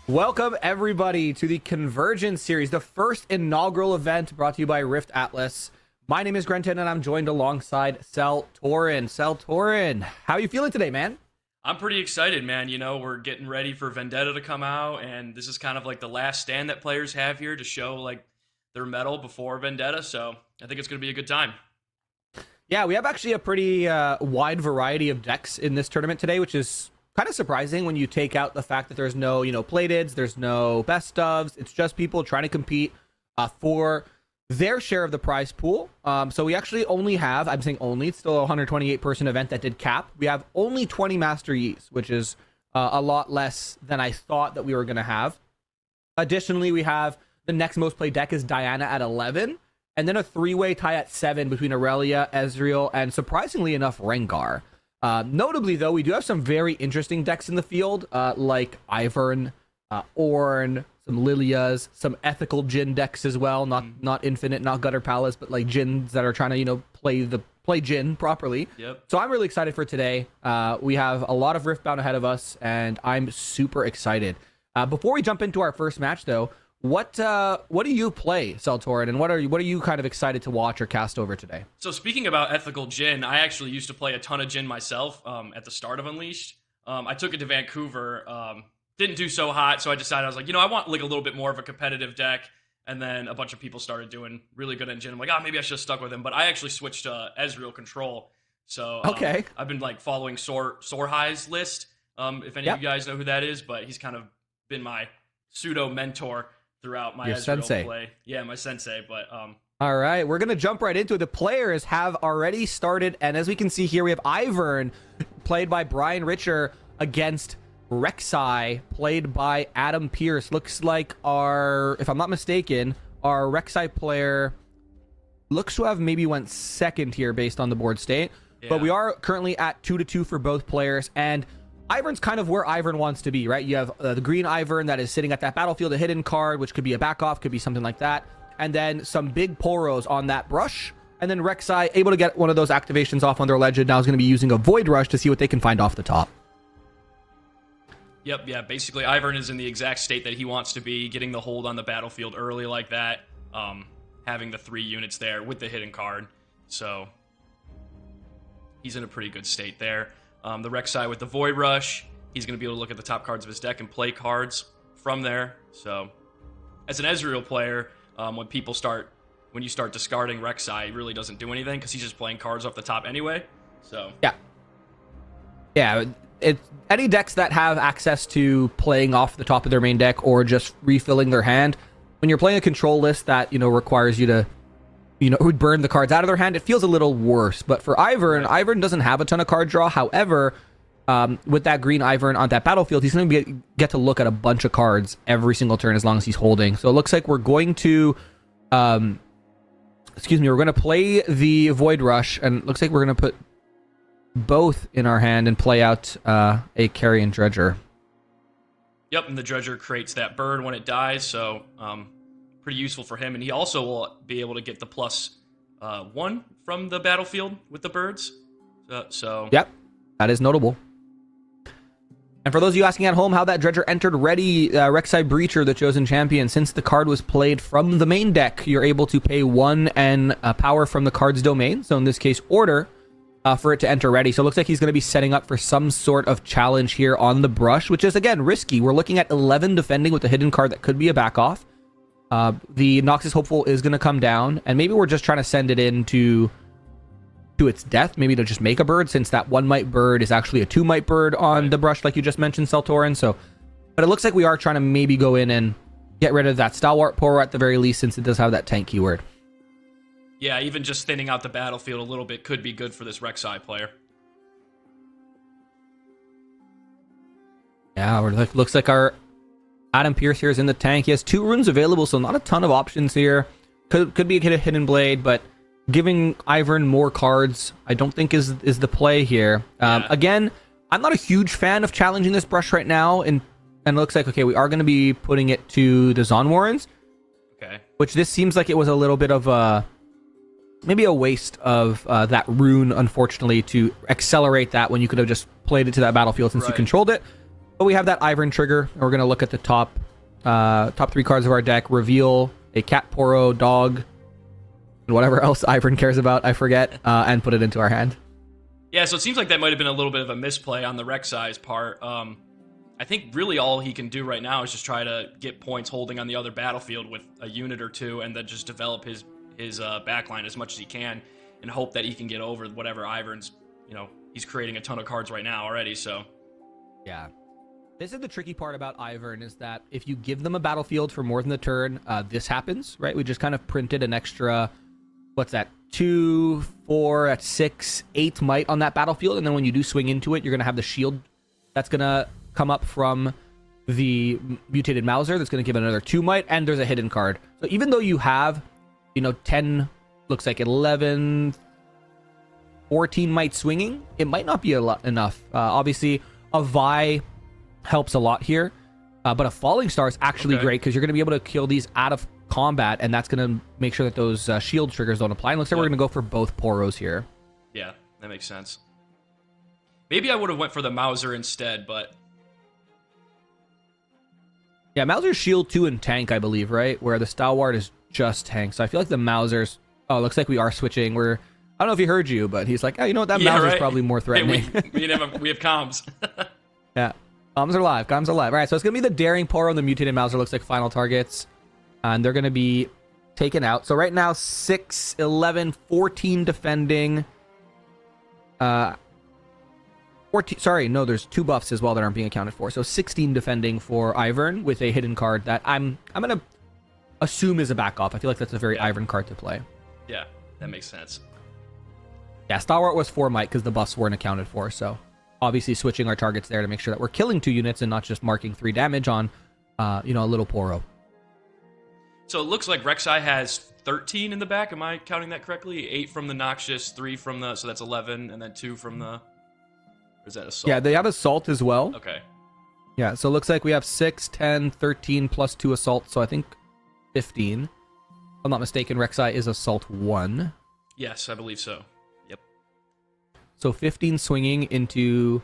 Welcome, everybody, to the Convergence series, the first inaugural event brought to you by Rift Atlas. My name is Grenton, and I'm joined alongside Cell Torin. Cell Torin, how are you feeling today, man? I'm pretty excited, man. You know, we're getting ready for Vendetta to come out, and this is kind of like the last stand that players have here to show like their mettle before Vendetta. So I think it's going to be a good time. Yeah, we have actually a pretty wide variety of decks in this tournament today, which is kind of surprising when you take out the fact that there's no, plateds, there's no best ofs. It's just people trying to compete for their share of the prize pool. So we actually only have, I'm saying only, it's still a 128 person event that did cap. We have only 20 Master Yis, which is a lot less than I thought that we were going to have. Additionally, we have the next most played deck is Diana at 11, and then a three-way tie at 7 between Aurelia, Ezreal, and surprisingly enough, Rengar. Notably, though, we do have some very interesting decks in the field, like Ivern, Ornn, some Lilias, some ethical Jhin decks as well. Not Infinite, not Gutter Palace, but like Jhins that are trying to, play Jhin properly. Yep. So I'm really excited for today. We have a lot of Riftbound ahead of us, and I'm super excited. Before we jump into our first match, though, what do you play, Celtorin, and what are you kind of excited to watch or cast over today? So speaking about ethical Jhin, I actually used to play a ton of Jhin myself at the start of Unleashed. I took it to Vancouver, didn't do so hot, so I decided I was like, I want like a little bit more of a competitive deck. And then a bunch of people started doing really good in Jhin. I'm like, maybe I should have stuck with him. But I actually switched to Ezreal Control. So okay, I've been like following Soar High's list. If any of you guys know who that is, but he's kind of been my pseudo mentor throughout my Your Ezreal sensei. play. Yeah, my sensei. But all right, we're gonna jump right into it. The players have already started, and as we can see here, we have Ivern, played by Brian Richer, against Rek'Sai, played by Adam Pierce. Looks like if I'm not mistaken, our Rek'Sai player looks to have maybe went second here based on the board state. Yeah. But we are currently at 2-2 for both players, and Ivern's kind of where Ivern wants to be, right? You have the green Ivern that is sitting at that battlefield, a hidden card, which could be a back off, could be something like that. And then some big Poros on that brush. And then Rek'Sai able to get one of those activations off on their legend. Now is going to be using a Void Rush to see what they can find off the top. Yep, yeah, basically Ivern is in the exact state that he wants to be, getting the hold on the battlefield early like that, having the 3 units there with the hidden card. So he's in a pretty good state there. The Rek'Sai with the Void Rush, he's going to be able to look at the top cards of his deck and play cards from there. So as an Ezreal player, when you start discarding Rek'Sai, it really doesn't do anything because he's just playing cards off the top anyway. So yeah, any decks that have access to playing off the top of their main deck or just refilling their hand, when you're playing a control list that requires you to would burn the cards out of their hand, it feels a little worse. But for Ivern, Ivern doesn't have a ton of card draw. However, with that green Ivern on that battlefield, he's going to get to look at a bunch of cards every single turn as long as he's holding. So it looks like we're going to, we're going to play the Void Rush, and it looks like we're going to put both in our hand and play out a Carrion Dredger. Yep, and the Dredger creates that bird when it dies, so pretty useful for him. And he also will be able to get the +1 from the battlefield with the birds. So yep, that is notable. And for those of you asking at home how that Dredger entered ready, Rek'Sai Breacher, the chosen champion, since the card was played from the main deck, you're able to pay 1 and power from the card's domain. So in this case, order. For it to enter ready. So it looks like he's going to be setting up for some sort of challenge here on the brush, which is, again, risky. We're looking at 11 defending with a hidden card that could be a back off. The Noxus Hopeful is going to come down, and maybe we're just trying to send it into its death, maybe to just make a bird, since that 1-might bird is actually a 2-might bird on the brush, like you just mentioned, Celtorin. But it looks like we are trying to maybe go in and get rid of that Stalwart Poro at the very least, since it does have that tank keyword. Yeah, even just thinning out the battlefield a little bit could be good for this Rek'Sai player. Yeah, looks like our Adam Pierce here is in the tank. He has 2 runes available, so not a ton of options here. Could be a Hidden Blade, but giving Ivern more cards, I don't think is the play here. Again, I'm not a huge fan of challenging this brush right now, and it looks like, okay, we are going to be putting it to the Zon Warrens. Okay. Which this seems like it was a little bit of a maybe a waste of that rune, unfortunately, to accelerate that when you could have just played it to that battlefield since you controlled it. But we have that Ivern trigger, and we're going to look at the top 3 cards of our deck, reveal a cat, Poro, dog, and whatever else Ivern cares about, I forget, and put it into our hand. Yeah, so it seems like that might have been a little bit of a misplay on the Rek'Sai's part. I think really all he can do right now is just try to get points holding on the other battlefield with a unit or two, and then just develop his backline as much as he can, and hope that he can get over whatever Ivern's, he's creating a ton of cards right now already, so. Yeah. This is the tricky part about Ivern, is that if you give them a battlefield for more than the turn, this happens, right? We just kind of printed an extra, what's that, 2, 4, that's 6, 8 might on that battlefield, and then when you do swing into it, you're going to have the shield that's going to come up from the mutated Mauser that's going to give it another 2 might, and there's a hidden card. So even though you have, 10, looks like 11, 14 might swinging, it might not be enough. Obviously, a Vi helps a lot here, but a Falling Star is actually great because you're going to be able to kill these out of combat, and that's going to make sure that those shield triggers don't apply. And looks like we're going to go for both Poros here. Yeah, that makes sense. Maybe I would have went for the Mauser instead, but... Yeah, Mauser's shield 2 and tank, I believe, right? Where the Stalwart is just tank. So I feel like the Mausers... Oh, looks like we are switching. I don't know if he heard you, but he's like, oh, you know what? That Mauser's probably more threatening. Hey, we have comms. Yeah. Comms are live. All right, so it's going to be the Daring Poro and the Mutated Mauser, looks like final targets. And they're going to be taken out. So right now, 6, 11, 14 defending. 14, sorry, no, there's 2 buffs as well that aren't being accounted for. So 16 defending for Ivern with a hidden card that I'm going to assume is a back off. I feel like that's a very Ivern card to play. Yeah, that makes sense. Yeah, Stalwart was 4 might because the buffs weren't accounted for. So obviously switching our targets there to make sure that we're killing 2 units and not just marking 3 damage on, a little Poro. So it looks like Rek'Sai has 13 in the back. Am I counting that correctly? 8 from the Noxious, 3 from the... So that's 11, and then 2 from the... Or is that Assault? Yeah, they have Assault as well. Okay. Yeah, so it looks like we have 6, 10, 13, plus 2 Assault. So I think 15. If I'm not mistaken, Rek'Sai is Assault 1. Yes, I believe so. Yep. So 15 swinging into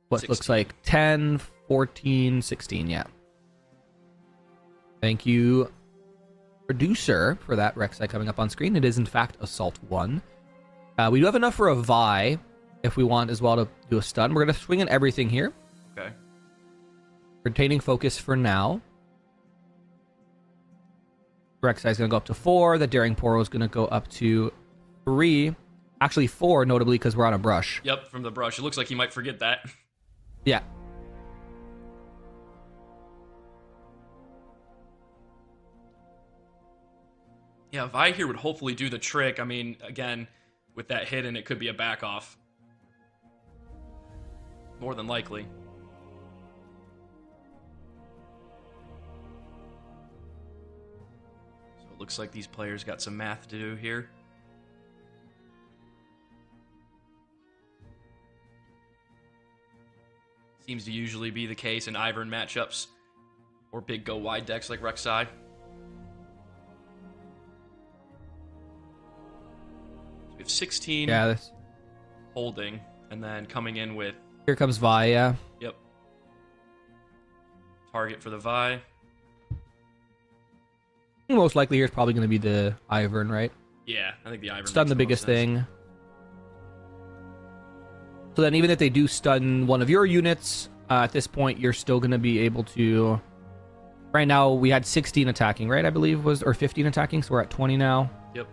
what 16. Looks like 10, 14, 16, yeah. Thank you, producer, for that Rek'Sai coming up on screen. It is, in fact, Assault 1. We do have enough for a Vi, if we want as well to do a stun. We're going to swing in everything here. Okay. Retaining focus for now. Rek'Sai is going to go up to 4. The Daring Poro is going to go up to 3. Actually, 4, notably, because we're on a brush. Yep, from the brush. It looks like he might forget that. Yeah. Yeah, Vi here would hopefully do the trick. I mean, again, with that hidden, it could be a back off. More than likely. So it looks like these players got some math to do here. Seems to usually be the case in Ivern matchups or big go wide decks like Rek'Sai. We have 16 holding, and then coming in with... Here comes Vi, yeah. Yep. Target for the Vi. Most likely here is probably going to be the Ivern, right? Yeah, I think the Ivern stun the biggest thing. So then even if they do stun one of your units, at this point, you're still going to be able to... Right now, we had 16 attacking, right? I believe was... Or 15 attacking, so we're at 20 now. Yep.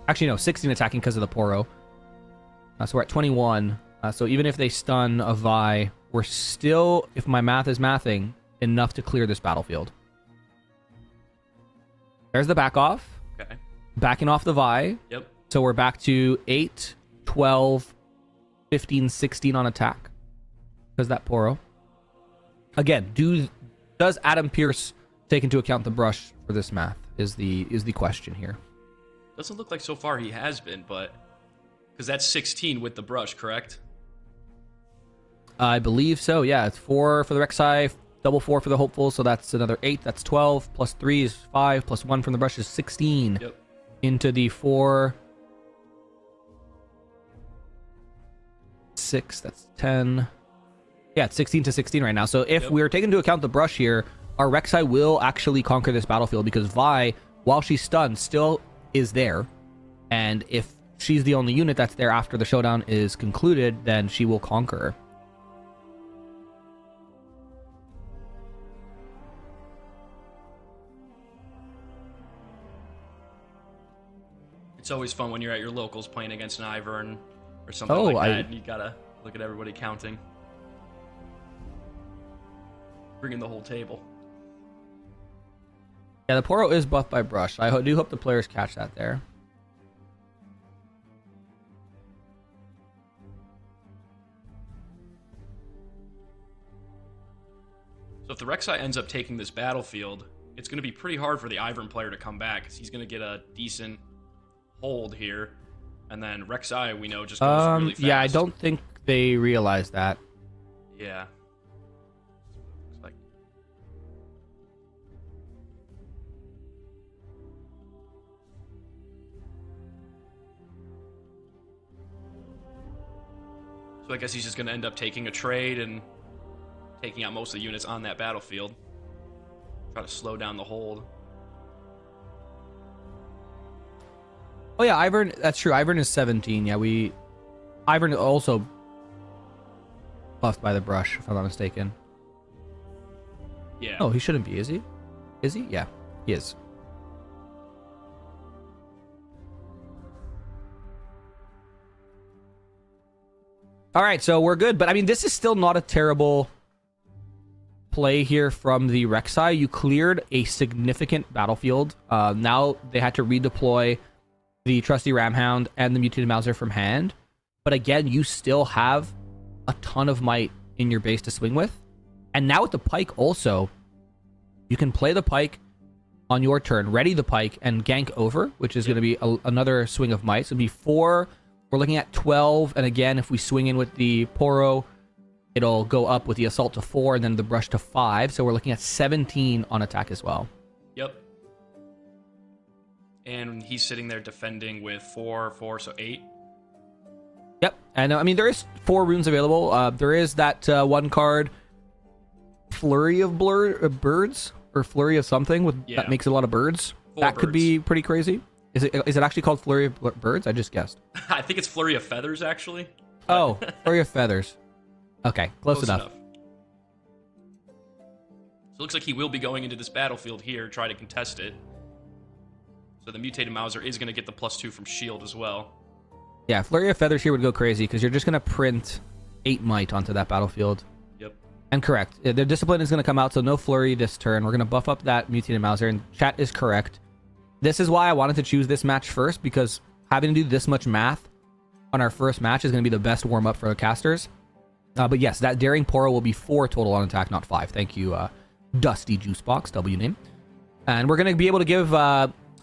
Actually, no, 16 attacking because of the Poro. So we're at 21. So even if they stun a Vi, we're still, if my math is mathing, enough to clear this battlefield. There's the back off. Okay. Backing off the Vi. Yep. So we're back to 8, 12, 15, 16 on attack. Because that Poro. Again, does Adam Pierce take into account the brush for this math is the question here. Doesn't look like so far he has been, but... Because that's 16 with the brush, correct? I believe so, yeah. It's 4 for the Rek'Sai, double 4 for the Hopeful, so that's another 8. That's 12, plus 3 is 5, plus 1 from the brush is 16. Yep. Into the 4... 6, that's 10. Yeah, it's 16 to 16 right now. So if Yep. we're taking into account the brush here, our Rek'Sai will actually conquer this battlefield because Vi, while she's stunned, still is there. And if she's the only unit that's there after the showdown is concluded, then she will conquer. It's always fun when you're at your locals playing against an Ivern or something Oh, like that. And you gotta look at everybody counting. Bringing the whole table. Yeah, the Poro is buffed by brush. I do hope the players catch that there. So if the Rek'Sai ends up taking this battlefield, it's going to be pretty hard for the Ivern player to come back, because he's going to get a decent hold here. And then Rek'Sai, we know, just goes really fast. Yeah, I don't think they realize that. Yeah. Looks like. So I guess he's just going to end up taking a trade and taking out most of the units on that battlefield. Try to slow down the hold. Oh yeah, Ivern, that's true. Ivern is 17. Yeah, Ivern also buffed by the brush, if I'm not mistaken. Yeah. Oh, he shouldn't be, is he? Is he? Yeah, he is. All right, so we're good. But I mean, this is still not a terrible play here from the Rek'Sai. You cleared a significant battlefield. Now they had to redeploy the trusty Ramhound and the mutated Mauser from hand. But again, you still have a ton of might in your base to swing with. And now with the Pike also, you can play the Pike on your turn, ready the Pike, and gank over, which is going to be another swing of might. So it'll be 4. We're looking at 12. And again, if we swing in with the Poro, it'll go up with the Assault to 4 and then the Brush to 5. So we're looking at 17 on attack as well. Yep. And he's sitting there defending with 4, so 8. Yep. And I mean, there is 4 runes available. There is that one card, Flurry of Birds, or Flurry of something that makes a lot of birds. That could be pretty crazy. Is it actually called Flurry of Birds? I just guessed. I think it's Flurry of Feathers, actually. Oh, Flurry of Feathers. Okay, close enough. So it looks like he will be going into this battlefield here, try to contest it. So the mutated Mauser is going to get the +2 from shield as well. Yeah, Flurry of Feathers here would go crazy because you're just going to print 8 might onto that battlefield. Yep. And correct. The discipline is going to come out, so no Flurry this turn. We're going to buff up that mutated Mauser, and chat is correct. This is why I wanted to choose this match first, because having to do this much math on our first match is going to be the best warm-up for the casters. But yes, that Daring Poro will be 4 total on attack, not 5. Thank you, Dusty Juicebox, W name. And we're going to be able to give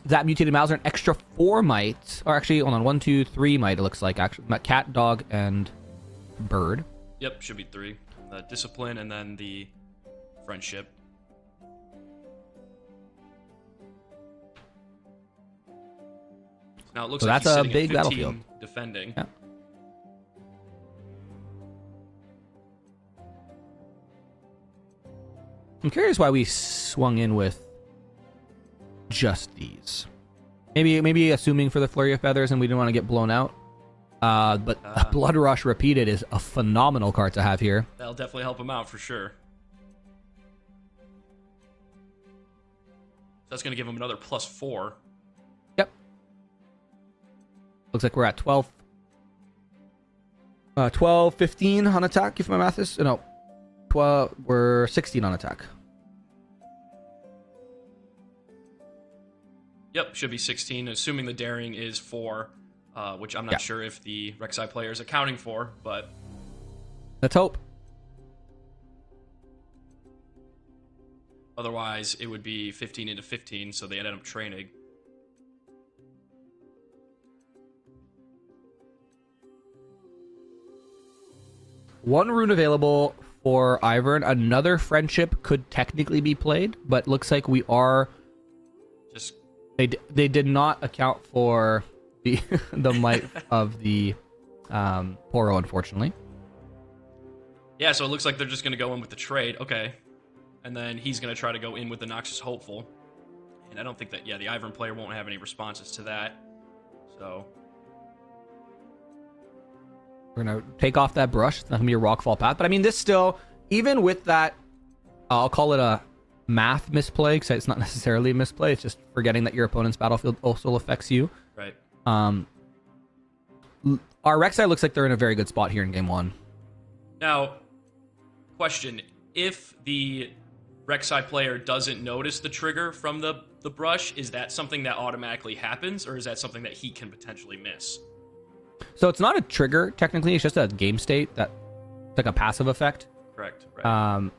that mutated Mauser an extra 4 might. Or actually, hold on, 1, 2, 3 might, it looks like. Actually, cat, dog, and bird. Yep, should be 3. The discipline and then the friendship. Now it looks So like that's he's a sitting big at 15 battlefield. Defending. Yeah. I'm curious why we swung in with just these. Maybe assuming for the Flurry of Feathers and we didn't want to get blown out. But Blood Rush Repeated is a phenomenal card to have here. That'll definitely help him out for sure. So that's going to give him another +4. Yep. Looks like we're at 12. 12, 15 on attack, if my math is... No. 12, we're 16 on attack. Yep, should be 16, assuming the daring is 4, which I'm not sure if the Rek'Sai player is accounting for, but... Let's hope. Otherwise, it would be 15 into 15, so they ended up training. One rune available for Ivern. Another friendship could technically be played, but looks like we are... Just... They did not account for the the might of the Poro, unfortunately. Yeah, so it looks like they're just going to go in with the trade. Okay. And then he's going to try to go in with the Noxious Hopeful. And I don't think that, yeah, the Ivern player won't have any responses to that. So we're going to take off that brush. It's not going to be a rockfall path. But I mean, this still, even with that, I'll call it a math misplay, because it's not necessarily a misplay. It's just forgetting that your opponent's battlefield also affects you. Right. Our Rek'Sai looks like they're in a very good spot here in game one. Now, question. If the Rek'Sai player doesn't notice the trigger from the brush, is that something that automatically happens, or is that something that he can potentially miss? So it's not a trigger, technically. It's just a game state that it's like a passive effect. Correct. Right.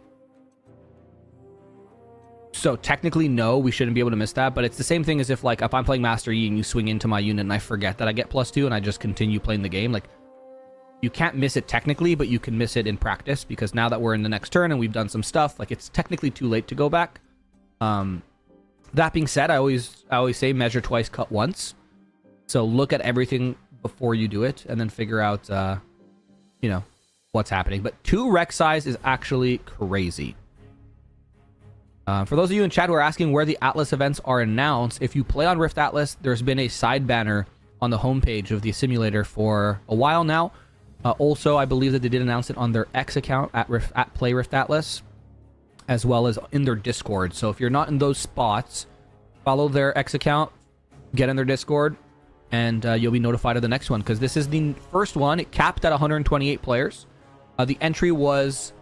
So technically, no, we shouldn't be able to miss that. But it's the same thing as if, like, if I'm playing Master Yi and you swing into my unit and I forget that I get +2 and I just continue playing the game. Like, you can't miss it technically, but you can miss it in practice, because now that we're in the next turn and we've done some stuff, like, it's technically too late to go back. That being said, I always say measure twice, cut once. So look at everything before you do it and then figure out, what's happening. But 2 Rek'Sais is actually crazy. For those of you in chat who are asking where the Atlas events are announced, if you play on Rift Atlas, there's been a side banner on the homepage of the simulator for a while now. Also, I believe that they did announce it on their X account at Play Rift Atlas, as well as in their Discord. So if you're not in those spots, follow their X account, get in their Discord, and you'll be notified of the next one, because this is the first one. It capped at 128 players. The entry was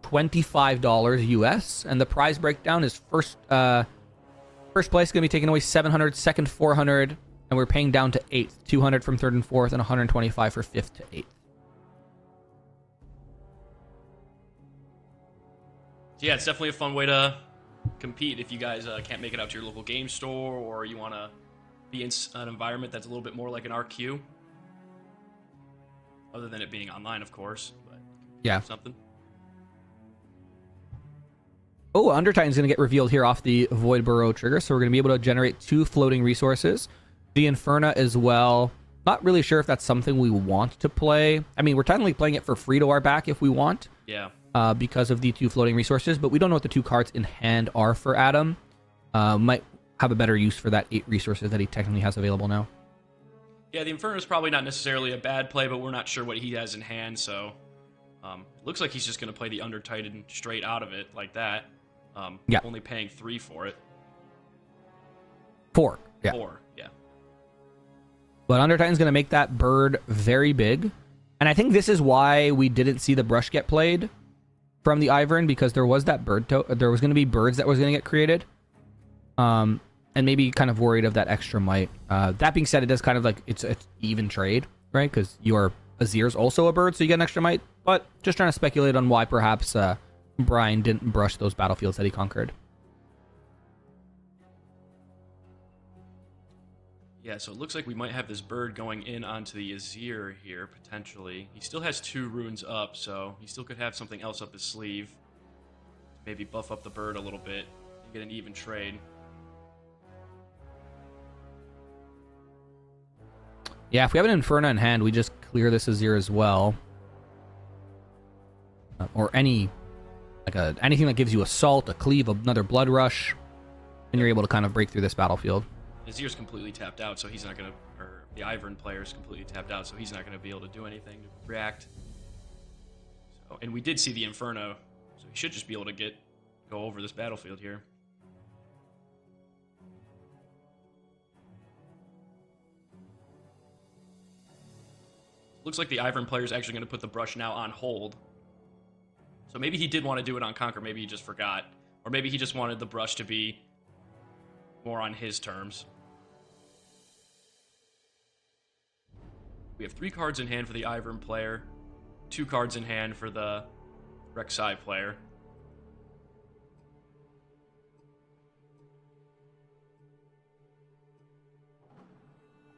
$25 US, and the prize breakdown is first place going to be taking away 700, second 400, and we're paying down to 8th, 200 from 3rd and 4th, and 125 for 5th to 8th. Yeah, it's definitely a fun way to compete if you guys can't make it out to your local game store, or you want to be in an environment that's a little bit more like an RQ, other than it being online, of course. But yeah, something. Oh, Undertitan's going to get revealed here off the Void Burrow trigger, so we're going to be able to generate 2 floating resources. The Inferna as well. Not really sure if that's something we want to play. I mean, we're technically playing it for free to our back if we want. Yeah. Because of the 2 floating resources, but we don't know what the 2 cards in hand are for Adam. Might have a better use for that 8 resources that he technically has available now. Yeah, the Inferno is probably not necessarily a bad play, but we're not sure what he has in hand, so looks like he's just going to play the Undertitan straight out of it like that. Yeah. Only paying 3 for it. 4. Yeah. 4, yeah. But Undertitan's going to make that bird very big. And I think this is why we didn't see the brush get played from the Ivern, because there was that bird. There was going to be birds that was going to get created. And maybe kind of worried of that extra might. That being said, it does kind of like, it's even trade, right? Because your Azir's also a bird, so you get an extra might. But just trying to speculate on why perhaps Brian didn't brush those battlefields that he conquered. Yeah, so it looks like we might have this bird going in onto the Azir here, potentially. He still has 2 runes up, so he still could have something else up his sleeve. Maybe buff up the bird a little bit and get an even trade. Yeah, if we have an Inferno in hand, we just clear this Azir as well. Or any, like anything that gives you Assault, a Cleave, another Blood Rush, and you're able to kind of break through this battlefield. Azir's completely tapped out, so he's not going to... Or the Ivern player's completely tapped out, so he's not going to be able to do anything to react. So, and we did see the Inferno, so he should just be able to go over this battlefield here. Looks like the Ivern player is actually going to put the brush now on hold. So maybe he did want to do it on Conquer, maybe he just forgot. Or maybe he just wanted the brush to be more on his terms. We have 3 cards in hand for the Ivern player, 2 cards in hand for the Rek'Sai player.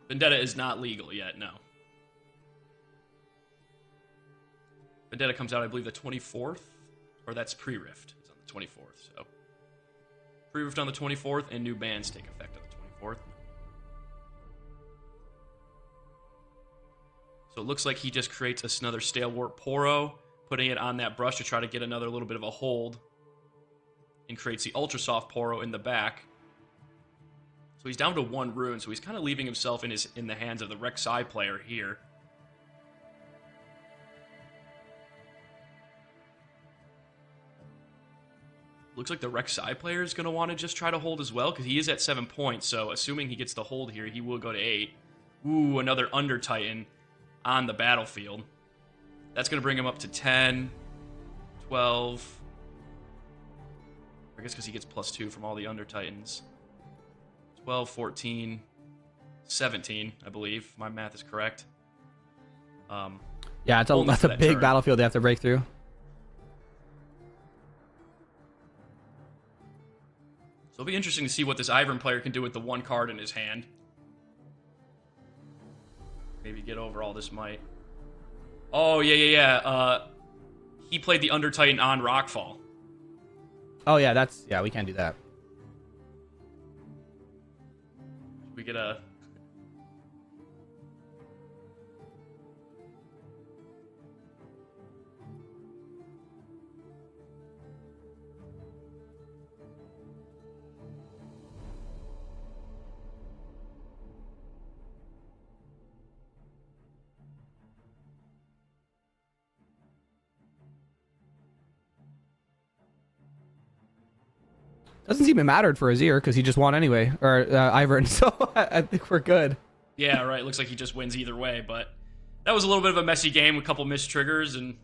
Vendetta is not legal yet, no. Vendetta comes out, I believe, the 24th, or that's pre-Rift. It's on the 24th, so. Pre-Rift on the 24th, and new bans take effect on the 24th. So it looks like he just creates another Stale Warp Poro, putting it on that brush to try to get another little bit of a hold, and creates the Ultra Soft Poro in the back. So he's down to 1 rune, so he's kind of leaving himself in the hands of the Rek'Sai player here. Looks like the Rek'Sai player is going to want to just try to hold as well, because he is at 7 points, so assuming he gets the hold here, he will go to 8. Ooh, another Under Titan on the battlefield. That's going to bring him up to 10, 12. I guess because he gets +2 from all the Under Titans. 12, 14, 17, I believe. My math is correct. Yeah, that's a big battlefield they have to break through. So it'll be interesting to see what this Ivern player can do with the 1 card in his hand. Maybe get over all this might. Oh, yeah. He played the Under Titan on Rockfall. Oh, yeah, we can't do that. We get a... Doesn't seem it mattered for Azir because he just won anyway, or Ivern. So I think we're good. Yeah, right. Looks like he just wins either way, but that was a little bit of a messy game, a couple missed triggers and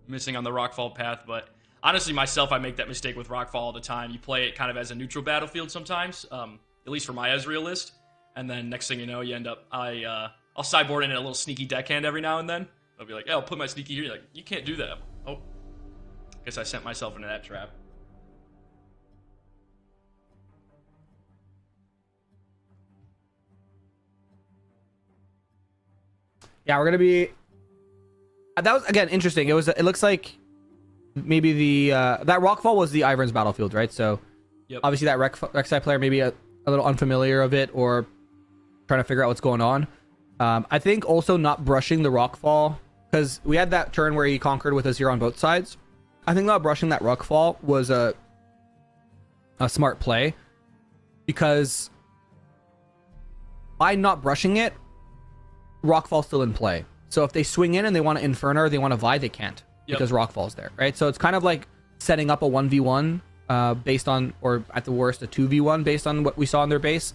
missing on the Rockfall path. But honestly, myself, I make that mistake with Rockfall all the time. You play it kind of as a neutral battlefield sometimes, at least for my Ezreal list, and then next thing you know, you end up I'll sideboard in a little sneaky deckhand every now and then. I'll be like, yeah, I'll put my sneaky here. You're like, you can't do that. Oh, guess I sent myself into that trap. Yeah, we're gonna be. That was again interesting. It looks like maybe the that Rockfall was the Ivern's battlefield, right? So yep. Obviously that Rek'Sai player maybe a little unfamiliar of it or trying to figure out what's going on. I think also not brushing the Rockfall, because we had that turn where he conquered with Azir on both sides. I think not brushing that Rockfall was a smart play, because by not brushing it, Rockfall's still in play. So if they swing in and they want to Inferno or they want to Vi, they can't, because Rockfall's there, right? So it's kind of like setting up a 1v1 based on, or at the worst, a 2v1 based on what we saw in their base.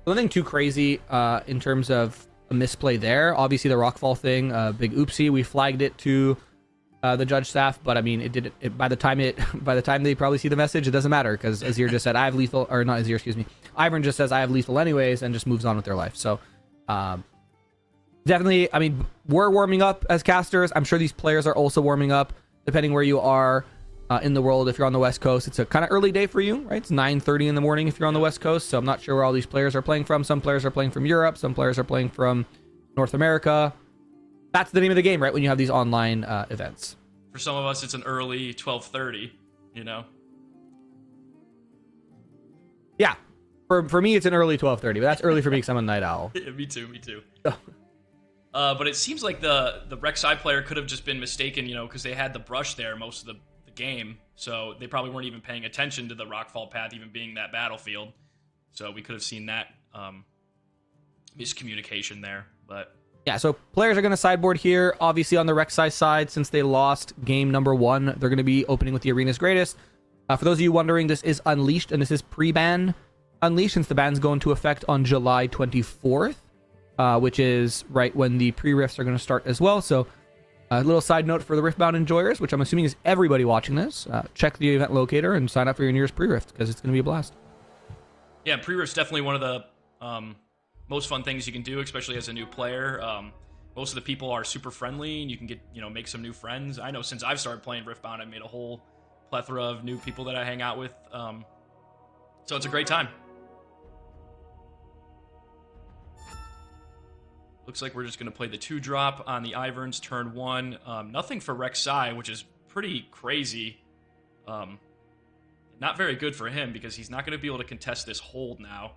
Nothing too crazy in terms of a misplay there. Obviously, the Rockfall thing, big oopsie. We flagged it to the judge staff, but I mean, it did it by the time they probably see the message, it doesn't matter, because Azir just said I have lethal, or not Azir, excuse me. Ivern just says I have lethal anyways, and just moves on with their life. So definitely, I mean, we're warming up as casters. I'm sure these players are also warming up, depending where you are in the world. If you're on the West Coast, it's a kind of early day for you, right? It's 9:30 in the morning if you're on the West Coast. So I'm not sure where all these players are playing from. Some players are playing from Europe. Some players are playing from North America. That's the name of the game, right? When you have these online events. For some of us, it's an early 12:30, you know? Yeah. For me, it's an early 12:30, but that's early for me because I'm a night owl. Yeah, me too. But it seems like the Rek'Sai player could have just been mistaken, you know, because they had the brush there most of the game. So they probably weren't even paying attention to the Rockfall path even being that battlefield. So we could have seen that miscommunication there. But yeah, so players are going to sideboard here. Obviously, on the Rek'Sai side, since they lost game number 1, they're going to be opening with the Arena's Greatest. For those of you wondering, this is Unleashed, and this is pre-ban Unleashed, since the ban's go into effect on July 24th. Which is right when the pre-rifts are going to start as well. So a little side note for the Riftbound enjoyers, which I'm assuming is everybody watching this, check the event locator and sign up for your nearest pre-rift, because it's going to be a blast. Yeah, pre-rift's definitely one of the most fun things you can do, especially as a new player. Most of the people are super friendly, and you can get, you know, make some new friends. I know since I've started playing Riftbound, I've made a whole plethora of new people that I hang out with. So it's a great time. Looks like we're just going to play the 2-drop on the Iverns turn 1. Nothing for Rek'Sai, which is pretty crazy. Not very good for him, because he's not going to be able to contest this hold now.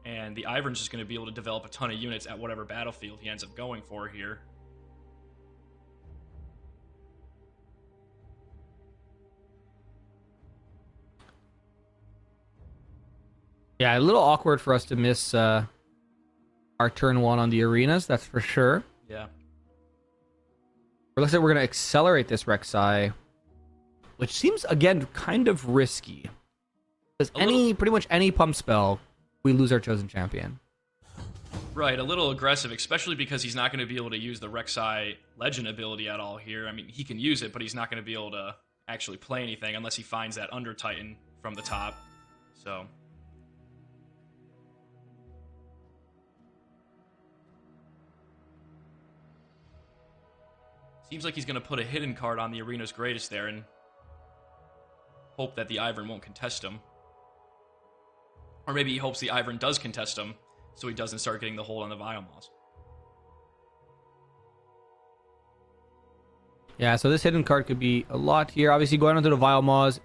And the Ivern's just going to be able to develop a ton of units at whatever battlefield he ends up going for here. Yeah, a little awkward for us to miss our turn 1 on the arenas, that's for sure. Yeah. It looks like we're going to accelerate this Rek'Sai, which seems, again, kind of risky. Because pretty much any pump spell, we lose our chosen champion. Right, a little aggressive, especially because he's not going to be able to use the Rek'Sai Legend ability at all here. I mean, he can use it, but he's not going to be able to actually play anything unless he finds that Under Titan from the top. So... seems like he's going to put a hidden card on the Arena's Greatest there and hope that the Ivern won't contest him. Or maybe he hopes the Ivern does contest him so he doesn't start getting the hold on the Vialmoss. Yeah, so this hidden card could be a lot here. Obviously, going onto the Vialmoss.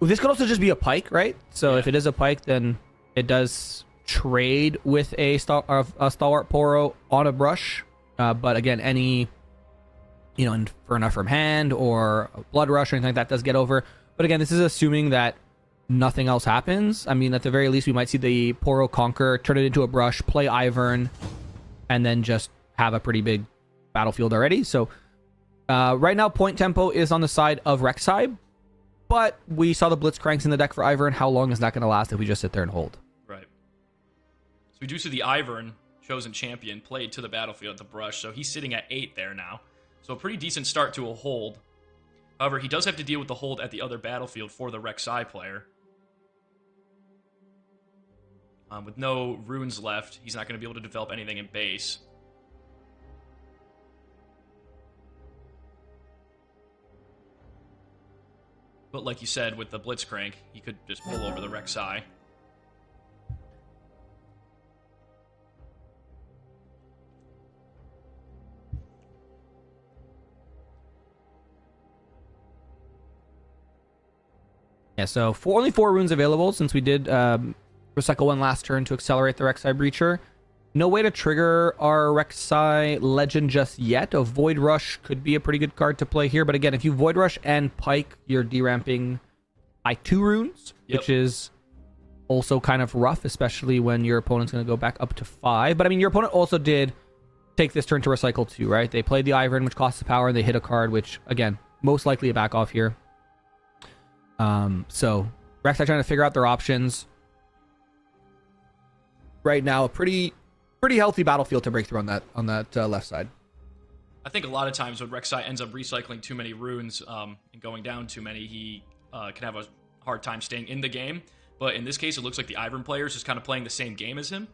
This could also just be a Pike, right? So if it is a Pike, then it does trade with a Stalwart Poro on a brush. But again, any... Inferno from hand or a Blood Rush or anything like that does get over. But again, this is assuming that nothing else happens. I mean, at the very least, we might see the Poro Conquer, turn it into a brush, play Ivern, and then just have a pretty big battlefield already. So right now, point tempo is on the side of Rek'Sai, but we saw the Blitzcranks in the deck for Ivern. How long is that going to last if we just sit there and hold? Right. So we do see the Ivern, chosen champion, played to the battlefield at the brush, so he's sitting at 8 there now. So a pretty decent start to a hold. However, he does have to deal with the hold at the other battlefield for the Rek'Sai player. With no runes left, he's not going to be able to develop anything in base. But like you said, with the Blitzcrank, he could just pull over the Rek'Sai. Yeah, so only 4 runes available since we did recycle one last turn to accelerate the Rek'Sai Breacher. No way to trigger our Rek'Sai Legend just yet. A Void Rush could be a pretty good card to play here. But again, if you Void Rush and Pike, you're deramping by 2 runes, which is also kind of rough, especially when your opponent's going to go back up to 5. But I mean, your opponent also did take this turn to recycle 2, right? They played the Ivern, which costs the power, and they hit a card, which, again, most likely a back off here. So Rek'Sai trying to figure out their options. Right now, a pretty healthy battlefield to break through on that left side. I think a lot of times when Rek'Sai ends up recycling too many runes and going down too many, he can have a hard time staying in the game. But in this case, it looks like the Ivern player is just kind of playing the same game as him.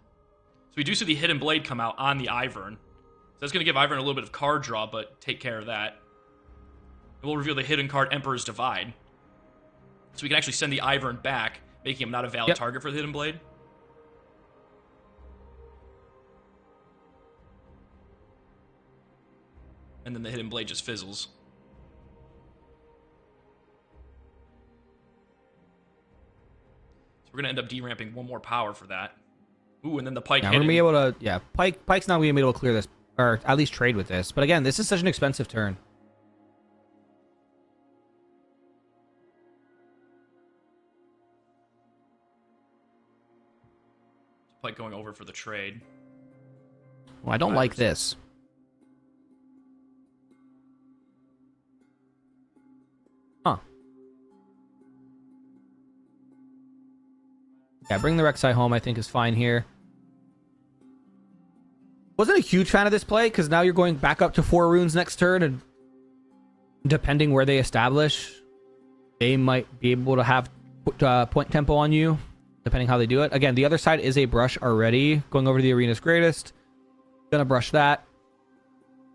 So we do see the Hidden Blade come out on the Ivern. So that's going to give Ivern a little bit of card draw, but take care of that. And we'll reveal the hidden card Emperor's Divide. So we can actually send the Ivern back, making him not a valid target for the Hidden Blade. And then the Hidden Blade just fizzles. So we're going to end up deramping 1 more power for that. Ooh, and then the Pike we're going to be able to... Pike's not going to be able to clear this, or at least trade with this. But again, this is such an expensive turn. Pike going over for the trade. Well, I don't like this. Huh. Yeah, bring the Rek'Sai home, I think, is fine here. Wasn't a huge fan of this play, because now you're going back up to 4 runes next turn, and depending where they establish, they might be able to have point tempo on you, depending how they do it. Again, the other side is a brush already, going over to the Arena's Greatest. Gonna brush that.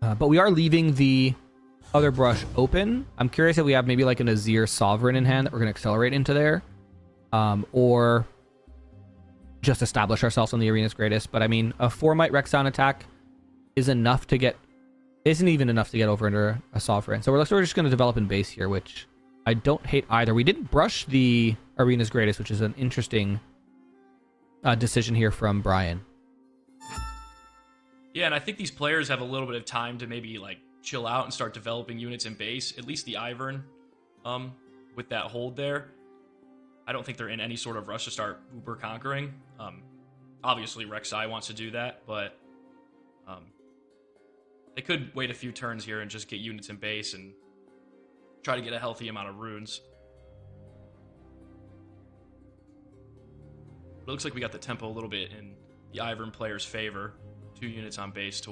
But we are leaving the other brush open. I'm curious if we have maybe like an Azir Sovereign in hand that we're going to accelerate into there. Or just establish ourselves on the Arena's Greatest. But I mean, a 4-might Rek'Sai attack isn't even enough to get over into a Sovereign. So we're just going to develop in base here, which I don't hate either. We didn't brush the Arena's Greatest, which is an interesting decision here from Brian. Yeah, and I think these players have a little bit of time to maybe like chill out and start developing units in base. At least the Ivern, with that hold there. I don't think they're in any sort of rush to start uber conquering. Obviously, Rek'Sai wants to do that, but they could wait a few turns here and just get units in base and try to get a healthy amount of runes. It looks like we got the tempo a little bit in the Ivern player's favor. 2 units on base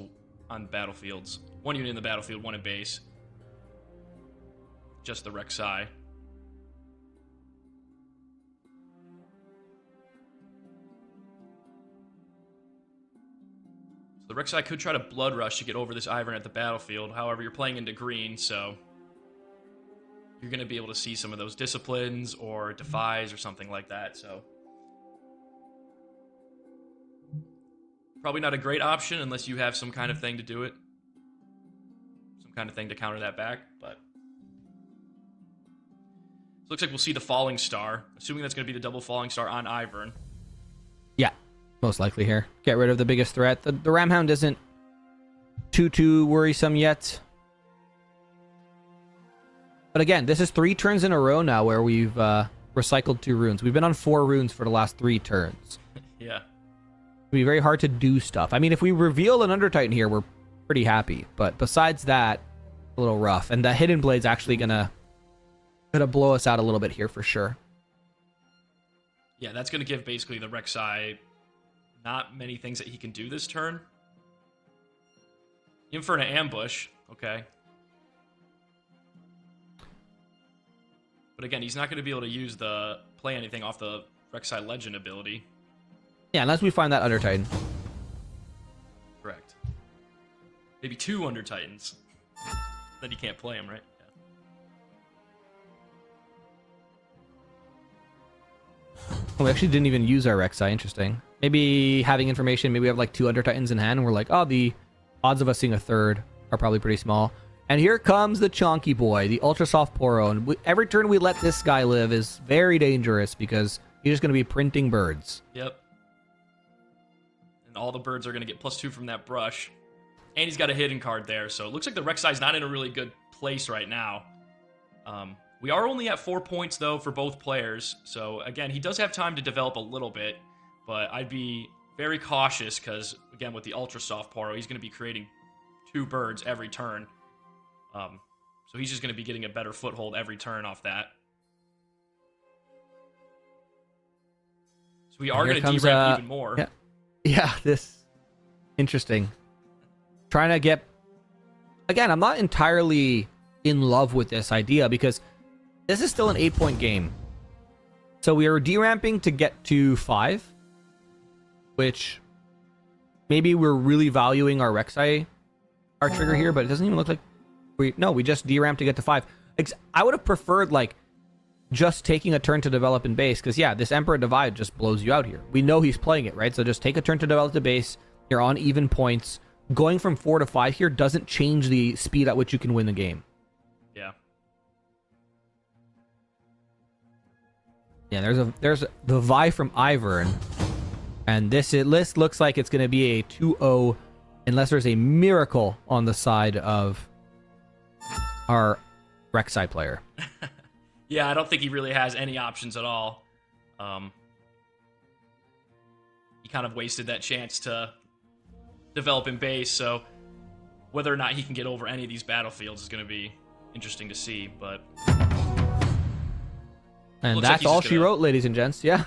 on battlefields. 1 unit in the battlefield, 1 in base. Just the Rek'Sai. So the Rek'Sai could try to blood rush to get over this Ivern at the battlefield. However, you're playing into green, so you're going to be able to see some of those disciplines or defies or something like that. So probably not a great option unless you have some kind of thing to do it. Some kind of thing to counter that back, but it looks like we'll see the Falling Star, assuming that's going to be the double Falling Star on Ivern. Yeah, most likely here. Get rid of the biggest threat. The Ramhound isn't too worrisome yet. But again, this is 3 turns in a row now where we've recycled 2 runes. We've been on 4 runes for the last 3 turns. Yeah. It'd be very hard to do stuff. I mean, if we reveal an Under Titan here, we're pretty happy. But besides that, a little rough. And the Hidden Blade's actually gonna blow us out a little bit here for sure. Yeah, that's going to give basically the Rek'Sai not many things that he can do this turn. In for an ambush, okay. But again, he's not going to be able to play anything off the Rek'Sai Legend ability. Yeah, unless we find that Under Titan. Correct. Maybe 2 Under Titans. Then you can't play him, right? Oh, we actually didn't even use our Rek'Sai. Interesting. Maybe having information, maybe we have like 2 Under Titans in hand, and we're like, oh, the odds of us seeing a third are probably pretty small. And here comes the Chonky Boy, the Ultra Soft Poro. And every turn we let this guy live is very dangerous because he's just going to be printing birds. Yep. And all the birds are going to get +2 from that brush. And he's got a hidden card there, so it looks like the Rek'Sai's not in a really good place right now. We are only at 4 points, though, for both players. So, again, he does have time to develop a little bit, but I'd be very cautious because, again, with the Ultra Soft Poro, he's going to be creating 2 birds every turn. So he's just going to be getting a better foothold every turn off that. So we are going to deramp even more. Yeah, this... Interesting. Trying to get... Again, I'm not entirely in love with this idea because this is still an 8-point game. So we are deramping to get to 5, which maybe we're really valuing our Rek'Sai, our trigger here, but it doesn't even look like we just deramp to get to 5. I would have preferred like just taking a turn to develop in base because yeah, this Emperor Divide just blows you out here. We know he's playing it, right? So just take a turn to develop the base. You're on even points. Going from 4 to 5 here doesn't change the speed at which you can win the game. Yeah. Yeah, there's the Vi from Ivern, and this list looks like it's going to be a 2-0 unless there's a miracle on the side of our Rek'Sai player. Yeah, I don't think he really has any options at all. He kind of wasted that chance to develop in base, so whether or not he can get over any of these battlefields is going to be interesting to see, but... And that's all she wrote, ladies and gents, yeah.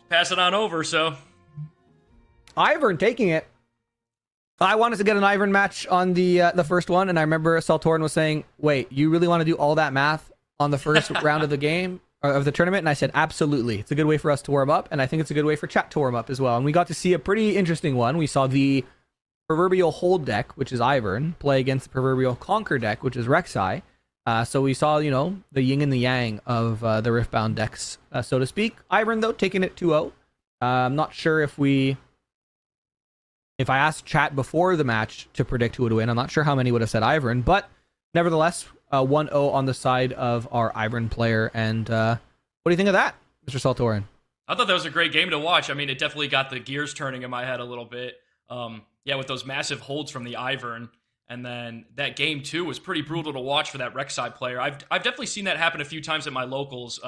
Pass it on over, so... Ivern taking it. I wanted to get an Ivern match on the first one, and I remember Saltoran was saying, wait, you really want to do all that math on the first round of the game, or of the tournament? And I said, absolutely. It's a good way for us to warm up, and I think it's a good way for chat to warm up as well. And we got to see a pretty interesting one. We saw the proverbial hold deck, which is Ivern, play against the proverbial conquer deck, which is Rek'Sai. So we saw, the yin and the yang of the Riftbound decks, so to speak. Ivern, though, taking it 2-0. I'm not sure if I asked chat before the match to predict who would win, I'm not sure how many would have said Ivern, but nevertheless, 1-0 on the side of our Ivern player. And what do you think of that, Mr. Saltoran? I thought that was a great game to watch. I mean, it definitely got the gears turning in my head a little bit. Yeah, with those massive holds from the Ivern. And then that game, too, was pretty brutal to watch for that Rek'Sai player. I've definitely seen that happen a few times at my locals.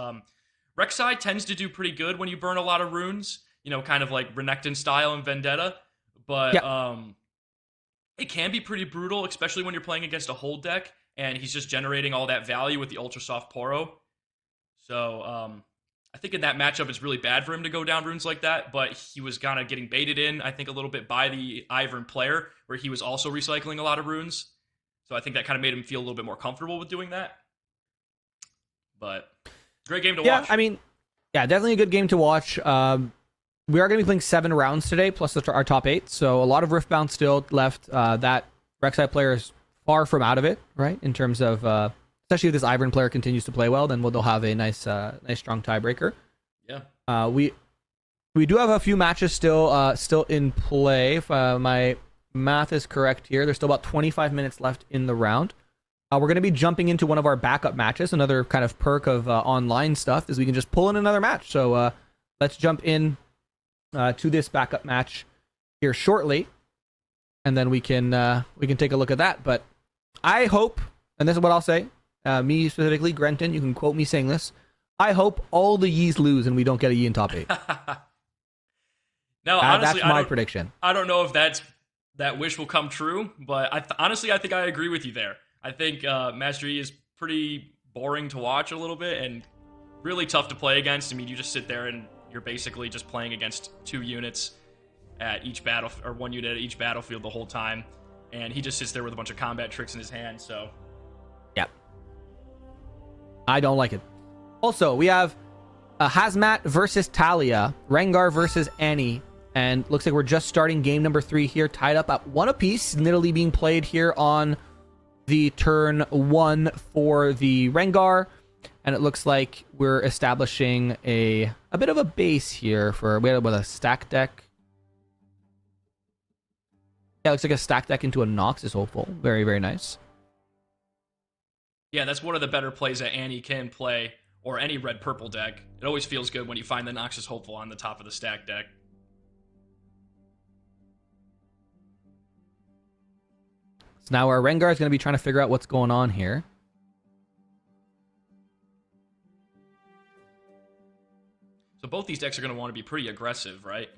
Rek'Sai tends to do pretty good when you burn a lot of runes, kind of like Renekton style and Vendetta. But Yeah. it can be pretty brutal, especially when you're playing against a hold deck and he's just generating all that value with the Ultra Soft Poro. So I think in that matchup, it's really bad for him to go down runes like that. But he was kind of getting baited in, I think, a little bit by the Ivern player, where he was also recycling a lot of runes. So I think that kind of made him feel a little bit more comfortable with doing that. But great game to Yeah, watch. I mean, yeah, definitely a good game to watch. We are going to be playing 7 rounds today, plus our top 8. So a lot of Riftbound still left. That Rek'Sai player is far from out of it, right? In terms of, especially if this Ivern player continues to play well, then they'll have a nice strong tiebreaker. Yeah. We do have a few matches still in play. If my math is correct here, there's still about 25 minutes left in the round. We're going to be jumping into one of our backup matches. Another kind of perk of online stuff is we can just pull in another match. So let's jump in to this backup match here shortly, and then we can take a look at that. But I hope, and this is what I'll say, me specifically, Grenton, you can quote me saying this. I hope all the Yees lose and we don't get a Yi in top 8. Now, honestly, that's my prediction. I don't know if that wish will come true, but honestly, I think I agree with you there. I think Master Yi is pretty boring to watch a little bit and really tough to play against. I mean, you just sit there and you're basically just playing against 2 units at each battle, or 1 unit at each battlefield the whole time, and he just sits there with a bunch of combat tricks in his hand. So, yeah, I don't like it. Also, we have Hazmat versus Talia, Rengar versus Annie, and looks like we're just starting game number 3 here, tied up at 1 apiece. Nidalee being played here on the turn 1 for the Rengar, and it looks like we're establishing a bit of a base here with a stack deck. Yeah, it looks like a stack deck into a Nox is hopeful. Very, very nice. yeah, that's one of the better plays that Annie can play, or any red-purple deck. It always feels good when you find the Noxus Hopeful on the top of the stack deck. So now our Rengar is going to be trying to figure out what's going on here. So both these decks are going to want to be pretty aggressive, right?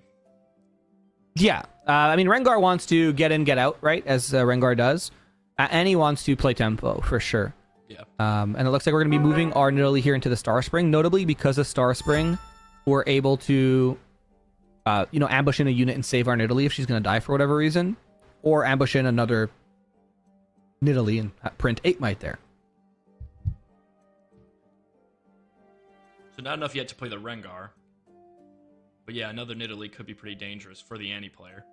Yeah. I mean, Rengar wants to get in, get out, right? As Rengar does. And he wants to play tempo, for sure. Yeah. And it looks like we're going to be moving our Nidalee here into the Star Spring. Notably, because of Star Spring, we're able to, ambush in a unit and save our Nidalee if she's going to die for whatever reason. Or ambush in another Nidalee and print 8 might there. So not enough yet to play the Rengar. But yeah, another Nidalee could be pretty dangerous for the Annie player.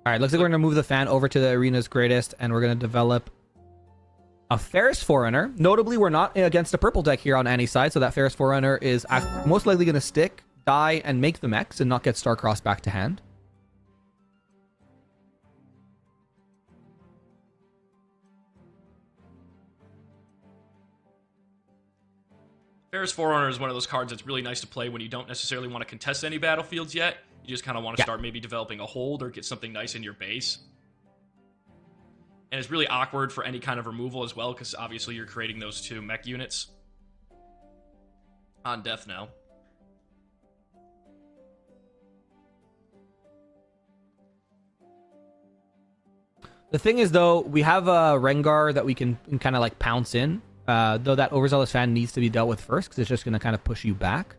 All right, looks like we're going to move the fan over to the Arena's Greatest, and we're going to develop a Ferris Forerunner. Notably, we're not against a purple deck here on Annie's side, so that Ferris Forerunner is most likely going to stick, die, and make the mechs and not get Starcross back to hand. Ferris Forerunner is one of those cards that's really nice to play when you don't necessarily want to contest any battlefields yet. You just kind of want to start maybe developing a hold or get something nice in your base. And it's really awkward for any kind of removal as well, because obviously you're creating those 2 mech units on death now. The thing is, though, we have a Rengar that we can kind of like pounce in. Though that Overzealous Fan needs to be dealt with first, because it's just going to kind of push you back.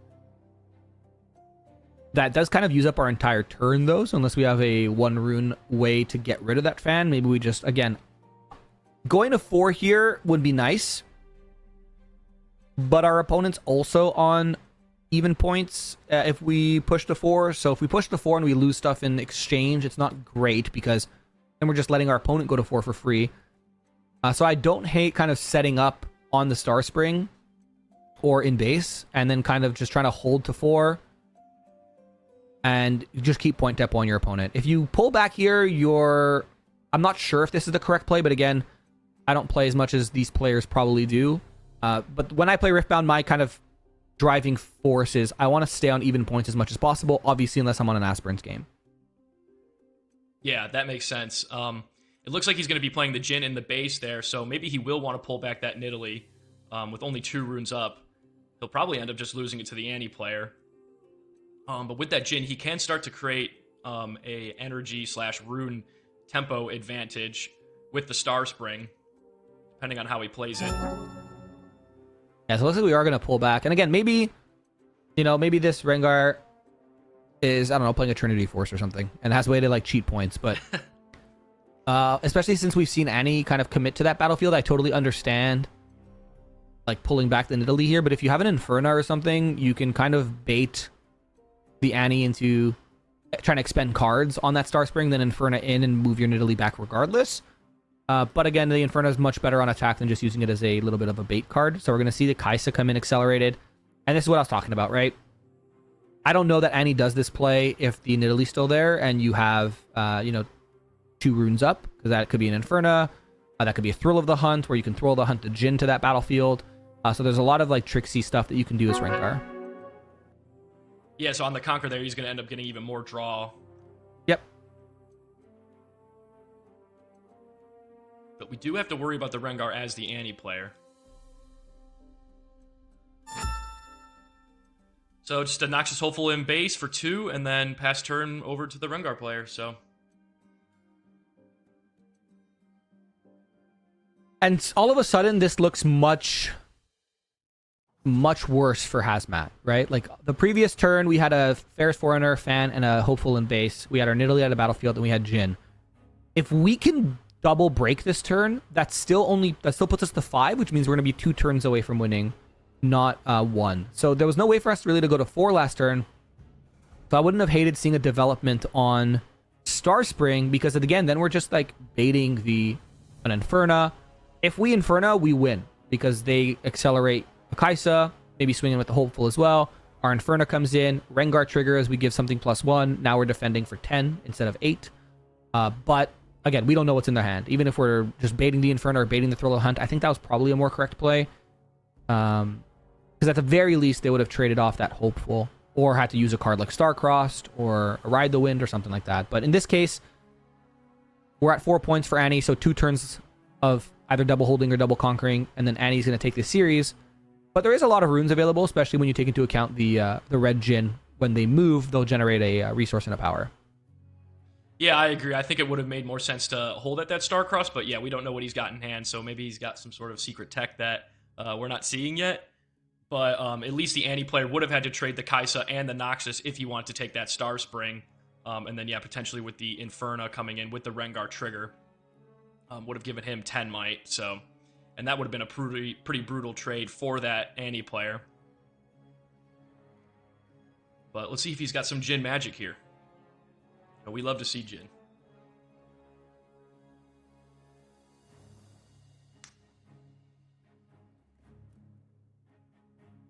That does kind of use up our entire turn, though, so unless we have a 1 rune way to get rid of that fan, maybe we just, again, going to 4 here would be nice. But our opponent's also on even points if we push to 4. So if we push to 4 and we lose stuff in exchange, it's not great, because then we're just letting our opponent go to 4 for free. So I don't hate kind of setting up on the Star Spring or in base, and then kind of just trying to hold to 4 and just keep point tempo on your opponent. If you pull back here, I'm not sure if this is the correct play, but again, I don't play as much as these players probably do. But when I play Riftbound, my kind of driving force is I want to stay on even points as much as possible, obviously, unless I'm on an Aspirants game. Yeah, that makes sense. It looks like he's going to be playing the Jhin in the base there, so maybe he will want to pull back that Nidalee. with only 2 runes up, he'll probably end up just losing it to the Annie player. But with that Jhin, he can start to create a energy / rune tempo advantage with the Star Spring, depending on how he plays it. Yeah, so it looks like we are going to pull back. And again, maybe this Rengar is, I don't know, playing a Trinity Force or something and has a way to like cheat points. But especially since we've seen Annie kind of commit to that battlefield, I totally understand like pulling back the Nidalee here. But if you have an Inferna or something, you can kind of bait the Annie into trying to expend cards on that Star Spring, then Inferna in and move your Nidalee back regardless. But again, the Inferno is much better on attack than just using it as a little bit of a bait card. So we're going to see the Kai'Sa come in accelerated. And this is what I was talking about, right? I don't know that Annie does this play if the Nidalee's still there and you have, 2 runes up, because that could be an Inferna. That could be a Thrill of the Hunt, where you can throw the Hunt to Jhin to that battlefield. So there's a lot of like tricksy stuff that you can do as Rengar. Yeah, so on the Conquer there, he's going to end up getting even more draw. Yep. But we do have to worry about the Rengar as the Annie player. So just a Noxus Hopeful in base for 2, and then pass turn over to the Rengar player, so... And all of a sudden, this looks much worse for Hazmat, right? Like, the previous turn, we had a Ferris Forerunner, Fan, and a Hopeful in base. We had our Nidalee at the battlefield, and we had Jhin. If we can double break this turn, that still puts us to 5, which means we're going to be 2 turns away from winning, not 1. So there was no way for us really to go to 4 last turn. So I wouldn't have hated seeing a development on Star Spring, because again, then we're just like baiting an Inferna. If we Inferna, we win, because they accelerate a Kai'Sa, maybe swinging with the Hopeful as well. Our Inferna comes in, Rengar triggers, we give something +1. Now we're defending for 10 instead of 8. But again, we don't know what's in their hand. Even if we're just baiting the Inferno or baiting the Thrill of the Hunt, I think that was probably a more correct play. Because at the very least, they would have traded off that Hopeful, or had to use a card like Starcrossed, or Ride the Wind, or something like that. But in this case, we're at 4 points for Annie, so 2 turns of either double holding or double conquering, and then Annie's going to take this series. But there is a lot of runes available, especially when you take into account the red Jhin. When they move, they'll generate a resource and a power. Yeah, I agree. I think it would have made more sense to hold at that Starcross, but yeah, we don't know what he's got in hand, so maybe he's got some sort of secret tech that we're not seeing yet. But at least the Annie player would have had to trade the Kai'Sa and the Noxus if he wanted to take that Star Spring. And then, yeah, potentially with the Inferna coming in with the Rengar trigger, would have given him 10 might. So, and that would have been a pretty brutal trade for that Annie player. But let's see if he's got some Jhin magic here. We love to see Jhin.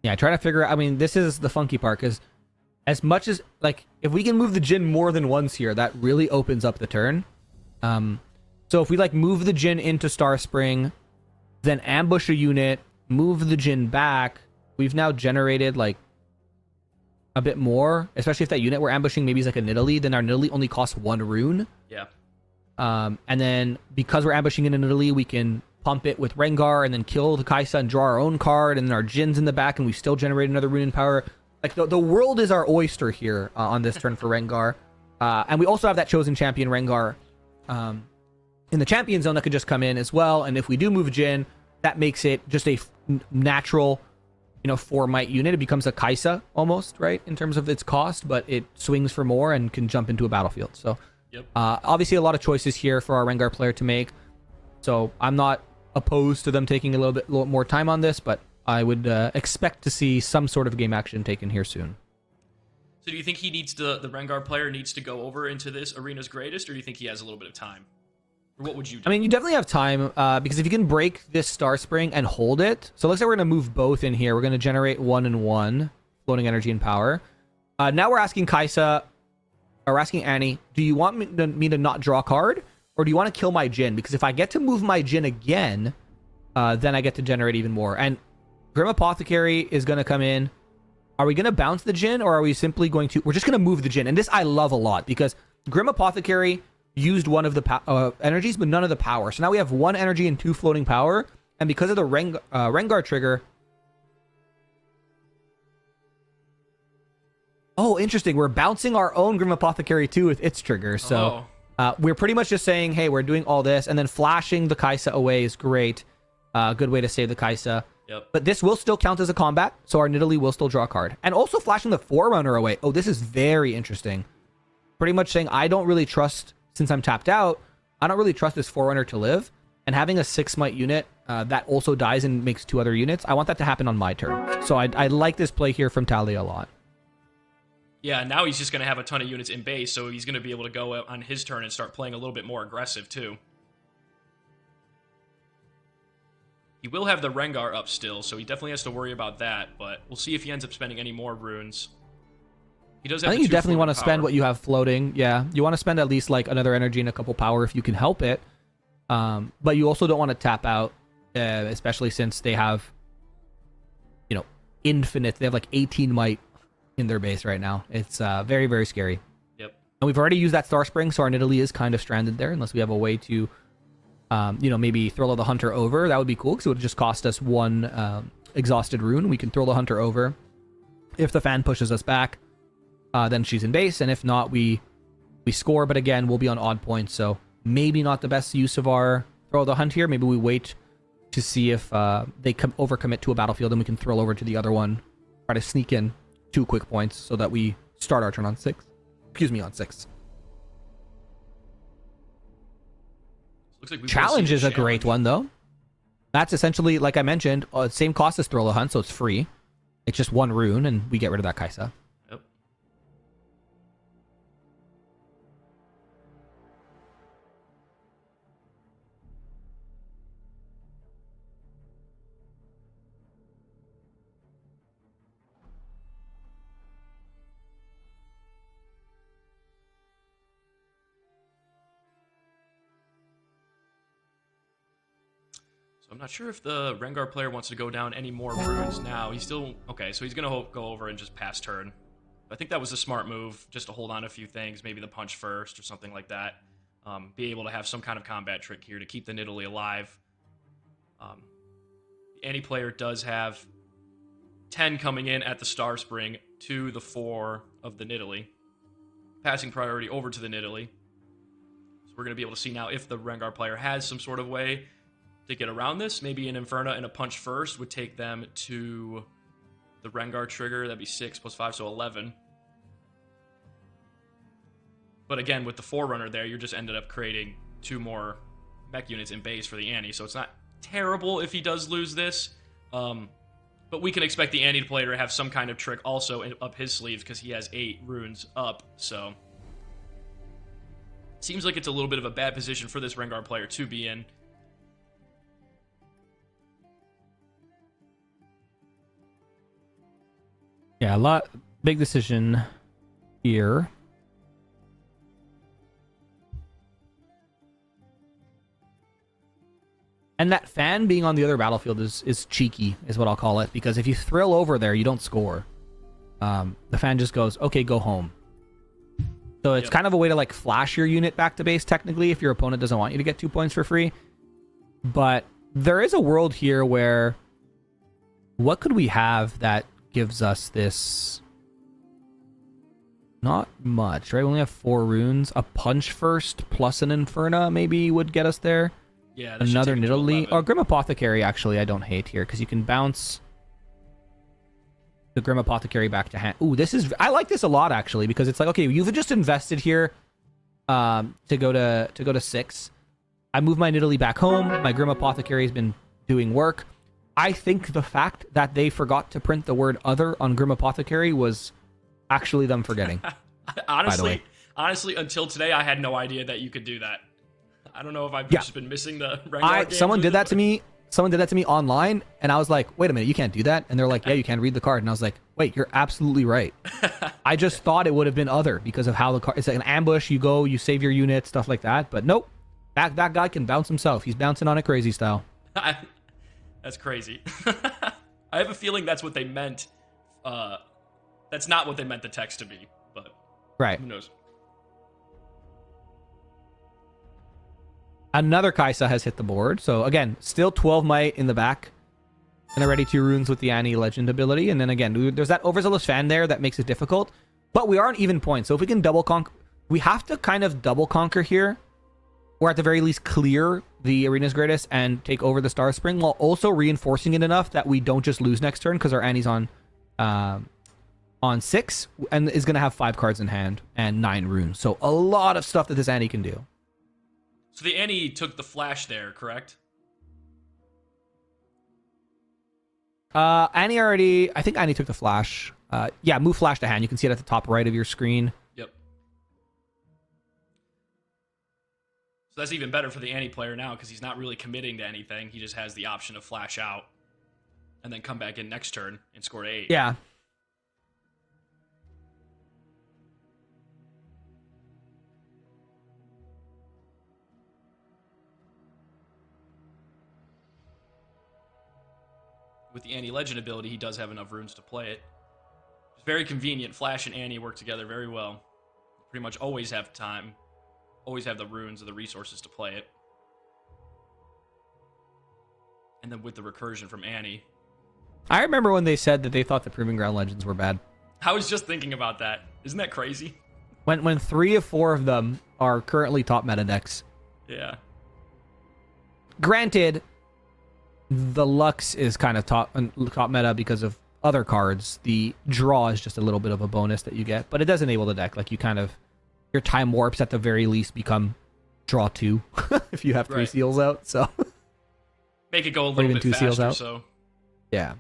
Yeah, trying to figure out, I mean, this is the funky part, because as much as, like, if we can move the Jhin more than once here, that really opens up the turn. So if we, like, move the Jhin into Star Spring, then ambush a unit, move the Jhin back, we've now generated, like, a bit more, especially if that unit we're ambushing maybe is like a Nidalee, then our Nidalee only costs 1 rune. Yeah. And then because we're ambushing in a Nidalee, we can pump it with Rengar and then kill the Kai'Sa and draw our own card, and then our Jin's in the back and we still generate another rune in power. Like, the world is our oyster here on this turn for Rengar. And we also have that chosen champion Rengar in the champion zone that could just come in as well. And if we do move Jhin, that makes it just a natural 4 might unit. It becomes a Kai'Sa almost, right, in terms of its cost, but it swings for more and can jump into a battlefield. So yep. Obviously a lot of choices here for our Rengar player to make. So I'm not opposed to them taking a little more time on this, but I would expect to see some sort of game action taken here soon. So do you think he needs the Rengar player needs to go over into this Arena's Greatest, or do you think he has a little bit of time? Or what would you do? I mean, you definitely have time, because if you can break this Star Spring and hold it, so it looks like we're going to move both in here. We're going to generate 1 and 1, floating energy and power. Now we're asking Kai'Sa, or we're asking Annie, do you want me to not draw a card, or do you want to kill my Jhin? Because if I get to move my Jhin again, then I get to generate even more. And Grim Apothecary is going to come in. Are we going to bounce the Jhin, or are we simply going to... We're just going to move the Jhin. And this I love a lot, because Grim Apothecary used one of the energies, but none of the power. So now we have 1 energy and 2 floating power, And because of the Rengar trigger... Oh, interesting. We're bouncing our own Grim Apothecary too with its trigger. So we're pretty much just saying, hey, we're doing all this. And then flashing the Kai'Sa away is great. Good way to save the Kai'Sa. Yep. But this will still count as a combat, so our Nidalee will still draw a card. And also flashing the Forerunner away. Oh, this is very interesting. Pretty much saying, I don't really trust, since I'm tapped out, I don't really trust this Forerunner to live. And having a 6 might unit that also dies and makes 2 other units, I want that to happen on my turn. So I like this play here from Talia a lot. Yeah, now he's just going to have a ton of units in base, so he's going to be able to go out on his turn and start playing a little bit more aggressive, too. He will have the Rengar up still, so he definitely has to worry about that, but we'll see if he ends up spending any more runes. He does have I think you definitely want to spend what you have floating. Yeah, you want to spend at least like another energy and a couple power if you can help it. But you also don't want to tap out, especially since they have, you know, infinite. They have like 18 might in their base right now. It's very, very scary. Yep. And we've already used that Star Spring, so our Nidalee is kind of stranded there unless we have a way to... you know, maybe throw the Hunter over. That would be cool because it would just cost us 1 exhausted rune. We can throw the Hunter over. If the fan pushes us back, then she's in base, and if not, we score. But again, we'll be on odd points, so maybe not the best use of our throw the hunt here. Maybe we wait to see if they overcommit to a battlefield, and we can throw over to the other one, try to sneak in 2 quick points so that we start our turn on 6. Excuse me, on 6. Like Challenge is a great one, though. That's essentially, like I mentioned, same cost as Throw the Hunt, so it's free. It's just 1 rune, and we get rid of that Kai'Sa. Yep. I'm not sure if the Rengar player wants to go down any more runes now. He's still... Okay, so he's going to go over and just pass turn. I think that was a smart move, just to hold on a few things, maybe the punch first or something like that. Be able to have some kind of combat trick here to keep the Nidalee alive. Any player does have 10 coming in at the Star Spring to the 4 of the Nidalee. Passing priority over to the Nidalee. So we're going to be able to see now if the Rengar player has some sort of way to get around this. Maybe an Inferno and a punch first would take them to the Rengar trigger. That'd be 6 plus 5, so 11. But again, with the Forerunner there, you just ended up creating 2 more mech units in base for the Annie, so it's not terrible if he does lose this. But we can expect the Annie player to have some kind of trick also up his sleeves because he has 8 runes up, so... Seems like it's a little bit of a bad position for this Rengar player to be in. Yeah, big decision here. And that fan being on the other battlefield is cheeky, is what I'll call it. Because if you thrill over there, you don't score. The fan just goes, okay, go home. So it's kind of a way to like flash your unit back to base, technically, if your opponent doesn't want you to get 2 points for free. But there is a world here where... What could we have that gives us this? Not much, right? We only have 4 runes. A punch first plus an Inferna maybe would get us there. Yeah, another Nidalee or Grim Apothecary. Actually, I don't hate here because you can bounce the Grim Apothecary back to hand. Ooh, I like this a lot actually because it's like, okay, you've just invested here to go to 6. I move my Nidalee back home. My Grim Apothecary has been doing work. I think the fact that they forgot to print the word other on Grim Apothecary was actually them forgetting. honestly, until today, I had no idea that you could do that. I don't know if I've just been missing the Rengar game. Someone did that to me. Someone did that to me online, and I was like, wait a minute, you can't do that? And they're like, yeah, you can read the card. And I was like, wait, you're absolutely right. I just thought it would have been other because of how the card... It's like an ambush. You go, you save your unit, stuff like that. But nope. That guy can bounce himself. He's bouncing on it crazy style. That's crazy. I have a feeling that's what they meant. That's not what they meant the text to be, but right. Who knows? Another Kaisa has hit the board. So again, still 12 might in the back. And already 2 runes with the Annie Legend ability. And then again, there's that Overzealous Fan there that makes it difficult. But we are on even points. So if we can double conquer... We have to kind of double conquer here. Or at the very least clear the Arena's Greatest and take over the Star Spring while also reinforcing it enough that we don't just lose next turn because our Annie's on 6 and is going to have 5 cards in hand and 9 runes. So a lot of stuff that this Annie can do. So the Annie took the flash there, correct? Annie already... I think Annie took the flash. Yeah, move flash to hand. You can see it at the top right of your screen. Yep. So that's even better for the Annie player now because he's not really committing to anything. He just has the option of flash out and then come back in next turn and score 8. Yeah. With the Annie Legend ability, he does have enough runes to play it. It's very convenient. Flash and Annie work together very well. Pretty much always have time. Always have the runes and the resources to play it. And then with the recursion from Annie. I remember when they said that they thought the Proving Ground Legends were bad. I was just thinking about that. Isn't that crazy? When 3 of 4 of them are currently top meta decks. Yeah. Granted, the Lux is kind of top meta because of other cards. The draw is just a little bit of a bonus that you get, but it does enable the deck. Like you kind of, your time warps at the very least become draw 2 if you have 3 seals out. So make it go a little bit faster. Seals out. So yeah.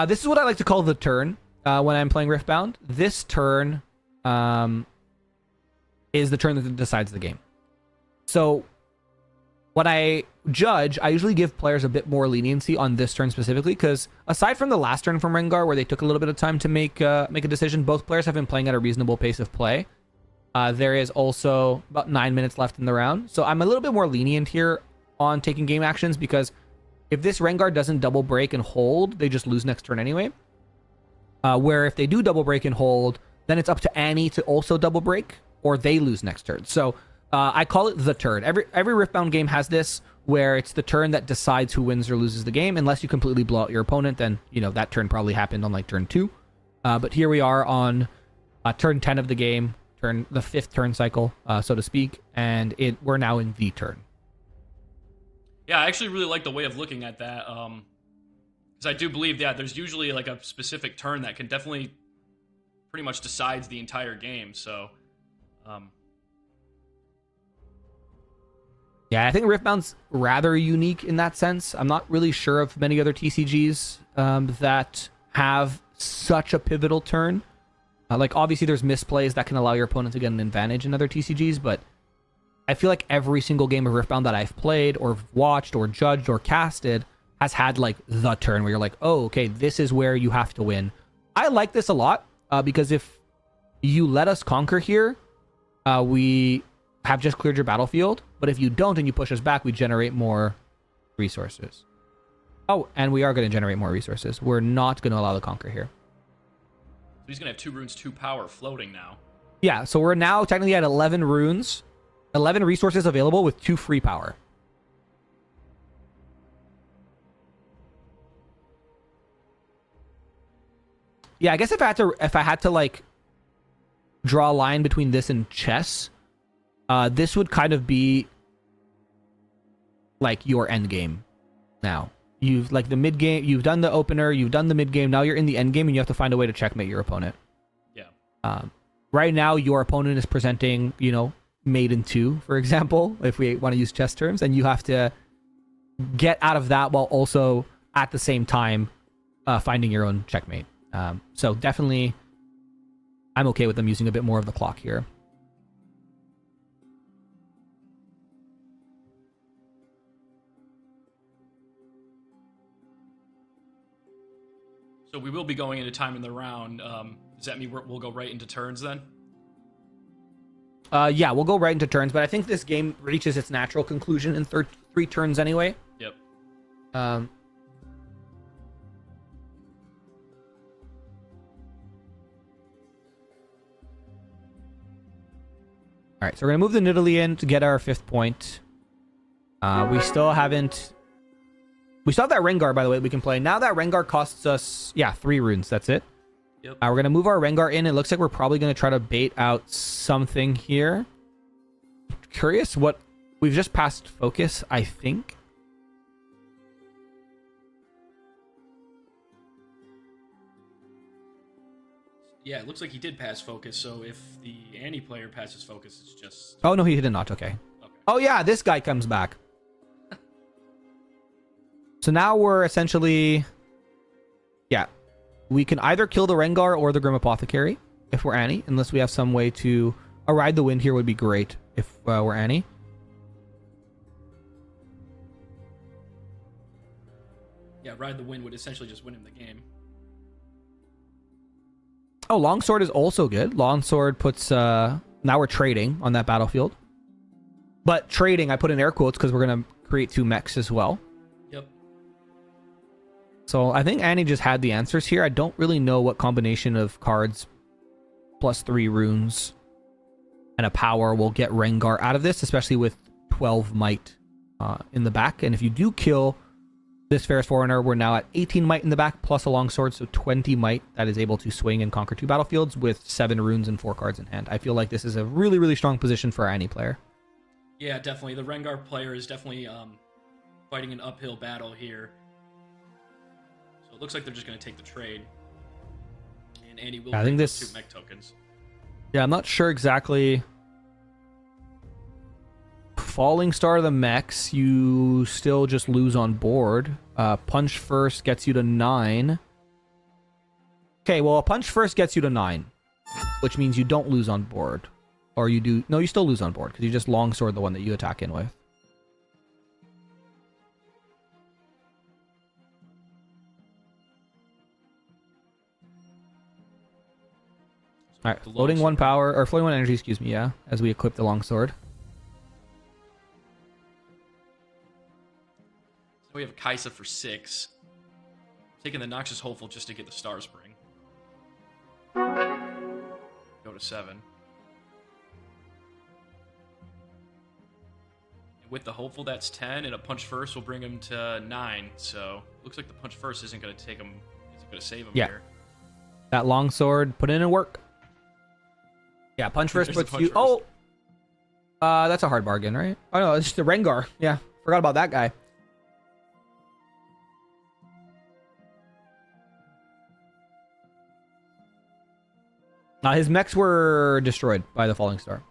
This is what I like to call the turn when I'm playing Riftbound. This turn is the turn that decides the game. So when I judge, I usually give players a bit more leniency on this turn specifically, because aside from the last turn from Rengar, where they took a little bit of time to make a decision, both players have been playing at a reasonable pace of play. There is also about 9 minutes left in the round, so I'm a little bit more lenient here on taking game actions, because if this Rengar doesn't double break and hold, they just lose next turn anyway. Where if they do double break and hold, then it's up to Annie to also double break, or they lose next turn. So I call it the turn. Every Riftbound game has this, where it's the turn that decides who wins or loses the game. Unless you completely blow out your opponent, then that turn probably happened on like turn 2. But here we are on turn 10 of the game, the 5th turn cycle, so to speak, and we're now in the turn. Yeah, I actually really like the way of looking at that, because I do believe that there's usually like a specific turn that can definitely pretty much decides the entire game. So, yeah, I think Riftbound's rather unique in that sense. I'm not really sure of many other TCGs that have such a pivotal turn. Like, obviously, there's misplays that can allow your opponent to get an advantage in other TCGs, but I feel like every single game of Riftbound that I've played or watched or judged or casted has had, like, the turn where you're like, oh, okay, this is where you have to win. I like this a lot because if you let us conquer here, we have just cleared your battlefield. But if you don't and you push us back, we generate more resources. Oh, and we are going to generate more resources. We're not going to allow the conquer here. So he's going to have 2 runes, 2 power floating now. Yeah, so we're now technically at 11 runes, 11 resources available with 2 free power. Yeah, I guess if I had to like draw a line between this and chess, this would kind of be like your end game. Now you've like the mid game, you've done the opener, you've done the mid game. Now you're in the end game, and you have to find a way to checkmate your opponent. Yeah. Right now, your opponent is presenting, mate in 2, for example, if we want to use chess terms, and you have to get out of that while also at the same time finding your own checkmate. So definitely, I'm okay with them using a bit more of the clock here. So we will be going into time in the round. Does that mean we'll go right into turns then? Yeah, we'll go right into turns, but I think this game reaches its natural conclusion in 3 turns anyway. Yep. All right, so we're gonna move the Nidalee in to get our 5th point. We still haven't. We still have that Rengar, by the way, we can play. Now that Rengar costs us, 3 runes. That's it. Yep. We're gonna move our Rengar in. It looks like we're probably gonna try to bait out something here. Curious what we've just passed focus, I think. Yeah, it looks like he did pass focus, so if the Annie player passes focus, it's just... Oh, no, he did not. Okay. Oh, yeah, this guy comes back. So now we're essentially... Yeah. We can either kill the Rengar or the Grim Apothecary if we're Annie, unless we have some way to... A Ride the Wind here would be great if we're Annie. Yeah, Ride the Wind would essentially just win him the game. Oh, Longsword is also good. Longsword puts... Now we're trading on that battlefield. But trading, I put in air quotes because we're going to create 2 mechs as well. Yep. So I think Annie just had the answers here. I don't really know what combination of cards plus 3 runes and a power will get Rengar out of this, especially with 12 might in the back. And if you do kill this Ferris Forerunner, we're now at 18 might in the back plus a longsword, so 20 might that is able to swing and conquer 2 battlefields with 7 runes and 4 cards in hand. I feel like this is a really, really strong position for any player. Yeah, definitely. The Rengar player is definitely fighting an uphill battle here. So it looks like they're just going to take the trade. And Andy will I think take this... 2 mech tokens. Yeah, I'm not sure exactly. Falling Star of the mechs, you still just lose on board. Punch First gets you to 9. Okay, well, a Punch First gets you to 9, which means you don't lose on board. Or you do... No, you still lose on board, because you just Longsword the one that you attack in with. Alright, floating 1 power, or floating 1 energy, excuse me, yeah, as we equip the Longsword. So we have Kaisa for 6. Taking the Noxious Hopeful just to get the Star Spring. Go to 7. And with the Hopeful, that's 10, and a Punch First will bring him to 9. So looks like the Punch First isn't going to take him, isn't going to save him here. That Longsword, put in and work. Yeah, Punch First puts you... Oh! That's a hard bargain, right? Oh, no, it's just the Rengar. Yeah, forgot about that guy. His mechs were destroyed by the Falling Star.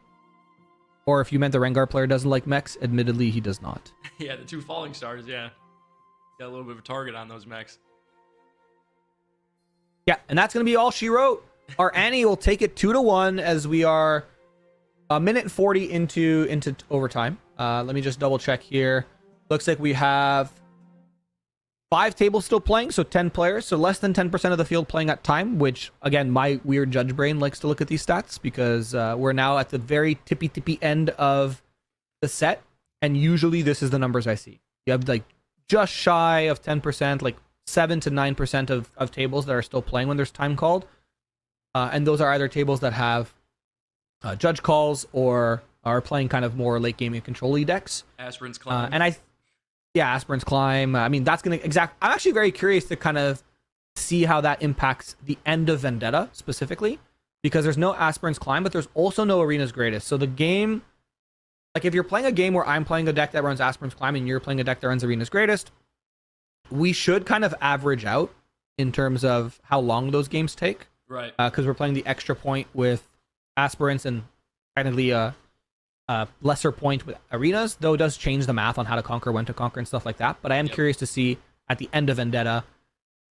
Or if you meant the Rengar player doesn't like mechs, admittedly, he does not. Yeah, the 2 Falling Stars, yeah. Got a little bit of a target on those mechs. Yeah, and that's going to be all she wrote. Our Annie will take it 2-1 as we are a minute 40 into overtime. Let me just double check here. Looks like we have 5 tables still playing, so 10 players. So less than 10% of the field playing at time, which, again, my weird judge brain likes to look at these stats because we're now at the very tippy end of the set. And usually this is the numbers I see. You have like just shy of 10%, like 7 to 9% of tables that are still playing when there's time called. And those are either tables that have judge calls or are playing kind of more late game and control-y decks. Aspirin's Climb. Aspirin's Climb. I mean, that's going to I'm actually very curious to kind of see how that impacts the end of Vendetta specifically, because there's no Aspirin's Climb, but there's also no Arena's Greatest. So the game, like if you're playing a game where I'm playing a deck that runs Aspirin's Climb and you're playing a deck that runs Arena's Greatest, we should kind of average out in terms of how long those games take. Right. Because we're playing the extra point with aspirants and technically a lesser point with arenas, though it does change the math on how to conquer, when to conquer, and stuff like that. But I am curious to see at the end of Vendetta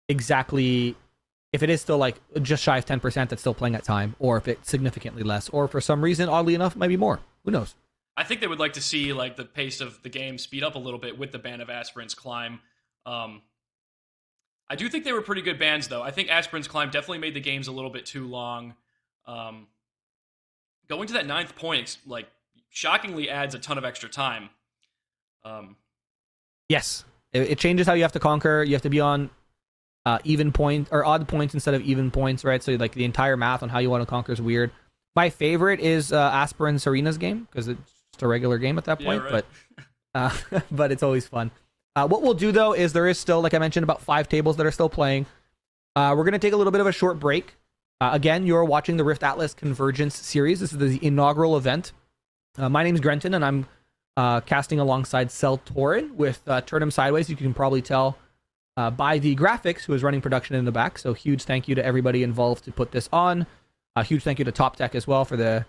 exactly if it is still like just shy of 10% that's still playing at time, or if it's significantly less, or for some reason, oddly enough, it might be more. Who knows? I think they would like to see like the pace of the game speed up a little bit with the ban of Aspirant's Climb. I do think they were pretty good bans, though. I think Aspirant's Climb definitely made the games a little bit too long. Going to that 9th point, like, shockingly adds a ton of extra time. Yes. It changes how you have to conquer. You have to be on even point or odd points instead of even points, right? So like the entire math on how you want to conquer is weird. My favorite is Aspirin Serena's game because it's just a regular game at that Yeah, point, right. but it's always fun. What we'll do though is there is still, like I mentioned, about 5 tables that are still playing. We're gonna take a little bit of a short break. Again, you're watching the Rift Atlas Convergence series. This is the inaugural event. My name's Grenton, and I'm casting alongside Cell Torin with Turn 'em Sideways. You can probably tell by the graphics who is running production in the back. So huge thank you to everybody involved to put this on. A huge thank you to Top Tech as well for the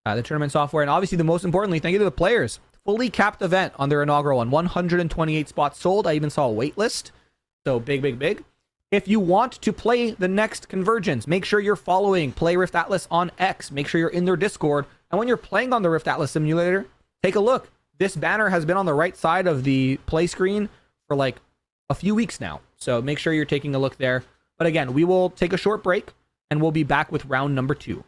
tournament software, and obviously the most importantly, thank you to the players. Fully capped event on their inaugural one. 128 spots sold. I even saw a wait list. So big. If you want to play the next Convergence, make sure you're following Play Rift Atlas on X. Make sure you're in their Discord. And when you're playing on the Rift Atlas simulator, take a look. This banner has been on the right side of the play screen for like a few weeks now. So make sure you're taking a look there. But again, we will take a short break and we'll be back with round number 2.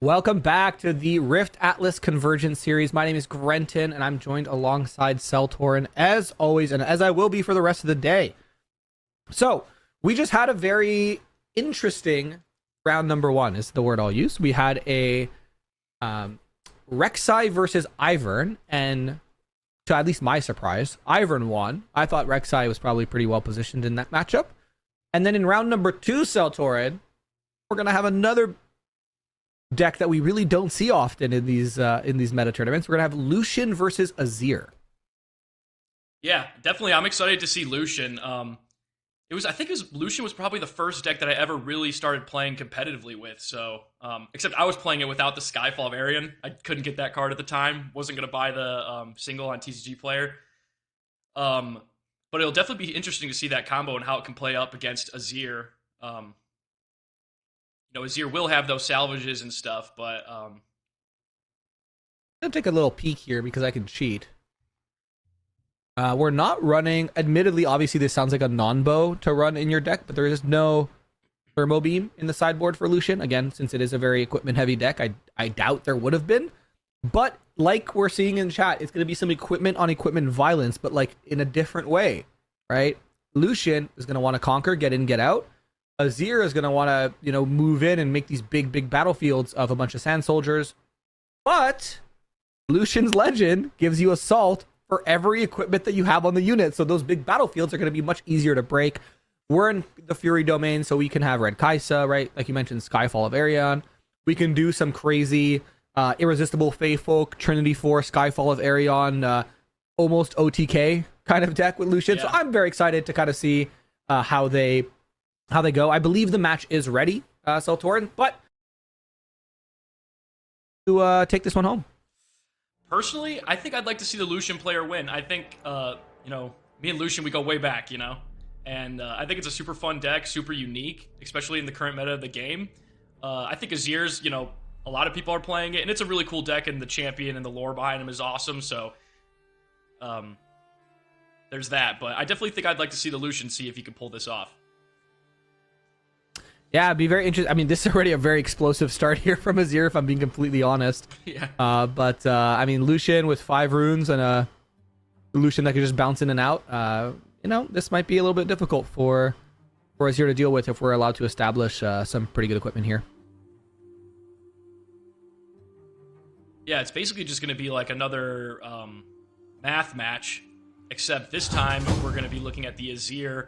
Welcome back to the Rift Atlas Convergence series. My name is Grenton, and I'm joined alongside Seltorin as always, and as I will be for the rest of the day. So, we just had a very interesting round number one, is the word I'll use. We had a Rek'Sai versus Ivern, and to at least my surprise, Ivern won. I thought Rek'Sai was probably pretty well positioned in that matchup. And then in round number two, Seltorin, we're going to have another deck that we really don't see often in these meta tournaments. We're gonna have Lucian versus Azir. Yeah, definitely. I'm excited to see Lucian. Lucian was probably the first deck that I ever really started playing competitively with. So, except I was playing it without the Skyfall of Arian. I couldn't get that card at the time. Wasn't gonna buy the single on TCG Player. But it'll definitely be interesting to see that combo and how it can play up against Azir. Azir will have those salvages and stuff, but I'm gonna take a little peek here because I can cheat. We're not running, admittedly, obviously this sounds like a non-bow to run in your deck, but there is no thermo beam in the sideboard for Lucian. Again, since it is a very equipment heavy deck, I doubt there would have been. But like we're seeing in chat, it's gonna be some equipment on equipment violence, but like in a different way, right? Lucian is gonna want to conquer, get in, get out. Azir is going to want to, move in and make these big battlefields of a bunch of sand soldiers. But Lucian's Legend gives you assault for every equipment that you have on the unit. So those big battlefields are going to be much easier to break. We're in the Fury domain, so we can have Red Kaisa, right? Like you mentioned, Skyfall of Arion. We can do some crazy Irresistible Faefolk, Trinity Force, Skyfall of Arion, almost OTK kind of deck with Lucian. Yeah. So I'm very excited to kind of see how they go. I believe the match is ready, Seltorin, but to take this one home. Personally, I think I'd like to see the Lucian player win. I think, me and Lucian, we go way back, and I think it's a super fun deck, super unique, especially in the current meta of the game. I think Azir's, a lot of people are playing it, and it's a really cool deck, and the champion and the lore behind him is awesome, so there's that. But I definitely think I'd like to see the Lucian see if he can pull this off. Yeah, it'd be very interesting. I mean, this is already a very explosive start here from Azir, if I'm being completely honest. Yeah. But Lucian with 5 runes and a Lucian that could just bounce in and out. This might be a little bit difficult for Azir to deal with if we're allowed to establish some pretty good equipment here. Yeah, it's basically just going to be like another math match, except this time we're going to be looking at the Azir,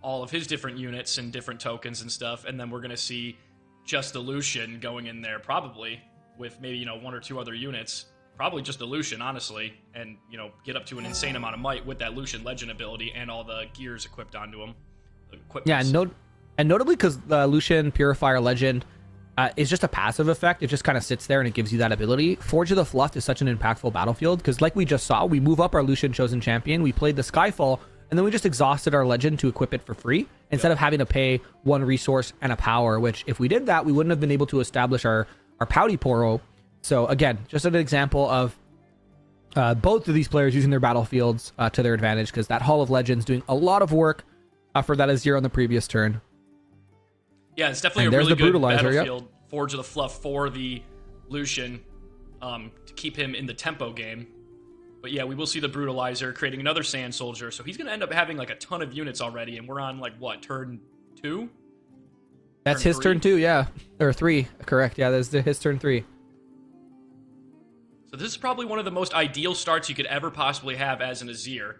all of his different units and different tokens and stuff, and then we're going to see just the Lucian going in there, probably with maybe 1 or 2 other units, probably just the Lucian, honestly, and get up to an insane amount of might with that Lucian Legend ability and all the gears equipped onto him. Yeah, and notably because the Lucian Purifier Legend is just a passive effect. It just kind of sits there and it gives you that ability. Forge of the Fluff is such an impactful battlefield because, like we just saw, we move up our Lucian Chosen Champion, we played the Skyfall, and then we just exhausted our legend to equip it for free instead of having to pay 1 resource and a power, which if we did that, we wouldn't have been able to establish our Pouty Poro. So again, just an example of both of these players using their battlefields to their advantage, because that Hall of Legends doing a lot of work for that Azir on the previous turn. Yeah, it's definitely a really good battlefield. Yep. Forge of the Fluff for the Lucian to keep him in the tempo game. But yeah, we will see the Brutalizer creating another Sand Soldier. So he's going to end up having like a ton of units already. And we're on like, what, turn 2? That's his turn 2, yeah. Or 3, correct. Yeah, that's his turn 3. So this is probably one of the most ideal starts you could ever possibly have as an Azir.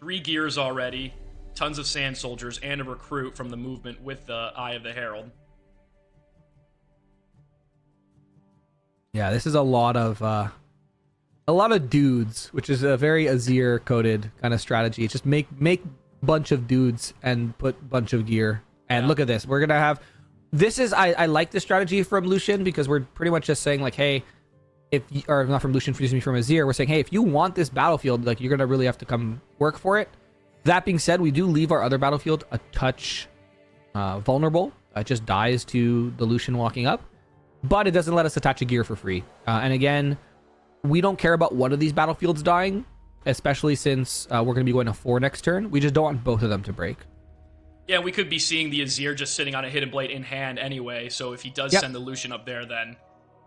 3 gears already, tons of Sand Soldiers, and a recruit from the movement with the Eye of the Herald. Yeah, this is a lot of dudes, which is a very Azir coded kind of strategy. Just make bunch of dudes and put bunch of gear. And look at this. We're gonna have this is I like this strategy from Lucian because we're pretty much just saying like, hey, or not from Lucian, excuse me, from Azir, we're saying, hey, if you want this battlefield, like you're gonna really have to come work for it. That being said, we do leave our other battlefield a touch vulnerable. It just dies to the Lucian walking up. But it doesn't let us attach a gear for free. And again, we don't care about one of these battlefields dying, especially since we're going to be going to 4 next turn. We just don't want both of them to break. Yeah, we could be seeing the Azir just sitting on a Hidden Blade in hand anyway, so if he does send the Lucian up there, then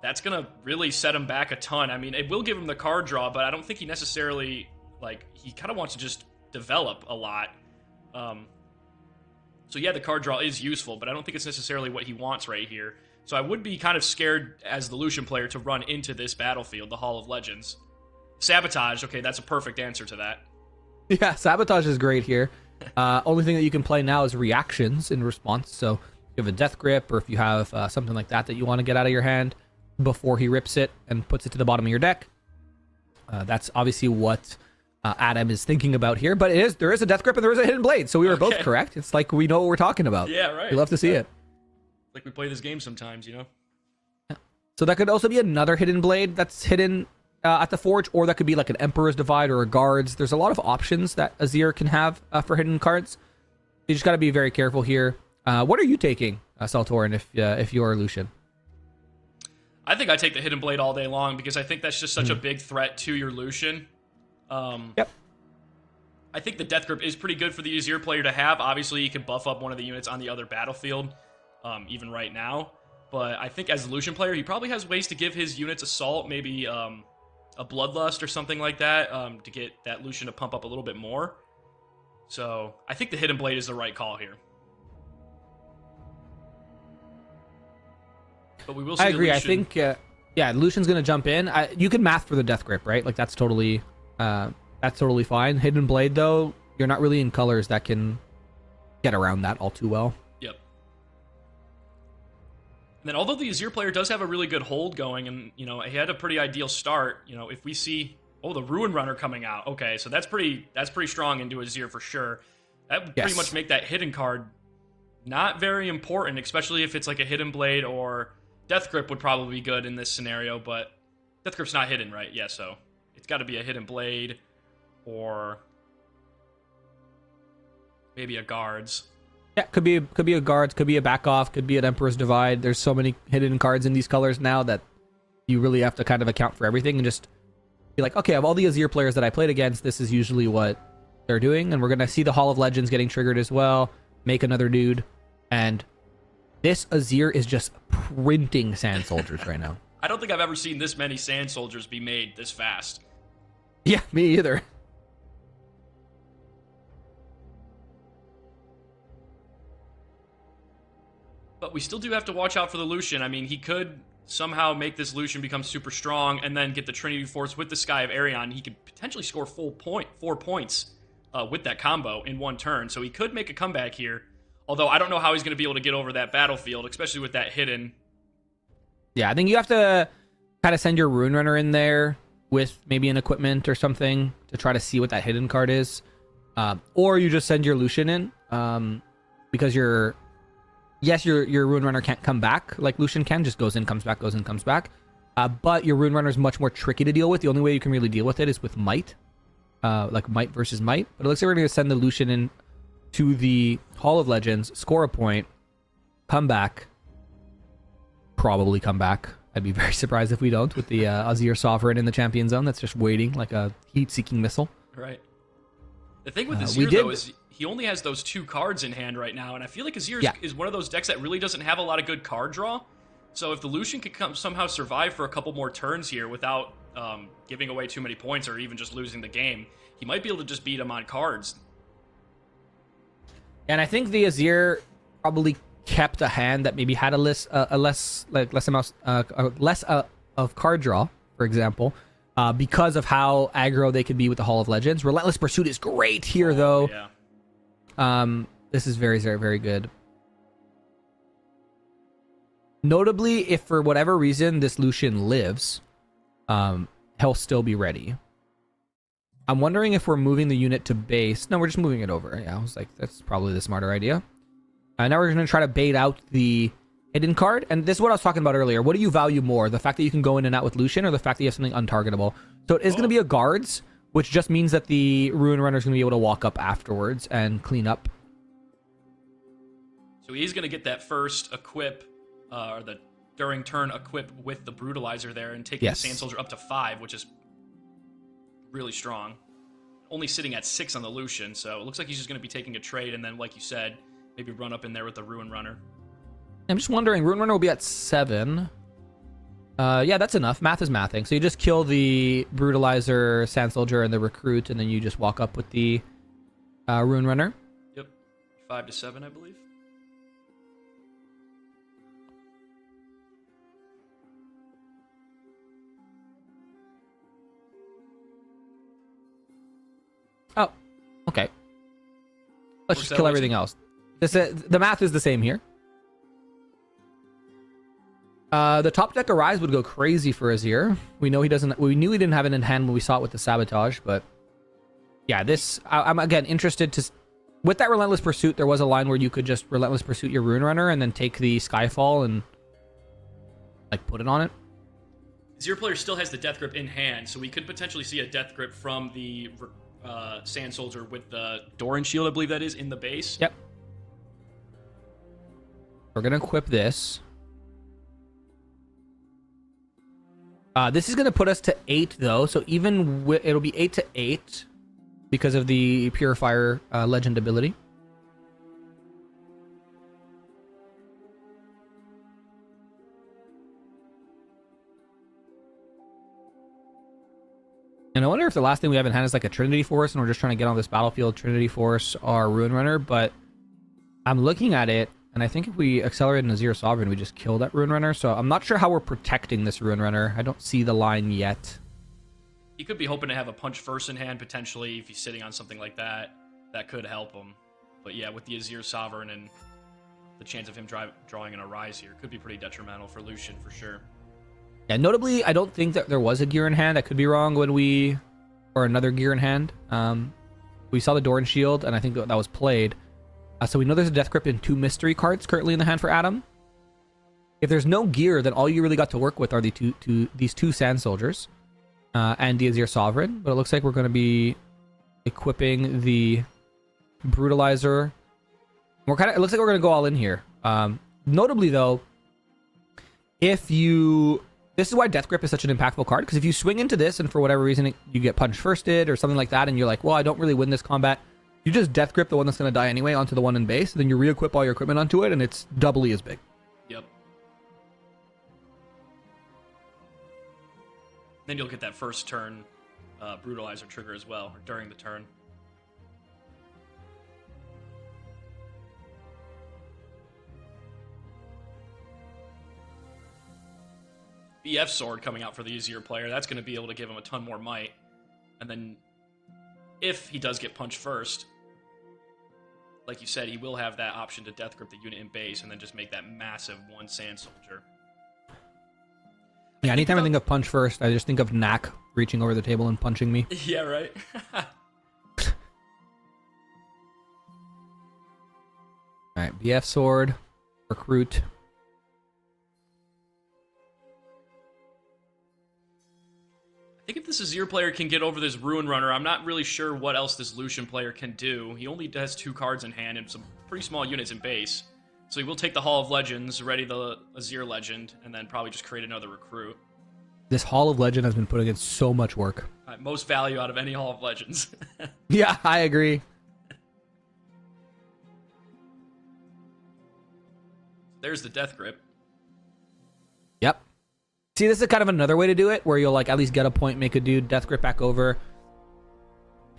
that's going to really set him back a ton. I mean, it will give him the card draw, but I don't think he necessarily, like, he kind of wants to just develop a lot. So yeah, the card draw is useful, but I don't think it's necessarily what he wants right here. So I would be kind of scared as the Lucian player to run into this battlefield, the Hall of Legends. Sabotage, okay, that's a perfect answer to that. Yeah, Sabotage is great here. Only thing that you can play now is reactions in response. So if you have a Death Grip, or if you have something like that you want to get out of your hand before he rips it and puts it to the bottom of your deck. That's obviously what Adam is thinking about here. But there is a Death Grip and there is a Hidden Blade. So we were both correct. It's like we know what we're talking about. Yeah, right. We love to see it. Like we play this game sometimes, you know? So that could also be another Hidden Blade that's hidden at the Forge, or that could be like an Emperor's Divide or a Guards. There's a lot of options that Azir can have for hidden cards. You just got to be very careful here. What are you taking, Saltorin, if you are Lucian? I think I take the Hidden Blade all day long because I think that's just such a big threat to your Lucian. Yep. I think the Death Grip is pretty good for the Azir player to have. Obviously, you can buff up one of the units on the other battlefield, even right now. But I think as a Lucian player, he probably has ways to give his units Assault, maybe a Bloodlust or something like that, to get that Lucian to pump up a little bit more. So I think the Hidden Blade is the right call here. But we will see. I agree. Lucian. I think, Lucian's going to jump in. You can math for the Death Grip, right? Like that's totally fine. Hidden Blade, though, you're not really in colors that can get around that all too well. Yep. And then although the Azir player does have a really good hold going, and, you know, he had a pretty ideal start, you know, if we see, the Ruin Runner coming out. Okay, so that's pretty strong into Azir for sure. That would pretty much make that hidden card not very important, especially if it's like a Hidden Blade, or Death Grip would probably be good in this scenario, but Death Grip's not hidden, right? Yeah, so it's got to be a Hidden Blade or maybe a Guards. Yeah, could be a Guards, could be a Back Off, could be an Emperor's Divide. There's so many hidden cards in these colors now that you really have to kind of account for everything and just be like, okay, of all the Azir players that I played against, this is usually what they're doing, and we're gonna see the Hall of Legends getting triggered as well. Make another dude, and this Azir is just printing Sand Soldiers right now. I don't think I've ever seen this many Sand Soldiers be made this fast. Yeah, me either. But we still do have to watch out for the Lucian. I mean, he could somehow make this Lucian become super strong and then get the Trinity Force with the Sky of Arion. He could potentially score 4 points with that combo in one turn. So he could make a comeback here. Although I don't know how he's going to be able to get over that battlefield, especially with that hidden. Yeah, I think you have to kind of send your Rune Runner in there with maybe an equipment or something to try to see what that hidden card is. Or you just send your Lucian in because your Rune Runner can't come back like Lucian can. Just goes in, comes back, goes in, comes back. But your Rune Runner is much more tricky to deal with. The only way you can really deal with it is with Might. Like Might versus Might. But it looks like we're going to send the Lucian in to the Hall of Legends, score a point, come back, probably come back. I'd be very surprised if we don't, with the Azir Sovereign in the champion zone that's just waiting like a heat-seeking missile. Right. The thing with Azir, though, is he only has those 2 cards in hand right now, and I feel like Azir is one of those decks that really doesn't have a lot of good card draw. So if the Lucian could somehow survive for a couple more turns here without giving away too many points or even just losing the game, he might be able to just beat him on cards. And I think the Azir probably kept a hand that maybe had less amount of card draw, for example, because of how aggro they could be with the Hall of Legends. Relentless Pursuit is great here, though. Yeah. This is very, very, very good. Notably, if for whatever reason this Lucian lives, he'll still be ready. I'm wondering if we're moving the unit to base. No, we're just moving it over. Yeah, I was like, that's probably the smarter idea. Now we're going to try to bait out the hidden card. And this is what I was talking about earlier. What do you value more? The fact that you can go in and out with Lucian, or the fact that you have something untargetable? So it is going to be a Guards, which just means that the Ruin Runner is going to be able to walk up afterwards and clean up. So he's going to get that first equip, or the during turn equip with the Brutalizer there, and taking the Sand Soldier up to 5, which is really strong. Only sitting at 6 on the Lucian, so it looks like he's just going to be taking a trade, and then, like you said, Maybe run up in there with the Ruin Runner. I'm just wondering, Ruin Runner will be at 7. Yeah, that's enough. Math is mathing. So you just kill the Brutalizer, Sand Soldier, and the Recruit, and then you just walk up with the Ruin Runner. Yep. 5 to 7, I believe. Oh, okay. Let's Works just that kill way everything too. else. The math is the same here. The top deck Arise would go crazy for Azir. We know he doesn't. We knew he didn't have it in hand when we saw it with the Sabotage, but yeah, this I'm again interested to. With that Relentless Pursuit, there was a line where you could just Relentless Pursuit your Ruin Runner and then take the Skyfall and like put it on it. Azir player still has the Death Grip in hand, so we could potentially see a Death Grip from the Sand Soldier with the Doran Shield, I believe that is, in the base. Yep. We're gonna equip this. This is gonna put us to 8 though, so even it'll be 8 to 8 because of the Purifier legend ability. And I wonder if the last thing we have in hand is like a Trinity Force, and we're just trying to get on this battlefield, Trinity Force or Ruin Runner. But I'm looking at it, and I think if we accelerate an Azir Sovereign, we just kill that Ruin Runner. So I'm not sure how we're protecting this Ruin Runner. I don't see the line yet. He could be hoping to have a punch first in hand, potentially, if he's sitting on something like that. That could help him. But yeah, with the Azir Sovereign and the chance of him drawing an Arise here, could be pretty detrimental for Lucian, for sure. Yeah, notably, I don't think that there was a gear in hand. I could be wrong when we... Or another gear in hand. We saw the Doran Shield, and I think that was played. So we know there's a Death Grip and 2 mystery cards currently in the hand for Adam. If there's no gear, then all you really got to work with are these two Sand Soldiers and the Azir Sovereign. But it looks like we're going to be equipping the Brutalizer. It looks like we're going to go all in here. Notably, though, this is why Death Grip is such an impactful card, because if you swing into this and for whatever reason you get punch firsted or something like that, and you're like, well, I don't really win this combat, you just Death Grip the one that's going to die anyway onto the one in base, then you re-equip all your equipment onto it, and it's doubly as big. Yep. Then you'll get that first turn Brutalizer trigger as well, or during the turn. BF Sword coming out for the easier player, that's going to be able to give him a ton more might. And then if he does get punched first, like you said, he will have that option to Death Grip the unit in base and then just make that massive 1 Sand Soldier. Yeah, anytime I think of punch first, I just think of Knack reaching over the table and punching me. Yeah, right? Alright, BF Sword, Recruit. I think if this Azir player can get over this Ruin Runner, I'm not really sure what else this Lucian player can do. He only has 2 cards in hand and some pretty small units in base. So he will take the Hall of Legends, ready the Azir Legend, and then probably just create another Recruit. This Hall of Legend has been putting in so much work. Most value out of any Hall of Legends. Yeah, I agree. There's the Death Grip. Yep. See, this is kind of another way to do it, where you'll like at least get a point, make a dude Death Grip back over.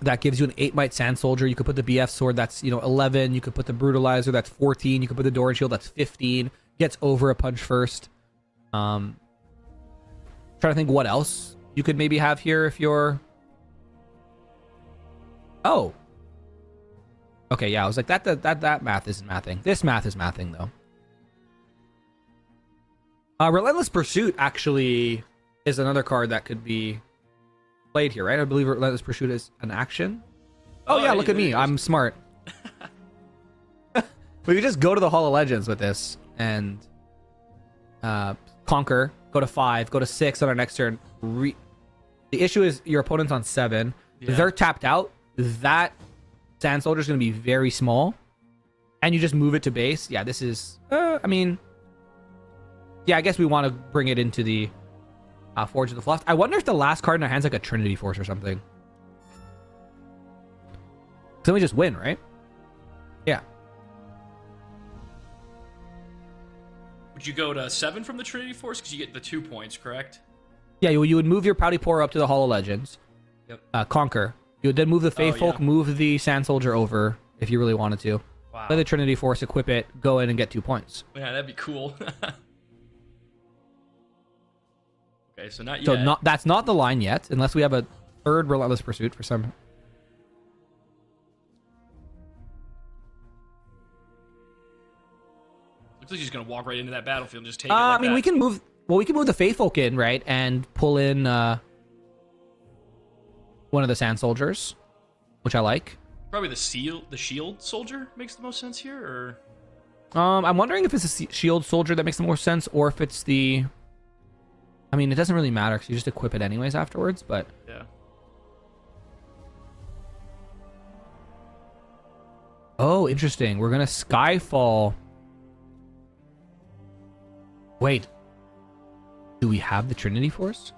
That gives you an 8 might Sand Soldier. You could put the BF Sword, that's 11. You could put the Brutalizer, that's 14. You could put the Doran Shield, that's 15. Gets over a punch first. Trying to think what else you could maybe have here if you're... Oh. Okay, yeah, I was like, that math isn't mathing. This math is mathing, though. Relentless Pursuit actually is another card that could be played here, right? I believe Relentless Pursuit is an action. Oh yeah, look at me. I'm smart. We could just go to the Hall of Legends with this and conquer, go to 5, go to 6 on our next turn. The issue is your opponent's on 7. Yeah. They're tapped out. That Sand Soldier is going to be very small. And you just move it to base. Yeah, this is... Yeah, I guess we want to bring it into the Forge of the Fluff. I wonder if the last card in our hand's like a Trinity Force or something. Then we just win, right? Yeah. Would you go to 7 from the Trinity Force? Because you get the 2 points, correct? Yeah, you would move your Pouty Poor up to the Hall of Legends. Yep. Conquer. You would then move the Faith Folk, move the Sand Soldier over if you really wanted to. Wow. Play the Trinity Force, equip it, go in and get 2 points. Yeah, that'd be cool. Okay, so not yet. So that's not the line yet, unless we have a third Relentless Pursuit for some. Looks like he's gonna walk right into that battlefield and just take it like that. we can move. Well, we can move the Faith Folk in, right, and pull in one of the Sand Soldiers, which I like. Probably the shield soldier makes the most sense here, or I'm wondering if it's a shield soldier that makes the more sense, or if it's the. I mean, it doesn't really matter because you just equip it anyways afterwards. But yeah. Oh, interesting. We're gonna Skyfall. Wait. Do we have the Trinity Force?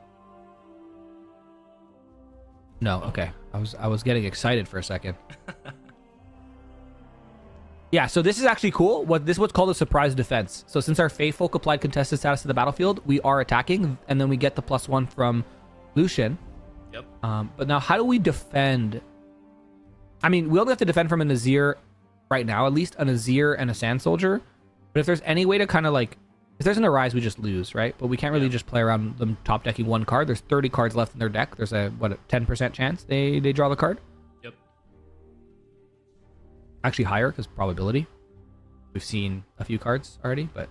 No. Okay. I was getting excited for a second. Yeah, so this is actually cool. This is what's called a surprise defense. So since our Faith Folk applied contested status to the battlefield, we are attacking, and then we get the +1 from Lucian. Yep. But now, how do we defend? I mean, we only have to defend from a Nazir right now, at least a Nazir and a Sand Soldier. But if there's any way to kind of like, if there's an Arise, we just lose, right? But we can't really just play around them top decking 1 card. There's 30 cards left in their deck. There's a 10% chance they draw the card. Yep. Actually higher because probability. We've seen a few cards already, but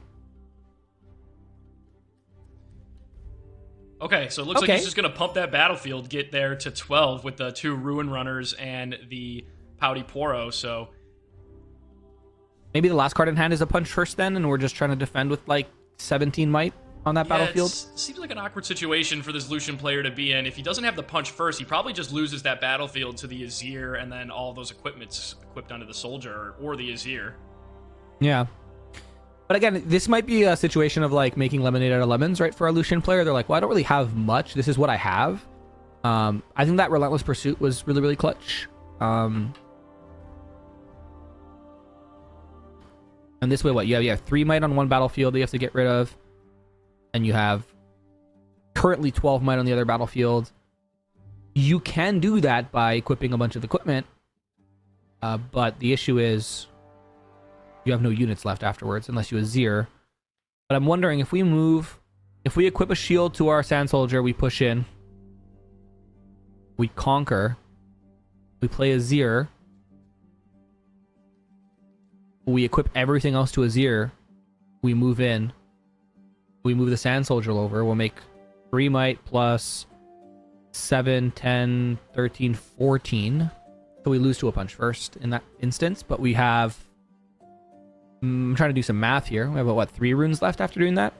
okay, so it looks like he's just gonna pump that battlefield, get there to 12 with the 2 Ruin Runners and the Pouty Poro. So maybe the last card in hand is a punch first then, and we're just trying to defend with like 17 might on that battlefield. It seems like an awkward situation for this Lucian player to be in. If he doesn't have the punch first, he probably just loses that battlefield to the Azir and then all those equipments equipped onto the soldier or the Azir. Yeah. But again, this might be a situation of like making lemonade out of lemons, right? For a Lucian player, they're like, well, I don't really have much. This is what I have. I think that Relentless Pursuit was really, really clutch. And this way, what? You have 3 might on one battlefield that you have to get rid of. And you have currently 12 might on the other battlefield. You can do that by equipping a bunch of equipment. But the issue is you have no units left afterwards unless you Azir. But I'm wondering if we equip a shield to our Sand Soldier, we push in. We conquer. We play Azir. We equip everything else to Azir. We move in. We move the Sand Soldier over. We'll make 3 might plus 7, 10, 13, 14. So we lose to a punch first in that instance. But we have... I'm trying to do some math here. We have, what, 3 runes left after doing that?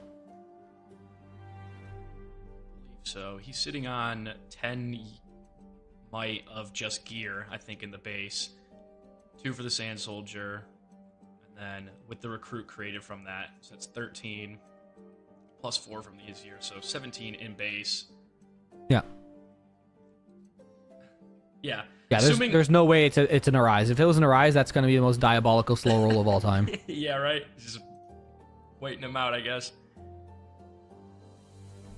So he's sitting on 10 might of just gear, I think, in the base. 2 for the Sand Soldier. And then with the recruit created from that, so that's 13... plus 4 from the Azir, so 17 in base. Yeah. Yeah. Yeah, there's no way it's an Arise. If it was an Arise, that's going to be the most diabolical slow roll of all time. Yeah, right? Just waiting him out, I guess.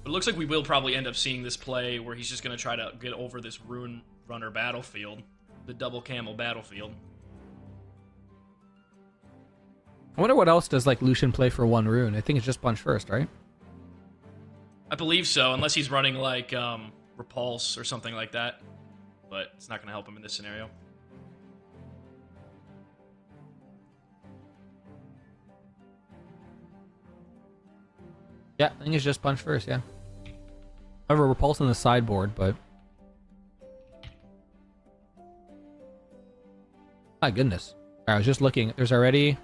But it looks like we will probably end up seeing this play where he's just going to try to get over this Rune Runner battlefield, the double camel battlefield. I wonder what else does like Lucian play for 1 rune. I think it's just punch first, right? I believe so, unless he's running like Repulse or something like that. But it's not going to help him in this scenario. Yeah, I think it's just punch first, yeah. I have a Repulse on the sideboard, but... My goodness. I was just looking. There's already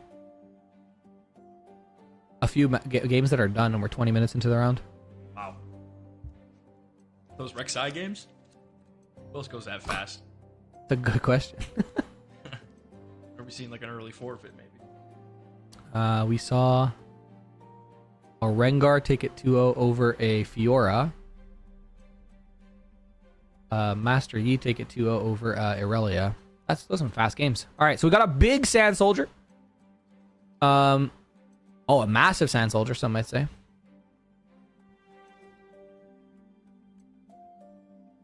a few games that are done, and we're 20 minutes into the round. Wow. Those Rek'Sai games? Those goes that fast. That's a good question. Are we seeing like an early forfeit, maybe? We saw a Rengar take it 2-0 over a Fiora. Master Yi take it 2-0 over Irelia. Those are some fast games. All right, so we got a big Sand Soldier. Oh, a massive sand soldier, some might say.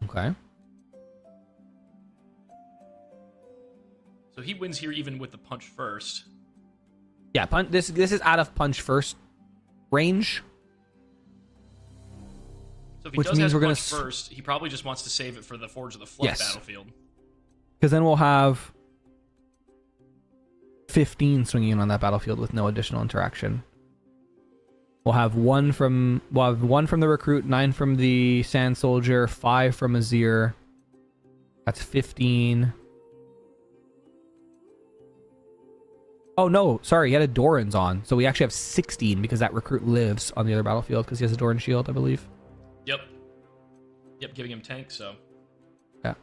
Okay. So he wins here even with the punch first. Yeah, this is out of punch first range. So if he Which does means have we're gonna punch first, he probably just wants to save it for the Forge of the Flood Yes. battlefield. Because then we'll have 15 swinging in on that battlefield with no additional interaction. We'll have one from the recruit, 9 from the sand soldier, 5 from Azir. That's 15. Oh no, sorry, he had a Doran's on, so we actually have 16 because that recruit lives on the other battlefield because he has a Doran shield, I believe. Yep, giving him tank. So Yeah.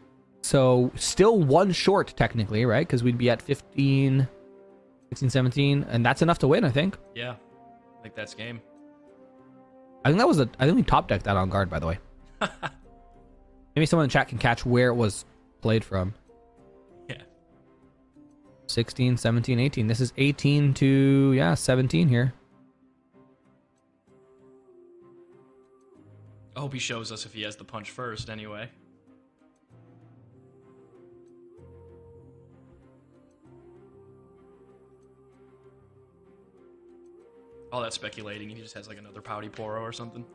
So still one short technically, right? Because we'd be at 15, 16, 17, and that's enough to win, I think. yeah, I think that's game. I think we top decked that on guard, by the way. Maybe someone in chat can catch where it was played from. Yeah. 16, 17, 18. This is 18 to 17 here. I hope he shows us if he has the punch first anyway. All that speculating, he just has like another Pouty Poro or something.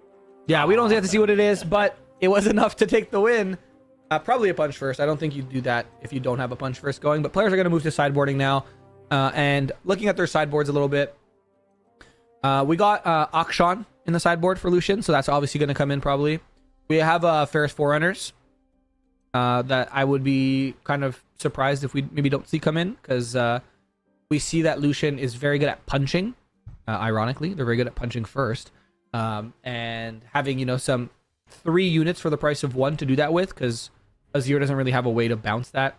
Yeah, we don't have to see what it is, but it was enough to take the win. Probably a punch first. I don't think you do that if you don't have a punch first going, but players are going to move to sideboarding now. And looking at their sideboards a little bit, we got Akshan in the sideboard for Lucian, so that's obviously going to come in probably. We have Ferris Forerunners that I would be kind of surprised if we maybe don't see come in, because we see that Lucian is very good at punching. Ironically, they're very good at punching first. And having, some 3 units for the price of 1 to do that with, because Azir doesn't really have a way to bounce that.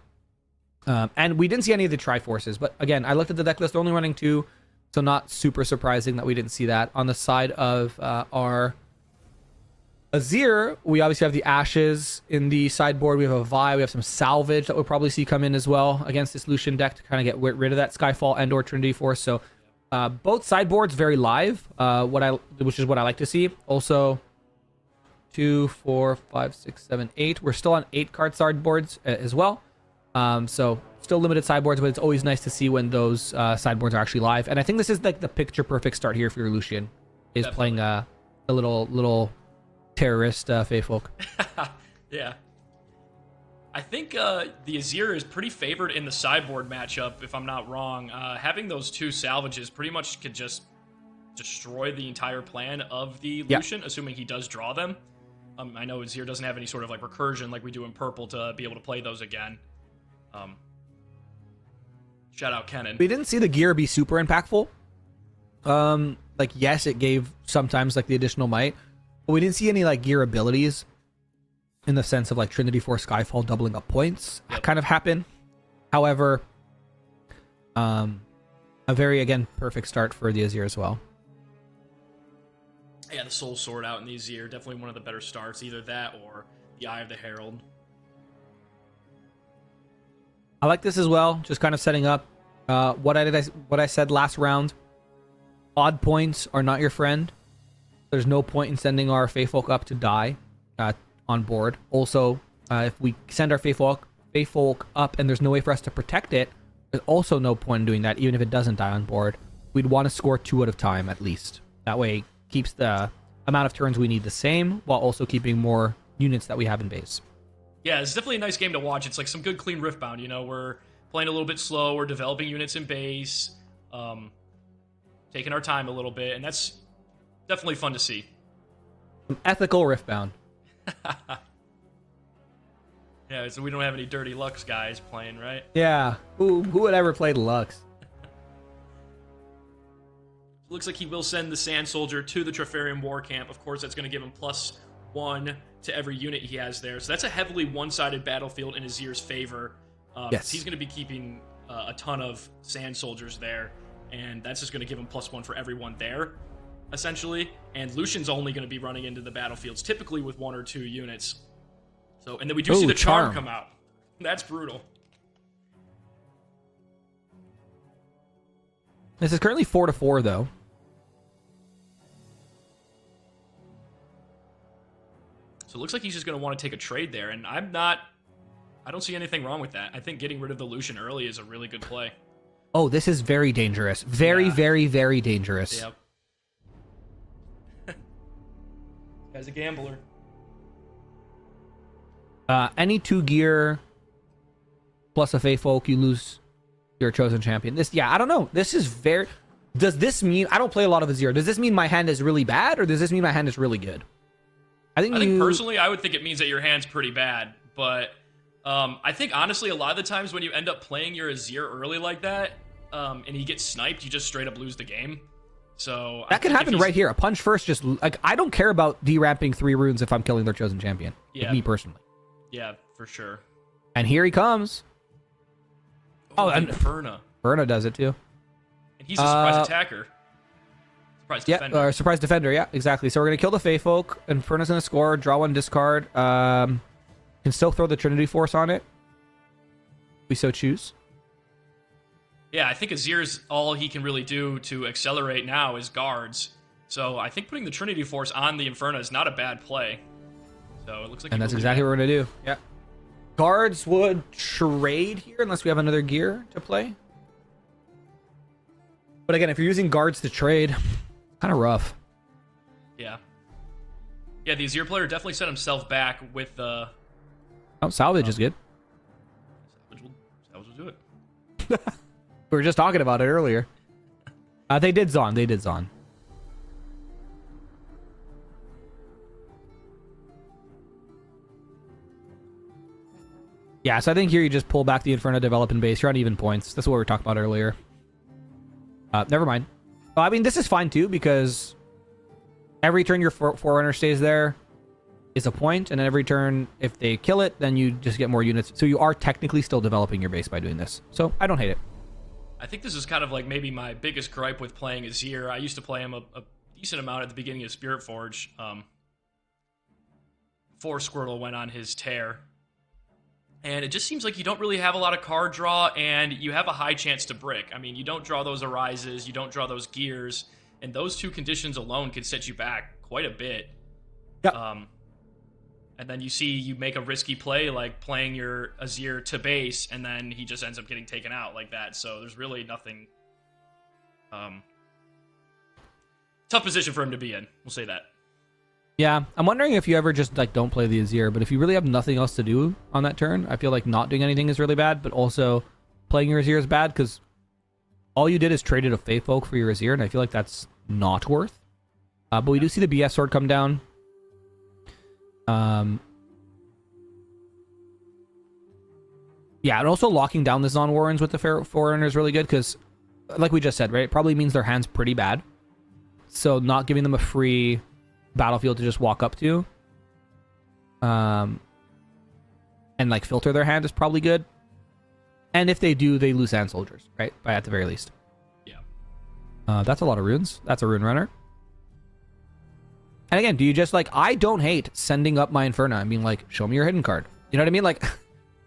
And we didn't see any of the Triforces, but again, I looked at the deck list, they're only running 2, so not super surprising that we didn't see that. On the side of our Azir, we obviously have the Ashes in the sideboard, we have a Vi, we have some Salvage that we'll probably see come in as well against this Lucian deck to kind of get rid of that Skyfall and or Trinity Force, so both sideboards very live, which is what I like to see. Also, 2, 4, 5, 6, 7, 8. We're still on 8 card sideboards as well. So still limited sideboards, but it's always nice to see when those sideboards are actually live. And I think this is like the picture perfect start here for your Lucian, is Definitely. playing a little terrorist Fey Folk. Yeah. I think the Azir is pretty favored in the sideboard matchup, if I'm not wrong. Having those 2 salvages pretty much could just destroy the entire plan of the Lucian, assuming he does draw them. I know Azir doesn't have any sort of like recursion like we do in purple to be able to play those again. Shout out Kennen. We didn't see the gear be super impactful. Yes, it gave sometimes like the additional might, but we didn't see any like gear abilities in the sense of like Trinity Force Skyfall doubling up points kind of happen. However, a very, again, perfect start for the Azir as well. Yeah, the Soul Sword out in the Azir, definitely one of the better starts. Either that or the Eye of the Herald. I like this as well, just kind of setting up what I said last round. Odd points are not your friend. There's no point in sending our Feyfolk up to die on board. Also, if we send our Feyfolk up and there's no way for us to protect it, there's also no point in doing that, even if it doesn't die on board. We'd want to score 2 at a time at least. That way it keeps the amount of turns we need the same, while also keeping more units that we have in base. Yeah, it's definitely a nice game to watch. It's like some good clean Riftbound, we're playing a little bit slow, we're developing units in base, taking our time a little bit, and that's definitely fun to see. Some ethical Riftbound. Yeah, so we don't have any Dirty Lux guys playing, right? Yeah, who would ever play Lux? Looks like he will send the Sand Soldier to the Trifarium War Camp. Of course, that's going to give him +1 to every unit he has there. So that's a heavily one-sided battlefield in Azir's favor. Yes. He's going to be keeping a ton of Sand Soldiers there, and that's just going to give him +1 for everyone there, essentially. And Lucian's only going to be running into the battlefields, typically with 1 or 2 units. So, and then we do see the Charm come out. That's brutal. This is currently 4-4 though. looks like he's just going to want to take a trade there, and I don't see anything wrong with that. I think getting rid of the Lucian early is a really good play. Oh, this is very dangerous. Very, very, very dangerous. Yep. Guy's a gambler. Any 2 gear plus a Fey Folk, you lose your chosen champion. I don't know. This is very... Does this mean... I don't play a lot of Azir. Does this mean my hand is really bad, or does this mean my hand is really good? I think personally, I would think it means that your hand's pretty bad, but I think honestly, a lot of the times when you end up playing your Azir early like that, and he gets sniped, you just straight up lose the game. So that can happen right here. A punch first, just like, I don't care about deramping 3 runes if I'm killing their chosen champion. Yeah. Me personally. Yeah, for sure. And here he comes. Oh, and Inferna. Inferna does it too. And he's a surprise attacker. Surprise defender. Yeah, surprise defender. Yeah, exactly. So we're gonna kill the Fey Folk. Inferna's gonna score. Draw 1, discard. Can still throw the Trinity Force on it. If we so choose. Yeah, I think Azir's all he can really do to accelerate now is guards. So I think putting the Trinity Force on the Inferno is not a bad play. So it looks like... And that's exactly what we're going to do. Yeah. Guards would trade here unless we have another gear to play. But again, if you're using guards to trade, kind of rough. Yeah. Yeah, the Azir player definitely set himself back with the... Oh, salvage is good. Salvage will do it. We were just talking about it earlier. They did Zon. They did Zon. Yeah, so I think here you just pull back the Inferno, develop in base. You're on even points. That's what we were talking about earlier. Never mind. I mean, this is fine too, because every turn your Forerunner stays there is a point, and then every turn, if they kill it, then you just get more units. So you are technically still developing your base by doing this. So I don't hate it. I think this is kind of like maybe my biggest gripe with playing Azir. I used to play him a decent amount at the beginning of Spirit Forge. Before Squirtle went on his tear. And it just seems like you don't really have a lot of card draw, and you have a high chance to brick. I mean, you don't draw those Arises, you don't draw those Gears, and those 2 conditions alone could set you back quite a bit. Yeah. And then you make a risky play, like playing your Azir to base, and then he just ends up getting taken out like that. So there's really nothing... tough position for him to be in. We'll say that. Yeah, I'm wondering if you ever just like don't play the Azir, but if you really have nothing else to do on that turn, I feel like not doing anything is really bad, but also playing your Azir is bad because all you did is traded a Fey Folk for your Azir, and I feel like that's not worth. But we do see the BS sword come down. Yeah, and also locking down the Zon Warrens with the Forerunner is really good because, like we just said, right, it probably means their hand's pretty bad. So not giving them a free battlefield to just walk up to and like filter their hand is probably good. And if they do, they lose hand soldiers, right? By at the very least. Yeah. That's a lot of runes. That's a rune runner. And again, do you just like, I don't hate sending up my Inferno and being like, show me your hidden card. You know what I mean? Like,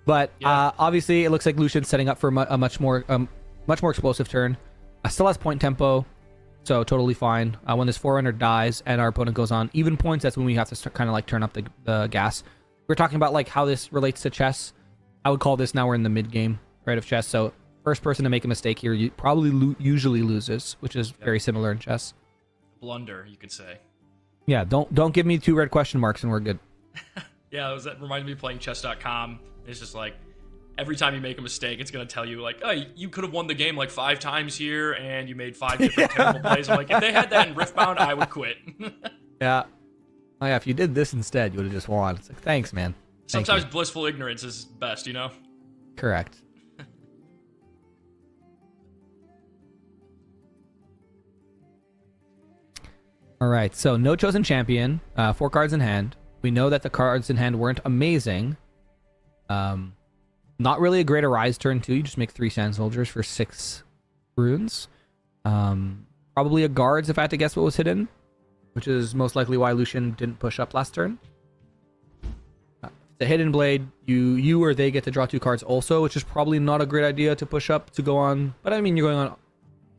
but yeah. Obviously it looks like Lucian's setting up for a much more explosive turn. Still has point tempo. So totally fine. When this Forerunner dies and our opponent goes on even points, that's when we have to start kind of like turn up the gas. We're talking about like how this relates to chess. I would call this now we're in the mid game, right, of chess. So first person to make a mistake here probably usually loses, which is very similar in chess. Blunder, you could say. Yeah, don't give me 2 red question marks and we're good. Yeah, that reminded me of playing chess.com. It's just like every time you make a mistake, it's going to tell you, like, oh, you could have won the game like 5 times here, and you made 5 different terrible plays. I'm like, if they had that in Riftbound, I would quit. Yeah. Oh, yeah, if you did this instead, you would have just won. It's like, thanks, man. Sometimes blissful ignorance is best, you know? Correct. All right, so no chosen champion, 4 cards in hand. We know that the cards in hand weren't amazing. Not really a great Arise turn, too. You just make 3 Sand Soldiers for 6 runes. Probably a Guards, if I had to guess what was hidden, which is most likely why Lucian didn't push up last turn. The Hidden Blade, you or they get to draw 2 cards also, which is probably not a great idea to push up to go on. But I mean, you're going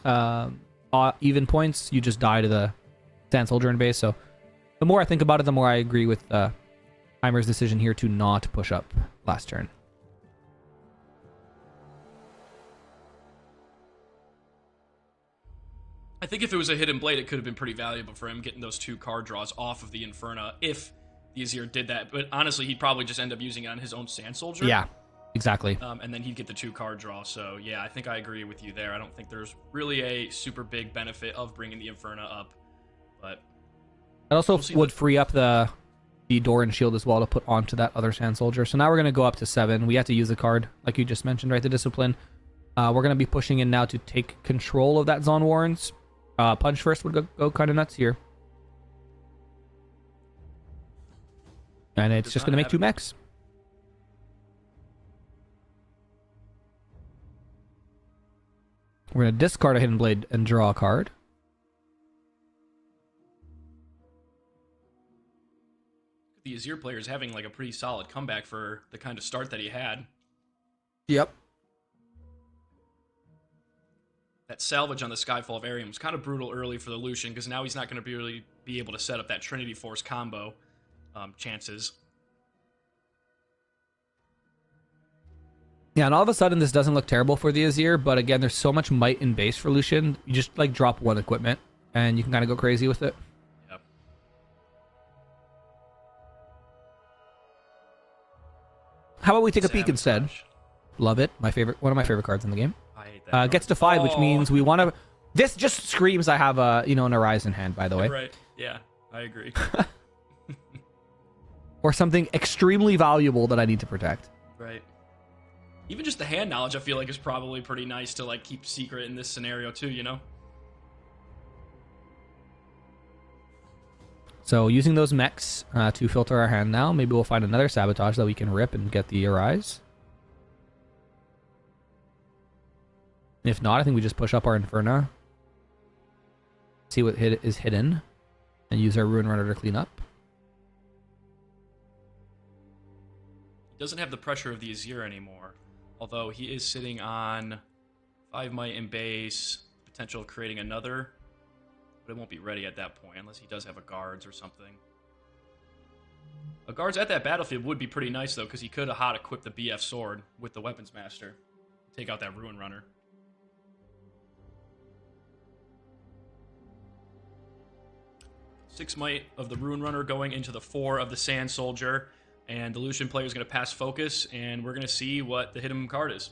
on even points. You just die to the Sand Soldier in base. So the more I think about it, the more I agree with Timer's decision here to not push up last turn. I think if it was a hidden blade, it could have been pretty valuable for him getting those 2 card draws off of the Inferna if the Azir did that. But honestly, he'd probably just end up using it on his own Sand Soldier. Yeah, exactly. And then he'd get the 2 card draw. So yeah, I think I agree with you there. I don't think there's really a super big benefit of bringing the Inferna up. But It also would free up the Doran shield as well to put onto that other Sand Soldier. So now we're going to go up to 7. We have to use the card, like you just mentioned, right? The Discipline. We're going to be pushing in now to take control of that Zon Warrens. Punch first would go kind of nuts here. And it's just going to make 2 mechs. We're going to discard a Hidden Blade and draw a card. the Azir player is having like a pretty solid comeback for the kind of start that he had. Yep. That salvage on the Skyfall of Arium was kind of brutal early for the Lucian, because now he's not going to really be able to set up that Trinity Force combo chances. Yeah, and all of a sudden this doesn't look terrible for the Azir, but again, there's so much might in base for Lucian. You just like drop one equipment, and you can kind of go crazy with it. Yep. How about we take a peek Sabotage. instead? Love it. One of my favorite cards in the game. I hate that card. Gets defied, which Oh. means we want to. This just screams I have a an Horizon hand, by the way, Right. Yeah, I agree. or something extremely valuable that I need to protect. Right. Even just the hand knowledge, I feel like, is probably pretty nice to like keep secret in this scenario too. You know. So using those mechs to filter our hand now, maybe we'll find another sabotage that we can rip and get the Arise. If not, I think we just push up our Inferna, see what is hidden, and use our Ruin Runner to clean up. He doesn't have the pressure of the Azir anymore, although he is sitting on 5 might in base, potential of creating another, but it won't be ready at that point unless he does have a guards or something. A guards at that battlefield would be pretty nice though, because he could have hot equipped the BF sword with the weapons master, take out that Ruin Runner. Six might of the Ruin Runner going into the 4 of the Sand Soldier, and the Lucian player is going to pass focus, and we're going to see what the hidden card is.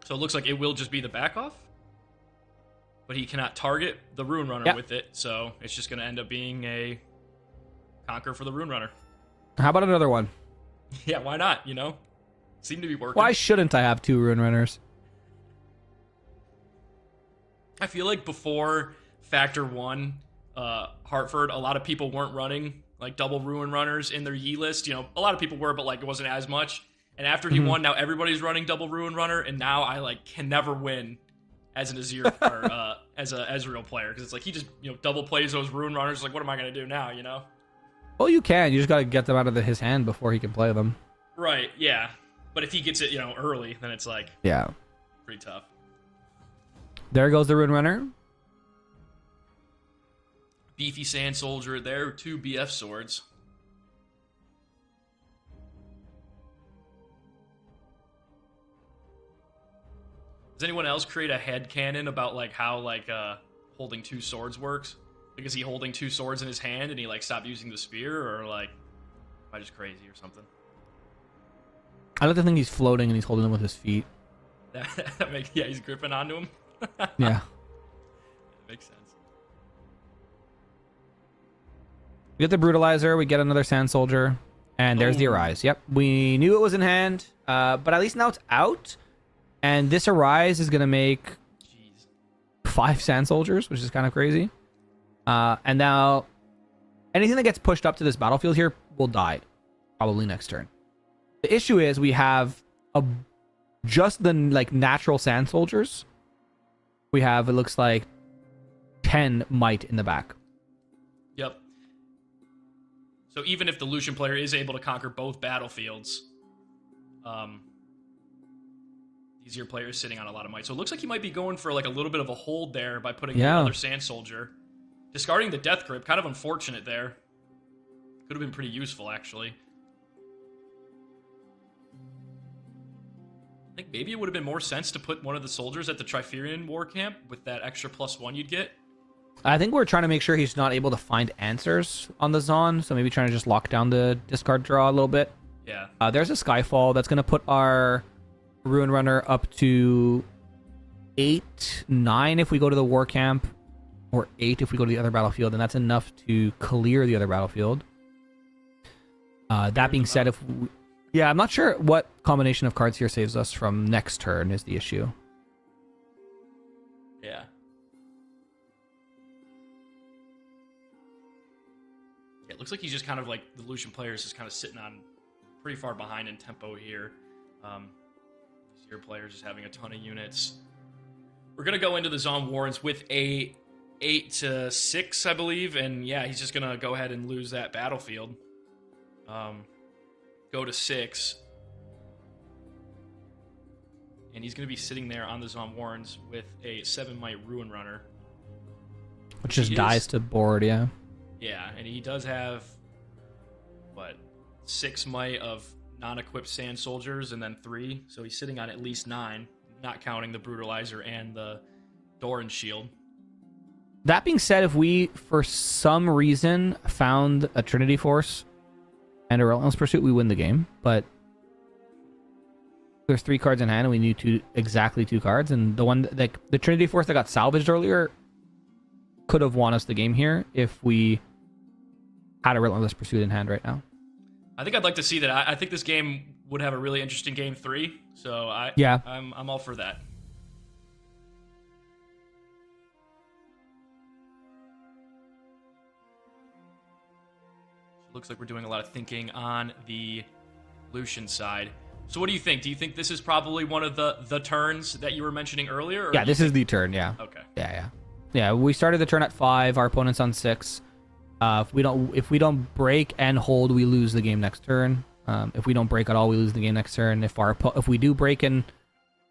So it looks like it will just be the back off, but he cannot target the Ruin Runner with it, so it's just going to end up being a conquer for the Ruin Runner. How about another one? Yeah, why not, you know? Seem to be working. Why shouldn't I have 2 Ruin Runners? I feel like before Factor 1, Hartford, a lot of people weren't running like double Ruin Runners in their Yi list. You know, a lot of people were, but like it wasn't as much. And after he won, now everybody's running double Ruin Runner, and now I like can never win as an Azir or as a Ezreal player, because it's like he just double plays those Ruin Runners. Like, what am I gonna do now? You know? Well, you can. You just got to get them out of his hand before he can play them. Right. Yeah. But if he gets it, early, then it's like pretty tough. There goes the Ruin Runner. Beefy Sand Soldier there, 2 BF swords. Does anyone else create a headcanon about like how like holding 2 swords works? Like, is he holding 2 swords in his hand and he like stopped using the spear, or like am I just crazy or something? I like to think he's floating and he's holding them with his feet. Yeah, he's gripping onto him. Yeah. Makes sense. We get the Brutalizer, we get another Sand Soldier, and there's the Arise. Yep, we knew it was in hand, but at least now it's out. And this Arise is going to make 5 Sand Soldiers, which is kind of crazy. And now anything that gets pushed up to this battlefield here will die, probably next turn. The issue is we have just the like natural Sand Soldiers. We have, it looks like, 10 might in the back. Yep. So even if the Lucian player is able to conquer both battlefields, the Azir player is sitting on a lot of might. So it looks like he might be going for like a little bit of a hold there by putting another Sand Soldier. Discarding the Death Grip, kind of unfortunate there. Could have been pretty useful, actually. I think maybe it would have been more sense to put one of the soldiers at the Triferian war camp with that extra +1 you'd get. I think we're trying to make sure he's not able to find answers on the Zon, so maybe trying to just lock down the discard draw a little bit. Yeah. There's a Skyfall that's going to put our Ruin Runner up to 8, 9 if we go to the war camp, or 8 if we go to the other battlefield, and that's enough to clear the other battlefield. That being said, yeah, I'm not sure what combination of cards here saves us from next turn is the issue. Yeah. It looks like he's just kind of like the Lucian players is kind of sitting on pretty far behind in tempo here. These Zero players just having a ton of units. We're going to go into the Zon Warrens with a 8-6, I believe. And yeah, he's just going to go ahead and lose that battlefield. Go to 6. And he's going to be sitting there on the Zon Warrens with a 7 might Ruin Runner. Which just dies to board, yeah. Yeah, and he does have, 6 might of non-equipped Sand Soldiers and then 3. So he's sitting on at least 9, not counting the Brutalizer and the Doran Shield. That being said, if we, for some reason, found a Trinity Force and a Relentless Pursuit, we win the game. But there's 3 cards in hand, and we need exactly 2 cards. And the Trinity Force that got salvaged earlier could have won us the game here if we had a Relentless Pursuit in hand right now. I think I'd like to see that. I think this game would have a really interesting game 3. So I'm all for that. Looks like we're doing a lot of thinking on the Lucian side. So what do you think? Do you think this is probably one of the turns that you were mentioning earlier? Yeah, this is the turn, yeah. Okay. Yeah, we started the turn at 5, our opponent's on 6. If we don't break and hold, we lose the game next turn. If we don't break at all, we lose the game next turn. If we do break and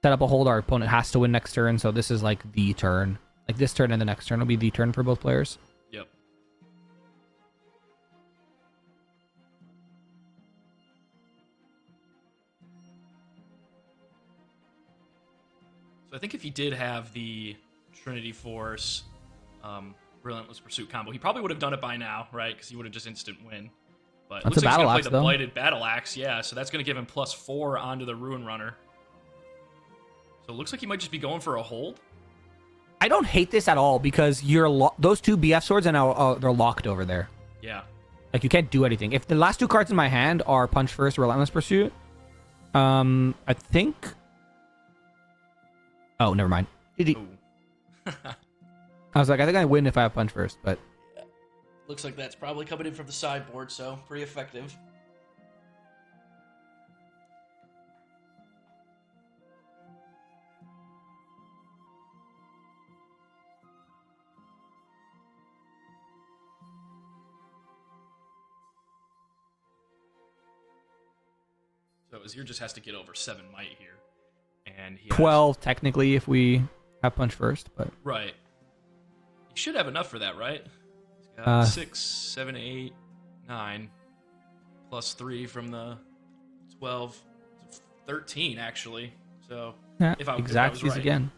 set up a hold, our opponent has to win next turn. So this is like the turn. Like this turn and the next turn will be the turn for both players. Yep. So I think if he did have the Trinity Force, Relentless Pursuit combo, he probably would have done it by now, right? Because he would have just instant win. But that's looks a like he's battle gonna axe, play the though. Blighted Battle Axe, yeah. So that's gonna give him +4 onto the Ruin Runner. So it looks like he might just be going for a hold. I don't hate this at all because those 2 BF swords and they're locked over there. Yeah. Like you can't do anything. If the last 2 cards in my hand are Punch First, Relentless Pursuit, I think. Oh, never mind. Ooh. I was like, I think I win if I have Punch First, but Yeah. Looks like that's probably coming in from the sideboard, so pretty effective. So Azir just has to get over 7 might here. And he has, 12 technically if we have Punch First, but right. He should have enough for that, right? He's got 6, 7, 8, 9, +3 from the 12, 13 actually. So yeah, if I exact was right. again.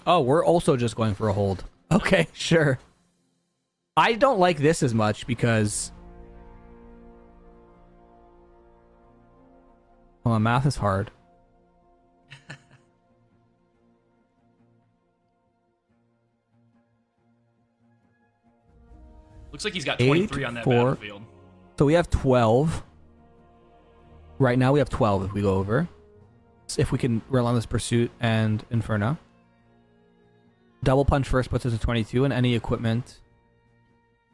Oh, we're also just going for a hold. Okay, sure. I don't like this as much because well, math is hard. Looks like he's got 8, 23 on that 4. battlefield. So we have 12. Right now we have 12 if we go over. So if we can Relentless Pursuit and Inferno. Double Punch First puts us at 22, and any equipment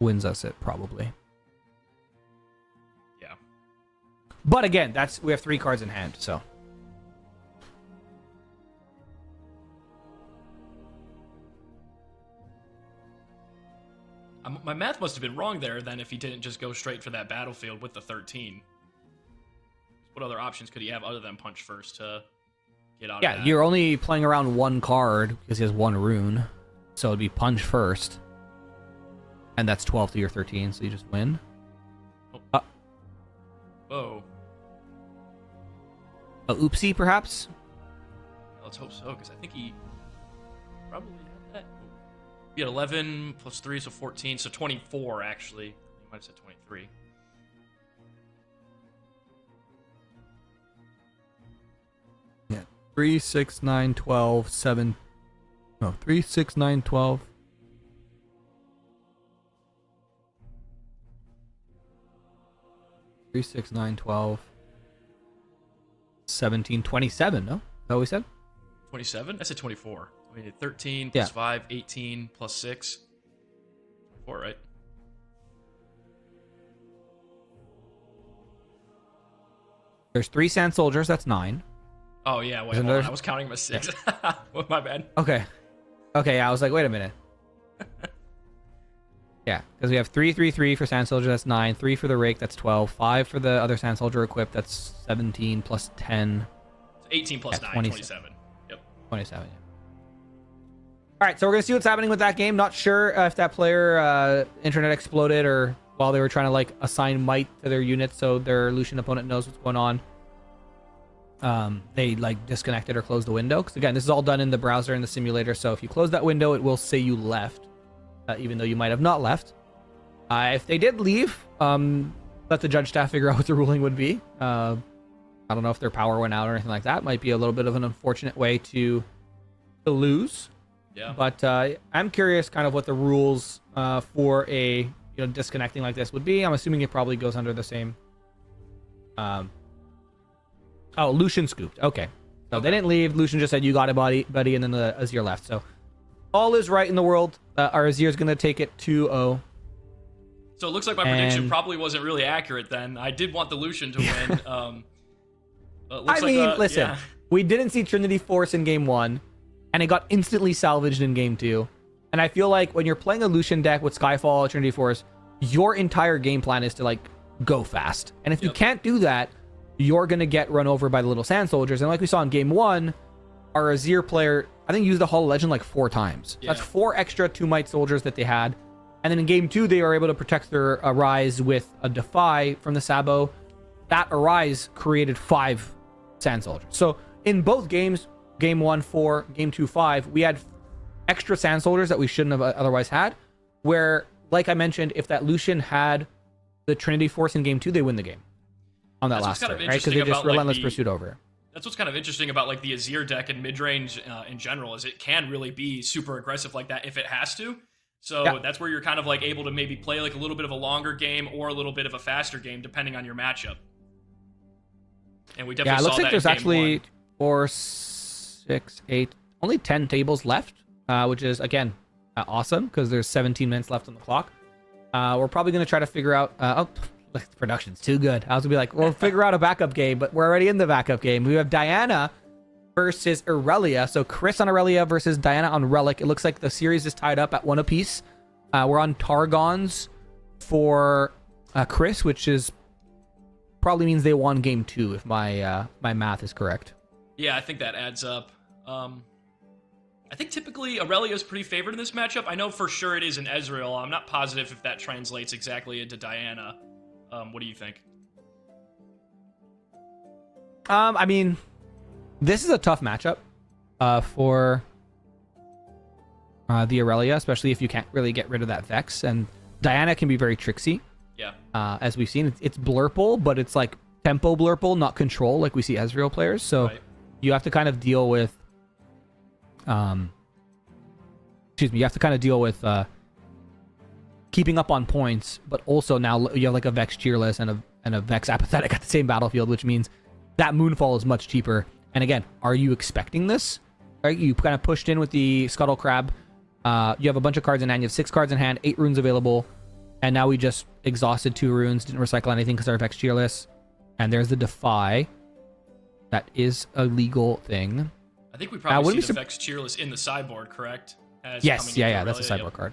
wins us it, probably. Yeah. But again, we have 3 cards in hand, so. My math must have been wrong there then if he didn't just go straight for that battlefield with the 13. What other options could he have other than Punch First to get out of Yeah, that. you're only playing around one card because he has one rune. So it'd be punch first. And that's 12 to your 13, so you just win. Whoa. A oopsie, perhaps? Let's hope so, because I think he probably had that. He had 11 plus 3, so 14, so 24, actually. He might have said 23. Yeah. 3, 6, 9, 12, 7. No, 3, 6, 9, 12. 3, 6, 9, 12. 17, 27, no? Is that what we said? 27? I said 24. We did 13 Yeah. plus 5, 18 plus 6. 4, right? There's 3 sand soldiers, that's 9. Oh, yeah, wait, Isn't hold on. there- I was counting them as 6. Well, my bad. Okay. Okay, yeah, I was like, wait a minute. Yeah, because we have 3, 3, 3 for sand soldier, that's 9. 3 for the rake, that's 12. 5 for the other sand soldier equipped, that's 17 plus 10. So 18 plus Yeah, 9, 27. 27. Yep. 27, yeah. All right, so we're going to see what's happening with that game. Not sure if that player internet exploded or while they were trying to like assign might to their units so their Lucian opponent knows what's going on. They like disconnected or closed the window. Because again, this is all done in the browser and the simulator. So if you close that window, it will say you left, even though you might have not left. If they did leave, let the judge staff figure out what the ruling would be. I don't know if their power went out or anything like that. Might be a little bit of an unfortunate way to lose. Yeah. But I'm curious kind of what the rules for a disconnecting like this would be. I'm assuming it probably goes under the same. Oh, Lucian scooped. Okay. So they didn't leave. Lucian just said, you got it, buddy, and then the Azir left. So all is right in the world. Our Azir is going to take it 2-0. So it looks like my prediction probably wasn't really accurate then. I did want the Lucian to win. I mean, listen, yeah. we didn't see Trinity Force in game 1, and it got instantly salvaged in game 2. And I feel like when you're playing a Lucian deck with Skyfall, Trinity Force, your entire game plan is to like go fast. And if you can't do that, you're going to get run over by the little sand soldiers. And like we saw in game 1, our Azir player, I think, used the Hall of Legend like 4 times. Yeah. That's 4 extra 2 might soldiers that they had. And then in game 2, they were able to protect their Arise with a Defy from the Sabo. That Arise created 5 sand soldiers. So in both games, game 1, 4, game 2, 5, we had extra sand soldiers that we shouldn't have otherwise had. Where, like I mentioned, if that Lucian had the Trinity Force in game 2, they win the game on that last turn, right? Because they just relentless pursuit over. That's what's kind of interesting about like the Azir deck and mid-range in general, is it can really be super aggressive like that if it has to. So that's where you're kind of like able to maybe play like a little bit of a longer game or a little bit of a faster game depending on your matchup. And we definitely it looks saw like that there's in game actually 1. 4, 6, 8, only 10 tables left, which is again awesome because there's 17 minutes left on the clock. We're probably going to try to figure out. The production's too good. I was gonna be like, we'll figure out a backup game, but we're already in the backup game. We have Diana versus Aurelia. So Chris on Aurelia versus Diana on Relic. It looks like the series is tied up at 1 apiece. We're on Targons for Chris, which is probably means they won game 2 if my my math is correct. Yeah, I think that adds up. I think typically Aurelia is pretty favored in this matchup. I know for sure it is in Ezreal. I'm not positive if that translates exactly into Diana. What do you think? I mean, this is a tough matchup for the Aurelia, especially if you can't really get rid of that Vex. And Diana can be very tricksy. Yeah. As we've seen, it's blurple, but it's like tempo blurple, not control, like we see Ezreal players. So you have to kind of deal with, you have to kind of deal with keeping up on points, but also now you have like a Vex cheerless and a Vex apathetic at the same battlefield, which means that Moonfall is much cheaper. And again, are you expecting this? Right, you kind of pushed in with the Scuttle Crab. You have a bunch of cards in hand. You have 6 cards in hand, 8 runes available, and now we just exhausted 2 runes, didn't recycle anything because our Vex cheerless. And there's the Defy. That is a legal thing. I think we probably see the Vex cheerless in the sideboard, correct? As yes, coming into yeah, that's a Aurelia, sideboard card.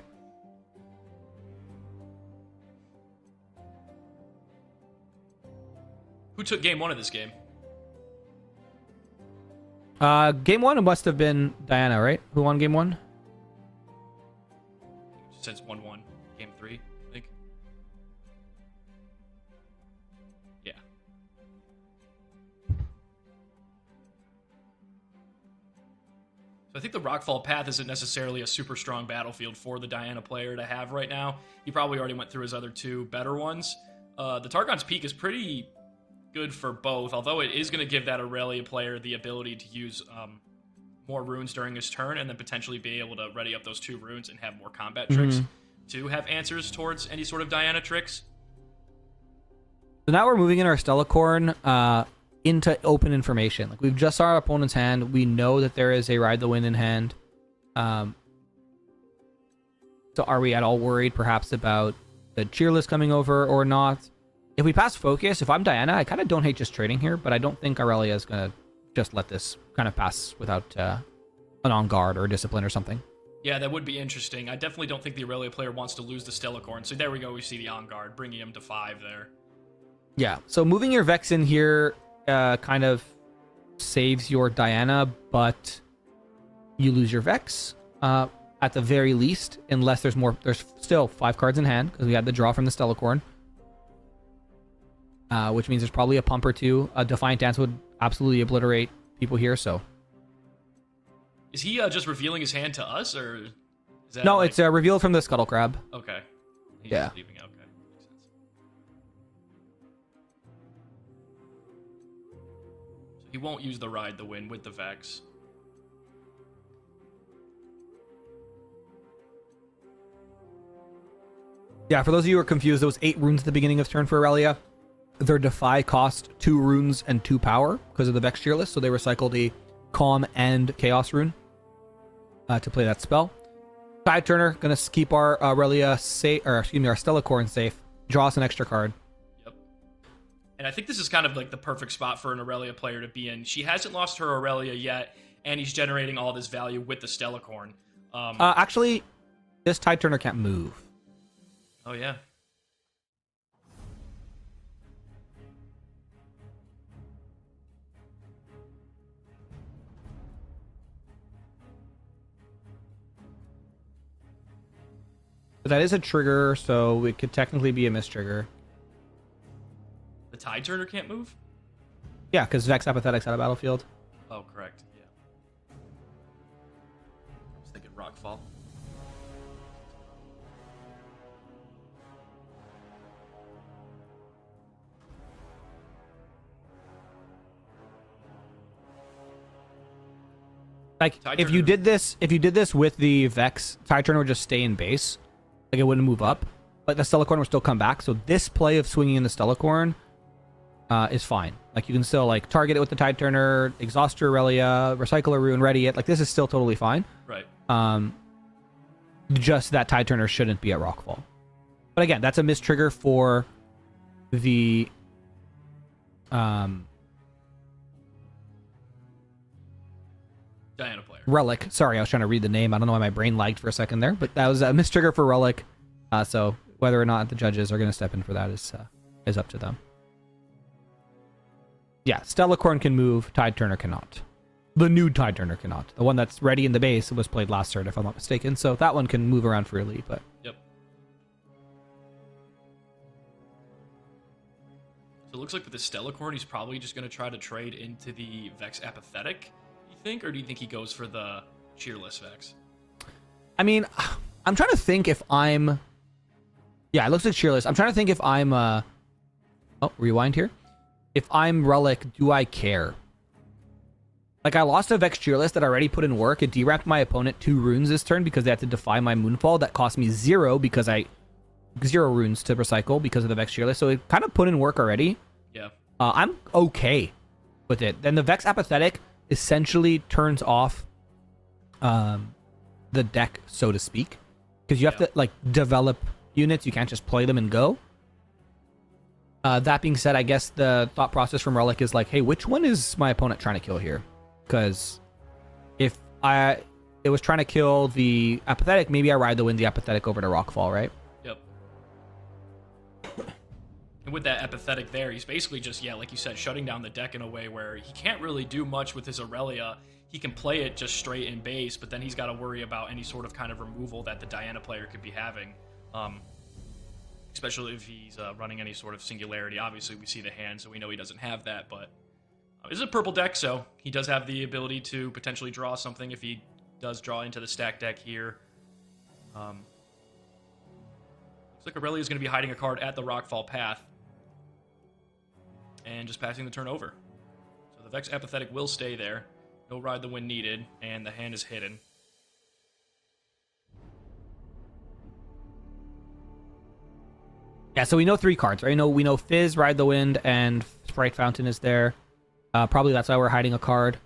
Who took game 1 of this game? Game one must have been Diana, right? Who won game one? Since 1-1, game 3, I think. Yeah. So I think the Rockfall path isn't necessarily a super strong battlefield for the Diana player to have right now. He probably already went through his other two better ones. The Targon's Peak is pretty good for both, although it is going to give that Aurelia player the ability to use more runes during his turn and then potentially be able to ready up those 2 runes and have more combat tricks to have answers towards any sort of Diana tricks. So now we're moving in our Stellacorn into open information. Like we've just saw our opponent's hand. We know that there is a Ride the Wind in hand. So are we at all worried perhaps about the Cheerless coming over or not? If we pass Focus, if I'm Diana, I kind of don't hate just trading here, but I don't think Aurelia is going to just let this kind of pass without an on guard or a discipline or something. Yeah, that would be interesting. I definitely don't think the Aurelia player wants to lose the Stellacorn. So there we go. We see the on guard, bringing him to 5 there. Yeah, so moving your Vex in here kind of saves your Diana, but you lose your Vex at the very least, unless there's more. There's still 5 cards in hand because we had the draw from the Stellacorn. Which means there's probably a pump or two. A Defiant Dance would absolutely obliterate people here, so. Is he just revealing his hand to us, or is that No, it's revealed from the Scuttle Crab. Okay. He's Yeah. just leaving. Okay. Makes sense. So he won't use the Ride the Wind with the Vex. Yeah, for those of you who are confused, there was 8 runes at the beginning of turn for Aurelia. Their Defy cost 2 runes and 2 power because of the Vex Cheerless, so they recycled a Calm and Chaos rune to play that spell. Tide Turner, gonna keep our Aurelia safe, or excuse me, our Stellacorn safe. Draw us an extra card. Yep. And I think this is kind of like the perfect spot for an Aurelia player to be in. She hasn't lost her Aurelia yet, and he's generating all this value with the Stellacorn. Actually, this Tide Turner can't move. Oh, yeah. But that is a trigger, so it could technically be a mistrigger. The Tide Turner can't move? Yeah, because Vex Apathetic's out of battlefield. Oh, correct. Yeah. I was thinking Rockfall. Like, Tide if you Turner. did this with the Vex, Tide Turner would just stay in base. Like, it wouldn't move up. But the Stellacorn would still come back. So this play of swinging in the Stellacorn is fine. Like, you can still, like, target it with the Tide Turner, exhaust your Aurelia, recycle a rune, ready it. Like, this is still totally fine. Right. Just that Tide Turner shouldn't be at Rockfall. But again, that's a mistrigger for the... Diana player. Relic. Sorry, I was trying to read the name. I don't know why my brain lagged for a second there, but that was a mistrigger for Relic. So whether or not the judges are going to step in for that is up to them. Yeah, Stellacorn can move. Tide Turner cannot. The new Tide Turner cannot. The one that's ready in the base was played last turn, if I'm not mistaken. So that one can move around freely, but... Yep. So it looks like with the Stellacorn, he's probably just going to try to trade into the Vex Apathetic, you think? Or do you think he goes for the Cheerless Vex? I mean, I'm trying to think if I'm... Yeah, it looks like Cheerless. I'm trying to think if I'm... Oh, rewind here. If I'm Relic, do I care? Like, I lost a Vex Cheerless that already put in work. It derapped my opponent 2 runes this turn because they had to defy my Moonfall. That cost me 0 because 0 runes to recycle because of the Vex Cheerless. So it kind of put in work already. Yeah. I'm okay with it. Then the Vex Apathetic essentially turns off the deck, so to speak. Because you have to, like, develop units. You can't just play them and go. That being said, I guess the thought process from Relic is like, hey, which one is my opponent trying to kill here? Because if it was trying to kill the Apathetic, maybe I ride the Wind the Apathetic over to Rockfall, right? Yep. And with that apathetic there, he's basically just, yeah, like you said, shutting down the deck in a way where he can't really do much with his Aurelia. He can play it just straight in base, but then he's got to worry about any sort of kind of removal that the Diana player could be having. Especially if he's running any sort of singularity. Obviously, we see the hand, so we know he doesn't have that, but it's a purple deck, so he does have the ability to potentially draw something if he does draw into the stack deck here. Looks like Aurelia is going to be hiding a card at the Rockfall path and just passing the turn over. So the Vex Apathetic will stay there. No Ride the Wind needed, and the hand is hidden. Yeah, so we know 3 cards, right? We know Fizz, Ride the Wind, and Sprite Fountain is there. Probably that's why we're hiding a card.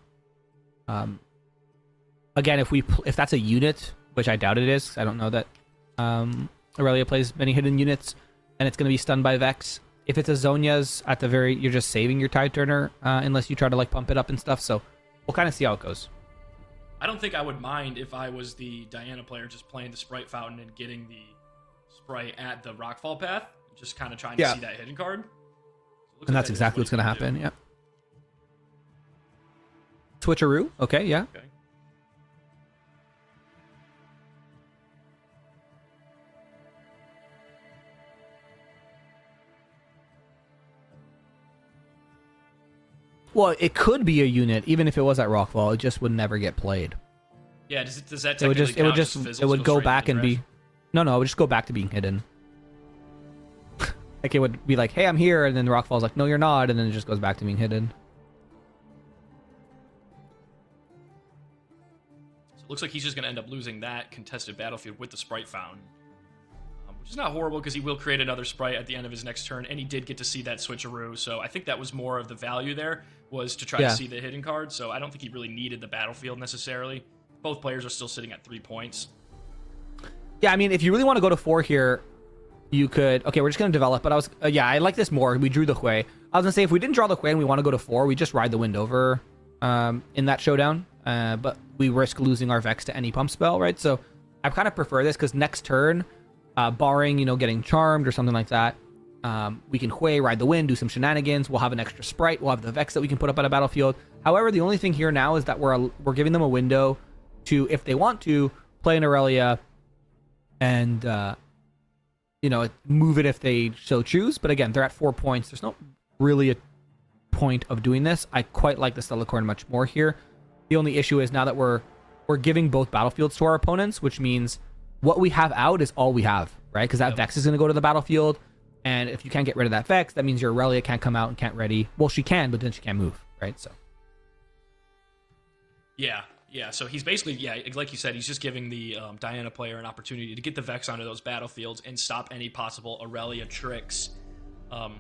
Again, if that's a unit, which I doubt it is, I don't know that Aurelia plays many hidden units, and it's going to be stunned by Vex. If it's a Zhonya's, you're just saving your Tide Turner, unless you try to like pump it up and stuff. So we'll kind of see how it goes. I don't think I would mind if I was the Diana player just playing the Sprite Fountain and getting the Sprite at the Rockfall path, just kind of trying to see that hidden card. So and that's exactly what's going to happen, yeah. Switcheroo, okay, yeah. Okay. Well, it could be a unit, even if it was at Rockfall. It just would never get played. Yeah, does that It would technically just count as it would fizzles go straight back into and the be no, it would just go back to being hidden. Like it would be like, hey, I'm here, and then Rockfall's like, no, you're not, and then it just goes back to being hidden. So it looks like he's just going to end up losing that contested battlefield with the Sprite Fountain. Which is not horrible because he will create another Sprite at the end of his next turn, and he did get to see that switcheroo, so I think that was more of the value there, was to try to see the hidden card, so I don't think he really needed the battlefield necessarily. Both players are still sitting at 3 points. Yeah, I mean, if you really want to go to 4 here, you could... Okay, we're just going to develop, but I like this more. We drew the Hui. I was going to say, if we didn't draw the Hui and we want to go to 4, we just ride the Wind over in that showdown, but we risk losing our Vex to any pump spell, right? So I kind of prefer this, because next turn... barring, getting charmed or something like that, we can Hui, ride the Wind, do some shenanigans. We'll have an extra Sprite. We'll have the Vex that we can put up at a battlefield. However, the only thing here now is that we're giving them a window to, if they want to, play an Aurelia and, move it if they so choose. But again, they're at 4 points. There's no really a point of doing this. I quite like the Stellacorn much more here. The only issue is now that we're giving both battlefields to our opponents, which means... what we have out is all we have, right? Because that Vex is going to go to the battlefield, and if you can't get rid of that Vex, that means your Aurelia can't come out and can't ready. Well, she can, but then she can't move, right? So. Yeah. So he's basically, like you said, he's just giving the Diana player an opportunity to get the Vex onto those battlefields and stop any possible Aurelia tricks. But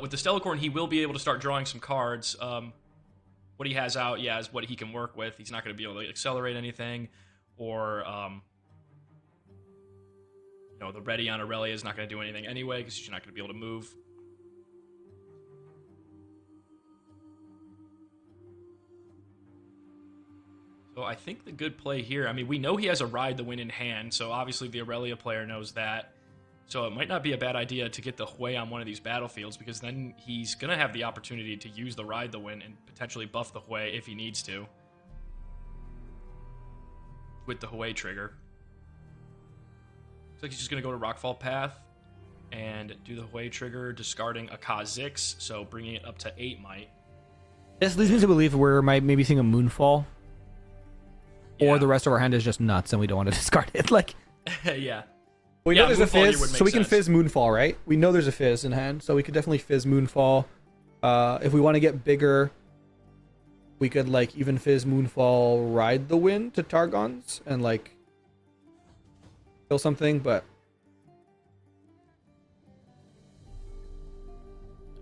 with the Stellacorn, he will be able to start drawing some cards. What he has out, is what he can work with. He's not going to be able to accelerate anything. Or, the ready on Aurelia is not going to do anything anyway because she's not going to be able to move. So I think the good play here, I mean, we know he has a Ride the Wind in hand, so obviously the Aurelia player knows that. So it might not be a bad idea to get the Hui on one of these battlefields, because then he's going to have the opportunity to use the Ride the Wind and potentially buff the Hui if he needs to. With the Hui trigger. Looks like he's just going to go to Rockfall Path and do the Hui trigger, discarding a Kha'Zix, so bringing it up to 8 might. This leads me to believe we're maybe seeing a Moonfall. Or the rest of our hand is just nuts and we don't want to discard it. Yeah. We know there's a Moonfall Fizz, so we can Fizz Moonfall, right? We know there's a Fizz in hand, so we could definitely Fizz Moonfall. If we want to get bigger, we could even Fizz Moonfall, Ride the Wind to Targons and kill something, but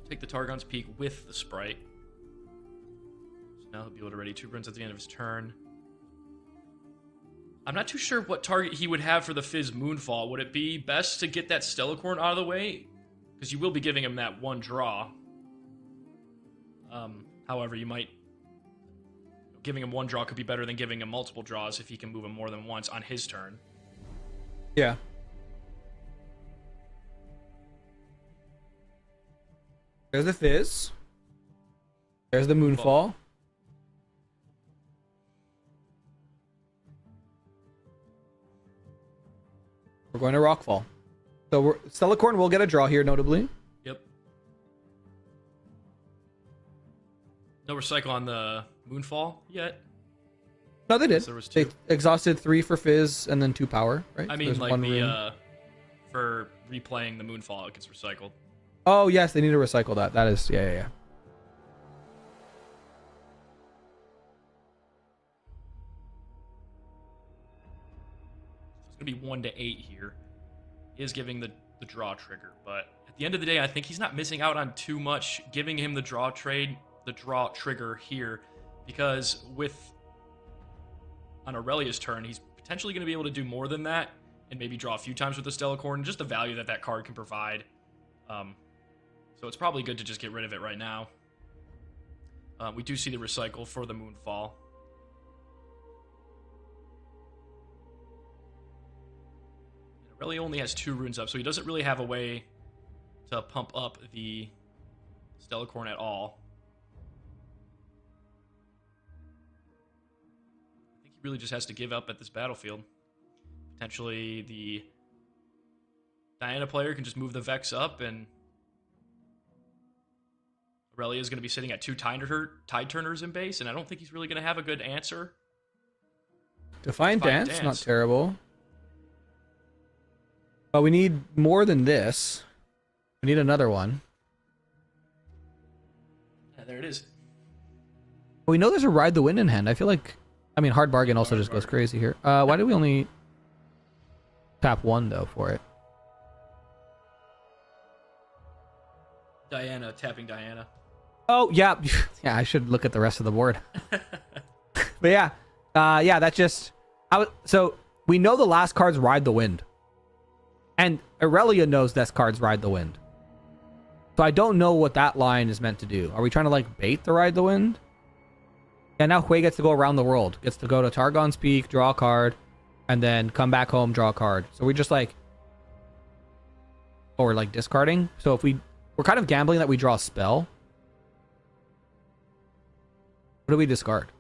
take the Targon's Peak with the Sprite. So now he'll be able to ready 2 runs at the end of his turn. I'm not too sure what target he would have for the Fizz Moonfall. Would it be best to get that Stellacorn out of the way? Because you will be giving him that 1 draw. However, you might... Giving him 1 draw could be better than giving him multiple draws if he can move him more than once on his turn. yeah. There's the Fizz. There's the Moonfall. We're going to Rockfall. So Stellacorn will get a draw here, notably. Yep. No recycle on the Moonfall yet. No, they did. There was They two. exhausted 3 for Fizz and then 2 power, right? I So mean, there's like one the rune. for replaying the Moonfall, it gets recycled. Oh, yes, they need to recycle that. That is, yeah. It's gonna be 1 to 8 here. He is giving the draw trigger, but at the end of the day, I think he's not missing out on too much giving him the draw trigger here, because with on Aurelia's turn, he's potentially going to be able to do more than that and maybe draw a few times with the Stellacorn, just the value that card can provide. So it's probably good to just get rid of it right now. We do see the recycle for the Moonfall. And Aurelia only has 2 runes up, so he doesn't really have a way to pump up the Stellacorn at all. I think he really just has to give up at this battlefield. Potentially the Diana player can just move the Vex up, and Aurelia is going to be sitting at 2 Tide Turners in base, and I don't think he's really going to have a good answer. Defiant Dance, not terrible. But we need more than this. We need another one. Yeah, there it is. We know there's a Ride the Wind in hand. I feel like, I mean, Hard Bargain also just goes crazy here. Why do we only tap 1 though for it? Diana, tapping Diana. Oh yeah, yeah. I should look at the rest of the board. But yeah, That's just. So we know the last cards Ride the Wind, and Aurelia knows this cards Ride the Wind. So I don't know what that line is meant to do. Are we trying to like bait the Ride the Wind? And now Hui gets to go around the world. Gets to go to Targon's Peak, draw a card, and then come back home, draw a card. So we're just like, or like discarding. So if we're kind of gambling that we draw a spell. What do we discard?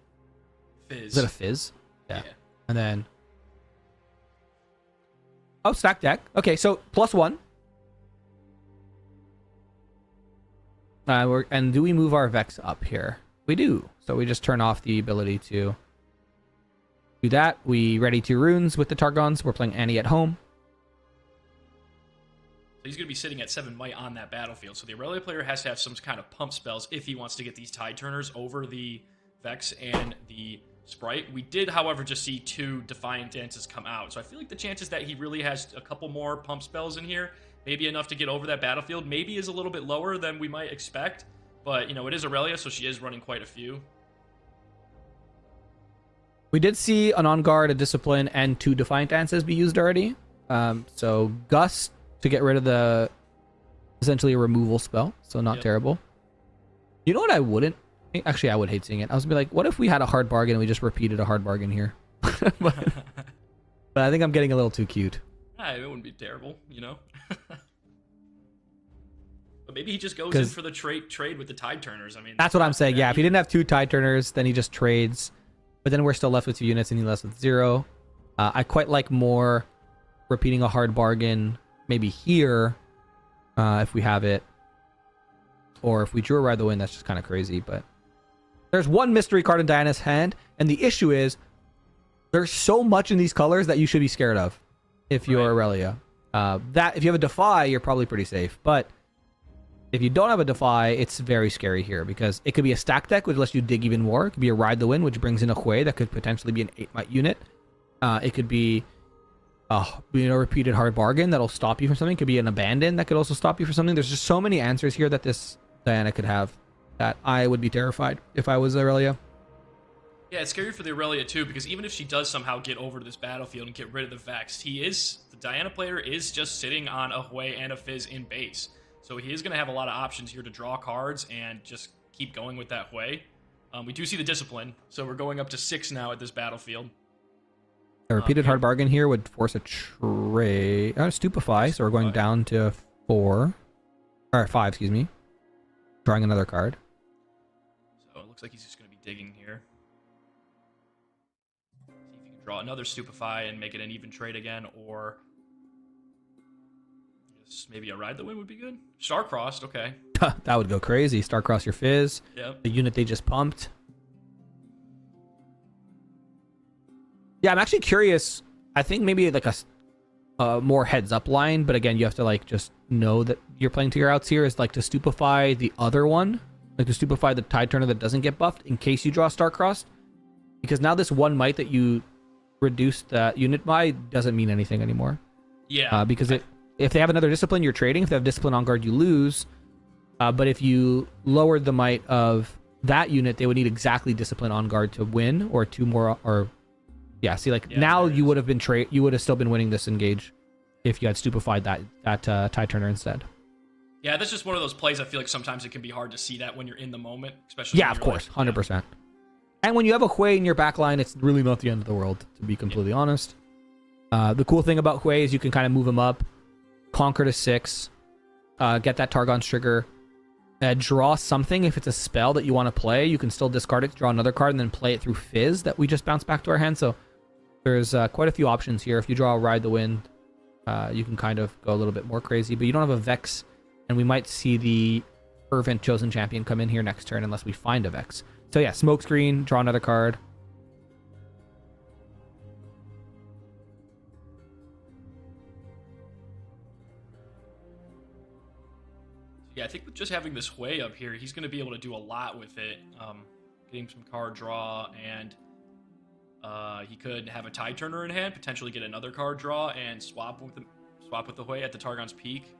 Fizz. Is it a Fizz? Yeah. And then, oh, stack deck. Okay, so +1. And do we move our Vex up here? We do. So we just turn off the ability to do that. We ready 2 runes with the Targons. We're playing Annie at home. So he's going to be sitting at 7 might on that battlefield. So the Aurelia player has to have some kind of pump spells if he wants to get these Tide Turners over the Vex and the Sprite. We did, however, just see 2 Defiant Dances come out. So I feel like the chances that he really has a couple more pump spells in here, maybe enough to get over that battlefield, maybe is a little bit lower than we might expect. But, you know, it is Aurelia, so she is running quite a few. We did see an On Guard, a Discipline, and 2 Defiant Dances be used already. So Gust to get rid of the essentially a removal spell. So not terrible. You know what I wouldn't? Actually, I would hate seeing it. I was gonna be like, what if we had a Hard Bargain and we just repeated a Hard Bargain here? but I think I'm getting a little too cute. It wouldn't be terrible, you know? But maybe he just goes in for the trade with the Tide Turners. I mean, that's what I'm saying. Yeah, if he didn't have 2 Tide Turners, then he just trades. But then we're still left with 2 units and he's left with 0. I quite like more repeating a Hard Bargain maybe here if we have it. Or if we drew a Ride the Wind, that's just kind of crazy. But there's 1 mystery card in Diana's hand. And the issue is there's so much in these colors that you should be scared of if you're Aurelia. That if you have a Defy, you're probably pretty safe. But if you don't have a Defy, it's very scary here because it could be a stack deck, which lets you dig even more. It could be a Ride the Wind, which brings in a Hui that could potentially be an 8 might unit. It could be a repeated Hard Bargain that'll stop you from something. It could be an Abandon that could also stop you from something. There's just so many answers here that this Diana could have that I would be terrified if I was Aurelia. Yeah, it's scary for the Aurelia too, because even if she does somehow get over to this battlefield and get rid of the Vex, the Diana player is just sitting on a Hui and a Fizz in base. So he is going to have a lot of options here to draw cards and just keep going with that Hui. We do see the Discipline, so we're going up to 6 now at this battlefield. A repeated Hard Bargain here would force a trade. Stupefy, so we're going down to 4. Or 5, excuse me. Drawing another card. So it looks like he's just going to be digging here. See if he can draw another Stupefy and make it an even trade again, or just maybe a Ride the Wind would be good. Star-Crossed, okay. That would go crazy. Starcross your Fizz. Yep. The unit they just pumped. Yeah, I'm actually curious. I think maybe like a more heads up line, but again, you have to like just know that you're playing to your outs here, is like to stupefy the other one, like to stupefy the Tide Turner that doesn't get buffed in case you draw Star-Crossed, because now this one might that you reduce that unit by doesn't mean anything anymore. Yeah. Because if they have another discipline, you're trading. If they have discipline on guard, you lose. But if you lowered the might of that unit, they would need exactly discipline on guard to win, or two more, or yeah. See, like now you would have been you would have still been winning this engage if you had stupefied that Tide Turner instead. Yeah, that's just one of those plays. I feel like sometimes it can be hard to see that when you're in the moment, especially. Yeah, of course, 100%. And when you have a Hui in your back line, it's really not the end of the world, to be completely honest. The cool thing about Hui is you can kind of move him up, conquer to 6, get that Targon's trigger, draw something. If it's a spell that you want to play, you can still discard it to draw another card and then play it through Fizz that we just bounced back to our hand. So there's quite a few options here. If you draw a Ride the Wind, you can kind of go a little bit more crazy, but you don't have a Vex, and we might see the Fervent Chosen Champion come in here next turn unless we find a Vex. So yeah, Smokescreen, draw another card. Yeah, I think with just having this Hui up here, he's going to be able to do a lot with it. Getting some card draw, and he could have a Tide Turner in hand, potentially get another card draw, and swap with the Hui at the Targon's Peak.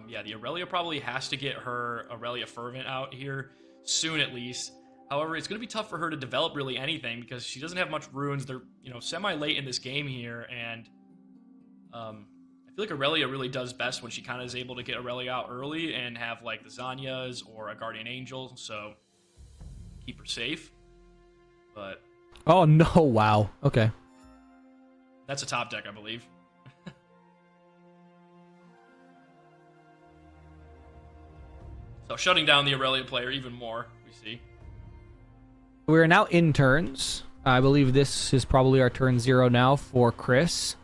Yeah, the Aurelia probably has to get her Aurelia Fervent out here soon, at least. However, it's going to be tough for her to develop really anything because she doesn't have much runes. They're semi-late in this game here, and I feel like Aurelia really does best when she kind of is able to get Aurelia out early and have like the Zanyas or a Guardian Angel, so keep her safe. But Oh no! Wow. Okay. that's a top deck, I believe. So shutting down the Aurelia player even more, we see. We're now in turns. I believe this is probably our turn 0 now for Chris.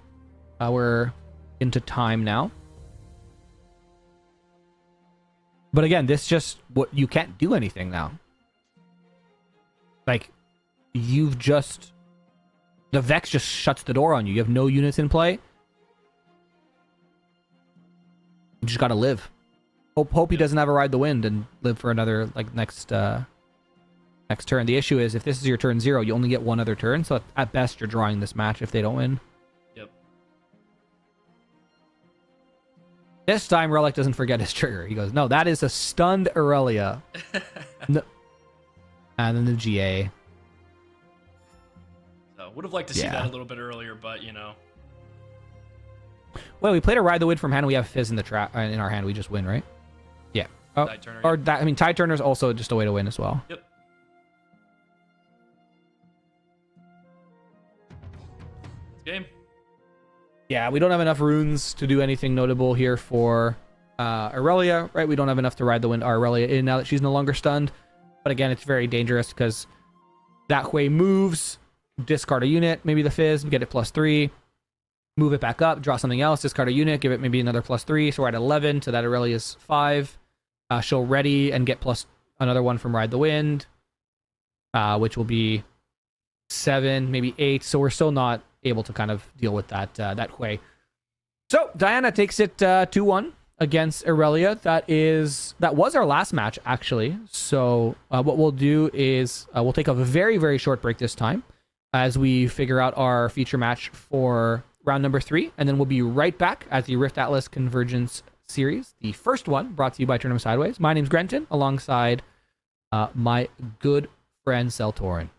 We're into time now. But again, this just what you can't do anything now. Like the Vex just shuts the door on you. You have no units in play. You just gotta live. Hope he doesn't have a Ride the Wind and live for another next turn. The issue is if this is your turn 0, you only get one other turn. So at best, you're drawing this match if they don't win. Yep. This time, Relic doesn't forget his trigger. He goes, "No, that is a stunned Aurelia." No. And then the GA. So would have liked to see that a little bit earlier, but Well, we played a Ride the Wind from hand. We have Fizz in the in our hand. We just win, right? Yeah. Oh, Tide Turner, or that. I mean, Tide Turner's also just a way to win as well. Yep. Game. Yeah, we don't have enough runes to do anything notable here for Aurelia, right? We don't have enough to Ride the Wind our Aurelia in now that she's no longer stunned. But again, it's very dangerous because that way moves, discard a unit, maybe the Fizz, get it +3, move it back up, draw something else, discard a unit, give it maybe another +3, so we're at 11, so that Aurelia's 5. She'll ready and get plus another one from Ride the Wind, which will be 7, maybe 8, so we're still not able to kind of deal with that Hui. So Diana takes it 2-1 against Aurelia. That was our last match, actually. So what we'll do is we'll take a very, very short break this time as we figure out our feature match for round number 3, and then we'll be right back at the Rift Atlas Convergence series, the first one brought to you by Tournament Sideways. My name's Grenton, alongside my good friend Seltorin.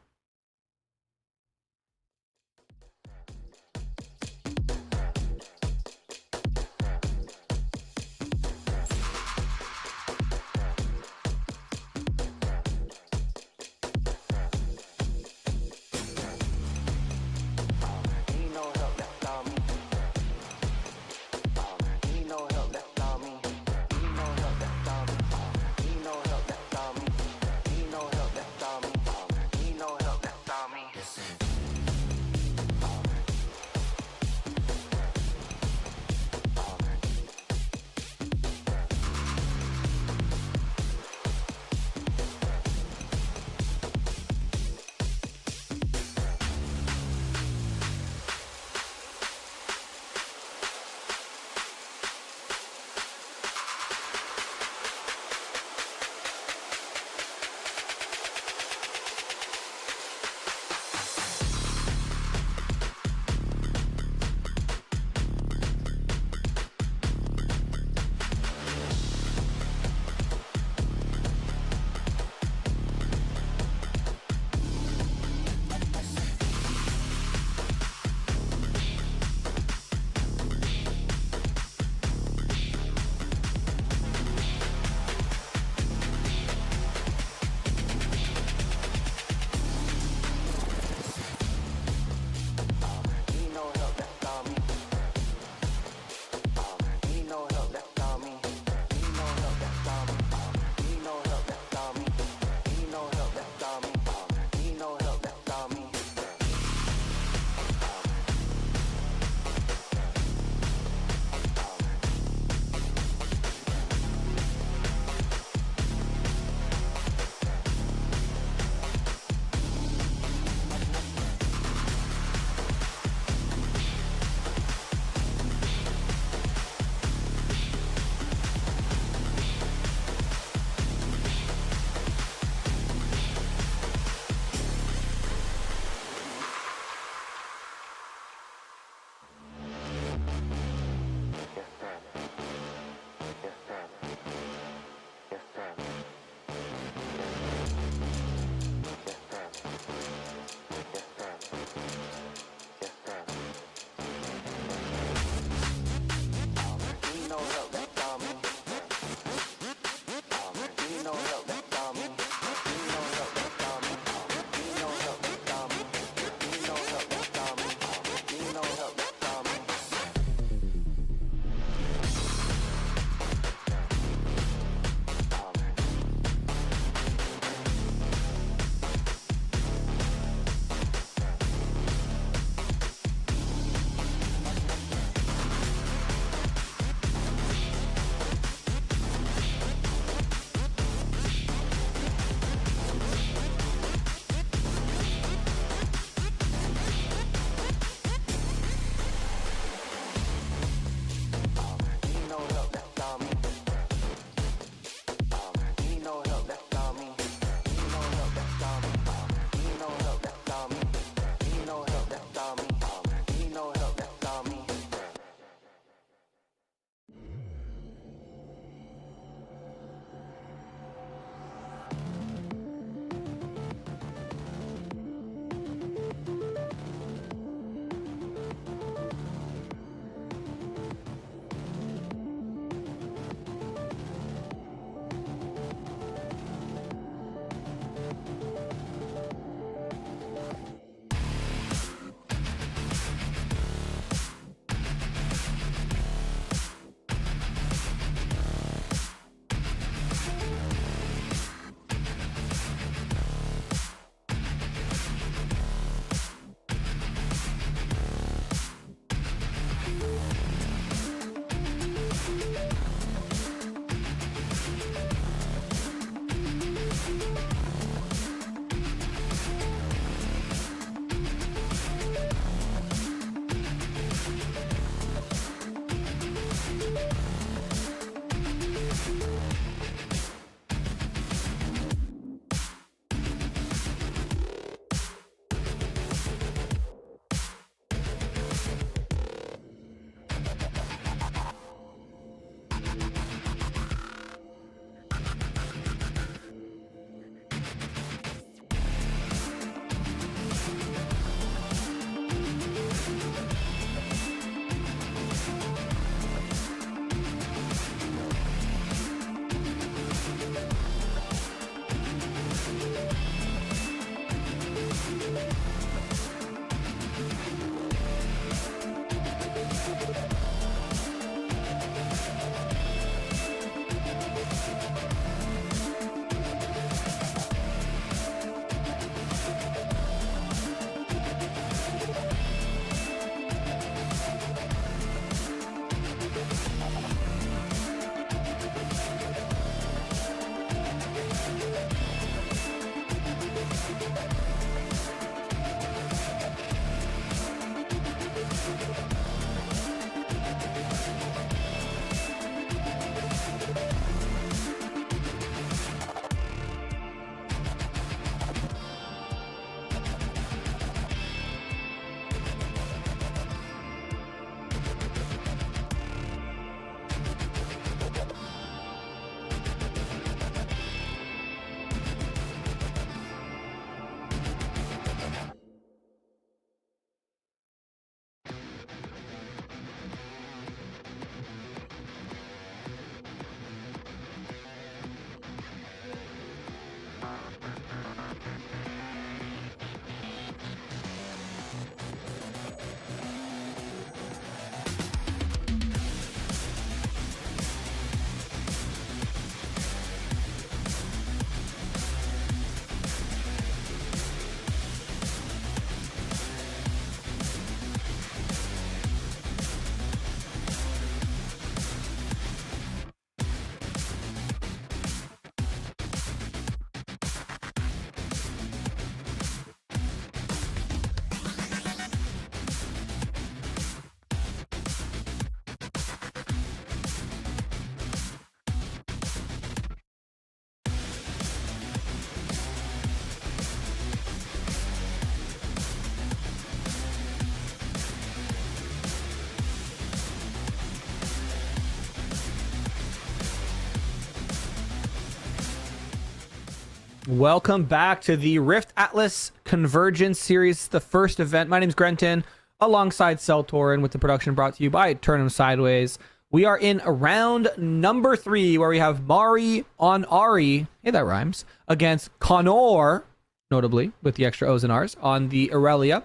Welcome back to the Rift Atlas Convergence series, the first event. My name's Grenton, alongside Celtorin, with the production brought to you by Turn 'em Sideways. We are in round number 3, where we have Mari on Ari, hey, that rhymes, against Connor, notably, with the extra O's and R's, on the Aurelia.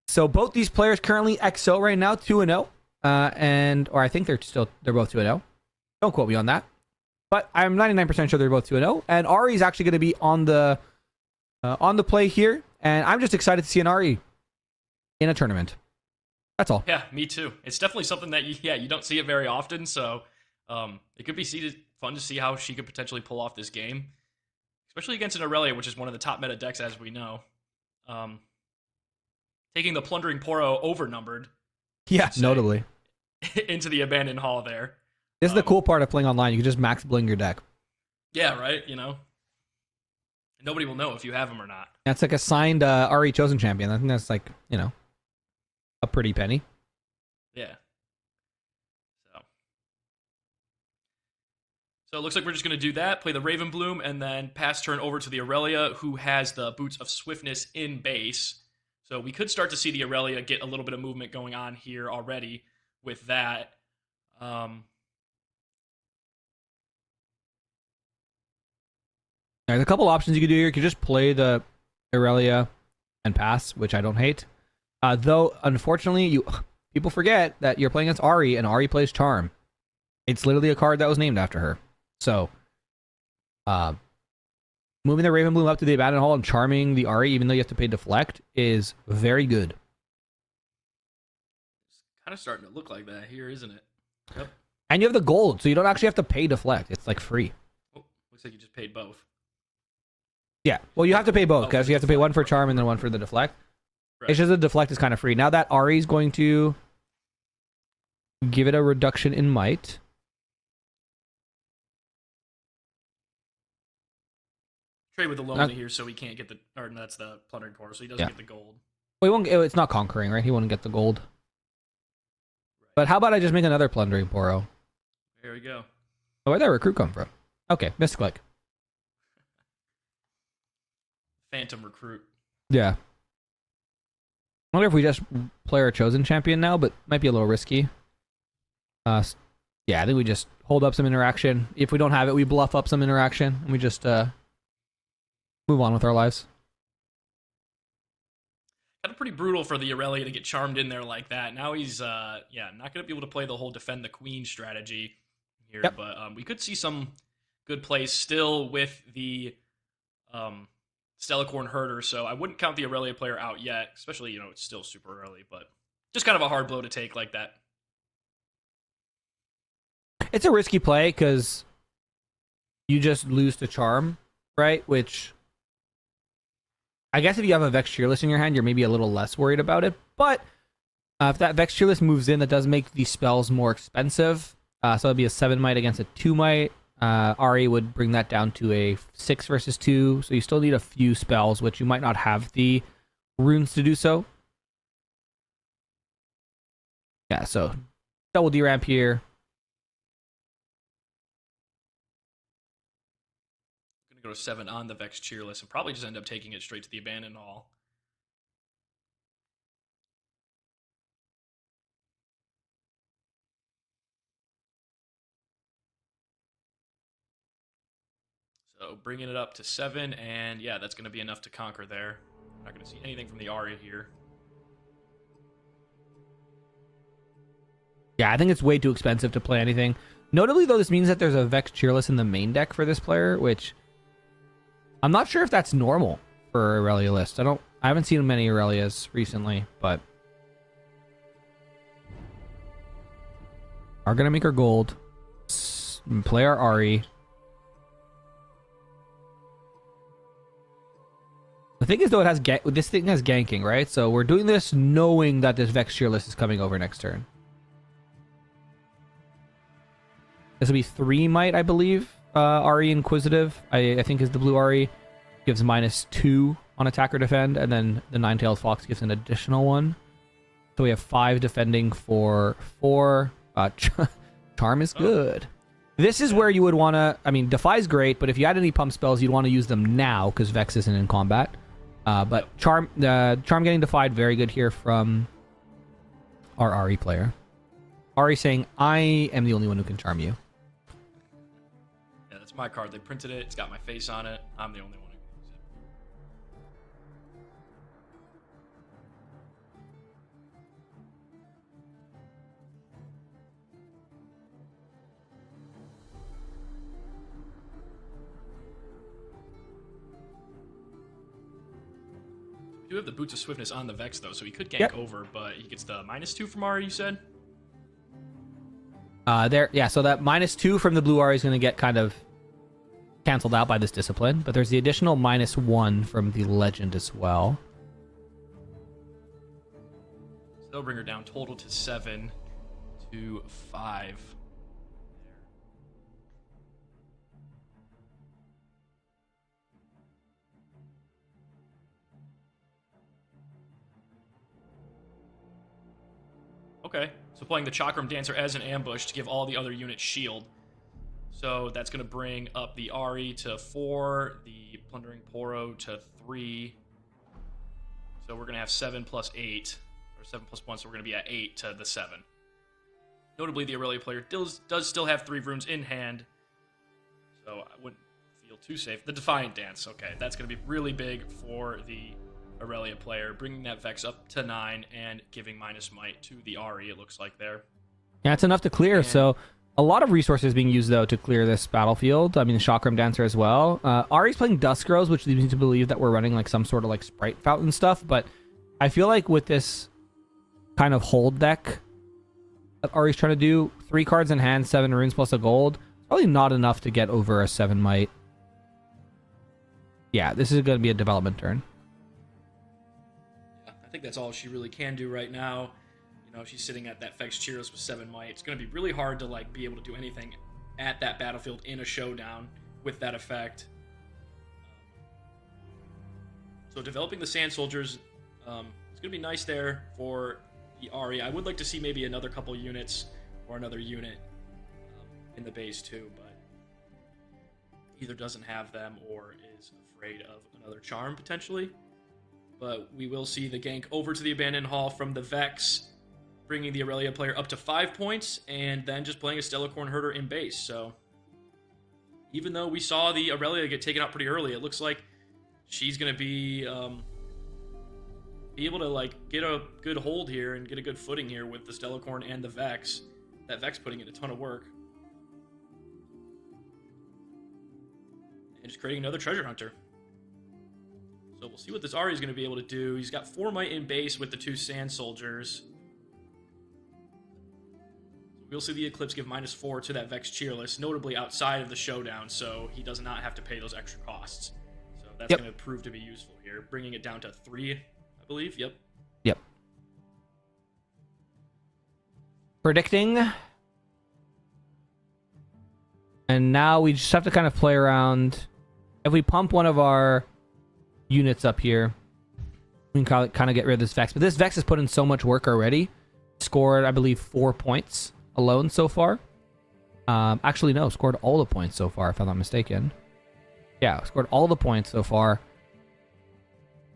So both these players currently XO right now, 2-0, or I think they're both 2-0. Don't quote me on that. But I'm 99% sure they're both 2-0, and Ari is actually going to be on the play here, and I'm just excited to see an Ari in a tournament. That's all. Yeah, me too. It's definitely something that you don't see it very often, so it could be fun to see how she could potentially pull off this game, especially against an Aurelia, which is one of the top meta decks, as we know. Taking the Plundering Poro overnumbered. Yeah, notably. Into the Abandoned Hall there. This is the cool part of playing online. You can just max bling your deck. Yeah, right? Nobody will know if you have them or not. That's like a signed RE Chosen Champion. I think that's like, a pretty penny. Yeah. So it looks like we're just going to do that, play the Raven Bloom, and then pass turn over to the Aurelia, who has the Boots of Swiftness in base. So we could start to see the Aurelia get a little bit of movement going on here already with that. There's a couple options you could do here. You could just play the Aurelia and pass, which I don't hate. Though, unfortunately, people forget that you're playing against Ari, and Ari plays Charm. It's literally a card that was named after her. So, moving the Raven Bloom up to the Abandoned Hall and charming the Ari, even though you have to pay Deflect, is very good. It's kind of starting to look like that here, isn't it? Yep. And you have the gold, so you don't actually have to pay Deflect. It's like free. Oh, looks like you just paid both. Yeah, well, you have to pay both, because you have to pay one for Charm and then one for the Deflect. Right. It's just the Deflect is kind of free. Now that Ari is going to give it a reduction in might. Trade with the Lonely here, so he can't get that's the Plundering Poro, so he doesn't get the gold. Well, he won't. It's not Conquering, right? He won't get the gold. Right. But how about I just make another Plundering Poro? There we go. Oh, where'd that recruit come from? Okay, misclick. Phantom Recruit. Yeah. I wonder if we just play our Chosen Champion now, but might be a little risky. Yeah, I think we just hold up some interaction. If we don't have it, we bluff up some interaction, and we just move on with our lives. Kind of pretty brutal for the Aurelia to get charmed in there like that. Now he's not going to be able to play the whole defend the queen strategy here, yep. But we could see some good plays still with the Stellacorn Herder, so I wouldn't count the Aurelia player out yet, especially, it's still super early, but just kind of a hard blow to take like that. It's a risky play because you just lose to Charm, right? Which, I guess if you have a Vex Cheerless in your hand, you're maybe a little less worried about it, but if that Vex Cheerless moves in, that does make these spells more expensive, so it'd be a 7 might against a 2 might. Ari would bring that down to a 6 versus 2, so you still need a few spells, which you might not have the runes to do so. Yeah, so double D-ramp here. I'm going to go 7 on the Vex Cheerless and probably just end up taking it straight to the Abandoned Hall. So bringing it up to 7, and yeah, that's going to be enough to conquer there. Not going to see anything from the Aria here. Yeah, I think it's way too expensive to play anything. Notably, though, this means that there's a Vex Cheerless in the main deck for this player, which I'm not sure if that's normal for Aurelia list. I haven't seen many Aurelias recently, but are gonna make her gold. Play our Ari. The thing is, though, this thing has ganking, right? So we're doing this knowing that this Vex Cheerless is coming over next turn. This will be 3 might, I believe. Ari Inquisitive, I think, is the blue Ari. Gives -2 on attack or defend, and then the 9-tailed Fox gives an additional 1. So we have 5 defending for 4. Charm is good. This is where you would want to... I mean, Defy's great, but if you had any pump spells, you'd want to use them now because Vex isn't in combat. But Charm getting defied, very good here from our Ari player. Ari saying, I am the only one who can charm you. Yeah, that's my card. They printed it. It's got my face on it. I'm the only one who can use it. We do have the Boots of Swiftness on the Vex, though, so he could gank over, but he gets the -2 from Ari, you said? So that -2 from the blue Ari is going to get kind of canceled out by this discipline, but there's the additional -1 from the legend as well. So they'll bring her down total to 7 to 5. Okay, so playing the Chakram Dancer as an ambush to give all the other units shield. So that's going to bring up the Ari to 4, the Plundering Poro to 3. So we're going to have 7 plus 8, or 7 plus 1, so we're going to be at 8 to the 7. Notably, the Aurelia player does still have 3 runes in hand, so I wouldn't feel too safe. The Defiant Dance, okay, that's going to be really big for the Aurelia player, bringing that Vex up to 9 and giving -might to the Ari, it looks like there. Yeah, it's enough to clear, so a lot of resources being used, though, to clear this battlefield. I mean, the Chakram Dancer as well. Ari's playing Dusk Rose, which leads me to believe that we're running like some sort of like Sprite Fountain stuff, but I feel like with this kind of hold deck that Ari's trying to do, 3 cards in hand, 7 runes plus a gold, it's probably not enough to get over a 7 might. Yeah, this is going to be a development turn. I think that's all she really can do right now. You know, she's sitting at that Vex Cheerless with 7 might. It's going to be really hard to like be able to do anything at that battlefield in a showdown with that effect. So developing the Sand Soldiers, it's going to be nice there for the Ari. I would like to see maybe another couple units or another unit in the base too, but either doesn't have them or is afraid of another charm potentially. But we will see the gank over to the Abandoned Hall from the Vex, bringing the Aurelia player up to 5 points, and then just playing a Stellarcorn Herder in base. So even though we saw the Aurelia get taken out pretty early, it looks like she's going to be able to like get a good hold here and get a good footing here with the Stellarcorn and the Vex. That Vex putting in a ton of work. And just creating another Treasure Hunter. So we'll see what this Ari is going to be able to do. He's got 4 might in base with the 2 Sand Soldiers. We'll see the Eclipse give -4 to that Vex Cheerless, notably outside of the showdown, so he does not have to pay those extra costs. So that's going to prove to be useful here, bringing it down to 3, I believe. Yep. Predicting. And now we just have to kind of play around. If we pump one of our units up here, we can kind of get rid of this Vex. But this Vex has put in so much work already. Scored, I believe, 4 points alone so far. Actually, no, scored all the points so far, if I'm not mistaken. Yeah, scored all the points so far.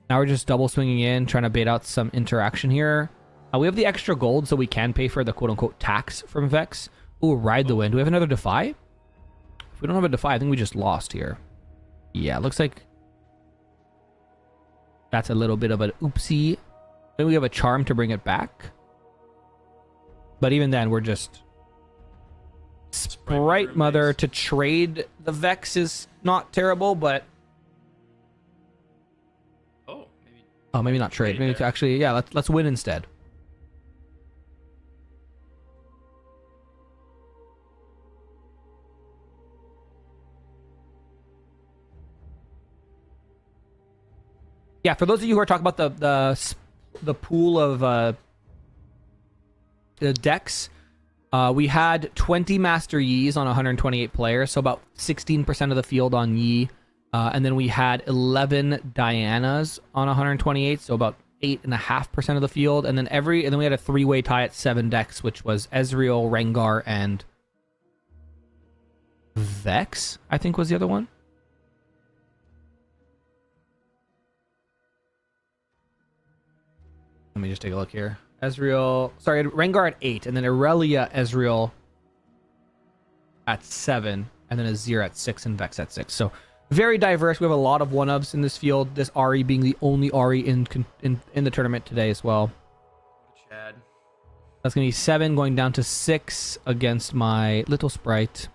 Now we're just double swinging in, trying to bait out some interaction here. We have the extra gold, so we can pay for the quote-unquote tax from Vex. Ooh, Ride the Wind. Do we have another Defy? If we don't have a Defy, I think we just lost here. Yeah, looks like that's a little bit of an oopsie. Then we have a Charm to bring it back. But even then, we're just... Sprite Mother to trade the Vex is not terrible, but... maybe not trade. Maybe to actually, yeah, let's win instead. Yeah, for those of you who are talking about the pool of the decks, we had 20 Master Yis on 128 players, so about 16% of the field on Yi. And then we had 11 Dianas on 128, so about 8.5% of the field. And then we had a 3-way tie at 7 decks, which was Ezreal, Rengar, and Vex, I think, was the other one. Let me just take a look here. Ezreal, sorry, Rengar at 8, and then Irelia, Ezreal at 7, and then Azir at 6, and Vex at 6. So very diverse. We have a lot of one-ofs in this field. This Ahri being the only Ahri in the tournament today as well. Chad. That's going to be 7 going down to 6 against my little sprite.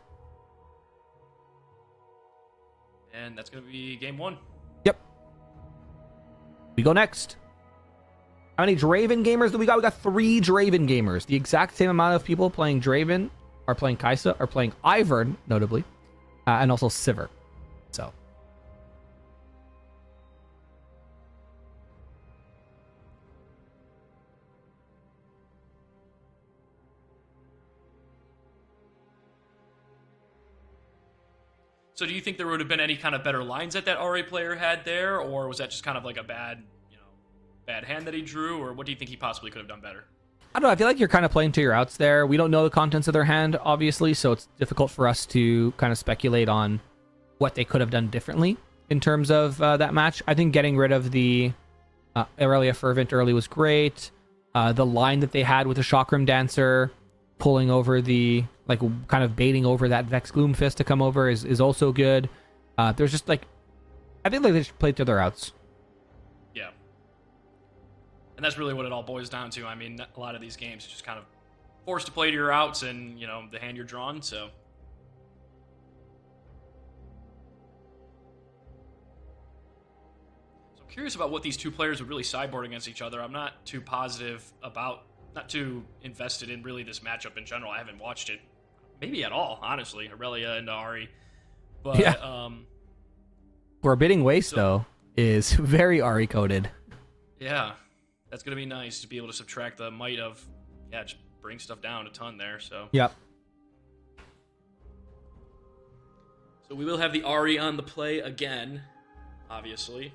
And that's going to be game 1. Yep. We go next. How many Draven gamers do we got? We got 3 Draven gamers. The exact same amount of people playing Draven are playing Kai'Sa, are playing Ivern, notably, and also Sivir. So. So do you think there would have been any kind of better lines that RA player had there, or was that just kind of like a bad hand that he drew, or what do you think he possibly could have done better? I don't know. I feel like you're kind of playing to your outs there. We don't know the contents of their hand, obviously, so it's difficult for us to kind of speculate on what they could have done differently in terms of that match. I think getting rid of the Irelia Fervent early was great. The line that they had with the Chakram Dancer pulling over the, like, kind of baiting over that Vex Gloomfist to come over is also good. There's just, like, I think like they just played to their outs. Yeah. And that's really what it all boils down to. I mean, a lot of these games are just kind of forced to play to your outs and, the hand you're drawn, so. So I'm curious about what these two players would really sideboard against each other. I'm not too not too invested in really this matchup in general. I haven't watched it maybe at all, honestly, Irelia and Ahri. But, yeah. Forbidding Waste, though, is very Ahri coded. Yeah. That's going to be nice to be able to subtract the might of, just bring stuff down a ton there, so. Yep. So we will have the Ahri on the play again, obviously.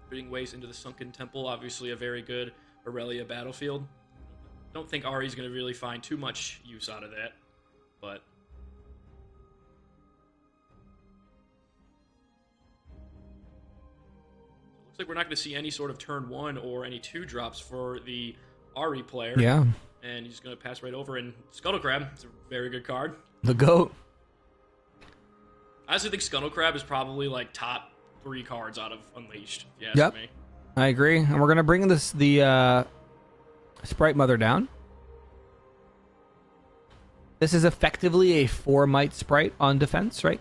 Putting Waste into the Sunken Temple, obviously a very good Irelia battlefield. Don't think Ahri's going to really find too much use out of that, but... Looks like we're not going to see any sort of turn 1 or any 2 drops for the Ahri player. Yeah. And he's going to pass right over. And Scuttle Crab, it's a very good card. The GOAT. I honestly think Scuttle Crab is probably like top 3 cards out of Unleashed, if you ask me. I agree. And we're going to bring the Sprite Mother down. This is effectively a 4 might Sprite on defense, right?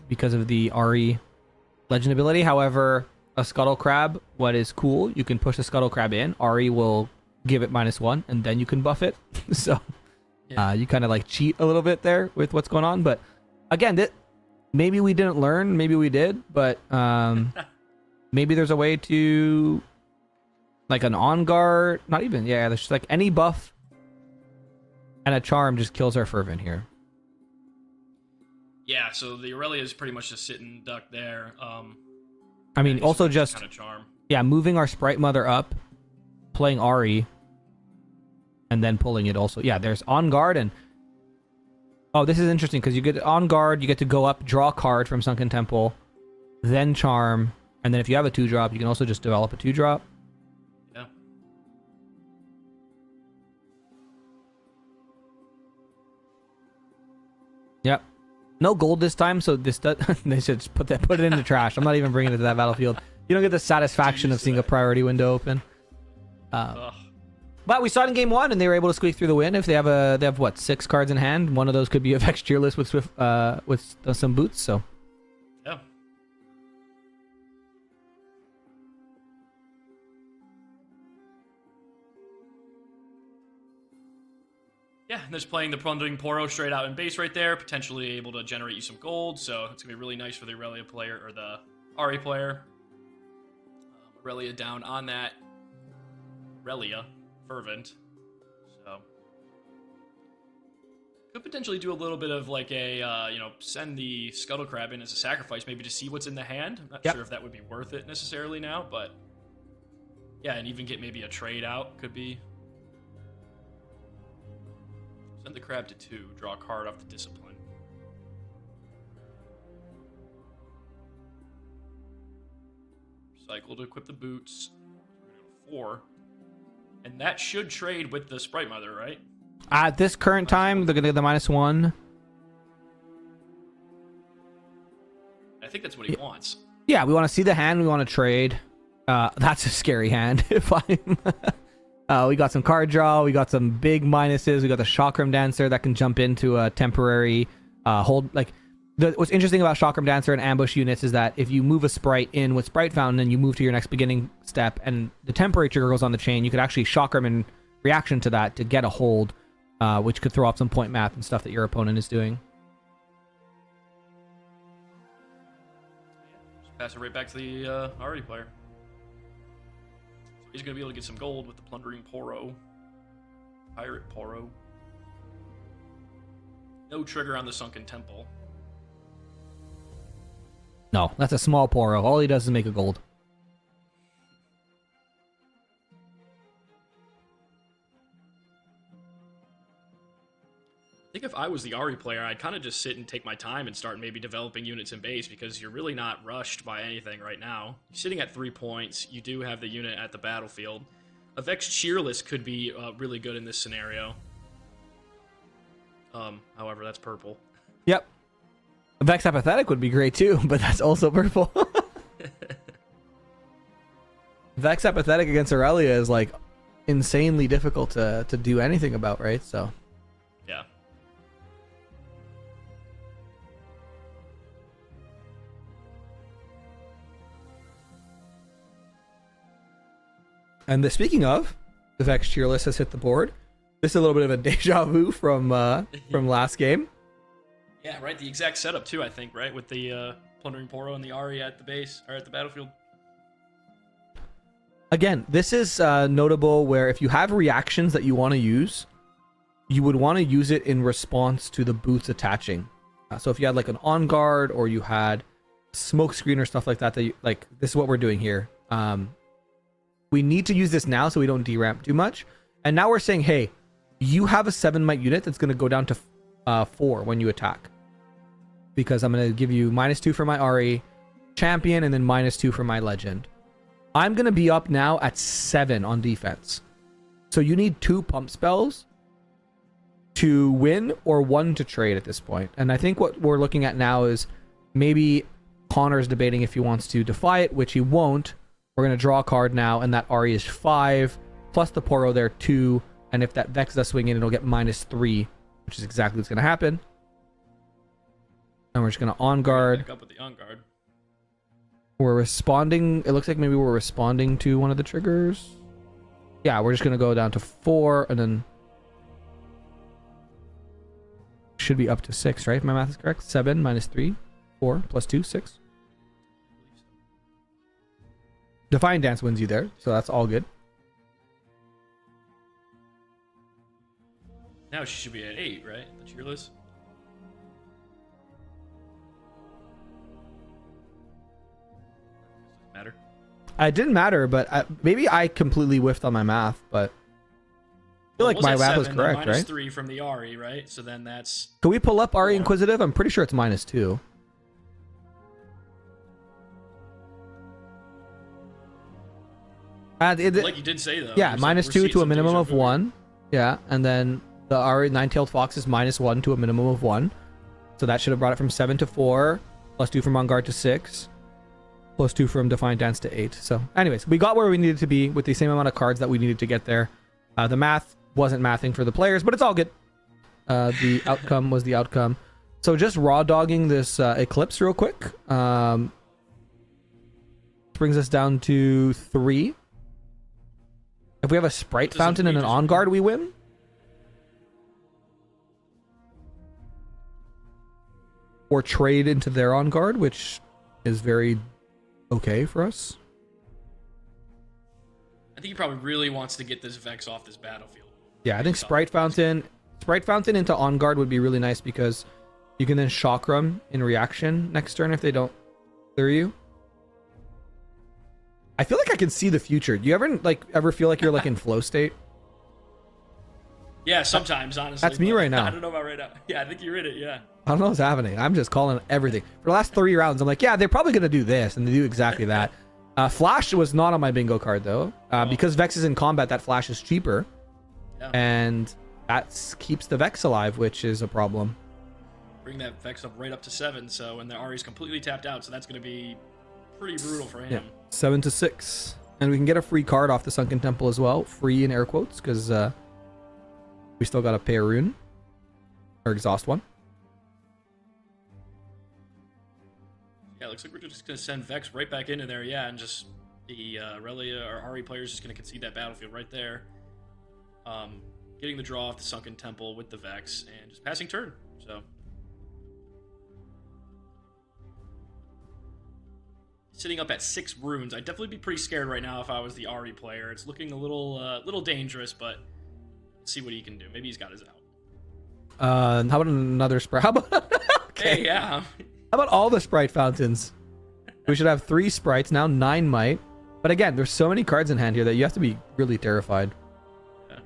Because of the Ahri legend ability. However, a Scuttle Crab, what is cool, you can push the Scuttle Crab in. Ahri will give it -1, and then you can buff it. So you kind of like cheat a little bit there with what's going on. But again, maybe we didn't learn, maybe we did, but maybe there's a way to, like, an on guard, not even, there's just like any buff and a charm just kills our Fervent here. Yeah, so the Irelia is pretty much just sitting duck there. I mean, also just kind of charm. Moving our Sprite Mother up, playing Ahri, and then pulling it also. Yeah, there's on guard and this is interesting because you get on guard, you get to go up, draw a card from Sunken Temple, then charm, and then if you have a 2-drop, you can also just develop a 2-drop. Yeah. Yep. No gold this time, so they should just put it in the trash. I'm not even bringing it to that battlefield. You don't get the satisfaction of seeing a priority window open. But we saw it in game 1, and they were able to squeak through the win. If they have what, 6 cards in hand? One of those could be a Vex Cheerless with Swift, with some boots. So yeah. Yeah, and there's playing the Plundering Poro straight out in base right there, potentially able to generate you some gold, so it's going to be really nice for the Irelia player, or the Ahri player. Irelia down on that Irelia Fervent, so could potentially do a little bit of like a, send the Scuttle Crab in as a sacrifice, maybe to see what's in the hand. I'm not sure if that would be worth it necessarily now, but yeah, and even get maybe a trade out could be Send the crab to 2. Draw a card off the discipline. Cycle to equip the boots. We're gonna go to 4. And that should trade with the Sprite Mother, right? At this current time, they're gonna get the -1. I think that's what he wants. Yeah, we want to see the hand. We want to trade. That's a scary hand. If I'm, we got some card draw. We got some big minuses. We got the Chakram Dancer that can jump into a temporary hold. Like what's interesting about Chakram Dancer and ambush units is that if you move a sprite in with Sprite Fountain and you move to your next beginning step, and the temporary trigger goes on the chain, you could actually Chakram in reaction to that to get a hold, which could throw off some point math and stuff that your opponent is doing. Pass it right back to the Ari player. So he's going to be able to get some gold with the Plundering Poro. Pirate Poro. No trigger on the Sunken Temple. No, that's a small Poro. All he does is make a gold. I think if I was the Ari player, I'd kind of just sit and take my time and start maybe developing units in base, because you're really not rushed by anything right now. You're sitting at 3 points. You do have the unit at the battlefield. A Vex Cheerless could be really good in this scenario. However, that's purple. Yep. Vex Apathetic would be great too, but that's also purple. Vex Apathetic against Aurelia is like insanely difficult to do anything about, right? So yeah. And speaking of, the Vex Cheerless has hit the board. This is a little bit of a deja vu from last game. Yeah, right. The exact setup too, I think, right? With the Plundering Poro and the Ari at the base, or at the battlefield. Again, this is notable where if you have reactions that you want to use, you would want to use it in response to the boots attaching. So if you had like an on guard, or you had smoke screen or stuff like that, like this is what we're doing here. We need to use this now so we don't deramp too much. And now we're saying, hey, you have a 7 might unit that's going to go down to 4 when you attack. Because I'm going to give you -2 for my Ari champion and then -2 for my legend. I'm going to be up now at 7 on defense. So you need 2 pump spells to win or 1 to trade at this point. And I think what we're looking at now is maybe Connor's debating if he wants to defy it, which he won't. We're going to draw a card now, and that Ari is 5, plus the Poro there 2, and if that Vex does swing in, it'll get -3, which is exactly what's going to happen. And we're just going to on guard. Back up with the on guard. We're responding. It looks like maybe we're responding to one of the triggers. Yeah, we're just going to go down to 4, and then should be up to 6, right? If my math is correct. 7 -3, 4 plus 2, 6. Defiant Dance wins you there, so that's all good. Now she should be at 8, right? The Cheerless. Matter. It didn't matter, but maybe I completely whiffed on my math, but I feel like my math was correct, right? -3 from the Ari, right? So then that's... Can we pull up Ari Inquisitive? I'm pretty sure it's -2. Like you did say, though. Yeah, -2 to a minimum of 1. Yeah, and then the Ari Nine-Tailed Fox is -1 to a minimum of 1. So that should have brought it from 7 to 4, plus 2 from On Guard to 6, plus 2 from Defiant Dance to 8. So anyways, we got where we needed to be with the same amount of cards that we needed to get there. The math wasn't mathing for the players, but it's all good. The outcome was the outcome. So just raw dogging this Eclipse real quick. Brings us down to 3. If we have a Sprite Fountain and an On Guard, we win. Or trade into their On Guard, which is very okay for us. I think he probably really wants to get this Vex off this battlefield. Yeah, I think Sprite Fountain into On Guard would be really nice because you can then Chakram in reaction next turn if they don't clear you. I feel like I can see the future. Do you ever feel like you're like in flow state? Yeah, sometimes, honestly. That's me but right now. I don't know about right now. Yeah, I think you're in it, yeah. I don't know what's happening. I'm just calling everything. For the last 3 rounds, I'm like, yeah, they're probably going to do this, and they do exactly that. Flash was not on my bingo card, though. Because Vex is in combat, that Flash is cheaper. Yeah. And that keeps the Vex alive, which is a problem. Bring that Vex up right up to 7, so and the Ari's completely tapped out, so that's going to be pretty brutal for him. Yeah, 7 to 6. And we can get a free card off the Sunken Temple as well. Free in air quotes, because we still got to pay a rune. Or exhaust one. Yeah, looks like we're just going to send Vex right back into there, yeah, and just the Relia or Ari player is just going to concede that battlefield right there. Getting the draw off the Sunken Temple with the Vex, and just passing turn, so. Sitting up at 6 runes, I'd definitely be pretty scared right now if I was the Ari player. It's looking a little dangerous, but let's see what he can do. Maybe he's got his out. How about another sprite? How about okay. Hey, yeah. How about all the sprite fountains? We should have 3 sprites now, 9 might. But again, there's so many cards in hand here that you have to be really terrified. Yeah.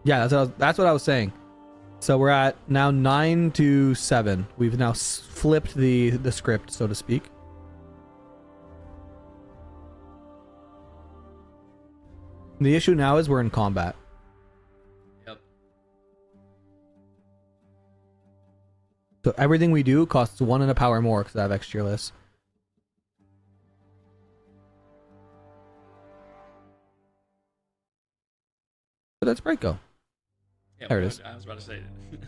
Yeah, that's what I was saying. So we're at now 9 to 7. We've now flipped the script, so to speak. The issue now is we're in combat. Yep. So everything we do costs 1 and a power more because I have Extralist. But that's Sprite go. Yeah, There it is. I was about to say that.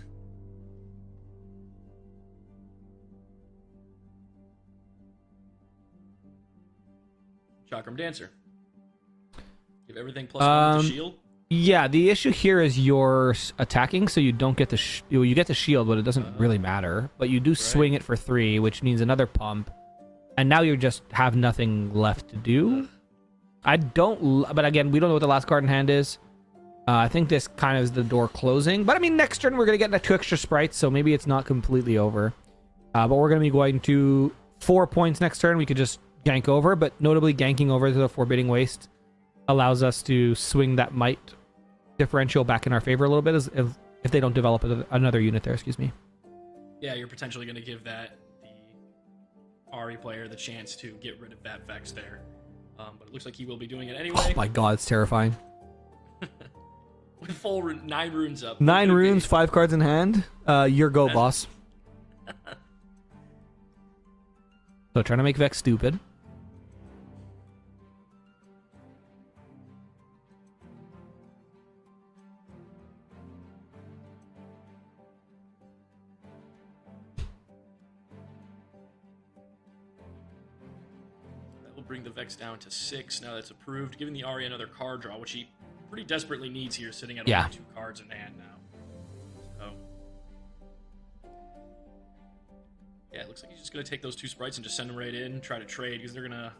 Chakram Dancer. Give everything +1 to shield. Yeah, the issue here is you're attacking, so you don't get the you get the shield, but it doesn't really matter. But you do swing it for 3, which means another pump, and now you just have nothing left to do. I don't, but again, we don't know what the last card in hand is. I think this kind of is the door closing, but I mean, next turn we're gonna get 2 extra sprites, so maybe it's not completely over. But we're gonna be going to 4 points next turn. We could just gank over, but notably ganking over to the Forbidding Waste allows us to swing that might differential back in our favor a little bit if they don't develop another unit there, excuse me. Yeah, you're potentially going to give the Ari player the chance to get rid of that Vex there. But it looks like he will be doing it anyway. Oh my god, it's terrifying. With full 9 runes up. 9 runes, 5 cards in hand. Your go, boss. So trying to make Vex stupid. Bring the Vex down to 6 now that's approved, giving the Ari another card draw, which he pretty desperately needs here, sitting at only 2 cards in hand now. So yeah, it looks like he's just gonna take those 2 sprites and just send them right in, try to trade because they're gonna.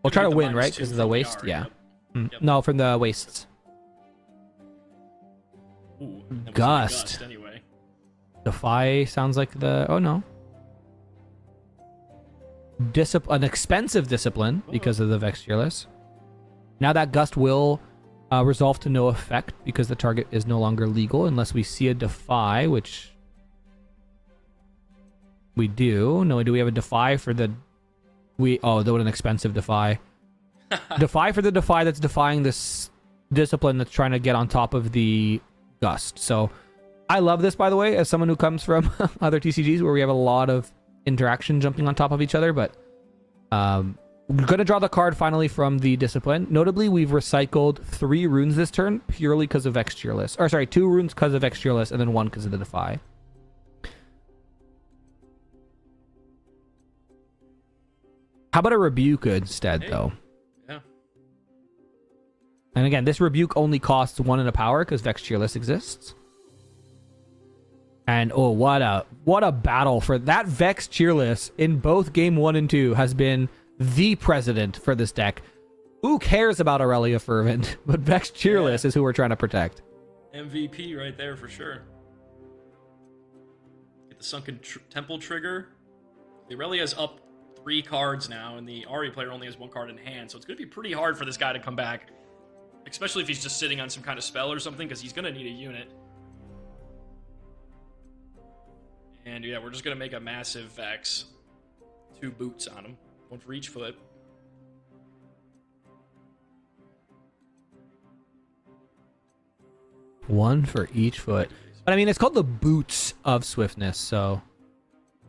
We'll try to win, right? Because of the waste, yeah. Yep. No, from the wastes. Ooh, Gust. Anyway. Defy sounds like the. Oh no. An expensive discipline because of the Vex Fearless. Now that Gust will resolve to no effect because the target is no longer legal unless we see a Defy, which we do. No, do we have a Defy for the... Oh, what an expensive Defy. Defy for the Defy that's defying this discipline that's trying to get on top of the Gust. So I love this, by the way, as someone who comes from other TCGs where we have a lot of interaction jumping on top of each other, but we're gonna draw the card finally from the discipline. Notably, we've recycled 3 runes this turn purely because of Extralist. Or sorry, 2 runes because of Extralist and then 1 because of the Defy. How about a Rebuke instead, though? Yeah. And again, this Rebuke only costs 1 and a power because Vex Cheerless exists. And oh, what a battle for that. Vex Cheerless in both game 1 and 2 has been the president for this deck. Who cares about Aurelia Fervent? But Vex Cheerless is who we're trying to protect. MVP right there for sure. Get the Sunken Temple trigger. The Aurelia's up 3 cards now, and the Ari player only has 1 card in hand, so it's going to be pretty hard for this guy to come back, especially if he's just sitting on some kind of spell or something, because he's going to need a unit. And yeah, we're just going to make a massive Vex. 2 boots on him, 1 for each foot. One for each foot. But I mean, it's called the boots of swiftness, so.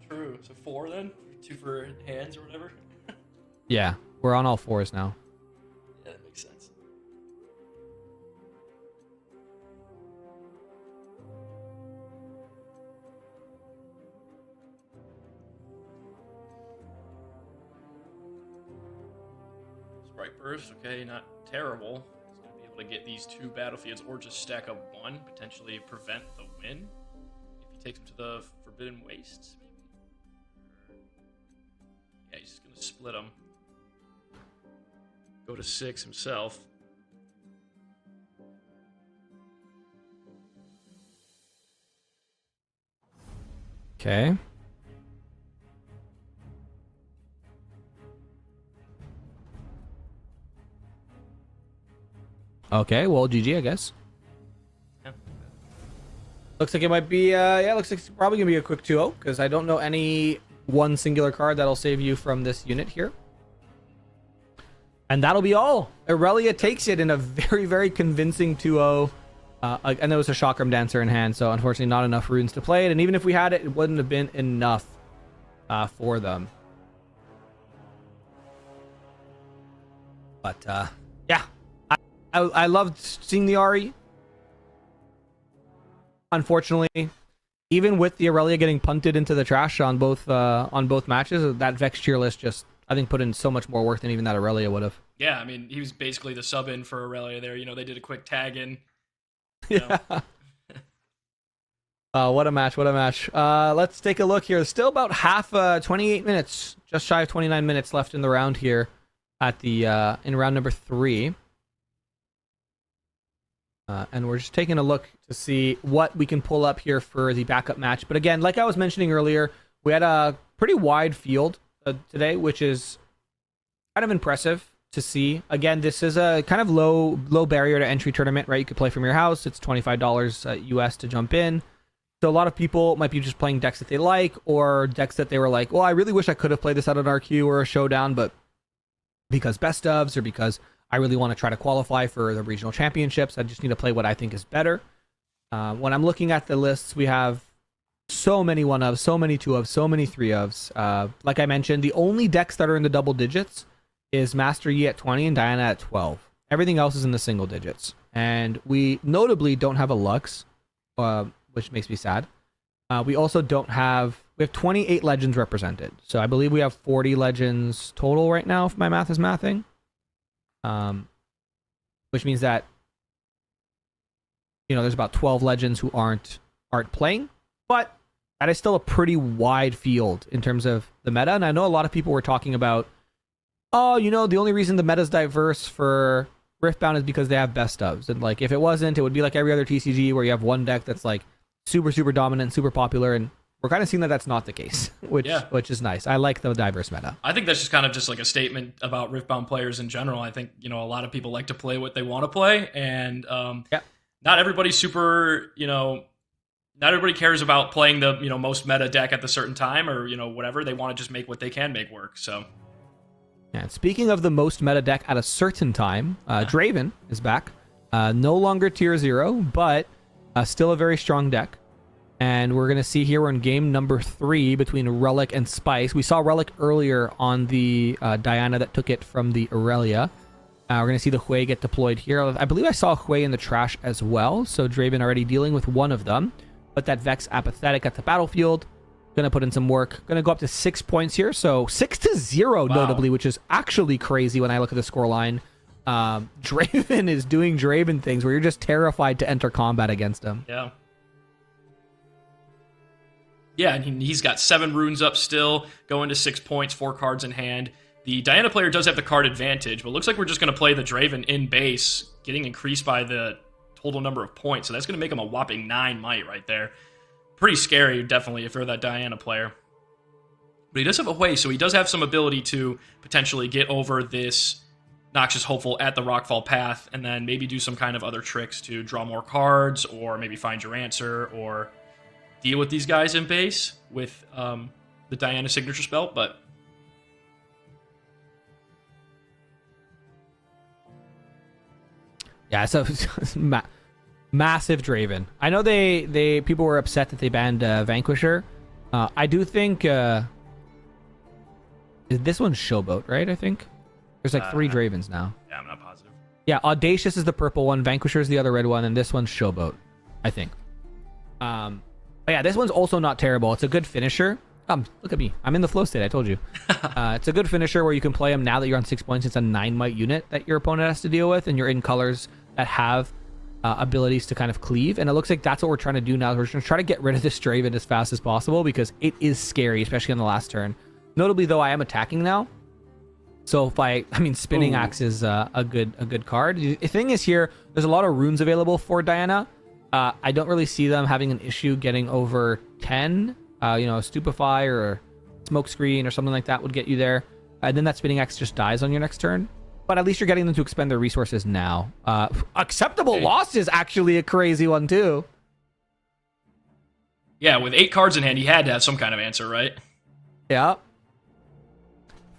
True. So 4 then? 2 for hands or whatever? Yeah, we're on all 4s now. Yeah, that makes sense. Sprite Burst, okay, not terrible. He's going to be able to get these 2 battlefields or just stack up 1, potentially prevent the win. If he takes him to the Forbidden Wastes, maybe? Yeah, he's just going to split them. Go to 6 himself. Okay. Okay, well, GG, I guess. Yeah. Looks like it might be, looks like it's probably going to be a quick 2-0, because I don't know any one singular card that'll save you from this unit here. And that'll be all. Aurelia takes it in a very, very convincing 2-0. And there was a Chakram Dancer in hand, so unfortunately not enough runes to play it. And even if we had it, it wouldn't have been enough for them. But, yeah. I loved seeing the Ari. Unfortunately, even with the Aurelia getting punted into the trash on both matches, that Vex tier list just, I think, put in so much more work than even that Aurelia would have. Yeah, I mean, he was basically the sub-in for Aurelia there. You know, they did a quick tag-in. Yeah. What a match, what a match. Let's take a look here. There's still about 28 minutes, just shy of 29 minutes left in the round here at the in round number 3. And we're just taking a look to see what we can pull up here for the backup match. But again, like I was mentioning earlier, we had a pretty wide field today, which is kind of impressive to see. Again, this is a kind of low barrier to entry tournament, right? You could play from your house. It's $25 US to jump in. So a lot of people might be just playing decks that they like, or decks that they were like, well, I really wish I could have played this out on RQ or a showdown, but because best ofs or because I really want to try to qualify for the regional championships, I just need to play what I think is better. When I'm looking at the lists, we have so many 1-ofs, so many 2-ofs, so many 3-ofs. Like I mentioned, the only decks that are in the double digits is Master Yi at 20 and Diana at 12. Everything else is in the single digits. And we notably don't have a Lux, which makes me sad. We also don't have... We have 28 legends represented. So I believe we have 40 legends total right now, if my math is mathing. Which means that, you know, there's about 12 legends who aren't playing. But that is still a pretty wide field in terms of the meta. And I know a lot of people were talking about, oh, you know, the only reason the meta's diverse for Riftbound is because they have best ofs. And like, if it wasn't, it would be like every other TCG where you have one deck that's like super, super dominant, super popular. And we're kind of seeing that that's not the case, which is nice. I like the diverse meta. I think that's just kind of just like a statement about Riftbound players in general. I think, you know, a lot of people like to play what they want to play. And not everybody's super, you know, not everybody cares about playing the, you know, most meta deck at the certain time or, you know, whatever. They want to just make what they can make work. So, yeah. Speaking of the most meta deck at a certain time, Draven is back. No longer tier 0, but still a very strong deck. And we're going to see here we're in game number 3 between Relic and Spice. We saw Relic earlier on the Diana that took it from the Aurelia. We're going to see the Hui get deployed here. I believe I saw Hui in the trash as well. So Draven already dealing with one of them. But that Vex apathetic at the battlefield. Going to put in some work. Going to go up to 6 points here. So 6-0 notably, which is actually crazy when I look at the scoreline. Draven is doing Draven things where you're just terrified to enter combat against him. Yeah. Yeah, and he's got 7 runes up still, going to 6 points, 4 cards in hand. The Diana player does have the card advantage, but it looks like we're just going to play the Draven in base, getting increased by the total number of points. So that's going to make him a whopping 9 might right there. Pretty scary, definitely, if you're that Diana player. But he does have a way, so he does have some ability to potentially get over this Noxious Hopeful at the Rockfall path, and then maybe do some kind of other tricks to draw more cards, or maybe find your answer, or deal with these guys in base with the Diana signature spell. But yeah, so massive Draven. I know they people were upset that they banned Vanquisher. I do think this one's Showboat, right? I think there's like 3 Dravens now. yeah, I'm not positive. Yeah, Audacious is the purple one, Vanquisher is the other red one, and this one's Showboat, I think. But yeah, this one's also not terrible. It's a good finisher. Look at me. I'm in the flow state, I told you. It's a good finisher where you can play him now that you're on 6 points. It's a 9 might unit that your opponent has to deal with, and you're in colors that have abilities to kind of cleave. And it looks like that's what we're trying to do now. We're going to try to get rid of this Draven as fast as possible because it is scary, especially on the last turn. Notably, though, I am attacking now. So if I mean, Spinning Axe is a good card. The thing is here, there's a lot of runes available for Diana. I don't really see them having an issue getting over 10. Stupefy or Smokescreen or something like that would get you there. And then that Spinning Axe just dies on your next turn. But at least you're getting them to expend their resources now. Acceptable loss is actually a crazy one, too. Yeah, with 8 cards in hand, he had to have some kind of answer, right? Yeah.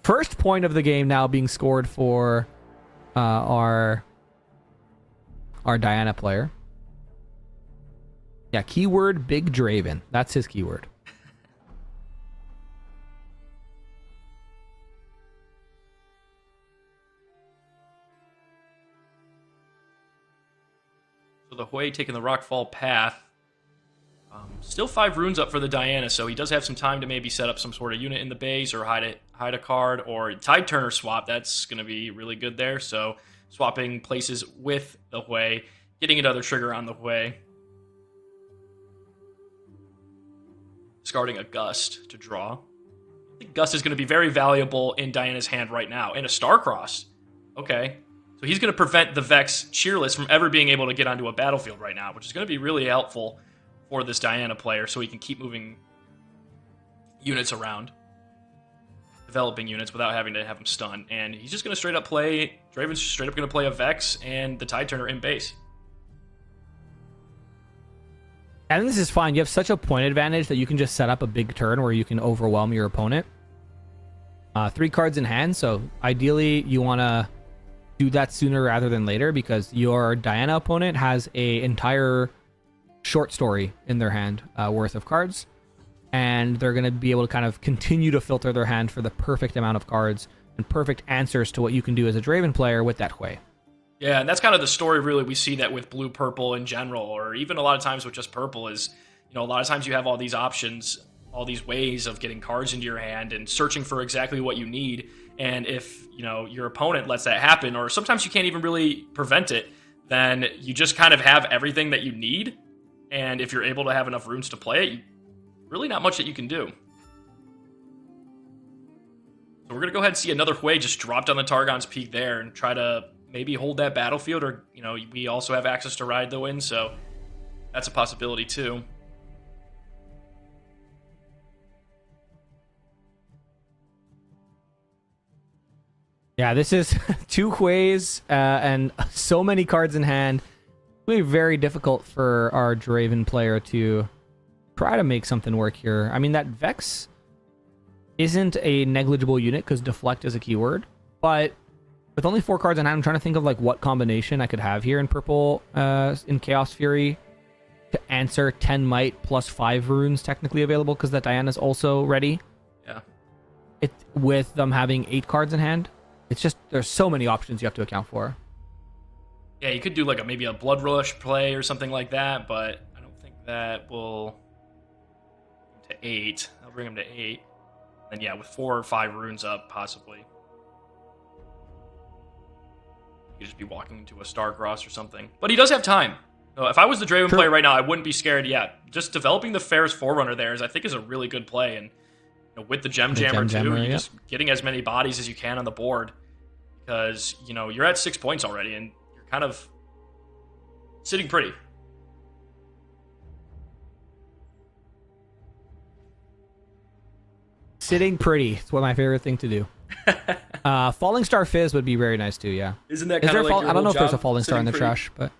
First point of the game now being scored for our Diana player. Yeah, keyword Big Draven. That's his keyword. So the Hui taking the Rockfall path. Still 5 runes up for the Diana, so he does have some time to maybe set up some sort of unit in the base or hide a card or Tide Turner swap. That's going to be really good there. So swapping places with the Hui, getting another trigger on the Hui. Discarding a Gust to draw. I think Gust is going to be very valuable in Diana's hand right now. And a Starcross. Okay. So he's going to prevent the Vex Cheerless from ever being able to get onto a battlefield right now, which is going to be really helpful for this Diana player so he can keep moving units around. Developing units without having to have them stunned. And he's just going to straight up play... Draven's straight up going to play a Vex and the Tide Turner in base. I think this is fine. You have such a point advantage that you can just set up a big turn where you can overwhelm your opponent. 3 cards in hand, so ideally you want to do that sooner rather than later because your Diana opponent has a entire short story in their hand worth of cards, and they're going to be able to kind of continue to filter their hand for the perfect amount of cards and perfect answers to what you can do as a Draven player with that Hui. Yeah, and that's kind of the story, really. We see that with blue-purple in general, or even a lot of times with just purple is, a lot of times you have all these options, all these ways of getting cards into your hand and searching for exactly what you need. And if, your opponent lets that happen, or sometimes you can't even really prevent it, then you just kind of have everything that you need. And if you're able to have enough runes to play it, really not much that you can do. So we're going to go ahead and see another Hui just drop down the Targon's Peak there and try to maybe hold that battlefield, or, we also have access to ride the wind, so that's a possibility too. Yeah, this is 2 Huis and so many cards in hand. It'll be very difficult for our Draven player to try to make something work here. I mean, that Vex isn't a negligible unit because Deflect is a keyword, but with only 4 cards in hand, I'm trying to think of what combination I could have here in purple in Chaos Fury to answer 10 might plus 5 runes technically available because that Diana's also ready. Yeah. With them having 8 cards in hand. It's just, there's so many options you have to account for. Yeah, you could do maybe a Blood Rush play or something like that, but I don't think that will... to 8. I'll bring him to 8. And yeah, with 4 or 5 runes up, possibly. You could just be walking into a Starcross or something. But he does have time. If I was the Draven player right now, I wouldn't be scared. Yeah, just developing the Ferris Forerunner there I think is a really good play. And with the Gem Jammer too, you're just getting as many bodies as you can on the board. Because, you're at 6 points already, and you're kind of sitting pretty. Sitting pretty. It's one of my favorite thing to do. Falling Star Fizz would be very nice too, yeah. Isn't that Is kind there of a like fall- your I don't know whole if there's a job, Falling Star in the sitting pretty? trash, but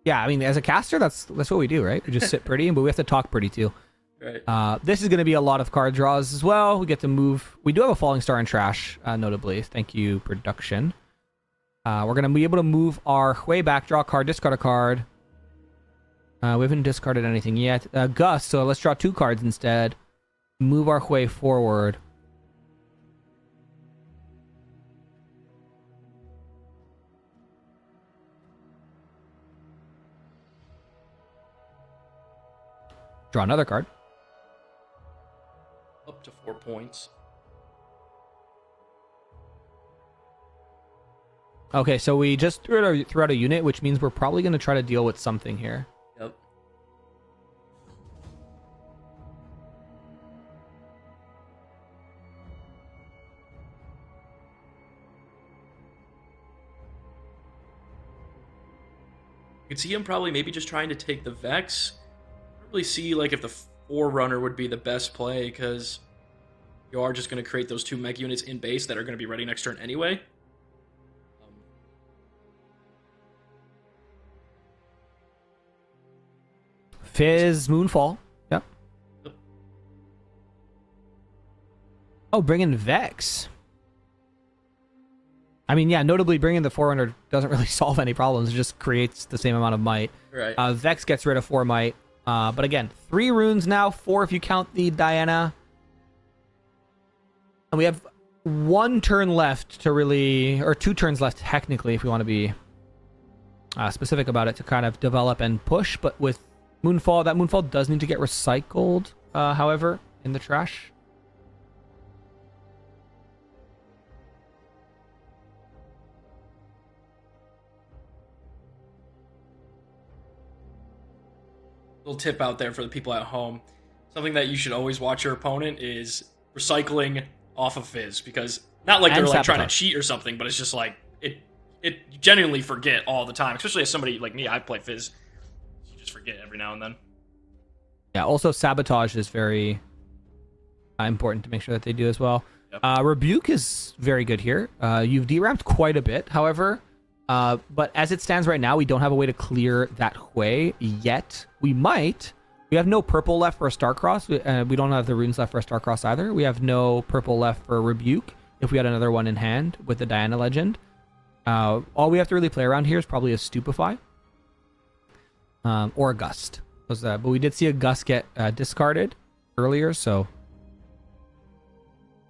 yeah, I mean, as a caster, that's what we do, right? We just sit pretty, but we have to talk pretty too. Right. This is going to be a lot of card draws as well. We get to move. We do have a Falling Star in trash, notably. Thank you, production. We're going to be able to move our Hui back, draw a card, discard a card. We haven't discarded anything yet. Gust, so let's draw 2 cards instead. Move our Hui forward. Draw another card. Up to 4 points. Okay, so we just threw out a unit, which means we're probably going to try to deal with something here. Yep. You could see him probably maybe just trying to take the Vex. I don't really see like if the Forerunner would be the best play, because you are just going to create those 2 mech units in base that are going to be ready next turn anyway. Fizz, Moonfall. Yep. Yep. Oh, bring in Vex. I mean, yeah, notably bringing the Forerunner doesn't really solve any problems. It just creates the same amount of might. Right. Vex gets rid of 4 might. But again, 3 runes now, 4 if you count the Diana. And we have 1 turn left to really, or 2 turns left technically, if we want to be specific about it, to kind of develop and push. But with Moonfall, that Moonfall does need to get recycled, however, in the trash. Little tip out there for the people at home. Something that you should always watch your opponent is recycling off of Fizz, because not like And they're like trying to sabotage. cheat or something, but it's just like it you genuinely forget all the time, especially as somebody like me. I play Fizz, you just forget every now and then. Yeah, also Sabotage is very important to make sure that they do as well. Yep. Rebuke is very good here. You've deramped quite a bit, however. But as it stands right now, we don't have a way to clear that Hui yet. We might. We have no purple left for a Starcross. We don't have the runes left for a Starcross either. We have no purple left for Rebuke if we had another one in hand with the Diana Legend. All we have to really play around here is probably a Stupefy. Or a Gust. But we did see a Gust get discarded earlier, so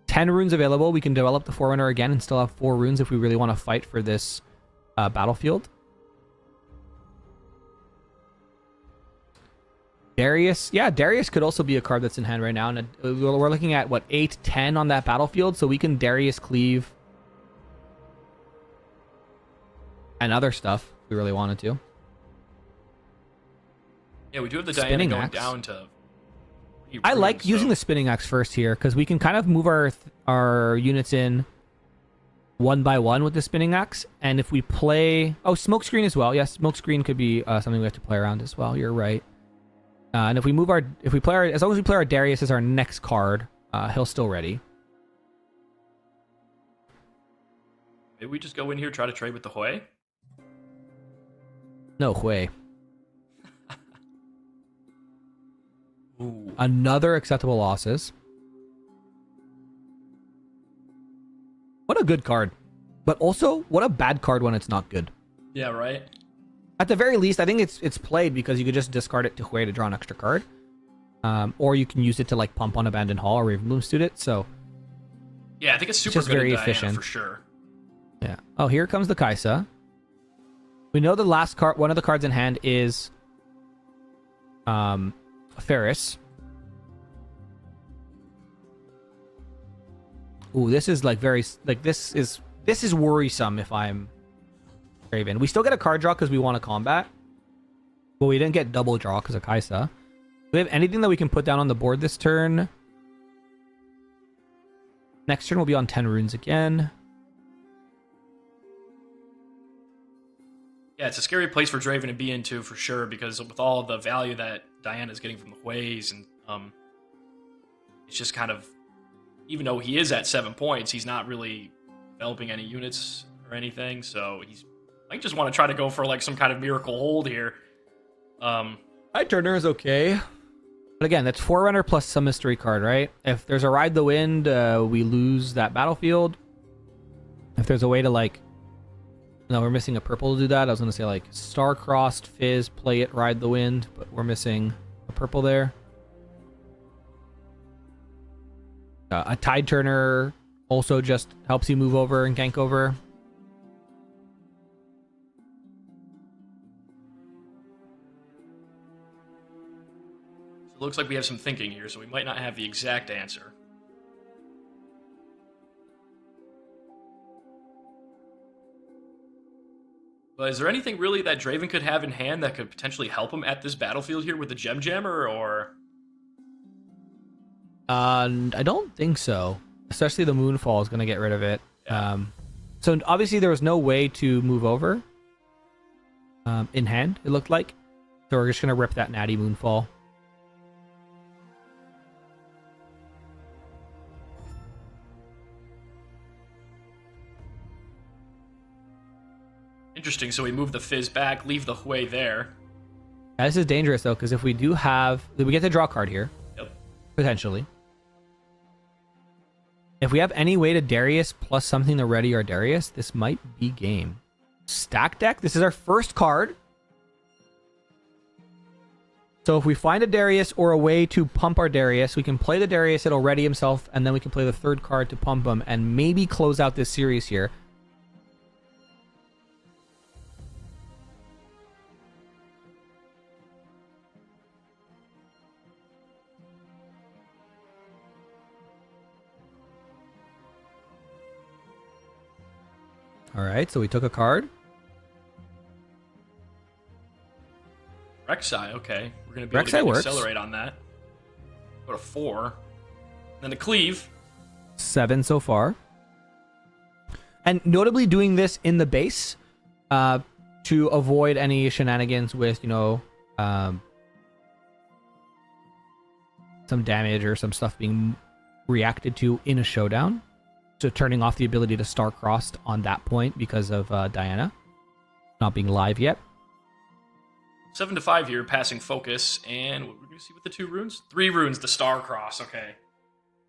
10 runes available. We can develop the Forerunner again and still have 4 runes if we really want to fight for this battlefield. Darius. Yeah, Darius could also be a card that's in hand right now. And we're looking at, what, 8, 10 on that battlefield, so we can Darius cleave and other stuff if we really wanted to. Yeah, we do have the Spinning Diana going axe. down to 3 I like runes, using so- the Spinning Axe first here, because we can kind of move our units in one by one with the Spinning Axe. And if we play... Oh, Smokescreen as well. Yes, Smokescreen could be something we have to play around as well. You're right. And if we move as long as we play our Darius as our next card, he'll still ready. Maybe we just go in here, try to trade with the Hui. No way. Ooh. Another acceptable losses. What a good card. But also, what a bad card when it's not good. Yeah, right. At the very least, I think it's played because you could just discard it to Hui to draw an extra card. Or you can use it to like pump on Abandoned Hall or Raven Bloom Student. So Yeah, I think it's super just good very in Diana efficient. for sure. yeah. Oh, here comes the Kaisa. We know the last card, one of the cards in hand is Ferris. Ooh, this is like very like this is worrisome if I'm Raven. We still get a card draw because we want to combat. But we didn't get double draw because of Kaisa. Do we have anything that we can put down on the board this turn? Next turn will be on 10 runes again. Yeah, it's a scary place for Draven to be into for sure, because with all the value that Diana's getting from the Hueys, and it's just kind of even though he is at 7 points, he's not really developing any units or anything. So he's might just want to try to go for like some kind of miracle hold here. Tide Turner is okay. But again, that's Forerunner plus some mystery card, right? If there's a Ride the Wind, we lose that battlefield. If there's a way to like... No, we're missing a purple to do that. I was going to say like Star-Crossed, Fizz, Play It, Ride the Wind. But we're missing a purple there. A Tide Turner also just helps you move over and gank over. It looks like we have some thinking here, so we might not have the exact answer. But is there anything really that Draven could have in hand that could potentially help him at this battlefield here with the Gem Jammer, or...? I don't think so. Especially the Moonfall is going to get rid of it. Yeah. So obviously there was no way to move over in hand, it looked like. So we're just going to rip that Natty Moonfall. Interesting, so we move the Fizz back, leave the Hui there. This is dangerous though, because if we do have... We get to draw a card here. Yep. Potentially. If we have any way to Darius plus something to ready our Darius, this might be game. Stack deck. This is our first card. So if we find a Darius or a way to pump our Darius, we can play the Darius, it'll ready himself, and then we can play the third card to pump him and maybe close out this series here. All right, so we took a card. Rek'Sai, okay. We're going to be able to Rek'Sai get an works. accelerate on that. Go to 4. Then the Cleave. 7 so far. And notably doing this in the base to avoid any shenanigans with, you know, some damage or some stuff being reacted to in a showdown. So turning off the ability to Star-Crossed on that point because of Diana not being live yet. 7 to 5 here, passing focus. And what we're going to see with the 2 runes? 3 runes, the Star Cross, okay.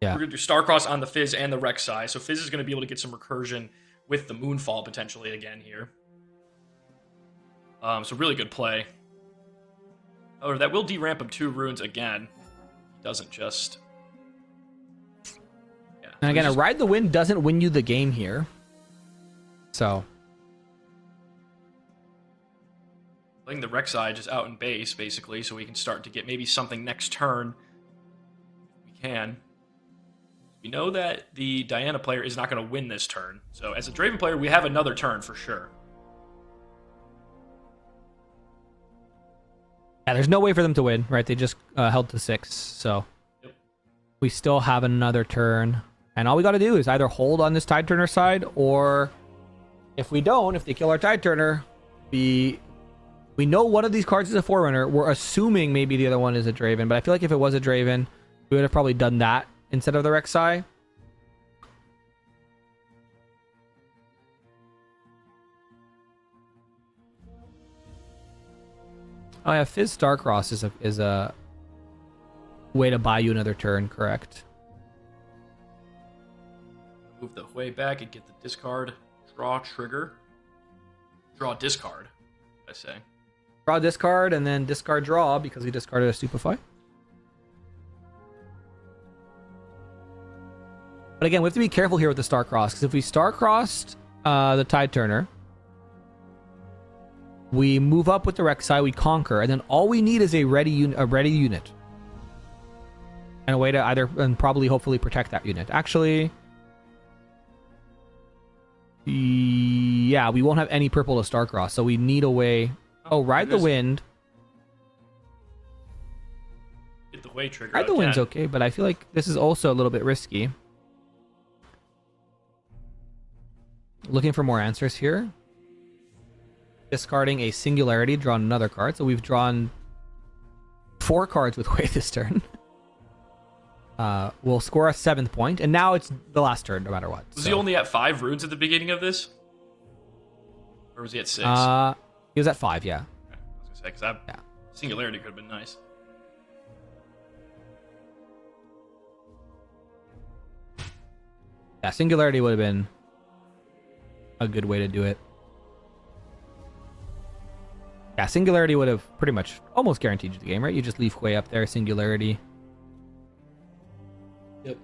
Yeah. We're going to do Star Cross on the Fizz and the Rek'Sai. So Fizz is going to be able to get some recursion with the Moonfall potentially again here. So really good play. Or that will deramp him 2 runes again. He doesn't just... Yeah. And again, a Ride the Wind doesn't win you the game here. So... Playing the Rek'Sai just out in base, basically, so we can start to get maybe something next turn. We can. We know that the Diana player is not going to win this turn. So as a Draven player, we have another turn for sure. Yeah, there's no way for them to win, right? They just held to 6, so... Yep. We still have another turn. And all we got to do is either hold on this Tide Turner side, or if we don't, if they kill our Tide Turner, we know one of these cards is a Forerunner. We're assuming maybe the other one is a Draven, but I feel like if it was a Draven, we would have probably done that instead of the Rek'Sai. Oh yeah, Fizz Starcross is a way to buy you another turn, correct? Move the Hui back and get the discard. Draw trigger. Draw discard, I say. Draw discard and then discard draw because he discarded a Stupefy. But again, we have to be careful here with the Star-Cross, because if we Star-Crossed the Tide Turner, we move up with the Rek'Sai, we conquer, and then all we need is a ready unit. And a way to either, and probably hopefully protect that unit. Actually, yeah, we won't have any purple to Star-Cross, so we need a way... Oh, Ride the Wind. Get the Hui trigger. Ride the Wind's okay, but I feel like this is also a little bit risky. Looking for more answers here. Discarding a Singularity, drawn another card. So we've drawn 4 cards with Hui this turn. will score a 7th point, and now it's the last turn, no matter what. Was he only at 5 runes at the beginning of this? Or was he at 6? He was at 5, yeah. Okay. I was gonna say, because that Singularity could have been nice. Yeah, Singularity would have been a good way to do it. Yeah, Singularity would have pretty much almost guaranteed you the game, right? You just leave Hui up there, Singularity. Yep.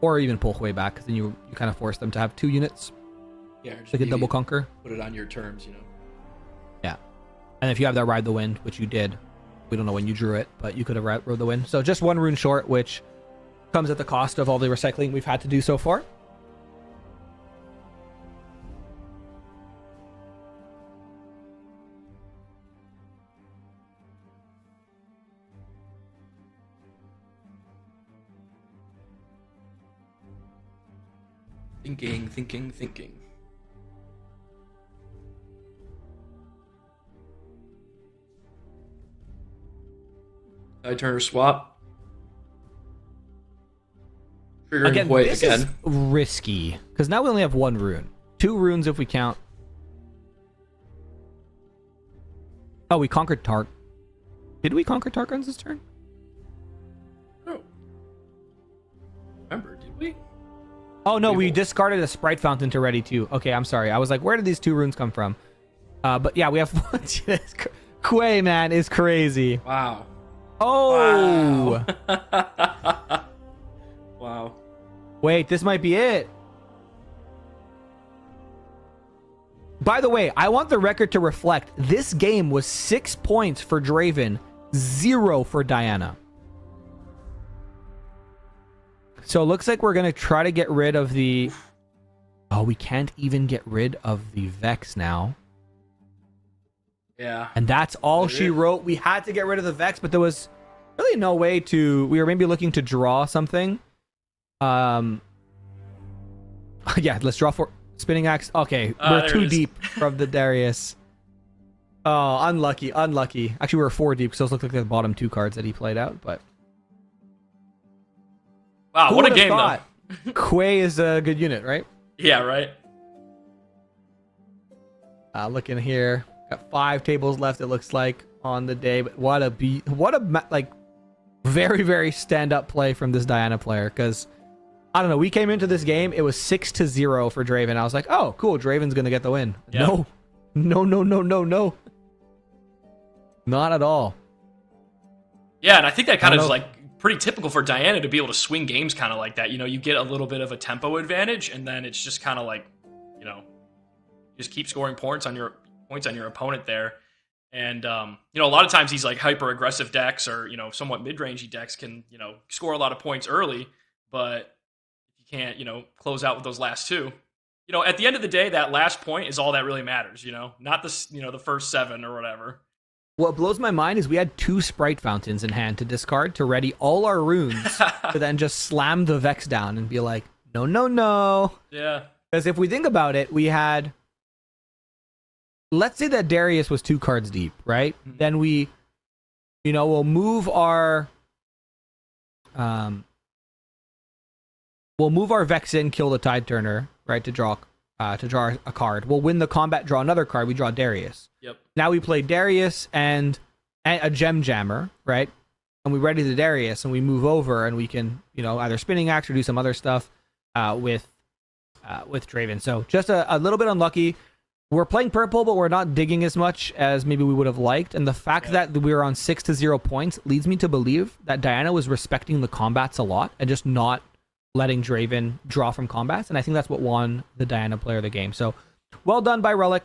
Or even pull Hui back, because then you kind of force them to have 2 units. Yeah. Just Like a maybe double conquer. Put it on your terms, you know. Yeah. And if you have that Ride the Wind, which you did, we don't know when you drew it, but you could have rode the wind. So just 1 rune short, which comes at the cost of all the recycling we've had to do so far. Thinking. I turn or swap. Triggering Again, Hui this again. is risky, because now we only have 1 rune. 2 runes if we count. Oh, we conquered Tark. Did we conquer Tarkons this turn? Oh. Remember, did we? Oh no, we will. discarded a Sprite Fountain to ready 2. Okay, I'm sorry. I was like, where did these 2 runes come from? But yeah, we have Quay, man, is crazy. Wow. Oh! Wow. Wow. Wait, this might be it. By the way, I want the record to reflect this game was 6 points for Draven, 0 for Diana. So it looks like we're going to try to get rid of the... Oh, we can't even get rid of the Vex now. Yeah. And that's all she wrote. We had to get rid of the Vex, but there was really no way to... We were maybe looking to draw something. Yeah, let's draw for Spinning Axe. Okay, we're too deep from the Darius. Oh, unlucky. Actually, we were 4 deep, so those look like the bottom 2 cards that he played out, but... Wow, Who what a would've game, thought? though. Quay is a good unit, right? Yeah, right? Looking here, got 5 tables left. It looks like on the day, but what a very, very stand-up play from this Diana player. Because I don't know, we came into this game, it was 6-0 for Draven. I was like, oh, cool, Draven's gonna get the win. Yeah. No, not at all. Yeah, and I think that kind I of don't is know. like pretty typical for Diana to be able to swing games kind of like that. You know, you get a little bit of a tempo advantage, and then it's just kind of like, you know, just keep scoring points on your opponent there. And you know, a lot of times these like hyper aggressive decks or, you know, somewhat mid-rangey decks can, you know, score a lot of points early, but if you can't, you know, close out with those last 2, you know, at the end of the day, that last point is all that really matters, you know, not the, you know, the first 7 or whatever. What blows my mind is we had 2 Sprite Fountains in hand to discard to ready all our runes to then just slam the Vex down and be like, no. Yeah. Because if we think about it, we had... Let's say that Darius was 2 cards deep, right? Mhm. Then we, you know, we'll move our... We'll move our Vex in, kill the Tide Turner, right, to draw a card. We'll win the combat, draw another card. We draw Darius. Yep. Now we play Darius and a Gem Jammer, right? And we ready the Darius, and we move over, and we can, you know, either Spinning Axe or do some other stuff with Draven. So just a little bit unlucky. We're playing purple, but we're not digging as much as maybe we would have liked. And the fact that we were on 6-0 points leads me to believe that Diana was respecting the combats a lot and just not letting Draven draw from combats. And I think that's what won the Diana player of the game. So well done by Relic.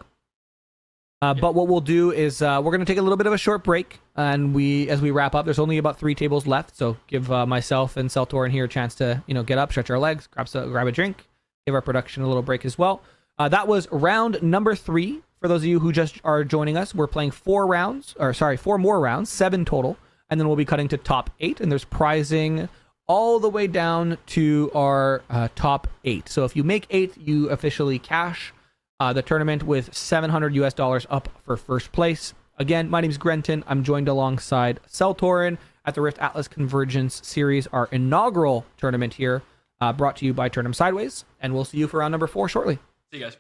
But what we'll do is we're going to take a little bit of a short break. And as we wrap up, there's only about 3 tables left. So give myself and Seltorin here a chance to, you know, get up, stretch our legs, grab a drink, give our production a little break as well. That was round number 3. For those of you who just are joining us, we're playing 4 more rounds, 7 total. And then we'll be cutting to top 8. And there's prizing all the way down to our top 8. So if you make 8, you officially cash the tournament with $700 up for first place. Again, my name's Grenton. I'm joined alongside Seltorin. at the Rift Atlas Convergence Series, our inaugural tournament here, brought to you by Turnham Sideways. And we'll see you for round number 4 shortly. See you guys.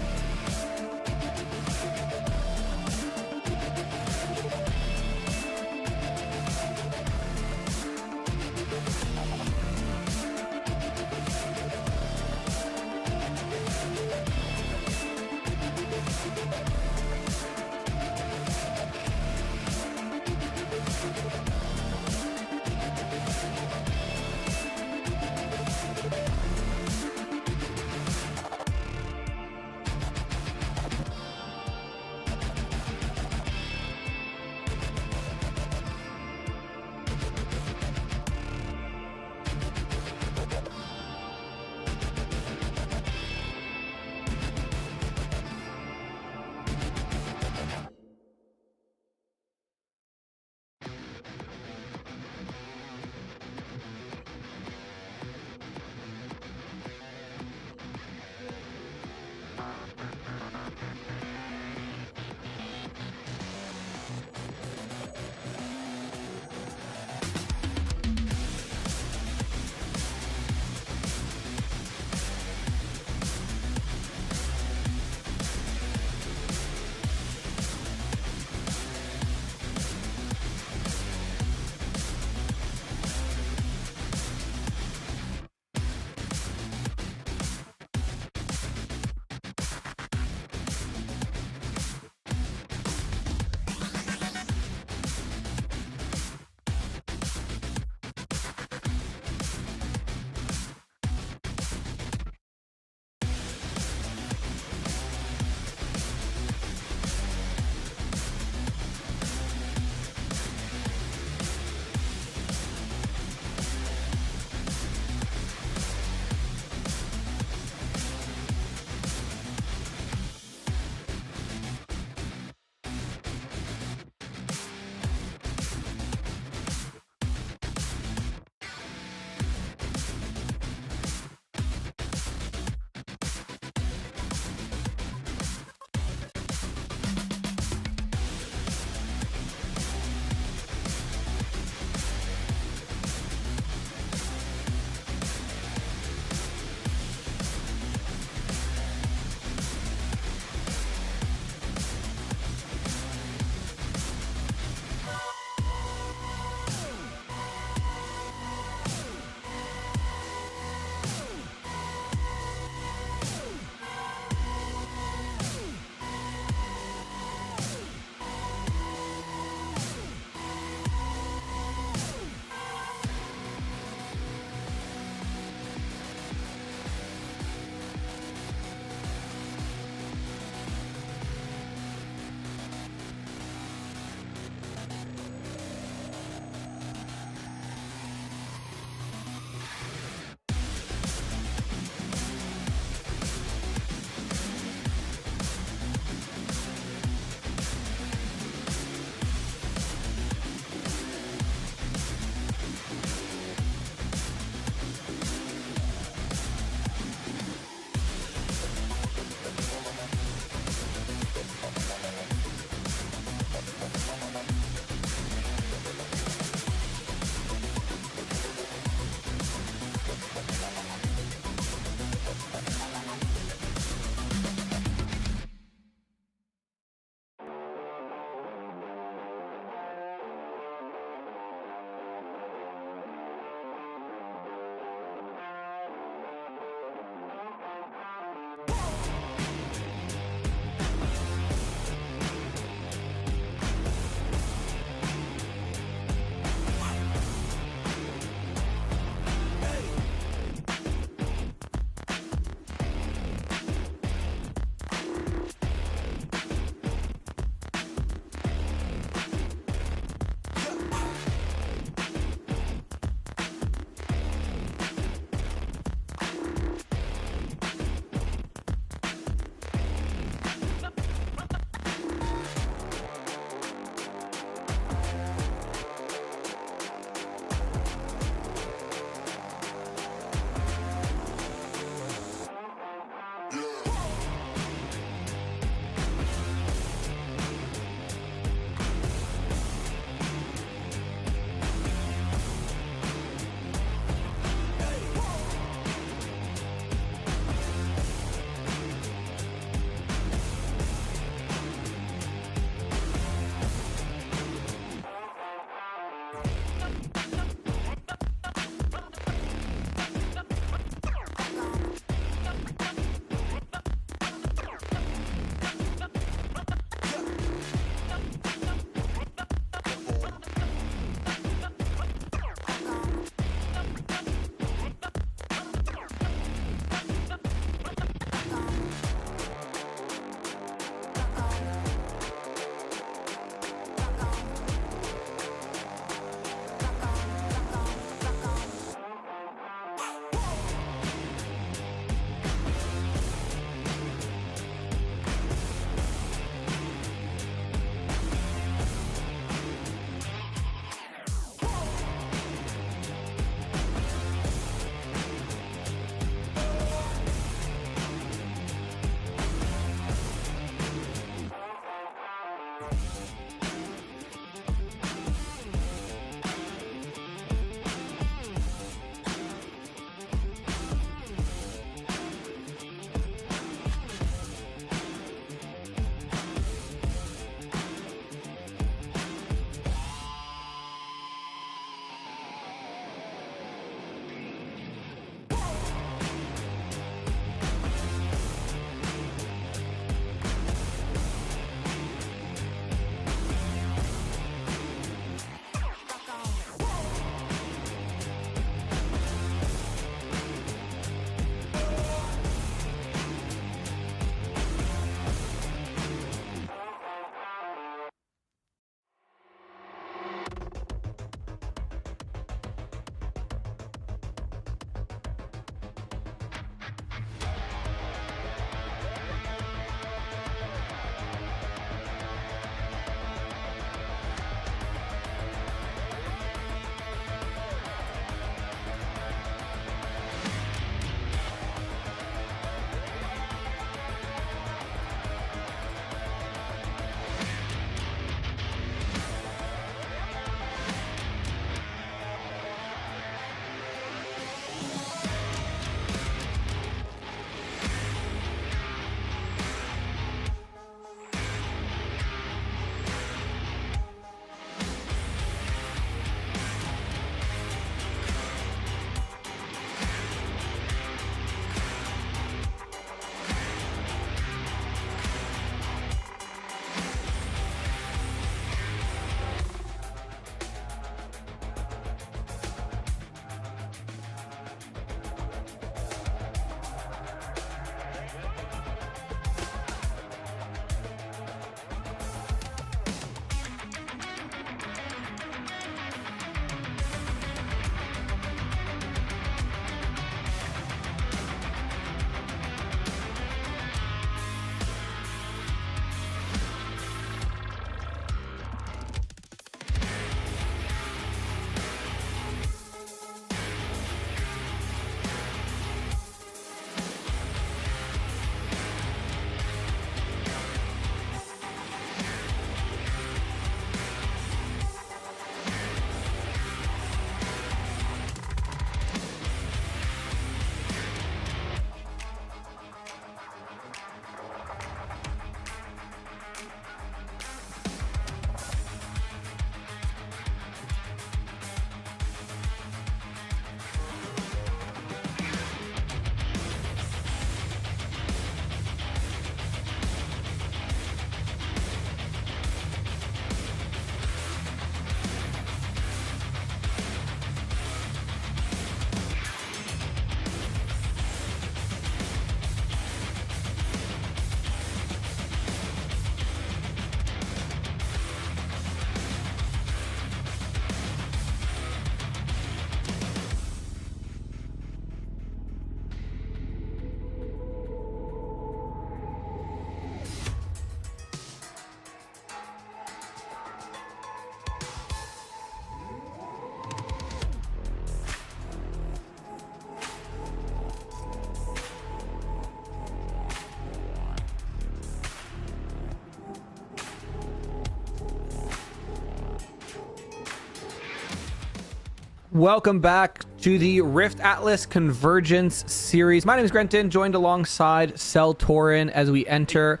Welcome back to the Rift Atlas Convergence series. My name is Grenton, joined alongside Cell Torin as we enter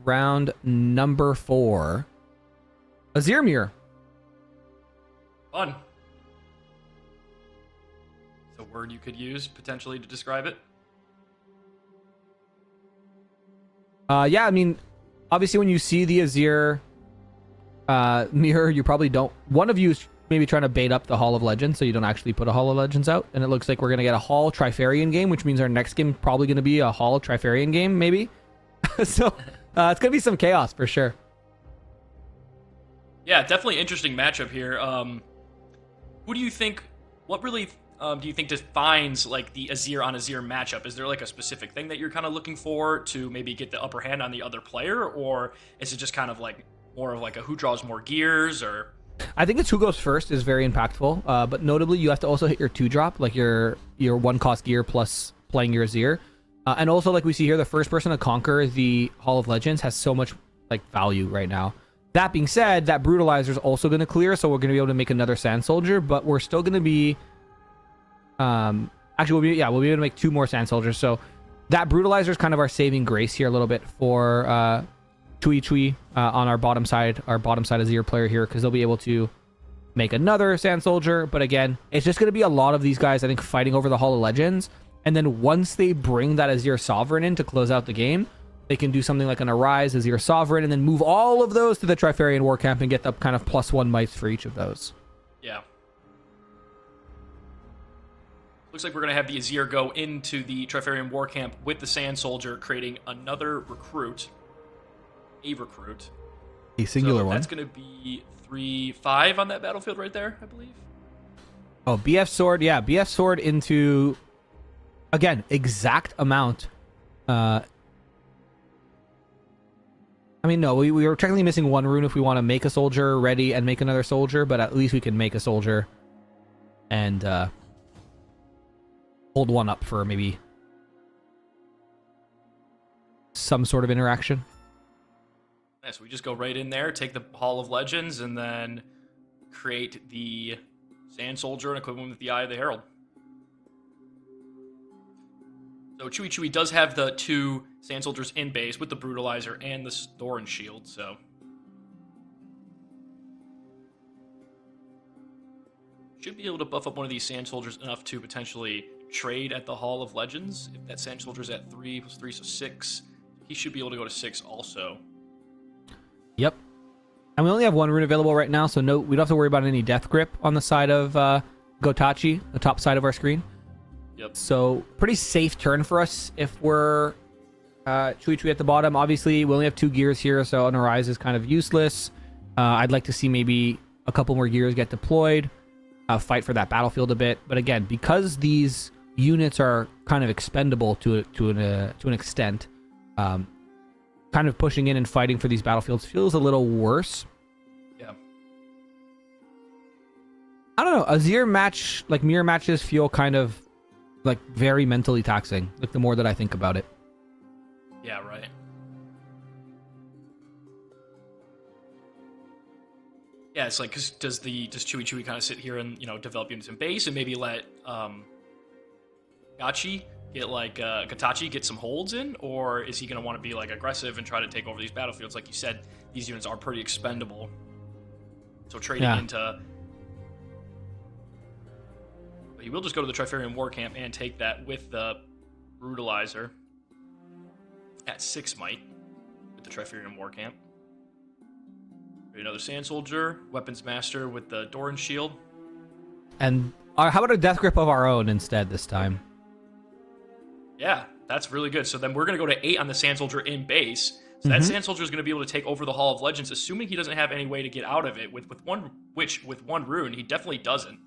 round number 4. Azirmir. Fun. It's a word you could use potentially to describe it. Yeah, I mean, obviously when you see the Azir mirror, you probably don't... One of you is maybe trying to bait up the Hall of Legends so you don't actually put a Hall of Legends out. And it looks like we're going to get a Hall Trifarian game, which means our next game probably going to be a Hall Trifarian game, maybe. So it's going to be some chaos for sure. Yeah, definitely interesting matchup here. Who do you think... What really do you think defines like the Azir on Azir matchup? Is there like a specific thing that you're kind of looking for to maybe get the upper hand on the other player? Or is it just kind of like more of like a who draws more gears or... I think it's who goes first is very impactful, but notably you have to also hit your 2-drop, like your 1-cost gear plus playing your Azir. And also, like we see here, the first person to conquer the Hall of Legends has so much like value right now. That being said, that Brutalizer is also going to clear, so we're going to be able to make another Sand Soldier, but we're still going to be... we'll be able to make 2 more Sand Soldiers, so that Brutalizer is kind of our saving grace here a little bit for... Chui on our bottom side Azir player here, because they'll be able to make another Sand Soldier. But again, it's just going to be a lot of these guys, I think, fighting over the Hall of Legends. And then once they bring that Azir Sovereign in to close out the game, they can do something like an Arise, Azir Sovereign, and then move all of those to the Trifarian War Camp and get the kind of +1 mites for each of those. Yeah. Looks like we're going to have the Azir go into the Trifarian War Camp with the Sand Soldier, creating another recruit. A singular one. That's going to be 3-5 on that battlefield right there, I believe. Oh, BF Sword. Yeah, BF Sword into, again, exact amount. I mean, no, we were technically missing 1 rune if we want to make a soldier ready and make another soldier, but at least we can make a soldier and hold 1 up for maybe some sort of interaction. So we just go right in there, take the Hall of Legends, and then create the Sand Soldier and equip him with the Eye of the Herald. So Chui does have the 2 Sand Soldiers in base with the Brutalizer and the Thorn Shield, so... Should be able to buff up one of these Sand Soldiers enough to potentially trade at the Hall of Legends. If that Sand Soldier's at 3 + 3, so 6, he should be able to go to 6 also. Yep. And we only have 1 rune available right now, so no, we don't have to worry about any Death Grip on the side of Gotachi, the top side of our screen. Yep. So pretty safe turn for us if we're Chui at the bottom. Obviously, we only have 2 gears here, so an Arise is kind of useless. I'd like to see maybe a couple more gears get deployed, fight for that battlefield a bit. But again, because these units are kind of expendable to an extent, kind of pushing in and fighting for these battlefields feels a little worse. Yeah. I don't know. Azir mirror matches feel kind of like very mentally taxing. Like the more that I think about it. Yeah, right. Yeah, it's like, cause does Chui kind of sit here and, develop units in base and maybe let Gachi get Gatachi get some holds in, or is he going to want to be like aggressive and try to take over these battlefields? Like you said, these units are pretty expendable, so trading into... But he will just go to the Trifarian War Camp and take that with the Brutalizer at 6 might with the Trifarian War Camp. Another Sand Soldier, Weapons Master with the Doran Shield. And how about a Death Grip of our own instead this time? Yeah, that's really good. So then we're going to go to 8 on the Sand Soldier in base. So that Sand Soldier is going to be able to take over the Hall of Legends, assuming he doesn't have any way to get out of it. With one rune, he definitely doesn't.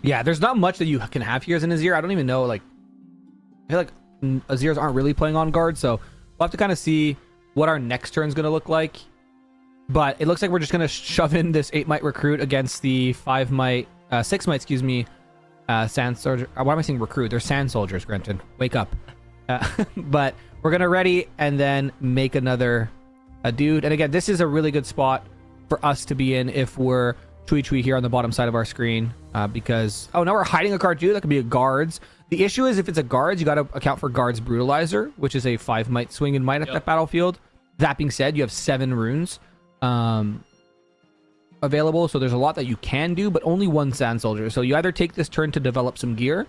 Yeah, there's not much that you can have here as an Azir. I don't even know, I feel like Azirs aren't really playing on guard, so we'll have to kind of see what our next turn is going to look like. But it looks like we're just going to shove in this 8 might recruit against the 6 might, Sand Soldier. Why am I saying recruit? They're Sand Soldiers, Grenton. Wake up. But we're going to ready and then make another dude. And again, this is a really good spot for us to be in if we're Chui here on the bottom side of our screen because now we're hiding a card too. That could be a guards. The issue is if it's a guards, you got to account for guards brutalizer, which is a 5 might swing and might at that battlefield. That being said, you have 7 runes available, so there's a lot that you can do, but only 1 sand soldier. So you either take this turn to develop some gear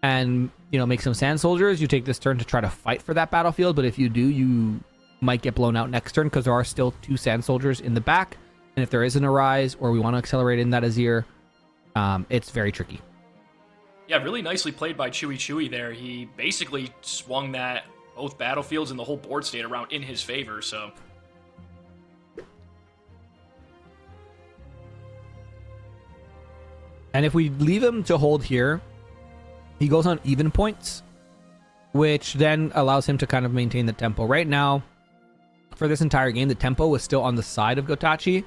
and make some sand soldiers. You take this turn to try to fight for that battlefield, but if you do, you might get blown out next turn because there are still 2 sand soldiers in the back. And if there is an arise or we want to accelerate in that Azir, it's very tricky. Yeah, really nicely played by Chewy there. He basically swung that both battlefields and the whole board state around in his favor, so. And if we leave him to hold here, he goes on even points, which then allows him to kind of maintain the tempo. Right now, for this entire game, the tempo was still on the side of Gotachi.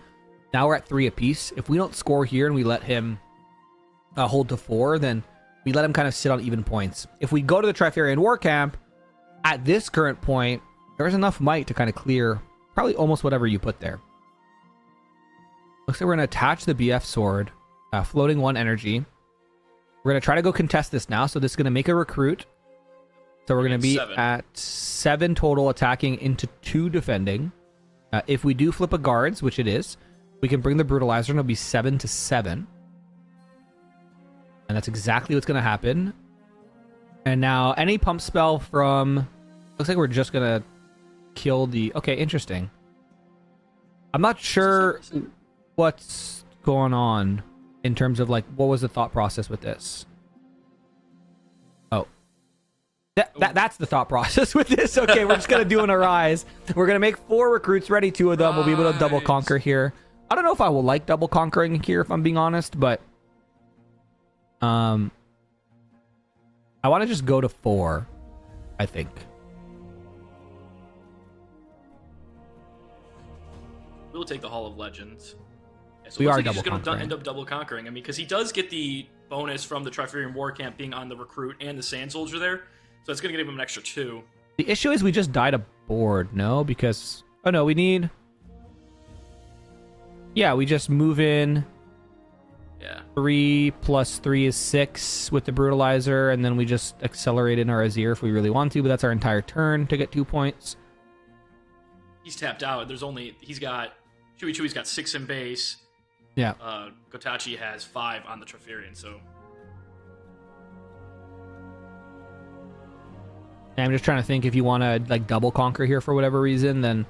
Now we're at 3 apiece. If we don't score here and we let him hold to 4, then we let him kind of sit on even points. If we go to the Trifarian War Camp, at this current point, there's enough might to kind of clear probably almost whatever you put there. Looks like we're going to attach the BF sword, floating 1 energy. We're going to try to go contest this now, so this is going to make a recruit. So we're going to be 7. at 7 total attacking into 2 defending. If we do flip a guards, which it is, we can bring the brutalizer and it'll be 7 to 7. And that's exactly what's going to happen. And now any pump spell from... Looks like we're just going to kill the... Okay, interesting. I'm not sure what's going on in terms of, like, what was the thought process with this? Oh. That's the thought process with this. Okay, we're just going to do an arise. We're going to make 4 recruits ready. 2 of them. We'll be able to double conquer here. I don't know if I will like double conquering here, if I'm being honest, but... I want to just go to 4, I think. We'll take the Hall of Legends. Yeah, so We are he's double just going to conquering. end up double conquering. I mean, because he does get the bonus from the Trifarian War Camp being on the recruit and the Sand Soldier there, so it's going to give him an extra 2. The issue is we just died a board, no? Because... Oh, no, we need... Yeah, we just move in... Yeah. 3 plus 3 is 6 with the brutalizer, and then we just accelerate in our Azir if we really want to, but that's our entire turn to get 2 points. He's tapped out. He's got... Chewy's got 6 in base. Yeah. Gotachi has 5 on the Trifarian, so... And I'm just trying to think if you want to, like, double conquer here for whatever reason, then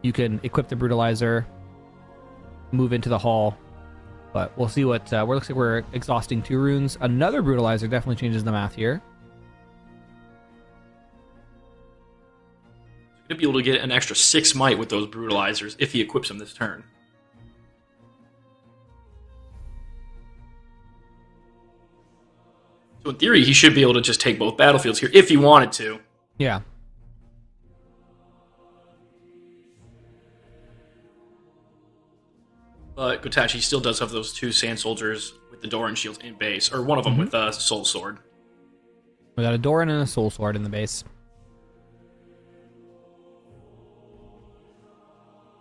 you can equip the brutalizer, move into the hall. But we'll see what... looks like we're exhausting 2 runes. Another brutalizer definitely changes the math here. He's going to be able to get an extra 6 might with those brutalizers if he equips them this turn. So in theory, he should be able to just take both battlefields here if he wanted to. Yeah. But Gotachi still does have those 2 Sand Soldiers with the Doran shields in base, or one of them with a Soul Sword. We got a Doran and a Soul Sword in the base.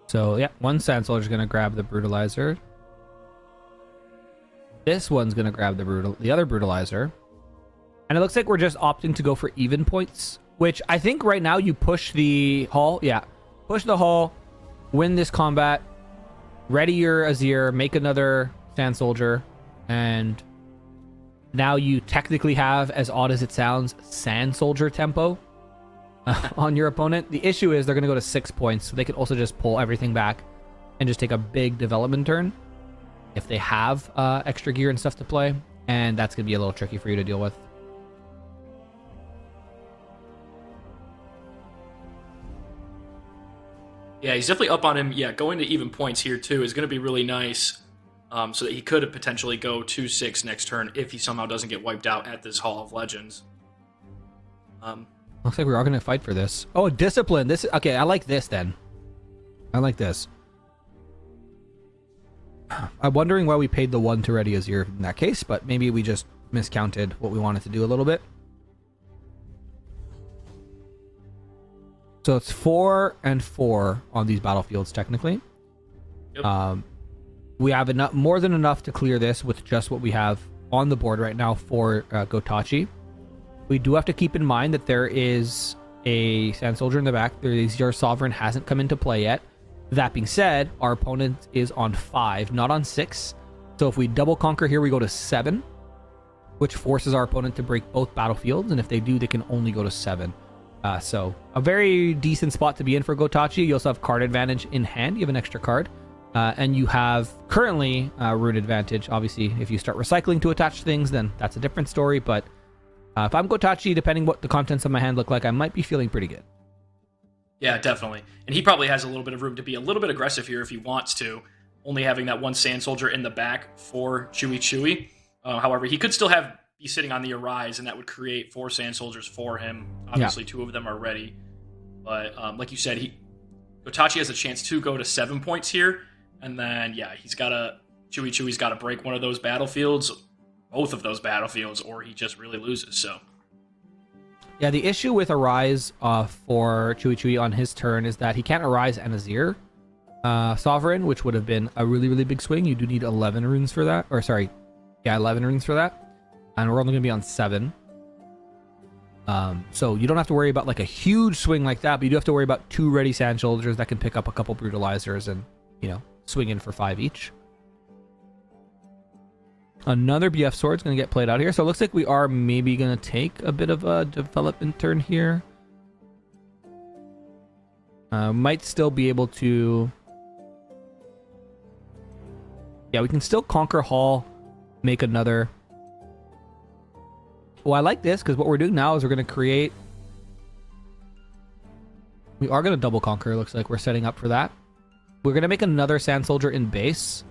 So, yeah, one Sand Soldier's going to grab the Brutalizer. This one's going to grab the other Brutalizer. And it looks like we're just opting to go for even points, which I think right now you push the Hall. Yeah, push the Hall, win this combat, ready your Azir, make another Sand Soldier, and now you technically have, as odd as it sounds, Sand Soldier tempo on your opponent. The issue is they're going to go to 6 points, so they can also just pull everything back and just take a big development turn if they have extra gear and stuff to play, and that's going to be a little tricky for you to deal with. Yeah, he's definitely up on him. Yeah, going to even points here, too, is going to be really nice, so that he could potentially go 2-6 next turn if he somehow doesn't get wiped out at this Hall of Legends. Looks like we're all going to fight for this. Oh, discipline. This okay. I like this then. I like this. I'm wondering why we paid the 1 to ready Azir in that case, but maybe we just miscounted what we wanted to do a little bit. So it's 4 and 4 on these battlefields technically. Yep. We have enough, more than enough to clear this with just what we have on the board right now for Gotachi. We do have to keep in mind that there is a Sand Soldier in the back. The Azir Sovereign hasn't come into play yet. That being said, our opponent is on 5, not on 6. So if we double conquer here, we go to 7, which forces our opponent to break both battlefields. And if they do, they can only go to 7. So a very decent spot to be in for Gotachi. You also have card advantage in hand. You have an extra card. And you have currently rune advantage. Obviously, if you start recycling to attach things, then that's a different story. But if I'm Gotachi, depending what the contents of my hand look like, I might be feeling pretty good. Yeah, definitely. And he probably has a little bit of room to be a little bit aggressive here if he wants to, only having that one Sand Soldier in the back for Chewy. However, he could still be sitting on the Arise, and that would create 4 Sand Soldiers for him. Obviously, 2 of them are ready. But like you said, Gotachi has a chance to go to 7 points here. And then, yeah, Chewy's got to break one of those battlefields, both of those battlefields, or he just really loses. So, yeah, the issue with Arise for Chewy on his turn is that he can't Arise an Azir Sovereign, which would have been a really, really big swing. You do need 11 runes for that. 11 runes for that. And we're only going to be on 7. So you don't have to worry about like a huge swing like that, but you do have to worry about 2 ready Sand Soldiers that can pick up a couple Brutalizers and, swing in for 5 each. Another BF Sword's going to get played out here. So it looks like we are maybe going to take a bit of a development turn here. Might still be able to... Yeah, we can still conquer Hall, make another... Well, I like this because what we're doing now is we're going to create... We are going to double conquer. Looks like we're setting up for that. We're going to make another Sand Soldier in base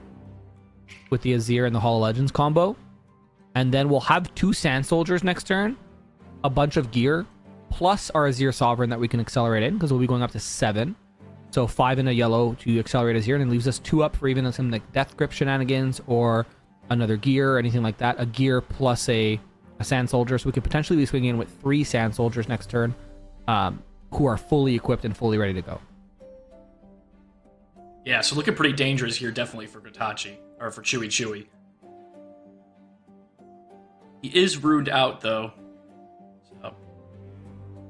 with the Azir and the Hall of Legends combo. And then we'll have 2 Sand Soldiers next turn, a bunch of gear, plus our Azir Sovereign that we can accelerate in because we'll be going up to 7. So 5 in a yellow to accelerate Azir, and it leaves us 2 up for even some like Death Grip shenanigans or another gear or anything like that. A gear plus a Sand Soldier, so we could potentially be swinging in with 3 Sand Soldiers next turn who are fully equipped and fully ready to go. yeah, so looking pretty dangerous here, definitely for Gotachi, or for Chewy. He is runed out, though. So.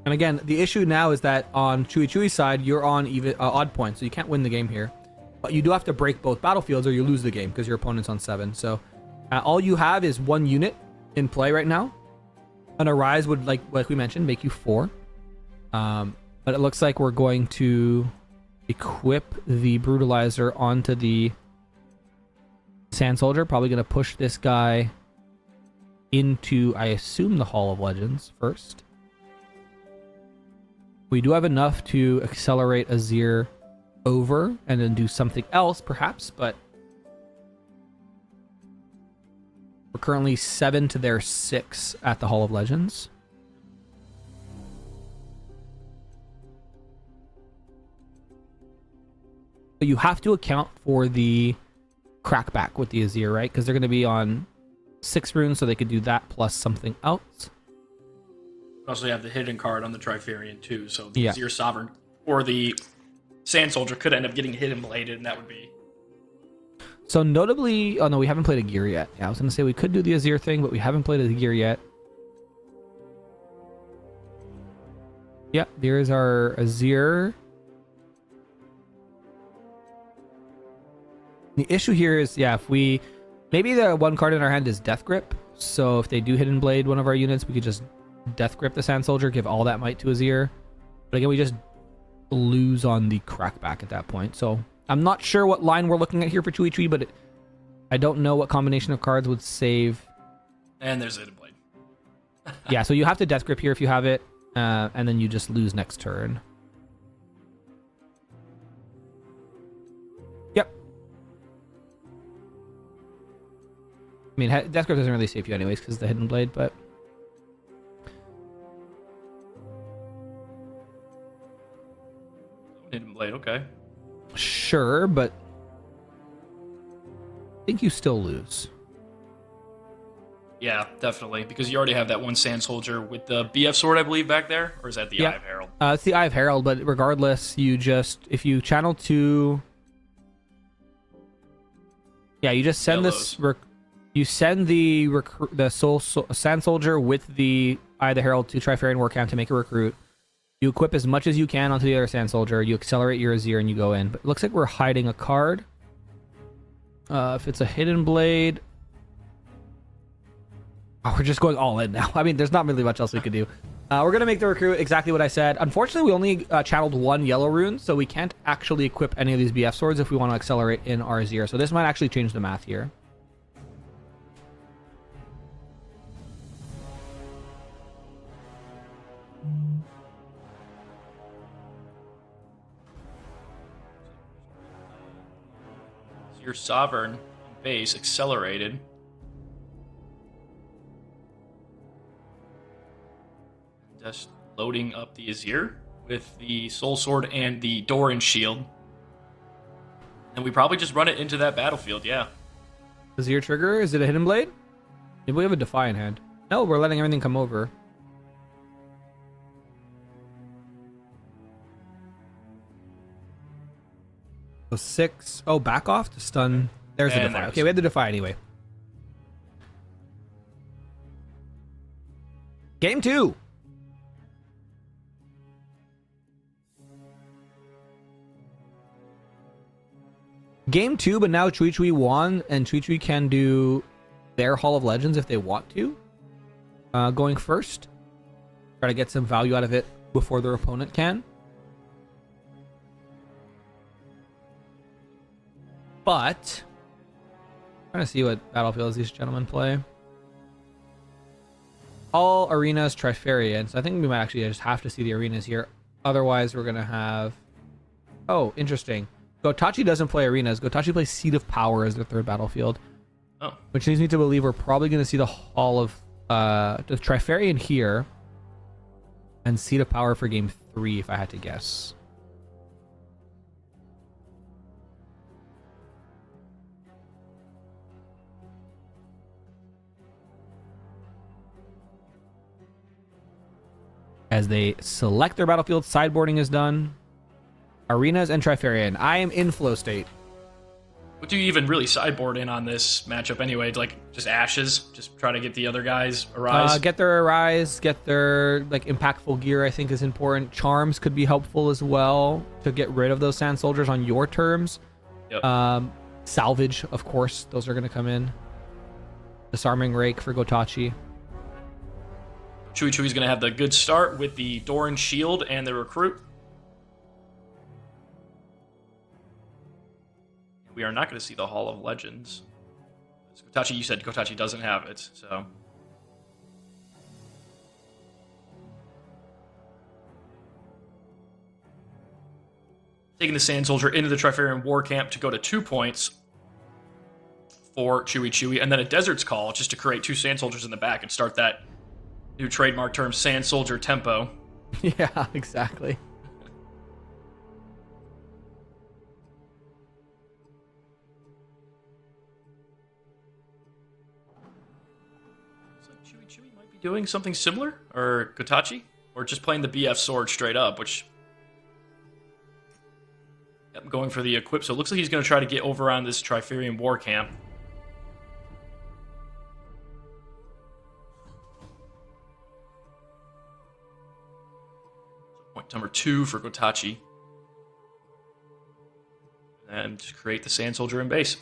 And again, the issue now is that on Chewy's side, you're on even odd points, so you can't win the game here. But you do have to break both battlefields or you lose the game because your opponent's on 7. So all you have is 1 unit in play right now. An Arise would, like we mentioned, make you 4. But it looks like we're going to equip the Brutalizer onto the Sand Soldier. Probably going to push this guy into, I assume, the Hall of Legends first. We do have enough to accelerate Azir over and then do something else, perhaps, but we're currently 7 to their 6 at the Hall of Legends. But you have to account for the crackback with the Azir, right? Because they're going to be on 6 runes, so they could do that plus something else. Also, you have the hidden card on the Trifarian, too, so the Yeah. Azir Sovereign or the Sand Soldier could end up getting hidden bladed, and that would be... So notably... Oh, no, we haven't played a gear yet. Yeah, I was going to say we could do the Azir thing, but we haven't played a gear yet. Yeah, there's our Azir. The issue here is, yeah, if we... Maybe the one card in our hand is Death Grip. So if they do Hidden Blade one of our units, we could just Death Grip the Sand Soldier, give all that might to Azir. But again, we just lose on the crackback at that point. So I'm not sure what line we're looking at here for Chewy, but I don't know what combination of cards would save. And there's a hidden blade. Yeah, so you have to Death Grip here if you have it, and then you just lose next turn. Yep. I mean, Death Grip doesn't really save you anyways because of the Hidden Blade, but... Hidden blade, okay. Sure, but... I think you still lose. Yeah, definitely, because you already have that one Sand Soldier with the BF Sword, I believe, back there, or is that the Eye of Herald? It's the Eye of Herald, but regardless, you just... If you channel 2... Yeah, you just send you send the Sand Soldier with the Eye of the Herald to Trifarian War Camp to make a recruit. You equip as much as you can onto the other Sand Soldier. You accelerate your Azir and you go in. But it looks like we're hiding a card. If it's a Hidden Blade... Oh, we're just going all in now. I mean, there's not really much else we could do. We're going to make the recruit exactly what I said. Unfortunately, we only channeled one yellow rune, so we can't actually equip any of these BF swords if we want to accelerate in our Azir. So this might actually change the math here. Your Sovereign base accelerated. Just loading up the Azir with the Soul Sword and the Doran Shield. And we probably just run it into that battlefield, yeah. Azir trigger? Is it a Hidden Blade? Maybe we have a Defiant hand. No, we're letting everything come over. So 6. Oh, back off to stun. There's the And Defy. there's- Okay, we had the Defy anyway. Game 2. Game 2, but now Chui Chui won, and Chui Chui can do their Hall of Legends if they want to. Going first. Try to get some value out of it before their opponent can. But trying to see what battlefields these gentlemen play. All arenas Trifarian, so I think we might actually just have to see the arenas here. Otherwise, we're gonna have. Oh, interesting. Gotachi doesn't play arenas. Gotachi plays Seat of Power as their third battlefield. Oh. Which leads me to believe we're probably gonna see the Hall of the Trifarian here, and Seat of Power for game 3, if I had to guess. As they select their battlefield, sideboarding is done. Arenas and Trifarian. I am in flow state. What do you even really sideboard in on this matchup anyway? Like, just Ashes? Just try to get the other guys Arise? Get their Arise, get their like impactful gear, I think is important. Charms could be helpful as well to get rid of those Sand Soldiers on your terms. Yep. Salvage, of course. Those are going to come in. Disarming Rake for Gotachi. Chui Chui's going to have the good start with the Doran Shield and the Recruit. We are not going to see the Hall of Legends. Gotachi, you said Gotachi doesn't have it, so... Taking the Sand Soldier into the Trifarian War Camp to go to 2 points for Chewy Chewy, and then a Desert's Call just to create 2 Sand Soldiers in the back and start that new trademark term, Sand Soldier tempo. Yeah, exactly. So Chewy Chewy might be doing something similar, or Gotachi, or just playing the BF sword straight up, which... Yep, going for the equip, so it looks like he's going to try to get over on this Trifarian War Camp. Point number 2 for Gotachi. And just create the Sand Soldier in base.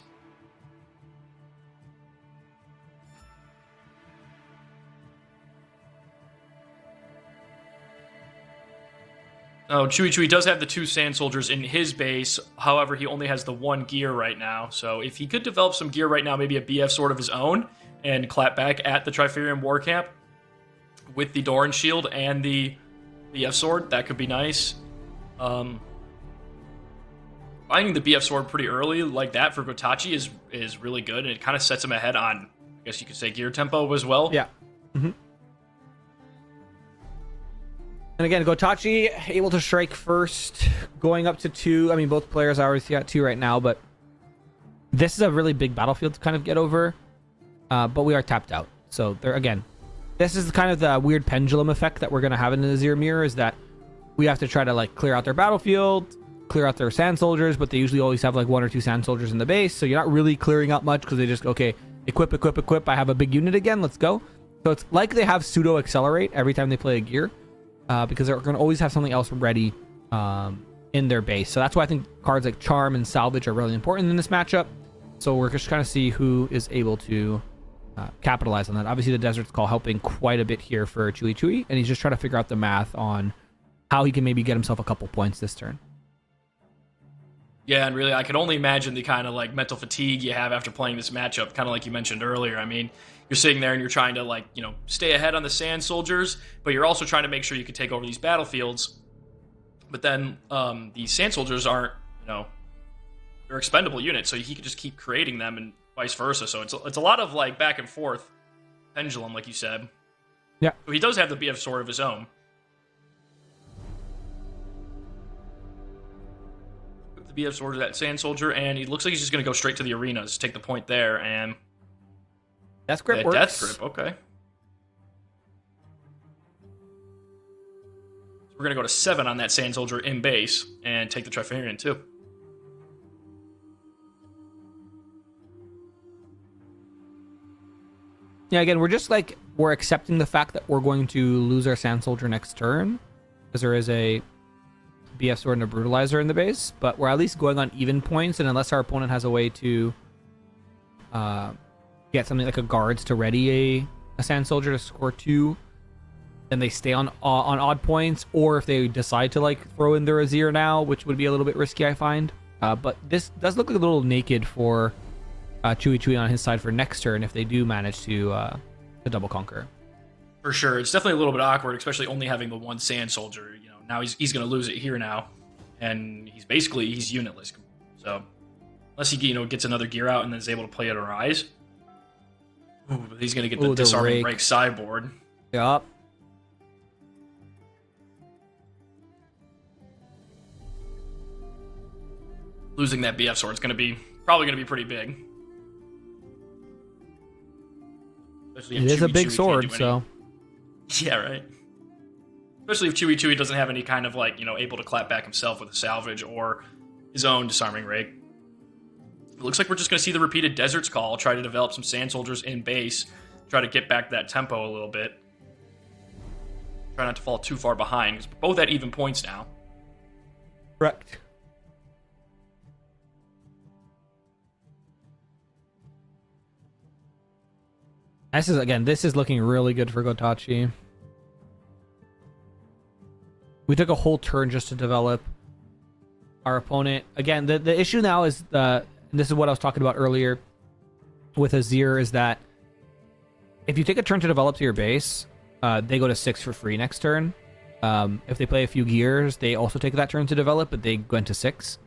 Oh, Chewy Chewy does have the 2 Sand Soldiers in his base. However, he only has the 1 gear right now. So if he could develop some gear right now, maybe a BF sword of his own, and clap back at the Trifarian War Camp with the Doran Shield and the BF sword, that could be nice. Finding the BF sword pretty early like that for Gotachi is really good, and it kind of sets him ahead on, I guess you could say, gear tempo as well. Yeah. Mm-hmm. And again, Gotachi able to strike first, going up to 2. I mean, both players are already at 2 right now, but this is a really big battlefield to kind of get over. But we are tapped out. So there again, this is kind of the weird pendulum effect that we're going to have in the Azir Mirror, is that we have to try to like clear out their battlefield, clear out their sand soldiers, but they usually always have like 1 or 2 sand soldiers in the base, so you're not really clearing out much because they just, okay, equip, I have a big unit again, let's go. So it's like they have pseudo accelerate every time they play a gear, because they're going to always have something else ready in their base. So that's why I think cards like Charm and Salvage are really important in this matchup. So we're just trying to see who is able to capitalize on that. Obviously the Desert's Call helping quite a bit here for Chewy, and he's just trying to figure out the math on how he can maybe get himself a couple points this turn. Yeah, and really, I can only imagine the kind of like mental fatigue you have after playing this matchup, kind of like you mentioned earlier. I mean, you're sitting there and you're trying to like, stay ahead on the Sand Soldiers, but you're also trying to make sure you can take over these battlefields. But then these Sand Soldiers aren't, they're expendable units, so he can just keep creating them and vice versa. So it's a lot of like back and forth pendulum, like you said. Yeah. So he does have the BF sword of his own. The BF sword of that Sand Soldier, and he looks like he's just going to go straight to the arenas, take the point there, and Death Grip works. Death Grip, okay. So we're going to go to 7 on that Sand Soldier in base and take the Trifarian too. Yeah, again, we're accepting the fact that we're going to lose our Sand Soldier next turn, because there is a BF Sword and a Brutalizer in the base, but we're at least going on even points, and unless our opponent has a way to get something like a Guards to ready a Sand Soldier to score 2, then they stay on odd points, or if they decide to like throw in their Azir now, which would be a little bit risky, I find. But this does look a little naked for Chewy on his side for next turn if they do manage to double conquer. For sure, it's definitely a little bit awkward, especially only having the one Sand Soldier. Now he's going to lose it here now, and he's unitless. So unless he gets another gear out and then is able to play it Arise, he's going to get the Disarming Rake sideboard. Yup. Losing that BF sword is probably going to be pretty big. It is a big sword, so. Yeah, right. Especially if Chewy doesn't have any kind of able to clap back himself with a salvage or his own Disarming Rake. It looks like we're just going to see the repeated Desert's Call, try to develop some Sand Soldiers in base, try to get back that tempo a little bit. Try not to fall too far behind, because we're both at even points now. Correct. This is looking really good for Gotachi. We took a whole turn just to develop our opponent. Again, the issue now is and this is what I was talking about earlier with Azir, is that if you take a turn to develop to your base, they go to 6 for free next turn. If they play a few gears, they also take that turn to develop, but they go into 6.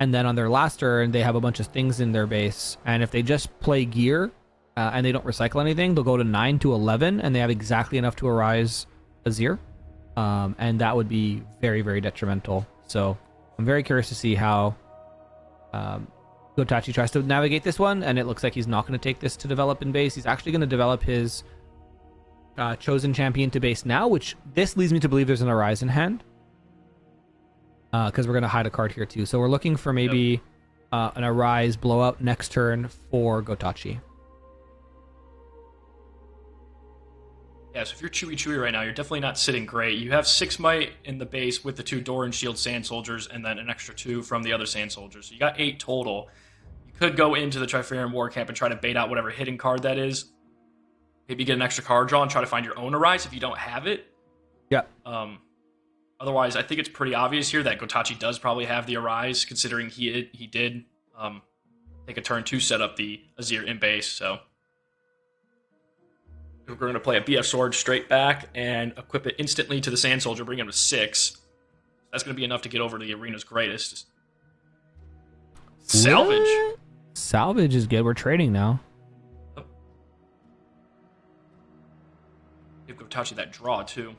And then on their last turn, they have a bunch of things in their base. And if they just play gear and they don't recycle anything, they'll go to 9 to 11, and they have exactly enough to Arise Azir. And that would be very, very detrimental. So I'm very curious to see how Gotachi tries to navigate this one, and it looks like he's not going to take this to develop in base. He's actually going to develop his chosen champion to base now, which this leads me to believe there's an Arise in hand, because we're going to hide a card here too. So we're looking for maybe an Arise blowout next turn for Gotachi. Yeah, so if you're Chewy right now, you're definitely not sitting great. You have 6 might in the base with the 2 Doran Shield Sand Soldiers and then an extra 2 from the other Sand Soldiers. So you got 8 total. You could go into the Trifarian War Camp and try to bait out whatever hidden card that is. Maybe get an extra card draw and try to find your own Arise if you don't have it. Yeah. Otherwise, I think it's pretty obvious here that Gotachi does probably have the Arise, considering he did take a turn to set up the Azir in base, so we're going to play a BF Sword straight back and equip it instantly to the Sand Soldier, bring him to 6. That's going to be enough to get over to the arena's greatest. Salvage. What? Salvage is good. We're trading now. Give Gotachi that draw, too.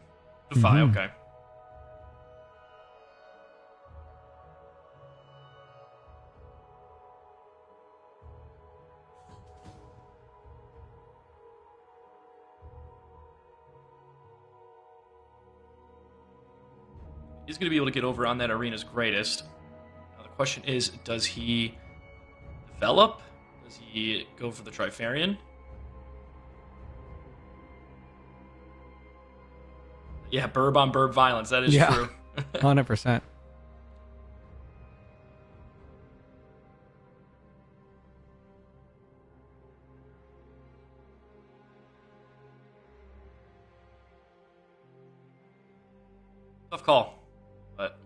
5, okay. He's going to be able to get over on that arena's greatest. question is, does he develop? Does he go for the Trifarian? Yeah, burb on burb violence. That is Yeah. true. 100%. Tough call, but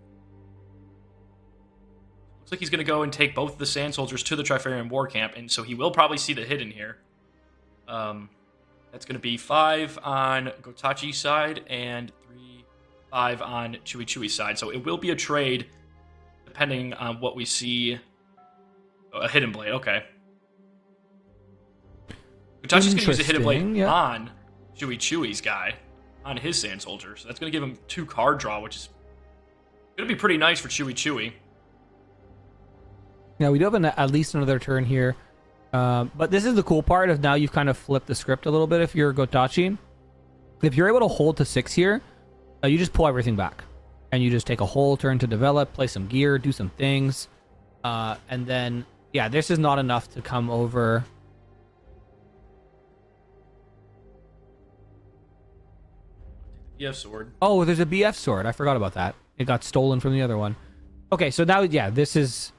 looks like he's going to go and take both of the Sand Soldiers to the Trifarian War Camp, and so he will probably see the hidden here. That's going to be 5 on Gotachi's side and 5 on Chewy's side. So it will be a trade, depending on what we see. Oh, a hidden blade, okay. Gotachi's going to use a hidden blade Interesting, yeah. on Chewy's guy, on his Sand Soldier. So that's going to give him 2 card draw, which is going to be pretty nice for Chewy. Yeah, we do have at least another turn here. But this is the cool part of now you've kind of flipped the script a little bit if you're Gotachi. If you're able to hold to 6 here, you just pull everything back. And you just take a whole turn to develop, play some gear, do some things. And then, yeah, this is not enough to come over. BF sword. Oh, there's a BF sword. I forgot about that. It got stolen from the other one. Okay, so now, yeah, this is...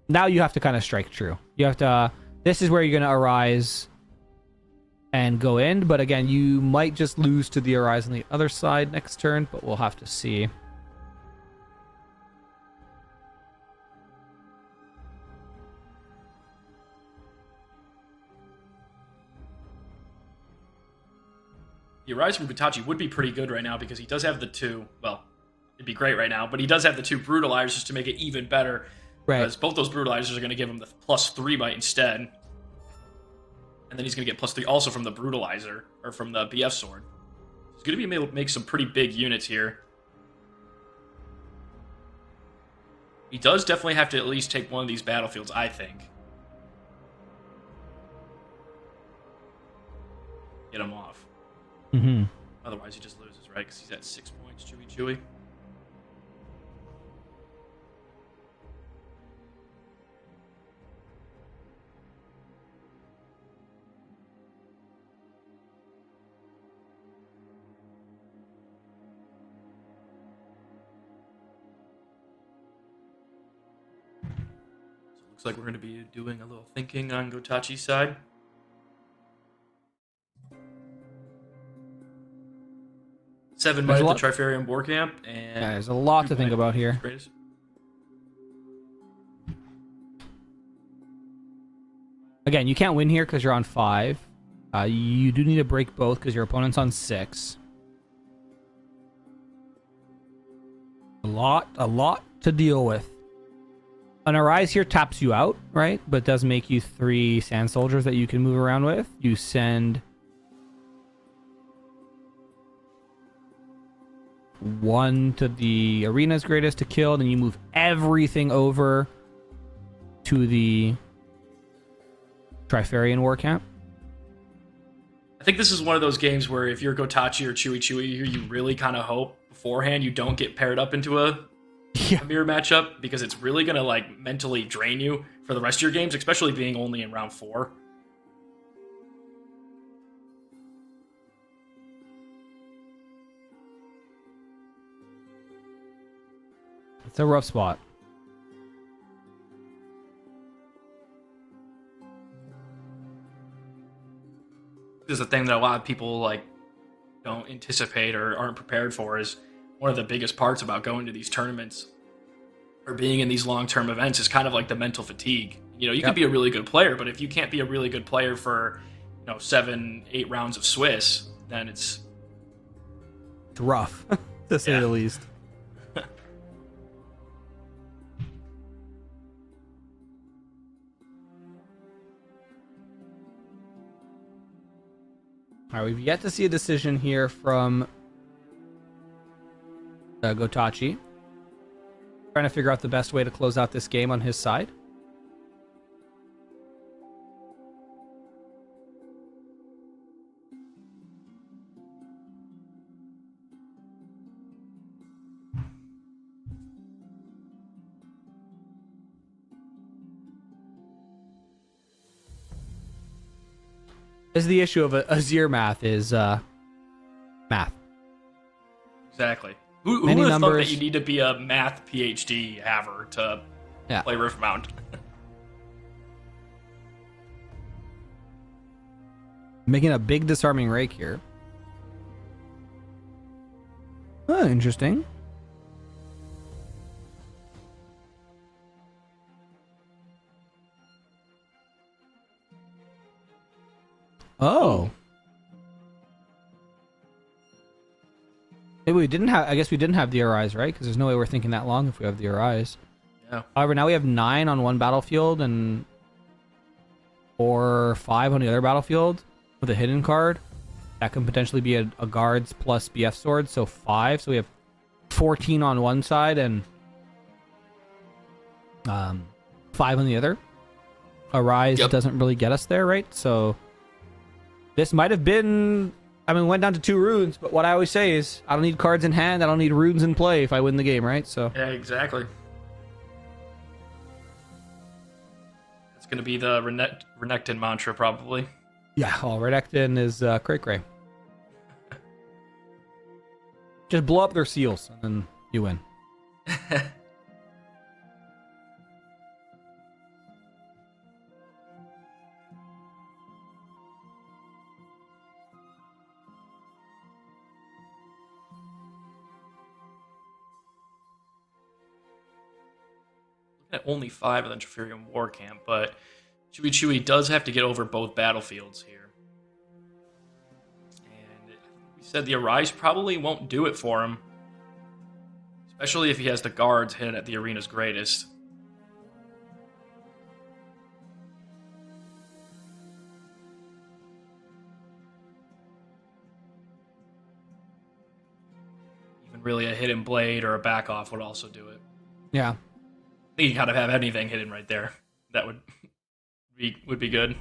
Now you have to kind of strike true. You have to... This is where you're going to arise and go in. But again, you might just lose to the arise on the other side next turn, but we'll have to see. The Arise from Gotachi would be pretty good right now because he does have the 2. Well, it'd be great right now, but he does have the 2 Brutalizers to make it even better. Right. Because both those Brutalizers are going to give him the +3 bite instead. And then he's going to get +3 also from the Brutalizer, or from the BF Sword. He's going to be able to make some pretty big units here. He does definitely have to at least take one of these battlefields, I think. Get him off. Mm-hmm. Otherwise, he just loses, right? Because he's at 6 points, Chewy. So it looks like we're going to be doing a little thinking on Gotachi's side. Seven There's minute a the Trifarian War Camp, and Yeah, there's a lot to think about here. Again, you can't win here because you're on 5. You do need to break both because your opponent's on 6. A lot to deal with. An Arise here taps you out, right? But does make you 3 Sand Soldiers that you can move around with. You send 1 to the Arena's Greatest to kill, then you move everything over to the Trifarian War Camp. I think this is one of those games where if you're Gotachi or Chewy here, you really kind of hope beforehand you don't get paired up into a mirror matchup, because it's really going to like mentally drain you for the rest of your games, especially being only in round 4. It's a rough spot. This is the thing that a lot of people like don't anticipate or aren't prepared for, is one of the biggest parts about going to these tournaments or being in these long-term events is kind of like the mental fatigue. You know, you could be a really good player, but if you can't be a really good player for, 7-8 rounds of Swiss, then it's rough, to say the least. All right, we've yet to see a decision here from Gotachi. Trying to figure out the best way to close out this game on his side. This is the issue of Azir math is math. Exactly. Who Many would have thought that numbers. you need to be a math PhD haver to Yeah. play Riftbound? Making a big disarming rake here. Oh, interesting. Oh. Maybe we didn't have. I guess we didn't have the DRIs, right? Because there's no way we're thinking that long if we have the DRIs. Yeah. However, now we have 9 on one battlefield and 4 or 5 on the other battlefield with a hidden card. That can potentially be a guards plus BF sword, so 5. So we have 14 on one side and 5 on the other. A rise Yep. doesn't really get us there, right? So this might have been. I mean, went down to 2 runes, but what I always say is I don't need cards in hand. I don't need runes in play if I win the game, right? So Yeah, exactly. That's going to be the Renekton mantra, probably. yeah, all Redactin is cray cray. Just blow up their seals and then you win. At only 5 of the Triferium War Camp, but Chewy does have to get over both battlefields here. And we said the Arise probably won't do it for him, especially if he has the guards hidden at the arena's greatest. Even really a hidden blade or a back off would also do it. Yeah. I think you kind of have anything hidden right there. That would be good.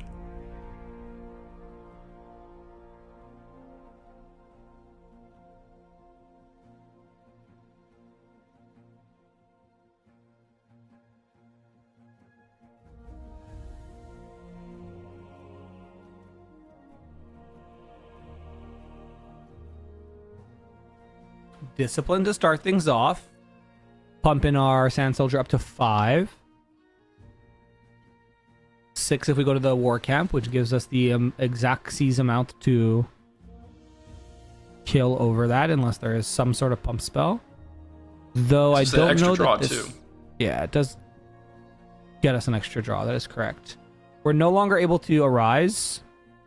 Discipline to start things off. Pumping our Sand Soldier up to 5. 6 if we go to the War Camp, which gives us the exact seize amount to kill over that, unless there is some sort of pump spell. Though I It's the don't extra know draw, that this, too. Yeah, it does get us an extra draw. That is correct. We're no longer able to arise.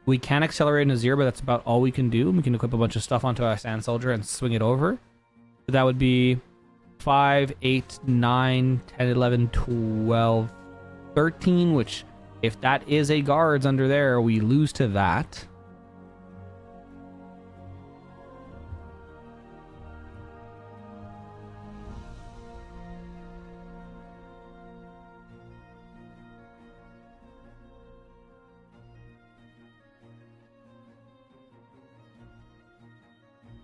We can accelerate in Azir, but that's about all we can do. We can equip a bunch of stuff onto our Sand Soldier and swing it over. So that would be 5, 8, 9, 10, 11, 12, 13, which if that is a guards under there, we lose to that.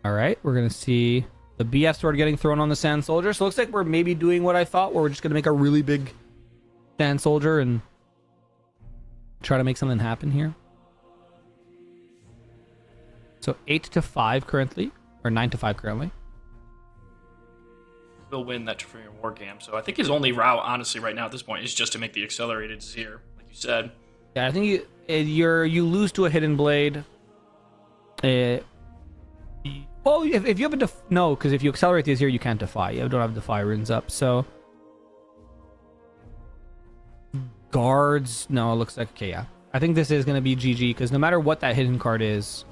All right, we're going to see the BF sword getting thrown on the Sand Soldier. So it looks like we're maybe doing what I thought, where we're just going to make a really big Sand Soldier and try to make something happen here. So 8 to 5 currently, or 9 to 5 currently. Will win that Triferium War Camp. So I think his only route, honestly, right now at this point, is just to make the accelerated Zir, like you said. Yeah, I think you lose to a hidden blade. Well, if you have a no, because if you accelerate these here, you can't defy. You don't have defy runes up. So guards, no, it looks like okay. Yeah, I think this is gonna be GG because no matter what that hidden card is,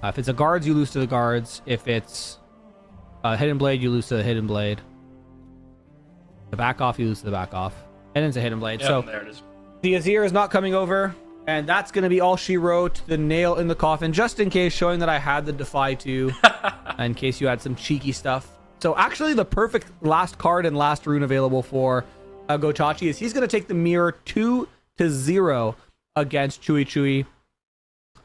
if it's a guards, you lose to the guards. If it's a hidden blade, you lose to the hidden blade. The back off, you lose to the back off, and it's a hidden blade. Yeah, So there it is. the Azir is not coming over, and that's going to be all she wrote. The nail in the coffin, just in case, showing that I had the Defy too, in case you had some cheeky stuff. So actually, the perfect last card and last rune available for Gochachi is he's going to take the mirror 2-0 against Chewy.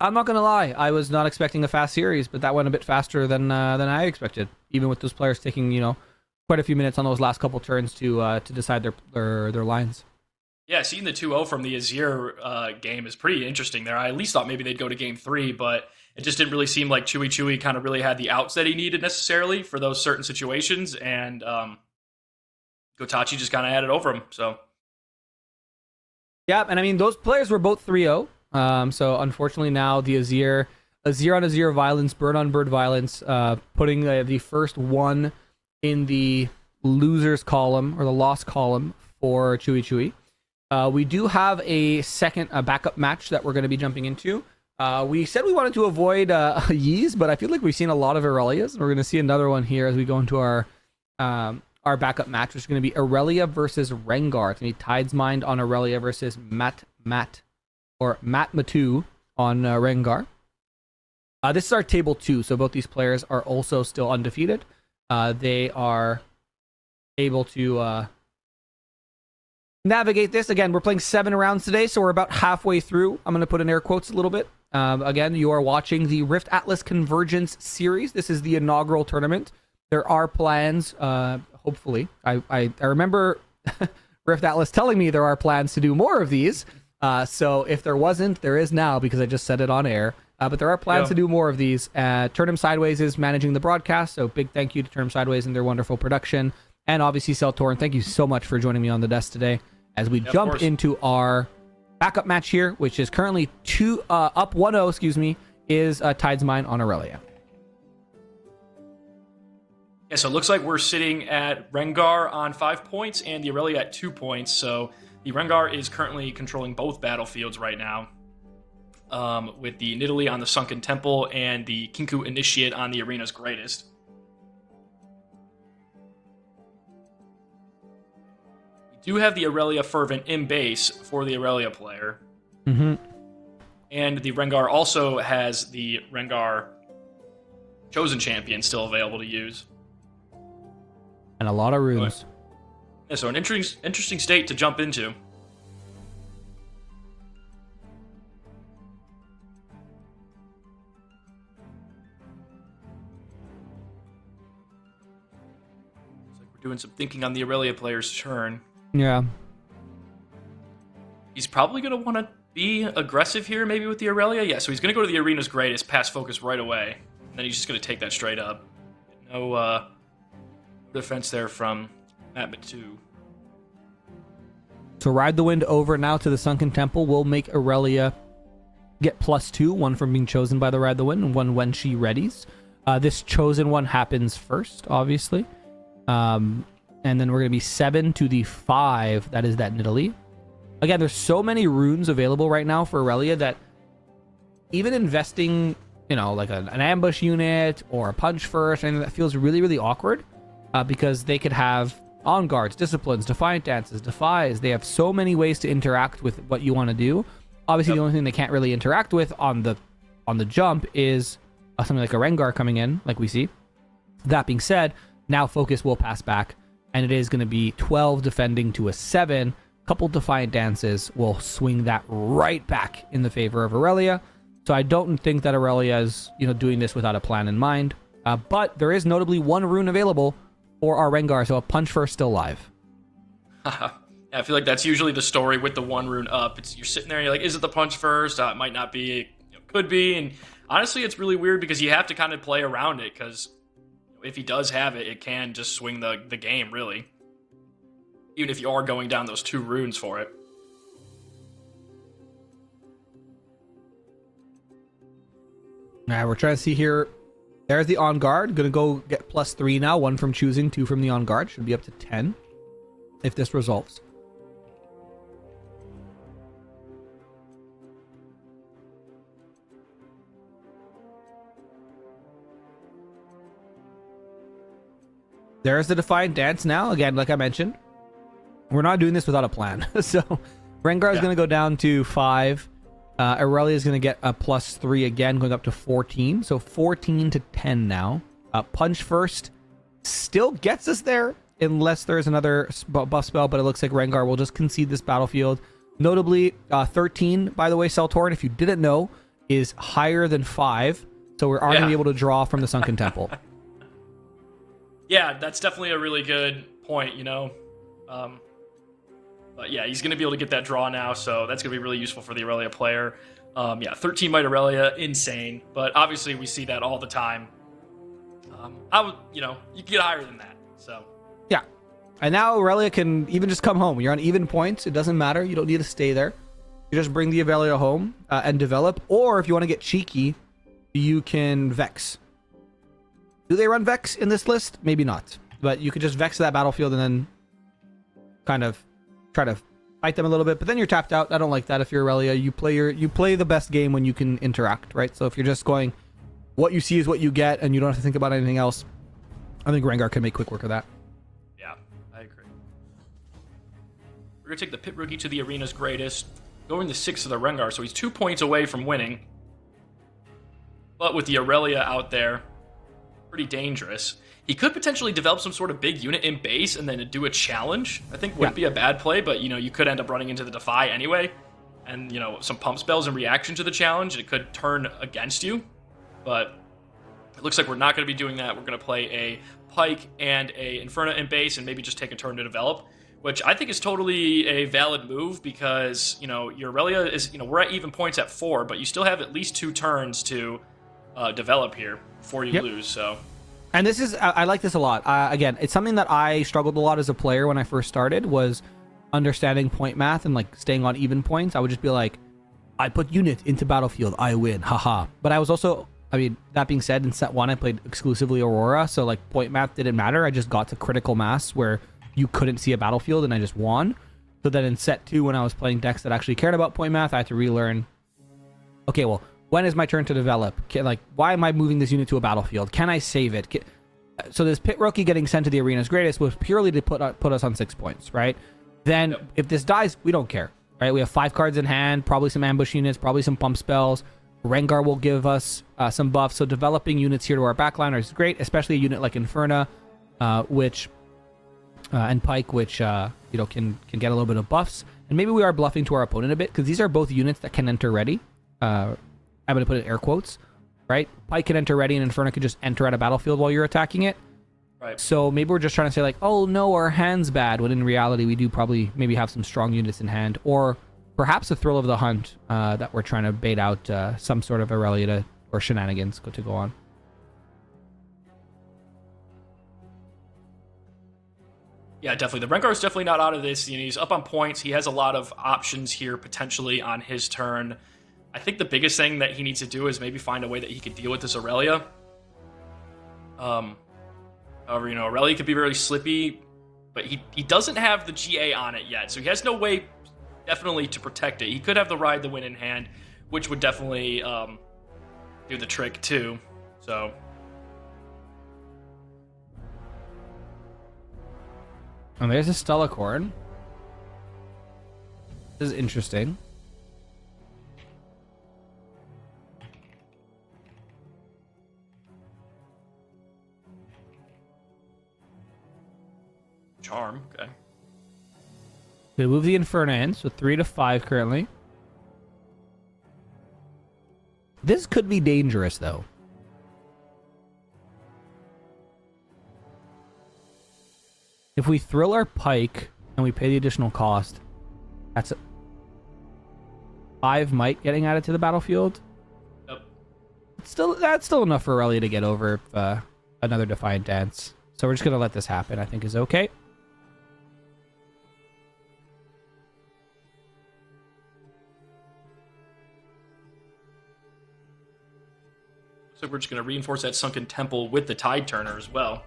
I'm not going to lie, I was not expecting a fast series, but that went a bit faster than I expected, even with those players taking quite a few minutes on those last couple turns to decide their lines. Yeah, seeing the 2-0 from the Azir game is pretty interesting there. I at least thought maybe they'd go to game 3, but it just didn't really seem like Chewy kind of really had the outs that he needed necessarily for those certain situations, and Gotachi just kind of had it over him. So Yeah, and I mean, those players were both 3-0. So unfortunately now the Azir on Azir violence, bird on bird violence, putting the first one in the losers column or the loss column for Chewy. We do have a second backup match that we're going to be jumping into. We said we wanted to avoid Yeez, but I feel like we've seen a lot of Aurelias. We're going to see another one here as we go into our backup match, which is going to be Aurelia versus Rengar. It's going to be Tide's Mind on Aurelia versus Matt Matu on Rengar. This is our table 2, so both these players are also still undefeated. They are able to navigate this. Again, we're playing 7 rounds today, so we're about halfway through. I'm going to put in air quotes a little bit. Again, you are watching the Rift Atlas Convergence series. This is the inaugural tournament. There are plans, hopefully. I remember Rift Atlas telling me there are plans to do more of these. So if there wasn't, there is now because I just said it on air. But there are plans to do more of these. Turnham Sideways is managing the broadcast, so big thank you to Turnham Sideways and their wonderful production. And obviously, Seltorn, thank you so much for joining me on the desk today as we jump into our backup match here, which is currently up 1-0, is Tide's Mind on Aurelia. yeah, so it looks like we're sitting at Rengar on 5 points and the Aurelia at 2 points. So the Rengar is currently controlling both battlefields right now, with the Nidalee on the Sunken Temple and the Kinku Initiate on the Arena's Greatest. We do have the Aurelia Fervent in base for the Aurelia player. Mm-hmm. And the Rengar also has the Rengar Chosen Champion still available to use. And a lot of runes. Yeah, so an interesting state to jump into. Looks like we're doing some thinking on the Aurelia player's turn. Yeah. He's probably going to want to be aggressive here, maybe with the Aurelia. Yeah, so he's going to go to the Arena's Greatest, pass focus right away. And then he's just going to take that straight up. No defense there from Matt Matu. So Ride the Wind over now to the Sunken Temple will make Aurelia get +2, one from being chosen by the Ride the Wind and one when she readies. This chosen one happens first, obviously. And then we're going to be 7 to the 5. That is that Nidalee. Again, there's so many runes available right now for Aurelia that even investing, like an ambush unit or a punch first, and that feels really, really awkward because they could have on guards, disciplines, defiant dances, defies. They have so many ways to interact with what you want to do. Obviously, the only thing they can't really interact with on the jump is something like a Rengar coming in, like we see. That being said, now focus will pass back, and it is going to be 12 defending to a 7. Couple defiant dances will swing that right back in the favor of Aurelia. So I don't think that Aurelia is doing this without a plan in mind. But there is notably one rune available for our Rengar, so a punch first still live. Yeah, I feel like that's usually the story with the one rune up. You're sitting there and you're like, is it the punch first? It might not be. Could be. And honestly, it's really weird because you have to kind of play around it because if he does have it, it can just swing the game, really. Even if you are going down those 2 runes for it. All right, we're trying to see here. There's the on guard. Going to go get +3 now. 1 from choosing, 2 from the on guard. Should be up to 10 if this resolves. There's the Defiant Dance now. Again, like I mentioned, we're not doing this without a plan. So Rengar is going to go down to 5. Aurelia is going to get a +3 again, going up to 14. So 14 to 10 now. Punch first still gets us there unless there's another buff spell, but it looks like Rengar will just concede this battlefield. Notably, 13, by the way, Seltorn, if you didn't know, is higher than 5. So we are going to be able to draw from the Sunken Temple. Yeah, that's definitely a really good point, But yeah, he's going to be able to get that draw now, so that's going to be really useful for the Aurelia player. Yeah, 13 Might Aurelia, insane. But obviously, we see that all the time. I would, you can get higher than that. So Yeah. And now Aurelia can even just come home. You're on even points. It doesn't matter. You don't need to stay there. You just bring the Aurelia home and develop. Or if you want to get cheeky, you can Vex. Do they run Vex in this list? Maybe not. But you could just Vex that battlefield and then kind of try to fight them a little bit. But then you're tapped out. I don't like that. If you're Aurelia, you play the best game when you can interact, right? So if you're just going, what you see is what you get, and you don't have to think about anything else, I think Rengar can make quick work of that. yeah, I agree. We're going to take the pit rookie to the arena's greatest. Going to 6 of the Rengar, so he's 2 points away from winning. But with the Aurelia out there, pretty dangerous. He could potentially develop some sort of big unit in base and then do a challenge. I think wouldn't be a bad play, but you could end up running into the Defy anyway. And some pump spells in reaction to the challenge, it could turn against you. But it looks like we're not going to be doing that. We're going to play a Pike and a Inferno in base and maybe just take a turn to develop, which I think is totally a valid move because, your Aurelia is, we're at even points at 4, but you still have at least 2 turns to develop here before you lose. So, and this is, I like this a lot. Again, it's something that I struggled a lot as a player when I first started, was understanding point math and like staying on even points. I would just be like, I put unit into battlefield, I win, haha. But I was also, that being said, in set 1, I played exclusively Aurora, so like point math didn't matter. I just got to critical mass where you couldn't see a battlefield and I just won. So then in set 2, when I was playing decks that actually cared about point math, I had to relearn, okay, well, when is my turn to develop? Why am I moving this unit to a battlefield? Can I save it? So this pit rookie getting sent to the arena's greatest was purely to put us on 6 points, right? Then if this dies, we don't care, right? We have 5 cards in hand, probably some ambush units, probably some pump spells. Rengar will give us some buffs. So developing units here to our backline is great, especially a unit like Inferna, and Pike, which can get a little bit of buffs. And maybe we are bluffing to our opponent a bit because these are both units that can enter ready. I'm going to put it in air quotes, right? Pike can enter ready and Inferno can just enter at a battlefield while you're attacking it. right. So maybe we're just trying to say like, oh no, our hand's bad, when in reality we do probably maybe have some strong units in hand, or perhaps a thrill of the hunt that we're trying to bait out some sort of Aurelia or shenanigans to go on. Yeah, definitely. The Rengar is definitely not out of this. He's up on points. He has a lot of options here potentially on his turn. I think the biggest thing that he needs to do is maybe find a way that he could deal with this Aurelia. However, Aurelia could be very slippy, but he doesn't have the GA on it yet, so he has no way definitely to protect it. He could have the Ride the Wind in hand, which would definitely do the trick too. So And there's a Stellacorn. This is interesting. charm, okay. We move the Inferno in, so 3 to 5 currently. This could be dangerous, though. If we thrill our Pike and we pay the additional cost, that's 5 might getting added to the battlefield. Yep. That's still enough for Aurelia to get over another Defiant Dance. So we're just going to let this happen, I think is okay. So we're just going to reinforce that Sunken Temple with the Tide Turner as well.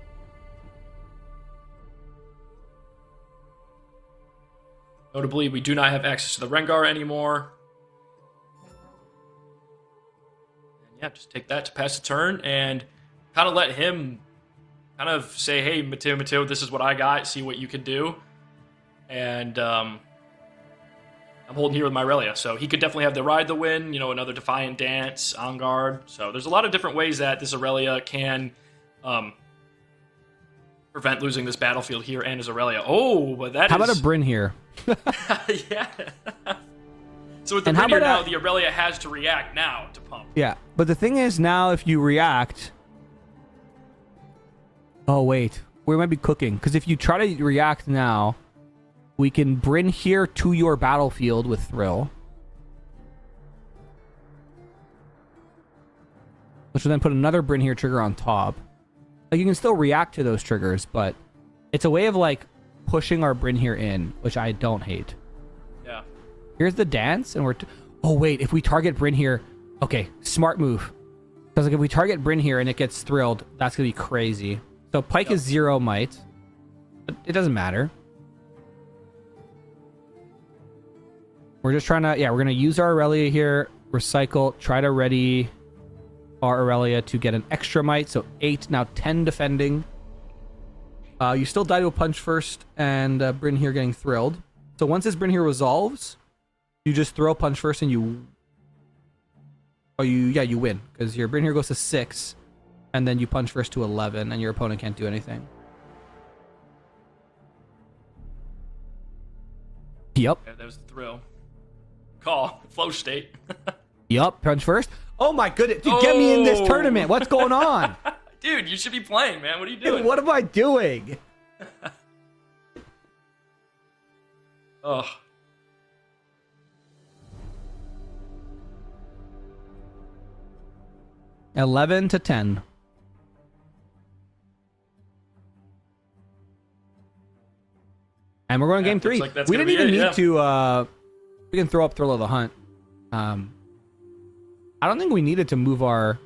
Notably, we do not have access to the Rengar anymore. And yeah, just take that to pass the turn and kind of let him kind of say, hey, Mateo, this is what I got. See what you can do. And I'm holding here with my Aurelia. So he could definitely have the Ride the Wind, another Defiant Dance, On Guard. So there's a lot of different ways that this Aurelia can prevent losing this battlefield here and his Aurelia. Oh, but that How about a Bryn here? yeah. So with the And how Bryn here about now, the Aurelia has to react now to pump. Yeah, but the thing is now if you react... Oh, wait. We might be cooking. Because if you try to react now, We can Bryn here to your battlefield with Thrill. Which will then put another Bryn here trigger on top. Like, you can still react to those triggers, but it's a way of, like, pushing our Bryn here in, which I don't hate. Yeah. Here's the dance, and we're... oh, wait, if we target Bryn here... okay, smart move. Because, like, if we target Bryn here and it gets thrilled, that's going to be crazy. So Pike is 0 might. But it doesn't matter. We're just trying to... yeah, we're going to use our Aurelia here, recycle, try to ready our Aurelia to get an extra might. So 8, now 10 defending. You still die to a punch first, and Bryn here getting thrilled. So once this Bryn here resolves, you just throw a punch first and you... oh, you win. Because your Bryn here goes to 6, and then you punch first to 11, and your opponent can't do anything. Yep. Yeah, that was the thrill. Call. Flow state. Yup. Punch first. Oh my goodness. Dude, get me in this tournament. What's going on? Dude, you should be playing, man. What are you doing? Dude, what am I doing? Ugh. $11 to 10. And we're going Yeah, game 3. looks like that's We gonna didn't even be it, need yeah. to... we can throw up Thrill of the Hunt. I don't think we needed to move our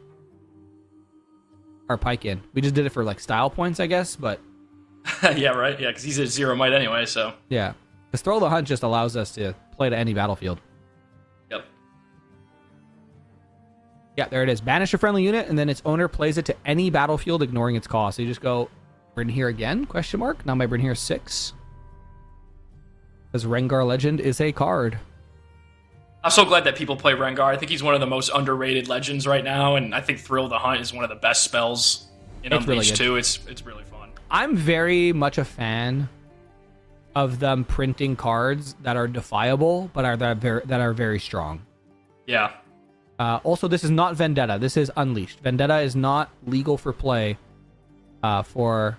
Pike in. We just did it for, like, style points, I guess, but... Yeah, right? Yeah, because he's at 0 might anyway, so. yeah. Because Thrill of the Hunt just allows us to play to any battlefield. Yep. Yeah, there it is. Banish a friendly unit, and then its owner plays it to any battlefield, ignoring its cost. So you just go, Bryn here again, question mark. Now my Bryn here 6. Because Rengar Legend is a card. I'm so glad that people play Rengar. I think he's one of the most underrated legends right now, and I think Thrill of the Hunt is one of the best spells in It's really Unleashed good. too. It's really fun. I'm very much a fan of them printing cards that are defiable, but that are very strong. Yeah. Also, this is not Vendetta. This is Unleashed. Vendetta is not legal for play. For,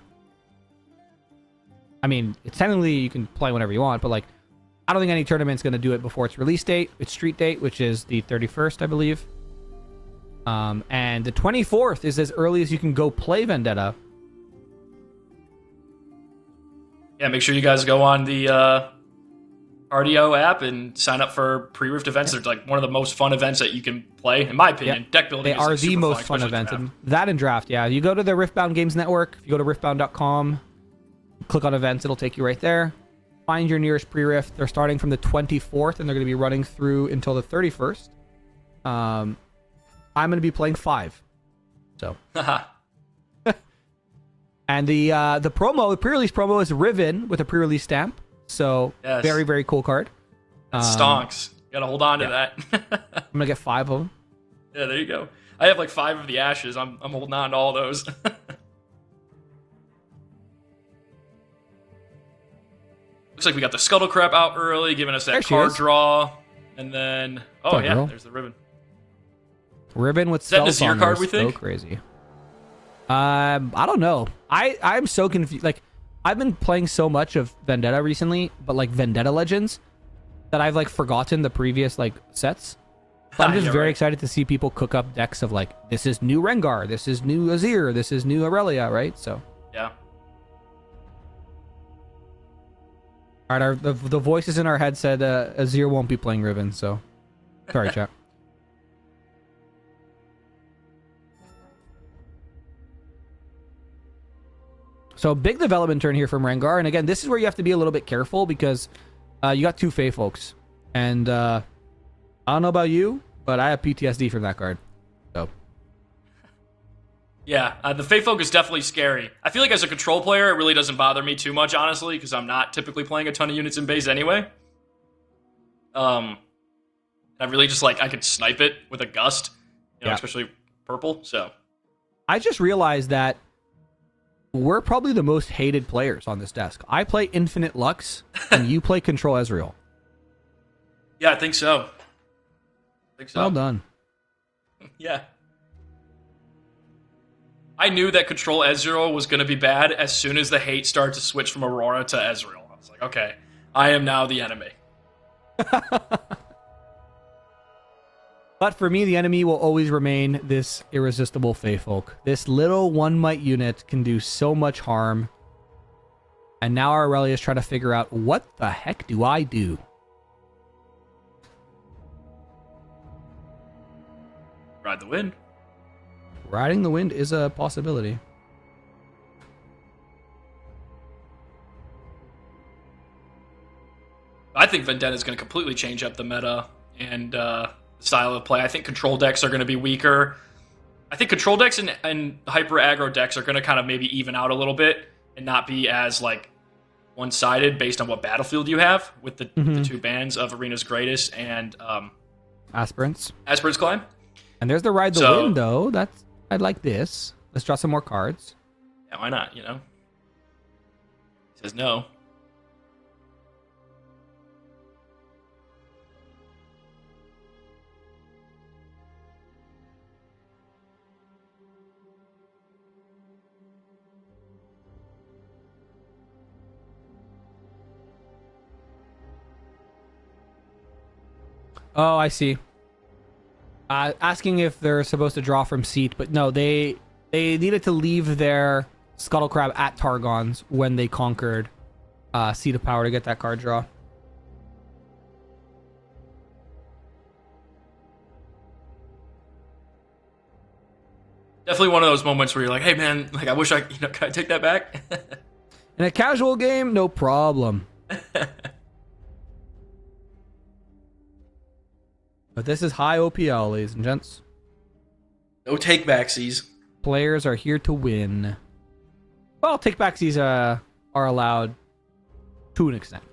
I mean, it's technically you can play whenever you want, but like, I don't think any tournament's going to do it before its release date. Its street date, which is the 31st, I believe. And the 24th is as early as you can go play Vendetta. Yeah, make sure you guys go on the RDO app and sign up for pre-rift events. They're like one of the most fun events that you can play, in my opinion. Yep. Deck building They is are like, the super most fun especially events. draft. And that and draft, yeah. You go to the Riftbound Games Network. If you go to riftbound.com, click on events, it'll take you right there. Find your nearest pre-rift. They're starting from the 24th, and they're going to be running through until the 31st. I'm going to be playing 5. So... and the promo, the pre-release promo is Riven with a pre-release stamp. So Yes. very, very cool card. That stonks. You gotta hold on to that. I'm gonna get 5 of them. Yeah, there you go. I have like 5 of the ashes. I'm holding on to all those. Looks like we got the Scuttle Crab out early, giving us There that she card is. draw. And then, oh Sorry, yeah, girl. there's the ribbon. Riven with that spells Nazir on card, there we is so think? crazy. I don't know. I'm so confused. Like, I've been playing so much of Vendetta recently, but like Vendetta Legends, that I've like forgotten the previous like sets. But I'm just Yeah, very right. excited to see people cook up decks of like, this is new Rengar, this is new Azir, this is new Aurelia, right? So, Yeah. all right, the voices in our head said Azir won't be playing Riven, so sorry, chat. So big development turn here from Rengar, and again, this is where you have to be a little bit careful because you got 2 Fae folks, and I don't know about you, but I have PTSD from that card. So Yeah, the Fey Folk is definitely scary. I feel like as a control player, it really doesn't bother me too much, honestly, because I'm not typically playing a ton of units in base anyway. I really just like, I could snipe it with a gust, you know, Yeah. especially purple, so. I just realized that we're probably the most hated players on this desk. I play Infinite Lux, and you play Control Ezreal. Yeah, I think so. Well done. Yeah. I knew that Control Ezreal was going to be bad as soon as the hate started to switch from Aurora to Ezreal. I was like, okay, I am now the enemy. But for me, the enemy will always remain this irresistible Fey Folk. This little one might unit can do so much harm. And now our Aurelius trying to figure out, what the heck do I do? Ride the wind. Riding the wind is a possibility. I think Vendetta is going to completely change up the meta and style of play. I think control decks are going to be weaker. I think control decks and hyper aggro decks are going to kind of maybe even out a little bit and not be as like one-sided based on what battlefield you have with the two bans of Arena's Greatest and Aspirants. Aspirant's Climb. And there's the Ride the So- Wind, though. I'd like this. Let's draw some more cards. Yeah, why not, you know? He says no. Oh, I see. Asking if they're supposed to draw from seat, but no, they needed to leave their Scuttle Crab at Targon's when they conquered Seat of Power to get that card draw. Definitely one of those moments where you're like, hey man, like I wish can I take that back? In a casual game, no problem. But this is high OPL, ladies and gents. No take backsies. Players are here to win. Well, take-backsies are allowed to an extent.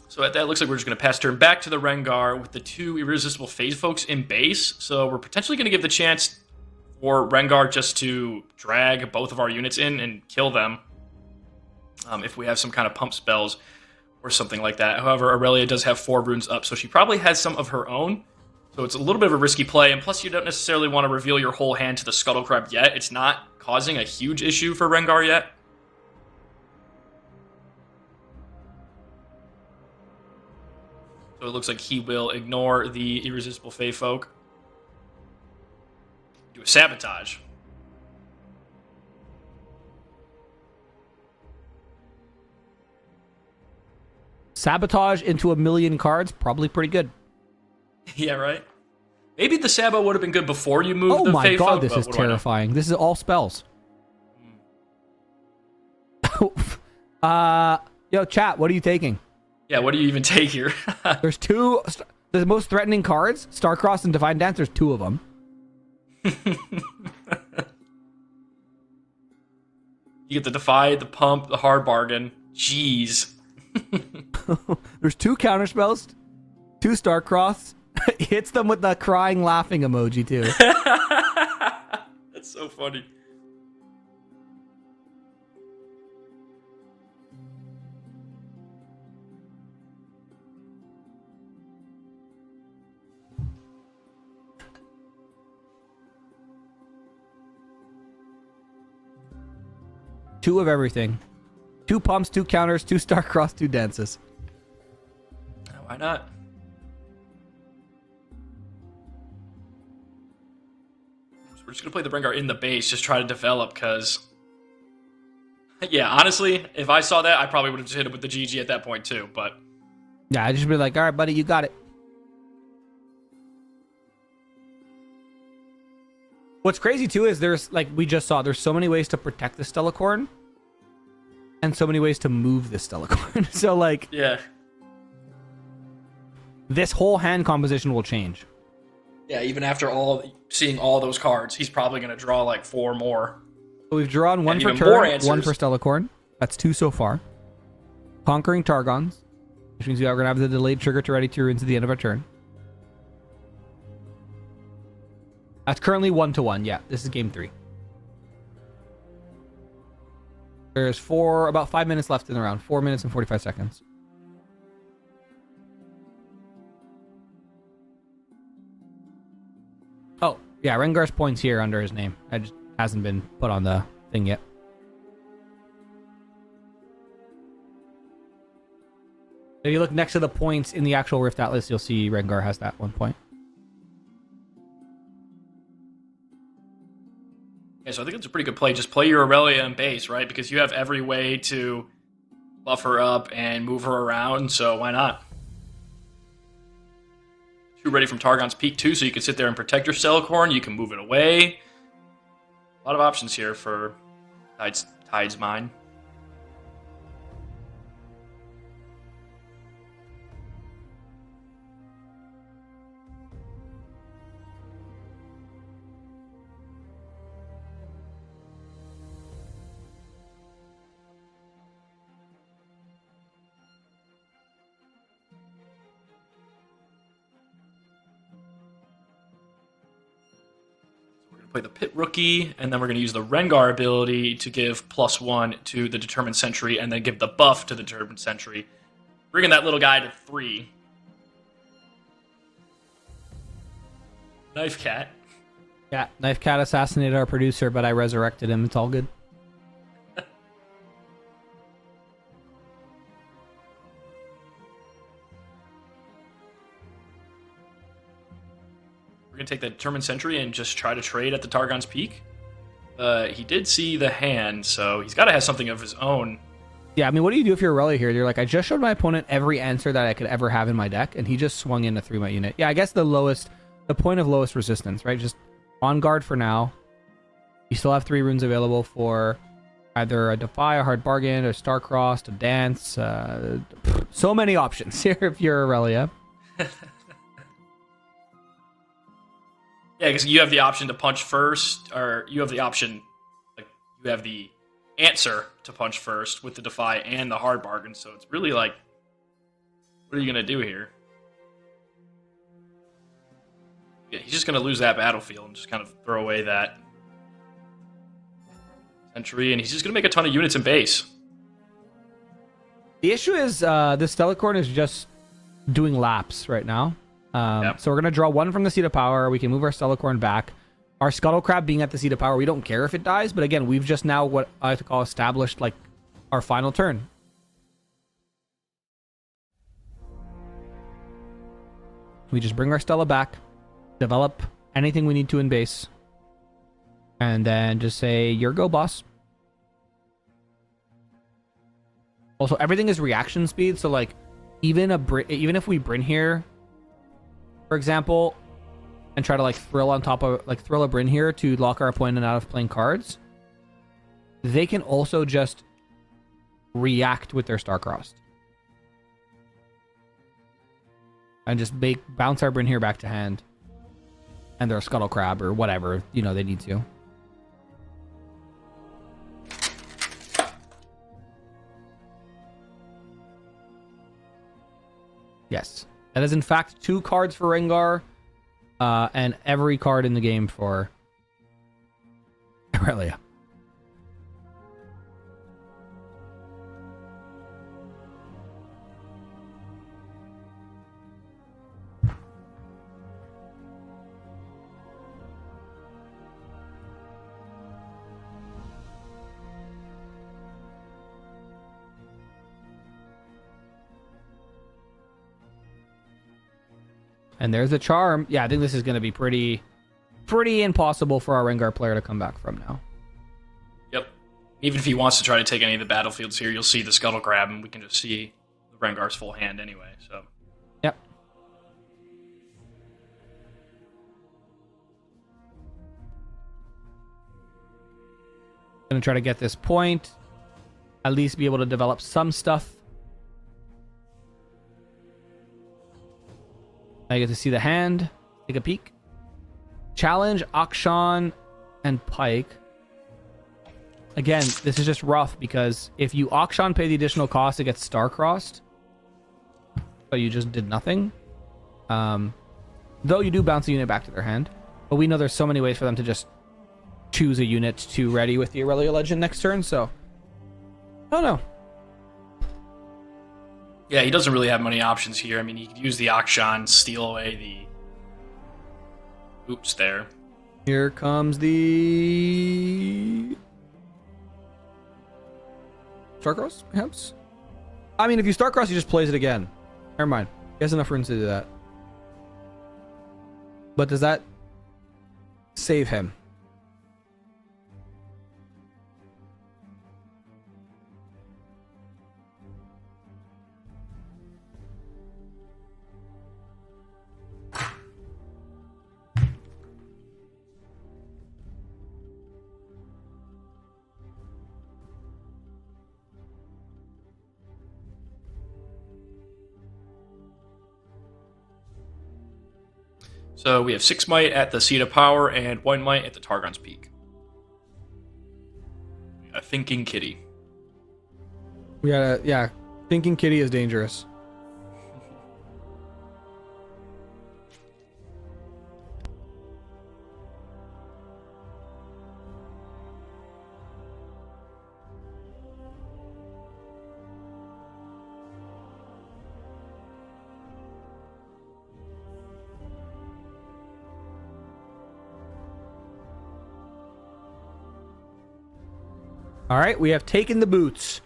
So at that, it looks like we're just going to pass turn back to the Rengar with the two Irresistible Phase folks in base. So we're potentially going to give the chance for Rengar just to drag both of our units in and kill them if we have some kind of pump spells or something like that. However, Aurelia does have 4 runes up, so she probably has some of her own. So it's a little bit of a risky play, and plus you don't necessarily want to reveal your whole hand to the Scuttle Crab yet. It's not causing a huge issue for Rengar yet. So it looks like he will ignore the Irresistible Fey Folk. Do a Sabotage. Sabotage into 1,000,000 cards, probably pretty good. Yeah, right? Maybe the Sabo would have been good before you moved Oh the my Fey god, Folk, this but is what do I know? terrifying. This is all spells. Yo, chat, what are you taking? Yeah, what do you even take here? There's two, the most threatening cards, Starcross and Divine Dance, there's 2 of them. You get the Defy, the Pump, the Hard Bargain. Jeez. There's 2 counterspells, 2 Starcross. Hits them with the crying, laughing emoji, too. That's so funny. Two of everything. 2 pumps, 2 counters, 2 Starcross, 2 dances. Why not? So we're just going to play the Rengar in the base, just try to develop, because... Yeah, honestly, if I saw that, I probably would have just hit him with the GG at that point, too, but... Yeah, I just be like, all right, buddy, you got it. What's crazy, too, is there's, like we just saw, there's so many ways to protect the Stellacorn and so many ways to move the Stellacorn. So, like, Yeah. this whole hand composition will change. Yeah, even after seeing all those cards, he's probably going to draw like 4 more. So we've drawn 1 And for even more turn, 1 answers. for Stellacorn. That's 2 so far. Conquering Targons, which means we are going to have the delayed trigger to ready 2 runes at the end of our turn. That's currently 1-1. Yeah, this is game 3. There's about 5 minutes left in the round. 4 minutes and 45 seconds. Oh, Yeah, Rengar's points here under his name. It just hasn't been put on the thing yet. If you look next to the points in the actual Rift Atlas, you'll see Rengar has that 1 point. Yeah, so I think it's a pretty good play. Just play your Aurelia in base, right? Because you have every way to buff her up and move her around, so why not? 2 ready from Targon's Peak, too, so you can sit there and protect your Celicorn. You can move it away. A lot of options here for Tide's Mine. Play the Pit Rookie, and then we're going to use the Rengar ability to give +1 to the Determined Sentry, and then give the buff to the Determined Sentry, bringing that little guy to 3. Knife Cat. Yeah, Knife Cat assassinated our producer, but I resurrected him. It's all good. We're going to take the Determined Sentry and just try to trade at the Targon's Peak. He did see the hand, so he's got to have something of his own. Yeah, I mean, what do you do if you're Aurelia here? You're like, I just showed my opponent every answer that I could ever have in my deck, and he just swung in a 3-point unit. Yeah, I guess the point of lowest resistance, right? Just on guard for now. You still have 3 runes available for either a Defy, a Hard Bargain, a Starcrossed, a Dance. So many options here if you're Aurelia. Yeah, because you have the option to punch first, or you have the option, like, you have the answer to punch first with the Defy and the Hard Bargain, so it's really like, what are you going to do here? Yeah, he's just going to lose that battlefield and just kind of throw away that Sentry, and he's just going to make a ton of units in base. The issue is this Stelicorn is just doing laps right now. Yep. So we're going to draw 1 from the Seat of Power. We can move our Stelicorn back. Our Scuttle Crab being at the Seat of Power, we don't care if it dies, but again, we've just now what I like to call established like our final turn. We just bring our Stella back, develop anything we need to in base, and then just say, "Your go, boss." Also, everything is reaction speed, so like even if we Bryn here, for example, and try to like thrill a Bryn here to lock our opponent out of playing cards, they can also just react with their Starcrossed. And just bounce our Bryn here back to hand. And their Scuttle Crab or whatever, they need to. Yes. That is in fact 2 cards for Rengar. And every card in the game for Aurelia. And there's the charm. Yeah, I think this is going to be pretty impossible for our Rengar player to come back from now. Yep. Even if he wants to try to take any of the battlefields here, you'll see the Scuttle Crab, and we can just see the Rengar's full hand anyway. So. Yep. Gonna try to get this point. At least be able to develop some stuff. I get to see the hand, take a peek. Challenge, Akshan, and Pike. Again, this is just rough because if you Akshan pay the additional cost, it gets star-crossed. So you just did nothing. Though you do bounce a unit back to their hand. But we know there's so many ways for them to just choose a unit to ready with the Aurelia Legend next turn, so... I don't know. Yeah, he doesn't really have many options here. I mean, he could use the Akshan, steal away the... Oops there. Here comes the Starcross, perhaps? I mean, if you Starcross, he just plays it again. Never mind. He has enough runes to do that. But does that save him? So we have 6 might at the Seat of Power and 1 might at the Targon's Peak. A Thinking Kitty. We gotta, yeah. Thinking Kitty is dangerous. All right, we have taken the boots.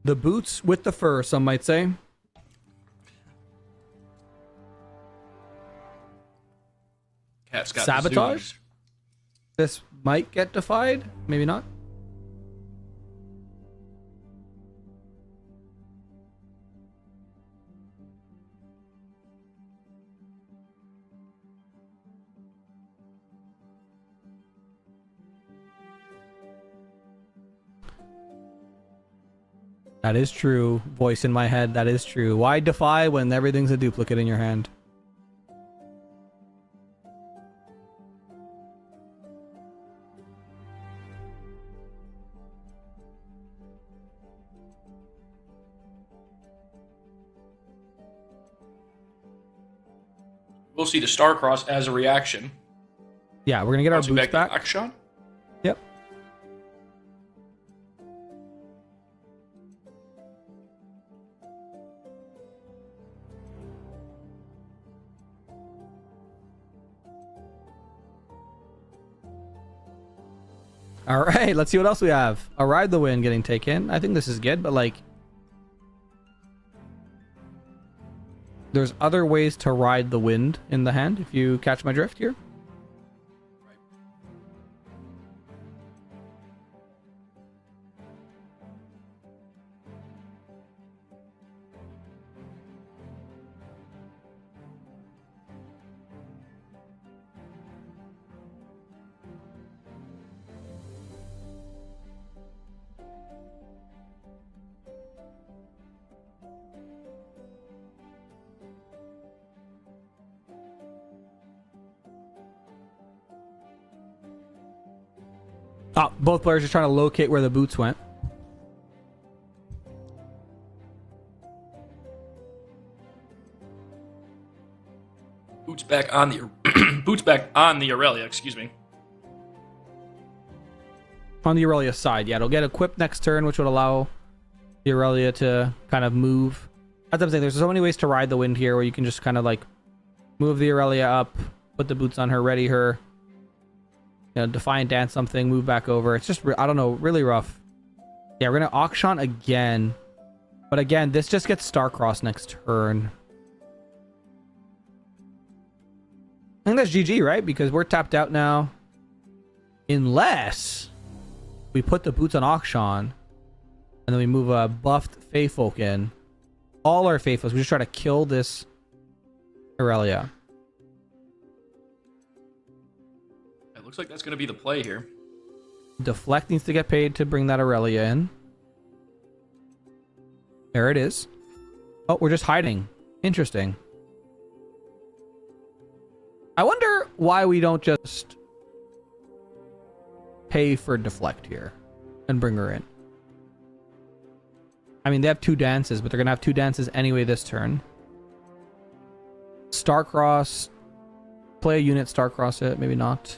The boots with the fur, some might say. Cat's got Sabotage? This might get defied, maybe not. That is true. Voice in my head, that is true. Why defy when everything's a duplicate in your hand? We'll see the Starcross as a reaction. Yeah, we're gonna get our Bouncing boots back. to Akshan. Yep. All right, let's see what else we have. A Ride the Wind getting taken. I think this is good, but like, there's other ways to ride the wind in the hand, if you catch my drift here. Oh, both players are trying to locate where the boots went. Boots back on the boots back on the Aurelia, excuse me. On the Aurelia side, yeah, it'll get equipped next turn, which would allow the Aurelia to kind of move. That's what I'm saying. There's so many ways to ride the wind here, where you can just kind of like move the Aurelia up, put the boots on her, ready her, you know, Defiant Dance something, move back over. It's just, I don't know, really rough. Yeah, we're gonna Auction again, but again, this just gets Starcross next turn. I think that's GG, right? Because we're tapped out now. Unless we put the boots on Auction, and then we move a buffed Feyfolk in. All our Feyfolks, we just try to kill this Aurelia. It looks like that's going to be the play here. Deflect needs to get paid to bring that Aurelia in. There it is. Oh, we're just hiding. Interesting. I wonder why we don't just pay for Deflect here and bring her in. I mean, they have 2 dances, but they're going to have 2 dances anyway this turn. Starcross. Play a unit, Starcross it. Maybe not.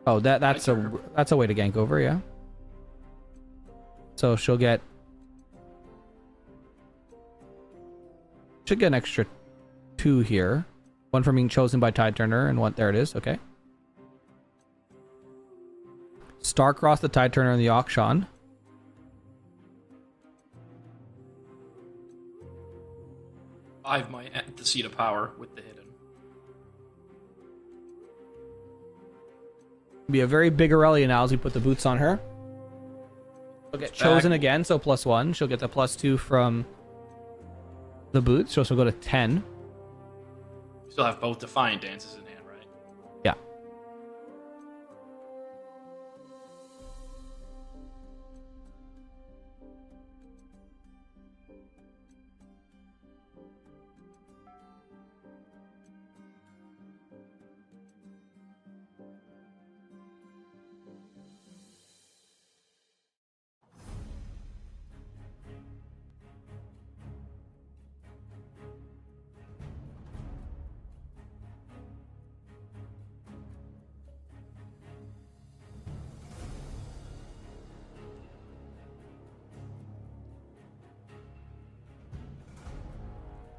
Oh, that's a way to gank over, yeah. should get an extra 2 here. One from being chosen by Tide Turner, and one there it is. Okay. Star-cross the Tide Turner and the Auction. Five might at the seat of power with the hidden. Be a very big Aurelia now as we put the boots on her. She'll get chosen again, so +1. She'll get the +2 from the boots, so she'll go to 10. Still have both Defiant Dances in hand, right? Yeah.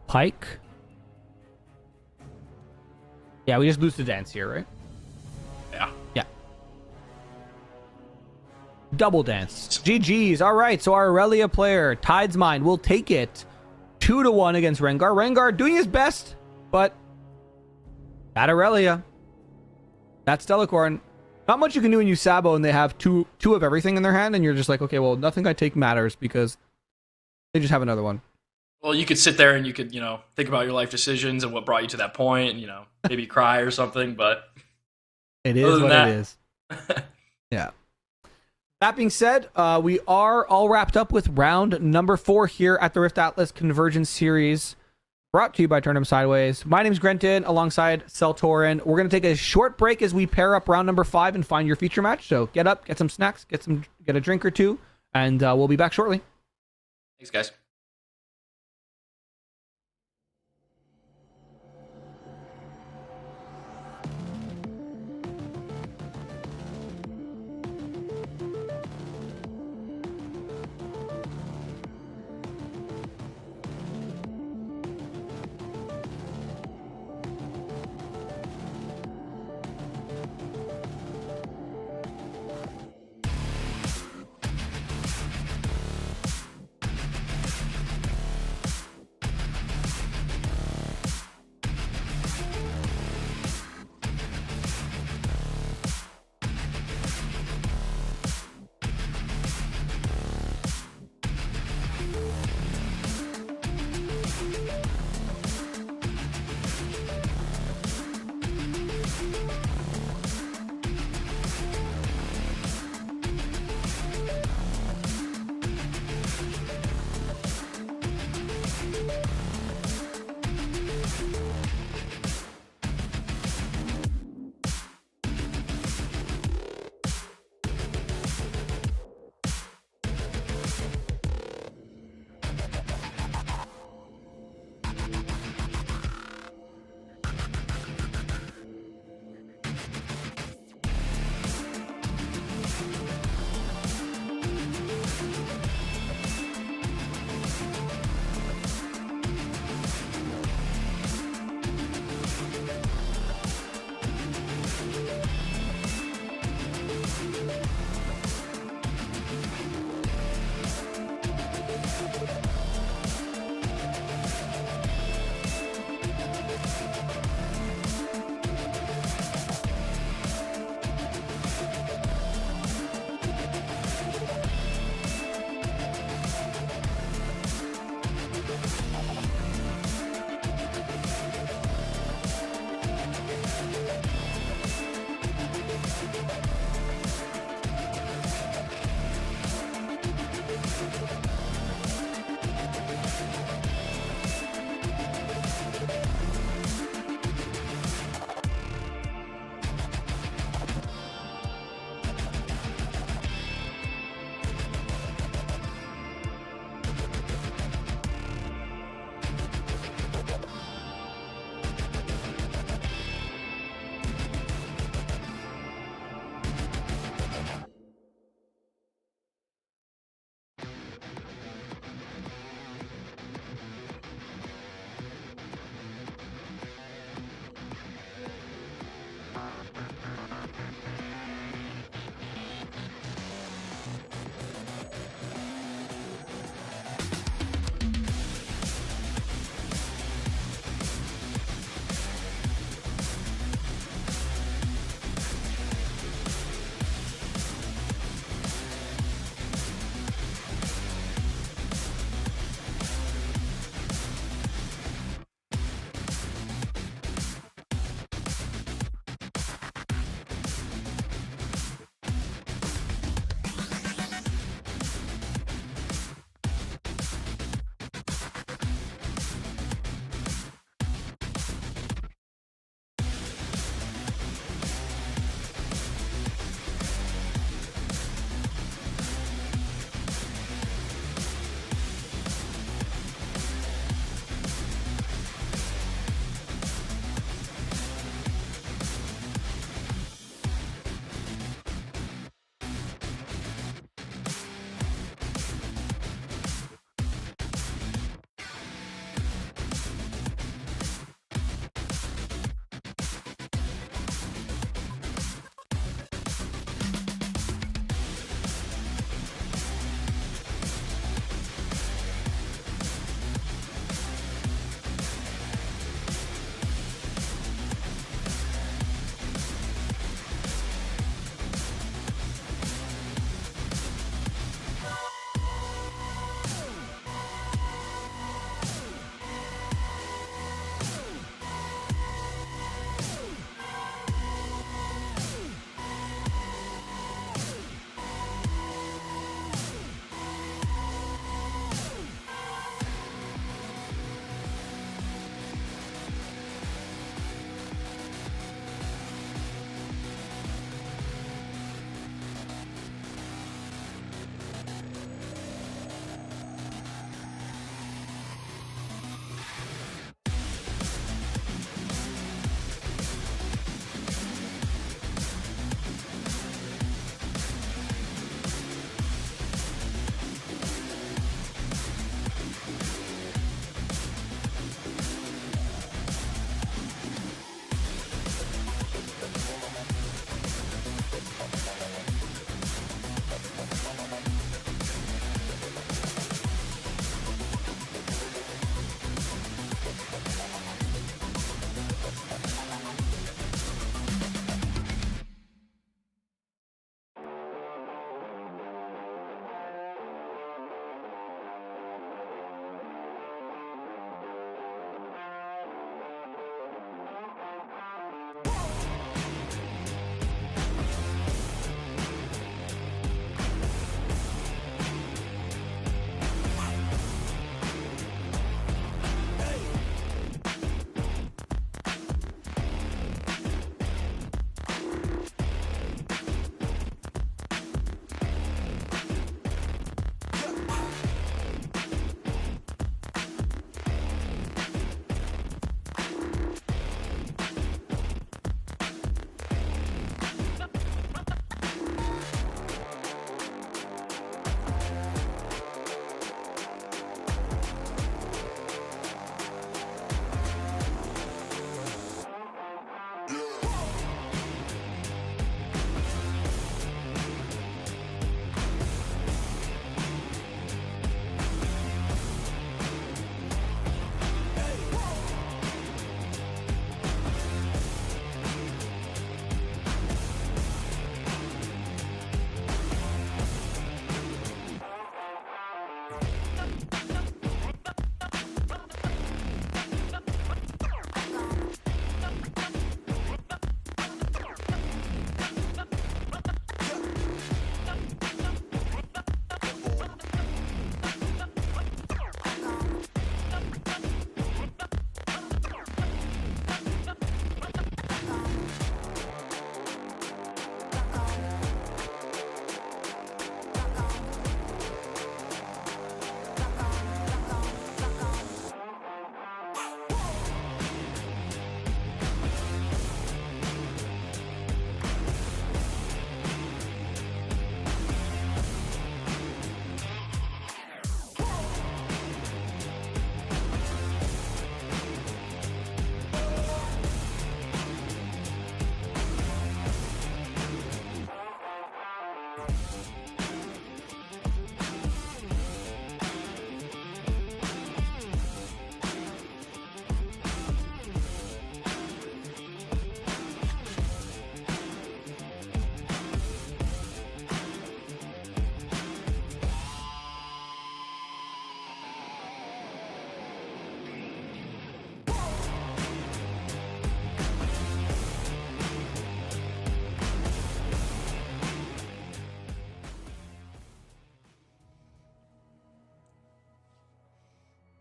Pike. Yeah, we just lose the dance here, right? Yeah. Yeah. Double dance. GG's. All right, so our Aurelia player, Tide's Mind, will take it 2-1 against Rengar. Rengar doing his best, but that Aurelia, that Stellacorn, not much you can do when you Sabo and they have two of everything in their hand, and you're just like, okay, well, nothing I take matters because they just have another one. Well, you could sit there and you could, think about your life decisions and what brought you to that point, and, maybe cry or something, but It is what it is. Yeah. That being said, we are all wrapped up with round number 4 here at the Rift Atlas Convergence Series, brought to you by Turnham Sideways. My name's Grenton, alongside Seltorin. We're going to take a short break as we pair up round number 5 and find your feature match. So get up, get some snacks, get a drink or two, and we'll be back shortly. Thanks, guys.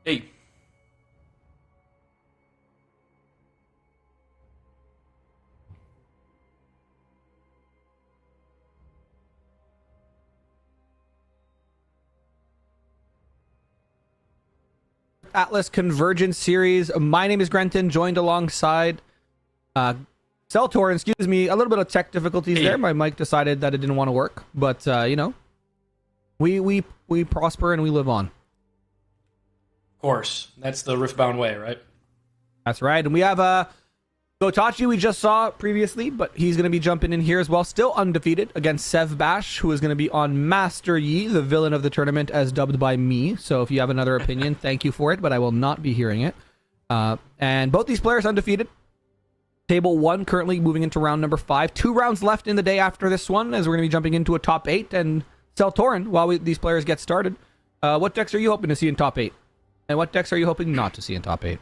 Hey. Atlas Convergence series. My name is Grenton, joined alongside Celtor. Excuse me, a little bit of tech difficulties there. My mic decided that it didn't want to work, but you know, we prosper and we live on. Of course. That's the Riftbound way, right? That's right. And we have Gotachi we just saw previously, but he's going to be jumping in here as well. Still undefeated against Sev Bash, who is going to be on Master Yi, the villain of the tournament, as dubbed by me. So if you have another opinion, thank you for it, but I will not be hearing it. And both these players undefeated. Table 1 currently moving into round number 5. 2 rounds left in the day after this one, as we're going to be jumping into a top 8. And Celtorin, while these players get started, what decks are you hoping to see in top 8? And what decks are you hoping not to see in top 8?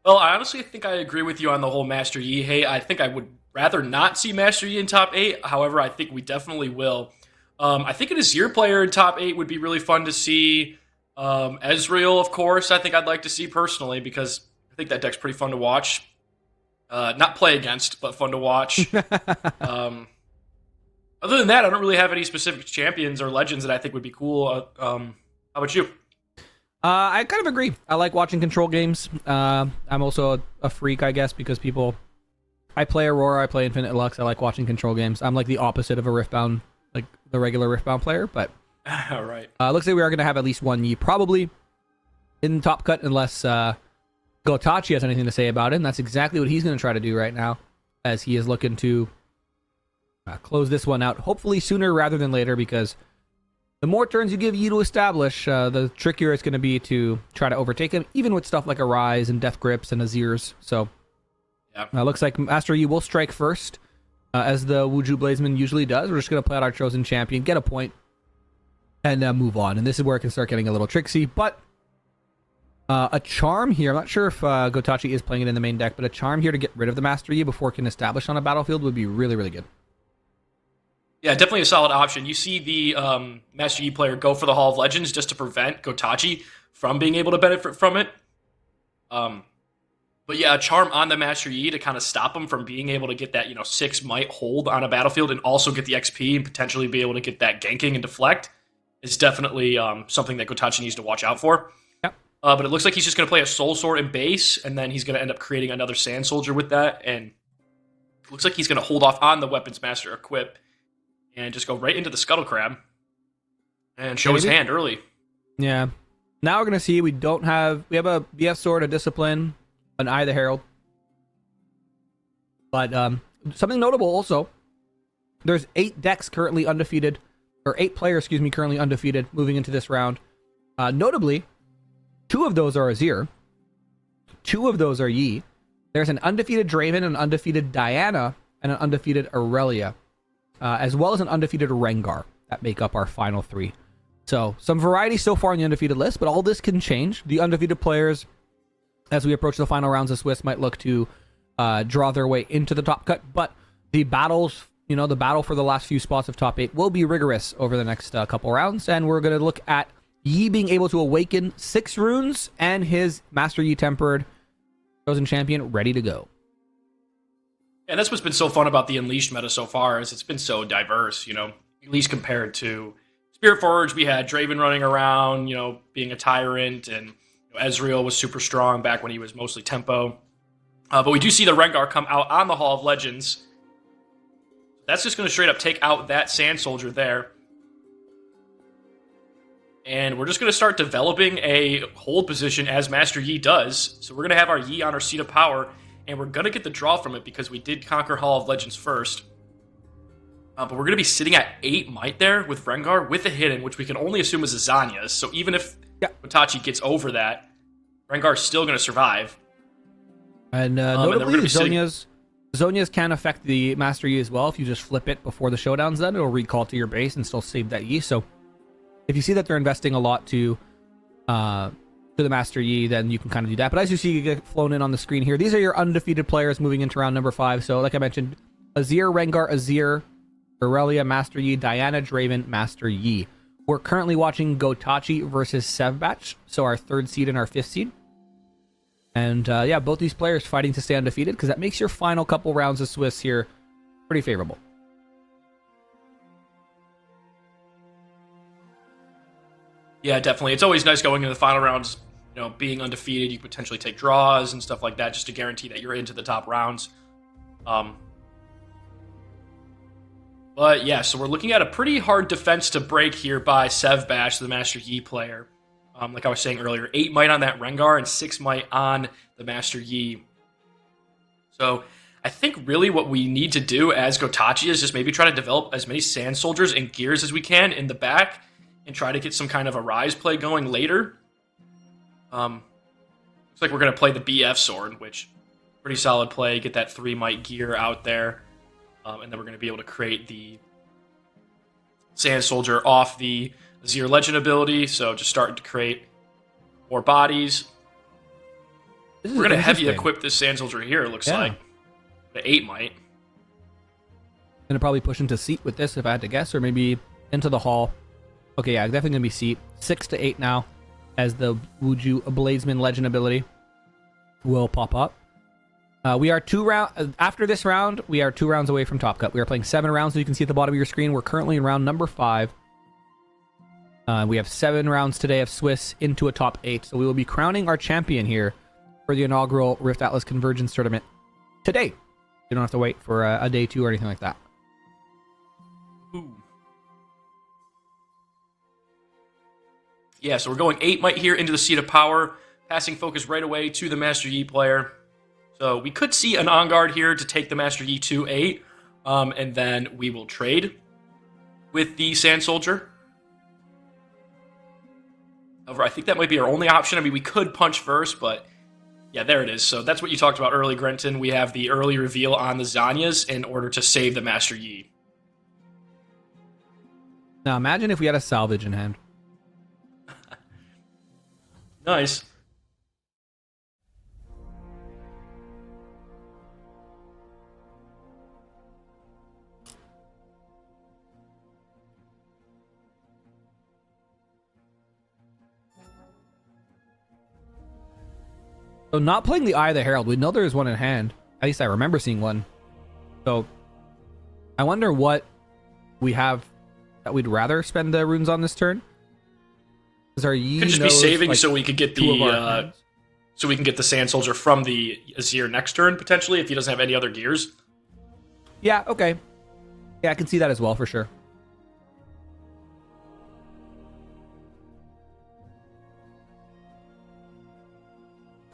Well, I honestly think I agree with you on the whole Master Yi. Hey, I think I would rather not see Master Yi in top 8. However, I think we definitely will. I think an Azir player in top 8 would be really fun to see. Ezreal, of course, I think I'd like to see personally, because I think that deck's pretty fun to watch. Not play against, but fun to watch. Other than that, I don't really have any specific champions or legends that I think would be cool. How about you? I kind of agree. I like watching control games. I'm also a freak, I guess, because I play Aurora, I play Infinite Lux. I like watching control games. I'm like the opposite of a Riftbound, like the regular Riftbound player. But all right, looks like we are going to have at least one Yi probably in top cut, unless Gotachi has anything to say about it. And that's exactly what he's going to try to do right now, as he is looking to close this one out, hopefully sooner rather than later, because the more turns you give Yi to establish, the trickier it's going to be to try to overtake him, even with stuff like Arise and Death Grips and Azirs. So, looks like Master Yi will strike first, as the Wuju Blazeman usually does. We're just going to play out our chosen champion, get a point, and move on. And this is where it can start getting a little tricksy. But a Charm here, I'm not sure if Gotachi is playing it in the main deck, but a Charm here to get rid of the Master Yi before it can establish on a battlefield would be really, really good. Yeah, definitely a solid option. You see the Master Yi player go for the Hall of Legends just to prevent Gotachi from being able to benefit from it. But yeah, a Charm on the Master Yi to kind of stop him from being able to get that 6 might hold on a battlefield and also get the XP and potentially be able to get that ganking and deflect is definitely something that Gotachi needs to watch out for. Yep. But it looks like he's just going to play a Soul Sword in base, and then he's going to end up creating another Sand Soldier with that. And it looks like he's going to hold off on the Weapons Master equip and just go right into the Scuttle Crab and show his hand early. Yeah. Now we're going to see we have a BF Sword, a Discipline, an Eye of the Herald. But something notable also, there's 8 decks currently undefeated, or 8 players, currently undefeated moving into this round. Notably, 2 of those are Azir. 2 of those are Yi. There's an undefeated Draven, an undefeated Diana, and an undefeated Aurelia. As well as an undefeated Rengar that make up our final 3. So some variety so far on the undefeated list, but all this can change. The undefeated players, as we approach the final rounds of Swiss, might look to draw their way into the top cut, but the battles, the battle for the last few spots of top 8 will be rigorous over the next couple rounds, and we're going to look at Yi being able to awaken 6 runes and his Master Yi Tempered Chosen Champion ready to go. And that's what's been so fun about the Unleashed meta so far, is it's been so diverse, at least compared to Spirit Forge. We had Draven running around, being a tyrant, and Ezreal was super strong back when he was mostly tempo. But we do see the Rengar come out on the Hall of Legends. That's just going to straight up take out that Sand Soldier there. And we're just going to start developing a hold position as Master Yi does. So we're going to have our Yi on our seat of power, and we're going to get the draw from it because we did conquer Hall of Legends first. But we're going to be sitting at 8 might there with Rengar with a hidden, which we can only assume is a Zanya's. So even if Itachi gets over that, Rengar's still going to survive. And notably, Zhonya's can affect the Master Yi as well. If you just flip it before the showdowns, then it'll recall to your base and still save that Yi. So if you see that they're investing a lot to the Master Yi, then you can kind of do that. But as you see, you get flown in on the screen here. These are your undefeated players moving into round number 5. So like I mentioned, Azir, Rengar, Azir, Aurelia, Master Yi, Diana, Draven, Master Yi. We're currently watching Gotachi versus Sevbatch, so our 3rd seed and our 5th seed. And both these players fighting to stay undefeated, because that makes your final couple rounds of Swiss here pretty favorable. Yeah, definitely. It's always nice going into the final rounds, being undefeated. You potentially take draws and stuff like that just to guarantee that you're into the top rounds. But yeah, so we're looking at a pretty hard defense to break here by Sevbatch, the Master Yi player. Like I was saying earlier, 8 might on that Rengar and 6 might on the Master Yi. So I think really what we need to do as Gotachi is just maybe try to develop as many Sand Soldiers and Gears as we can in the back and try to get some kind of a Rise play going later. Looks like we're going to play the BF Sword, which pretty solid play. Get that 3 might gear out there. And then we're going to be able to create the Sand Soldier off the Azir Legend ability, so just starting to create more bodies. We're going to heavy equip this Sand Soldier here, it looks like. The 8 might. Going to probably push into Seat with this, if I had to guess, or maybe into the Hall. Okay, yeah, definitely going to be Seat. 6 to 8 now, as the Wuju Bladesman Legend ability will pop up. We are 2 rounds after this round. We are 2 rounds away from top cut. We are playing 7 rounds, as you can see at the bottom of your screen. We're currently in round number 5. We have 7 rounds today of Swiss into a top 8, so we will be crowning our champion here for the inaugural Rift Atlas Convergence tournament today. You don't have to wait for a day 2 or anything like that. Ooh. Yeah, so we're going 8 might here into the seat of power, passing focus right away to the Master Yi player. So we could see an on guard here to take the Master Yi to 8, and then we will trade with the Sand Soldier. However, I think that might be our only option. I mean, we could punch first, but yeah, there it is. So that's what you talked about early, Grenton. We have the early reveal on the Zanyas in order to save the Master Yi. Now imagine if we had a salvage in hand. Nice. So not playing the Eye of the Herald, we know there's one in hand. At least I remember seeing one. So I wonder what we have that we'd rather spend the runes on this turn. Because our Yi could just be saving like so we could get the so we can get the Sand Soldier from the Azir next turn potentially if he doesn't have any other gears. Yeah, okay. Yeah, I can see that as well for sure.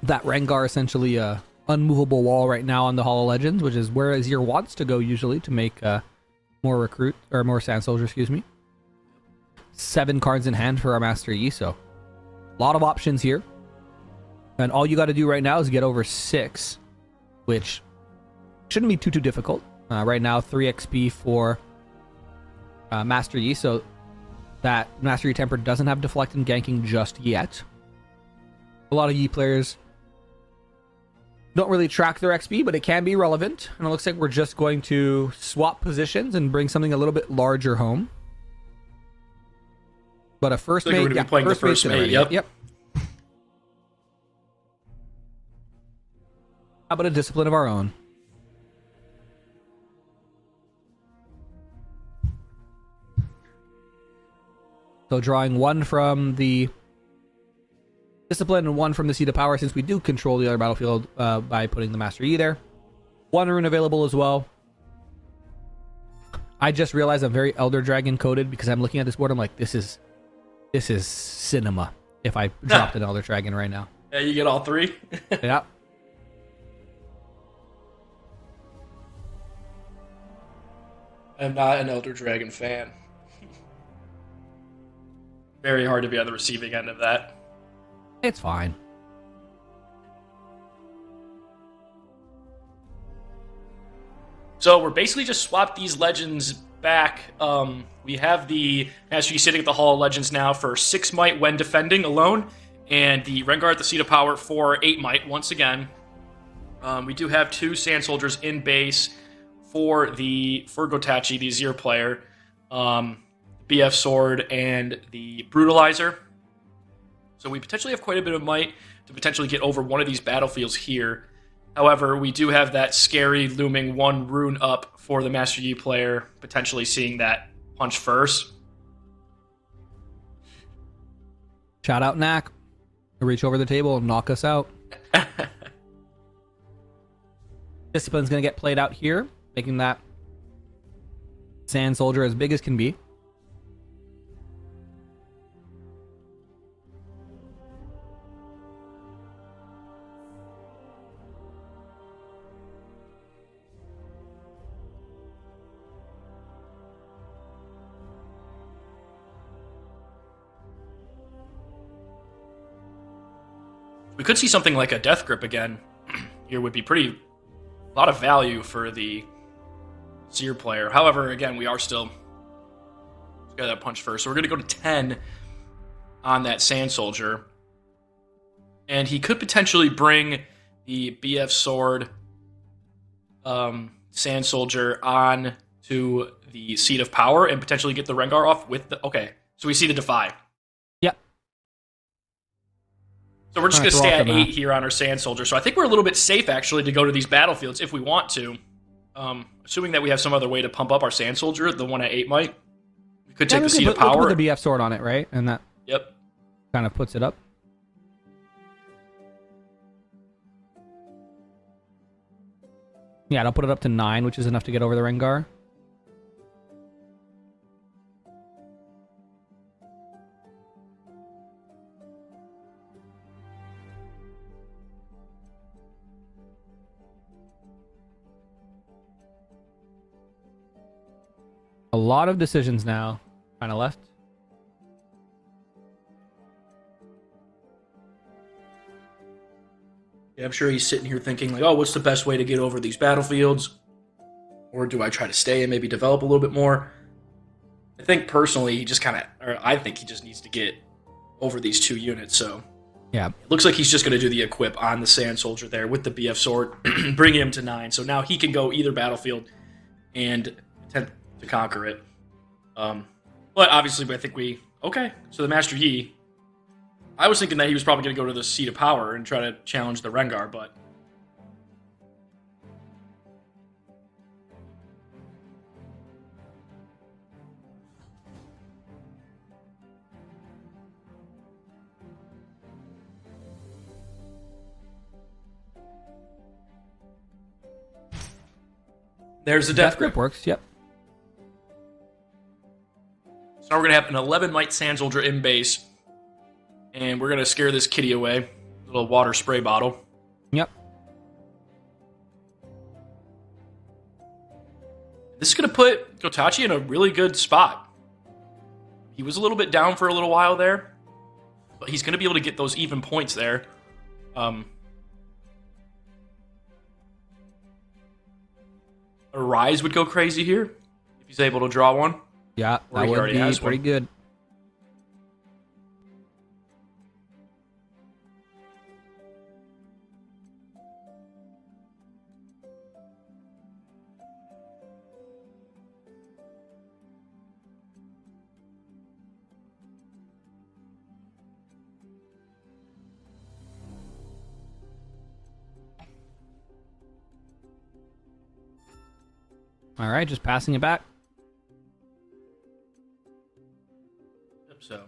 That Rengar essentially a unmovable wall right now on the Hall of Legends, which is where Azir wants to go usually to make more Sand Soldier, excuse me. 7 cards in hand for our Master Yi, so a lot of options here. And all you got to do right now is get over 6, which shouldn't be too difficult. Right now, 3 XP for Master Yi, so that Mastery Temper doesn't have Deflect and ganking just yet. A lot of Yi players don't really track their XP, but it can be relevant. And it looks like we're just going to swap positions and bring something a little bit larger home. But a first Like we're mate, gonna be playing the first mate, yep. How about a discipline of our own? So drawing one from the discipline and one from the Seat of Power, since we do control the other battlefield by putting the Master Yi there. One rune available as well. I just realized I'm very Elder Dragon coded because I'm looking at this board. I'm like, this is cinema. If I dropped an Elder Dragon right now, Yeah, you get all three. yeah. I'm not an Elder Dragon fan. Very hard to be on the receiving end of that. It's fine. So we're basically just swapped these legends back. We have the Master Yi sitting at the Hall of Legends now for 6 might when defending alone, and the Rengar at the Seat of Power for 8 might once again. We do have 2 Sand Soldiers in base for Gotachi, the Azir player, BF Sword, and the Brutalizer. So we potentially have quite a bit of might to potentially get over one of these battlefields here. However, we do have that scary looming 1 rune up for the Master Yi player, potentially seeing that punch first. Shout out Knack. Reach over the table and knock us out. Discipline's going to get played out here, making that Sand Soldier as big as can be. We could see something like a Death Grip again. Here would be a lot of value for the Seer player. However, again, we are still got that punch first. So we're going to go to 10 on that Sand Soldier. And he could potentially bring the BF Sword Sand Soldier on to the Seat of Power and potentially get the Rengar off with the... Okay, so we see the Defy. Yep. So we're just going to stay at 8 here on our Sand Soldier. So I think we're a little bit safe, actually, to go to these battlefields if we want to. Assuming that we have some other way to pump up our Sand Soldier, the one at 8 might. We could take the Seat of Power. Put the BF Sword on it, right? And that kind of puts it up. Yeah, I'll put it up to 9, which is enough to get over the Rengar. A lot of decisions now. Kind of left. Yeah, I'm sure he's sitting here thinking, like, oh, what's the best way to get over these battlefields? Or do I try to stay and maybe develop a little bit more? I think personally, I think he just needs to get over these 2 units. So yeah, it looks like he's just going to do the equip on the Sand Soldier there with the BF Sword, bring him to 9. So now he can go either battlefield and attempt to conquer it. But obviously, I think so the Master Yi, I was thinking that he was probably going to go to the Seat of Power and try to challenge the Rengar, but there's the Death Grip. Works, yep. So now we're going to have an 11 Might Sand Soldier in base. And we're going to scare this kitty away. Little water spray bottle. Yep. This is going to put Gotachi in a really good spot. He was a little bit down for a little while there. But he's going to be able to get those even points there. A Rise would go crazy here. If he's able to draw one. Yeah, that would be pretty good. All right, just passing it back. So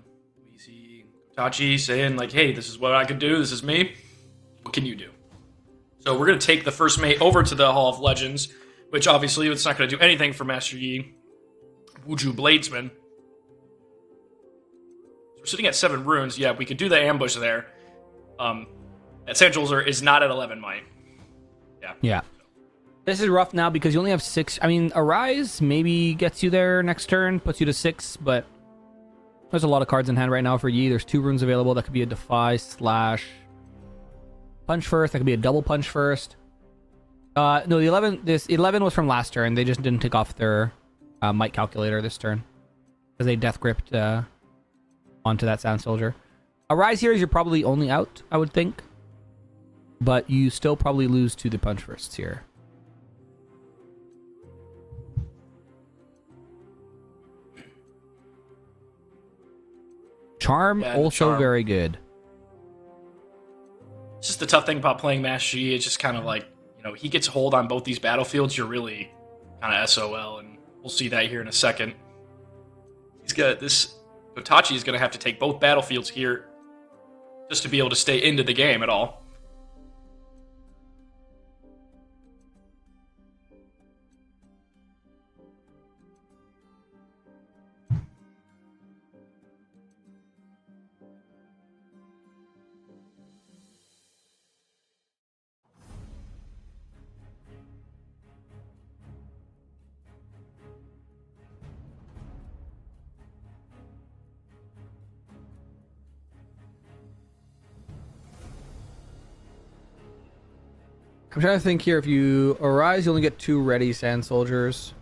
we see Tachi saying like, "Hey, this is what I could do. This is me. What can you do?" So we're gonna take the first mate over to the Hall of Legends, which obviously it's not gonna do anything for Master Yi. Wuju Bladesman. We're sitting at 7 runes. Yeah, we could do the ambush there. That Sand Soldier is not at 11 might. Yeah. This is rough now because you only have 6. I mean, Arise maybe gets you there next turn, puts you to 6, but there's a lot of cards in hand right now for Yi. There's 2 runes available. That could be a Defy / Punch First. That could be a double Punch First. No, the 11. This 11 was from last turn. They just didn't take off their might calculator this turn because they death gripped onto that Sand Soldier. Arise here is you're probably only out, I would think, but you still probably lose to the Punch Firsts here. Charm Yeah, also Charm. very good. It's just the tough thing about playing Master Yi. It's just kind of like, he gets hold on both these battlefields. You're really kind of SOL, and we'll see that here in a second. He's got this. Kotachi is going to have to take both battlefields here just to be able to stay into the game at all. I'm trying to think here. If you Arise, you only get 2 ready Sand Soldiers.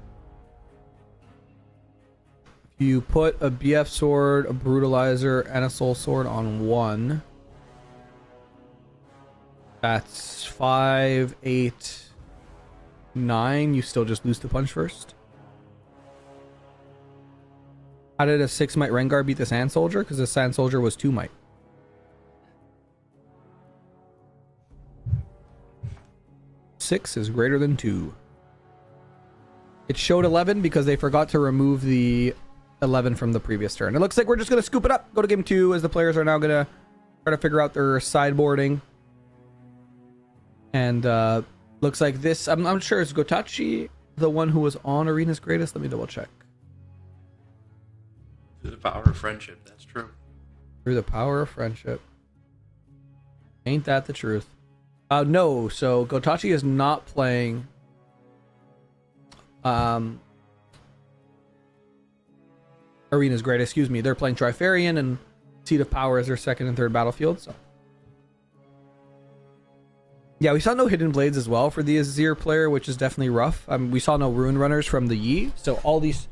If you put a BF Sword, a Brutalizer, and a Soul Sword on one, that's 5, 8, 9. You still just lose the Punch First. How did a 6 might Rengar beat the Sand Soldier? Because the Sand Soldier was 2 might. Six is greater than 2. It showed 11 because they forgot to remove the 11 from the previous turn. It looks like we're just going to scoop it up. Go to game 2 as the players are now going to try to figure out their sideboarding. And looks like this. I'm sure it's Gotachi, the one who was on Arena's Greatest. Let me double check. Through the power of friendship, that's true. Through the power of friendship. Ain't that the truth? No, so Gotachi is not playing Arena's Great, excuse me. They're playing Trifarian and Seat of Power as their second and third battlefield. So yeah, we saw no Hidden Blades as well for the Azir player, which is definitely rough. We saw no Rune Runners from the Yi, so all these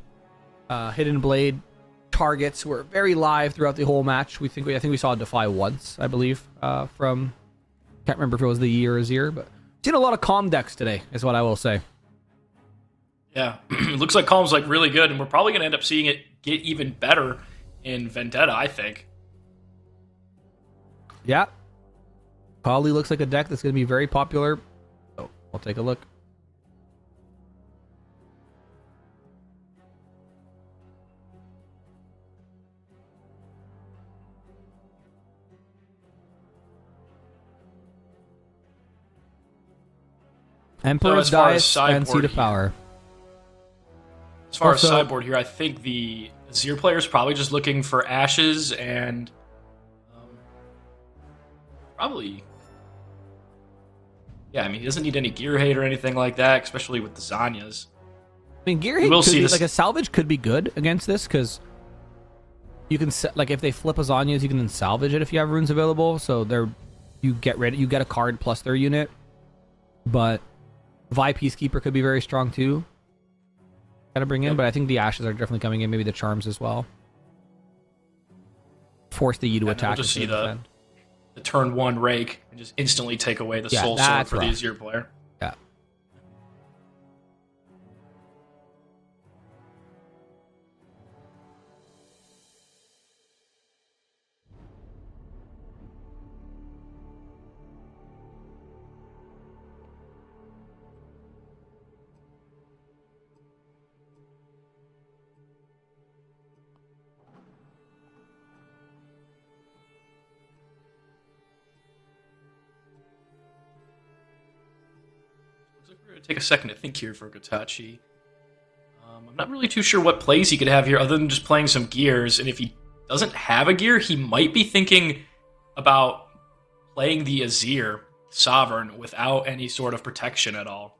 Hidden Blade targets were very live throughout the whole match. I think we saw a Defy once, I believe, from... Can't remember if it was the Yi or Azir, but seen a lot of calm decks today, is what I will say. Yeah, it looks like Calm's like really good, and we're probably going to end up seeing it get even better in Vendetta, I think. Yeah. Probably looks like a deck that's going to be very popular. So, I'll take a look. Emperor's as far as Dice and sideboard Seat of here- Power. As far Also- as sideboard here, I think the Azir player is probably just looking for Ashes and probably... Yeah, I mean, he doesn't need any gear hate or anything like that, especially with the Zanyas. I mean, Gear We Hate will could see be, this- like a salvage could be good against this because you can like if they flip a Zanya's, you can then salvage it if you have runes available. So you get a card plus their unit. But Vi Peacekeeper could be very strong too. Gotta bring in, Yep. but I think the Ashes are definitely coming in. Maybe the Charms as well. Force the Yi to Yeah, attack. we'll just instead see of the- defend. The turn 1 Rake and just instantly take away the Yeah, Soul Sword that's for the rough. Azir player. Yeah. we're going to take a second to think here for Gatachi. I'm not really too sure what plays he could have here other than just playing some gears. And if he doesn't have a gear, he might be thinking about playing the Azir Sovereign without any sort of protection at all.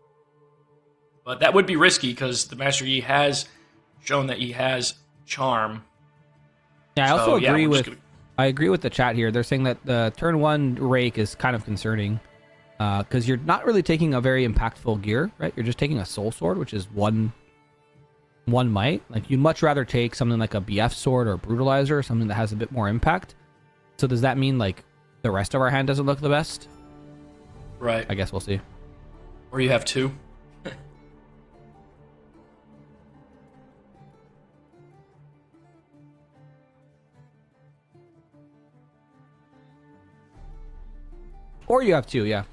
But that would be risky because the Master Yi has shown that he has charm. Yeah, I also agree we're with. just I agree with the chat here. They're saying that the turn 1 rake is kind of concerning because you're not really taking a very impactful gear, right? You're just taking a soul sword, which is one might. Like you'd much rather take something like a BF sword or a brutalizer or something that has a bit more impact. So does that mean like the rest of our hand doesn't look the best? right. I guess we'll see. Or you have two. Or you have 2, yeah.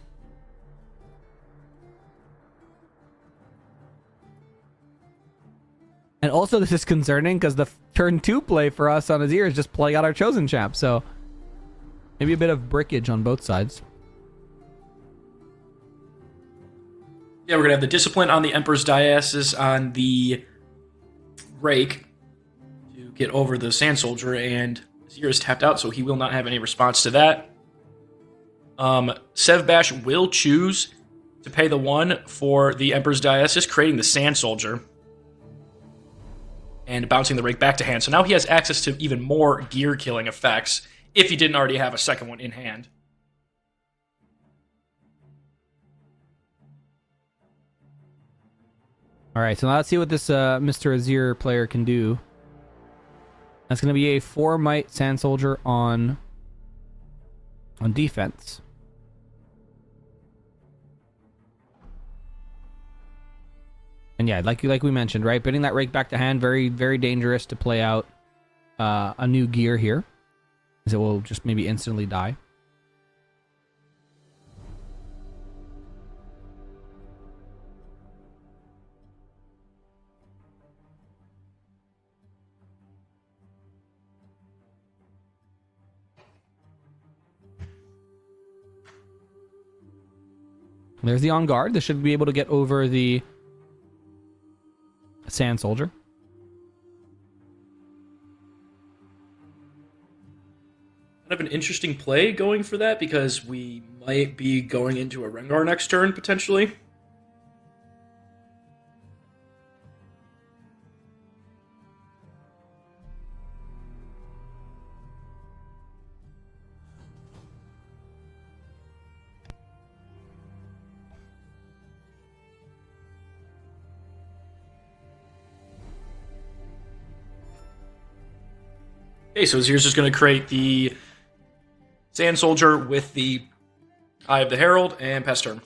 And also this is concerning because the turn 2 play for us on Azir is just playing out our chosen champ. So maybe a bit of brickage on both sides. Yeah, we're going to have the Discipline on the Emperor's Diasis on the Rake to get over the Sand Soldier, and Azir is tapped out, so he will not have any response to that. Sevbash will choose to pay the 1 for the Emperor's Diasis, creating the Sand Soldier and bouncing the Rake back to hand. So now he has access to even more gear killing effects if he didn't already have a second one in hand. All right, so now let's see what this Mr. Azir player can do. That's going to be a 4 might Sand Soldier on defense. And yeah, like we mentioned, right? Bidding that Rake back to hand, very, very dangerous to play out a new gear here, as it will just maybe instantly die. There's the on guard. This should be able to get over the Sand Soldier. Kind of an interesting play going for that because we might be going into a Rengar next turn potentially. Okay, so Azir's just going to create the Sand Soldier with the Eye of the Herald and pass turn.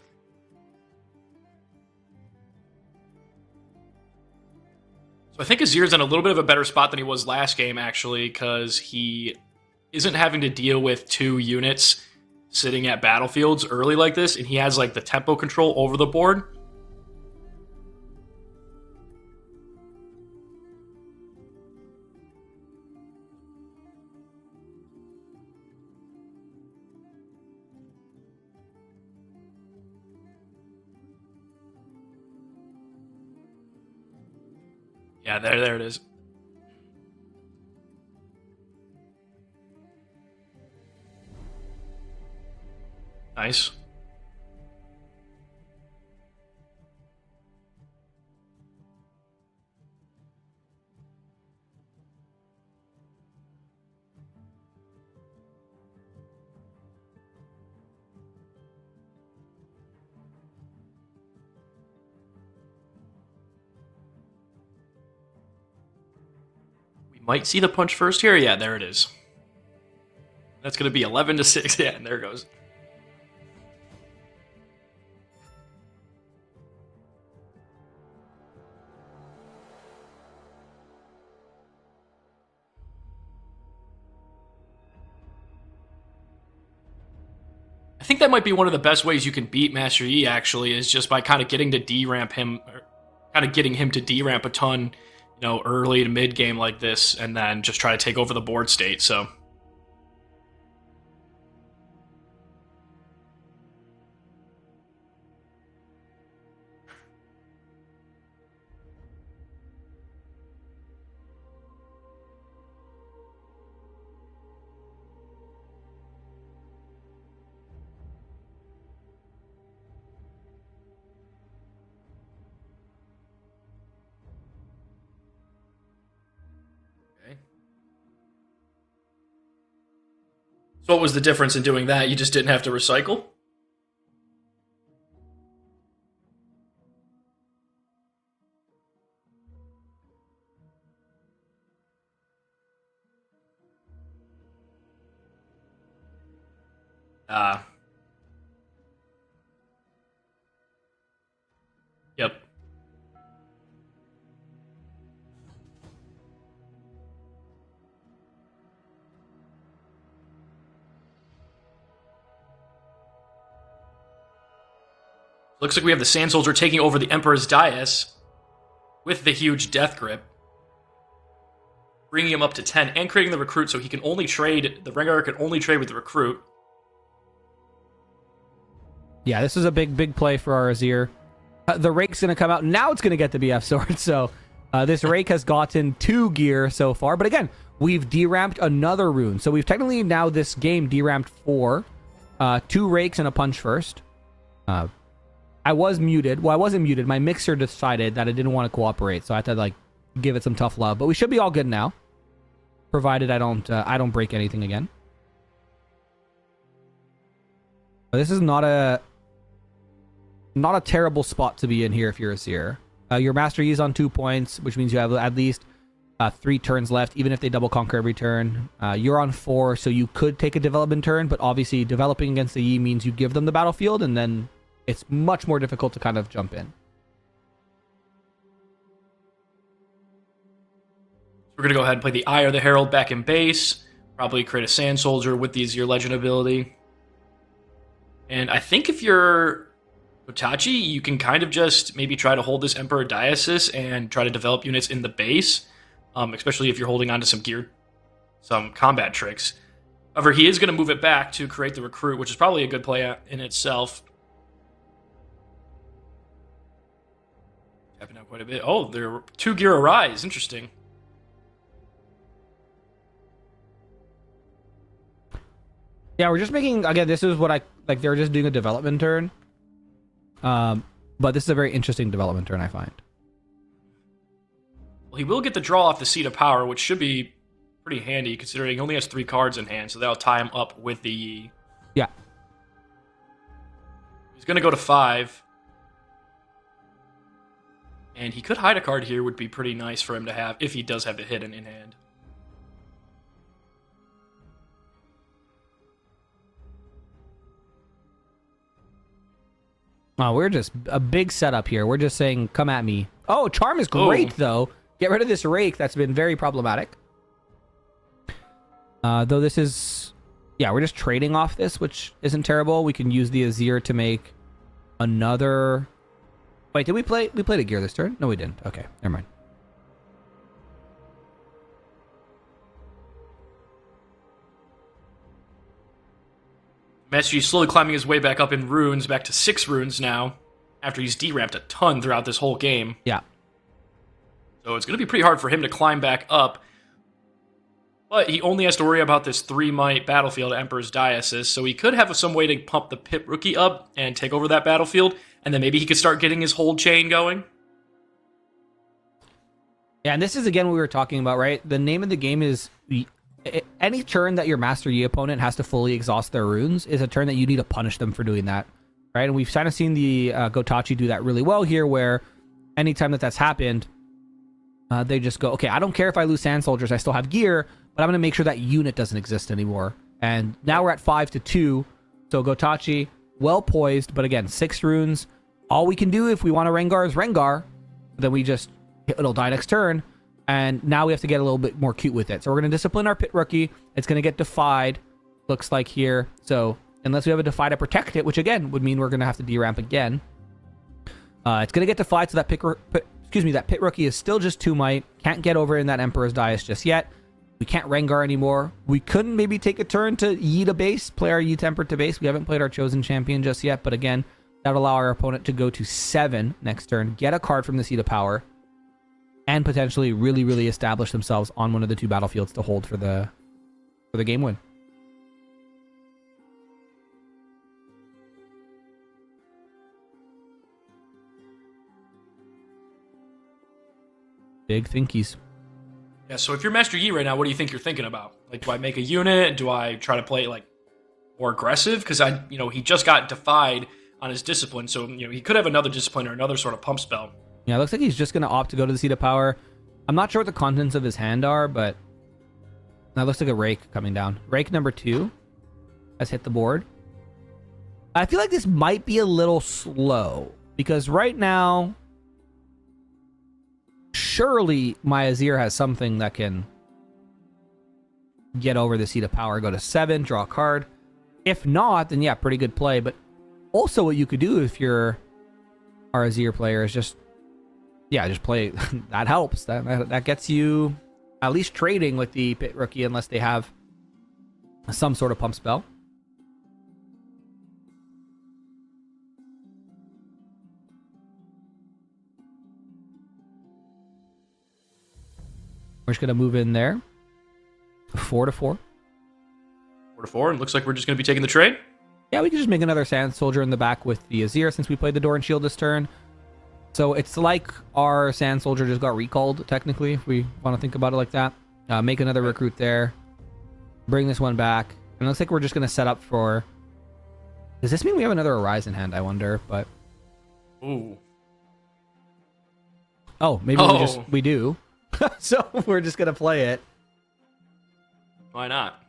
So I think Azir's in a little bit of a better spot than he was last game, actually, because he isn't having to deal with 2 units sitting at battlefields early like this, and he has like the tempo control over the board. Yeah, there it is. Nice. Might see the punch first here. Yeah, there it is. That's going to be 11-6. Yeah, and there it goes. I think that might be one of the best ways you can beat Master Yi, actually, is just by kind of getting to D-ramp him, or kind of getting him to D-ramp a ton, early to mid game like this, and then just try to take over the board state. So So what was the difference in doing that? You just didn't have to recycle? Yep. Looks like we have the Sand Soldier taking over the Emperor's Dais with the huge Death Grip, bringing him up to 10 and creating the Recruit so he can only trade, the Rengar can only trade with the Recruit. Yeah, this is a big play for our Azir. The Rake's going to come out. Now it's going to get the BF Sword. So this Rake has gotten 2 gear so far. But again, we've deramped another rune. So we've technically now this game deramped 4. 2 Rakes and a Punch first. I was muted. Well, I wasn't muted. My mixer decided that I didn't want to cooperate. So I had to like give it some tough love. But we should be all good now. Provided I don't break anything again. But this is not a terrible spot to be in here if you're a Seer. Your Master Yi is on 2 points, which means you have at least 3 turns left, even if they double conquer every turn. You're on 4, so you could take a development turn, but obviously developing against the Yi means you give them the battlefield, and then it's much more difficult to kind of jump in. We're going to go ahead and play the Eye or the Herald back in base. Probably create a Sand Soldier with the Azir Legend ability. And I think if you're Kotachi, you can kind of just maybe try to hold this Emperor Diocese and try to develop units in the base, especially if you're holding on to some gear, some combat tricks. However, he is going to move it back to create the Recruit, which is probably a good play in itself. Tapping out quite a bit. Oh, there are 2 gear Arise. Interesting. Yeah, we're just making, again, this is what I, like, they were just doing a development turn. But this is a very interesting development turn, I find. Well, he will get the draw off the Seat of Power, which should be pretty handy, considering he only has 3 cards in hand, so that'll tie him up with the Yi. Yeah. He's going to go to 5. And he could hide a card here, would be pretty nice for him to have, if he does have the hidden in hand. Oh, we're just a big setup here. We're just saying, come at me. Oh, Charm is great, though. Get rid of this Rake. That's been very problematic. Though this is... Yeah, we're just trading off this, which isn't terrible. We can use the Azir to make another... Wait, did we play... We played a gear this turn? No, we didn't. Okay, never mind. Master Yi slowly climbing his way back up in runes, back to 6 runes now, after he's deramped a ton throughout this whole game. Yeah. So it's going to be pretty hard for him to climb back up. But he only has to worry about this 3-might battlefield, Emperor's Diocese, so he could have some way to pump the Pit Rookie up and take over that battlefield, and then maybe he could start getting his hold chain going. Yeah, and this is, again, what we were talking about, right? The name of the game is... Any turn that your Master Yi opponent has to fully exhaust their runes is a turn that you need to punish them for doing that, right? And we've kind of seen the Gotachi do that really well here, where anytime that's happened, they just go, okay, I don't care if I lose Sand Soldiers, I still have gear, but I'm going to make sure that unit doesn't exist anymore. And now we're at 5-2, so Gotachi, well poised, but again, 6 runes. All we can do if we want to Rengar is Rengar, then we just, it'll die next turn. And now we have to get a little bit more cute with it. So we're going to discipline our Pit Rookie. It's going to get defied, looks like here. So unless we have a defy to protect it, which again would mean we're going to have to deramp again. It's going to get defied, so that Pit Rookie is still just 2-might. Can't get over in that Emperor's Dais just yet. We can't Rengar anymore. We couldn't maybe take a turn to Yi to base, play our Yi Temper to base. We haven't played our Chosen Champion just yet, but again, that'll allow our opponent to go to 7 next turn, get a card from the Seat of Power, and potentially really, really establish themselves on one of the 2 battlefields to hold for the game win. Big thinkies. Yeah, so if you're Master Yi right now, what do you think you're thinking about? Like, do I make a unit? Do I try to play, like, more aggressive because he just got defied on his discipline, so he could have another discipline or another sort of pump spell. Yeah, it looks like he's just going to opt to go to the Seat of Power. I'm not sure what the contents of his hand are, but that looks like a Rake coming down. Rake number 2 has hit the board. I feel like this might be a little slow because right now, surely my Azir has something that can get over the Seat of Power, go to 7, draw a card. If not, then yeah, pretty good play. But also what you could do if you're our Azir player is just play. That helps. That gets you at least trading with the pit rookie unless they have some sort of pump spell. We're just going to move in there. 4-4. 4-4, and looks like we're just going to be taking the trade. Yeah, we can just make another Sand Soldier in the back with the Azir since we played the Door and Shield this turn. So it's like our Sand Soldier just got recalled, technically, if we want to think about it like that. Make another recruit there. Bring this one back. And it looks like we're just going to set up for... Does this mean we have another Arise in hand, I wonder? But... Ooh. Oh, maybe we do. So we're just going to play it. Why not?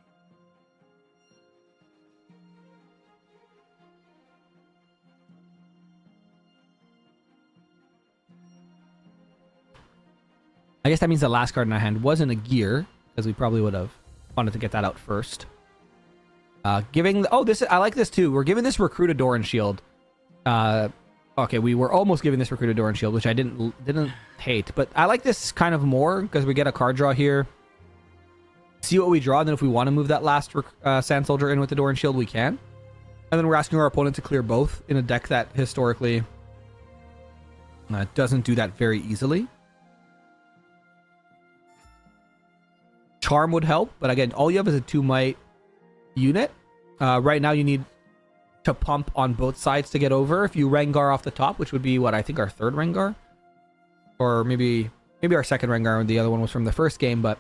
I guess that means the last card in our hand wasn't a gear, because we probably would have wanted to get that out first. I like this too. We're giving this recruit a Door and Shield. Okay, we were almost giving this recruit a Door and Shield, which I didn't hate, but I like this kind of more because we get a card draw here. See what we draw, and then if we want to move that last Sand Soldier in with the Door and Shield, we can. And then we're asking our opponent to clear both in a deck that historically doesn't do that very easily. Charm would help, but again, all you have is a 2-might unit. Right now, you need to pump on both sides to get over. If you Rengar off the top, which would be what I think our third Rengar, or maybe our second Rengar, and the other one was from the first game. But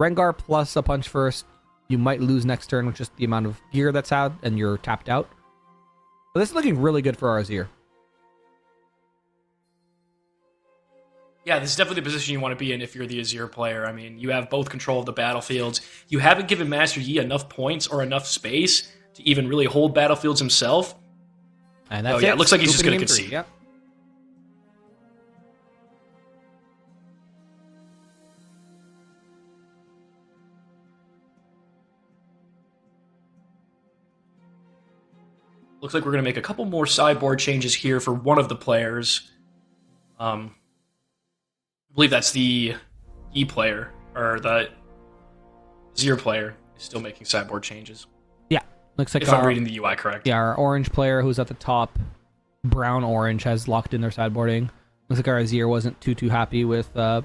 Rengar plus a punch first, you might lose next turn with just the amount of gear that's out, and you're tapped out. But this is looking really good for our Azir. Yeah, this is definitely the position you want to be in if you're the Azir player. I mean, you have both control of the battlefields. You haven't given Master Yi enough points or enough space to even really hold battlefields himself. And that's it looks like he's just going to concede. Yep. Looks like we're going to make a couple more sideboard changes here for one of the players. I believe that's the E player, or the Azir player is still making sideboard changes. Yeah, looks like if I'm reading the UI correct. Yeah, our orange player who's at the top, brown-orange, has locked in their sideboarding. Looks like our Azir wasn't too happy with their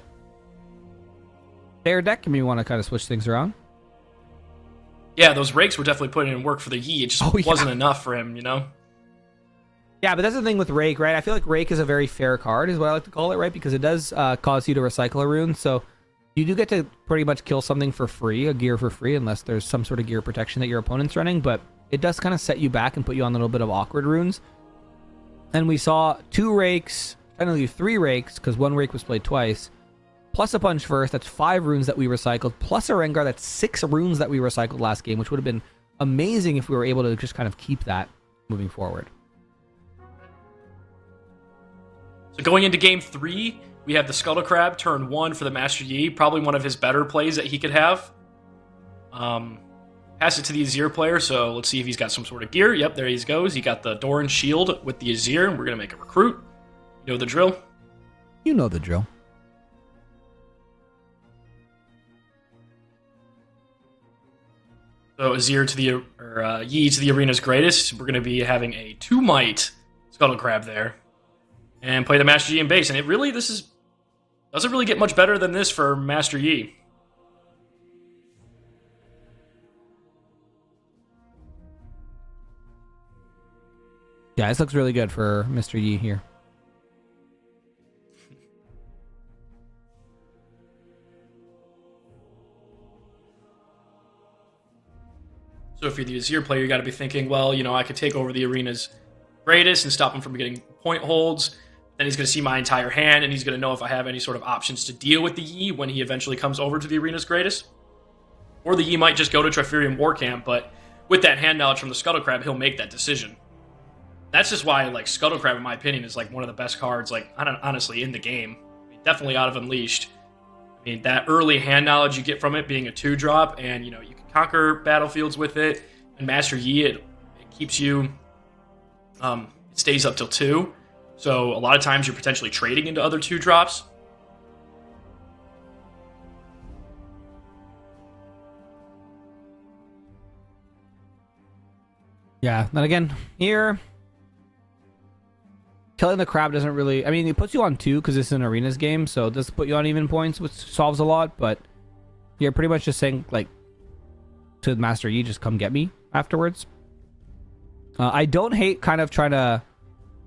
deck, and we want to kind of switch things around. Yeah, those rakes were definitely putting in work for the Yi. It just wasn't enough for him, Yeah, but that's the thing with Rake, right? I feel like Rake is a very fair card, is what I like to call it, right? Because it does cause you to recycle a rune, so you do get to pretty much kill something for free, a gear for free, unless there's some sort of gear protection that your opponent's running, but it does kind of set you back and put you on a little bit of awkward runes. And we saw 2 rakes, technically 3 rakes, because 1 rake was played twice, plus a punch first, that's 5 runes that we recycled, plus a Rengar, that's 6 runes that we recycled last game, which would have been amazing if we were able to just kind of keep that moving forward. So going into game 3, we have the Scuttle Crab, turn 1 for the Master Yi, probably one of his better plays that he could have. Pass it to the Azir player, so let's see if he's got some sort of gear. Yep, there he goes. He got the Door and Shield with the Azir, and we're going to make a recruit. You know the drill? You know the drill. So Azir to the Yi to the arena's greatest. We're going to be having a 2-might Scuttle Crab there, and play the Master Yi in base. And this doesn't really get much better than this for Master Yi. Yeah, this looks really good for Mr. Yi here. So if you're the Azir player, you got to be thinking, well, I could take over the arena's greatest and stop him from getting point holds. Then he's going to see my entire hand, and he's going to know if I have any sort of options to deal with the Yi when he eventually comes over to the arena's greatest. Or the Yi might just go to Triferium War Camp, but with that hand knowledge from the Scuttle Crab, he'll make that decision. That's just why, Scuttle Crab, in my opinion, is one of the best cards, honestly, in the game. I mean, definitely out of Unleashed. I mean, that early hand knowledge you get from it being a 2-drop, and, you can conquer battlefields with it. And Master Yi, it keeps you, it stays up till 2. So a lot of times you're potentially trading into other 2-drops. Yeah, then again, here, killing the crab doesn't really... I mean, it puts you on 2 because it's an arenas game, so it does put you on even points, which solves a lot, but you're pretty much just saying, to Master Yi, just come get me afterwards. I don't hate kind of trying to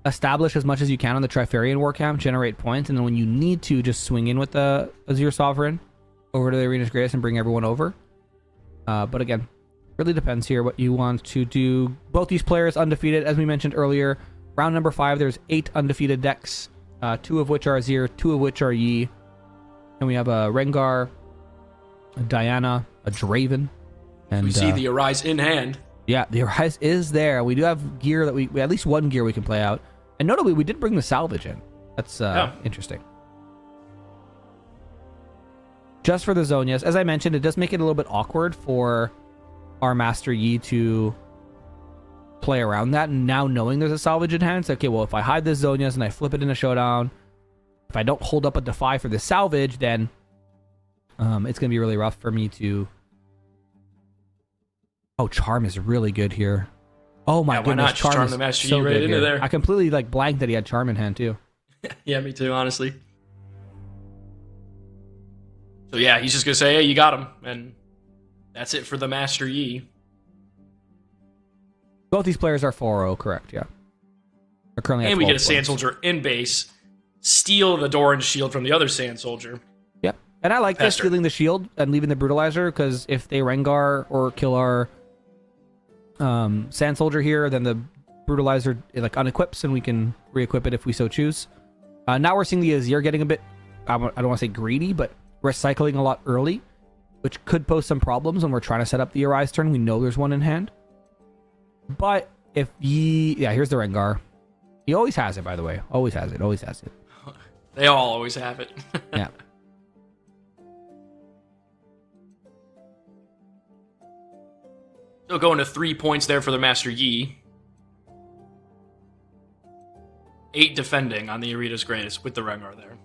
establish as much as you can on the Triferian War Camp, generate points, and then when you need to, just swing in with the Azir Sovereign over to the arena's greatest and bring everyone over. But again, really depends here what you want to do. Both these players undefeated, as we mentioned earlier. Round number 5, there's 8 undefeated decks, 2 of which are Azir, 2 of which are Yi. And we have a Rengar, a Diana, a Draven. And we see the Arise in hand. Yeah, the Arise is there. We do have gear that we at least one gear we can play out. And notably, we did bring the salvage in. That's interesting. Just for the Zonias, as I mentioned, it does make it a little bit awkward for our Master Yi to play around that. And now knowing there's a salvage in hand, it's okay, well, if I hide this Zonias and I flip it in a showdown, if I don't hold up a Defy for the salvage, then it's going to be really rough for me to... Oh, Charm is really good here. Oh my goodness, why not just charm the Master Yi right into there? I completely blanked that he had Charm in hand too. Yeah, me too, honestly. So yeah, he's just gonna say, "Hey, you got him," and that's it for the Master Yi. Both these players are 4-0, correct? Yeah. They're currently at and we get a 12 Sand points. Soldier in base, steal the Doran's shield from the other Sand Soldier. Yep, and I like this, Faster. stealing the shield and leaving the Brutalizer, because if they Rengar or kill our Sand Soldier here, then the Brutalizer unequips and we can re-equip it if we so choose. Now we're seeing the Azir getting a bit, I don't want to say greedy, but recycling a lot early, which could pose some problems when we're trying to set up the Arise turn. We know there's one in hand. But if yeah, here's the Rengar. He always has it, by the way. Always has it. Always has it. They all always have it. Yeah. So going to 3 points there for the Master Yi. 8 defending on the Arena's greatest with the Rengar there.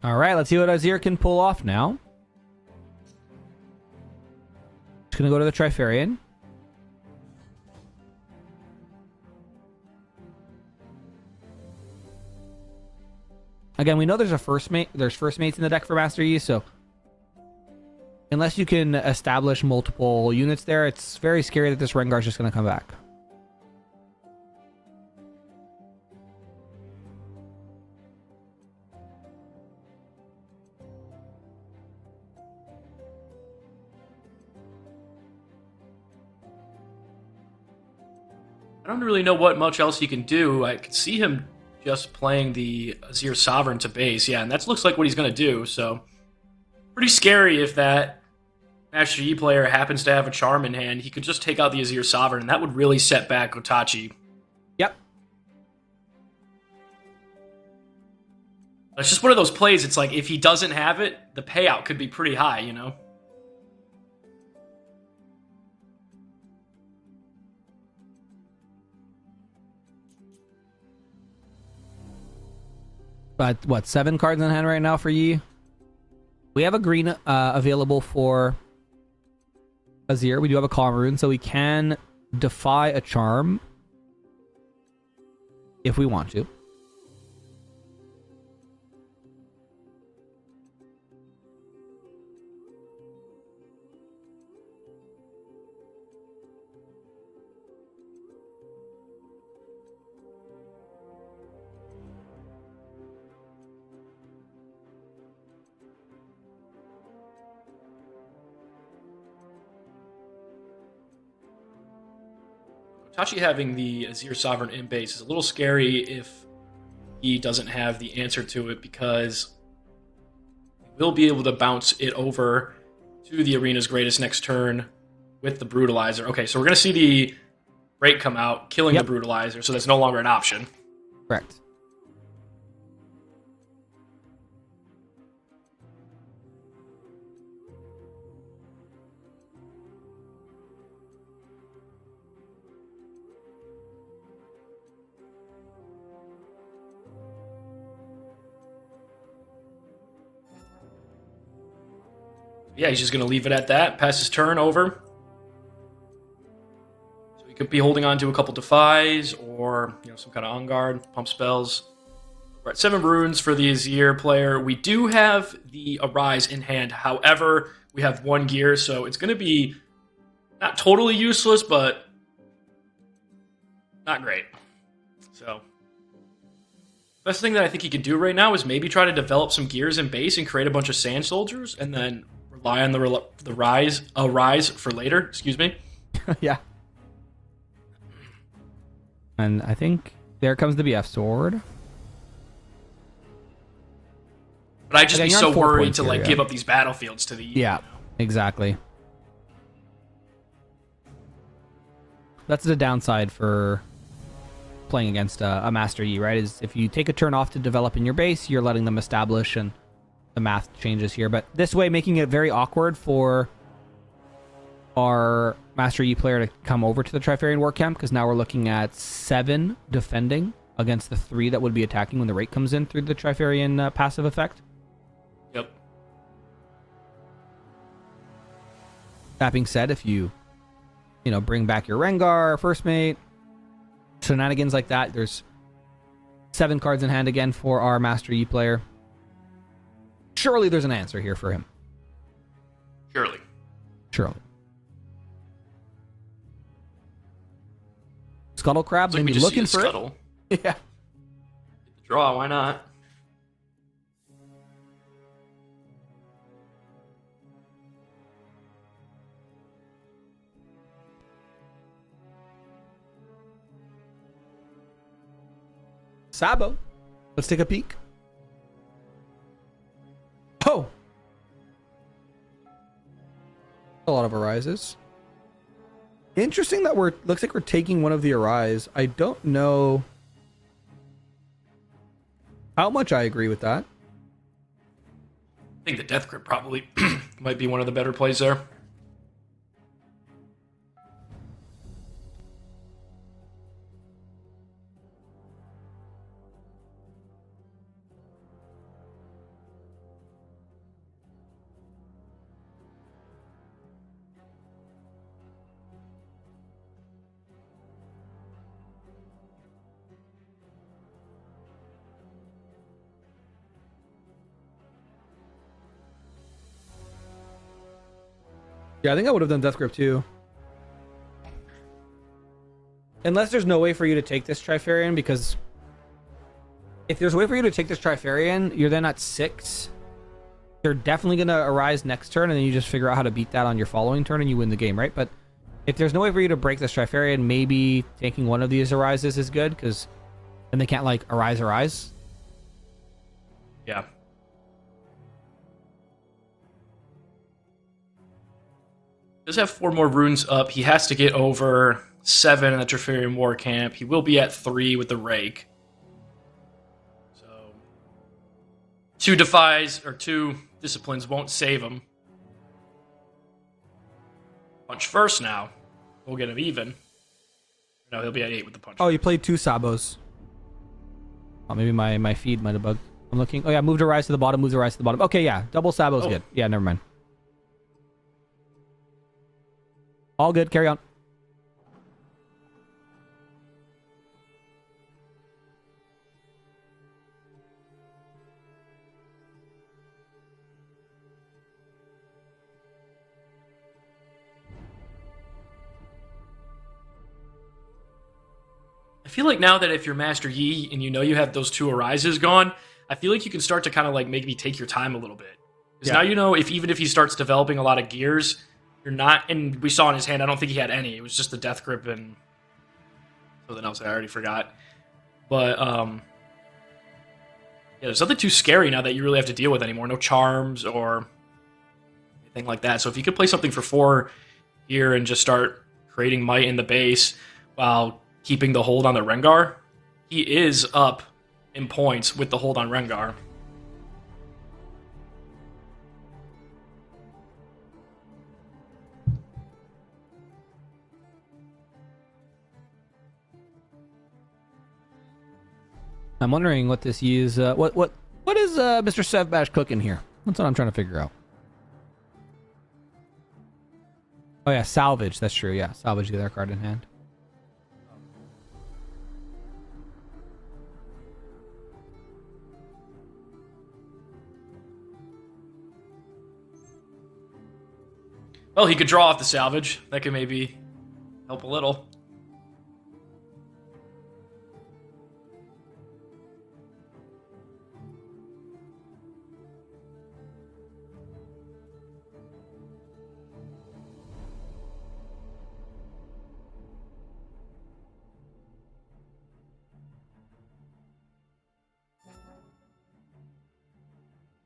All right, let's see what Azir can pull off now. Just going to go to the Triferian. Again, we know there's a first mate. There's first mates in the deck for Master Yi, so unless you can establish multiple units there, it's very scary that this Rengar is just going to come back. I don't really know what much else he can do. I could see him just playing the Azir Sovereign to base. Yeah, and that looks like what he's going to do. So, pretty scary if that Master Yi player happens to have a Charm in hand. He could just take out the Azir Sovereign, and that would really set back Otachi. Yep. It's just one of those plays. It's like, if he doesn't have it, the payout could be pretty high, you know? But what, 7 cards in hand right now for Yi? We have a green available for Azir. We do have a Calm Rune, so we can defy a Charm if we want to. Tachi having the Azir Sovereign in base is a little scary if he doesn't have the answer to it, because he will be able to bounce it over to the Arena's Greatest next turn with the Brutalizer. Okay, so we're going to see the Rake come out, killing the Brutalizer, so that's no longer an option. Correct. Yeah, he's just going to leave it at that, pass his turn over. So he could be holding on to a couple Defies or some kind of On Guard, pump spells. We're at 7 runes for the Azir player. We do have the Arise in hand. However, we have 1 gear, so it's going to be not totally useless, but not great. So, best thing that I think he could do right now is maybe try to develop some gears in base and create a bunch of Sand Soldiers, and then rely on the Rise for later. Excuse me. Yeah. And I think there comes the BF sword. But I'd just Again, be you're so on 4 worried points to here, give up these battlefields to the Yeah, exactly. That's the downside for playing against a Master Yi, right? Is if you take a turn off to develop in your base, you're letting them establish, and the math changes here. But this way, making it very awkward for our Master Yi player to come over to the Trifarian War Camp, because now we're looking at 7 defending against the 3 that would be attacking when the rate comes in through the Trifarian passive effect. Yep. That being said, if you bring back your Rengar, first mate, shenanigans like that, there's 7 cards in hand again for our Master Yi player. Surely there's an answer here for him. Surely. Scuttle Crab, Like maybe looking for Scuttle. it. Yeah. Draw, why not? Sabo. Let's take a peek. Oh! A lot of Arises. Interesting that looks like we're taking one of the Arise. I don't know how much I agree with that. I think the Death Grip probably might be one of the better plays there. Yeah, I think I would have done Death Grip too. Unless there's no way for you to take this Trifarian, because if there's a way for you to take this Trifarian, you're then at 6. They're definitely going to arise next turn, and then you just figure out how to beat that on your following turn, and you win the game, right? But if there's no way for you to break this Trifarian, maybe taking one of these Arises is good, because then they can't, arise. Yeah. Does have 4 more runes up. He has to get over 7 in the Trifarian War Camp. He will be at 3 with the Rake. So 2 Defies or 2 Disciplines won't save him. Punch first now. We'll get him even. No, he'll be at 8 with the punch. Oh, you played 2 Sabos. Oh, maybe my feed might have bugged. I'm looking. Oh, yeah, move the Rise to the bottom, move the Rise to the bottom. Okay, yeah, double Sabos good. Yeah, never mind. All good. Carry on. I feel like now that if you're Master Yi and you have those 2 Arises gone, I feel like you can start to kind of maybe take your time a little bit. Because now even if he starts developing a lot of gears, you're not, and we saw in his hand, I don't think he had any. It was just the Death Grip and something else I already forgot. But yeah, there's nothing too scary now that you really have to deal with anymore. No charms or anything like that. So if you could play something for 4 here and just start creating might in the base while keeping the hold on the Rengar, he is up in points with the hold on Rengar. I'm wondering what this use. What is Mr. Sevbash cooking here? That's what I'm trying to figure out. Oh yeah, salvage. That's true. Yeah, salvage the other card in hand. Well, he could draw off the salvage. That could maybe help a little.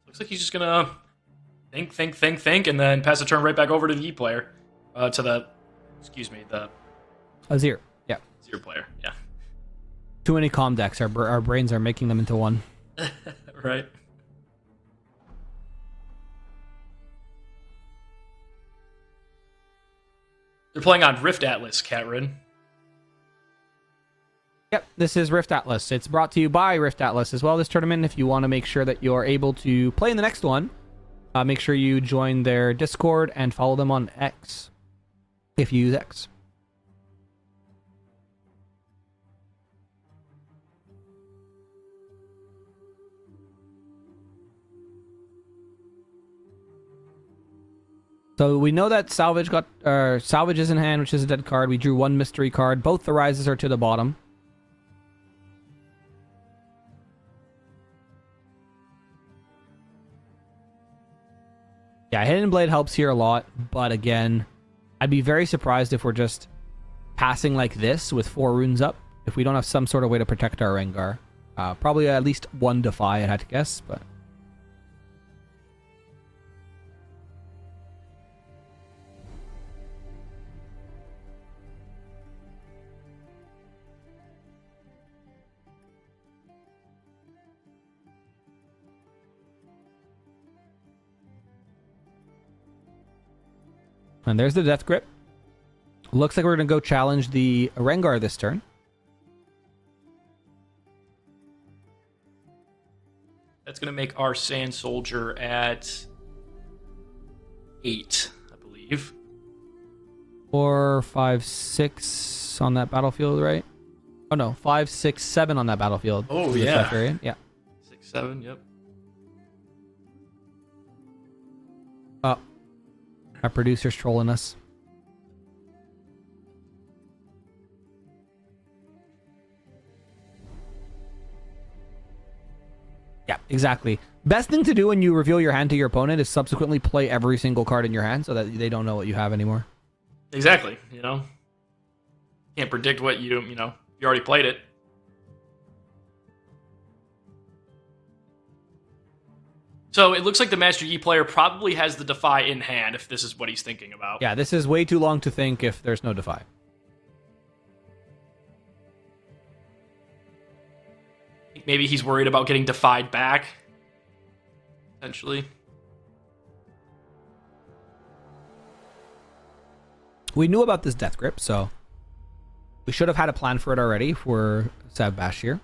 Looks like he's just gonna think, and then pass the turn right back over to the E player, to the, the Azir. Yeah. Zero player. Yeah. Too many calm decks. Our brains are making them into one. Right. They're playing on Rift Atlas, Catrin. Yep, this is Rift Atlas. It's brought to you by Rift Atlas as well, this tournament. If you want to make sure that you're able to play in the next one, make sure you join their Discord and follow them on X, if you use X. So we know that Salvage is in hand, which is a dead card. We drew 1 mystery card. Both the rises are to the bottom. Yeah, Hidden Blade helps here a lot, but again, I'd be very surprised if we're just passing like this with 4 runes up, if we don't have some sort of way to protect our Rengar. Probably at least 1 Defy, I'd have to guess, but... And there's the Death Grip. Looks like we're going to go challenge the Rengar this turn. That's going to make our Sand Soldier at 8, I believe. 4, 5, 6 on that battlefield, right? Oh no, 5, 6, 7 on that battlefield. Oh, For the yeah. Cypherian. Yeah. 6, 7, yep. Oh. Our producer's trolling us. Yeah, exactly. Best thing to do when you reveal your hand to your opponent is subsequently play every single card in your hand so that they don't know what you have anymore. Exactly, Can't predict what you already played it. So it looks like the Master Yi player probably has the Defy in hand, if this is what he's thinking about. Yeah, this is way too long to think if there's no Defy. Maybe he's worried about getting defied back. Essentially. We knew about this Death Grip, so we should have had a plan for it already for Sav Bashir.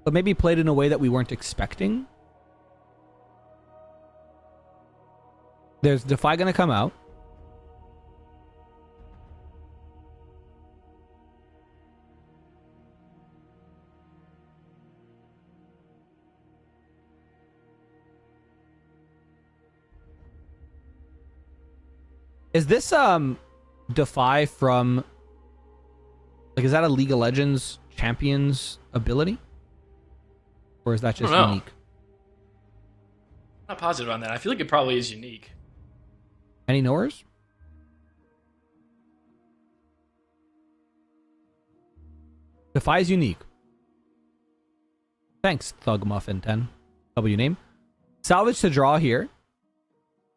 But maybe played in a way that we weren't expecting. There's Defy going to come out. Is this Defy from, like, is that a League of Legends Champions ability? Or is that just unique? I'm not positive on that. I feel like it probably is unique. Any knowers? Defy's unique. Thanks, Thug Muffin 10. W name. Salvage to draw here.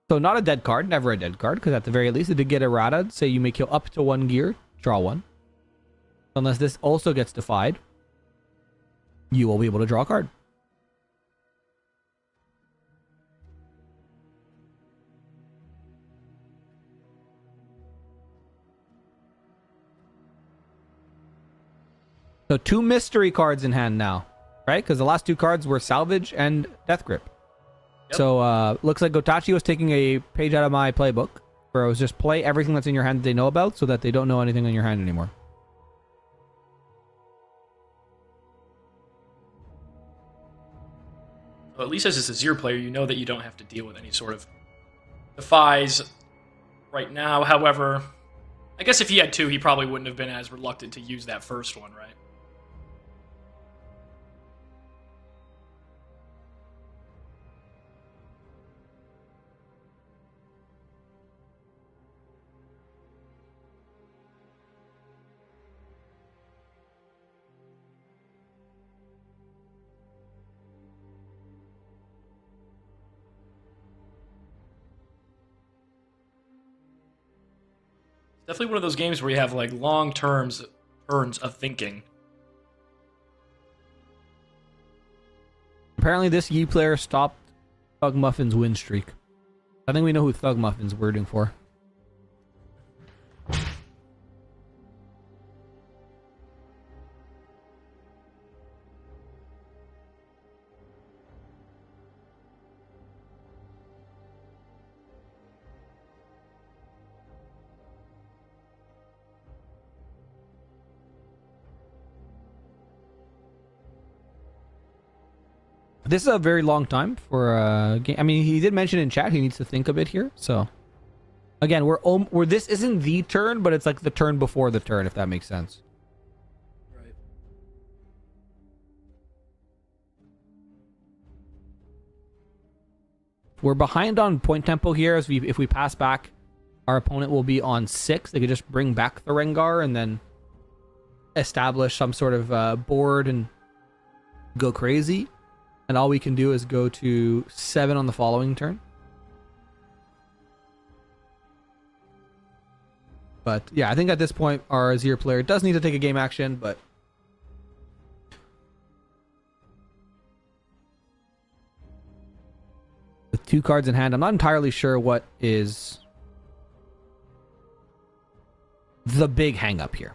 So not a dead card, never a dead card, because at the very least it did get errata. Say you may kill up to 1 gear, draw 1. Unless this also gets defied, you will be able to draw a card. So 2 mystery cards in hand now, right? Because the last 2 cards were Salvage and Death Grip. Yep. So looks like Gotachi was taking a page out of my playbook, where it was just play everything that's in your hand that they know about so that they don't know anything in your hand anymore. Well, at least as a Azir player, you know that you don't have to deal with any sort of defies right now. However, I guess if he had 2, he probably wouldn't have been as reluctant to use that first one, right? Definitely one of those games where you have like long turns of thinking. Apparently this Yi player stopped Thug Muffin's win streak. I think we know who Thug Muffin's wording for. This is a very long time for a game. I mean, he did mention in chat he needs to think a bit here. So, again, we're this isn't the turn, but it's like the turn before the turn, if that makes sense. Right. We're behind on point tempo here. As if we pass back, our opponent will be on 6. They could just bring back the Rengar and then establish some sort of board and go crazy. And all we can do is go to 7 on the following turn. But yeah, I think at this point, our Azir player does need to take a game action, but with 2 cards in hand, I'm not entirely sure what is the big hang up here.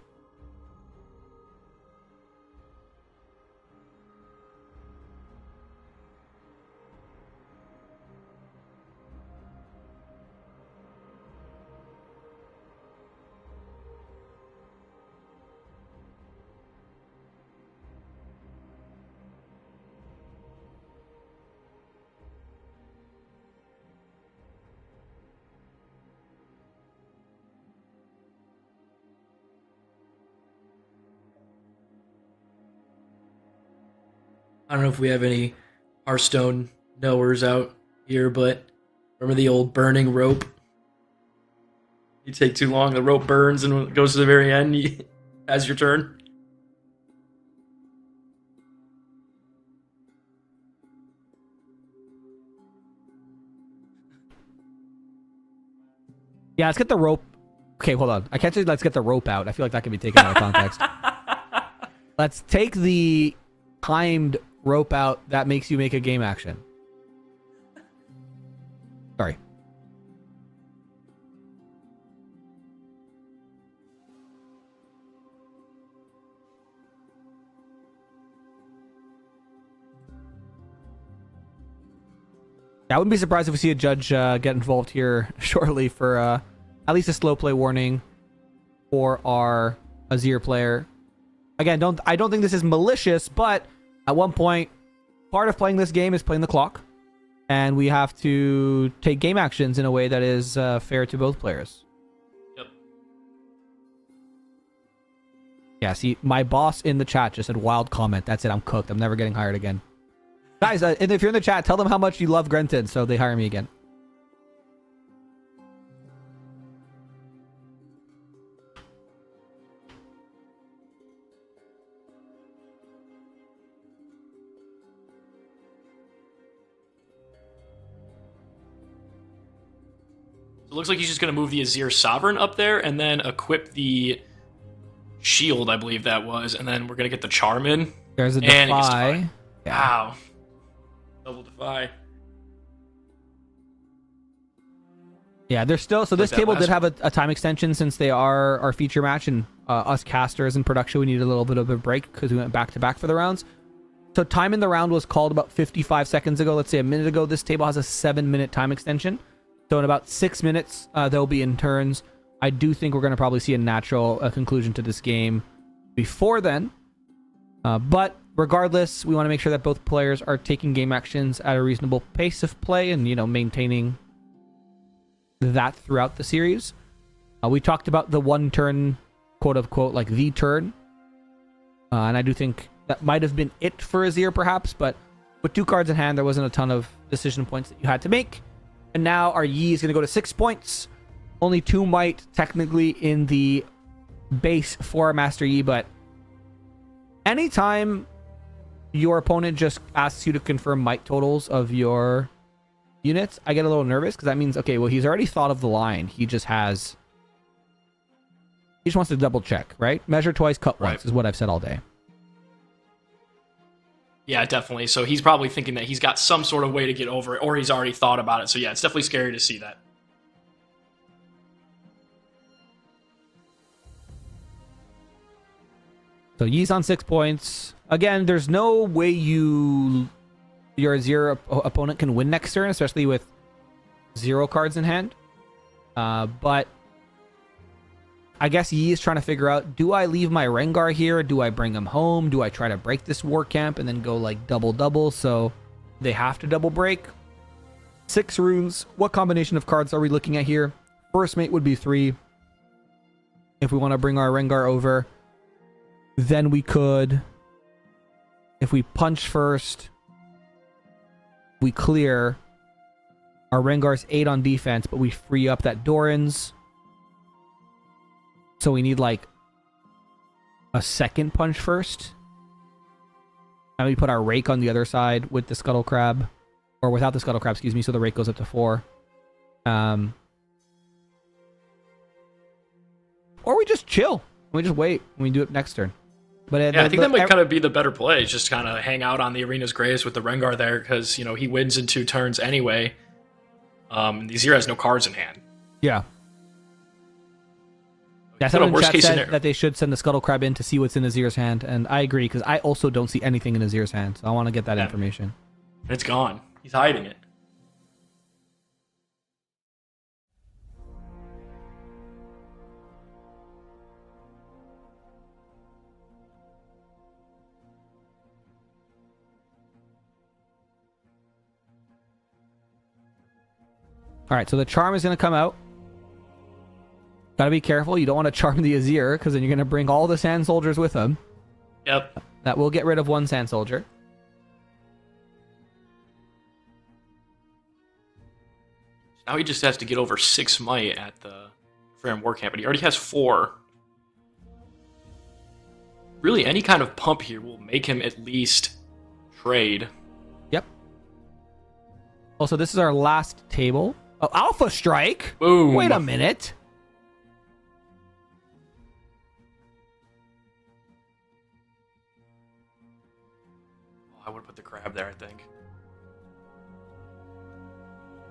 I don't know if we have any Hearthstone knowers out here, but remember the old burning rope? You take too long, the rope burns, and when it goes to the very end, you has your turn. Yeah, let's get the rope. Okay, hold on. I can't say let's get the rope out. I feel like that can be taken out of context. Let's take the timed rope out that makes you make a game action. Sorry. I wouldn't be surprised if we see a judge get involved here shortly for at least a slow play warning for our Azir player. Again, I don't think this is malicious, but at one point, part of playing this game is playing the clock, and we have to take game actions in a way that is fair to both players. Yep. Yeah, see, my boss in the chat just said wild comment. That's it, I'm cooked. I'm never getting hired again. Guys, and if you're in the chat, tell them how much you love Grenton so they hire me again. It looks like he's just going to move the Azir Sovereign up there and then equip the shield, I believe that was, and then we're going to get the Charm in. There's a And he gets Defy. Defy. Yeah. Wow. Double Defy. Yeah, there's still... So this that table last did have a time extension since they are our feature match, and us casters in production, we needed a little bit of a break because we went back-to-back for the rounds. So time in the round was called about 55 seconds ago. Let's say a minute ago. This table has a 7-minute time extension. So in about 6 minutes, they'll be in turns. I do think we're going to probably see a natural conclusion to this game before then. But regardless, we want to make sure that both players are taking game actions at a reasonable pace of play and, maintaining that throughout the series. We talked about the one turn, quote unquote, like the turn. And I do think that might have been it for Azir, perhaps, but with 2 cards in hand, there wasn't a ton of decision points that you had to make. And now our Yi is going to go to 6 points. Only 2 might technically in the base for our Master Yi, but anytime your opponent just asks you to confirm might totals of your units, I get a little nervous because that means, okay, well, he's already thought of the line. He just wants to double check, right? Measure twice, cut once is what I've said all day. Yeah, definitely. So he's probably thinking that he's got some sort of way to get over it, or he's already thought about it. So yeah, it's definitely scary to see that. So Yi's on 6 points. Again, there's no way your Azir opponent can win next turn, especially with 0 cards in hand. But I guess Yi is trying to figure out, do I leave my Rengar here? Do I bring him home? Do I try to break this war camp and then go like double so they have to double break? 6 runes. What combination of cards are we looking at here? First mate would be 3. If we want to bring our Rengar over, then we could, if we punch first, we clear. Our Rengar's 8 on defense, but we free up that Doran's. So we need like a second punch first. And we put our Rake on the other side with the Scuttle Crab. Or without the Scuttle Crab, excuse me, so the Rake goes up to 4. Or we just chill. We just wait and we do it next turn. But I think that might kind of be the better play. Just kind of hang out on the Arena's Graves with the Rengar there, because he wins in 2 turns anyway. The Azir has no cards in hand. Yeah. Yeah, Kind of someone in worst chat case said scenario. that they should send the Scuttle Crab in to see what's in Azir's hand, and I agree, because I also don't see anything in Azir's hand, so I want to get that information. It's gone. He's hiding it. Alright, so the Charm is going to come out. Gotta be careful, you don't want to charm the Azir, because then you're going to bring all the Sand Soldiers with him. Yep. That will get rid of 1 Sand Soldier. Now he just has to get over 6 might at the Frame War Camp, and he already has 4. Really, any kind of pump here will make him at least trade. Yep. Also, this is our last table. Oh, Alpha Strike? Boom. Wait a minute. I would put the crab there, I think.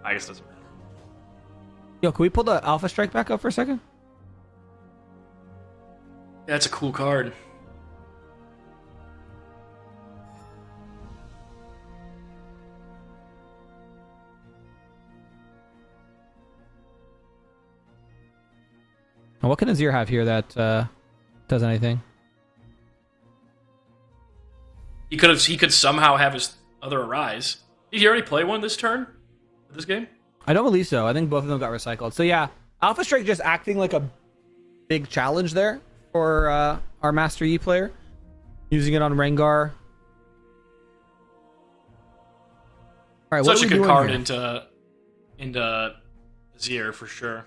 I guess it doesn't matter. Yo, can we pull the Alpha Strike back up for a second? Yeah, that's a cool card. Now, what can Azir have here that does anything? He could somehow have his other Arise. Did he already play one this turn? This game? I don't believe so. I think both of them got recycled. So yeah, Alpha Strike just acting like a big challenge there for our Master Yi player. Using it on Rengar. All right, Such a good card here? into Azir for sure.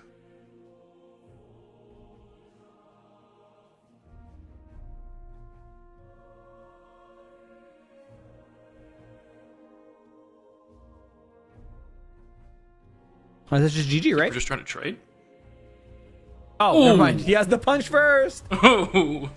Oh, this is just GG, We're right? just trying to trade. Oh, never mind. He has the punch first. Oh.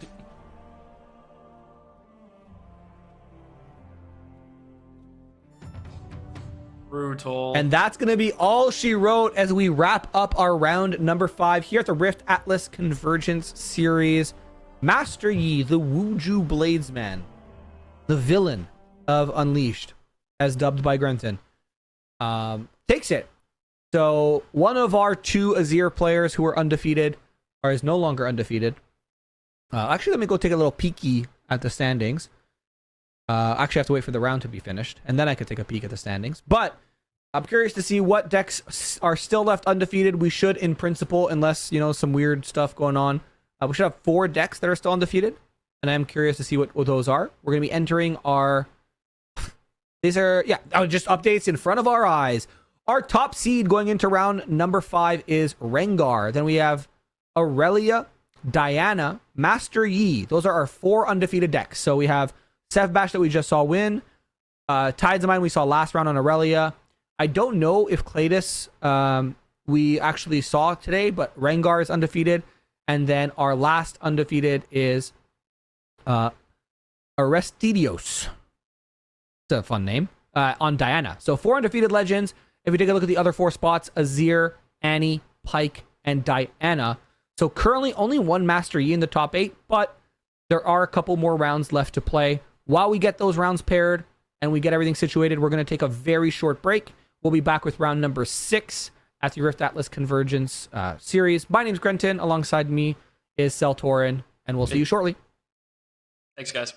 Brutal. And that's going to be all she wrote as we wrap up our round number 5 here at the Rift Atlas Convergence series. Master Yi, the Wuju Bladesman, the villain of Unleashed, as dubbed by Grenton, takes it. So one of our 2 Azir players who are undefeated, or is no longer undefeated. Actually, let me go take a little peeky at the standings. Actually, I have to wait for the round to be finished, and then I could take a peek at the standings. But I'm curious to see what decks are still left undefeated. We should, in principle, unless, you know, some weird stuff going on, we should have 4 decks that are still undefeated. And I'm curious to see what those are. We're going to be entering our... These are, just updates in front of our eyes. Our top seed going into round number 5 is Rengar. Then we have Aurelia, Diana, Master Yi. Those are our 4 undefeated decks. So we have Sevbash that we just saw win. Tides of Mind we saw last round on Aurelia. I don't know if Cladis we actually saw today, but Rengar is undefeated. And then our last undefeated is Aristidios. It's a fun name. On Diana. So 4 undefeated legends. If we take a look at the other 4 spots, Azir, Annie, Pyke, and Diana. So currently only 1 Master Yi in the top 8, but there are a couple more rounds left to play. While we get those rounds paired and we get everything situated, we're going to take a very short break. We'll be back with round number 6 at the Rift Atlas Convergence series. My name's Grenton. Alongside me is Seltorin, and we'll see you shortly. Thanks, guys.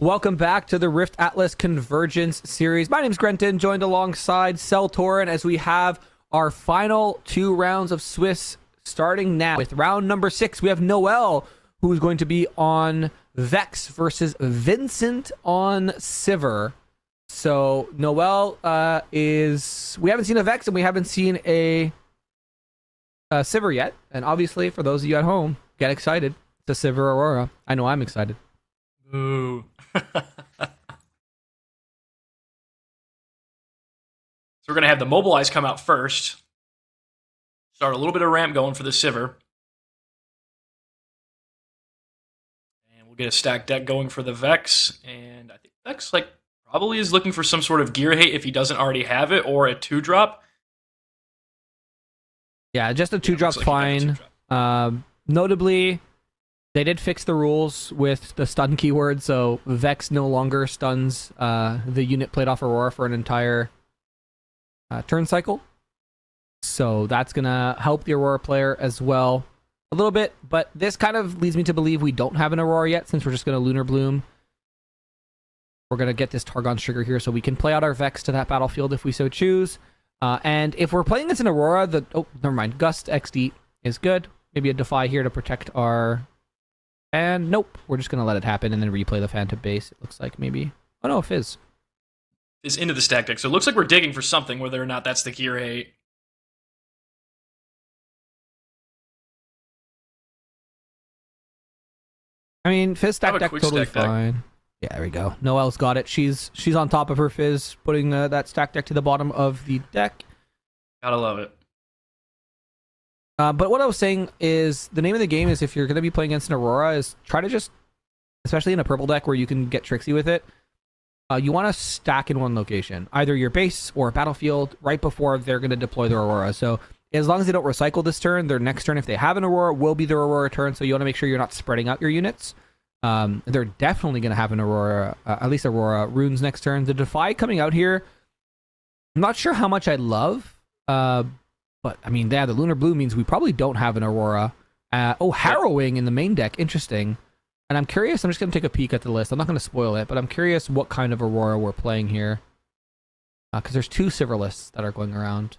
Welcome back to the Rift Atlas Convergence series. My name's Grenton, joined alongside Seltorin as we have our final 2 rounds of Swiss starting now. With round number 6, we have Noel, who's going to be on Vex versus Vincent on Sivir. So Noel we haven't seen a Vex and we haven't seen a Sivir yet. And obviously, for those of you at home, get excited. It's a Sivir Aurora. I know I'm excited. Ooh. So we're going to have the Mobilize come out first. Start a little bit of ramp going for the Sivir. And we'll get a stack deck going for the Vex. And I think Vex probably is looking for some sort of gear hate if he doesn't already have it, or a 2-drop. Yeah, just a 2-drop's fine. Notably, they did fix the rules with the stun keyword, so Vex no longer stuns the unit played off Aurora for an entire turn cycle. So that's going to help the Aurora player as well a little bit, but this kind of leads me to believe we don't have an Aurora yet, since we're just going to Lunar Bloom. We're going to get this Targon's Trigger here so we can play out our Vex to that battlefield if we so choose. And if we're playing against an Aurora, never mind, Gust XD is good. Maybe a Defy here to protect our... And nope, we're just going to let it happen and then replay the Phantom base, it looks like maybe. Oh no, Fizz. Is into the stack deck. So it looks like we're digging for something, whether or not that's the gear hate. I mean, Fizz stack deck totally stack fine. Deck. Yeah, there we go. Noelle's got it. She's on top of her Fizz, putting that stack deck to the bottom of the deck. Gotta love it. But what I was saying is, the name of the game is, if you're going to be playing against an Aurora, is try to just, especially in a purple deck where you can get tricksy with it, you want to stack in one location, either your base or a battlefield, right before they're going to deploy their Aurora. So as long as they don't recycle this turn, their next turn, if they have an Aurora, will be their Aurora turn. So you want to make sure you're not spreading out your units. They're definitely going to have an Aurora, at least Aurora runes next turn. The Defy coming out here, I'm not sure how much I love, but I mean, the Lunar Blue means we probably don't have an Aurora. Harrowing in the main deck, interesting. And I'm curious, I'm just going to take a peek at the list. I'm not going to spoil it, but I'm curious what kind of Aurora we're playing here. Because there's 2 Sivir lists that are going around.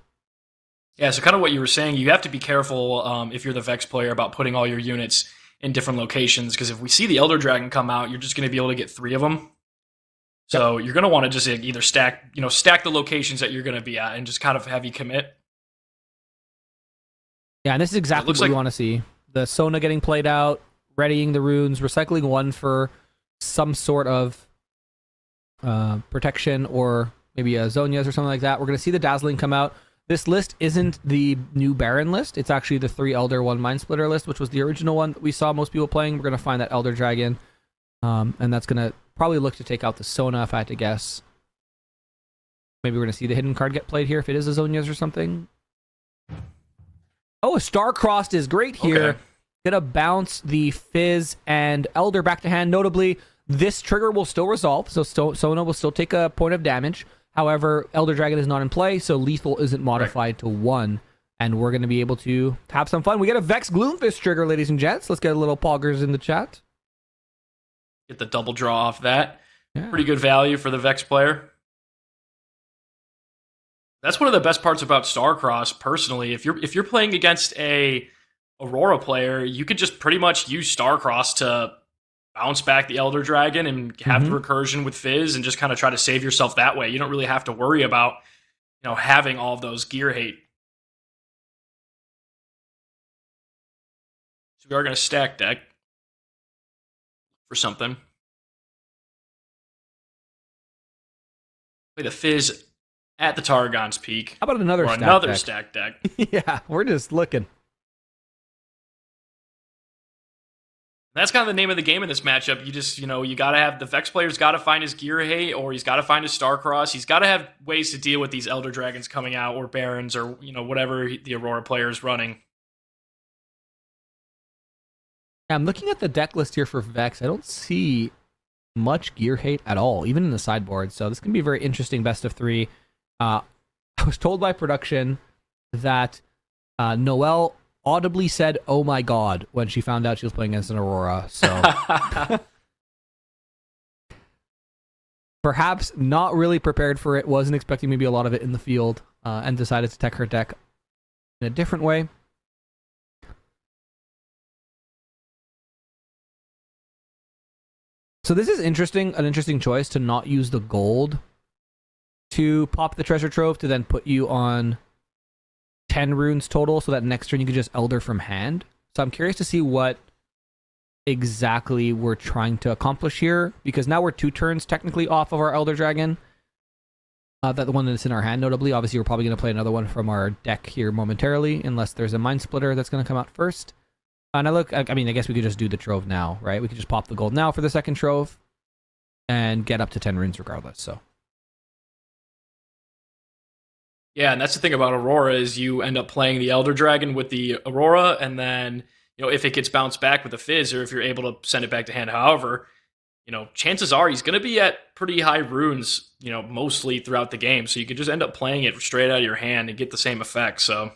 Yeah, so kind of what you were saying, you have to be careful if you're the Vex player about putting all your units in different locations, because if we see the Elder Dragon come out, you're just going to be able to get 3 of them. So you're going to want to just either stack the locations that you're going to be at and just kind of heavy commit. Yeah, and this is exactly what we want to see. The Sona getting played out, readying the runes, recycling 1 for some sort of protection, or maybe a Zonia's or something like that. We're going to see the Dazzling come out. This list isn't the new Baron list. It's actually the 3 Elder, 1 Mind Splitter list, which was the original one that we saw most people playing. We're going to find that Elder Dragon, and that's going to probably look to take out the Sona, if I had to guess. Maybe we're going to see the hidden card get played here if it is a Zonia's or something. Oh, a Star-Crossed is great here. Okay. Gonna bounce the Fizz and Elder back to hand. Notably, this trigger will still resolve, so Sona will still take a point of damage. However, Elder Dragon is not in play, so lethal isn't modified to 1. And we're going to be able to have some fun. We get a Vex Gloomfist trigger, ladies and gents. Let's get a little poggers in the chat. Get the double draw off that. Yeah. Pretty good value for the Vex player. That's one of the best parts about Starcross, personally. If you're playing against a Aurora player, you could just pretty much use Starcross to bounce back the Elder Dragon and have the recursion with Fizz and just kind of try to save yourself that way. You don't really have to worry about, having all of those gear hate. So we are going to stack deck for something. Play the Fizz at the Targon's Peak. How about another or stack another deck? stack deck? Yeah, we're just looking. That's kind of the name of the game in this matchup. You just, you got to have the Vex player's got to find his gear hate, or he's got to find his Starcross. He's got to have ways to deal with these Elder Dragons coming out, or Barons, or, whatever the Aurora player is running. I'm looking at the deck list here for Vex. I don't see much gear hate at all, even in the sideboard. So this can be a very interesting best of 3. I was told by production that Noelle audibly said, "Oh my god," when she found out she was playing against an Aurora. So perhaps not really prepared for it, wasn't expecting maybe a lot of it in the field, and decided to tech her deck in a different way. So this is interesting, an interesting choice to not use the gold to pop the treasure trove to then put you on 10 runes total, so that next turn you can just Elder from hand. So I'm curious to see what exactly we're trying to accomplish here, because now we're 2 turns technically off of our Elder Dragon. That the one that's in our hand, notably. Obviously, we're probably going to play another one from our deck here momentarily, unless there's a Mind Splitter that's going to come out first. And I mean, I guess we could just do the trove now, right? We could just pop the gold now for the second trove and get up to 10 runes regardless, so. Yeah, and that's the thing about Aurora is you end up playing the Elder Dragon with the Aurora, and then, you know, if it gets bounced back with a Fizz, or if you're able to send it back to hand, however, you know, chances are he's going to be at pretty high runes, you know, mostly throughout the game. So you could just end up playing it straight out of your hand and get the same effect, so.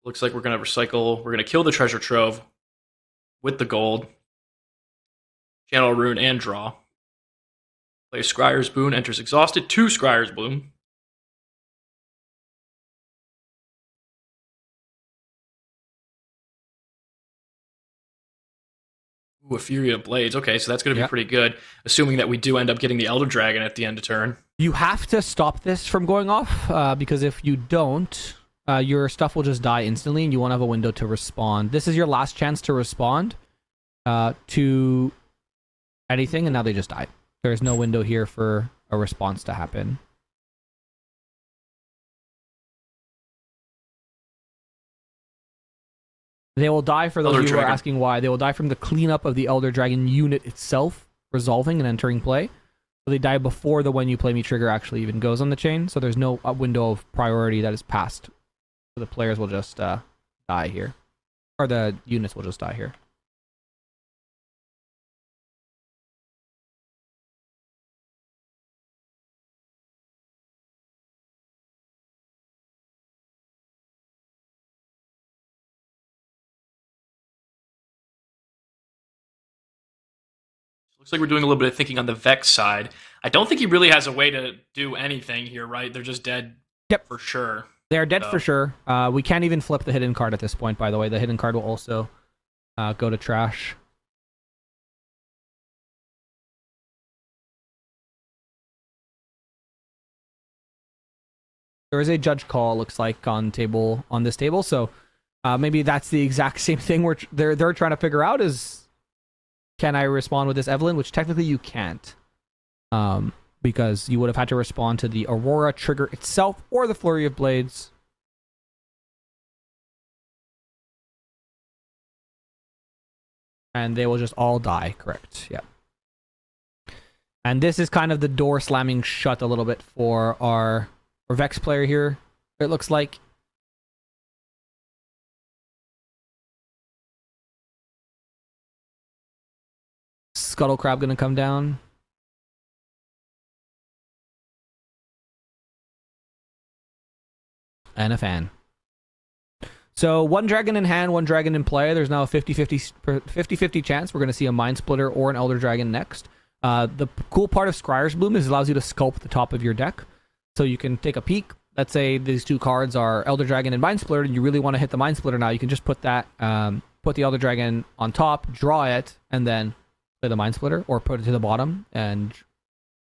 Looks like we're going to recycle. We're going to kill the treasure trove with the gold. Channel a rune and draw. Play a Scryer's Boon, enters exhausted. 2 Scryer's Bloom. Ooh, a Fury of Blades. Okay, so that's going to be pretty good, assuming that we do end up getting the Elder Dragon at the end of turn. You have to stop this from going off, because if you don't, your stuff will just die instantly, and you won't have a window to respond. This is your last chance to respond to anything, and now they just died. There's no window here for a response to happen. They will die, for those of you who are asking why, they will die from the cleanup of the Elder Dragon unit itself resolving and entering play. So they die before the When You Play Me trigger actually even goes on the chain, so there's no window of priority that is passed. So the players will just die here. Or the units will just die here. Looks like we're doing a little bit of thinking on the Vex side. I don't think he really has a way to do anything here, right? They're just dead. Yep. For sure. They're dead for sure. We can't even flip the hidden card at this point, by the way. The hidden card will also go to trash. There is a judge call, looks like, on this table, so maybe that's the exact same thing they're trying to figure out is, can I respond with this Evelyn? Which technically you can't. Because you would have had to respond to the Aurora trigger itself or the Flurry of Blades. And they will just all die, correct. Yeah. And this is kind of the door slamming shut a little bit for our Vex player here, it looks like. Scuttle Crab gonna come down. And a fan. So 1 dragon in hand, 1 dragon in play. There's now a 50-50 chance we're going to see a Mind Splitter or an Elder Dragon next. The cool part of Scryer's Bloom is it allows you to sculpt the top of your deck. So you can take a peek. Let's say these 2 cards are Elder Dragon and Mind Splitter, and you really want to hit the Mind Splitter now. You can just put that, put the Elder Dragon on top, draw it, and then play the Mind Splitter, or put it to the bottom and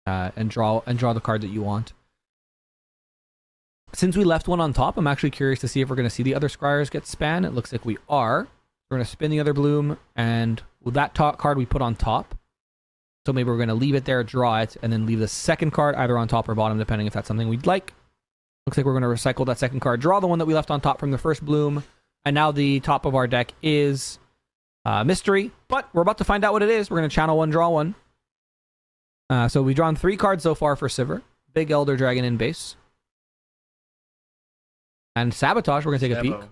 draw the card that you want. Since we left one on top, I'm actually curious to see if we're going to see the other Scryers get spanned. It looks like we are. We're going to spin the other Bloom, and with that top card we put on top. So maybe we're going to leave it there, draw it, and then leave the second card either on top or bottom, depending if that's something we'd like. Looks like we're going to recycle that second card, draw the one that we left on top from the first Bloom, and now the top of our deck is mystery, but we're about to find out what it is. We're going to channel 1, draw 1. So we've drawn 3 cards so far for Sivir. Big Elder Dragon in base. And Sabotage, we're going to take a peek.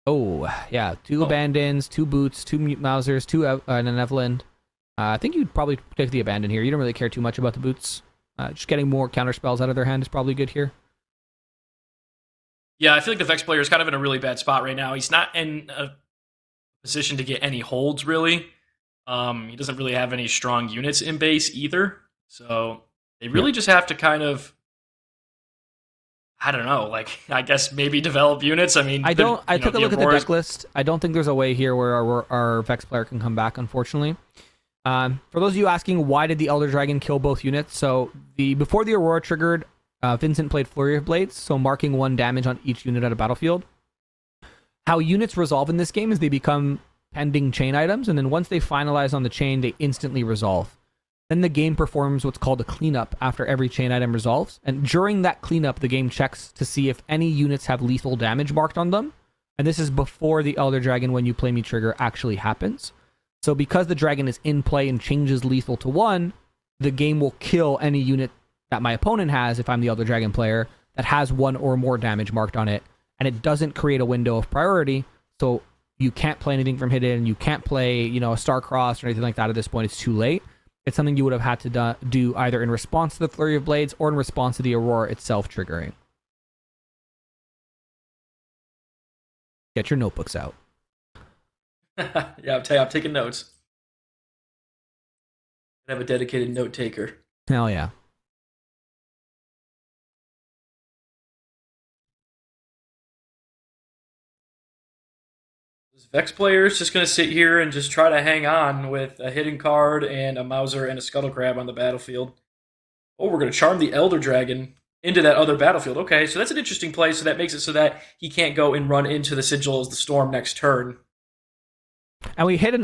Oh, yeah. 2 Abandons, 2 Boots, 2 Mute Mausers, 2 and an Evelyn. I think you'd probably take the Abandon here. You don't really care too much about the Boots. Just getting more counter spells out of their hand is probably good here. Yeah, I feel like the Vex player is kind of in a really bad spot right now. He's not in a position to get any holds, really. He doesn't really have any strong units in base either. So they really just have to kind of, I don't know, like, I guess maybe develop units. I mean, I took a look at the Auroras- deck list. I don't think there's a way here where our Vex player can come back, unfortunately. For those of you asking, why did the Elder Dragon kill both units? So before the Aurora triggered, Vincent played Flurry of Blades, so marking 1 damage on each unit at a battlefield. How units resolve in this game is they become pending chain items, and then once they finalize on the chain, they instantly resolve. Then the game performs what's called a cleanup after every chain item resolves, and during that cleanup, the game checks to see if any units have lethal damage marked on them, and this is before the Elder Dragon When You Play Me trigger actually happens. So because the dragon is in play and changes lethal to 1, the game will kill any unit that my opponent has, if I'm the Elder Dragon player, that has 1 or more damage marked on it, and it doesn't create a window of priority, so you can't play anything from hidden, you can't play, a Star Cross or anything like that at this point. It's too late. It's something you would have had to do either in response to the Flurry of Blades or in response to the Aurora itself triggering. Get your notebooks out. Yeah, I'll tell you, I'm taking notes. I have a dedicated note taker. Hell yeah. This Vex player is just going to sit here and just try to hang on with a hidden card and a Mauser and a Scuttle Crab on the battlefield. Oh, we're going to charm the Elder Dragon into that other battlefield. Okay, so that's an interesting play. So that makes it so that he can't go and run into the Sigil as the Storm next turn. And we hit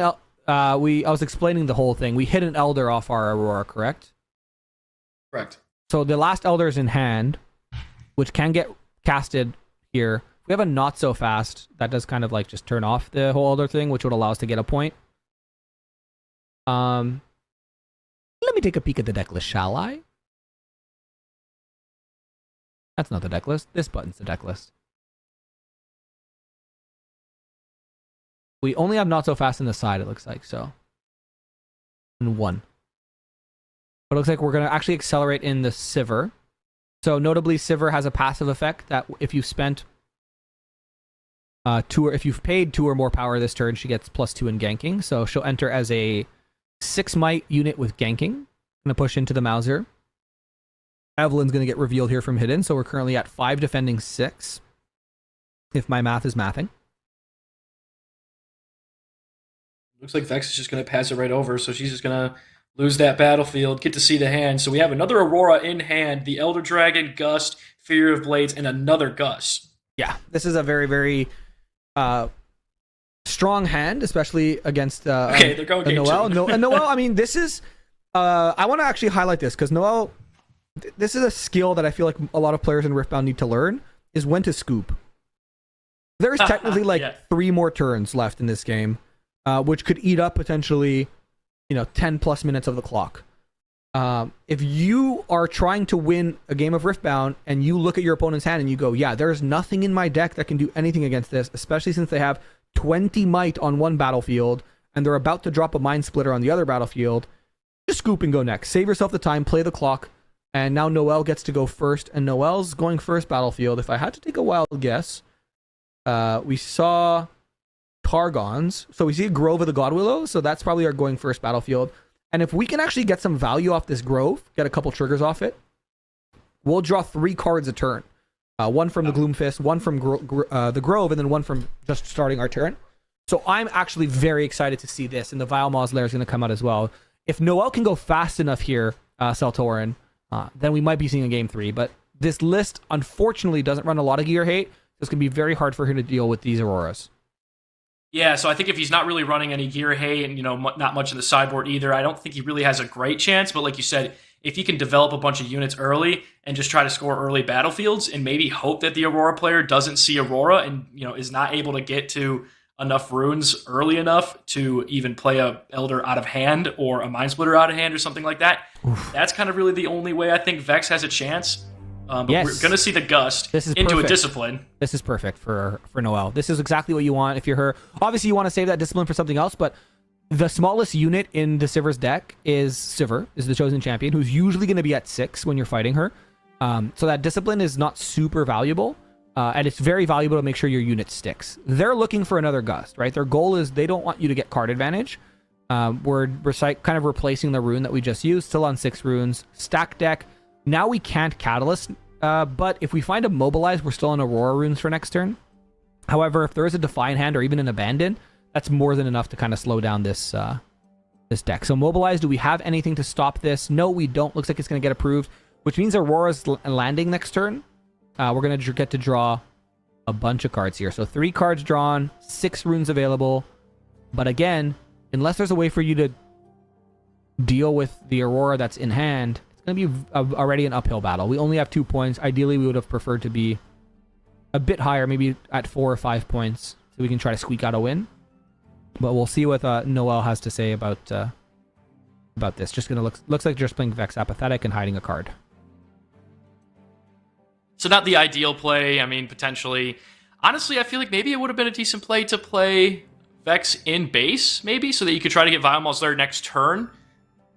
I was explaining the whole thing. We hit an Elder off our Aurora, correct? Correct. So the last Elder is in hand, which can get casted here. We have a not so fast that does kind of like just turn off the whole Elder thing, which would allow us to get a point. Let me take a peek at the deck list, shall I? That's not the deck list. This button's the deck list. We only have not so fast in the side, it looks like, so. And 1. But it looks like we're going to actually accelerate in the Sivir. So notably, Sivir has a passive effect that if you've spent if you've paid 2 or more power this turn, she gets +2 in ganking. So she'll enter as a 6 might unit with ganking. Gonna push into the Mauser. Evelyn's gonna get revealed here from hidden. So we're currently at 5 defending 6. If my math is mathing. Looks like Vex is just going to pass it right over, so she's just going to lose that battlefield, get to see the hand. So we have another Aurora in hand, the Elder Dragon, Gust, Fear of Blades, and another Gust. Yeah, this is a very, very strong hand, especially against Okay, they're going game Noelle. two. And Noelle, I mean, this is... I want to actually highlight this, because Noelle... This is a skill that I feel like a lot of players in Riftbound need to learn, is when to scoop. There's technically 3 more turns left in this game, which could eat up potentially, 10 plus minutes of the clock. If you are trying to win a game of Riftbound and you look at your opponent's hand and you go, yeah, there's nothing in my deck that can do anything against this, especially since they have 20 might on one battlefield and they're about to drop a Mind Splitter on the other battlefield, just scoop and go next. Save yourself the time, play the clock, and now Noelle gets to go first, and Noelle's going first battlefield. If I had to take a wild guess, we saw Targons. So we see a Grove of the Godwillow, so that's probably our going first battlefield. And if we can actually get some value off this Grove, get a couple triggers off it, we'll draw 3 cards a turn. One from the Gloomfist, one from the Grove, and then one from just starting our turn. So I'm actually very excited to see this, and the Vile Maus Lair is going to come out as well. If Noelle can go fast enough here, Seltorin, then we might be seeing a game 3. But this list, unfortunately, doesn't run a lot of gear hate. So it's going to be very hard for her to deal with these Auroras. Yeah, so I think if he's not really running any gear hate and, not much in the sideboard either, I don't think he really has a great chance. But like you said, if he can develop a bunch of units early and just try to score early battlefields and maybe hope that the Aurora player doesn't see Aurora and, is not able to get to enough runes early enough to even play a Elder out of hand or a Mind Splitter out of hand or something like that, that's kind of really the only way I think Vex has a chance. But yes. We're going to see the Gust into perfect. a Discipline. This is perfect for Noelle. This is exactly what you want if you're her. Obviously, you want to save that Discipline for something else, but the smallest unit in the Sivir's deck is Sivir, is the chosen champion, who's usually going to be at 6 when you're fighting her. So that Discipline is not super valuable. and it's very valuable to make sure your unit sticks. They're looking for another Gust, right? Their goal is they don't want you to get card advantage. We're kind of replacing the rune that we just used, still on 6 runes. Stack deck. Now we can't Catalyst, but if we find a Mobilize, we're still on Aurora runes for next turn. However, if there is a Define hand or even an Abandon, that's more than enough to kind of slow down this this deck. So Mobilize, do we have anything to stop this? No, we don't. Looks like it's going to get approved, which means Aurora's landing next turn. We're going to get to draw a bunch of cards here. So 3 cards drawn, 6 runes available. But again, unless there's a way for you to deal with the Aurora that's in hand, it's going to be already an uphill battle. We only have 2 points. Ideally, we would have preferred to be a bit higher, maybe at 4 or 5 points, so we can try to squeak out a win. But we'll see what Noel has to say about this. Just gonna looks like just playing Vex Apathetic and hiding a card. So not the ideal play. I mean, potentially. Honestly, I feel like maybe it would have been a decent play to play Vex in base, maybe, so that you could try to get Vilemols there next turn.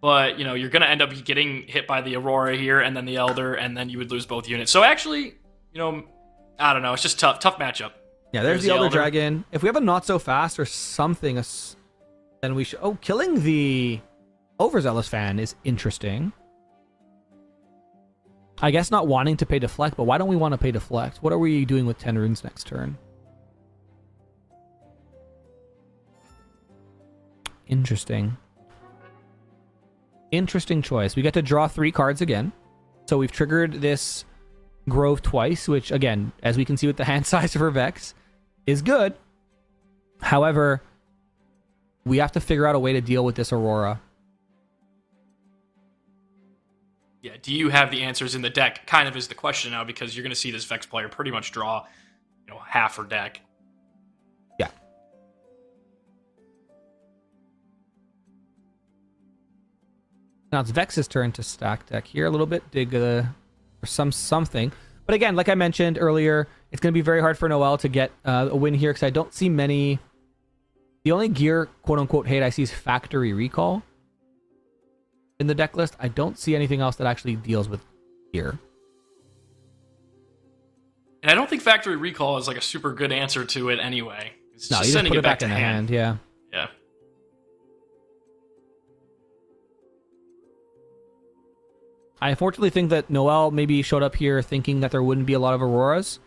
But, you're going to end up getting hit by the Aurora here, and then the Elder, and then you would lose both units. So actually, I don't know. It's just tough matchup. Yeah, there's the Elder Dragon. If we have a Not So Fast or something, then we should... Oh, killing the Overzealous fan is interesting. I guess not wanting to pay Deflect, but why don't we want to pay Deflect? What are we doing with 10 runes next turn? Interesting. Interesting choice. We get to draw 3 cards again. So we've triggered this Grove twice, which, again, as we can see with the hand size for Vex, is good. However, we have to figure out a way to deal with this Aurora. Yeah, do you have the answers in the deck? Kind of is the question now, because you're going to see this Vex player pretty much draw, half her deck. Yeah. Now it's Vex's turn to stack deck here a little bit, dig for something. But again, like I mentioned earlier, it's going to be very hard for Noel to get a win here because I don't see many. The only gear, quote unquote, hate I see is Factory Recall in the deck list. I don't see anything else that actually deals with gear. And I don't think Factory Recall is like a super good answer to it anyway. It's No, just you just sending put it back to in the hand. Yeah. Yeah. I unfortunately think that Noel maybe showed up here thinking that there wouldn't be a lot of Auroras,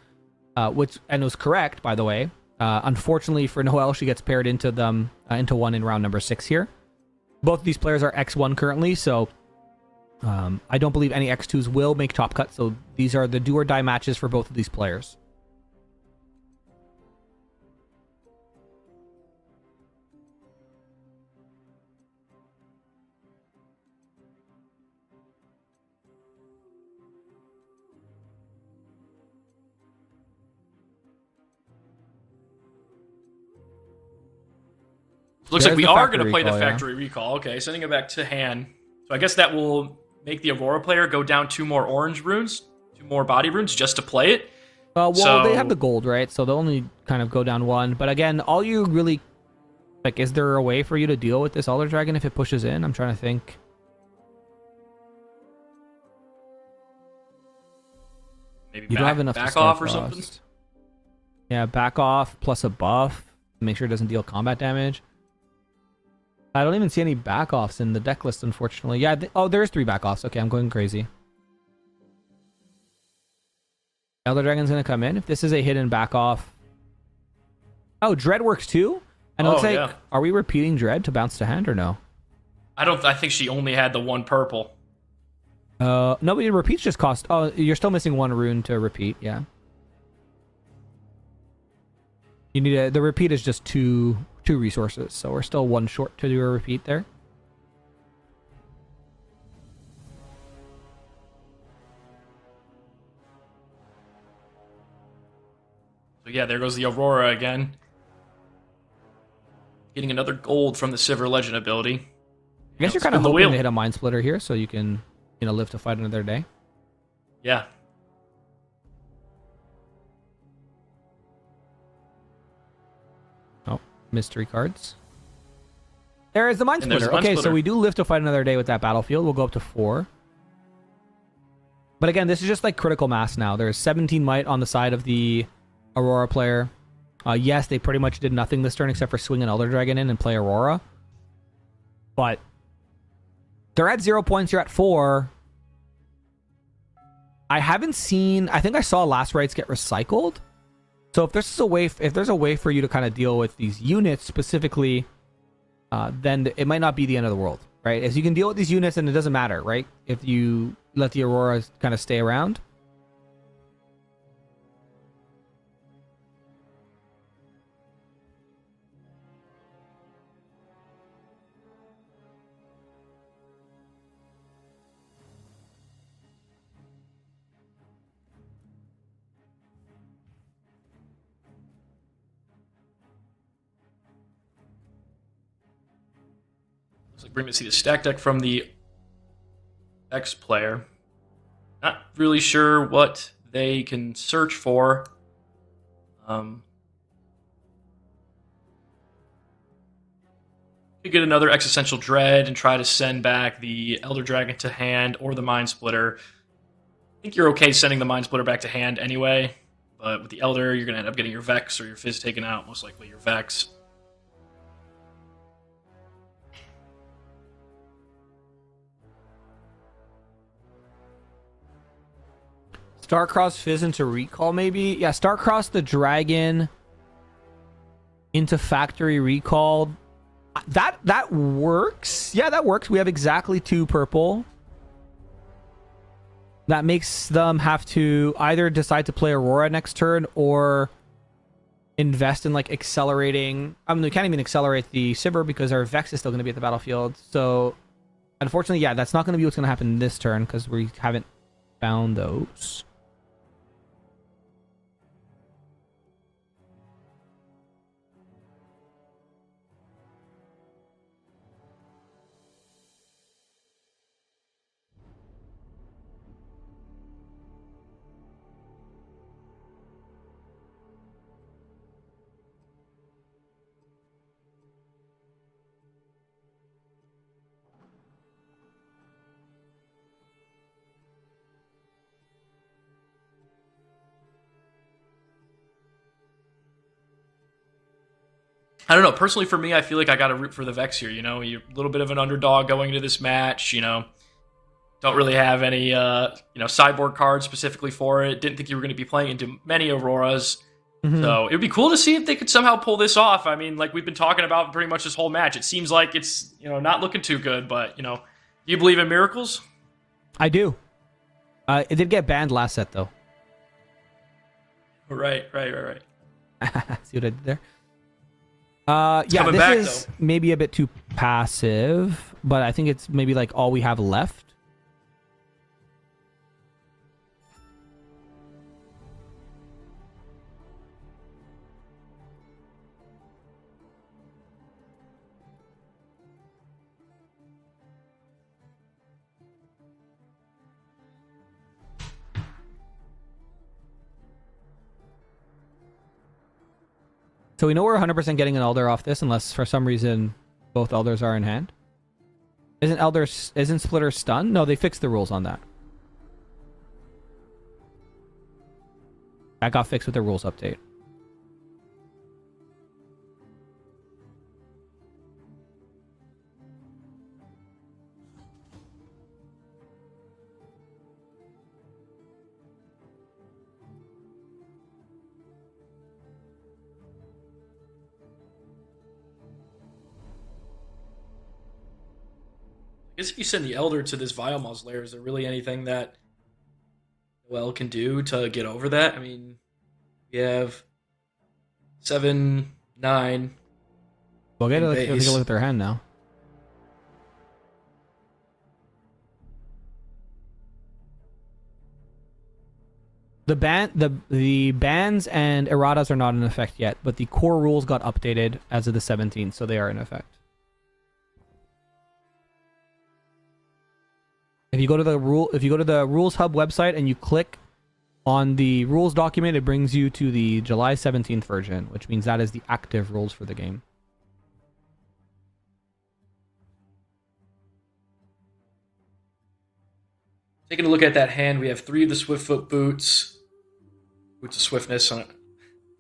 which was correct, by the way. Unfortunately for Noel, she gets paired into them into one in round number 6 here. Both of these players are X1 currently, so I don't believe any X2s will make top cut. So these are the do or die matches for both of these players. Looks There's like we the are Factory going to play the Recall, yeah. Factory Recall. Okay, sending it back to hand. So I guess that will make the Aurora player go down 2 more orange runes, 2 more body runes just to play it. Well, So- they have the gold, right? So they'll only kind of go down 1. But again, all you really... Like, is there a way for you to deal with this Elder Dragon if it pushes in? I'm trying to think. Maybe You don't have enough to back off or Starfrost. something. Yeah, back off plus a buff. Make sure it doesn't deal combat damage. I don't even see any back offs in the deck list, unfortunately. Yeah, there's 3 back offs. Okay, I'm going crazy. Elder Dragon's going to come in. If this is a hidden back off. Oh, Dread works too? And it looks like, yeah. Are we repeating Dread to bounce to hand or no? I think she only had the 1 purple. No, but it repeats just cost. Oh, you're still missing 1 rune to repeat. Yeah. You need the repeat is just two resources, so we're still 1 short to do a repeat there. So yeah, there goes the Aurora again. Getting another gold from the Sivir Legend ability. I guess you're kind of spin the hoping wheel. to hit a Mind Splitter here so you can, live to fight another day. Yeah. Oh, mystery cards. There is the Mind And there's Splitter. the Mind Okay, so Splitter. we do live to fight another day with that battlefield. We'll go up to 4. But again, this is just like critical mass now. There's 17 might on the side of the Aurora player. Yes, they pretty much did nothing this turn except for swing an Elder Dragon in and play Aurora. But they're at 0 points. You're at 4. I haven't seen... I think I saw last rites get recycled. So if there's a way for you to kind of deal with these units specifically, then it might not be the end of the world, right? As you can deal with these units, and it doesn't matter, right? If you let the Aurora kind of stay around. Looks like we're going to see the stack deck from the X player. Not really sure what they can search for. Could get another Existential Dread and try to send back the Elder Dragon to hand or the Mind Splitter. I think you're okay sending the Mind Splitter back to hand anyway, but with the Elder, you're going to end up getting your Vex or your Fizz taken out, most likely your Vex. Starcross Fizz into Recall, maybe? Yeah, Starcross the Dragon into Factory Recall. That works. Yeah, that works. We have exactly 2 purple. That makes them have to either decide to play Aurora next turn or invest in like accelerating. I mean, we can't even accelerate the Sivir because our Vex is still going to be at the battlefield. So, unfortunately, yeah, that's not going to be what's going to happen this turn because we haven't found those. I don't know. Personally, for me, I feel like I got to root for the Vex here. You know, you're a little bit of an underdog going into this match. You know, don't really have any, sideboard cards specifically for it. Didn't think you were going to be playing into many Auroras. Mm-hmm. So it would be cool to see if they could somehow pull this off. I mean, like we've been talking about pretty much this whole match. It seems like it's, not looking too good, but, do you believe in miracles? I do. It did get banned last set, though. Right. See what I did there? This back, is though. Maybe a bit too passive, but I think it's maybe like all we have left. So we know we're 100% getting an Elder off this, unless for some reason both Elders are in hand. Isn't Splitter stunned? No, they fixed the rules on that. That got fixed with the rules update. I guess if you send the Elder to this Vialmaz lair, is there really anything that Noel can do to get over that? I mean, we have 7, 9. Well, take a look at their hand now. The bans and erratas are not in effect yet, but the core rules got updated as of the 17th, so they are in effect. If you go to the Rules Hub website and you click on the rules document, it brings you to the July 17th version, which means that is the active rules for the game. Taking a look at that hand, we have 3 of the Swiftfoot boots. Boots of Swiftness. I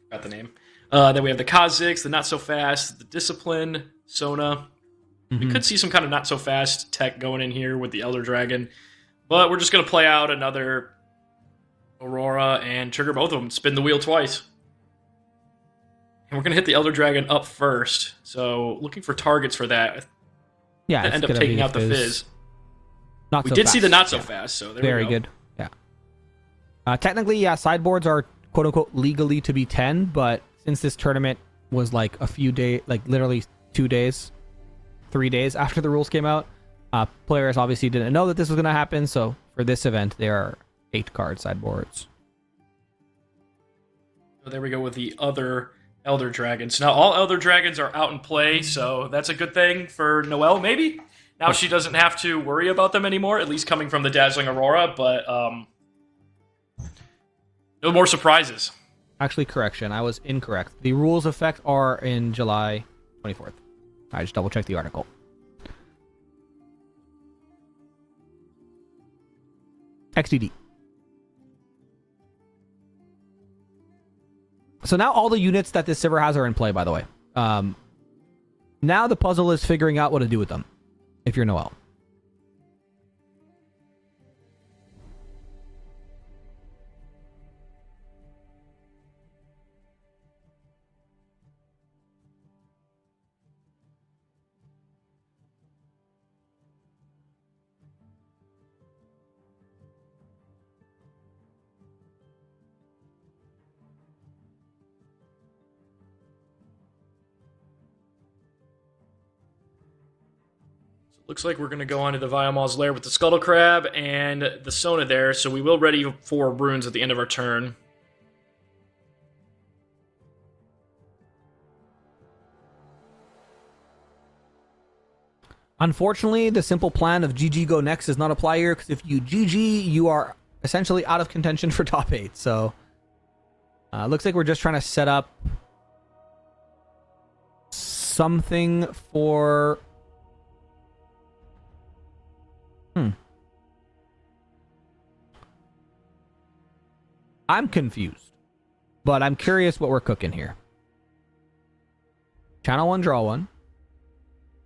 forgot the name. Then we have the Kha'Zix, the Not So Fast, the Discipline, Sona. We could see some kind of not so fast tech going in here with the Elder Dragon. But we're just going to play out another Aurora and trigger both of them. Spin the wheel twice. And we're going to hit the Elder Dragon up first. So looking for targets for that. Yeah, End up taking out the Fizz. Not We so did fast. see the not so fast, so there Very we go. good. Yeah. Technically, yeah, sideboards are quote unquote legally to be 10, but since this tournament was like a few days, like literally 2 days, 3 days after the rules came out, players obviously didn't know that this was going to happen. So for this event, there are 8 card sideboards. So there we go with the other Elder Dragons. Now all Elder Dragons are out in play, so that's a good thing for Noelle, maybe. Now she doesn't have to worry about them anymore, at least coming from the Dazzling Aurora, but no more surprises. Actually, correction. I was incorrect. The rules effect are in July 24th. I just double checked the article. XDD. So now all the units that this Sivir has are in play, by the way. Now the puzzle is figuring out what to do with them, if you're Noelle. Looks like we're going to go on to the Viamal's Lair with the Scuttle Crab and the Sona there, so we will ready for runes at the end of our turn. Unfortunately, the simple plan of GG go next does not apply here, because if you GG, you are essentially out of contention for top 8. So, looks like we're just trying to set up something for... I'm confused, but I'm curious what we're cooking here. Channel 1, draw 1.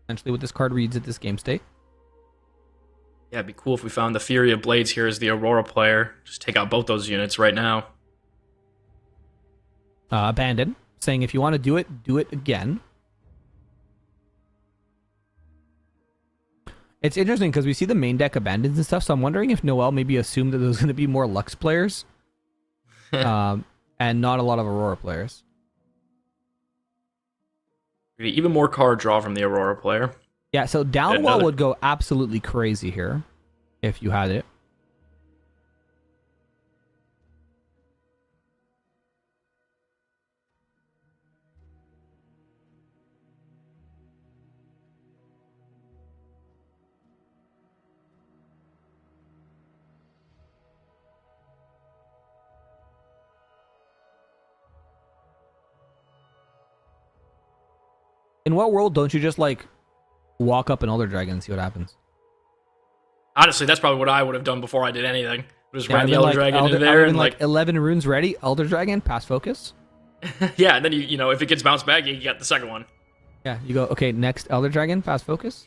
Essentially what this card reads at this game state. Yeah, it'd be cool if we found the Fury of Blades here as the Aurora player. Just take out both those units right now. Abandon, saying if you want to do it again. It's interesting because we see the main deck abandons and stuff, so I'm wondering if Noelle maybe assumed that there was going to be more Lux players. And not a lot of Aurora players. Even more card draw from the Aurora player. Yeah, so Downwell would go absolutely crazy here if you had it. In what world don't you just like walk up an Elder Dragon and see what happens? Honestly, that's probably what I would have done before I did anything. Just ran the then, Elder like, Dragon into there and like 11 runes ready, Elder Dragon, pass focus. yeah, and then you know if it gets bounced back, you get the second one. Yeah, you go, okay, next Elder Dragon, fast focus.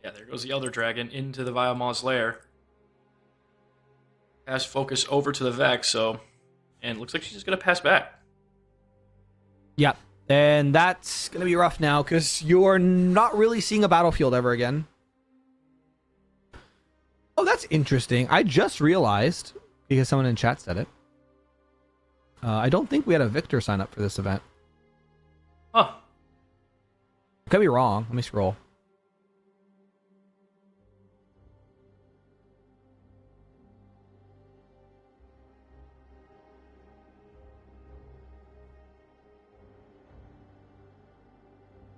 Yeah, there goes the Elder Dragon into the Viamal's Lair. Pass focus over to the Vex, so... And it looks like she's just going to pass back. Yeah, and that's going to be rough now, because you're not really seeing a battlefield ever again. Oh, that's interesting. I just realized, because someone in chat said it, I don't think we had a Victor sign up for this event. Huh. Could be wrong. Let me scroll.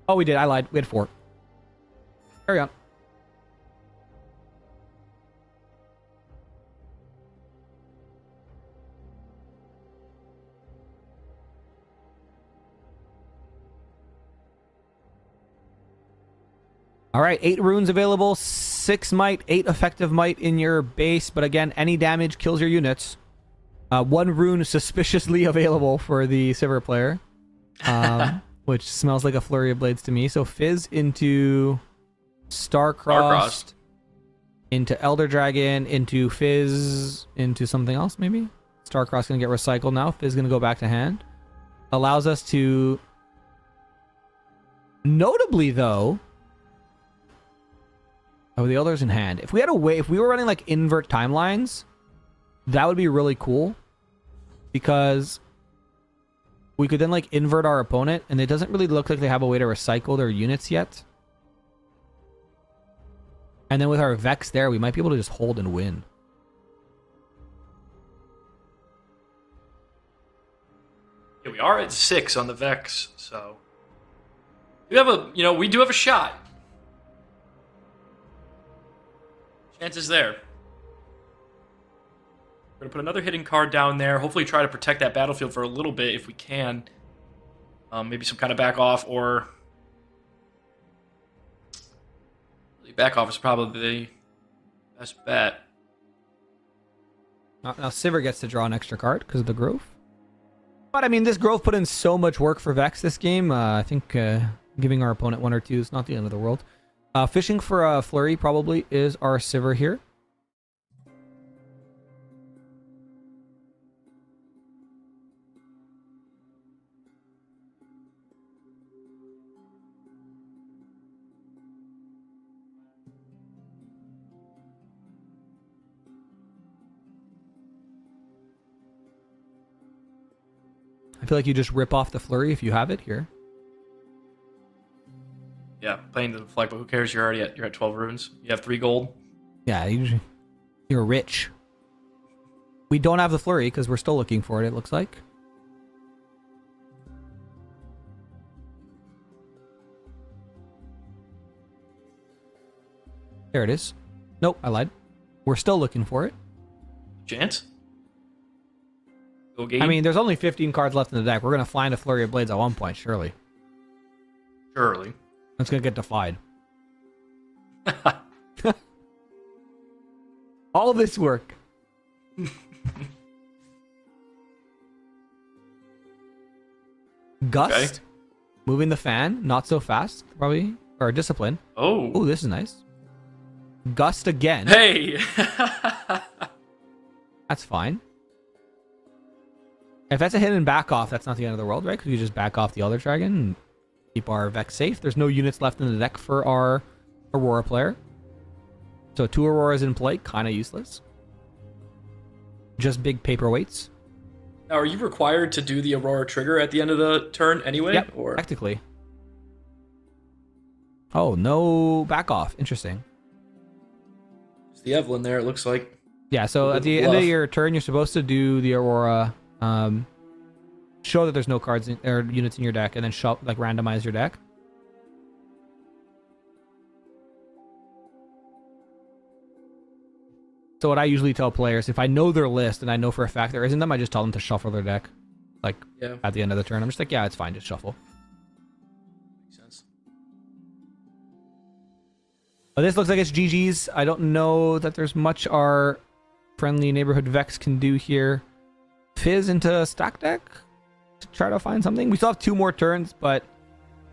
Oh, we did. I lied. We had 4. Carry on. All right, 8 runes available, 6 might, 8 effective might in your base, but again, any damage kills your units. 1 rune suspiciously available for the Sivir player, which smells like a flurry of blades to me. So Fizz into Starcrossed, into Elder Dragon, into Fizz, into something else maybe? Starcross gonna get recycled now. Fizz gonna go back to hand. Allows us to... Notably though... Oh, the Elder's in hand. If we had a way... If we were running like invert timelines, that would be really cool. Because we could then like invert our opponent, and it doesn't really look like they have a way to recycle their units yet. And then with our Vex there, we might be able to just hold and win. Yeah, we are at 6 on the Vex, so we have a, we do have a shot. Chances there. We're gonna put another hidden card down there. Hopefully, try to protect that battlefield for a little bit if we can. Maybe some kind of back off, or back off is probably the best bet. Now Sivir gets to draw an extra card because of the growth. But I mean, this growth put in so much work for Vex this game. I think giving our opponent 1 or 2 is not the end of the world. Fishing for a flurry probably is our Sivir here. I feel like you just rip off the flurry if you have it here. Yeah, playing the flag, but who cares? You're at 12 runes. You have 3 gold. Yeah, you're rich. We don't have the flurry because we're still looking for it, it looks like. There it is. Nope, I lied. We're still looking for it. Chance? Go game? I mean, there's only 15 cards left in the deck. We're going to find a Flurry of Blades at one point, surely. Surely. It's going to get defied. All this work. Gust. Okay. Moving the fan. Not so fast, probably. Or Discipline. Oh. Oh, this is nice. Gust again. Hey! That's fine. If that's a hidden back off, that's not the end of the world, right? Because you just back off the Elder Dragon and keep our Vex safe. There's no units left in the deck for our Aurora player. So 2 Auroras in play, kind of useless. Just big paperweights. Now, are you required to do the Aurora trigger at the end of the turn anyway? Yep, or? technically. Oh, no back off. Interesting. It's the Evelyn there, it looks like. Yeah, so at the end of your turn, you're supposed to do the Aurora. Show that there's no cards or units in your deck, and then randomize your deck. So what I usually tell players, if I know their list and I know for a fact there isn't them, I just tell them to shuffle their deck. At the end of the turn, I'm just like, yeah, it's fine, just shuffle. Makes sense. But this looks like it's GG's. I don't know that there's much our friendly neighborhood Vex can do here. Fizz into stack deck to try to find something. We still have 2 more turns, but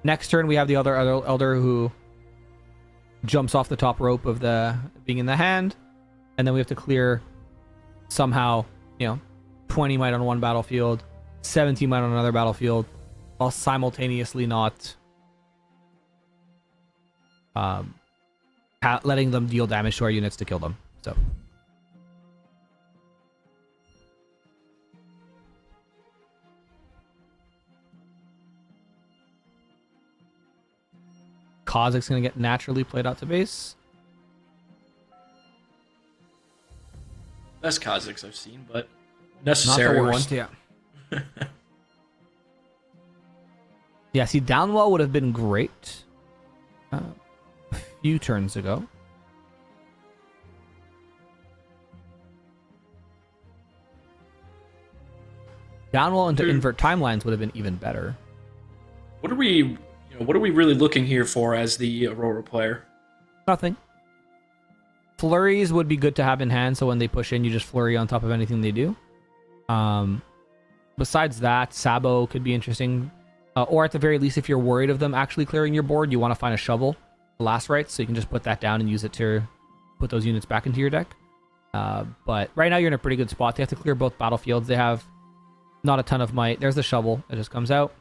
next turn we have the other Elder who jumps off the top rope of the being in the hand, and then we have to clear somehow, 20 might on one battlefield, 17 might on another battlefield, while simultaneously not letting them deal damage to our units to kill them. So. Kha'Zix's going to get naturally played out to base. Best Kha'Zix I've seen, but necessary Not the worst, one. yeah. Yeah, see, Downwell would have been great a few turns ago. Downwell into invert timelines would have been even better. What are we really looking here for as the Aurora player? Nothing. Flurries would be good to have in hand, so when they push in, you just flurry on top of anything they do. Besides that, Sabo could be interesting. Or at the very least, if you're worried of them actually clearing your board, you want to find a shovel, the last right, so you can just put that down and use it to put those units back into your deck. But right now you're in a pretty good spot. They have to clear both battlefields. They have not a ton of might. There's the shovel that just comes out.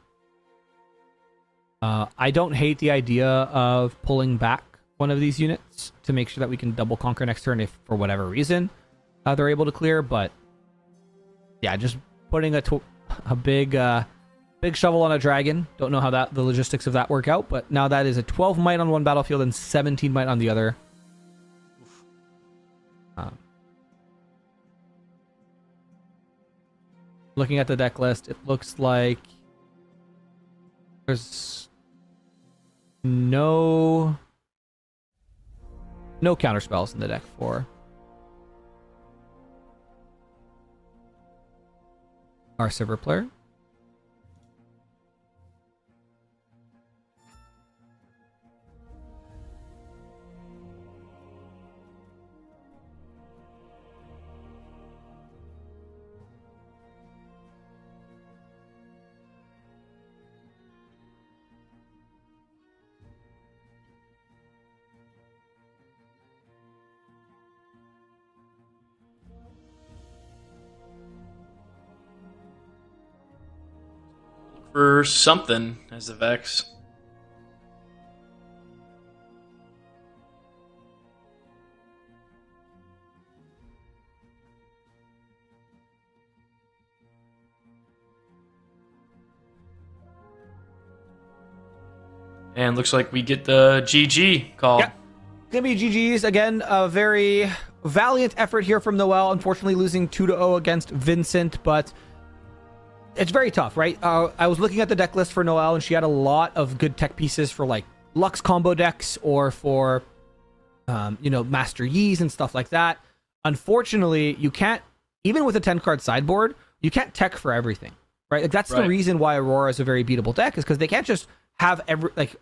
I don't hate the idea of pulling back one of these units to make sure that we can double conquer next turn if for whatever reason they're able to clear. But yeah, just putting a big shovel on a dragon. Don't know how the logistics of that work out, but now that is a 12 might on one battlefield and 17 might on the other. Looking at the deck list, it looks like there's no counter spells in the deck for our silver player. For something as the Vex. And looks like we get the GG call. Yeah. Gonna be GG's again. A very valiant effort here from Noel. Unfortunately, losing 2-0 against Vincent, but it's very tough, right? I was looking at the deck list for Noel, and she had a lot of good tech pieces for like Lux combo decks or for, Master Yi's and stuff like that. Unfortunately, you can't, even with a 10-card sideboard, you can't tech for everything, right? Like that's the reason why Aurora is a very beatable deck, is because they can't just have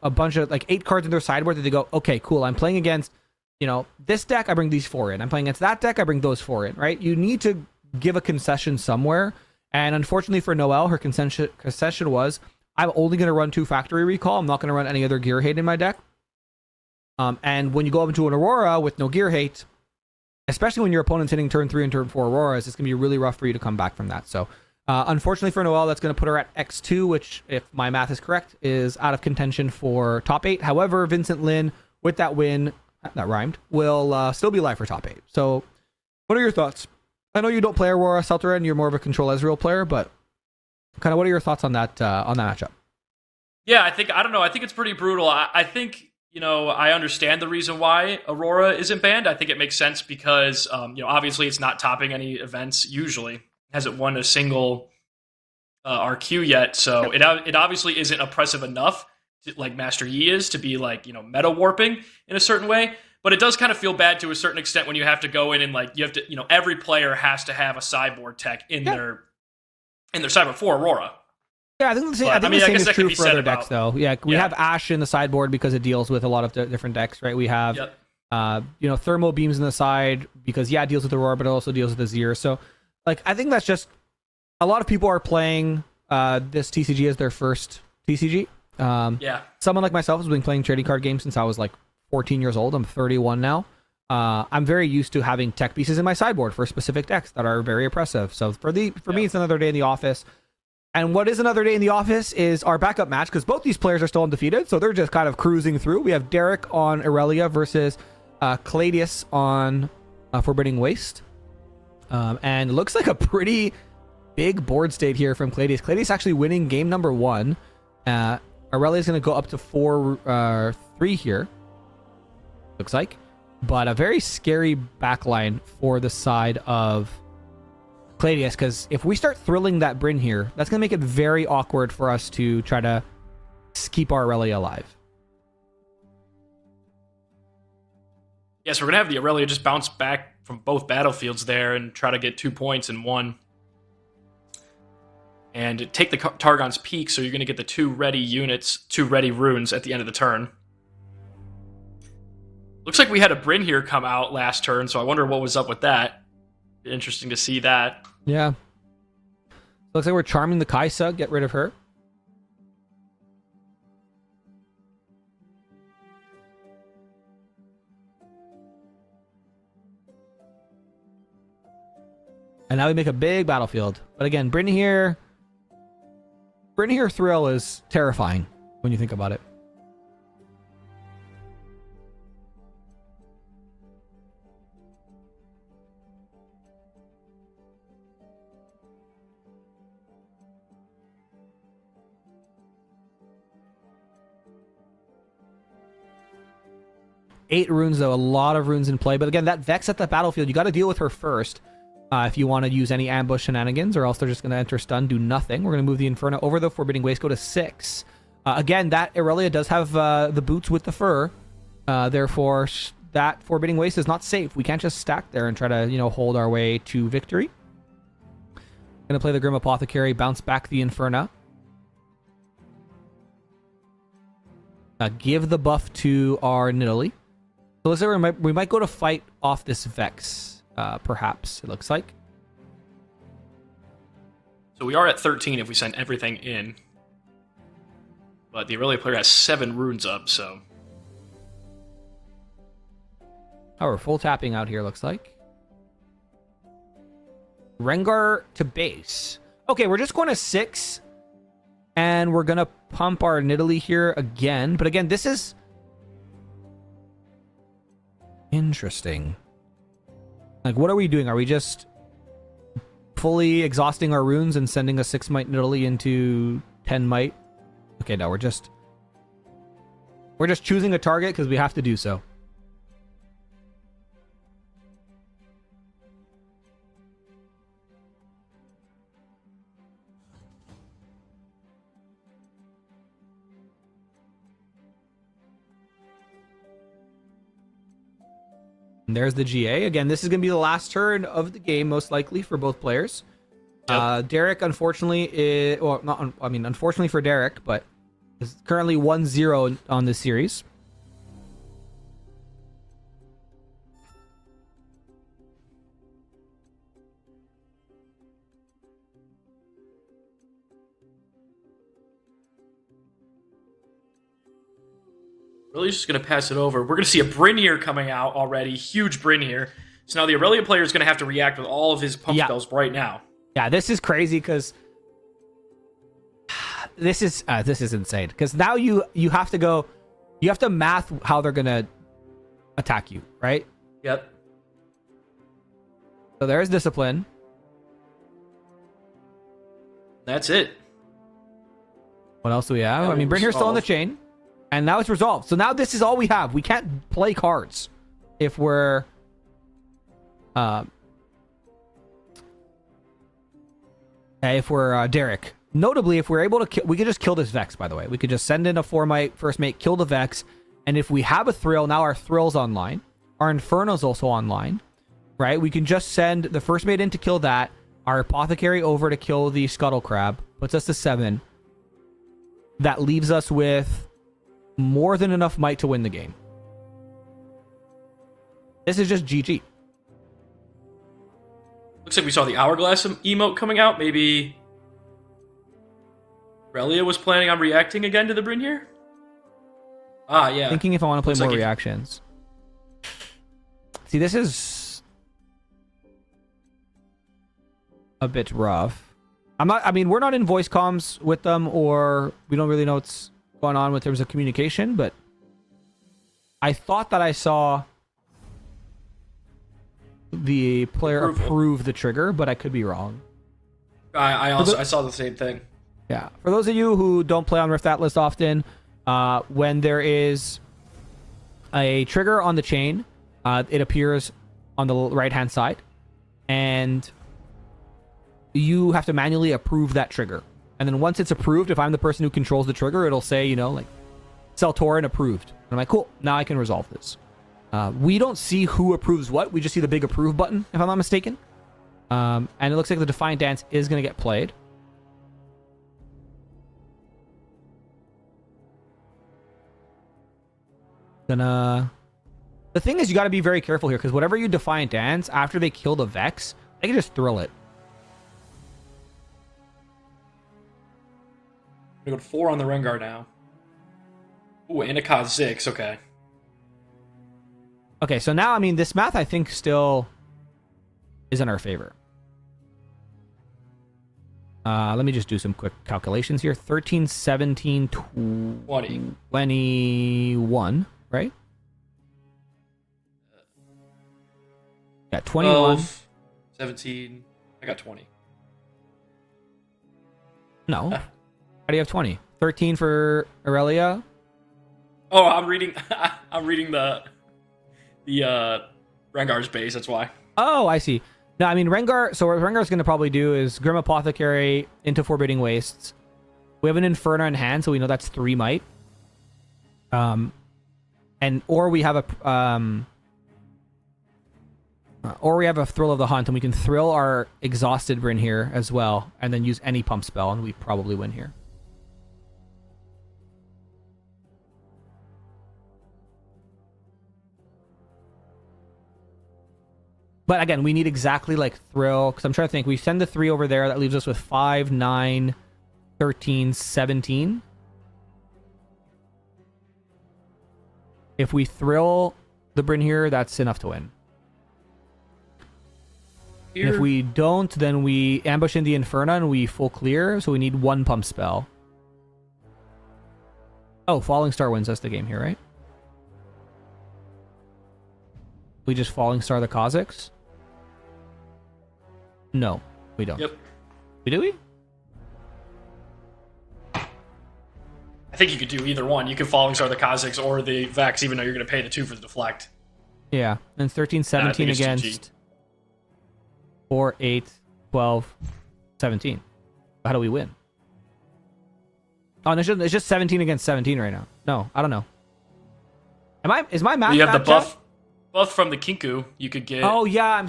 a bunch of 8 cards in their sideboard that they go, okay, cool, I'm playing against, this deck, I bring these 4 in. I'm playing against that deck, I bring those 4 in, right? You need to give a concession somewhere. And unfortunately for Noelle, her concession was, I'm only going to run 2 Factory Recall. I'm not going to run any other Gear Hate in my deck. And when you go up into an Aurora with no Gear Hate, especially when your opponent's hitting turn 3 and turn 4 Auroras, it's going to be really rough for you to come back from that. So unfortunately for Noelle, that's going to put her at X2, which, if my math is correct, is out of contention for top 8. However, Vincent Lin, with that win, that rhymed, will still be live for top 8. So what are your thoughts? I know you don't play Aurora Seltera and you're more of a Control Ezreal player, but kind of what are your thoughts on that matchup? Yeah, I think it's pretty brutal. I think, I understand the reason why Aurora isn't banned. I think it makes sense because, obviously it's not topping any events usually. Hasn't won a single RQ yet, so it obviously isn't oppressive enough to, like Master Yi is, to be meta warping in a certain way. But it does kind of feel bad to a certain extent when you have to go in and you have to, every player has to have a sideboard tech in their sideboard for Aurora. Yeah, I think the same is true for other decks, though. Yeah, we have Ash in the sideboard because it deals with a lot of different decks, right? We have, Thermal Beams in the side because, it deals with Aurora, but it also deals with Azir. So, I think that's just, a lot of people are playing this TCG as their first TCG. Someone like myself has been playing trading card games since I was 14 years old. I'm 31 now. I'm very used to having tech pieces in my sideboard for specific decks that are very oppressive. So for me, it's another day in the office. And what is another day in the office is our backup match, because both these players are still undefeated, so they're just kind of cruising through. We have Derek on Aurelia versus Cladius on Forbidding Waste. And it looks like a pretty big board state here from Cladius. Cladius actually winning game number 1. Aurelia is going to go up to 4-3 here. Looks like, but a very scary backline for the side of Cladius, because if we start thrilling that Bryn here, that's going to make it very awkward for us to try to keep our Aurelia alive. Yes, we're going to have the Aurelia just bounce back from both battlefields there and try to get 2 points in one. And take the Targon's Peak, so you're going to get the 2 ready units, 2 ready runes at the end of the turn. Looks like we had a Bryn here come out last turn, so I wonder what was up with that. Interesting to see that. Yeah. Looks like we're charming the Kaisa. Get rid of her. And now we make a big battlefield. But again, Bryn here Thrill is terrifying when you think about it. Eight runes, though. A lot of runes in play. But again, that Vex at the battlefield, you got to deal with her first. If you want to use any ambush shenanigans, or else they're just going to enter stun, do nothing. We're going to move the Inferno over the Forbidding Waste, go to 6. Again, that Irelia does have the boots with the fur. Therefore, that Forbidding Waste is not safe. We can't just stack there and try to, hold our way to victory. Going to play the Grim Apothecary, bounce back the Inferno. Give the buff to our Nidalee. So let's say we might go to fight off this Vex. Perhaps, it looks like. So we are at 13 if we send everything in. But the Aurelia player has 7 runes up, so... Oh, we're full tapping out here, looks like. Rengar to base. Okay, we're just going to 6. And we're going to pump our Nidalee here again. But again, this is... interesting. Like, what are we doing? Are we just fully exhausting our runes and sending a 6 might Nidalee into 10 might? Okay, no, we're just choosing a target because we have to do so. And there's the GA. Again, this is going to be the last turn of the game, most likely, for both players. Yep. Derek, unfortunately, unfortunately for Derek, but is currently 1-0 on this series. Really just going to pass it over. We're going to see a Brynir coming out already. Huge Brynir. So now the Aurelia player is going to have to react with all of his pump spells right now. Yeah, this is crazy because this is insane. Because now you have to go, you have to math how they're going to attack you, right? Yep. So there's Discipline. That's it. What else do we have? I mean, Brynir's still on the chain. And now it's resolved. So now this is all we have. We can't play cards if we're Derek. Notably, if we're able to kill, we could just kill this Vex, by the way. We could just send in a 4-might, first mate, kill the Vex. And if we have a Thrill, now our Thrill's online. Our Inferno's also online, right? We can just send the first mate in to kill that. Our Apothecary over to kill the Scuttle Crab. Puts us to 7. That leaves us with more than enough might to win the game. This is just GG. Looks like we saw the Hourglass emote coming out. Maybe Relia was planning on reacting again to the Brynir? Ah, yeah. Thinking if I want to play more reactions. See, this is a bit rough. We're not in voice comms with them, or we don't really know what's going on with terms of communication, but I thought that I saw the player approve the trigger, but I could be wrong. I saw the same thing. Yeah. For those of you who don't play on Rift Atlas often, when there is a trigger on the chain, it appears on the right-hand side, and you have to manually approve that trigger. And then once it's approved, if I'm the person who controls the trigger, it'll say, Seltorin approved. And I'm like, cool, now I can resolve this. We don't see who approves what. We just see the big approve button, if I'm not mistaken. And it looks like the Defiant Dance is going to get played. Gonna The thing is, you got to be very careful here because whatever you Defiant Dance, after they kill the Vex, they can just thrill it. I'm going to go 4 on the Rengar now. Ooh, and a Kha'Zix. Okay. Okay, so now, I mean, this math, I think, still is in our favor. Let me just do some quick calculations here. 13, 17, 21, right? Yeah, 21. 17. I got 20. No. How do you have 20? 13 for Aurelia? Oh, I'm reading the Rengar's base, that's why. Oh, I see. No, I mean, Rengar... So what Rengar's going to probably do is Grim Apothecary into Forbidding Wastes. We have an Inferno in hand, so we know that's 3 might. Or we have a... or we have a Thrill of the Hunt, and we can thrill our Exhausted Bryn here as well, and then use any pump spell, and we probably win here. But again, we need exactly like Thrill, because I'm trying to think. We send the 3 over there. That leaves us with 5, 9, 13, 17. If we Thrill the Bryn here, that's enough to win. And if we don't, then we ambush in the Inferno and we full clear, so we need 1 pump spell. Oh, Falling Star wins us the game here, right? We just Falling Star the Kha'Zix? No, we don't. Yep. Do we? I think you could do either one. You could Falling Star the Kha'Zix or the Vex, even though you're going to pay the 2 for the deflect. Yeah, and 13, 17 against 4, 8, 12, 17. How do we win? Oh, no, it's just 17 against 17 right now. No, I don't know. Is my math? You have the buff from the Kinku. You could get. Oh yeah,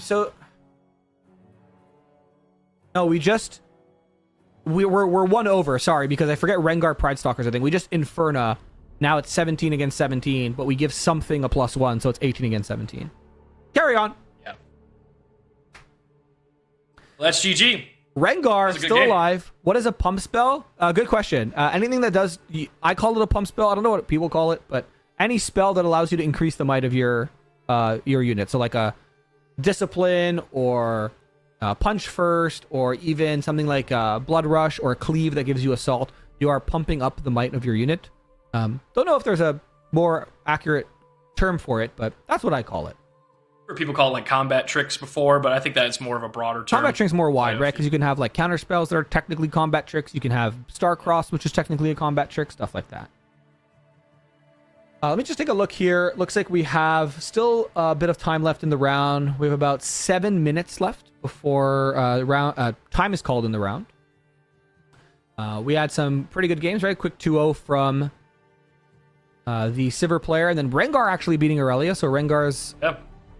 No, we're 1 over. Sorry, because I forget Rengar Pride Stalkers. I think we just Inferna. Now it's 17 against 17, but we give something a +1, so it's 18 against 17. Carry on. Yeah. Well, that's GG. Rengar still game. alive. What is a pump spell? Good question. Anything that does, I call it a pump spell. I don't know what people call it, but any spell that allows you to increase the might of your unit. So like a Discipline or Punch First, or even something like Blood Rush or Cleave that gives you Assault. You are pumping up the might of your unit. Don't know if there's a more accurate term for it, but that's what I call it. Or people call it like combat tricks before, but I think that's more of a broader term. Combat tricks more wide, right? Because you can have like counter spells that are technically combat tricks. You can have Star-Crossed, which is technically a combat trick, stuff like that. Let me just take a look here. Looks like we have still a bit of time left in the round. We have about 7 minutes left before time is called in the round. We had some pretty good games, right? Quick 2-0 from the Sivir player, and then Rengar actually beating Aurelia. So Rengar's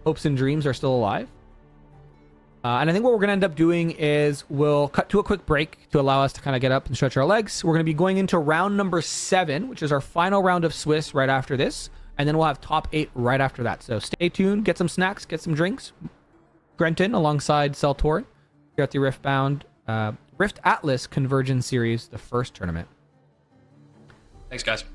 hopes and dreams are still alive. And I think what we're going to end up doing is we'll cut to a quick break to allow us to kind of get up and stretch our legs. We're going to be going into round number 7, which is our final round of Swiss right after this. And then we'll have top 8 right after that. So stay tuned, get some snacks, get some drinks. Grenton alongside Seltor here at the Rift Atlas Convergence Series, the first tournament. Thanks, guys.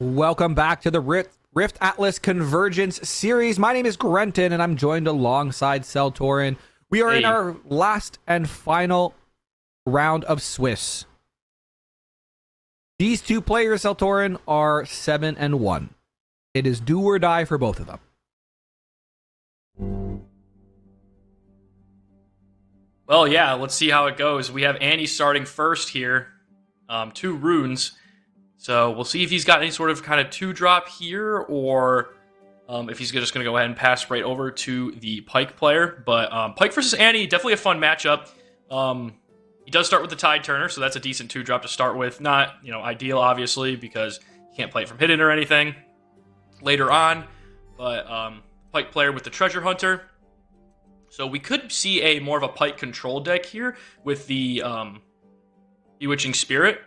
Welcome back to the Rift Atlas Convergence series. My name is Grenton, and I'm joined alongside Seltorin. We are in our last and final round of Swiss. These two players, Seltorin, are 7-1. It is do or die for both of them. Well, yeah, let's see how it goes. We have Annie starting first here. 2 runes. So we'll see if he's got any sort of kind of 2-drop here, or if he's just going to go ahead and pass right over to the Pike player. But Pike versus Annie, definitely a fun matchup. He does start with the Tide Turner, so that's a decent 2-drop to start with. Not, ideal, obviously, because you can't play it from hidden or anything later on. But Pike player with the Treasure Hunter. So we could see a more of a Pike control deck here with the Bewitching Spirit.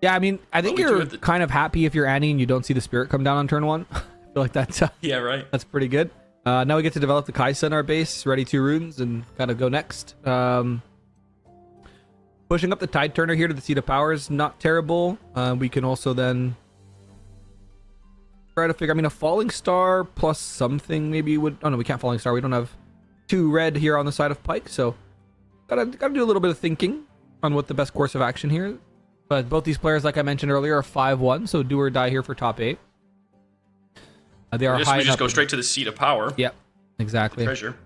Yeah, I mean, I think you're kind of happy if you're Annie and you don't see the Spirit come down on turn 1. I feel like that's yeah, right. That's pretty good. Now we get to develop the Kaisa in our base, ready 2 runes, and kind of go next. Pushing up the Tide Turner here to the Seat of Power is not terrible. We can also then try to figure, a Falling Star plus something maybe would... Oh no, we can't Falling Star. We don't have 2 red here on the side of Pike, so gotta do a little bit of thinking on what the best course of action here is. But both these players, like I mentioned earlier, are 5-1, so do or die here for top 8. They are high. We just go straight to the Seat of Power. Yep, exactly. Treasure.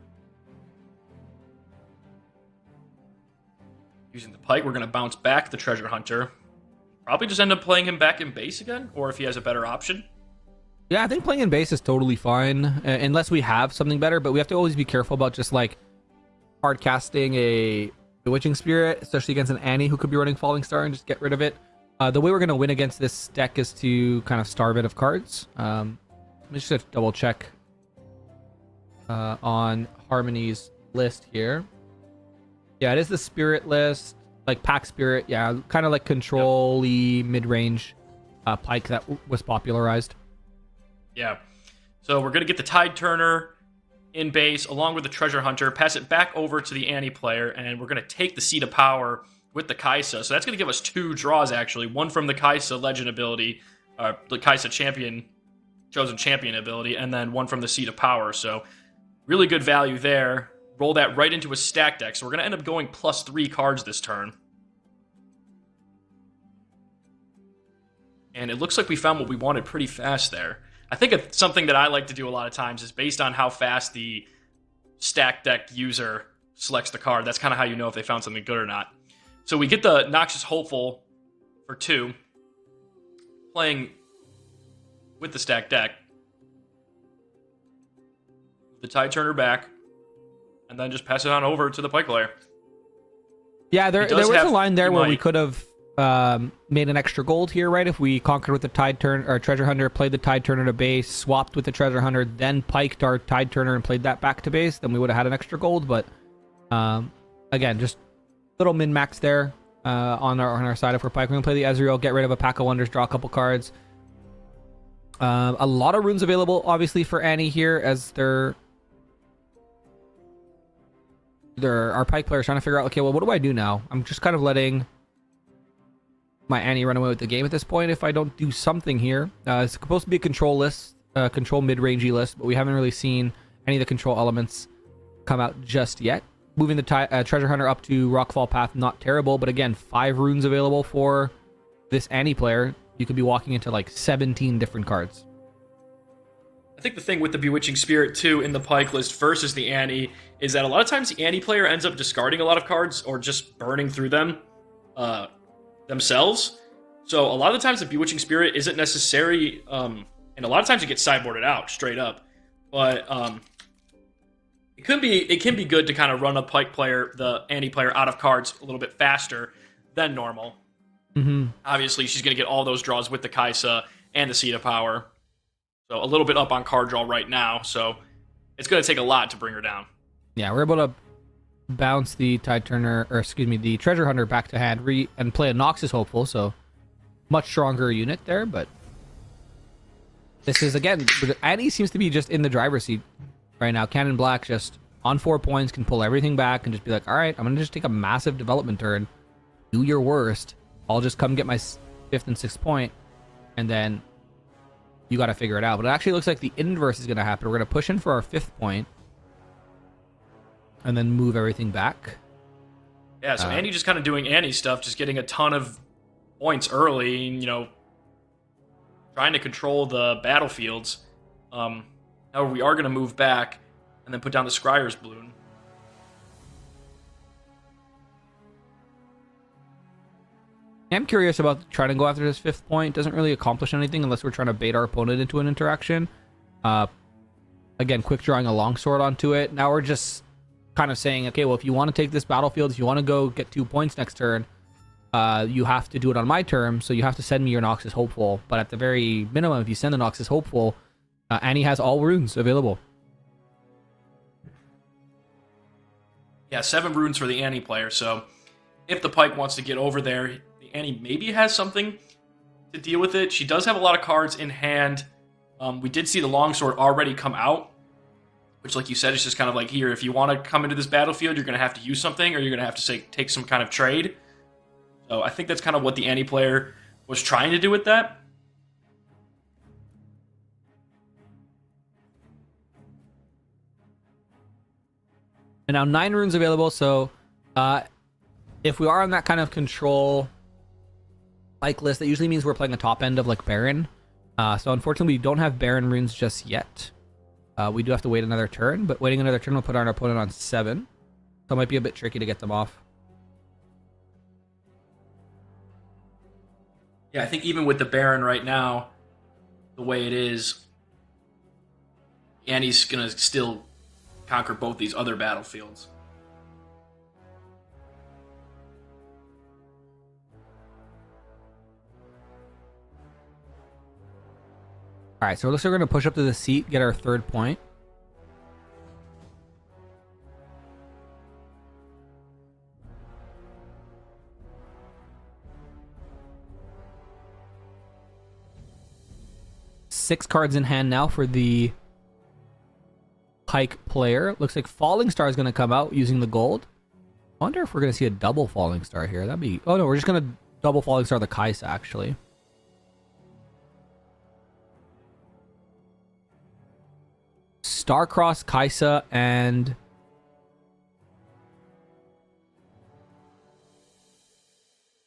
Using the Pike, we're going to bounce back the Treasure Hunter. Probably just end up playing him back in base again, or if he has a better option. Yeah, I think playing in base is totally fine, unless we have something better, but we have to always be careful about just, hard casting a Bewitching Spirit, especially against an Annie who could be running Falling Star, and just get rid of it. The way we're going to win against this deck is to kind of starve it of cards. Let me just double check on Harmony's list here. Yeah, it is the Spirit list, Pack Spirit. Yeah, kind of like control-y mid-range Pike that was popularized. Yeah. So we're going to get the Tide Turner in base, along with the Treasure Hunter, pass it back over to the Annie player, and we're going to take the Seat of Power with the Kaisa. So that's going to give us 2 draws, actually. One from the Kaisa Legend ability, the Kaisa Chosen Champion ability, and then one from the Seat of Power. So really good value there. Roll that right into a stack deck. So we're going to end up going +3 cards this turn. And it looks like we found what we wanted pretty fast there. I think it's something that I like to do a lot of times is based on how fast the stack deck user selects the card. That's kind of how you know if they found something good or not. So we get the Noxious Hopeful for 2, playing with the stack deck. The Tide Turner back, and then just pass it on over to the Pike player. Yeah, there was a line there where we could have made an extra gold here, right? If we conquered with the Tide Turner or Treasure Hunter, played the Tide Turner to base, swapped with the Treasure Hunter, then piked our Tide Turner and played that back to base, then we would have had an extra gold. But again, just little min max there on our side. If we're pike, we're gonna play the Ezreal, get rid of a Pack of Wonders, draw a couple cards. A lot of runes available, obviously, for Annie here, as our Pike players trying to figure out, okay, well, what do I do now? I'm just kind of letting my Annie run away with the game at this point if I don't do something here. It's supposed to be a control list, control mid-rangey list, but we haven't really seen any of the control elements come out just yet. Moving the Treasure Hunter up to Rockfall Path, not terrible, but again, 5 runes available for this Annie player. You could be walking into 17 different cards. I think the thing with the Bewitching Spirit, too, in the Pike list versus the Annie is that a lot of times the Annie player ends up discarding a lot of cards or just burning through them themselves. So a lot of the times the Bewitching Spirit isn't necessary, and a lot of times it gets sideboarded out straight up. But it can be good to kind of run a Pike player, the Annie player, out of cards a little bit faster than normal. Mm-hmm. Obviously, she's going to get all those draws with the Kaisa and the Seat of Power. So a little bit up on card draw right now. So it's going to take a lot to bring her down. Yeah, we're able to bounce the the Treasure Hunter back to hand and play a Noxious Hopeful. So much stronger unit there, but this is, again, Annie seems to be just in the driver's seat right now. Cannon Black just on 4 points can pull everything back and just be like, all right, I'm going to just take a massive development turn. Do your worst. I'll just come get my fifth and sixth point, and then you got to figure it out. But it actually looks like the inverse is going to happen. We're going to push in for our fifth point, and then move everything back. Yeah, so Annie just kind of doing Annie stuff, just getting a ton of points early, and, trying to control the battlefields. However, we are going to move back and then put down the Scryer's Balloon. I'm curious about trying to go after this fifth point. Doesn't really accomplish anything unless we're trying to bait our opponent into an interaction. Again, quick drawing a longsword onto it. Now we're just kind of saying, okay, well, if you want to take this battlefield, if you want to go get 2 points next turn, you have to do it on my terms, so you have to send me your Noxus Hopeful. But at the very minimum, if you send the Noxus Hopeful, Annie has all runes available. Yeah, 7 runes for the Annie player, so if the Pike wants to get over there, the Annie maybe has something to deal with it. She does have a lot of cards in hand. We did see the Longsword already come out, which, like you said, is just kind of like, here, if you want to come into this battlefield, you're going to have to use something, or you're going to have to take some kind of trade. So I think that's kind of what the Annie player was trying to do with that. And now 9 runes available, so if we are on that kind of control like list, that usually means we're playing a top end of like Baron. So unfortunately, we don't have Baron runes just yet. We do have to wait another turn, but waiting another turn will put our opponent on 7. So it might be a bit tricky to get them off. Yeah, I think even with the Baron right now, the way it is, Annie's going to still conquer both these other battlefields. All right, so it looks like we're going to push up to the seat, get our 3rd point. Six cards in hand now for the Pike player. Looks like Falling Star is going to come out using the gold. I wonder if we're going to see a double Falling Star here. That'd be... Oh, no, we're just going to double Falling Star the Kaisa, actually. Starcross, Kaisa, and...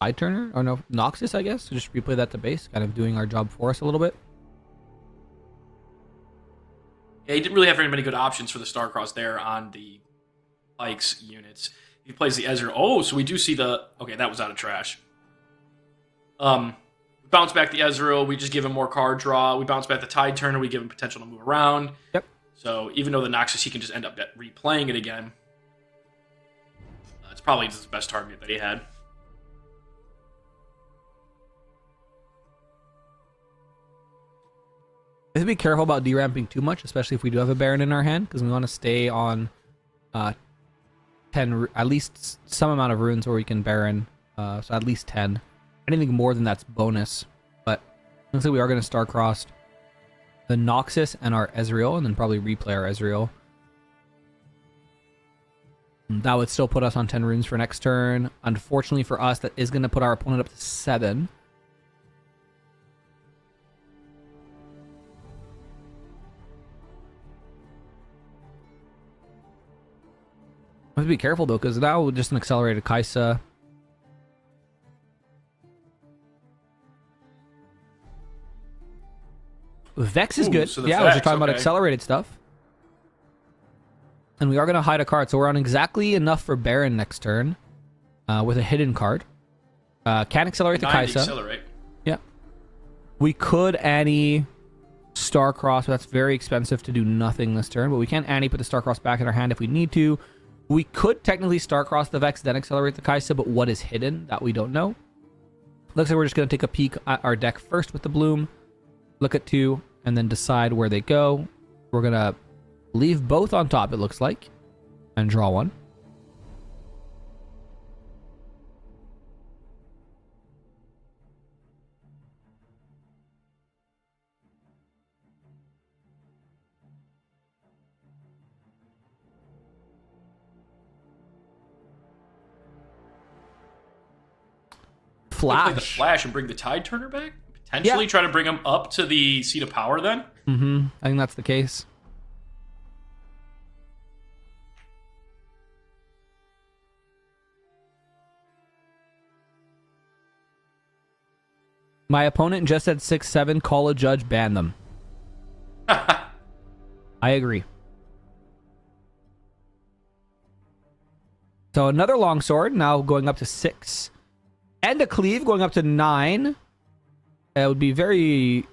Tide Turner? Oh, no, Noxus, I guess. So just replay that to base, kind of doing our job for us a little bit. Yeah, he didn't really have very many good options for the Starcross there on the Pike's units. He plays the Ezreal. Oh, so we do see the... Okay, that was out of trash. We bounce back the Ezreal. We just give him more card draw. We bounce back the Tide Turner. We give him potential to move around. Yep. So even though the Noxus, he can just end up replaying it again. It's probably just the best target that he had. We have to be careful about deramping too much, especially if we do have a Baron in our hand, because we want to stay on 10, at least some amount of runes where we can Baron, so at least 10. Anything more than that's bonus. But looks like we are going to Starcross the Noxus and our Ezreal, and then probably replay our Ezreal. That would still put us on 10 runes for next turn. Unfortunately for us, that is going to put our opponent up to 7. I have to be careful though, because now we're just an accelerated Kaisa. Vex is good. So Yeah, I was just Vex, talking about okay. accelerated stuff. And we are going to hide a card, so we're on exactly enough for Baron next turn with a hidden card. Can't accelerate the 9 to Kaisa. accelerate. Yeah. We could Annie Starcross, but that's very expensive to do nothing this turn. But we can Annie put the Starcross back in our hand if we need to. We could technically Starcross the Vex, then accelerate the Kaisa, but what is hidden? That we don't know. Looks like we're just going to take a peek at our deck first with the Bloom. Look at 2, and then decide where they go. We're going to leave both on top, it looks like, and draw 1. Play the Flash. Flash and bring the Tide Turner back? Potentially try to bring him up to the Seat of Power then? Mm-hmm. I think that's the case. My opponent just said 6-7. Call a judge, ban them. I agree. So another longsword now going up to 6. And a cleave going up to 9. That would be very...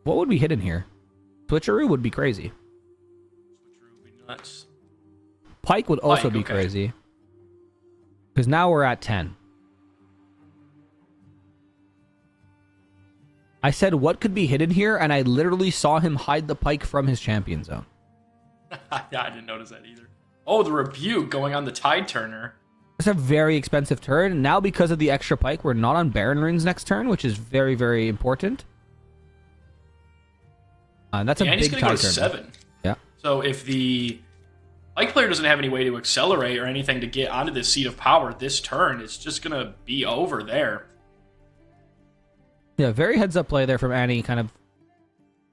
What would be hidden here? Switcheroo would be crazy. Switcheroo would be nuts. Pike would also Pike, be okay. crazy. Because now we're at 10. I said what could be hidden here, and I literally saw him hide the pike from his champion zone. Yeah, I didn't notice that either. Oh, the Rebuke going on the Tide Turner. It's a very expensive turn. Now, because of the extra pike, we're not on Baron runes next turn, which is very, very important. And that's a And he's big going to tie go to turn. 7. Yeah. So if the Pike player doesn't have any way to accelerate or anything to get onto this Seat of Power this turn, it's just going to be over there. Yeah, very heads up play there from Annie, kind of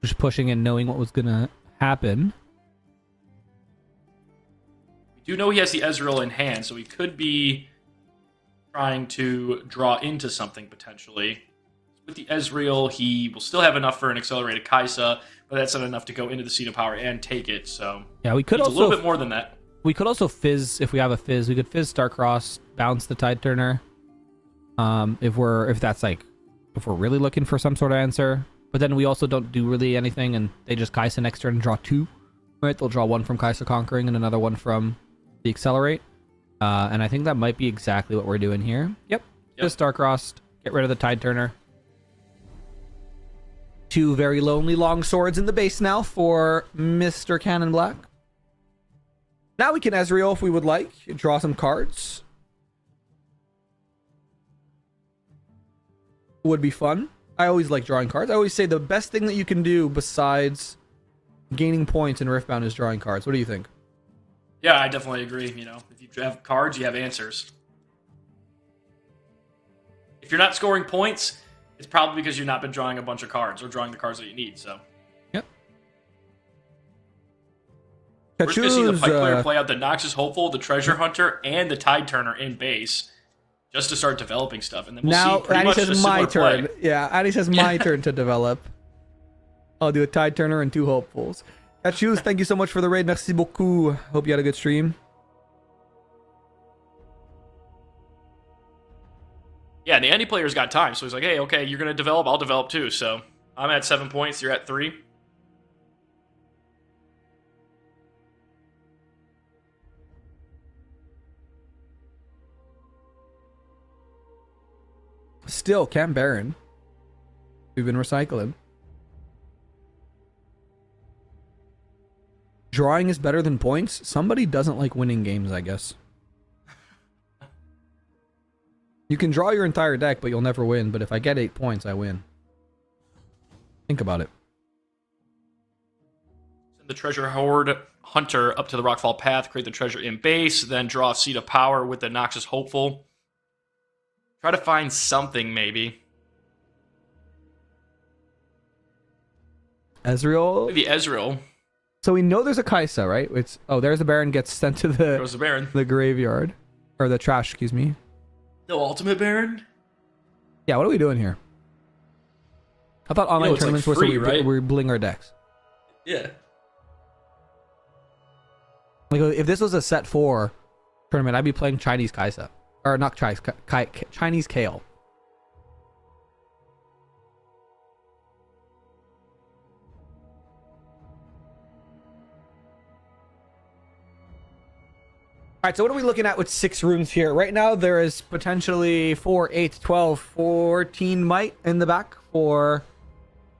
just pushing and knowing what was going to happen. We do know he has the Ezreal in hand, so he could be trying to draw into something potentially. With the Ezreal, he will still have enough for an accelerated Kaisa, but that's not enough to go into the Seat of Power and take it. So Yeah, we could it's also a little bit more than that. We could also fizz if we have a fizz. We could fizz Starcross, bounce the Tide Turner. If we're really looking for some sort of answer. But then we also don't do really anything, and they just Kaisa next turn and draw 2. Right? They'll draw 1 from Kaisa Conquering and another one from the Accelerate. And I think that might be exactly what we're doing here. Yep. Just Starcrossed. Get rid of the Tide Turner. 2 very lonely long swords in the base now for Mr. Cannon Black. Now we can Ezreal if we would like. Draw some cards. Would be fun. I always like drawing cards. I always say the best thing that you can do besides gaining points in Riftbound is drawing cards. What do you think? Yeah, I definitely agree. You know, if you have cards, you have answers. If you're not scoring points, it's probably because you've not been drawing a bunch of cards or drawing the cards that you need. So Yep. we're just going to see the Pike player play out the Noxus Hopeful, the Treasure Hunter, and the Tide Turner in base just to start developing stuff. And then we'll Now see pretty Annie much a says my similar turn. play. Yeah, Annie says my turn to develop. I'll do a Tide Turner and 2 Hopefuls. Catchoos, thank you so much for the raid. Merci beaucoup. Hope you had a good stream. Yeah, and the Andy player's got time, so he's like, hey, okay, you're going to develop, I'll develop too. So I'm at 7 points, you're at 3. Still, Cam Baron. We've been recycling. Drawing is better than points. Somebody doesn't like winning games, I guess. You can draw your entire deck, but you'll never win. But if I get 8 points, I win. Think about it. Send the Treasure Horde Hunter up to the Rockfall Path, create the treasure in base, then draw a Seat of Power with the Noxus Hopeful. Try to find something, maybe. Ezreal. Maybe Ezreal. So we know there's a Kaisa, right? There's the Baron gets sent to Goes the Baron. the graveyard. Or the trash, excuse me. No Ultimate Baron? Yeah, what are we doing here? I thought online it's like tournaments were free, so right? we bling our decks. Yeah. Like if this was a set 4 tournament, I'd be playing Chinese Kaisa. Or not Chinese Kale. All right, so what are we looking at with 6 runes here? Right now, there is potentially 4, 8, 12, 14 might in the back for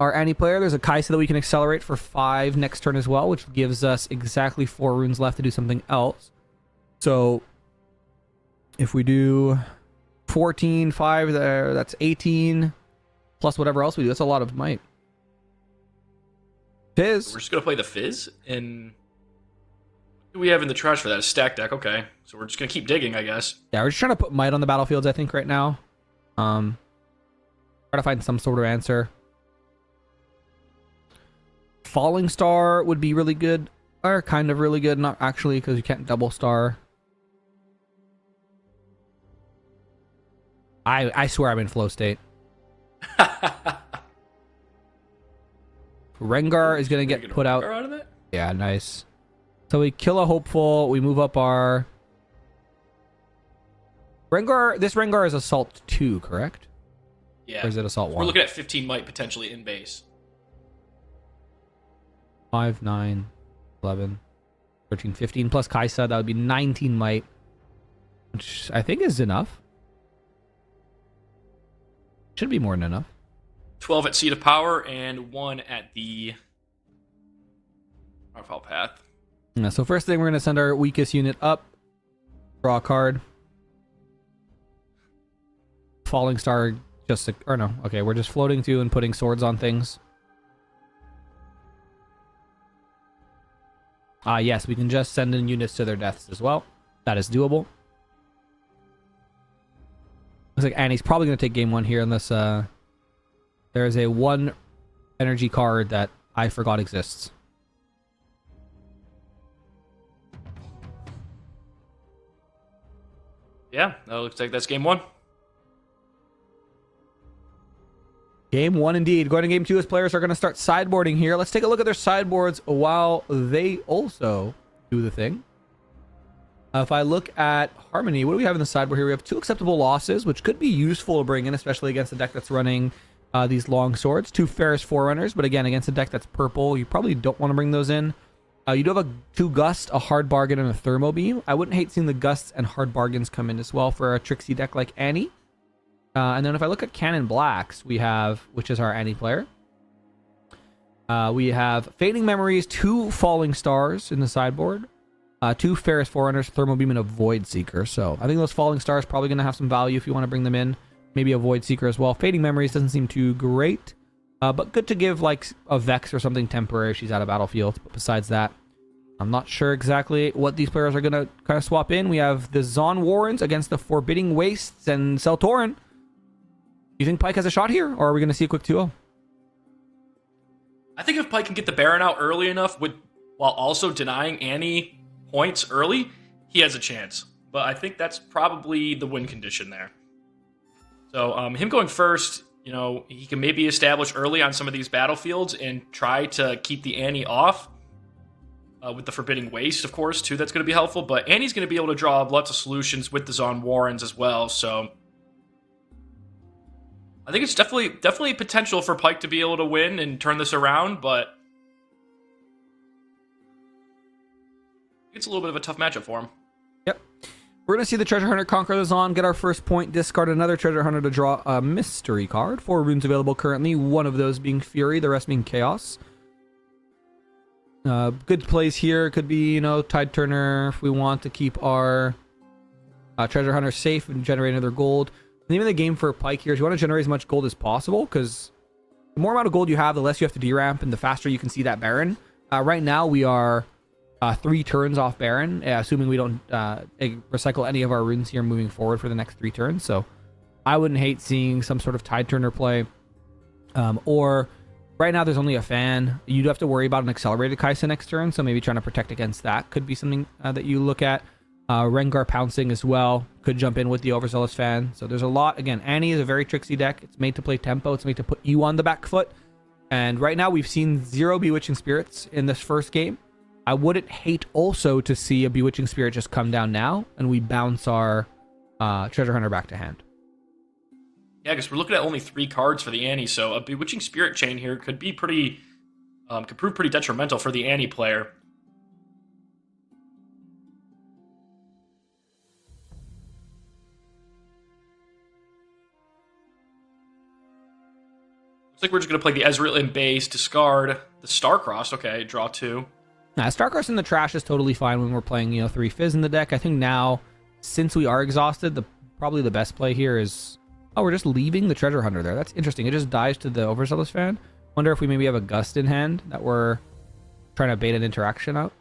our Annie player. There's a Kaisa that we can accelerate for 5 next turn as well, which gives us exactly 4 runes left to do something else. So if we do 14, 5 there, that's 18, plus whatever else we do. That's a lot of might. Fizz. We're just going to play the Fizz, and what do we have in the trash for that? A stack deck, okay. So we're just going to keep digging, I guess. Yeah, we're just trying to put might on the battlefields, I think, right now. Try to find some sort of answer. Falling Star would be really good. Or kind of really good. Not actually, because you can't double star. I swear I'm in flow state. Rengar is going to get put out. Out of it? Yeah, nice. So we kill a hopeful. We move up our... Rengar. This Rengar is Assault 2, correct? Yeah. Or is it Assault 1? We're looking at 15 might potentially in base. 5, 9, 11, 13, 15 plus Kaisa. That would be 19 might. Which I think is enough. Should be more than enough. 12 at Seat of Power and 1 at the Powerful Path. Yeah, so first thing, we're going to send our weakest unit up. Draw a card. Falling Star just... Or no. Okay, we're just floating to and putting swords on things. Yes, we can just send in units to their deaths as well. That is doable. Looks like Annie's probably going to take game 1 here unless there is a 1 energy card that I forgot exists. Yeah, that looks like that's game 1. Game 1 indeed. Going to game 2 as players are going to start sideboarding here. Let's take a look at their sideboards while they also do the thing. If I look at Harmony, what do we have in the sideboard here? We have 2 acceptable losses, which could be useful to bring in, especially against a deck that's running these long swords. 2 Ferris Forerunners, but again, against a deck that's purple, you probably don't want to bring those in. You do have 2 Gust, a Hard Bargain, and a Thermo Beam. I wouldn't hate seeing the Gusts and Hard Bargains come in as well for a tricksy deck like Annie. And then if I look at Cannon Blacks, we have, which is our Annie player. We have Fading Memories, 2 Falling Stars in the sideboard. 2 Ferris Forerunners, Thermo Beam, and a Void Seeker. So I think those Falling Stars probably going to have some value if you want to bring them in. Maybe a Void Seeker as well. Fading Memories doesn't seem too great. But good to give like a Vex or something temporary if she's out of battlefield. But besides that, I'm not sure exactly what these players are going to kind of swap in. We have the Zon Warrens against the Forbidding Wastes and Seltorin. Do you think Pike has a shot here, or are we going to see a quick 2-0? I think if Pike can get the Baron out early enough while also denying Annie points early, he has a chance. But I think that's probably the win condition there. So him going first, you know, he can maybe establish early on some of these battlefields and try to keep the Annie off. With the Forbidding Waste, of course, too, that's going to be helpful. But Annie's going to be able to draw up lots of solutions with the Zon Warrens as well. So I think it's definitely potential for Pike to be able to win and turn this around, but it's a little bit of a tough matchup for him. Yep. We're going to see the Treasure Hunter conquer the Zon, get our first point, discard another Treasure Hunter to draw a mystery card. 4 runes available currently, 1 of those being Fury, the rest being Chaos. Good plays here could be, you know, Tide Turner if we want to keep our Treasure Hunter safe and generate another gold. The name of the game for Pike here is you want to generate as much gold as possible, because the more amount of gold you have, the less you have to deramp and the faster you can see that Baron. Right now we are 3 turns off Baron, assuming we don't recycle any of our runes here moving forward for the next 3 turns. So I wouldn't hate seeing some sort of Tide Turner play. Or right now there's only a fan. You'd have to worry about an accelerated Kaisa next turn, so maybe trying to protect against that could be something that you look at. Rengar pouncing as well could jump in with the Overzealous fan. So there's a lot. Again, Annie is a very tricksy deck. It's made to play tempo. It's made to put you on the back foot. And right now we've seen 0 Bewitching Spirits in this first game. I wouldn't hate also to see a Bewitching Spirit just come down now and we bounce our Treasure Hunter back to hand. Yeah, because we're looking at only 3 cards for the Annie, so a Bewitching Spirit chain here could be could prove pretty detrimental for the Annie player. Looks like we're just going to play the Ezreal in base, discard the Starcrossed. Okay, draw 2. Starcrossed in the trash is totally fine when we're playing, you know, 3 Fizz in the deck. I think now, since we are exhausted, probably the best play here is... Oh, we're just leaving the Treasure Hunter there. That's interesting. It just dies to the Overzealous fan. Wonder if we maybe have a Gust in hand that we're trying to bait an interaction out.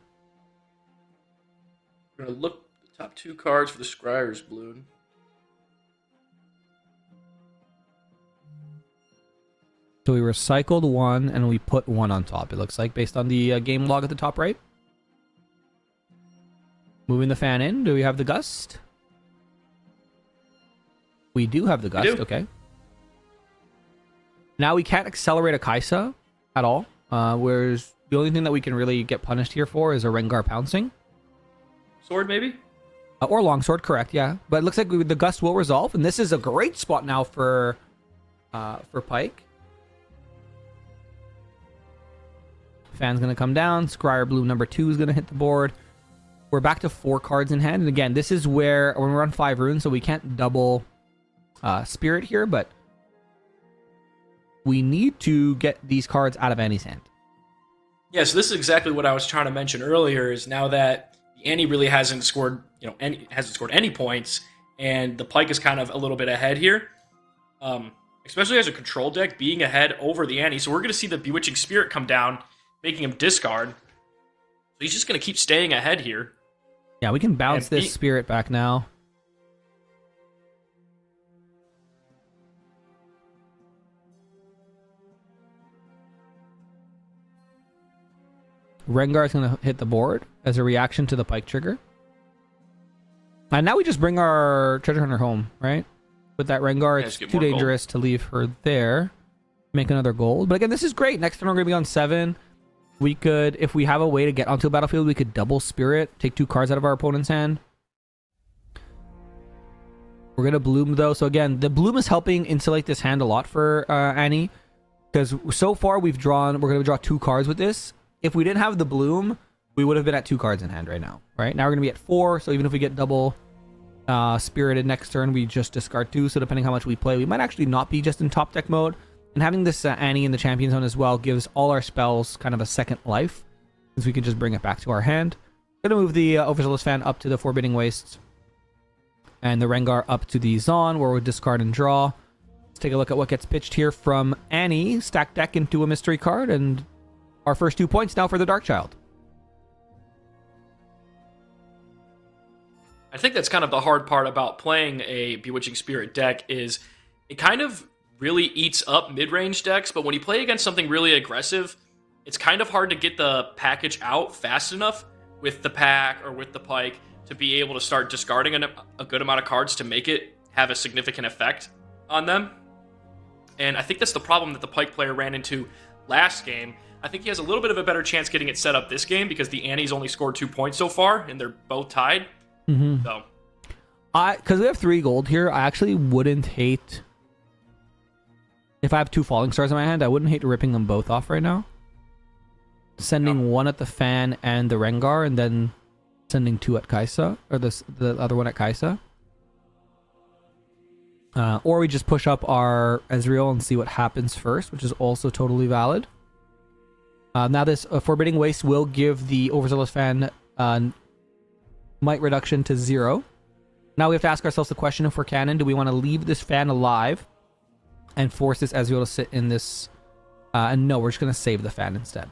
We're going to look at the top 2 cards for the Scryer's Balloon. So we recycled one and we put one on top, it looks like, based on the game log at the top right. Moving the fan in. Do we have the gust? We do have the gust. Okay. Now we can't accelerate a Kaisa at all. Whereas the only thing that we can really get punished here for is a Rengar pouncing. Sword, maybe? Or longsword, correct, yeah. But it looks like the gust will resolve, and this is a great spot now for Pyke. Fan's going to come down. Scryer Bloom number 2 is going to hit the board. We're back to 4 cards in hand. And again, this is where when we're on 5 runes, so we can't double Spirit here, but we need to get these cards out of Annie's hand. Yeah, so this is exactly what I was trying to mention earlier, is now that Annie really hasn't scored, hasn't scored any points, and the Pyke is kind of a little bit ahead here. Especially as a control deck, being ahead over the Annie. So we're going to see the Bewitching Spirit come down, making him discard. So he's just going to keep staying ahead here. Yeah, we can bounce this Spirit back now. Rengar is going to hit the board as a reaction to the Pyke trigger. And now we just bring our Treasure Hunter home, right? With that Rengar, it's too dangerous to leave her there. Make another gold. But again, this is great. Next turn we're going to be on 7. We could, if we have a way to get onto a battlefield, we could double Spirit, take 2 cards out of our opponent's hand. We're going to Bloom, though. So again, the Bloom is helping insulate this hand a lot for Annie. Because so far we're going to draw 2 cards with this. If we didn't have the Bloom, we would have been at 2 cards in hand right now. Right? Now we're going to be at 4. So even if we get double Spirited next turn, we just discard 2. So depending how much we play, we might actually not be just in top deck mode. And having this Annie in the champion zone as well gives all our spells kind of a second life, since we can just bring it back to our hand. Gonna move the Overzealous Fan up to the Forbidding Wastes, and the Rengar up to the Zon, where we'll discard and draw. Let's take a look at what gets pitched here from Annie. Stack deck into a mystery card, and our first 2 points now for the Darkchild. I think that's kind of the hard part about playing a Bewitching Spirit deck, is it kind of really eats up mid-range decks, but when you play against something really aggressive, it's kind of hard to get the package out fast enough with the pack or with the Pyke to be able to start discarding a good amount of cards to make it have a significant effect on them. And I think that's the problem that the Pyke player ran into last game. I think he has a little bit of a better chance getting it set up this game, because the Annie's only scored 2 points so far, and they're both tied. Mm-hmm. So, because we have 3 gold here, I actually wouldn't hate... If I have 2 Falling Stars in my hand, I wouldn't hate ripping them both off right now. Sending one at the Fan and the Rengar, and then sending 2 at Kaisa, or the other one at Kaisa. Or we just push up our Ezreal and see what happens first, which is also totally valid. Now this Forbidding Waste will give the Overzealous Fan might reduction to 0. Now we have to ask ourselves the question, if we're Cannon, do we want to leave this Fan alive and force this Ezreal to sit in this... and no, we're just going to save the Fan instead.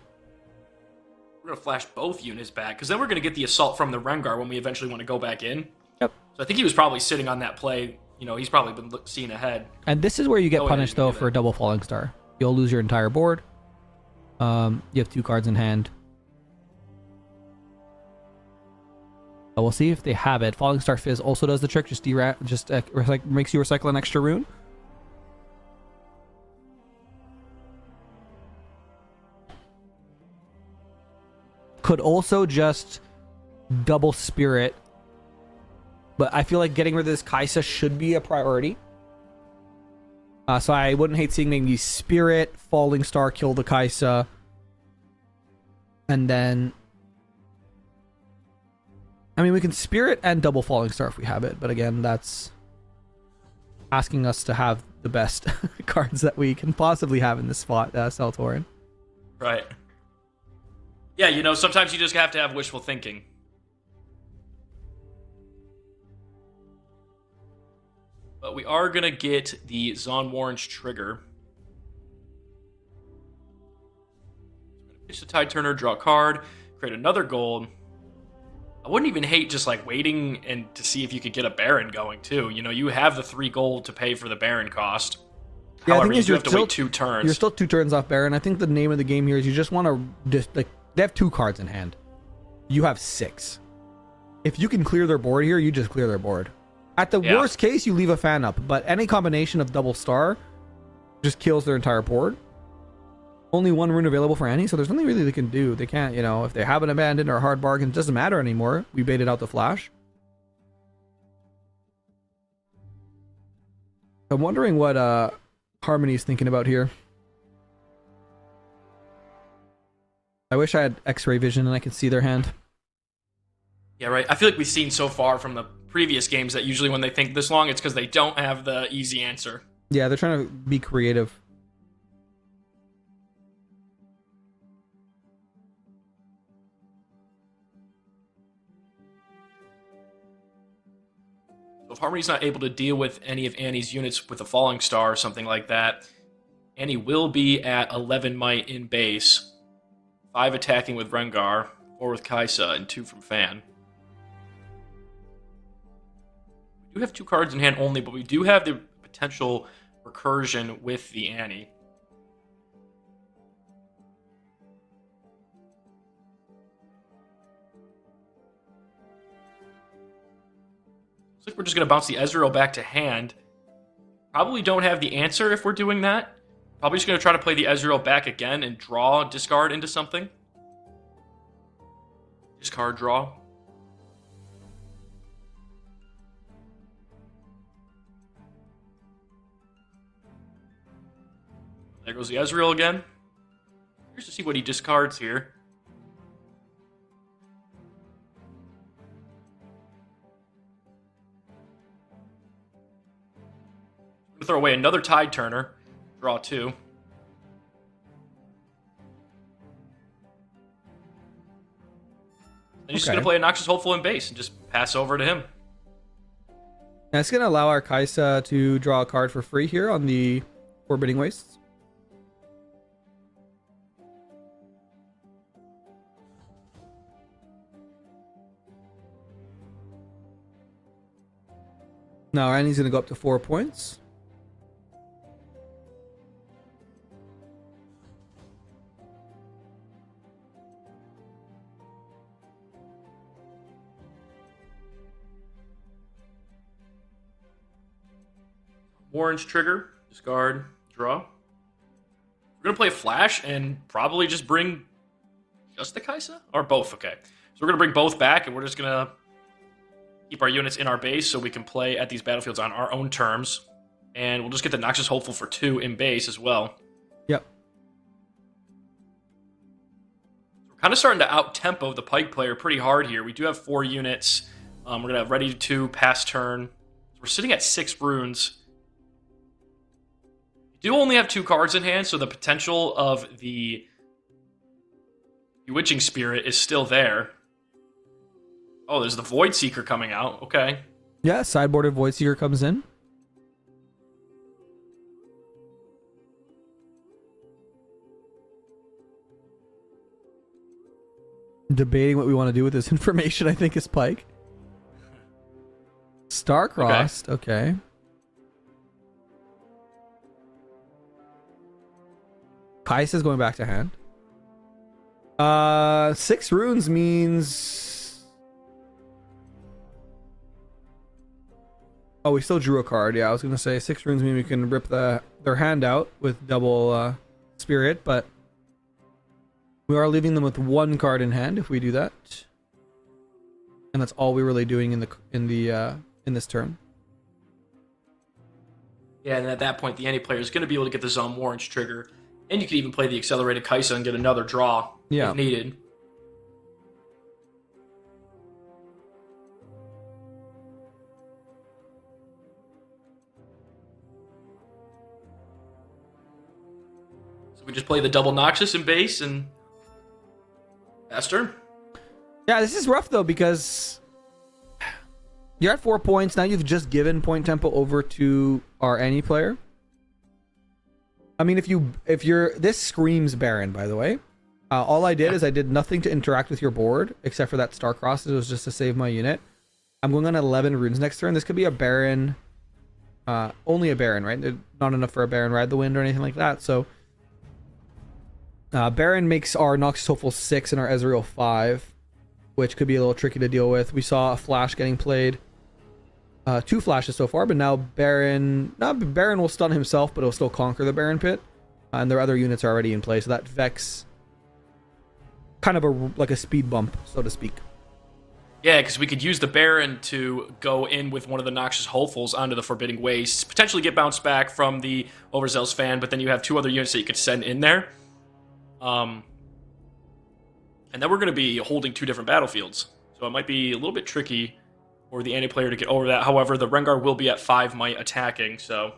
We're going to flash both units back, because then we're going to get the Assault from the Rengar when we eventually want to go back in. Yep. So I think he was probably sitting on that play. He's probably been seeing ahead. And this is where you get punished, though, for a double Falling Star. You'll lose your entire board. You have 2 cards in hand. But we'll see if they have it. Falling Star Fizz also does the trick. Just makes you recycle an extra rune. Could also just double Spirit, but I feel like getting rid of this Kaisa should be a priority. So I wouldn't hate seeing maybe Spirit, Falling Star, kill the Kaisa, and then... I mean, we can Spirit and double Falling Star if we have it, but again, that's asking us to have the best cards that we can possibly have in this spot, Seltorin. Right. Yeah, sometimes you just have to have wishful thinking. But we are going to get the Zon Warren's trigger. So we're going to pitch the Tide Turner, draw a card, create another gold. I wouldn't even hate just waiting and to see if you could get a Baron going too. You have the 3 gold to pay for the Baron cost. Yeah, However, you is do you're have to still- wait 2 turns. You're still 2 turns off Baron. I think the name of the game here is you just want to just like they have 2 cards in hand. You have 6. If you can clear their board here, you just clear their board. At the worst case, you leave a fan up, but any combination of double star just kills their entire board. Only 1 rune available for Annie, so there's nothing really they can do. They can't, you know, if they have an abandon or a hard bargain, it doesn't matter anymore. We baited out the flash. I'm wondering what Harmony's thinking about here. I wish I had X-ray vision and I could see their hand. Yeah, right. I feel like we've seen so far from the previous games that usually when they think this long, it's because they don't have the easy answer. Yeah, they're trying to be creative. So if Harmony's not able to deal with any of Annie's units with a falling star or something like that, Annie will be at 11 might in base, 5 attacking with Rengar, 4 with Kaisa, and 2 from Fan. We do have 2 cards in hand only, but we do have the potential recursion with the Annie. Looks like we're just going to bounce the Ezreal back to hand. Probably don't have the answer if we're doing that. Probably just going to try to play the Ezreal back again and draw discard into something. Discard draw. There goes the Ezreal again. Here's to see what he discards here. Throw away another Tide Turner. Draw 2. And he's just going to play a Noxious Hopeful in base and just pass over to him. And it's going to allow our Kaisa to draw a card for free here on the Forbidding Wastes. Now Annie's going to go up to 4 points. Orange trigger, discard, draw. We're going to play Flash and probably just bring just the Kaisa? Or both, okay. So we're going to bring both back and we're just going to keep our units in our base so we can play at these battlefields on our own terms. And we'll just get the Noxious Hopeful for 2 in base as well. Yep. We're kind of starting to out-tempo the Pike player pretty hard here. We do have 4 units. We're going to have ready to pass turn. We're sitting at 6 runes. We do only have 2 cards in hand, so the potential of the Bewitching Spirit is still there. Oh, there's the Void Seeker coming out. Okay. Yeah, sideboarded Void Seeker comes in. Debating what we want to do with this information, I think, is Pike. Star-crossed, okay. Kaisa's going back to hand. 6 runes means... Oh, we still drew a card. Yeah, I was going to say 6 runes mean we can rip their hand out with double spirit, but we are leaving them with 1 card in hand if we do that. And that's all we're really doing in this turn. Yeah, and at that point, the Annie player is going to be able to get the Zom Orange trigger. And you could even play the accelerated Kaisa and get another draw if needed. So we just play the double Noxious in base and pass turn. Yeah, this is rough though because you're at 4 points. Now you've just given point tempo over to our Annie player. I mean, if you're this screams Baron, by the way. All I did is I did nothing to interact with your board except for that star cross. It was just to save my unit. I'm going on 11 runes next turn. This could be a Baron only a Baron, right? There's not enough for a Baron Ride the Wind or anything like that. So Baron makes our Noxus Hopeful 6 and our Ezreal 5, which could be a little tricky to deal with. We saw a Flash getting played. 2 Flashes so far, but now Baron will stun himself, but he'll still conquer the Baron Pit. And their other units are already in play, so that Vex kind of like a speed bump, so to speak. Yeah, because we could use the Baron to go in with one of the Noxious Hopefuls onto the Forbidding Wastes, potentially get bounced back from the Overzealous fan, but then you have 2 other units that you could send in there. And then we're going to be holding 2 different battlefields, so it might be a little bit tricky for the anti-player to get over that. However, the Rengar will be at 5 might attacking, so...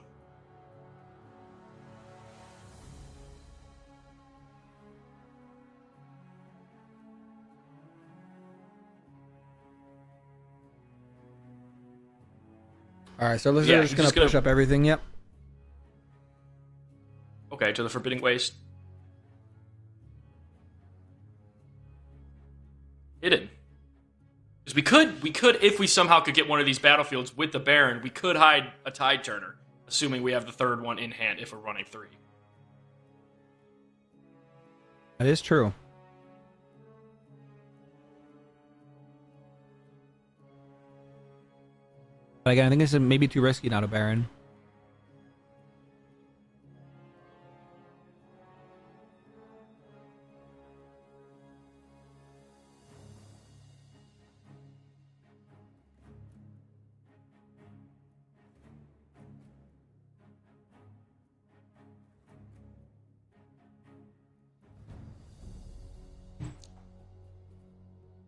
All right, so let's just going to push up everything. Yep. Okay, to the Forbidding Waste. Hidden. Because we could, if we somehow could get one of these battlefields with the Baron, we could hide a Tide Turner, assuming we have the 3rd one in hand if we're running 3. That is true. But again, I think this is maybe too risky now to Baron.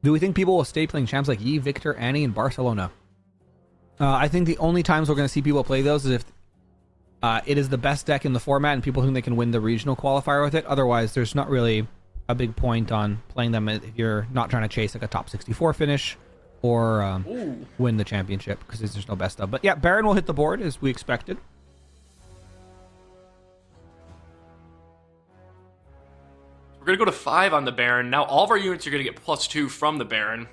Do we think people will stay playing champs like Yi, Victor, Annie, and Barcelona? I think the only times we're going to see people play those is if it is the best deck in the format and people think they can win the regional qualifier with it. Otherwise, there's not really a big point on playing them if you're not trying to chase like a top 64 finish or win the championship, because there's no best of. But yeah, Baron will hit the board as we expected. We're going to go to 5 on the Baron. Now all of our units are going to get +2 from the Baron.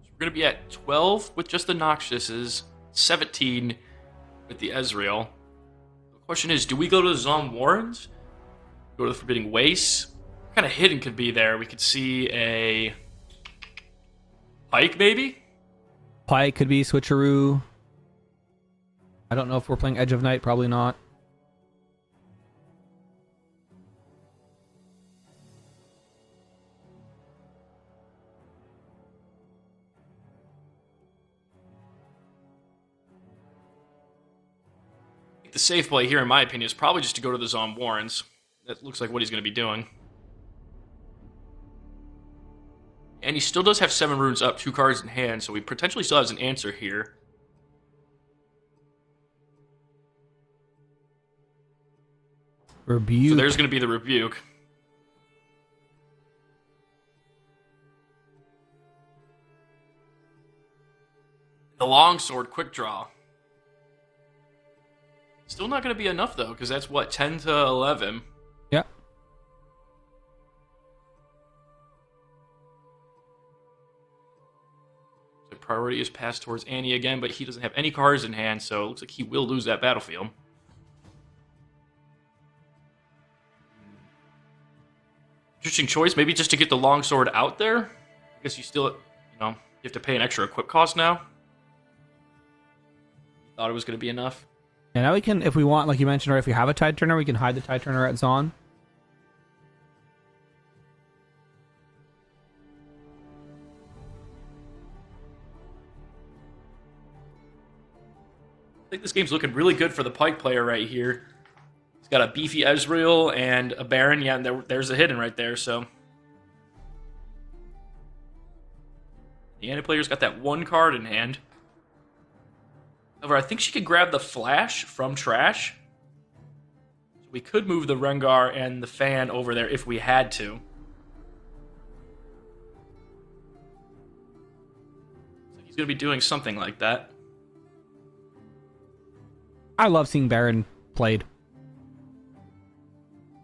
So we're going to be at 12 with just the Noxiouses, 17 with the Ezreal. The question is, do we go to the Zon Warrens? Go to the Forbidding Wastes? What kind of hidden could be there? We could see a Pike, maybe? Pike could be switcheroo. I don't know if we're playing Edge of Night. Probably not. The safe play here, in my opinion, is probably just to go to the Zon Warrens. That looks like what he's going to be doing. And he still does have 7 runes up, 2 cards in hand, so he potentially still has an answer here. Rebuke. So there's going to be the Rebuke. The Longsword Quick Draw. Still not going to be enough, though, because that's, what, 10 to 11? Yeah. So priority is passed towards Annie again, but he doesn't have any cards in hand, so it looks like he will lose that battlefield. Interesting choice, maybe just to get the Longsword out there. I guess you still, you have to pay an extra equip cost now. Thought it was going to be enough. Yeah, now we can, if we want, like you mentioned, or if we have a Tide Turner, we can hide the Tide Turner at Zon. I think this game's looking really good for the Pike player right here. He's got a beefy Ezreal and a Baron. Yeah, and there's a hidden right there, so. The Annie player's got that 1 card in hand. However, I think she could grab the Flash from Trash. So we could move the Rengar and the Fan over there if we had to. So he's going to be doing something like that. I love seeing Baron played.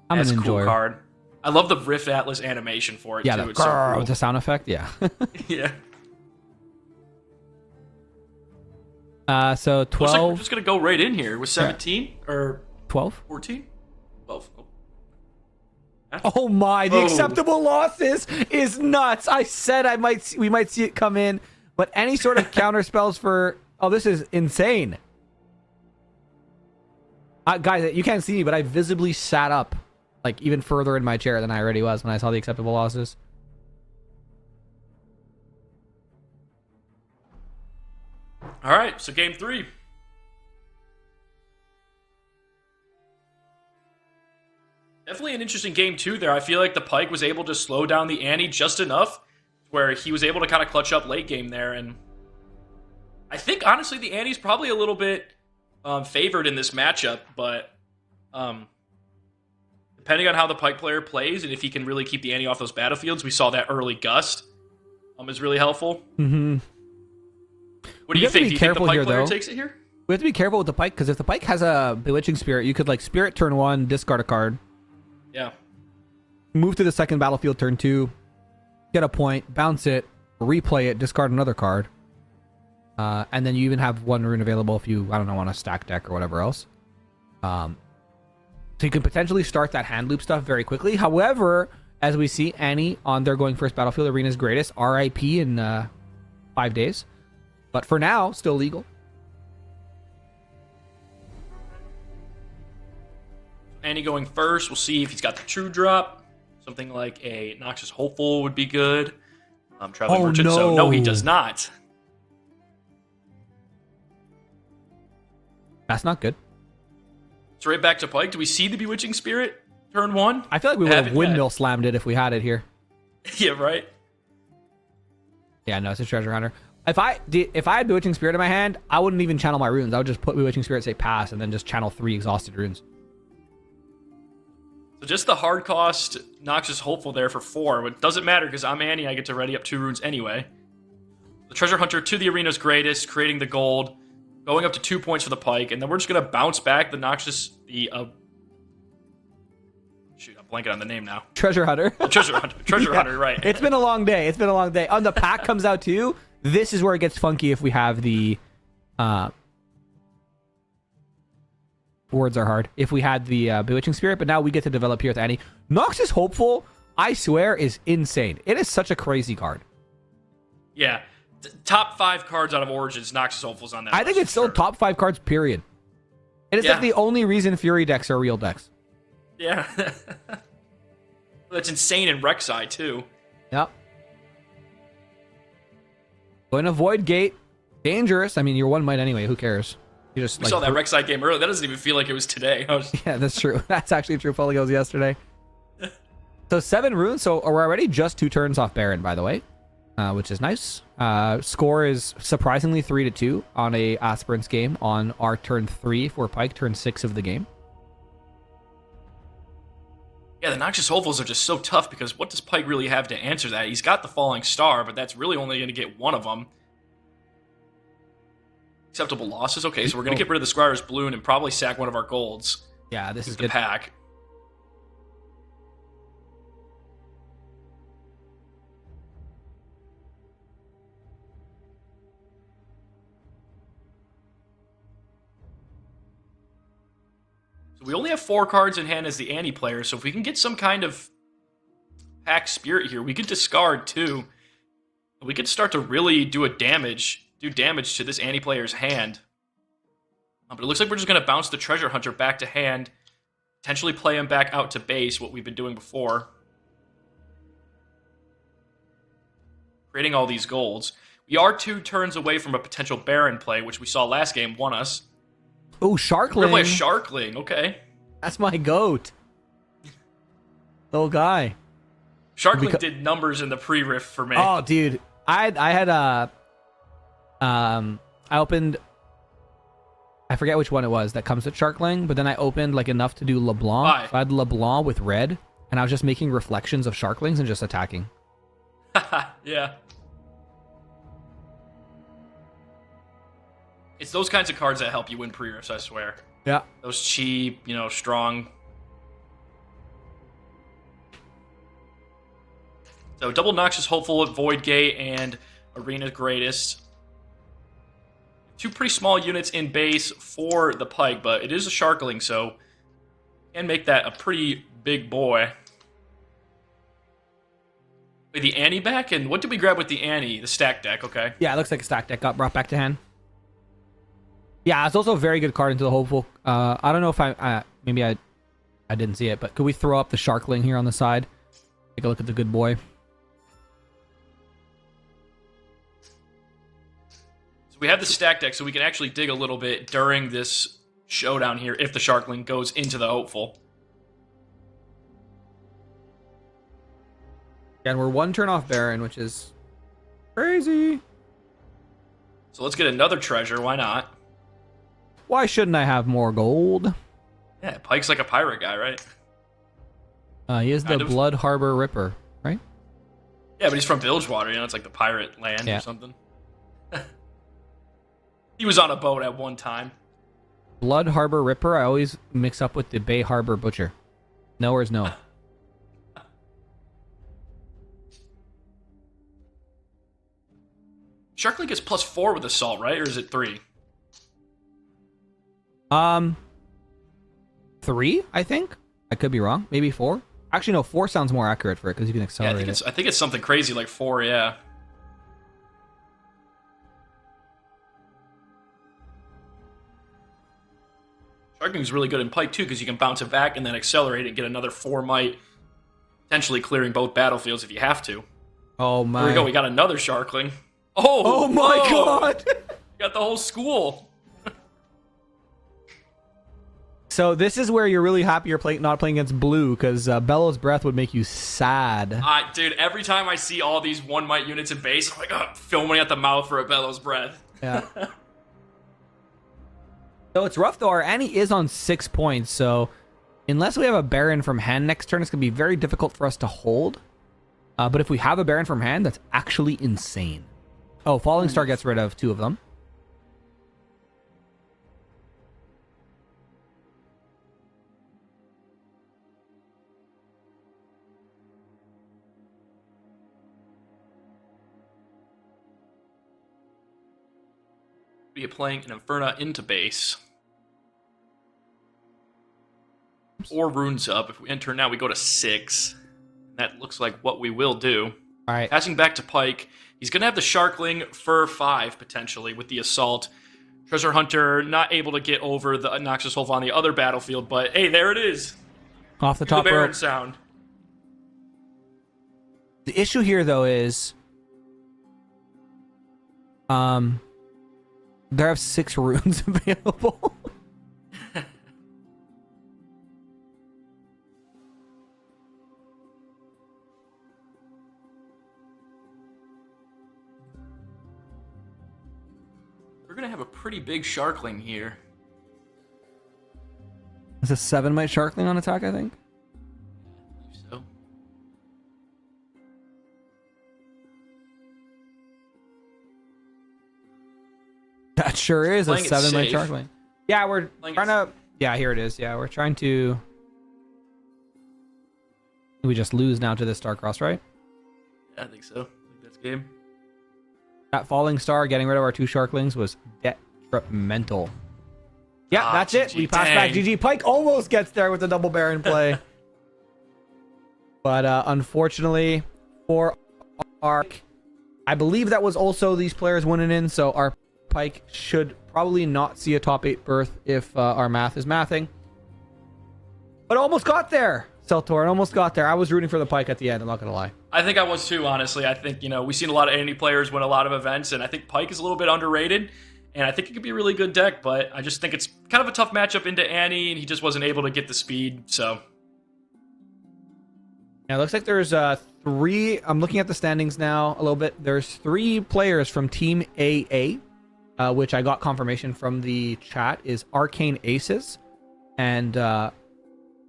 I'm That's an a cool enjoyer. card. I love the Rift Atlas animation for it, Yeah, too. the It's so cool. with the sound effect, yeah. Yeah. So Looks like we're 12, just gonna go right in here with 17 or 12. 14, 12. Oh my! The Oh. acceptable losses is nuts. I said we might see it come in, but any sort of counter spells for this is insane. Guys, you can't see me, but I visibly sat up like even further in my chair than I already was when I saw the acceptable losses. All right, so game 3. Definitely an interesting game, too, there. I feel like the Pike was able to slow down the ante just enough where he was able to kind of clutch up late game there. And I think, honestly, the ante's probably a little bit favored in this matchup, but depending on how the Pike player plays and if he can really keep the ante off those battlefields, we saw that early gust is really helpful. Mm-hmm. What do you think? Do you think the Pike here, player though. takes it here? We have to be careful with the Pike, because if the Pike has a Bewitching Spirit, you could like Spirit turn 1, discard a card, Yeah. move to the second battlefield turn 2, get a point, bounce it, replay it, discard another card, and then you even have 1 rune available if you, I don't know, want a stack deck or whatever else. So you can potentially start that hand loop stuff very quickly. However, as we see, Annie on their going first battlefield, Arena's greatest, RIP in 5 days. But for now, still legal. Annie going first. We'll see if he's got the true drop. Something like a Noxious Hopeful would be good. Traveling Merchant. So no, he does not. That's not good. So right back to Pike. Do we see the Bewitching Spirit turn 1? I feel like we would have Haven't windmill yet. slammed it if we had it here. Yeah, right. Yeah, no, it's a treasure hunter. If I had Bewitching Spirit in my hand, I wouldn't even channel my runes. I would just put Bewitching Spirit, say pass, and then just channel 3 exhausted runes. So just the hard cost Noxious Hopeful there for 4. But it doesn't matter because I'm Annie. I get to ready up 2 runes anyway. The Treasure Hunter to the Arena's greatest, creating the gold, going up to 2 points for the Pike, and then we're just going to bounce back the Noxious... Shoot, I'm blanking on the name now. Treasure hunter. Treasure Hunter. Treasure Hunter, right. It's been a long day. It's been a long day. On the pack comes out too. This is where it gets funky if we have the words are hard. If we had the Bewitching Spirit, but now we get to develop here with Annie. Noxious Hopeful, I swear, is insane. It is such a crazy card. Yeah. Top 5 cards out of Origins, Noxious Hopeful's on that I think list it's still for sure. top 5 cards, period. It is Yeah. like the only reason Fury decks are real decks. Yeah. That's insane in Rek'Sai, too. Yep. Going to Void Gate. Dangerous. I mean, you're 1 might anyway. Who cares? You just We saw that Rek'Sai game earlier. That doesn't even feel like it was today. Yeah, that's true. That's actually true. Fully goes yesterday. So 7 runes. So we're already just 2 turns off Baron, by the way, which is nice. Score is surprisingly 3-2 on a Aspirants game on our turn 3 for Pike, turn 6 of the game. Yeah, the Noxious Hopefuls are just so tough because what does Pike really have to answer that? He's got the Falling Star, but that's really only going to get one of them. Acceptable losses? Okay, so we're going to get rid of the Squire's Balloon and probably sack one of our golds. Yeah, this is The good. pack. So we only have 4 cards in hand as the Annie player, so if we can get some kind of pack spirit here, we could discard too. We could start to really do damage to this Annie player's hand. But it looks like we're just going to bounce the Treasure Hunter back to hand, potentially play him back out to base, what we've been doing before. Creating all these golds. We are 2 turns away from a potential Baron play, which we saw last game won us. Oh, We're Sharkling. going to play a Sharkling, okay. That's my goat. Little guy. Sharkling did numbers in the pre-riff for me. Oh, dude. I opened, I forget which one it was that comes with Sharkling, but then I opened like enough to do LeBlanc. Why? So I had LeBlanc with red, and I was just making reflections of Sharklings and just attacking. Yeah. It's those kinds of cards that help you win pre-riffs, I swear. Yeah. Those cheap, strong. So double Noxious Hopeful at Void Gate and Arena's Greatest. two pretty small units in base for the Pike, but it is a Sharkling, so can make that a pretty big boy. Wait, the Annie back? And what did we grab with the Annie? The stack deck, okay. Yeah, it looks like a stack deck got brought back to hand. Yeah, it's also a very good card into the hopeful. I don't know if maybe I didn't see it, but could we throw up the Sharkling here on the side? Take a look at the good boy. So we have the stack deck, so we can actually dig a little bit during this showdown here if the Sharkling goes into the hopeful. And we're one turn off Baron, which is crazy. So let's get another treasure. Why not? Why shouldn't I have more gold? Yeah, Pike's like a pirate guy, right? He is the Kind of. Blood Harbor Ripper, right? Yeah, but he's from Bilgewater, it's like the pirate land Yeah. or something. He was on a boat at one time. Blood Harbor Ripper, I always mix up with the Bay Harbor Butcher. Nowhere's no. Sharkling gets +4 with assault, right? Or is it 3? 3, I think. I could be wrong. Maybe 4. Actually, no, 4 sounds more accurate for it because you can Yeah, accelerate it. I think it's something crazy like 4, yeah. Sharkling's really good in Pike too because you can bounce it back and then accelerate it and get another 4 might, potentially clearing both battlefields if you have to. Oh my. Here we go, we got another Sharkling. Oh, Oh my whoa! god! Got the whole school. So this is where you're really happy you're not playing against blue because Bellow's Breath would make you sad. Dude, every time I see all these 1 might units in base, I'm like, oh, filming at the mouth for a Bellow's Breath. Yeah. So it's rough though. Our Annie is on 6 points, so unless we have a Baron from hand next turn, it's gonna be very difficult for us to hold. But if we have a Baron from hand, that's actually insane. Oh, Falling Star gets rid of 2 of them. Be playing an Inferna into base. Or runes up. If we enter now, we go to 6. That looks like what we will do. All right. Passing back to Pike. He's going to have the Sharkling for 5, potentially, with the Assault. Treasure Hunter not able to get over the Noxus Wolf on the other battlefield, but hey, there it is. Off the Do the top Baron rope. sound. The issue here though is there have 6 runes available. We're going to have a pretty big Sharkling here. It's a 7 might Sharkling on attack, I think. So. That sure is a Playing it 7 might safe. Sharkling. Yeah, we're Playing trying it to. Yeah, here it is. Yeah, we're trying to. We just lose now to this Starcross, right? Yeah, I think so. I think that's game. That Falling Star getting rid of our 2 Sharklings was detrimental. Yeah, that's it. GG, We pass back. dang. GG. Pike almost gets there with the double Baron play. But unfortunately for our... I believe that was also these players winning in, so our Pike should probably not see a top 8 berth if our math is mathing. But almost got there. Seltor, almost got there. I was rooting for the Pike at the end, I'm not going to lie. I think I was too, honestly. I think, we've seen a lot of Annie players win a lot of events, and I think Pike is a little bit underrated, and I think it could be a really good deck, but I just think it's kind of a tough matchup into Annie, and he just wasn't able to get the speed, so. Now, it looks like there's 3... I'm looking at the standings now a little bit. There's 3 players from Team AA, which I got confirmation from the chat, is Arcane Aces, and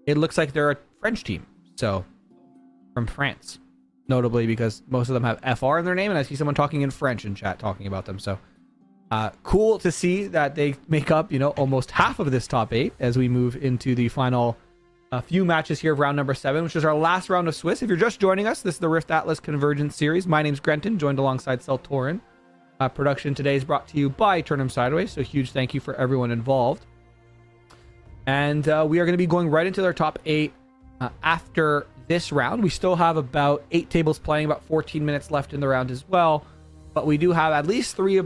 it looks like they're a French team, so from France, notably because most of them have FR in their name, and I see someone talking in French in chat talking about them, so cool to see that they make up, almost half of this top 8 as we move into the final few matches here of round number 7, which is our last round of Swiss. If you're just joining us, this is the Rift Atlas Convergence series. My name's Grenton, joined alongside Seltorin. Production today is brought to you by Turn 'em Sideways, so huge thank you for everyone involved. And we are going to be going right into their top 8 after this round. We still have about 8 tables playing, about 14 minutes left in the round as well. But we do have at least 4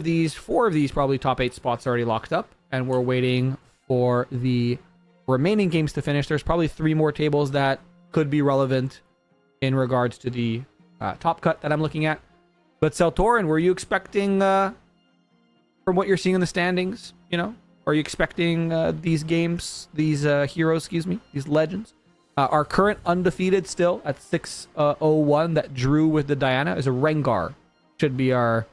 of these probably top 8 spots already locked up. And we're waiting for the remaining games to finish. There's probably 3 more tables that could be relevant in regards to the top cut that I'm looking at. But Seltorin, were you expecting, from what you're seeing in the standings, are you expecting these games, these heroes, these legends? Our current undefeated still at 6-0-1 that drew with the Diana is a Rengar. Should be our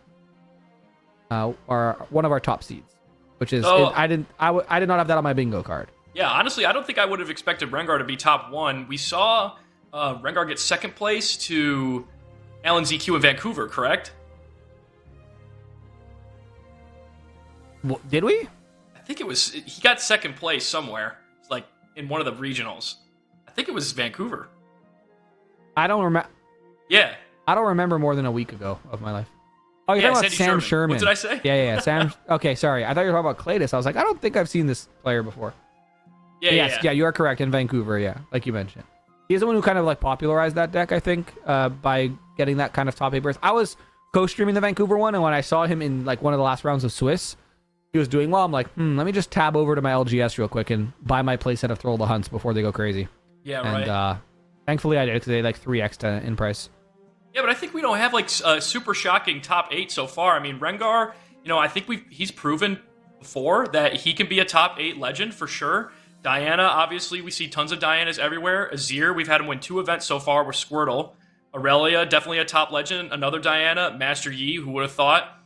one of our top seeds, which is I did not have that on my bingo card. Yeah, honestly, I don't think I would have expected Rengar to be top 1. We saw Rengar get second place to Alan ZQ in Vancouver, correct? Did we? I think he got second place somewhere, like in one of the regionals. I think it was Vancouver. I don't remember. Yeah. I don't remember more than a week ago of my life. Oh, you're talking about Sam Sherman. What did I say? Yeah. Sam. Okay, sorry. I thought you were talking about Claytis. I was like, I don't think I've seen this player before. Yeah, you are correct. In Vancouver, yeah, like you mentioned. He's the one who kind of like popularized that deck, I think, by getting that kind of top 8 berth. I was co-streaming the Vancouver one, and when I saw him in like one of the last rounds of Swiss, he was doing well. I'm like, let me just tab over to my LGS real quick and buy my playset of Throw the Hunts before they go crazy. Yeah, and, right. Thankfully I did, because they like 3x in price. Yeah, but I think we don't have like a super shocking top 8 so far. I mean, Rengar, I think he's proven before that he can be a top 8 legend for sure. Diana, obviously, we see tons of Dianas everywhere. Azir, we've had him win 2 events so far with Squirtle. Aurelia, definitely a top legend. Another Diana. Master Yi, who would have thought?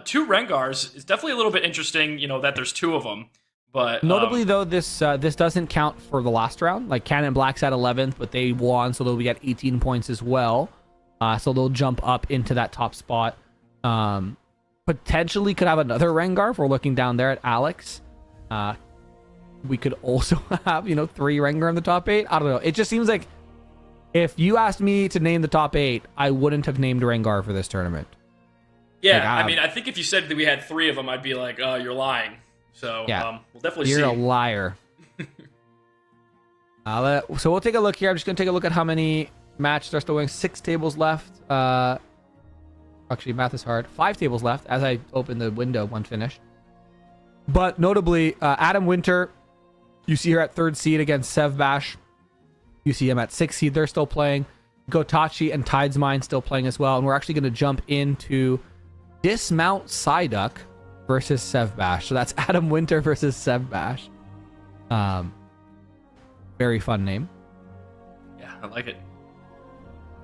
2 Rengars is definitely a little bit interesting, that there's 2 of them. But notably, though, this doesn't count for the last round. Like, Cannon Black's at 11th, but they won, so they'll be at 18 points as well. So they'll jump up into that top spot. Potentially could have another Rengar if we're looking down there at Alex. We could also have, 3 Rengar in the top 8. I don't know. It just seems like if you asked me to name the top 8, I wouldn't have named Rengar for this tournament. Yeah, I think if you said that we had 3 of them, I'd be like, oh, you're lying. So, yeah. We'll definitely see. You're a liar. So we'll take a look here. I'm just going to take a look at how many matches are still going. 6 tables left. Actually, math is hard. 5 tables left as I open the window, one finished. But notably, Adam Winter, you see her at 3rd seed against Sev Bash. You see him at 6th seed. They're still playing. Gotachi and Tides Mine still playing as well. And we're actually going to jump into Dismount Psyduck versus Sev Bash. So that's Adam Winter versus Sev Bash. Very fun name. Yeah, I like it.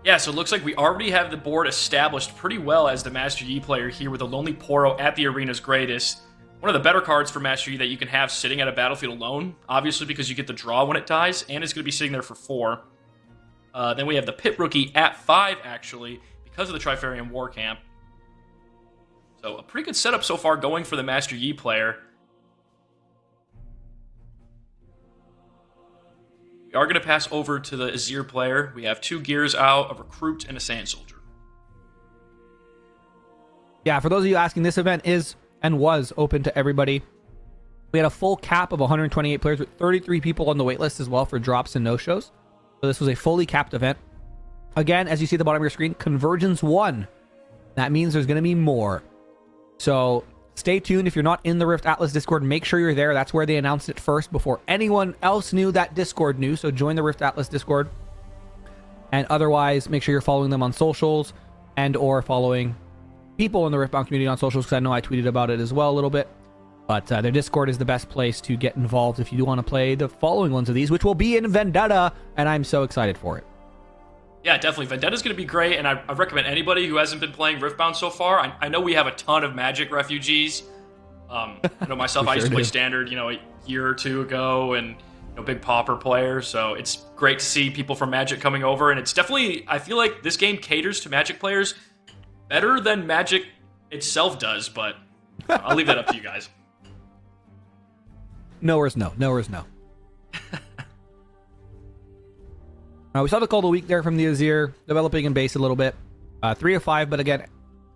Yeah, so it looks like we already have the board established pretty well as the Master Yi player here with a Lonely Poro at the arena's greatest. One of the better cards for Master Yi that you can have sitting at a battlefield alone, obviously because you get the draw when it dies, and it's going to be sitting there for 4. Then we have the Pit Rookie at 5, actually, because of the Trifarian War Camp. So a pretty good setup so far going for the Master Yi player. We are going to pass over to the Azir player. We have 2 gears out, a Recruit, and a Sand Soldier. Yeah, for those of you asking, this event is and was open to everybody. We had a full cap of 128 players with 33 people on the waitlist as well for drops and no-shows. So this was a fully capped event. Again, as you see at the bottom of your screen, Convergence 1. That means there's going to be more. So stay tuned. If you're not in the Rift Atlas Discord, make sure you're there. That's where they announced it first before anyone else knew that Discord knew. So join the Rift Atlas Discord. And otherwise, make sure you're following them on socials and or following people in the Riftbound community on socials, because I know I tweeted about it as well a little bit. But their Discord is the best place to get involved if you do want to play the following ones of these, which will be in Vendetta, and I'm so excited for it. Yeah, definitely. Vendetta's going to be great, and I recommend anybody who hasn't been playing Riftbound so far. I know we have a ton of Magic refugees. I know myself, I used to play Standard, a year or 2 ago, and big Pauper player, so it's great to see people from Magic coming over, and it's definitely, I feel like this game caters to Magic players better than Magic itself does, but I'll leave that up to you guys. Nowhere's no. We saw the Call of the Week there from the Azir, developing in base a little bit. 3 of 5, but again,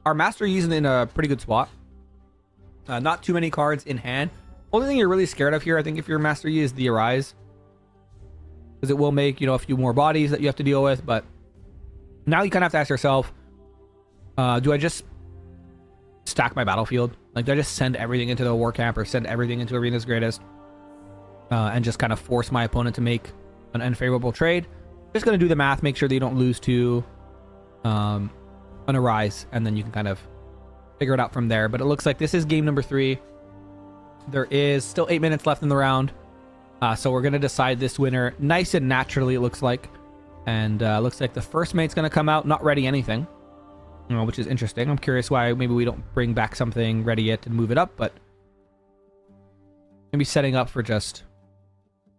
our Master Yi's in a pretty good spot. Not too many cards in hand. Only thing you're really scared of here, I think, if you're Master Yi, is the Arise. Because it will make, a few more bodies that you have to deal with. But now you kind of have to ask yourself, do I just stack my battlefield? Like, do I just send everything into the War Camp or send everything into Arena's Greatest? And just kind of force my opponent to make an unfavorable trade? Just going to do the math, make sure that you don't lose to an Arise. And then you can kind of figure it out from there. But it looks like this is game number 3. There is still 8 minutes left in the round. So we're going to decide this winner nice and naturally, it looks like. And looks like the first mate's going to come out not ready anything, which is interesting. I'm curious why maybe we don't bring back something ready yet and move it up, but maybe setting up for just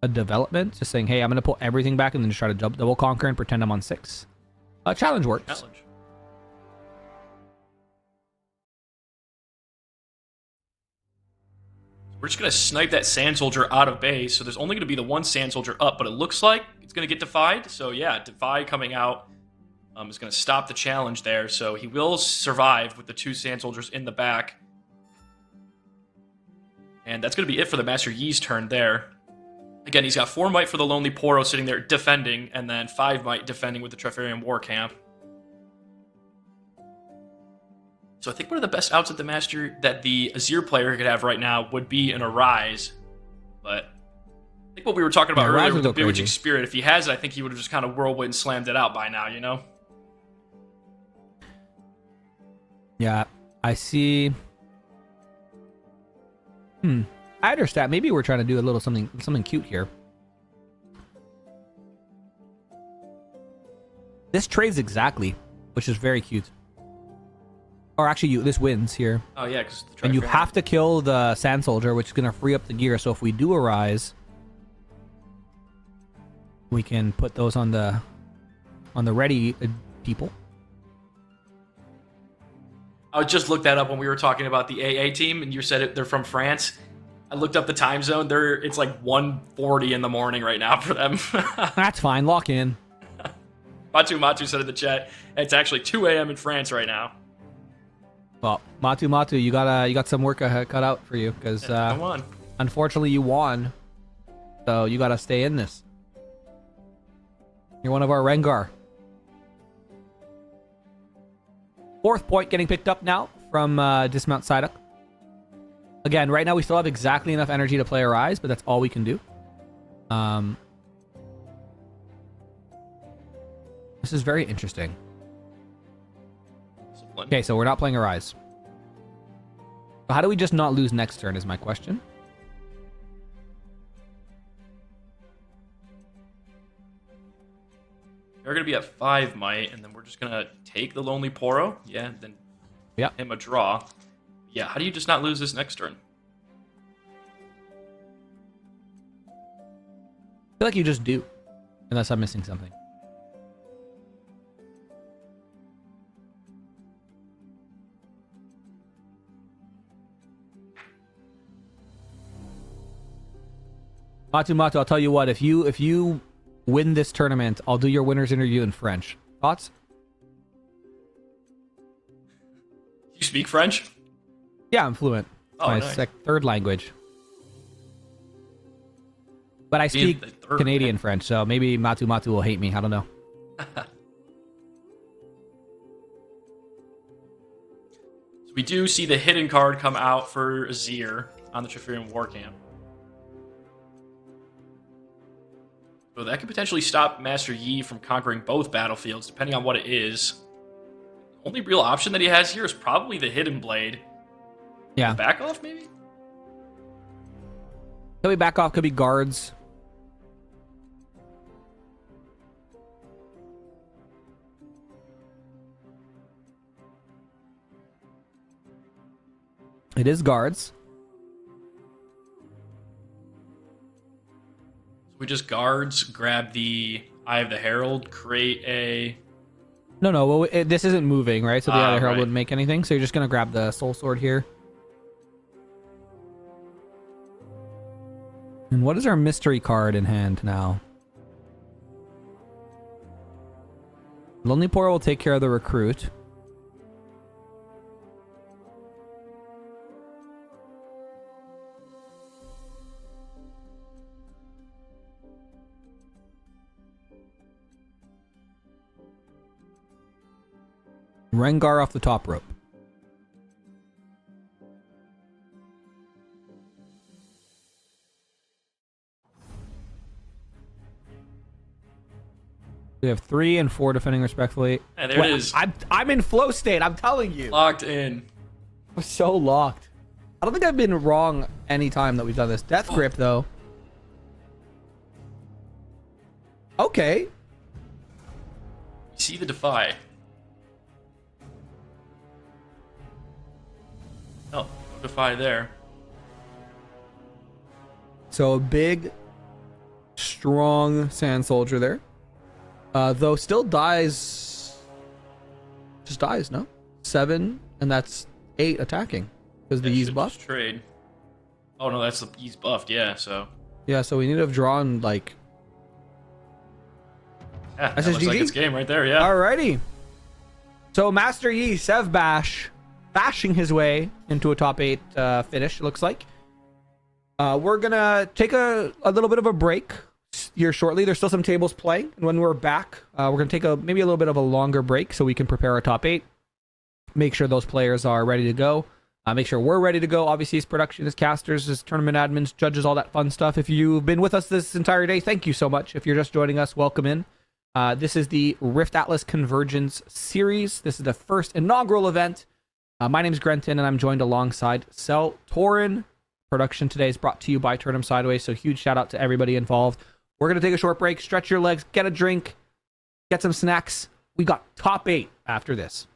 a development, just saying, hey, I'm going to pull everything back and then just try to double conquer and pretend I'm on 6. Challenge works. Challenge. We're just going to snipe that Sand Soldier out of base, so there's only going to be the one Sand Soldier up, but it looks like it's going to get Defied. So yeah, Defy coming out is going to stop the challenge there, so he will survive with the 2 Sand Soldiers in the back. And that's going to be it for the Master Yi's turn there. Again, he's got 4 might for the Lonely Poro sitting there defending, and then 5 might defending with the Treferian War Camp. So I think one of the best outs that the Azir player could have right now would be an Arise. But I think what we were talking about earlier with the Bewitching Spirit, if he has it, I think he would have just kind of whirlwind slammed it out by now, Yeah, I see. I understand. Maybe we're trying to do a little something cute here. This trades exactly, which is very cute. Or actually, this wins here. Oh, yeah, because and you have to kill the Sand Soldier, which is going to free up the gear. So if we do Arise, we can put those on the ready people. I just looked that up when we were talking about the AA team, and you said they're from France. I looked up the time zone. It's like 1:40 in the morning right now for them. That's fine. Lock in. Matu said in the chat, it's actually 2 a.m. in France right now. Well, Matu, you got some work cut out for you because come on. Unfortunately you won, so you got to stay in this. You're one of our Rengar. 4th point getting picked up now from Dismount Psyduck. Again, right now we still have exactly enough energy to play Arise, but that's all we can do. This is very interesting. Okay, so we're not playing Arise. So how do we just not lose next turn is my question. They're going to be at 5 might, and then we're just going to take the Lonely Poro. Yeah, then him a draw. Yeah, how do you just not lose this next turn? I feel like you just do, unless I'm missing something. Matu, I'll tell you what, if you win this tournament, I'll do your winner's interview in French. Thoughts? You speak French? Yeah, I'm fluent. Oh, my nice. 3rd language. But I speak Canadian French, so maybe Matu will hate me. I don't know. So we do see the hidden card come out for Azir on the Treferian War Camp. So that could potentially stop Master Yi from conquering both battlefields, depending on what it is. The only real option that he has here is probably the Hidden Blade. Yeah. Back off, maybe? Could be back off, could be guards. It is guards. We just guards, grab the Eye of the Herald, create a... No. Well, this isn't moving, right? So the other herald right. wouldn't make anything. So you're just going to grab the Soul Sword here. And what is our mystery card in hand now? Lonely Poro will take care of the recruit. Rengar off the top rope. We have 3 and 4 defending respectfully. And there it is. I'm in flow state. I'm telling you. Locked in. I'm so locked. I don't think I've been wrong any time that we've done this. Death grip though. Okay. You see the defy. Oh, no defy there. So a big, strong sand soldier there. Though still dies. Just dies, no? 7, and that's 8 attacking. Because the Ye's buffed? Trade. Oh no, that's the Ye's buffed, yeah, so. Yeah, so we need to have drawn like. Yeah, that looks like SSGG? it's game right there, yeah. Alrighty. So Master Yi, Sev Bash, bashing his way into a top 8 finish, it looks like. We're gonna take a little bit of a break here shortly. There's still some tables playing, and when we're back, we're gonna take maybe a little bit of a longer break so we can prepare our top 8. Make sure those players are ready to go. Make sure we're ready to go. Obviously, as production, as casters, as tournament admins, judges, all that fun stuff. If you've been with us this entire day, thank you so much. If you're just joining us, welcome in. This is the Rift Atlas Convergence series. This is the first inaugural event. My name is Grenton, and I'm joined alongside Cell Torin. Production today is brought to you by Turnham Sideways, so huge shout out to everybody involved. We're going to take a short break, stretch your legs, get a drink, get some snacks. We got top 8 after this.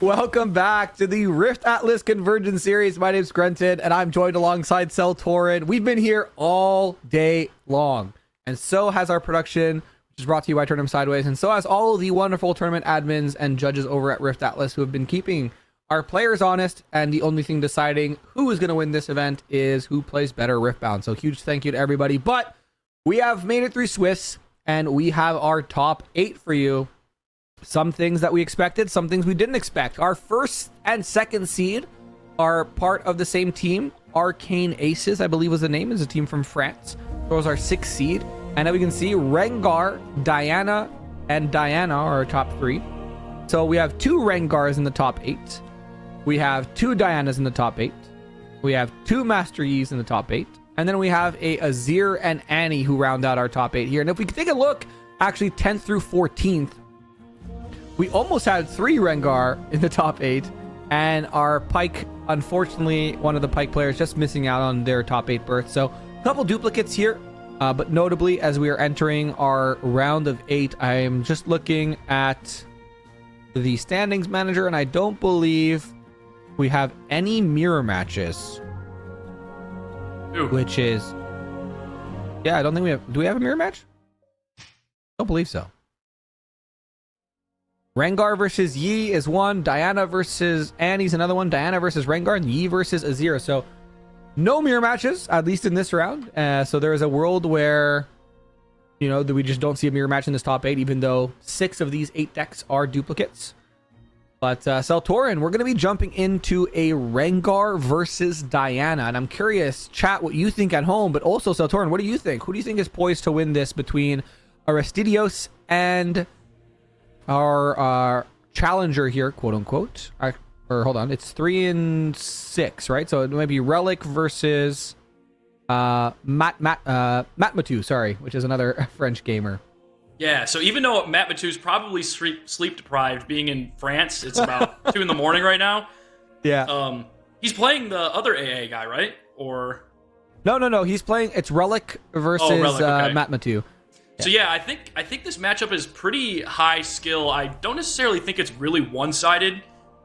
Welcome back to the Rift Atlas Convergence series. My name's Grenton, and I'm joined alongside Seltorin. We've been here all day long, and so has our production, which is brought to you by Tournament Sideways, and so has all of the wonderful tournament admins and judges over at Rift Atlas who have been keeping our players honest, and the only thing deciding who is going to win this event is who plays better Riftbound. So huge thank you to everybody. But we have made it through Swiss, and we have our top 8 for you. Some things that we expected, some things we didn't expect. Our first and second seed are part of the same team. Arcane Aces, I believe was the name, is a team from France. So was our 6th seed. And now we can see Rengar, Diana, and Diana are our top 3. So we have 2 Rengars in the top 8. We have 2 Dianas in the top 8. We have 2 Master Yis in the top 8. And then we have a Azir and Annie who round out our top 8 here. And if we take a look, actually 10th through 14th, we almost had 3 Rengar in the top 8, and our Pyke, unfortunately, one of the Pyke players just missing out on their top 8 berth. So a couple duplicates here, but notably as we are entering our round of 8, I am just looking at the standings manager, and I don't believe we have any mirror matches. Ooh. Which is, yeah, I don't think we have. Do we have a mirror match? Don't believe so. Rengar versus Yi is one. Diana versus Annie's another one. Diana versus Rengar, and Yi versus Azir. So no mirror matches, at least in this round. So there is a world where, you know, that we just don't see a mirror match in this top 8, even though 6 of these 8 decks are duplicates. But Seltorin, we're going to be jumping into a Rengar versus Diana. And I'm curious, chat, what you think at home. But also, Seltorin, what do you think? Who do you think is poised to win this between Aristidios and our challenger here, quote unquote? Or hold on, it's 3 and 6, right? So it might be Relic versus Matmatu, sorry, which is another French gamer. Yeah, so even though Matt Matu's probably sleep deprived, being in France, it's about 2 in the morning right now. Yeah. He's playing the other AA guy, right? Or no, he's playing. It's Relic versus Relic, okay. Matmatu. So yeah, I think this matchup is pretty high skill. I don't necessarily think it's really one-sided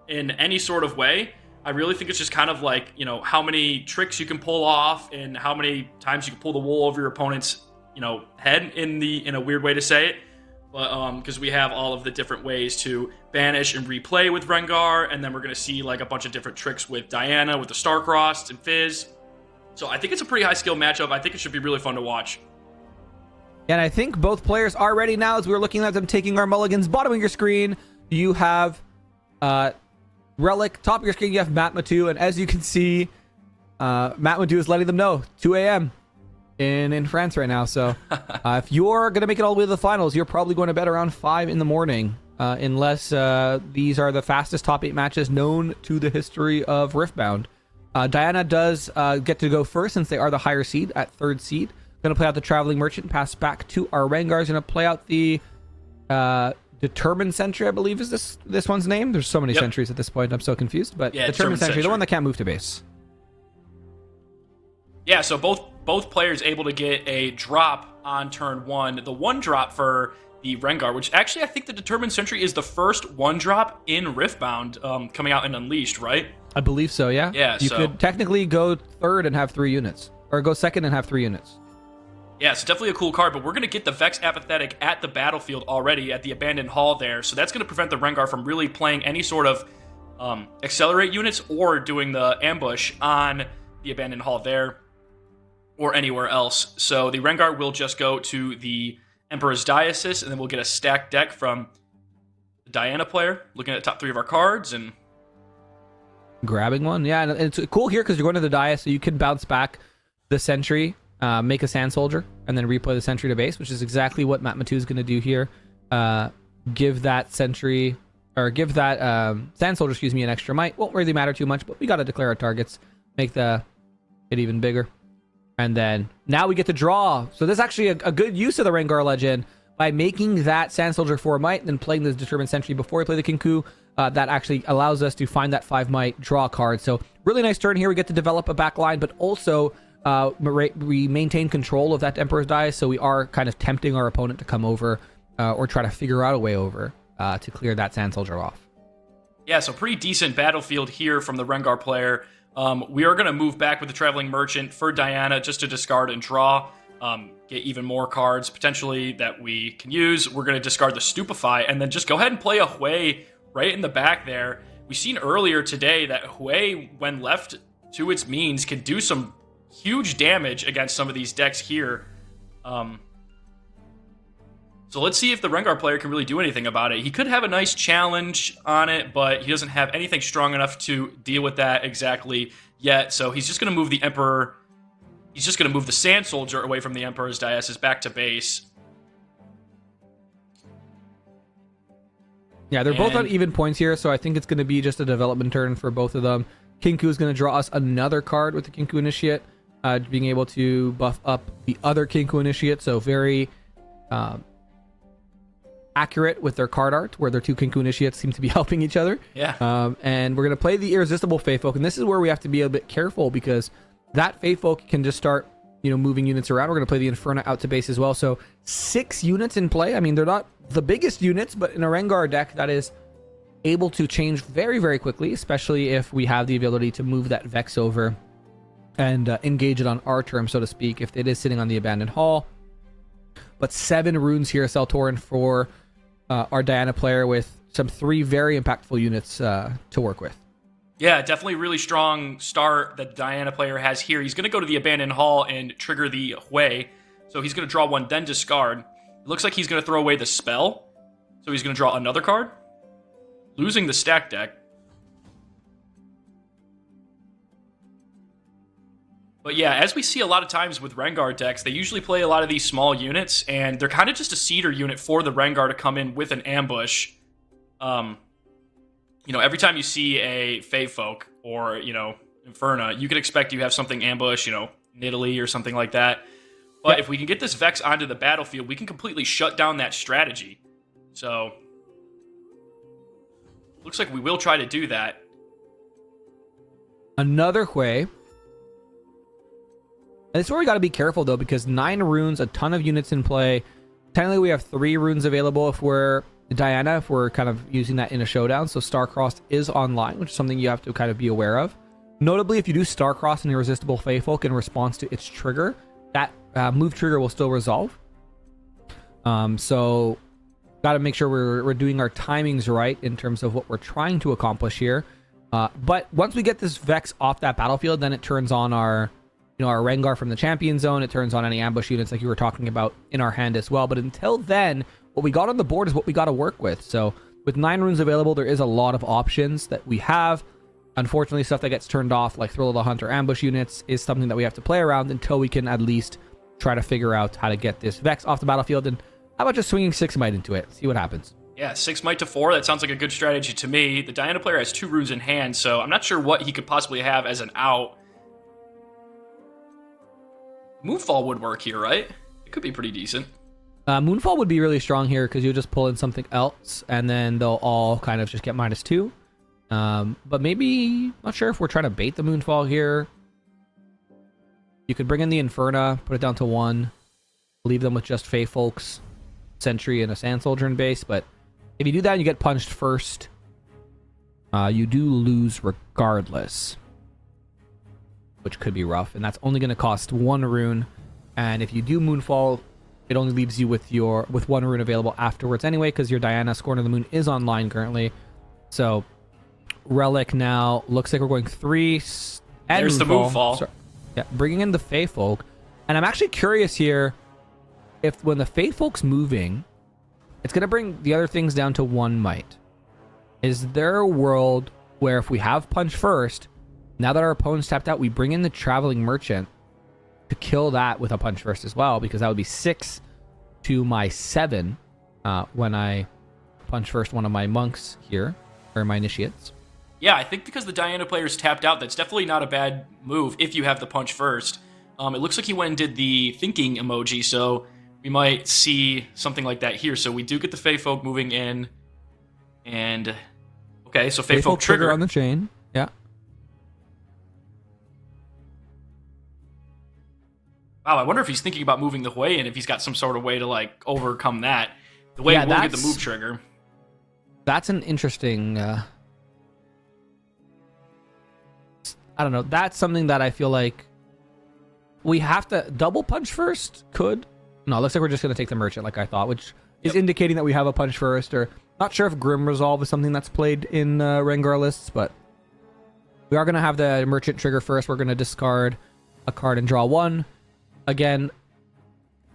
in any sort of way. I really think it's just kind of like, you know, how many tricks you can pull off and how many times you can pull the wool over your opponent's, you know, head in a weird way to say it. But because we have all of the different ways to banish and replay with Rengar, and then we're going to see like a bunch of different tricks with Diana, with the Starcrossed and Fizz. So I think it's a pretty high skill matchup. I think it should be really fun to watch. And I think both players are ready now as we're looking at them taking our mulligans. Bottom of your screen, you have Relic. Top of your screen, you have Matmatu. And as you can see, Matmatu is letting them know 2 a.m. in France right now. So if you're going to make it all the way to the finals, you're probably going to bed around 5 in the morning. Unless these are the fastest top 8 matches known to the history of Riftbound. Diana does get to go first since they are the higher seed at 3rd seed. Going to play out the Traveling Merchant, pass back to our Rengars. Going to play out the Determined Sentry, I believe is this one's name. There's so many sentries at this point. I'm so confused. But yeah, Determined Sentry, the one that can't move to base. Yeah, so both players able to get a drop on turn 1. The 1 drop for the Rengar, which actually I think the Determined Sentry is the first 1 drop in Riftbound coming out in Unleashed, right? I believe so, yeah. Yeah, you could technically go 3rd and have 3 units. Or go 2nd and have 3 units. Yeah, it's definitely a cool card, but we're going to get the Vex Apathetic at the battlefield already at the Abandoned Hall there, so that's going to prevent the Rengar from really playing any sort of accelerate units or doing the ambush on the Abandoned Hall there or anywhere else. So the Rengar will just go to the Emperor's Diocese, and then we'll get a stacked deck from the Diana player, looking at the top 3 of our cards and grabbing one. Yeah, and it's cool here because you're going to the Diocese, so you can bounce back the Sentry, make a Sand Soldier, and then replay the Sentry to base, which is exactly what Matmatu is going to do here. Give that Sentry, or give that Sand Soldier, excuse me, an extra might. Won't really matter too much, but we got to declare our targets, make it even bigger. And then now we get to draw. So this is actually a good use of the Rengar Legend by making that Sand Soldier 4 might and then playing the Determined Sentry before we play the Kinku. That actually allows us to find that 5 might, draw a card. So really nice turn here. We get to develop a back line, but also we maintain control of that Emperor's Dice, so we are kind of tempting our opponent to come over or try to figure out a way over to clear that Sand Soldier off. Yeah, so pretty decent battlefield here from the Rengar player. We are going to move back with the Traveling Merchant for Diana just to discard and draw, get even more cards potentially that we can use. We're going to discard the Stupefy and then just go ahead and play a Hui right in the back there. We've seen earlier today that Hui, when left to its means, can do some huge damage against some of these decks here. So let's see if the Rengar player can really do anything about it. He could have a nice challenge on it, but he doesn't have anything strong enough to deal with that exactly yet. So he's just going to move the Emperor. He's just going to move the Sand Soldier away from the Emperor's Diasis back to base. Yeah, they're both on even points here, so I think it's going to be just a development turn for both of them. Kinku is going to draw us another card with the Kinku Initiate, being able to buff up the other Kinku Initiate, so very accurate with their card art, where their two Kinku Initiates seem to be helping each other. Yeah. And we're going to play the Irresistible Faithfolk, and this is where we have to be a bit careful, because that Faithfolk can just start, moving units around. We're going to play the Inferno out to base as well, so 6 units in play. I mean, they're not the biggest units, but in a Rengar deck, that is able to change very, very quickly, especially if we have the ability to move that Vex over and engage it on our terms, so to speak, if it is sitting on the Abandoned Hall. But 7 runes here, Seltorin, for our Diana player, with some 3 very impactful units to work with. Yeah, definitely really strong start that the Diana player has here. He's going to go to the Abandoned Hall and trigger the Hui. So he's going to draw 1, then discard. It looks like he's going to throw away the spell. So he's going to draw another card, losing the stack deck. But yeah, as we see a lot of times with Rengar decks, they usually play a lot of these small units, and they're kind of just a cedar unit for the Rengar to come in with an ambush. Every time you see a Faefolk or, Inferna, you could expect you have something ambush, Nidalee or something like that. But if we can get this Vex onto the battlefield, we can completely shut down that strategy. So, looks like we will try to do that. Another Hui. And this is where we got to be careful, though, because 9 runes, a ton of units in play. Technically, we have 3 runes available if we're Diana, if we're kind of using that in a showdown. So Starcrossed is online, which is something you have to kind of be aware of. Notably, if you do Starcross and Irresistible Faithfolk in response to its trigger, that move trigger will still resolve. So got to make sure we're doing our timings right in terms of what we're trying to accomplish here. But once we get this Vex off that battlefield, then it turns on our Rengar from the champion zone. It turns on any ambush units like you were talking about in our hand as well. But until then, what we got on the board is what we got to work with. So with 9 runes available, there is a lot of options that we have. Unfortunately, stuff that gets turned off, like Thrill of the Hunt or ambush units, is something that we have to play around until we can at least try to figure out how to get this Vex off the battlefield. And how about just swinging 6 might into it? See what happens. Yeah, 6 might to 4. That sounds like a good strategy to me. The Diana player has 2 runes in hand, so I'm not sure what he could possibly have as an out. Moonfall would work here, right? It could be pretty decent. Moonfall would be really strong here because you'll just pull in something else and then they'll all kind of just get -2. But maybe, not sure if we're trying to bait the Moonfall here. You could bring in the Inferna, put it down to 1, leave them with just Faefolks, Sentry, and a Sand Soldier in base. But if you do that and you get punched first, you do lose regardless, which could be rough. And that's only going to cost 1 rune. And if you do Moonfall, it only leaves you with 1 rune available afterwards anyway, because your Diana Scorn of the Moon is online currently. So Relic now looks like we're going 3. And there's the Moonfall. Sorry. Yeah, bringing in the Faefolk. And I'm actually curious here if when the Faefolk's moving, it's going to bring the other things down to 1 might. Is there a world where if we have punch first, now that our opponent's tapped out, we bring in the Traveling Merchant to kill that with a punch first as well, because that would be 6 to my 7 when I punch first one of my monks here, or my initiates. Yeah, I think because the Diana player's tapped out, that's definitely not a bad move if you have the punch first. It looks like he went and did the thinking emoji, so we might see something like that here. So we do get the Faefolk moving in, and okay, so Faefolk trigger on the chain. Yeah. Wow, I wonder if he's thinking about moving the Hui and if he's got some sort of way to overcome that. The way we'll get the move trigger. That's an interesting I don't know. That's something that I feel like we have to double punch first. Could no, looks like we're just gonna take the merchant like I thought, which is indicating that we have a punch first. Or not sure if Grim Resolve is something that's played in Rengar lists, but we are gonna have the merchant trigger first. We're gonna discard a card and draw one. Again,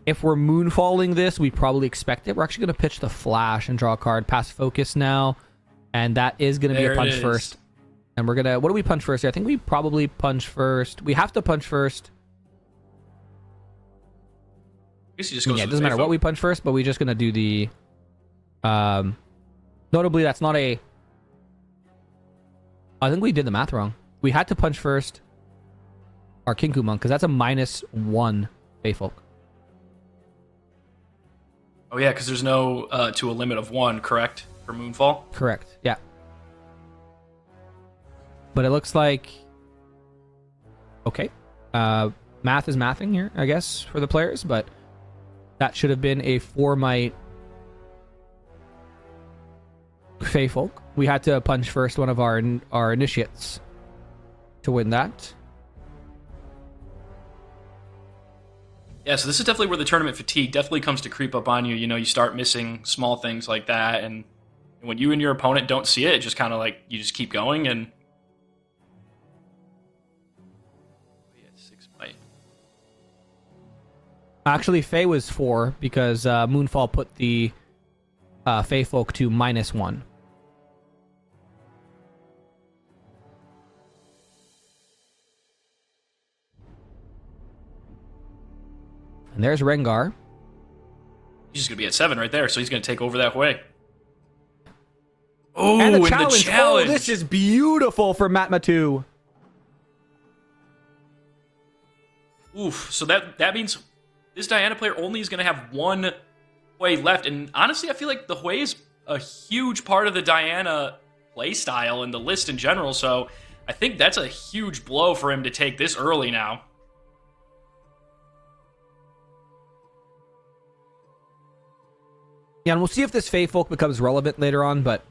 if we're moonfalling this, we probably expect it. We're actually gonna pitch the flash and draw a card. Pass focus now, and that is gonna be a punch first. And we're gonna, what do we punch first here? I think we probably punch first. We have to punch first. I guess he just goes Yeah, it with doesn't matter what we punch first, but we're just gonna do the. Notably, that's not a. I think we did the math wrong. We had to punch first our Kinku Monk because that's a -1 Faefolk. Oh yeah, because there's no to a limit of 1, correct? For Moonfall? Correct. Yeah. But it looks like. Okay. Math is mathing here, I guess, for the players, but that should have been a 4-might Faefolk. We had to punch first one of our initiates to win that. Yeah, so this is definitely where the tournament fatigue definitely comes to creep up on you. You know, you start missing small things like that, and when you and your opponent don't see it, it just kind of like you just keep going and. Yeah, 6 might. Actually, Fae was 4 because Moonfall put the Faefolk to -1. And there's Rengar. He's just gonna be at 7 right there, so he's gonna take over that way. Oh, And and the challenge. the challenge! Oh, this is beautiful for Matmatu. Oof. So that means this Diana player only is gonna have 1 Hui left, and honestly, I feel like the Hui is a huge part of the Diana playstyle and the list in general. So I think that's a huge blow for him to take this early now. Yeah, and we'll see if this Faefolk becomes relevant later on, but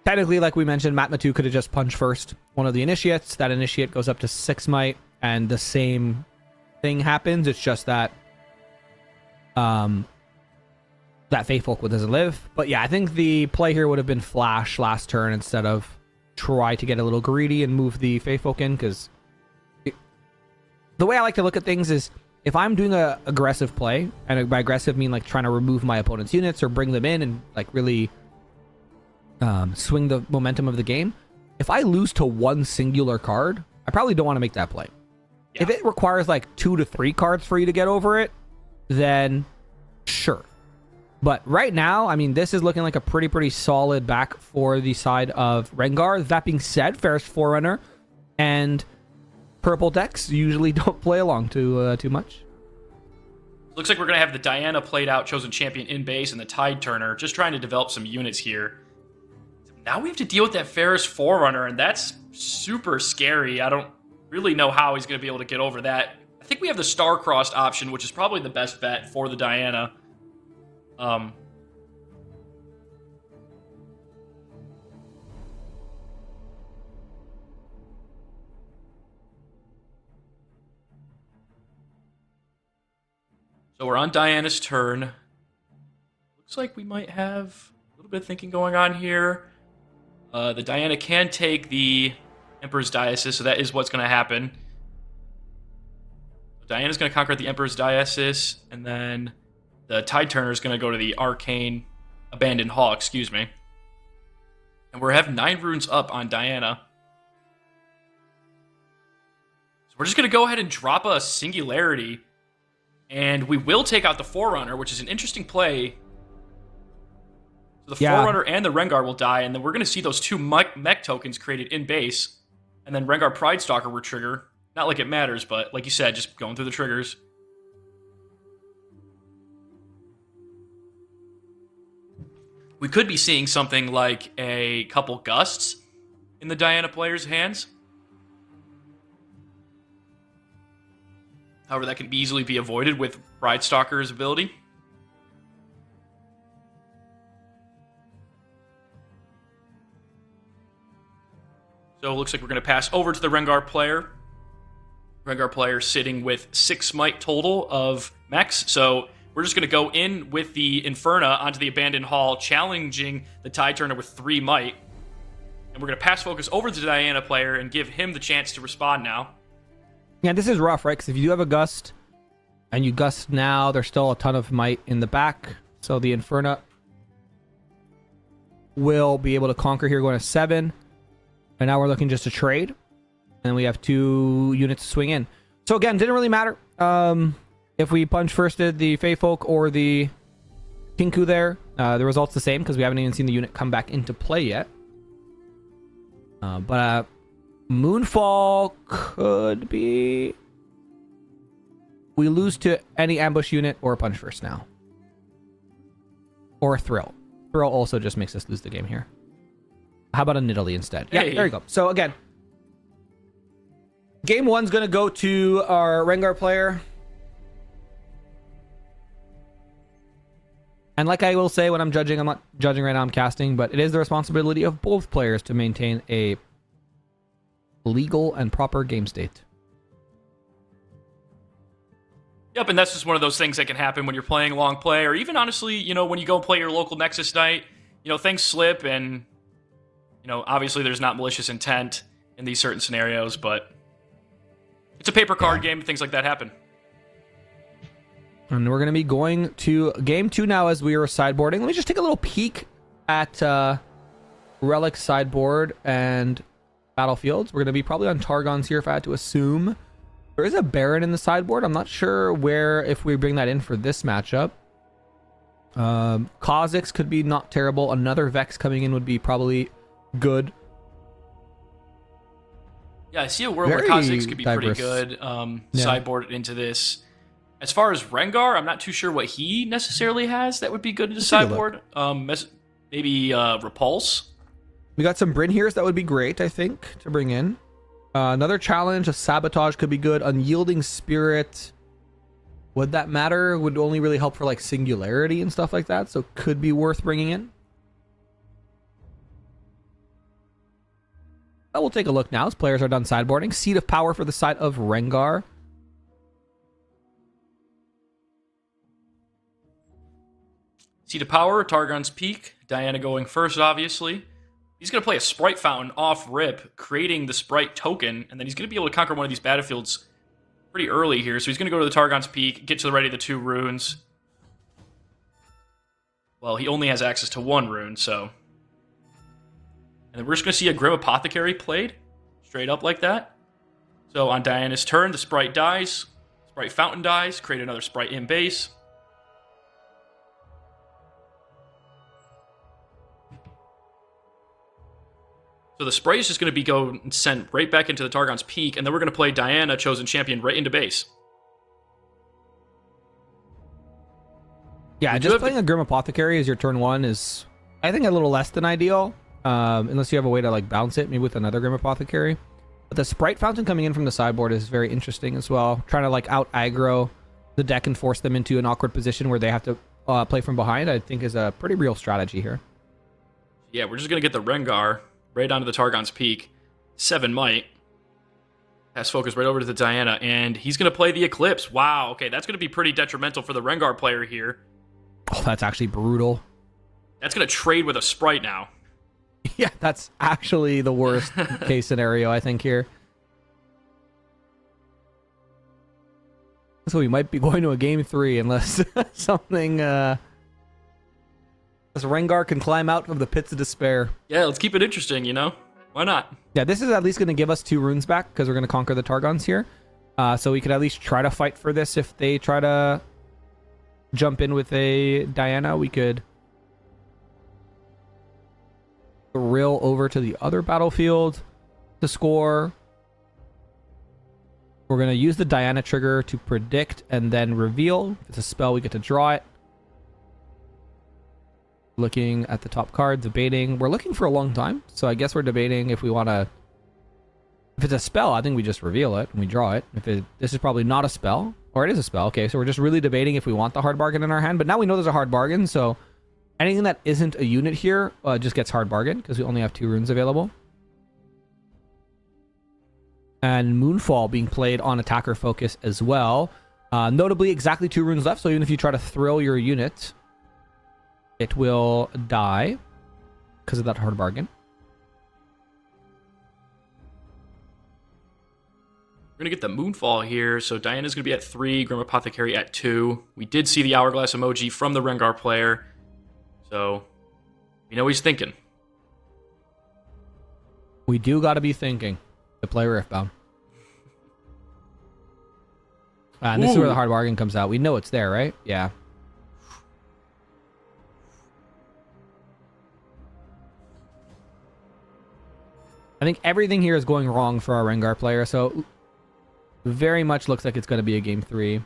technically, like we mentioned, Matmatu could have just punched first one of the initiates. That initiate goes up to 6 might, and the same thing happens. It's just that that Faefolk doesn't live. But yeah, I think the play here would have been flash last turn instead of try to get a little greedy and move the Faefolk in, because the way I like to look at things is if I'm doing a aggressive play, and by aggressive I mean like trying to remove my opponent's units or bring them in and like really swing the momentum of the game, if I lose to one singular card, I probably don't want to make that play. Yeah. If it requires like 2 to 3 cards for you to get over it, then sure. But right now, I mean, this is looking like a pretty solid back for the side of Rengar. That being said, Ferris Forerunner and purple decks usually don't play along too much. Looks like we're going to have the Diana played out, chosen champion in base, and the Tide Turner, just trying to develop some units here. Now we have to deal with that Ferris Forerunner, and that's super scary. I don't really know how he's going to be able to get over that. I think we have the Star-Crossed option, which is probably the best bet for the Diana. So we're on Diana's turn. Looks like we might have a little bit of thinking going on here. The Diana can take the Emperor's Diocese, so that is what's going to happen. Diana's going to conquer the Emperor's Diocese, and then the Tide Turner is going to go to the Arcane Abandoned Hall, excuse me. And we have 9 runes up on Diana. So we're just going to go ahead and drop a Singularity. And we will take out the Forerunner, which is an interesting play. So the Forerunner and the Rengar will die, and then we're going to see those 2 mech tokens created in base. And then Rengar Pridestalker will trigger. Not like it matters, but like you said, just going through the triggers. We could be seeing something like a couple Gusts in the Diana player's hands. However, that can easily be avoided with Pridestalker's ability. So it looks like we're going to pass over to the Rengar player. Rengar player sitting with 6 might total of mechs. So we're just going to go in with the Inferna onto the Abandoned Hall, challenging the Tide Turner with 3 might. And we're going to pass focus over to the Diana player and give him the chance to respond now. Yeah, this is rough, right? Because if you do have a Gust and you Gust now, there's still a ton of might in the back. So the Inferna will be able to conquer here going to 7. And now we're looking just to trade. And we have 2 units to swing in. So again, didn't really matter if we punch firsted the Fey Folk or the Kinku there. The result's the same because we haven't even seen the unit come back into play yet. But Moonfall could be... We lose to any ambush unit or a punch first now. Or a Thrill. Thrill also just makes us lose the game here. How about a Nidalee instead? Yeah, Hey. there you go. So again, game 1's going to go to our Rengar player. And like I will say when I'm judging, I'm not judging right now, I'm casting, but it is the responsibility of both players to maintain a legal and proper game state. Yep, and that's just one of those things that can happen when you're playing long play, or even honestly, you know, when you go play your local Nexus night, you know, things slip, and, you know, obviously there's not malicious intent in these certain scenarios, but it's a paper card game, things like that happen. And we're going to be going to game 2 now as we are sideboarding. Let me just take a little peek at Relic sideboard and battlefields. We're going to be probably on Targons here if I had to assume. There is a Baron in the sideboard. I'm not sure where if we bring that in for this matchup. Kha'Zix could be not terrible. Another Vex coming in would be probably good. Yeah, I see a world Very where Kha'Zix could be diverse. pretty good. Sideboard into this. As far as Rengar, I'm not too sure what he necessarily has that would be good into sideboard. Maybe Repulse. We got some Bryn Here's that would be great, I think, to bring in. Another challenge, a Sabotage could be good. Unyielding Spirit. Would that matter? Would only really help for like Singularity and stuff like that, so could be worth bringing in. But we'll take a look now as players are done sideboarding. Seat of Power for the side of Rengar. Seat of Power, Targon's Peak. Diana going first, obviously. He's going to play a Sprite Fountain off rip, creating the Sprite token, and then he's going to be able to conquer one of these battlefields pretty early here. So he's going to go to the Targon's Peak, get to the ready of the 2 runes. Well, he only has access to 1 rune, so... And then we're just going to see a Grim Apothecary played, straight up like that. So on Diana's turn, the Sprite dies, Sprite Fountain dies, create another Sprite in base. So the Sprite is just going to be sent right back into the Targon's Peak, and then we're going to play Diana, Chosen Champion, right into base. Yeah, just playing a Grim Apothecary as your turn 1 is, I think, a little less than ideal. Unless you have a way to like bounce it, maybe with another Grim Apothecary. But the Sprite Fountain coming in from the sideboard is very interesting as well. Trying to like out aggro the deck and force them into an awkward position where they have to play from behind, I think is a pretty real strategy here. Yeah, we're just going to get the Rengar right onto the Targon's Peak. 7 might. Pass focus right over to the Diana, and he's going to play the Eclipse. Wow, okay, that's going to be pretty detrimental for the Rengar player here. Oh, that's actually brutal. That's going to trade with a Sprite now. Yeah, that's actually the worst case scenario, I think, here. So we might be going to a game 3 unless something... This Rengar can climb out of the pits of despair. Yeah, let's keep it interesting, you know? Why not? Yeah, this is at least going to give us 2 runes back because we're going to conquer the Targons here. So we could at least try to fight for this. If they try to jump in with a Diana, we could rill over to the other battlefield to score. We're going to use the Diana trigger to predict and then reveal. If it's a spell, we get to draw it. Looking at the top card, debating. We're looking for a long time, so I guess we're debating if we want to... If it's a spell, I think we just reveal it and we draw it. This is probably not a spell, or it is a spell. Okay, so we're just really debating if we want the hard bargain in our hand, but now we know there's a hard bargain, so anything that isn't a unit here just gets hard bargain because we only have 2 runes available. and Moonfall being played on attacker focus as well. Notably, exactly 2 runes left, so even if you try to thrill your unit, it will die because of that hard bargain. We're going to get the Moonfall here, so Diana's going to be at 3, Grim Apothecary at 2. We did see the Hourglass emoji from the Rengar player, so we know he's thinking. We do got to be thinking to play Riftbound. And this is where the hard bargain comes out. We know it's there, right? Yeah. I think everything here is going wrong for our Rengar player, so very much looks like it's going to be a game 3.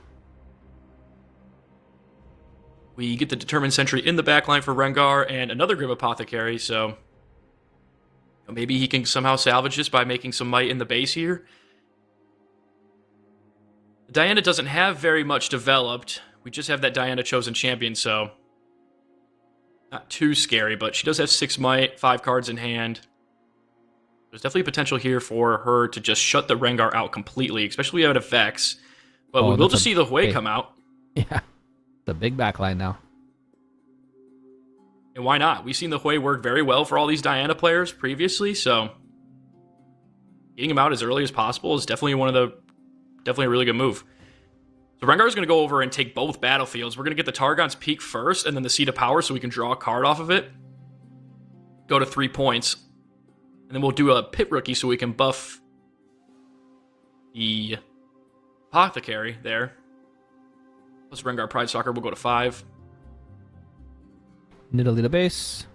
We get the Determined Sentry in the backline for Rengar and another Grim Apothecary, so maybe he can somehow salvage this by making some might in the base here. Diana doesn't have very much developed. We just have that Diana Chosen Champion, so not too scary, but she does have 6 might, 5 cards in hand. There's definitely potential here for her to just shut the Rengar out completely, especially out of Vex. But we will just see the Hui come out. Yeah, the big backline now. And why not? We've seen the Hui work very well for all these Diana players previously, so getting him out as early as possible is definitely a really good move. So Rengar is going to go over and take both battlefields. We're going to get the Targon's Peak first, and then the Seat of Power so we can draw a card off of it. Go to 3 points. And then we'll do a Pit Rookie so we can buff the Apothecary there. Plus Rengar Pride Stalker will go to 5. Nidalee to base.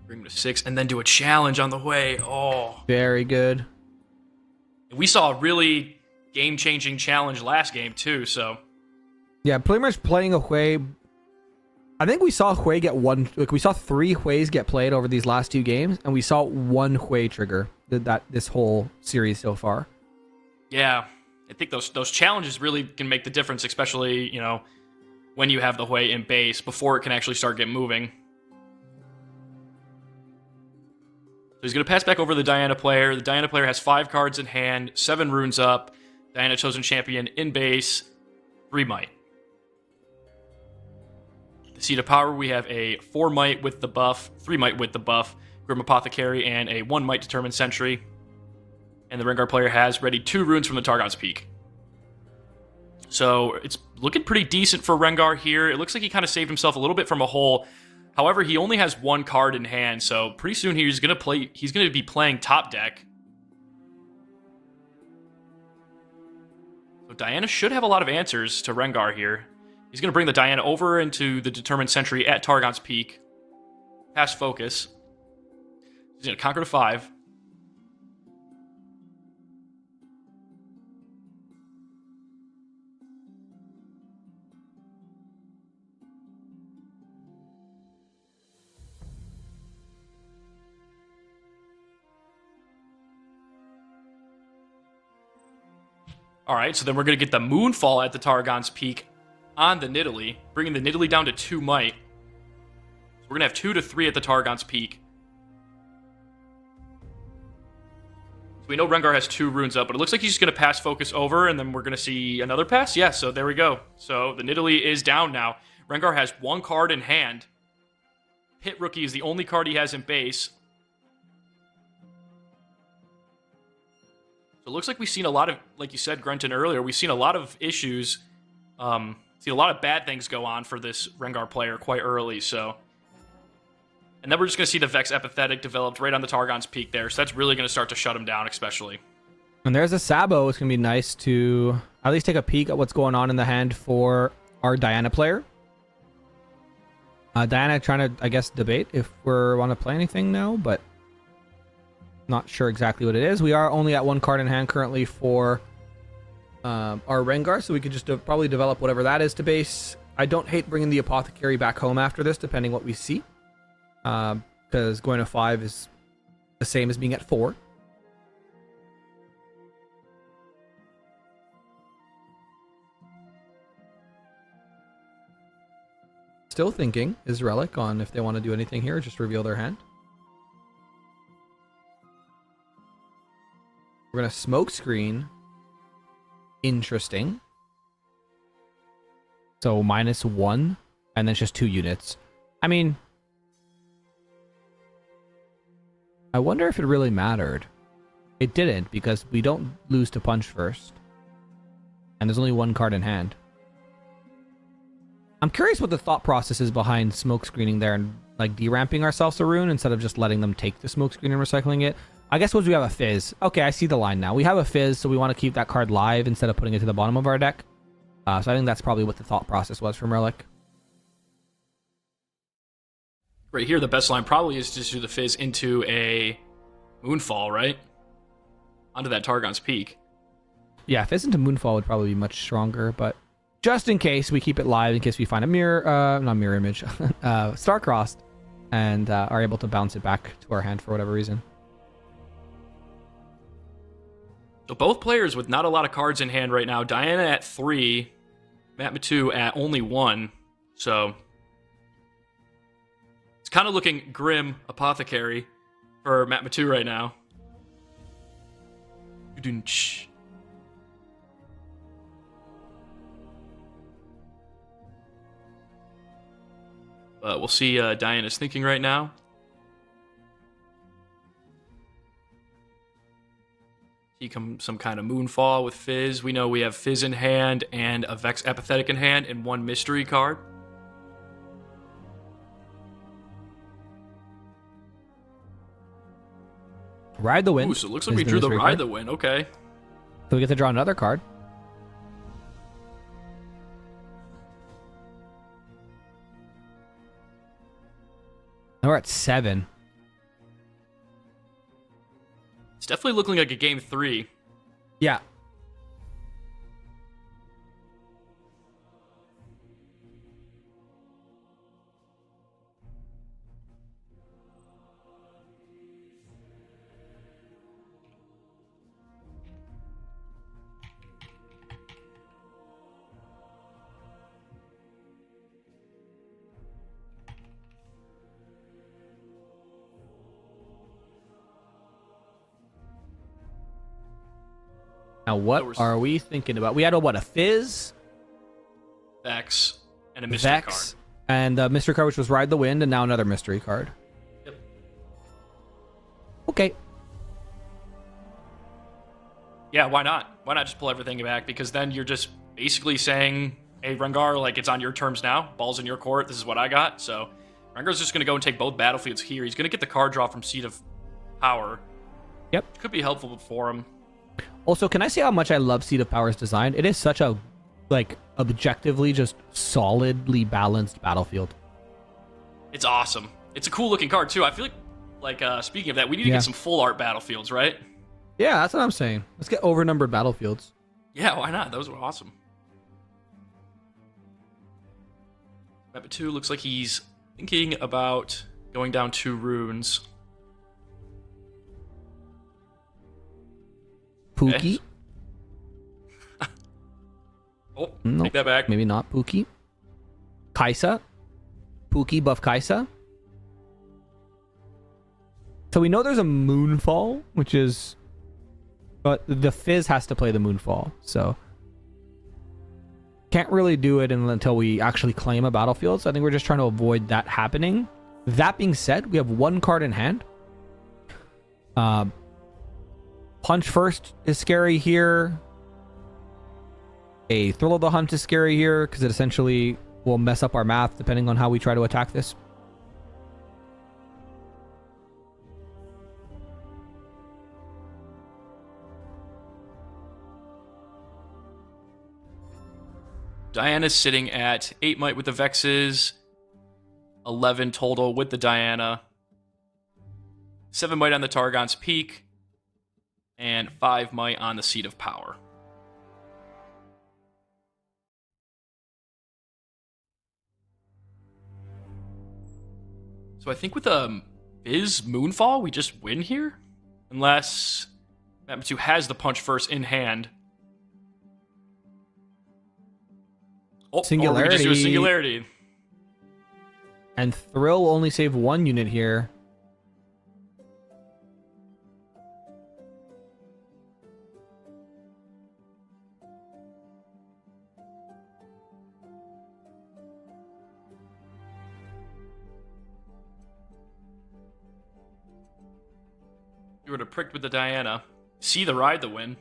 Bring him to 6, and then do a challenge on the way. Oh. Very good. We saw a really game-changing challenge last game, too, so. Yeah, pretty much playing a Hui. I think we saw Hui get one. Like we saw 3 Huis get played over these last 2 games, and we saw 1 Hui trigger this whole series so far. Yeah, I think those challenges really can make the difference, especially when you have the Hui in base before it can actually start getting moving. So he's going to pass back over the Diana player. The Diana player has 5 cards in hand, 7 runes up. Diana Chosen Champion in base, 3 might. The Seat of Power, we have a 4 might with the buff, 3 might with the buff, Grim Apothecary, and a 1 might Determined Sentry. And the Rengar player has ready 2 runes from the Targon's Peak. So it's looking pretty decent for Rengar here. It looks like he kind of saved himself a little bit from a hole. However, he only has 1 card in hand, so pretty soon he's going to be playing top deck. So Diana should have a lot of answers to Rengar here. He's going to bring the Diana over into the Determined Sentry at Targon's Peak. Pass focus. He's going to conquer to 5. All right, so then we're going to get the Moonfall at the Targon's Peak on the Nidalee, bringing the Nidalee down to 2 might. So we're going to have 2 to 3 at the Targon's Peak. So we know Rengar has 2 runes up, but it looks like he's just going to pass focus over, and then we're going to see another pass. Yeah, so there we go. So the Nidalee is down now. Rengar has 1 card in hand. Pit Rookie is the only card he has in base. It looks like we've seen a lot of, like you said, Grunton, earlier, we've seen a lot of issues, seen a lot of bad things go on for this Rengar player quite early, so. And then we're just going to see the Vex Epithetic developed right on the Targon's Peak there, so that's really going to start to shut him down, especially. And there's a Sabo. It's going to be nice to at least take a peek at what's going on in the hand for our Diana player. Diana trying to, I guess, debate if we want to play anything now, but not sure exactly what it is. We are only at 1 card in hand currently for our Rengar, so we could just probably develop whatever that is to base. I don't hate bringing the Apothecary back home after this, depending what we see, because going to 5 is the same as being at 4. Still thinking is Relic on if they want to do anything here, just reveal their hand. We're gonna smoke screen. Interesting. So -1, and then it's just 2 units. I mean, I wonder if it really mattered. It didn't, because we don't lose to punch first. And there's only 1 card in hand. I'm curious what the thought process is behind smoke screening there and like deramping ourselves a rune instead of just letting them take the smoke screen and recycling it. I guess once we have a fizz. Okay, I see the line now. We have a fizz, so we want to keep that card live instead of putting it to the bottom of our deck. So I think that's probably what the thought process was from Relic. Right here, the best line probably is just do the Fizz into a Moonfall, right? Onto that Targon's Peak. Yeah, fizz into Moonfall would probably be much stronger, but just in case, we keep it live in case we find a not mirror image, Star-Crossed, and are able to bounce it back to our hand for whatever reason. So both players with not a lot of cards in hand right now. Diana at 3, Matt Matu at only 1. So it's kind of looking grim apothecary for Matt Matu right now. But we'll see Diana's thinking right now. See some kind of Moonfall with Fizz. We know we have Fizz in hand and a Vex Apathetic in hand and 1 mystery card. Ride the Wind. Ooh, so it looks like we drew the Ride the Wind. Okay. So we get to draw another card. Now we're at 7. It's definitely looking like a game 3. Yeah. Now, what are we thinking about? We had a Fizz, Vex, and a mystery card. And a mystery card, which was Ride the Wind, and now another mystery card. Yep. Okay. Yeah, why not? Why not just pull everything back? Because then you're just basically saying, hey, Rengar, like, it's on your terms now. Ball's in your court. This is what I got. So Rengar's just going to go and take both battlefields here. He's going to get the card draw from Seat of Power. Yep. Could be helpful for him. Also, can I say how much I love Seat of Power's design? It is such a, like, objectively just solidly balanced battlefield. It's awesome. It's a cool looking card, too. I feel like speaking of that, we need to get some full art battlefields, right? Yeah, that's what I'm saying. Let's get overnumbered battlefields. Yeah, why not? Those were awesome. Mappa 2 looks like he's thinking about going down 2 runes. Pookie. Oh, Nope. take that back. Maybe not Pookie. Kaisa. Pookie buff Kaisa. So we know there's a Moonfall, which is... But the Fizz has to play the Moonfall, so... Can't really do it until we actually claim a battlefield, so I think we're just trying to avoid that happening. That being said, we have 1 card in hand. Punch First is scary here. A Thrill of the Hunt is scary here, because it essentially will mess up our math depending on how we try to attack this. Diana's sitting at 8 might with the Vexes, 11 total with the Diana, 7 might on the Targon's Peak, and 5 might on the Seat of Power. So I think with a Fizz Moonfall, we just win here? Unless Matsu has the Punch First in hand. Oh, Singularity. Or we just do a Singularity. And Thrill will only save 1 unit here. You were to prick with the Diana. See the ride the win.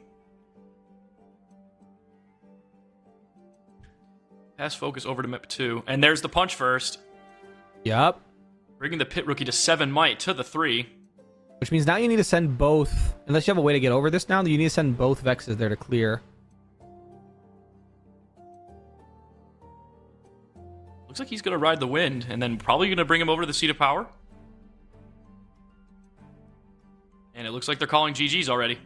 Pass focus over to Mip 2. And there's the punch first. Yep. Bringing the pit rookie to 7 might to the 3. Which means now you need to send both, unless you have a way to get over this now, you need to send both Vexes there to clear. Looks like he's going to ride the wind, and then probably going to bring him over to the seat of power. And it looks like they're calling GG's already.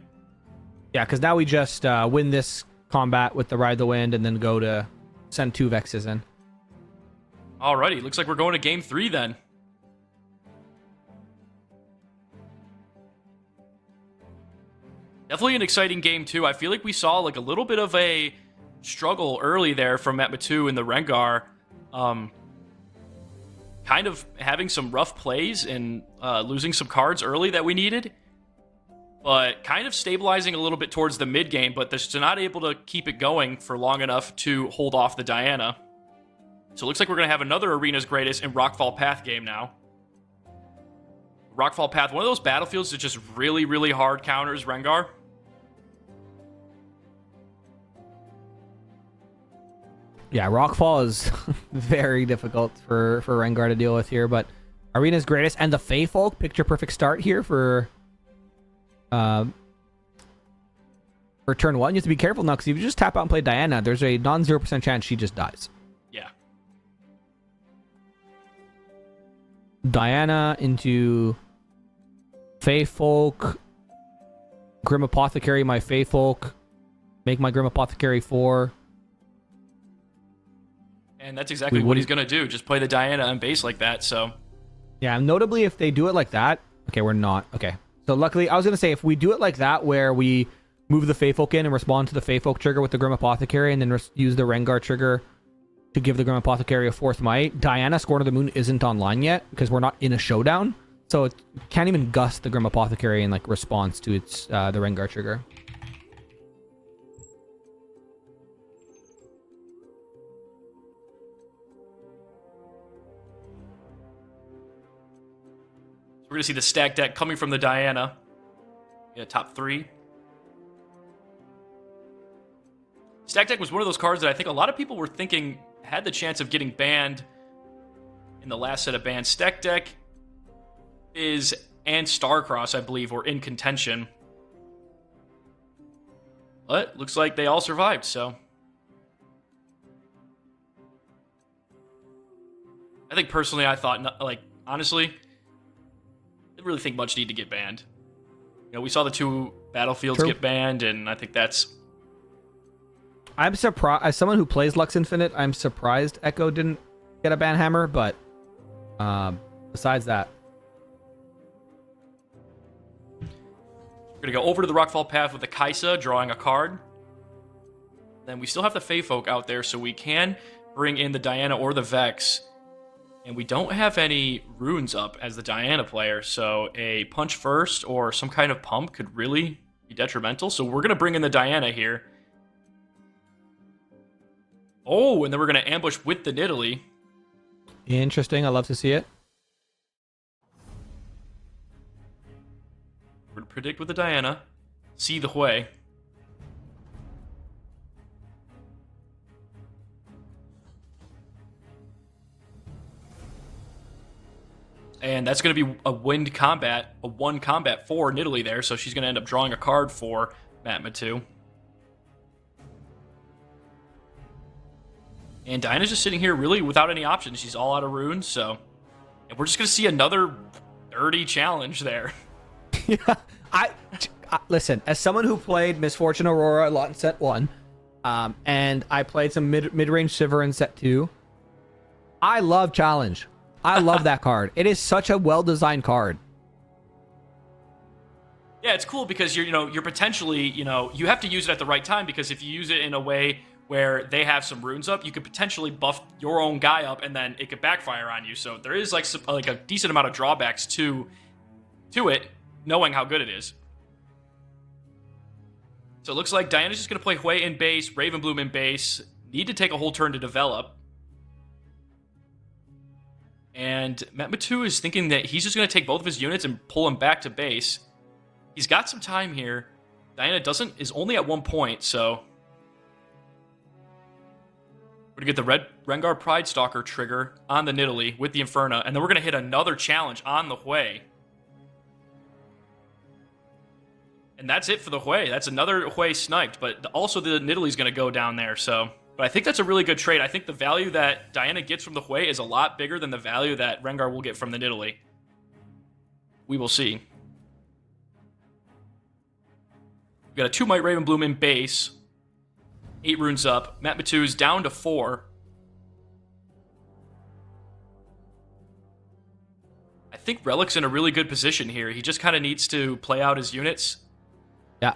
Yeah, because now we just win this combat with the Ride the Wind and then go to send 2 Vexes in. Alrighty, looks like we're going to game 3 then. Definitely an exciting game too. I feel like we saw like a little bit of a struggle early there from Matma2 in the Rengar. Kind of having some rough plays and losing some cards early that we needed. But kind of stabilizing a little bit towards the mid game, but they're still not able to keep it going for long enough to hold off the Diana. So it looks like we're going to have another Arena's Greatest and Rockfall Path game now. Rockfall Path, one of those battlefields that just really, really hard counters Rengar. Yeah, Rockfall is very difficult for Rengar to deal with here, but Arena's Greatest and the Fey Folk, picture perfect start here for turn 1. You have to be careful now, because if you just tap out and play Diana, there's a non-0% chance she just dies. Yeah. Diana into Fey Folk, Grim Apothecary my Fey Folk, make my Grim Apothecary 4. And that's exactly what he's going to do. Just play the Diana on base like that, so... Yeah, notably, if they do it like that... Okay, we're not. Okay. So luckily, I was going to say, if we do it like that, where we move the Fey Folk in and respond to the Fey Folk trigger with the Grim Apothecary, and then use the Rengar trigger to give the Grim Apothecary a 4th might, Diana Scorn of the Moon isn't online yet, because we're not in a showdown. So it can't even gust the Grim Apothecary in like response to its the Rengar trigger. We're going to see the stack deck coming from the Diana. Yeah, top 3. Stack deck was one of those cards that I think a lot of people were thinking had the chance of getting banned in the last set of bans. Stack deck and Starcross, I believe, were in contention. But looks like they all survived, so... I think personally, I thought, like, honestly... I really think much need to get banned. You know, we saw the 2 battlefields get banned, and I think that's... I'm surprised, as someone who plays Lux Infinite, I'm surprised Echo didn't get a ban hammer, but besides that. We're going to go over to the Rockfall Path with the Kaisa, drawing a card. Then we still have the Fey Folk out there, so we can bring in the Diana or the Vex. And we don't have any runes up as the Diana player, so a punch first or some kind of pump could really be detrimental. So we're going to bring in the Diana here. Oh, and then we're going to ambush with the Nidalee. Interesting. I love to see it. We're going to predict with the Diana. See the Hui. And that's going to be a wind combat, a 1 combat for Nidalee there, so she's going to end up drawing a card for Matma2. And Diana's just sitting here really without any options. She's all out of runes, so... And we're just going to see another dirty challenge there. Yeah, listen, as someone who played Misfortune Aurora a lot in set 1, and I played some mid-range Sivir in set 2, I love challenge. I love that card. It is such a well-designed card. Yeah, it's cool because you're potentially, you have to use it at the right time, because if you use it in a way where they have some runes up, you could potentially buff your own guy up, and then it could backfire on you. So there is like a decent amount of drawbacks to it, knowing how good it is. So it looks like Diana's just going to play Hui in base, Ravenbloom in base, need to take a whole turn to develop. And Matma2 is thinking that he's just going to take both of his units and pull them back to base. He's got some time here. Diana is only at 1 point, so we're going to get the red Rengar Pride Stalker trigger on the Nidalee with the Inferno, and then we're going to hit another challenge on the Hui. And that's it for the Hui. That's another Hui sniped, but also the Nidalee's going to go down there, so... But I think that's a really good trade. I think the value that Diana gets from the Hui is a lot bigger than the value that Rengar will get from the Nidalee. We will see. We've got a 2 Might Raven Bloom in base. 8 runes up. Matmatu's down to 4. I think Relic's in a really good position here. He just kind of needs to play out his units. Yeah.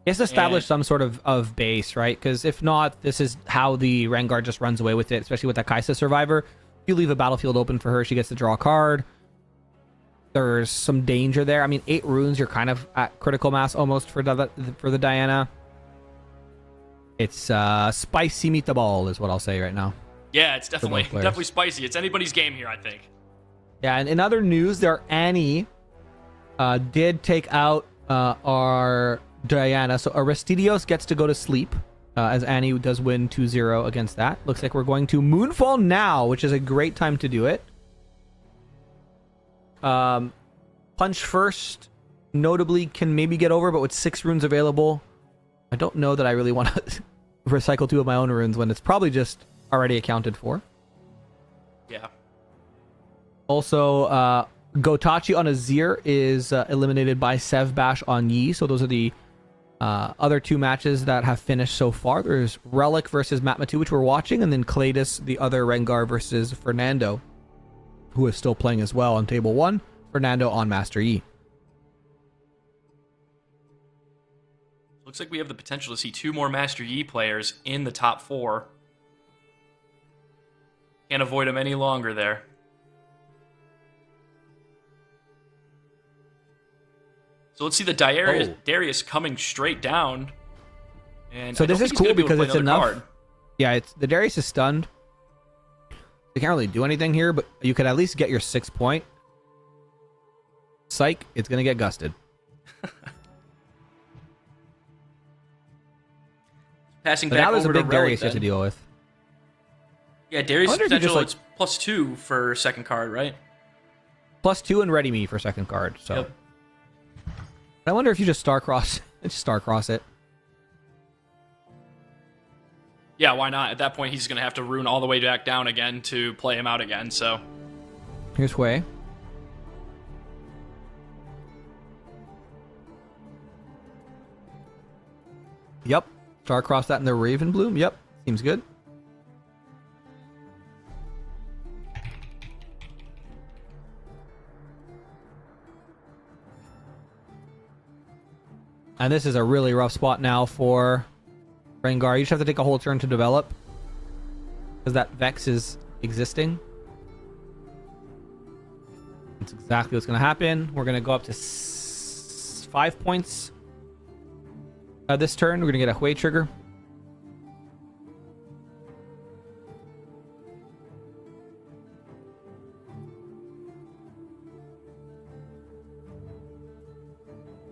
He has to establish some sort of base, right? Because if not, this is how the Rengar just runs away with it, especially with that Kaisa Survivor. If you leave a battlefield open for her, she gets to draw a card. There's some danger there. I mean, 8 runes, you're kind of at critical mass almost for the Diana. It's spicy meatball is what I'll say right now. Yeah, it's definitely spicy. It's anybody's game here, I think. Yeah, and in other news, Annie did take out our Diana. So Aristidios gets to go to sleep as Annie does win 2-0 against that. Looks like we're going to Moonfall now, which is a great time to do it. Punch First notably can maybe get over, but with 6 runes available, I don't know that I really want to recycle 2 of my own runes when it's probably just already accounted for. Yeah. Also, Gotachi on Azir is eliminated by Sev Bash on Yi. So those are the other 2 matches that have finished so far. There's Relic versus Matmatu, which we're watching, and then Cladis, the other Rengar, versus Fernando, who is still playing as well on table 1. Fernando on Master Yi. Looks like we have the potential to see 2 more Master Yi players in the top 4. Can't avoid them any longer there. So let's see the Darius coming straight down. And so this is cool because it's enough. Card. Yeah, the Darius is stunned. You can't really do anything here, but you could at least get your 6 point. Psych, it's going to get gusted. Passing but back now there's over a big to Darius Relic, here to deal with. Yeah, Darius' potential, it's +2 for second card, right? +2 and Ready Me for second card. So, yep. I wonder if you just Starcross it. Yeah, why not? At that point, he's going to have to rune all the way back down again to play him out again, so... Here's Hui. Yep. Starcross that in the Raven Bloom. Yep. Seems good. And this is a really rough spot now for Rengar. You just have to take a whole turn to develop, because that Vex is existing. That's exactly what's going to happen. We're going to go up to 5 points this turn. We're going to get a Hui trigger.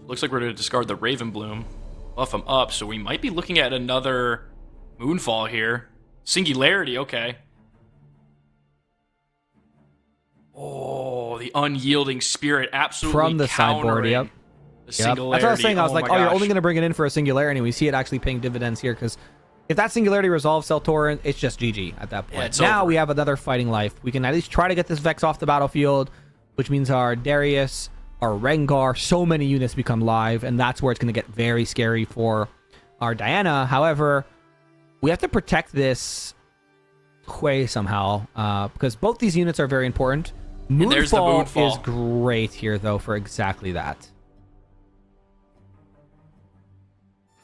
Looks like we're going to discard the Raven Bloom, buff him up, so we might be looking at another Moonfall here. Singularity, okay. Oh, the Unyielding Spirit absolutely from the sideboard, yep. The Singularity. That's what I was saying. I was like, oh, you're gosh. only going to bring it in for a Singularity. We see it actually paying dividends here, because if that Singularity resolves Seltorant, it's just GG at that point. Yeah, now over. we have another fighting life. We can at least try to get this Vex off the battlefield, which means our Darius, our Rengar, so many units become live, and that's where it's going to get very scary for our Diana. However, we have to protect this Hui somehow, because both these units are very important. Moonfall is great here, though, for exactly that.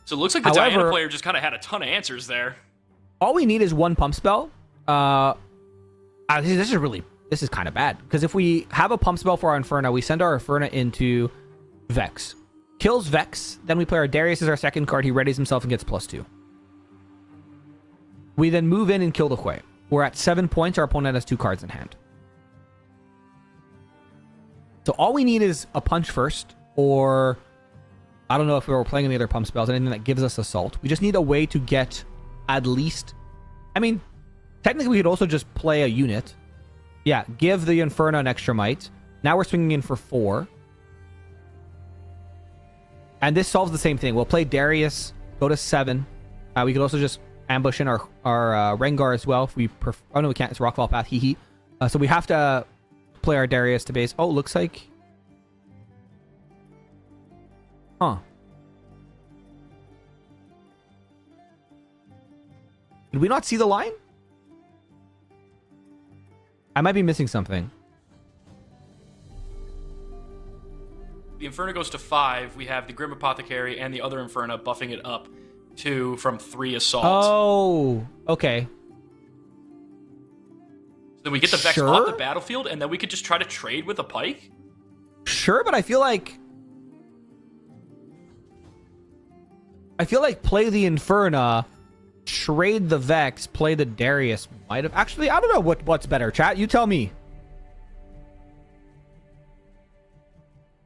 So it looks like the Diana player just kind of had a ton of answers there. All we need is one pump spell. This is kind of bad, because if we have a pump spell for our Inferno, we send our Inferno into Vex. Kills Vex, then we play our Darius as our second card. He readies himself and gets +2. We then move in and kill the Hui. We're at 7 points. Our opponent has 2 cards in hand. So all we need is a Punch First or I don't know if we were playing any other pump spells, anything that gives us assault. We just need a way to get at least... I mean, technically we could also just play a unit. Yeah, give the Inferno an extra might. Now we're swinging in for 4. And this solves the same thing. We'll play Darius, go to 7. We could also just ambush in our Rengar as well if we prefer. Oh no, we can't. It's Rockfall Path. Hee hee. So we have to play our Darius to base. Oh, looks like... Huh. Did we not see the line? I might be missing something. The Inferno goes to 5. We have the Grim Apothecary and the other Inferno buffing it up from 3 assault. Oh, okay. So then we get the Vex Sure. off the battlefield, and then we could just try to trade with a Pike? Sure, but I feel like play the Inferno, trade the Vex, play the Darius might have... Actually, I don't know what's better. Chat, you tell me.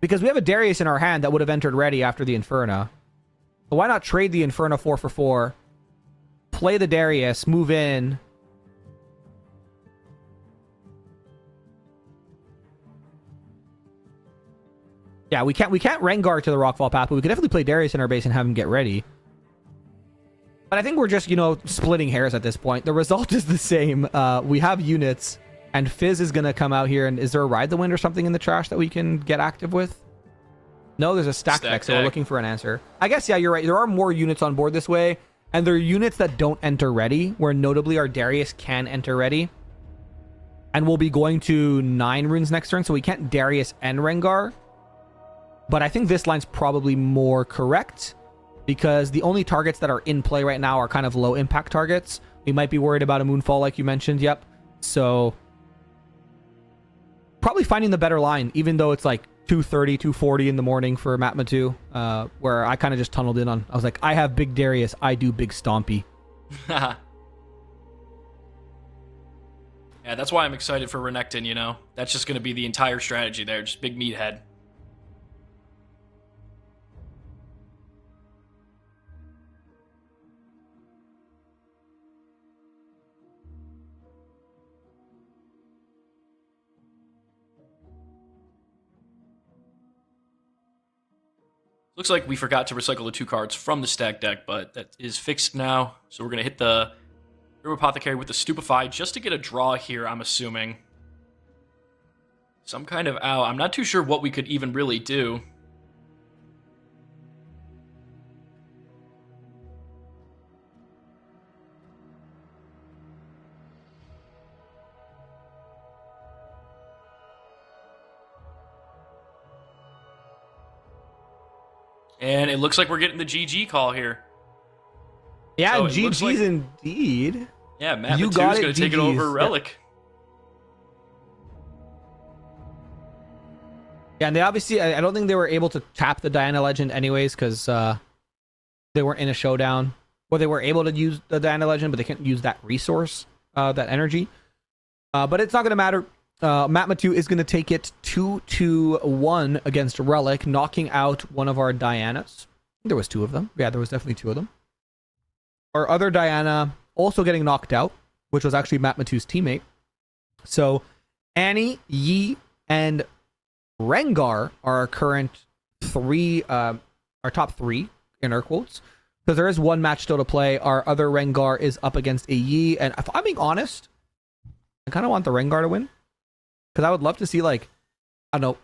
Because we have a Darius in our hand that would have entered ready after the Inferno. So why not trade the Inferno 4 for 4, play the Darius, move in. Yeah, we can't Rengar to the Rockfall Path, but we could definitely play Darius in our base and have him get ready. But I think we're just, splitting hairs at this point. The result is the same. We have units, and Fizz is going to come out here. And is there a Ride the Wind or something in the trash that we can get active with? No, there's a stack deck, so we're looking for an answer. I guess, yeah, you're right. There are more units on board this way, and there are units that don't enter ready, where notably our Darius can enter ready. And we'll be going to 9 runes next turn, so we can't Darius and Rengar. But I think this line's probably more correct, because the only targets that are in play right now are kind of low impact targets. We might be worried about a Moonfall, like you mentioned. Yep. So probably finding the better line, even though it's like 2:30, 2:40 in the morning for Matmatu, where I kind of just tunneled in on. I was like, I have big Darius, I do big Stompy. Yeah, that's why I'm excited for Renekton, That's just going to be the entire strategy there, just big meathead. Looks like we forgot to recycle the 2 cards from the stack deck, but that is fixed now. So we're going to hit the Grim Apothecary with the Stupefy just to get a draw here, I'm assuming. Some kind of out. I'm not too sure what we could even really do. And it looks like we're getting the GG call here. Yeah, So GG's like, indeed. Yeah, Matt You Matu's got it, going to take it GG's. over Relic. Yeah, and they obviously, I don't think they were able to tap the Diana Legend anyways, because they weren't in a showdown. Or they were able to use the Diana Legend, but they couldn't use that resource, that energy. But it's not going to matter. Matt Matu is going to take it 2-1 against Relic, knocking out one of our Dianas. There was 2 of them. Yeah, there was definitely 2 of them. Our other Diana also getting knocked out, which was actually Matt Matu's teammate. So Annie, Yi, and Rengar are our current 3, our top 3 in air quotes. Because there is one match still to play. Our other Rengar is up against a Yi, and if I'm being honest, I kind of want the Rengar to win. Because I would love to see, like, I don't know,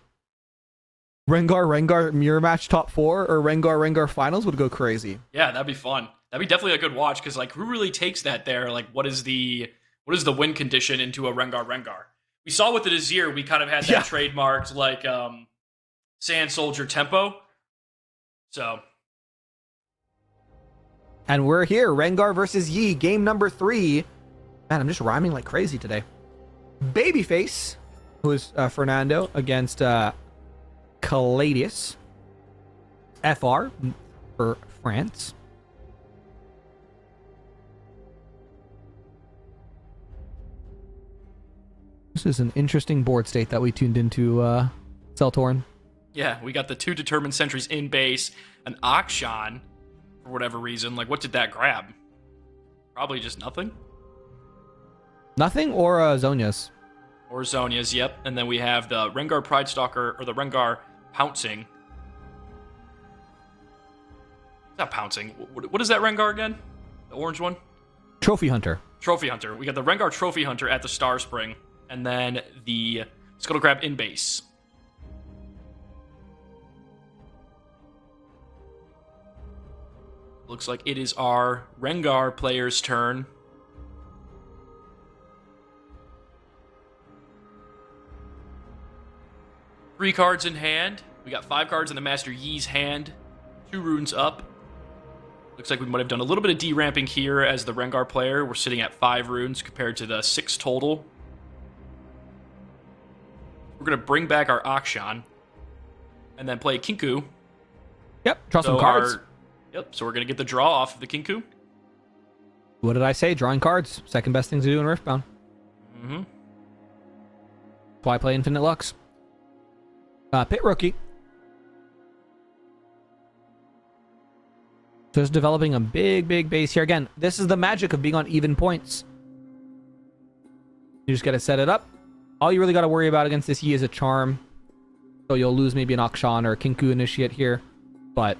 Rengar mirror match top 4 or Rengar finals would go crazy. Yeah, that'd be fun. That'd be definitely a good watch, because, like, who really takes that there? Like, what is the win condition into a Rengar? We saw with the Azir, we kind of had that trademarked, like, Sand Soldier tempo. So. And we're here, Rengar versus Yi, game number 3. Man, I'm just rhyming like crazy today. Babyface, who is Fernando, against Caladius. FR for France. This is an interesting board state that we tuned into, Celtorn. Yeah, we got the 2 determined sentries in base, an Akshan for whatever reason. Like, what did that grab? Probably just nothing. Nothing or Zonias. Or Zonia's, yep. And then we have the Rengar Pride Stalker, or the Rengar Pouncing. It's not Pouncing. What is that Rengar again? The orange one? Trophy Hunter. Trophy Hunter. We got the Rengar Trophy Hunter at the Star Spring, and then the Scuttle Crab in base. Looks like it is our Rengar player's turn. Three cards in hand. We got 5 cards in the Master Yi's hand. 2 runes up. Looks like we might have done a little bit of deramping here as the Rengar player. We're sitting at 5 runes compared to the 6 total. We're going to bring back our Akshan and then play Kinku. Yep, draw some cards. So we're going to get the draw off of the Kinku. What did I say? Drawing cards. Second best thing to do in Riftbound. Mm-hmm. That's why I play Infinite Lux. Pit Rookie. Just developing a big base here. Again, this is the magic of being on even points. You just got to set it up. All you really got to worry about against this Yi is a charm. So you'll lose maybe an Akshan or a Kinku Initiate here. But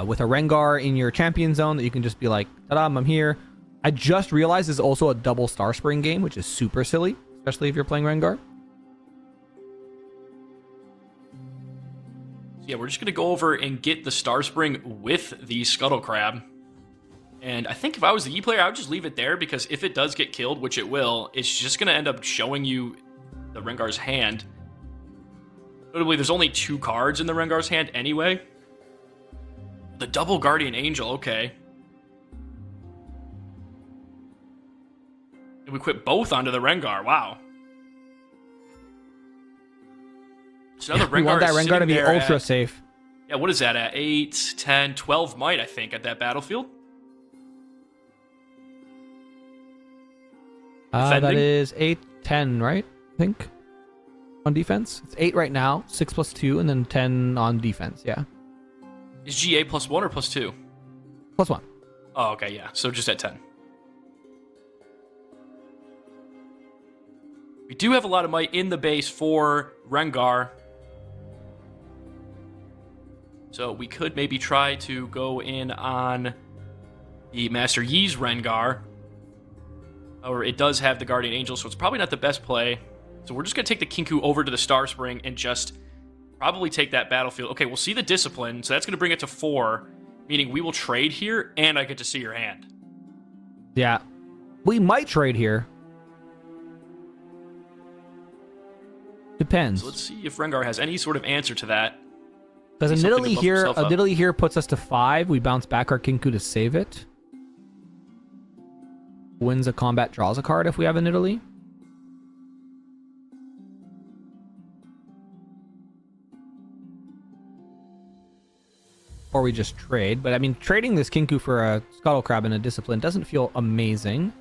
with a Rengar in your champion zone that you can just be like, ta-da, I'm here. I just realized this is also a double Star Spring game, which is super silly, especially if you're playing Rengar. Yeah, we're just going to go over and get the Star Spring with the Scuttle Crab. And I think if I was the E player, I would just leave it there, because if it does get killed, which it will, it's just going to end up showing you the Rengar's hand. Notably, there's only 2 cards in the Rengar's hand anyway. The double Guardian Angel, okay. And we quit both onto the Rengar, wow. So now the Rengar we want that is Rengar to be there ultra at, safe. Yeah, what is that at? 8, 10, 12 might, I think, at that battlefield. That Defending? is 8, 10, right? I think. On defense. It's 8 right now, 6 plus 2, and then 10 on defense, yeah. Is GA +1 or +2? +1. Oh, okay, yeah. So just at 10. We do have a lot of might in the base for Rengar. So we could maybe try to go in on the Master Yi's Rengar. However, it does have the Guardian Angel, so it's probably not the best play. So we're just going to take the Kinku over to the Star Spring and just probably take that battlefield. Okay, we'll see the Discipline, so that's going to bring it to 4, meaning we will trade here, and I get to see your hand. Yeah. We might trade here. Depends. So let's see if Rengar has any sort of answer to that. Because a Something to Nidalee buff here, himself up. here puts us to 5. We bounce back our Kinku to save it. Wins a combat, draws a card if we have a Nidalee. Or we just trade. But I mean, trading this Kinku for a Scuttle Crab and a Discipline doesn't feel amazing.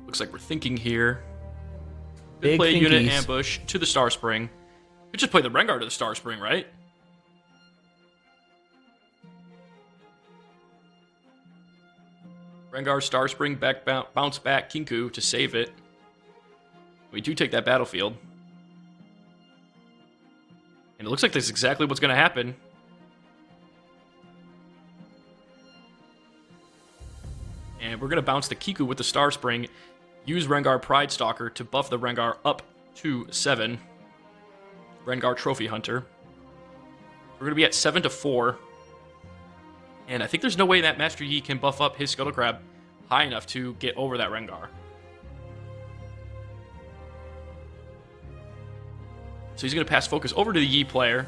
Looks like we're thinking here. Could Big play a unit thinkies. ambush to the Star Spring. Could just play the Rengar to the Star Spring, right? Rengar, Star Spring, bounce back, Kinku to save it. We do take that battlefield. And it looks like that's exactly what's going to happen. And we're going to bounce the Kiku with the Star Spring. Use Rengar Pride Stalker to buff the Rengar up to 7. Rengar Trophy Hunter. We're going to be at 7 to 4. And I think there's no way that Master Yi can buff up his Scuttle Crab high enough to get over that Rengar. So he's going to pass focus over to the Yi player.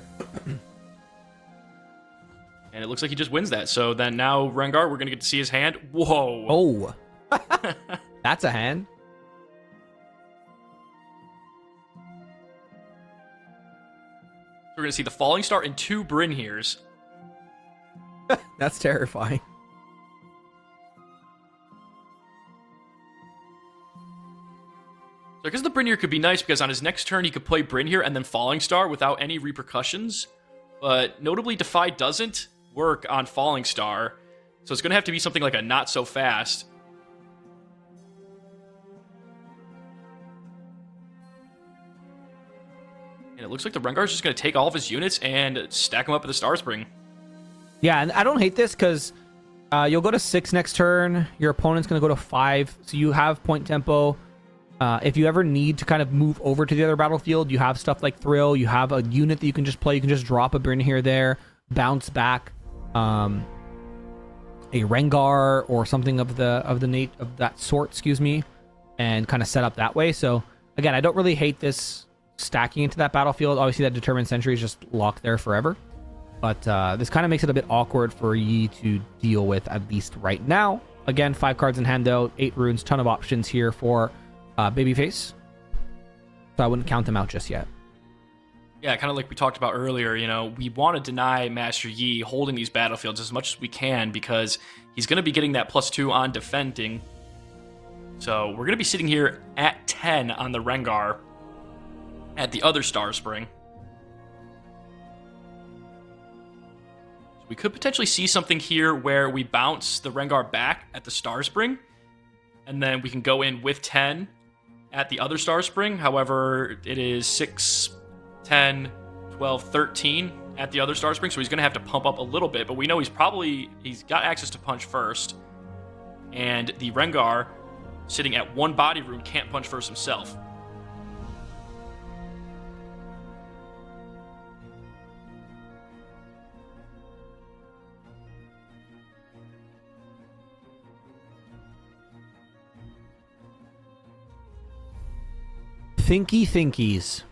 And it looks like he just wins that. So then now Rengar, we're going to get to see his hand. Whoa. Oh. That's a hand. We're going to see the Falling Star and 2 Brynheers. That's terrifying. So I guess the Brynheer could be nice because on his next turn he could play Brynheer and then Falling Star without any repercussions. But notably, Defy doesn't work on Falling Star, so it's going to have to be something like a Not So Fast. And it looks like the Rengar is just going to take all of his units and stack them up at the Star Spring. Yeah, and I don't hate this because you'll go to 6 next turn. Your opponent's going to go to 5, so you have point tempo. If you ever need to kind of move over to the other battlefield, you have stuff like Thrill. You have a unit that you can just play. You can just drop a Bryn here, there, bounce back a Rengar or something of that sort, excuse me, and kind of set up that way. So again, I don't really hate this stacking into that battlefield. Obviously, that Determined Sentry is just locked there forever. But this kind of makes it a bit awkward for Yi to deal with, at least right now. Again, 5 cards in hand though, 8 runes, ton of options here for Babyface. So I wouldn't count them out just yet. Yeah, kind of like we talked about earlier, we want to deny Master Yi holding these battlefields as much as we can because he's going to be getting that +2 on defending. So we're going to be sitting here at 10 on the Rengar at the other Star Spring. So we could potentially see something here where we bounce the Rengar back at the Star Spring, and then we can go in with 10 at the other Star Spring. However, it is 6, 10, 12, 13 at the other Star Spring, so he's going to have to pump up a little bit, but we know he's got access to punch first, and the Rengar sitting at 1 body rune can't punch first himself. Thinkies.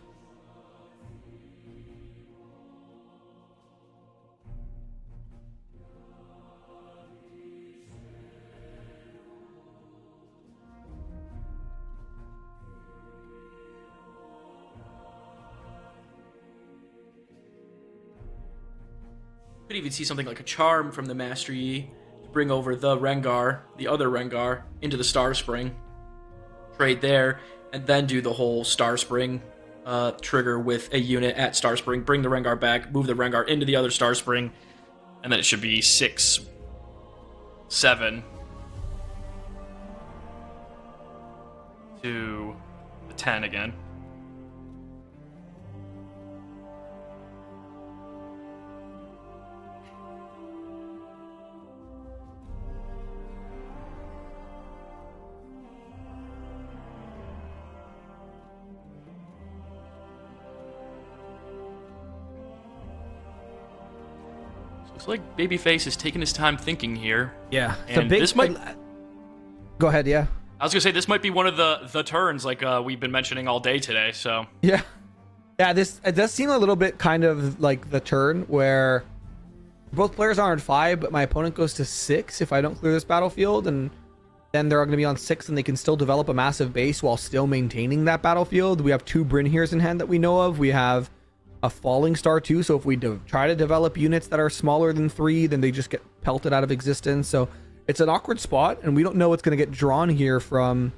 Could even see something like a Charm from the Master Yi to bring over the Rengar, the other Rengar, into the Star Spring. Trade there, and then do the whole Star Spring trigger with a unit at Star Spring, bring the Rengar back, move the Rengar into the other Star Spring, and then it should be 6, 7 to the 10 again. Looks like Babyface is taking his time thinking here. Yeah. And this might... Go ahead, yeah. I was going to say, this might be one of the turns like we've been mentioning all day today, so... Yeah. Yeah, it does seem a little bit kind of like the turn where both players are on 5, but my opponent goes to 6 if I don't clear this battlefield, and then they're going to be on 6 and they can still develop a massive base while still maintaining that battlefield. We have 2 Brynheers in hand that we know of. We have a Falling Star too, so if we try to develop units that are smaller than 3, then they just get pelted out of existence. So it's an awkward spot, and we don't know what's going to get drawn here from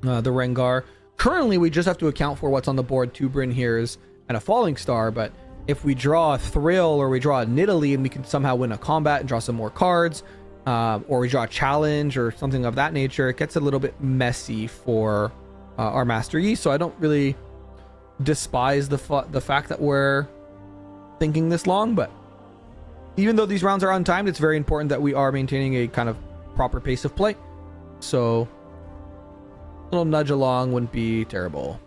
the Rengar. Currently, we just have to account for what's on the board, 2 Brynheers and a Falling Star, but if we draw a Thrill or we draw a Nidalee and we can somehow win a combat and draw some more cards, or we draw a challenge or something of that nature, it gets a little bit messy for our Master Yi. So I don't really despise the fact that we're thinking this long, but even though these rounds are untimed, it's very important that we are maintaining a kind of proper pace of play. So a little nudge along wouldn't be terrible.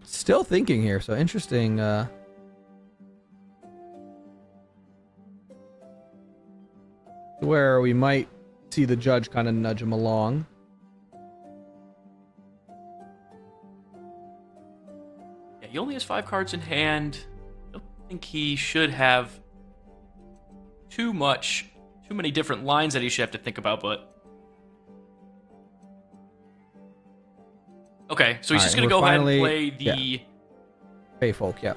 still thinking here, so interesting. Where we might see the judge kind of nudge him along. Yeah, he only has 5 cards in hand. I don't think he should have too many different lines that he should have to think about, but okay, so he's just going to go ahead and play the Fey Folk, yeah.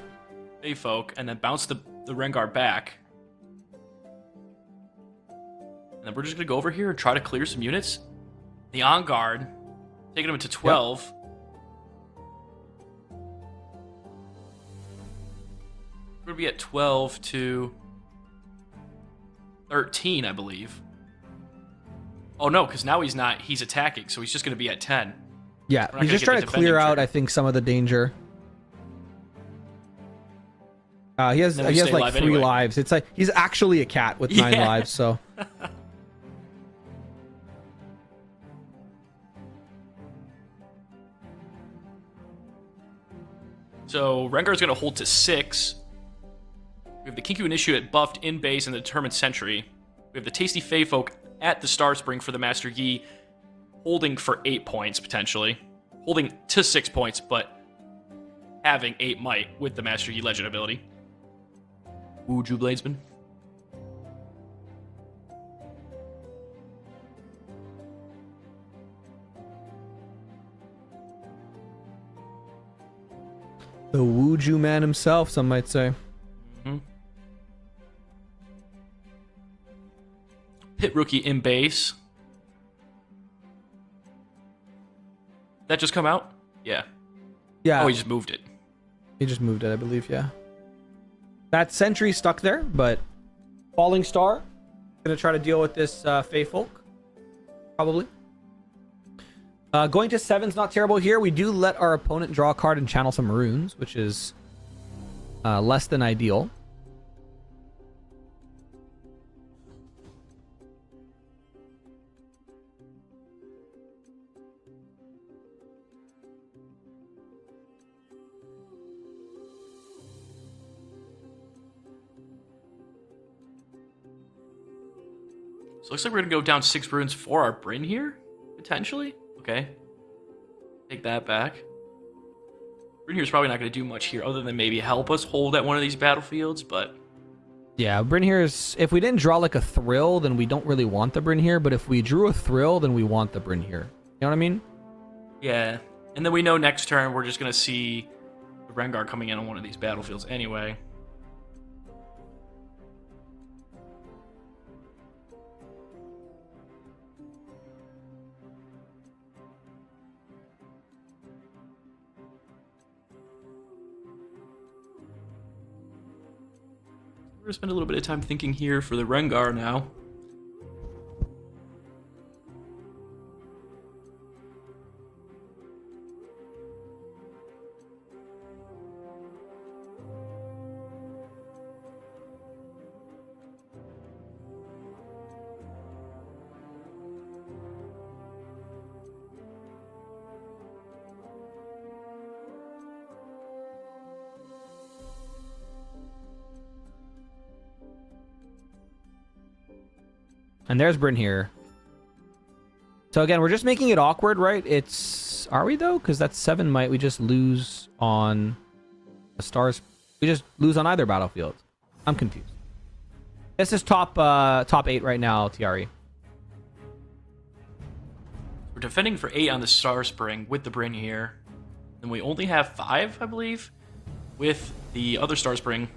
Fey Folk, and then bounce the Rengar back. And then we're just going to go over here and try to clear some units. The On Guard, taking him to 12. Yep. We're going to be at 12 to 13, I believe. Oh, no, because now he's attacking, so he's just going to be at 10. Yeah, he's just trying to clear out, I think, some of the danger. He has like 3 lives. It's like he's actually a cat with 9 lives, so. So Rengar's going to hold to 6. We have the Kinku Initiate buffed in base and the Determined Sentry. We have the Tasty Fey Folk at the Star Spring for the Master Yi, holding for 8 points, potentially. Holding to 6 points, but having 8 might with the Master Yi Legend ability. Ooh, Drew Bladesman. The Wuju man himself, some might say. Mm-hmm. Pit Rookie in base. That just come out? Yeah. Yeah. Oh, he just moved it. He just moved it, I believe, yeah. That sentry stuck there, but Falling Star gonna try to deal with this Fey Folk, probably. Going to 7's not terrible here. We do let our opponent draw a card and channel some runes, which is less than ideal. So it looks like we're going to go down 6 runes for our Bryn here, potentially. Okay. Take that back. Bryn here's probably not going to do much here other than maybe help us hold at one of these battlefields, but... Yeah, Bryn here is... If we didn't draw like a Thrill, then we don't really want the Bryn here, but if we drew a Thrill, then we want the Bryn here. You know what I mean? Yeah. And then we know next turn we're just going to see the Rengar coming in on one of these battlefields anyway. We're going to spend a little bit of time thinking here for the Rengar now. And there's Bryn here. So again, we're just making it awkward, right? Are we though? Because that's 7 might. We just lose on the stars. We just lose on either battlefield. I'm confused. This is top 8 right now, TRE. We're defending for 8 on the Star Spring with the Bryn here. And we only have 5, I believe, with the other Star Spring.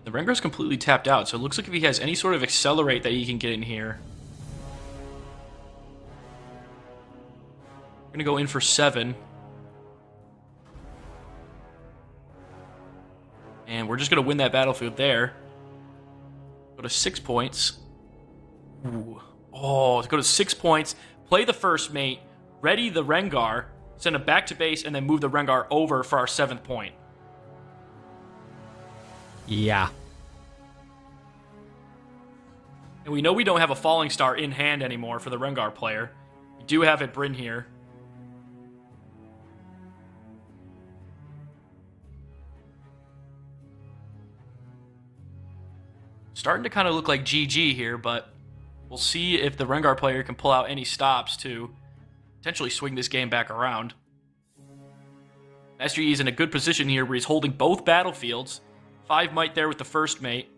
The Rengar's completely tapped out, so it looks like if he has any sort of accelerate that he can get in here. We're going to go in for 7. And we're just going to win that battlefield there. Go to 6 points. Ooh. Oh, let's go to 6 points. Play the first mate. Ready the Rengar. Send him back to base, and then move the Rengar over for our 7th point. Yeah. And we know we don't have a Falling Star in hand anymore for the Rengar player. We do have it Bryn here. Starting to kind of look like GG here, but we'll see if the Rengar player can pull out any stops to potentially swing this game back around. Master Yi is in a good position here where he's holding both battlefields. 5 might there with the first mate.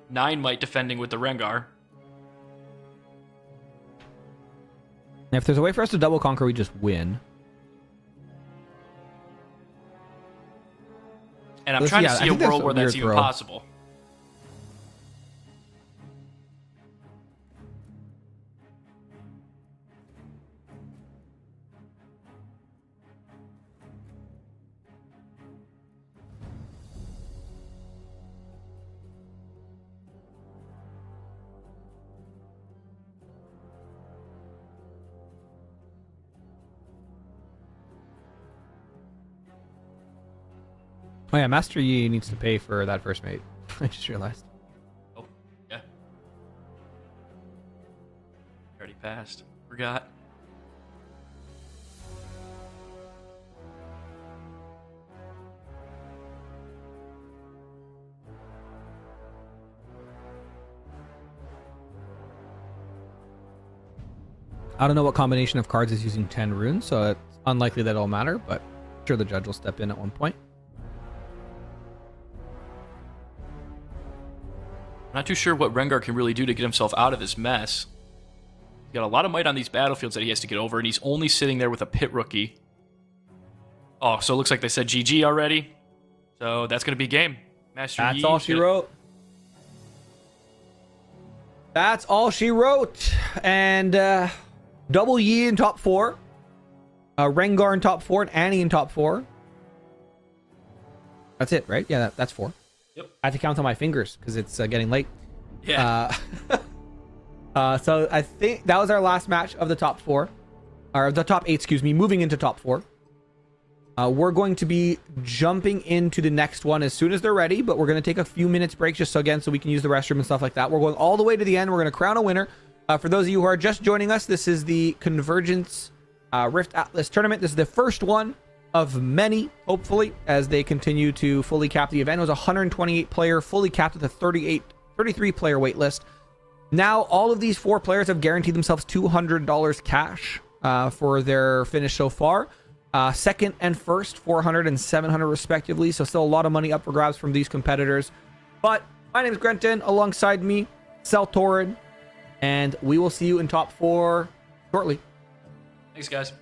9 might defending with the Rengar. If there's a way for us to double conquer, we just win. And I'm trying to see a world where that's even possible. Oh yeah, Master Yi needs to pay for that first mate. I just realized. Oh, yeah. Already passed. Forgot. I don't know what combination of cards is using 10 runes, so it's unlikely that it'll matter, but I'm sure the judge will step in at one point. Not too sure what Rengar can really do to get himself out of this mess. He's got a lot of might on these battlefields that he has to get over, and he's only sitting there with a pit rookie. Oh, so it looks like they said GG already. So that's going to be game. Master That's Yi all she wrote. That's all she wrote. And double Yi in top 4. Rengar in top 4 and Annie in top 4. That's it, right? Yeah, that's 4. Yep. I have to count on my fingers because it's getting late. Yeah. So I think that was our last match of the top 4. Or the top 8, excuse me, moving into top 4. We're going to be jumping into the next one as soon as they're ready, but we're going to take a few minutes break just so we can use the restroom and stuff like that. We're going all the way to the end. We're going to crown a winner. For those of you who are just joining us, this is the Convergence Rift Atlas tournament. This is the first one of many, hopefully, as they continue to fully cap the event. It was a 128 player, fully capped with a 33 player wait list. Now, all of these 4 players have guaranteed themselves $200 cash for their finish so far. Second and first, 400 and 700 respectively. So still a lot of money up for grabs from these competitors. But my name is Grenton, alongside me, Seltorin, and we will see you in top 4 shortly. Thanks, guys.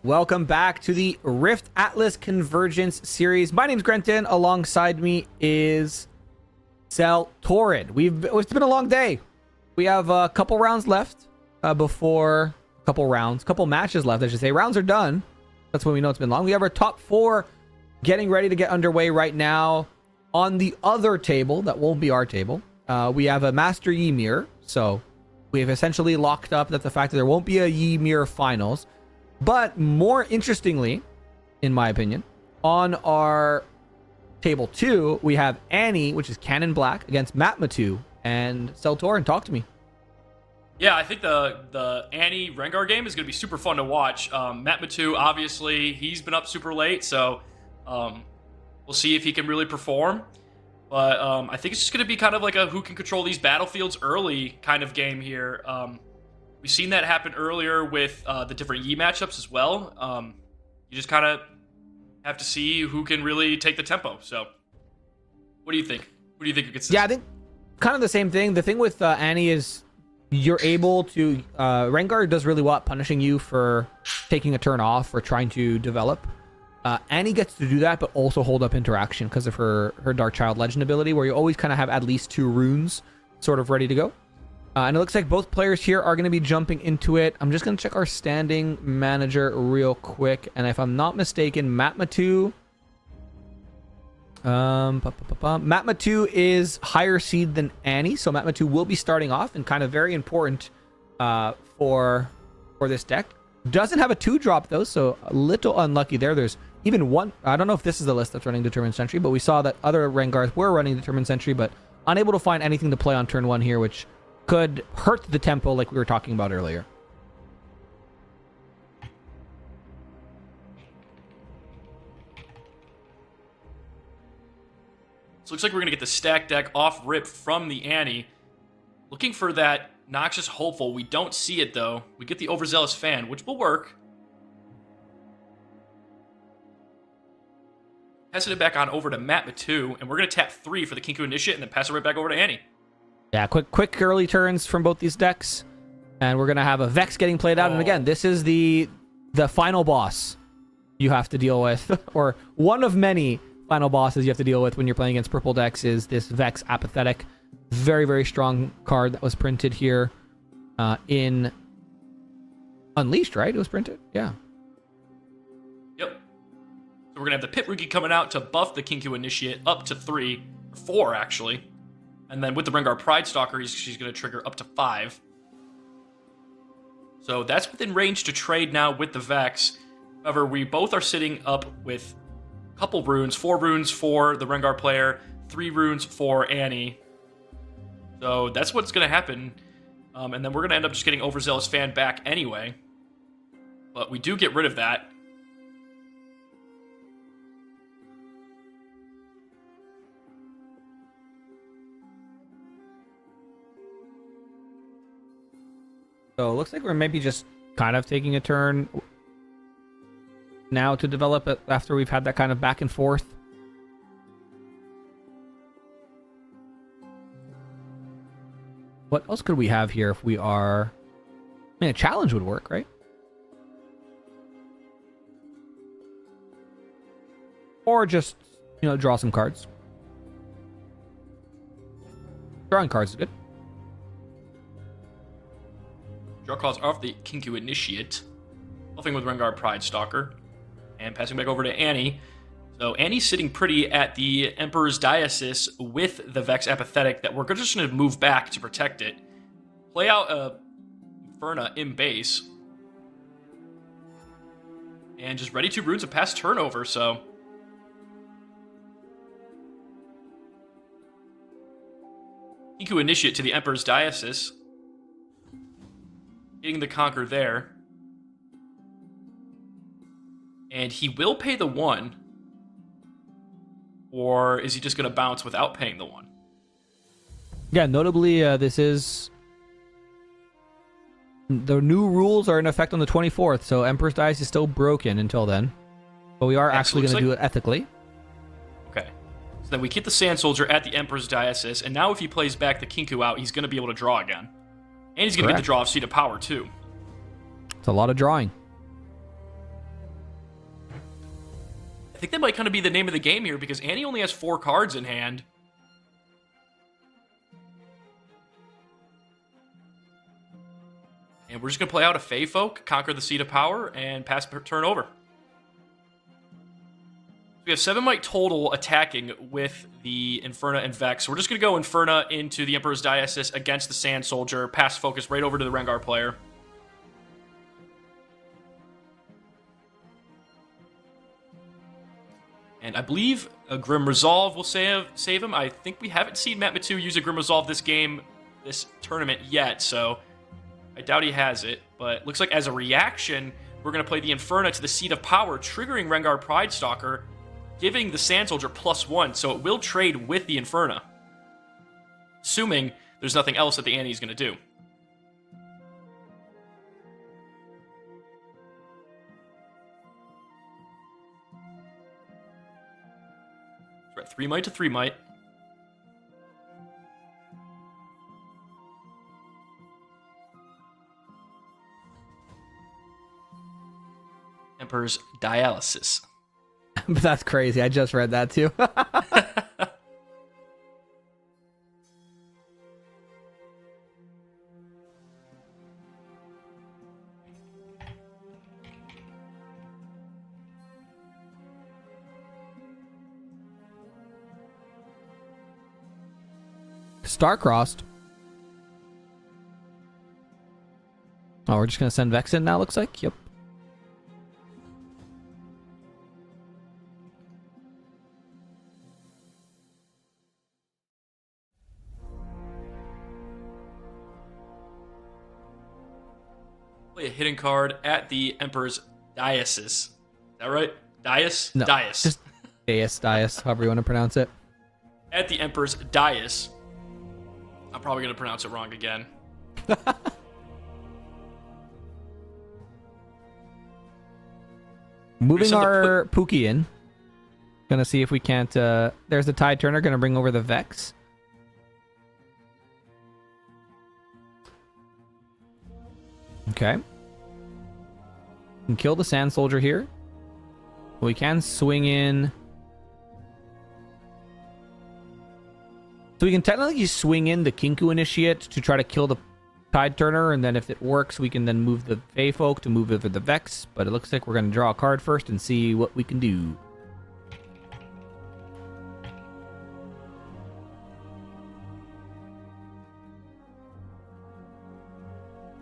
Welcome back to the Rift Atlas Convergence series. My name's Grenton. Alongside me is Torrid. It's been a long day. We have a couple rounds left couple matches left, I should say. Rounds are done. That's when we know it's been long. We have our top 4 getting ready to get underway right now. On the other table, that won't be our table, we have a Master Yi mirror. So we have essentially locked up that the fact that there won't be a Yi mirror finals. But more interestingly, in my opinion, on our table 2, we have Annie, which is Canon Black, against Matmatu. And Seltor, talk to me. Yeah, I think the Annie Rengar game is going to be super fun to watch. Matmatu, obviously, he's been up super late, so we'll see if he can really perform. But I think it's just going to be kind of like a who can control these battlefields early kind of game here. We've seen that happen earlier with the different Yi matchups as well. You just kind of have to see who can really take the tempo. So, what do you think? What do you think gets this? Yeah, I think kind of the same thing. The thing with Annie is you're able to... Rengar does really well at punishing you for taking a turn off or trying to develop. Annie gets to do that, but also hold up interaction because of her Dark Child Legend ability, where you always kind of have at least 2 runes sort of ready to go. And it looks like both players here are going to be jumping into it. I'm just going to check our standing manager real quick. And if I'm not mistaken, Matmatu... Matmatu is higher seed than Annie. So Matmatu will be starting off and kind of very important for this deck. Doesn't have a 2-drop though, so a little unlucky there. There's even one... I don't know if this is the list that's running Determined Sentry, but we saw that other Rengars were running Determined Sentry, but unable to find anything to play on turn 1 here, which could hurt the tempo like we were talking about earlier. So it looks like we're going to get the stack deck off rip from the Annie. Looking for that Noxious Hopeful. We don't see it, though. We get the Overzealous Fan, which will work. Passing it back on over to Matmatu, and we're going to tap 3 for the Kinku Initiate, and then pass it right back over to Annie. Yeah, quick early turns from both these decks. And we're going to have a Vex getting played out. And again, this is the final boss you have to deal with. Or one of many final bosses you have to deal with when you're playing against purple decks is this Vex Apathetic. Very, very strong card that was printed here in Unleashed, right? It was printed? Yeah. Yep. So we're going to have the Pit Rookie coming out to buff the Kinku Initiate up to 3, or 4 actually. And then with the Rengar Pride Stalker, she's going to trigger up to 5. So that's within range to trade now with the Vex. However, we both are sitting up with a couple runes. 4 runes for the Rengar player, 3 runes for Annie. So that's what's going to happen. And then we're going to end up just getting Overzealous Fan back anyway. But we do get rid of that. So it looks like we're maybe just kind of taking a turn now to develop it after we've had that kind of back and forth. What else could we have here if we are... I mean, a challenge would work, right? Or just, draw some cards. Drawing cards is good. Draw cards off the Kinku Initiate. Helping with Rengar Pride Stalker. And passing back over to Annie. So Annie's sitting pretty at the Emperor's Diocese with the Vex Apathetic that we're just going to move back to protect it. Play out a Inferna in base. And just ready 2 runes to pass turnover, so... Kinku Initiate to the Emperor's Diocese. Getting the Conquer there. And he will pay the 1. Or is he just going to bounce without paying the 1? Yeah, notably, this is... The new rules are in effect on the 24th, so Emperor's Dice is still broken until then. But we are actually going to do it ethically. Okay. So then we keep the Sand Soldier at the Emperor's Diocese, and now if he plays back the Kinku out, he's going to be able to draw again. And he's going to get the draw of Seat of Power, too. It's a lot of drawing. think that might kind of be the name of the game here because Annie only has 4 cards in hand. And we're just going to play out a Fey Folk, conquer the Seat of Power, and pass per turn over. We have 7 might total attacking with the Inferna and Vex. We're just going to go Inferna into the Emperor's Diocese against the Sand Soldier, pass focus right over to the Rengar player. And I believe a Grim Resolve will save him. I think we haven't seen Matt Matu use a Grim Resolve this tournament yet, so I doubt he has it. But looks like as a reaction, we're going to play the Inferna to the Seat of Power, triggering Rengar Pridestalker, giving the Sand Soldier +1, so it will trade with the Inferna. Assuming there's nothing else that the Annie's going to do. We're at 3 might to 3 might. Emperor's Dialysis. But that's crazy. I just read that too. Star-crossed. Oh, we're just going to send Vex in now, looks like. Yep. Play a hidden card at the Emperor's Diocese. Is that right? Dias? No, Dias. just Dias, however you want to pronounce it. At the Emperor's Dias. I'm probably going to pronounce it wrong again. Moving our Pookie in. Gonna see if we can't... there's the Tide Turner, gonna bring over the Vex. Okay. Can kill the Sand Soldier here. We can swing in... So we can technically swing in the Kinku Initiate to try to kill the Tide Turner, and then if it works, we can then move the Fey Folk to move over the Vex. But it looks like we're going to draw a card first and see what we can do.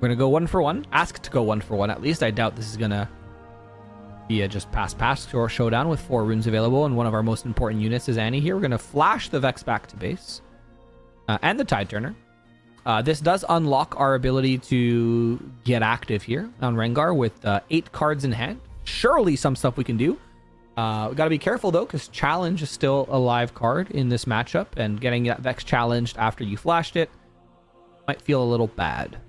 We're going to go 1 for 1. Ask to go 1 for 1 at least. I doubt this is going to be a just pass or showdown with 4 runes available, and one of our most important units is Annie here. We're going to flash the Vex back to base. And the Tide Turner. This does unlock our ability to get active here on Rengar with 8 cards in hand. Surely some stuff we can do. We got to be careful though, because Challenge is still a live card in this matchup, and getting that Vex challenged after you flashed it might feel a little bad.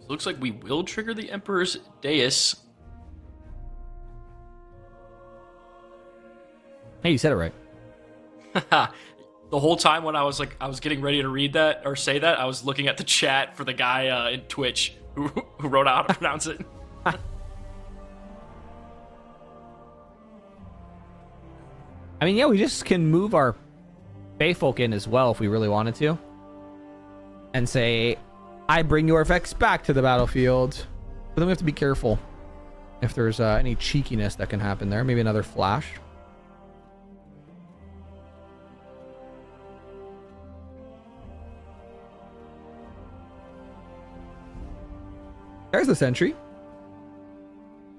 Looks like we will trigger the Emperor's Dais. Hey, you said it right. The whole time when I was getting ready to read that or say that, I was looking at the chat for the guy in Twitch who wrote out how to pronounce it. I mean, yeah, we just can move our Bayfolk in as well if we really wanted to. And say, I bring your Vex back to the battlefield. But then we have to be careful if there's any cheekiness that can happen there. Maybe another flash. There's the sentry.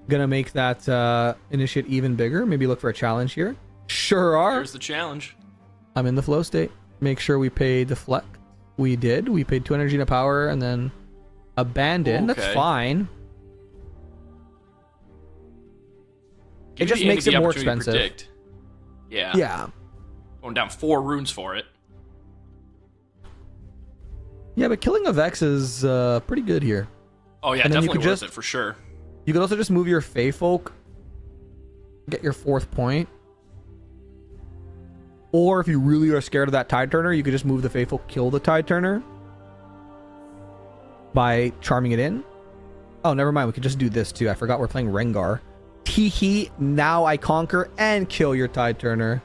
Gonna make that initiate even bigger. Maybe look for a challenge here. Sure are. Here's the challenge. I'm in the flow state. Make sure we pay deflect. We did. We paid 2 energy to power and then abandon. Okay. That's fine. Give It just the makes Annie it the more opportunity to expensive. predict. Yeah. Yeah. Going down 4 runes for it. Yeah, but killing a Vex is pretty good here. Oh yeah, And then you definitely could worth just- it for sure. You could also just move your Fey Folk, get your 4th point. Or if you really are scared of that Tide Turner, you could just move the Faithful, kill the Tide Turner by charming it in. Oh, never mind. We could just do this too. I forgot we're playing Rengar. Teehee, now I conquer and kill your Tide Turner.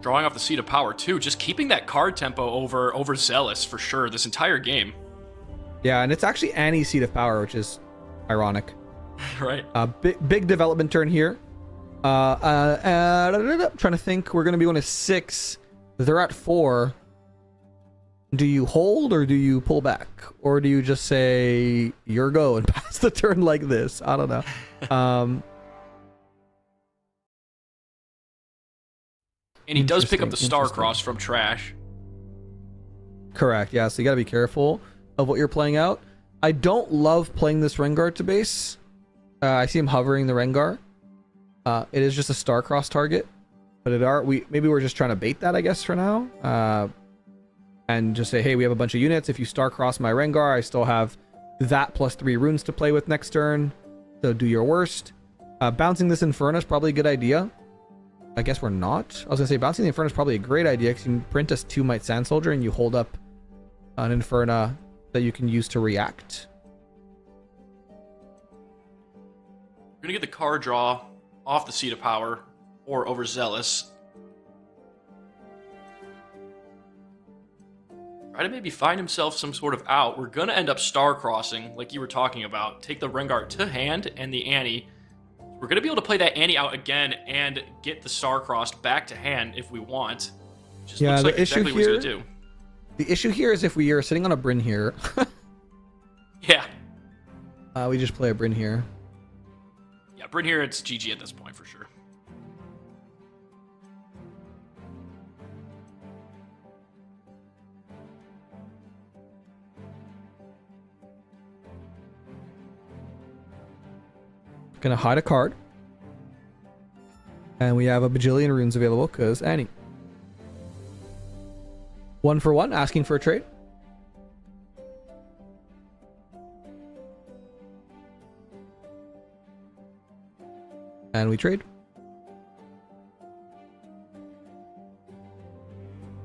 Drawing off the Seat of Power too, just keeping that card tempo over Zealous for sure this entire game. Yeah, and it's actually Annie's Seat of Power, which is ironic. Right. Big development turn here. I'm trying to think. We're going to be 1-6. They're at 4. Do you hold or do you pull back? Or do you just say, you're go and pass the turn like this? I don't know. And he does pick up the Starcross from trash. Correct, yeah, so you gotta be careful of what you're playing out. I don't love playing this Rengar to base. I see him hovering the Rengar. It is just a Starcross target. But maybe we're just trying to bait that, I guess, for now. And just say, hey, we have a bunch of units. If you Starcross my Rengar, I still have that plus 3 runes to play with next turn. So do your worst. Bouncing this Inferno is probably a good idea. I guess we're not. I was gonna say bouncing the Inferno is probably a great idea because you can print us 2 Might Sand Soldier and you hold up an Inferno that you can use to react. We're gonna get the card draw off the Seat of Power or overzealous. Try to maybe find himself some sort of out. We're gonna end up star crossing, like you were talking about. Take the Rengar to hand and the Annie. We're going to be able to play that Annie out again and get the Star Crossed back to hand if we want. Just looks like exactly what he's going to do. The issue here is if we are sitting on a Bryn here. Yeah. We just play a Bryn here. Yeah, Bryn here, it's GG at this point for sure. Gonna hide a card. And we have a bajillion runes available because Annie. 1 for 1, asking for a trade. And we trade.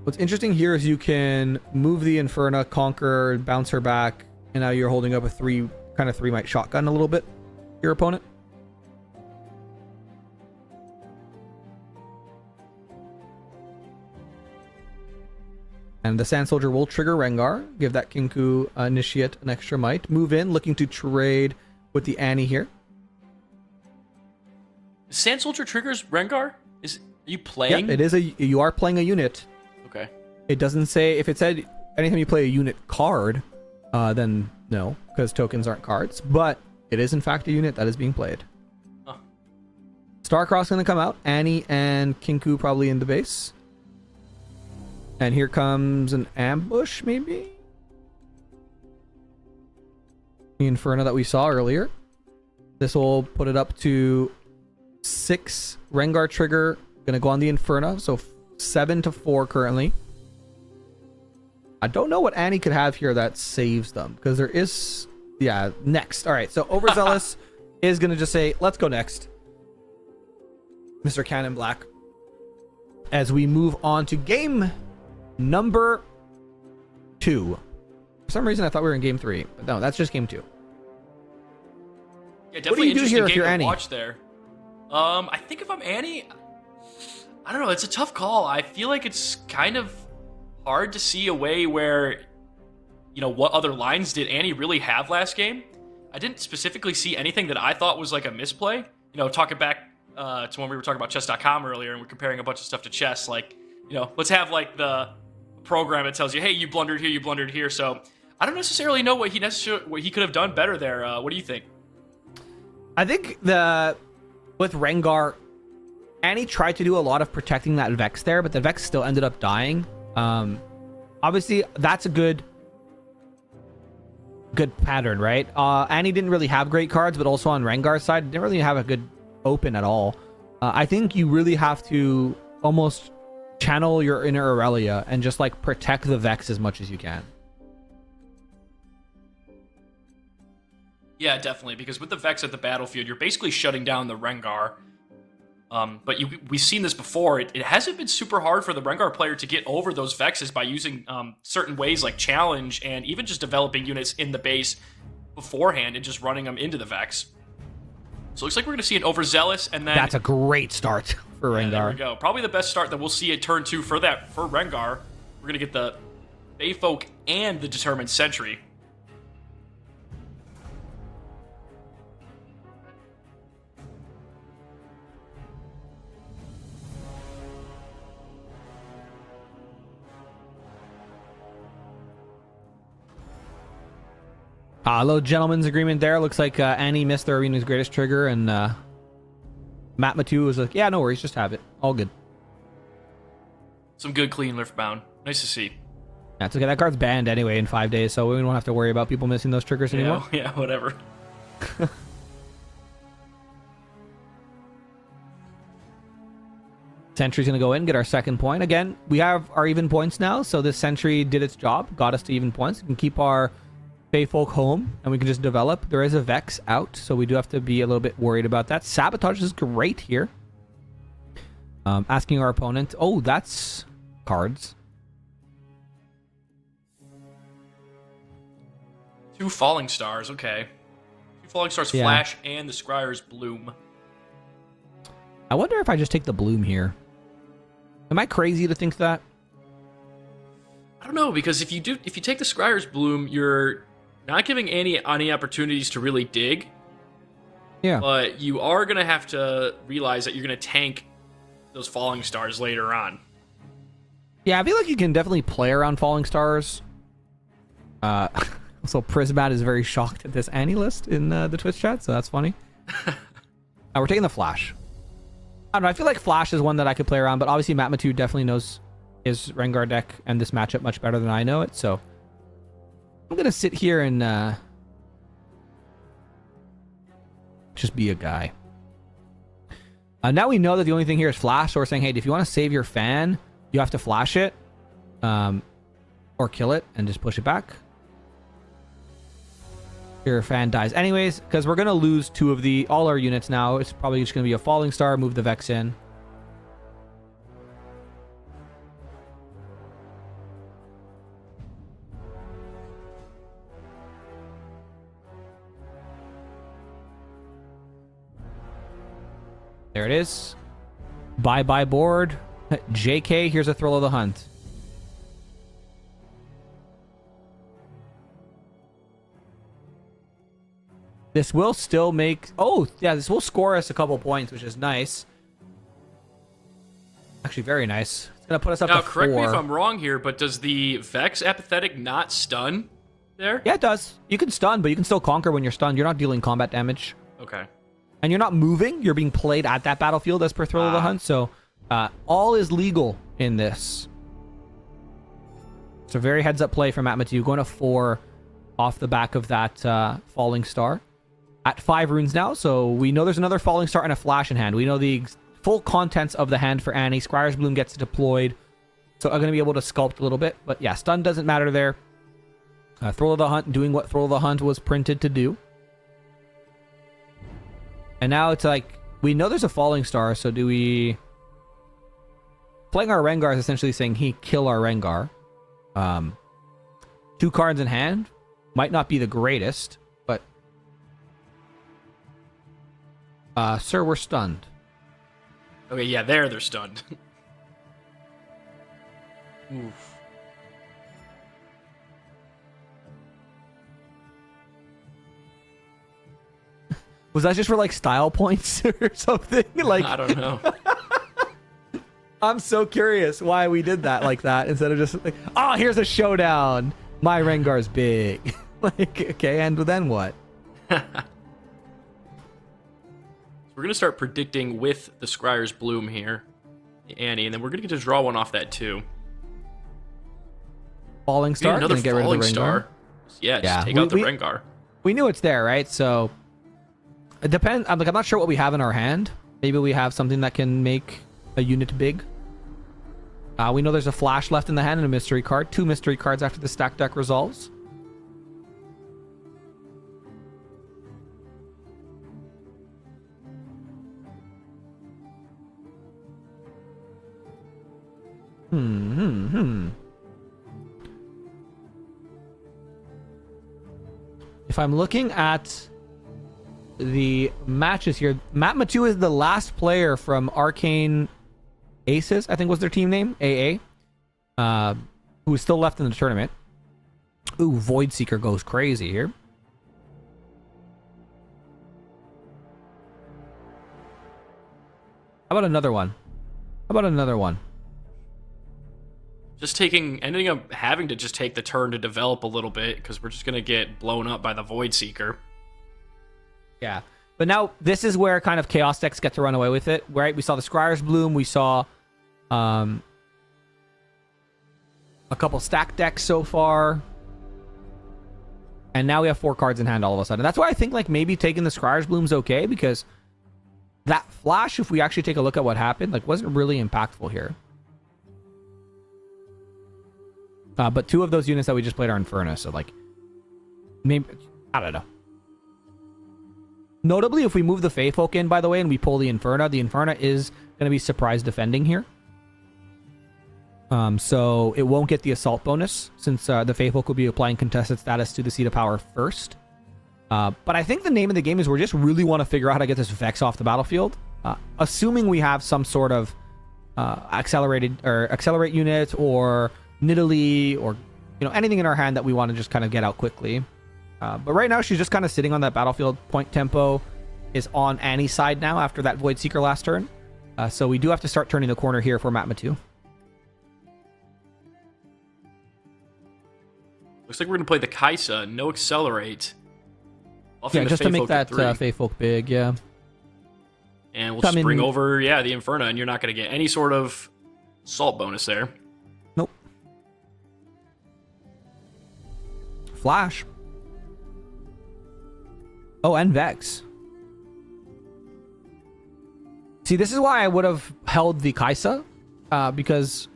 What's interesting here is you can move the Inferna, conquer, bounce her back, and now you're holding up a 3 might shotgun a little bit your opponent. And the Sand Soldier will trigger Rengar, give that Kinku Initiate an extra might. Move in, looking to trade with the Annie here. Sand Soldier triggers Rengar? Are you playing? Yeah, you are playing a unit. Okay. It doesn't say, if it said anytime you play a unit card, then no, because tokens aren't cards. But it is in fact a unit that is being played. Huh. Starcross going to come out. Annie and Kinku probably in the base. And here comes an ambush, maybe? The Inferno that we saw earlier. This will put it up to 6 Rengar trigger. Gonna go on the Inferno, so 7-4 currently. I don't know what Annie could have here that saves them, because there is... Yeah, next. Alright, so Overzealous is gonna just say, let's go next. Mr. Cannon Black. As we move on to game number 2. For some reason I thought we were in game 3, but no, that's just game 2. Yeah, definitely interesting game to watch there. I think if I'm Annie, I don't know, it's a tough call. I feel like it's kind of hard to see a way where, you know, what other lines did Annie really have last game? I didn't specifically see anything that I thought was like a misplay. You know, talking back to when we were talking about chess.com earlier and we're comparing a bunch of stuff to chess, like, you know, let's have like the program that tells you, hey, you blundered here. So I don't necessarily know what he could have done better there. What do you think? I think with Rengar, Annie tried to do a lot of protecting that Vex there, but the Vex still ended up dying. Obviously, that's a good pattern, right? Annie didn't really have great cards, but also on Rengar's side, didn't really have a good open at all. I think you really have to almost channel your inner Aurelia and just like protect the Vex as much as you can. Yeah, definitely, because with the Vex at the battlefield, you're basically shutting down the Rengar. But we've seen this before. It hasn't been super hard for the Rengar player to get over those Vexes by using certain ways like challenge and even just developing units in the base beforehand and just running them into the Vex. So it looks like we're going to see an Overzealous, and then... That's a great start for Rengar. There we go. Probably the best start that we'll see at turn 2 for Rengar. We're going to get the Bayfolk and the Determined Sentry. A little gentleman's agreement there. Looks like Annie missed the arena's greatest trigger, and Matt Matu was like, yeah, no worries, just have it. All good. Some good clean lift bound. Nice to see. That's okay. That card's banned anyway in 5 days, so we don't have to worry about people missing those triggers anymore. Yeah, whatever. Sentry's going to go in, get our second point. Again, we have our even points now, so this Sentry did its job, got us to even points. We can keep our Bayfolk home, and we can just develop. There is a Vex out, so we do have to be a little bit worried about that. Sabotage is great here. Asking our opponent. Oh, that's cards. 2 Falling Stars, okay. 2 Falling Stars, Yeah. Flash, and the Scryer's Bloom. I wonder if I just take the Bloom here. Am I crazy to think that? I don't know, because if you take the Scryer's Bloom, you're not giving any opportunities to really dig. Yeah. But you are going to have to realize that you're going to tank those Falling Stars later on. Yeah, I feel like you can definitely play around Falling Stars. So Prismat is very shocked at this Annie list in the Twitch chat, so that's funny. We're taking the Flash. I don't know, I feel like Flash is one that I could play around, but obviously Matt Matu definitely knows his Rengar deck and this matchup much better than I know it, so I'm going to sit here and just be a guy. Now we know that the only thing here is Flash, so we're saying, hey, if you want to save your fan, you have to Flash it, or kill it and just push it back. Your fan dies anyways, because we're going to lose all our units now. It's probably just going to be a Falling Star, move the Vex in. There it is. Bye-bye board. JK, here's a Thrill of the Hunt. This will still make... Oh, yeah, this will score us a couple points, which is nice. Actually, very nice. It's going to put us up Now, to 4. correct me if I'm wrong here, but does the Vex Apathetic not stun there? Yeah, it does. You can stun, but you can still conquer when you're stunned. You're not dealing combat damage. Okay. And you're not moving. You're being played at that battlefield as per Thrill of the Hunt. So all is legal in this. It's a very heads-up play from Matt Matu. Going to 4 off the back of that Falling Star. At 5 runes now, so we know there's another Falling Star and a Flash in hand. We know the full contents of the hand for Annie. Scryer's Bloom gets deployed, so I'm going to be able to sculpt a little bit. But yeah, stun doesn't matter there. Thrill of the Hunt doing what Thrill of the Hunt was printed to do. And now it's like, we know there's a Falling Star, so do we... Playing our Rengar is essentially saying, he kill our Rengar. 2 cards in hand. Might not be the greatest, but... sir, we're stunned. Okay, yeah, they're stunned. Oof. Was that just for like style points or something? Like, I don't know. I'm so curious why we did that like that instead of just like, oh, here's a showdown. My Rengar's big. Like, okay, and then what? We're going to start predicting with the Scryer's Bloom here, Annie, and then we're going to get to draw one off that too. Falling Star? Another Gonna get rid of the Falling Rengar? Star. Yeah, just take out the Rengar. We knew it's there, right? So it depends. I'm not sure what we have in our hand. Maybe we have something that can make a unit big. We know there's a Flash left in the hand and a mystery card. 2 mystery cards after the stack deck resolves. If I'm looking at the matches here, Matt Matu is the last player from Arcane Aces, I think was their team name, AA, who is still left in the tournament. Ooh, Void Seeker goes crazy here. How about another one? Just ending up having to just take the turn to develop a little bit because we're just going to get blown up by the Void Seeker. Yeah. But now this is where kind of Chaos decks get to run away with it, right? We saw the Scryer's Bloom. We saw a couple stack decks so far. And now we have 4 cards in hand all of a sudden. That's why I think like maybe taking the Scryer's Bloom's okay, because that flash, if we actually take a look at what happened, like wasn't really impactful here. But 2 of those units that we just played are Inferno, so like maybe I don't know. Notably, if we move the Feyfolk in, by the way, and we pull the Inferno is going to be surprise defending here. So it won't get the assault bonus, since the Feyfolk will be applying contested status to the Seat of Power first. But I think the name of the game is we just really want to figure out how to get this Vex off the battlefield. Assuming we have some sort of accelerate unit or Nidalee or anything in our hand that we want to just kind of get out quickly. But right now she's just kind of sitting on that battlefield. Point tempo is on Annie's side now after that Void Seeker last turn. So we do have to start turning the corner here for Matmatu. Looks like we're going to play the Kaisa, no accelerate. Yeah, just to make that Feyfolk big, yeah. And we'll just bring over, the Inferno, and you're not going to get any sort of assault bonus there. Nope. Flash. Oh, and Vex. See, this is why I would have held the Kaisa, because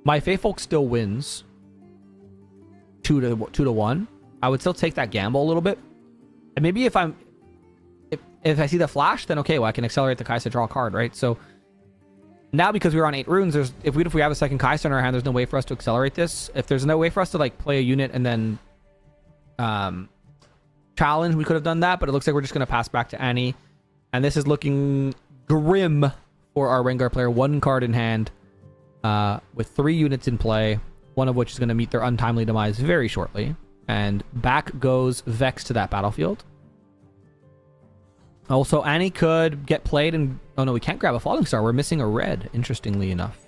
my Feyfolk still wins 2 to 1. I would still take that gamble a little bit. And maybe if I see the flash, then okay, well, I can accelerate the Kaisa, draw a card, right? So now because we're on 8 runes, if we have a second Kaisa in our hand, there's no way for us to accelerate this. If there's no way for us to like play a unit and then challenge, we could have done that, but it looks like we're just going to pass back to Annie. And this is looking grim for our Rengar player. 1 card in hand with 3 units in play, one of which is going to meet their untimely demise very shortly. And back goes Vex to that battlefield. Also, Annie could get played and... Oh no, we can't grab a Falling Star. We're missing a red, interestingly enough.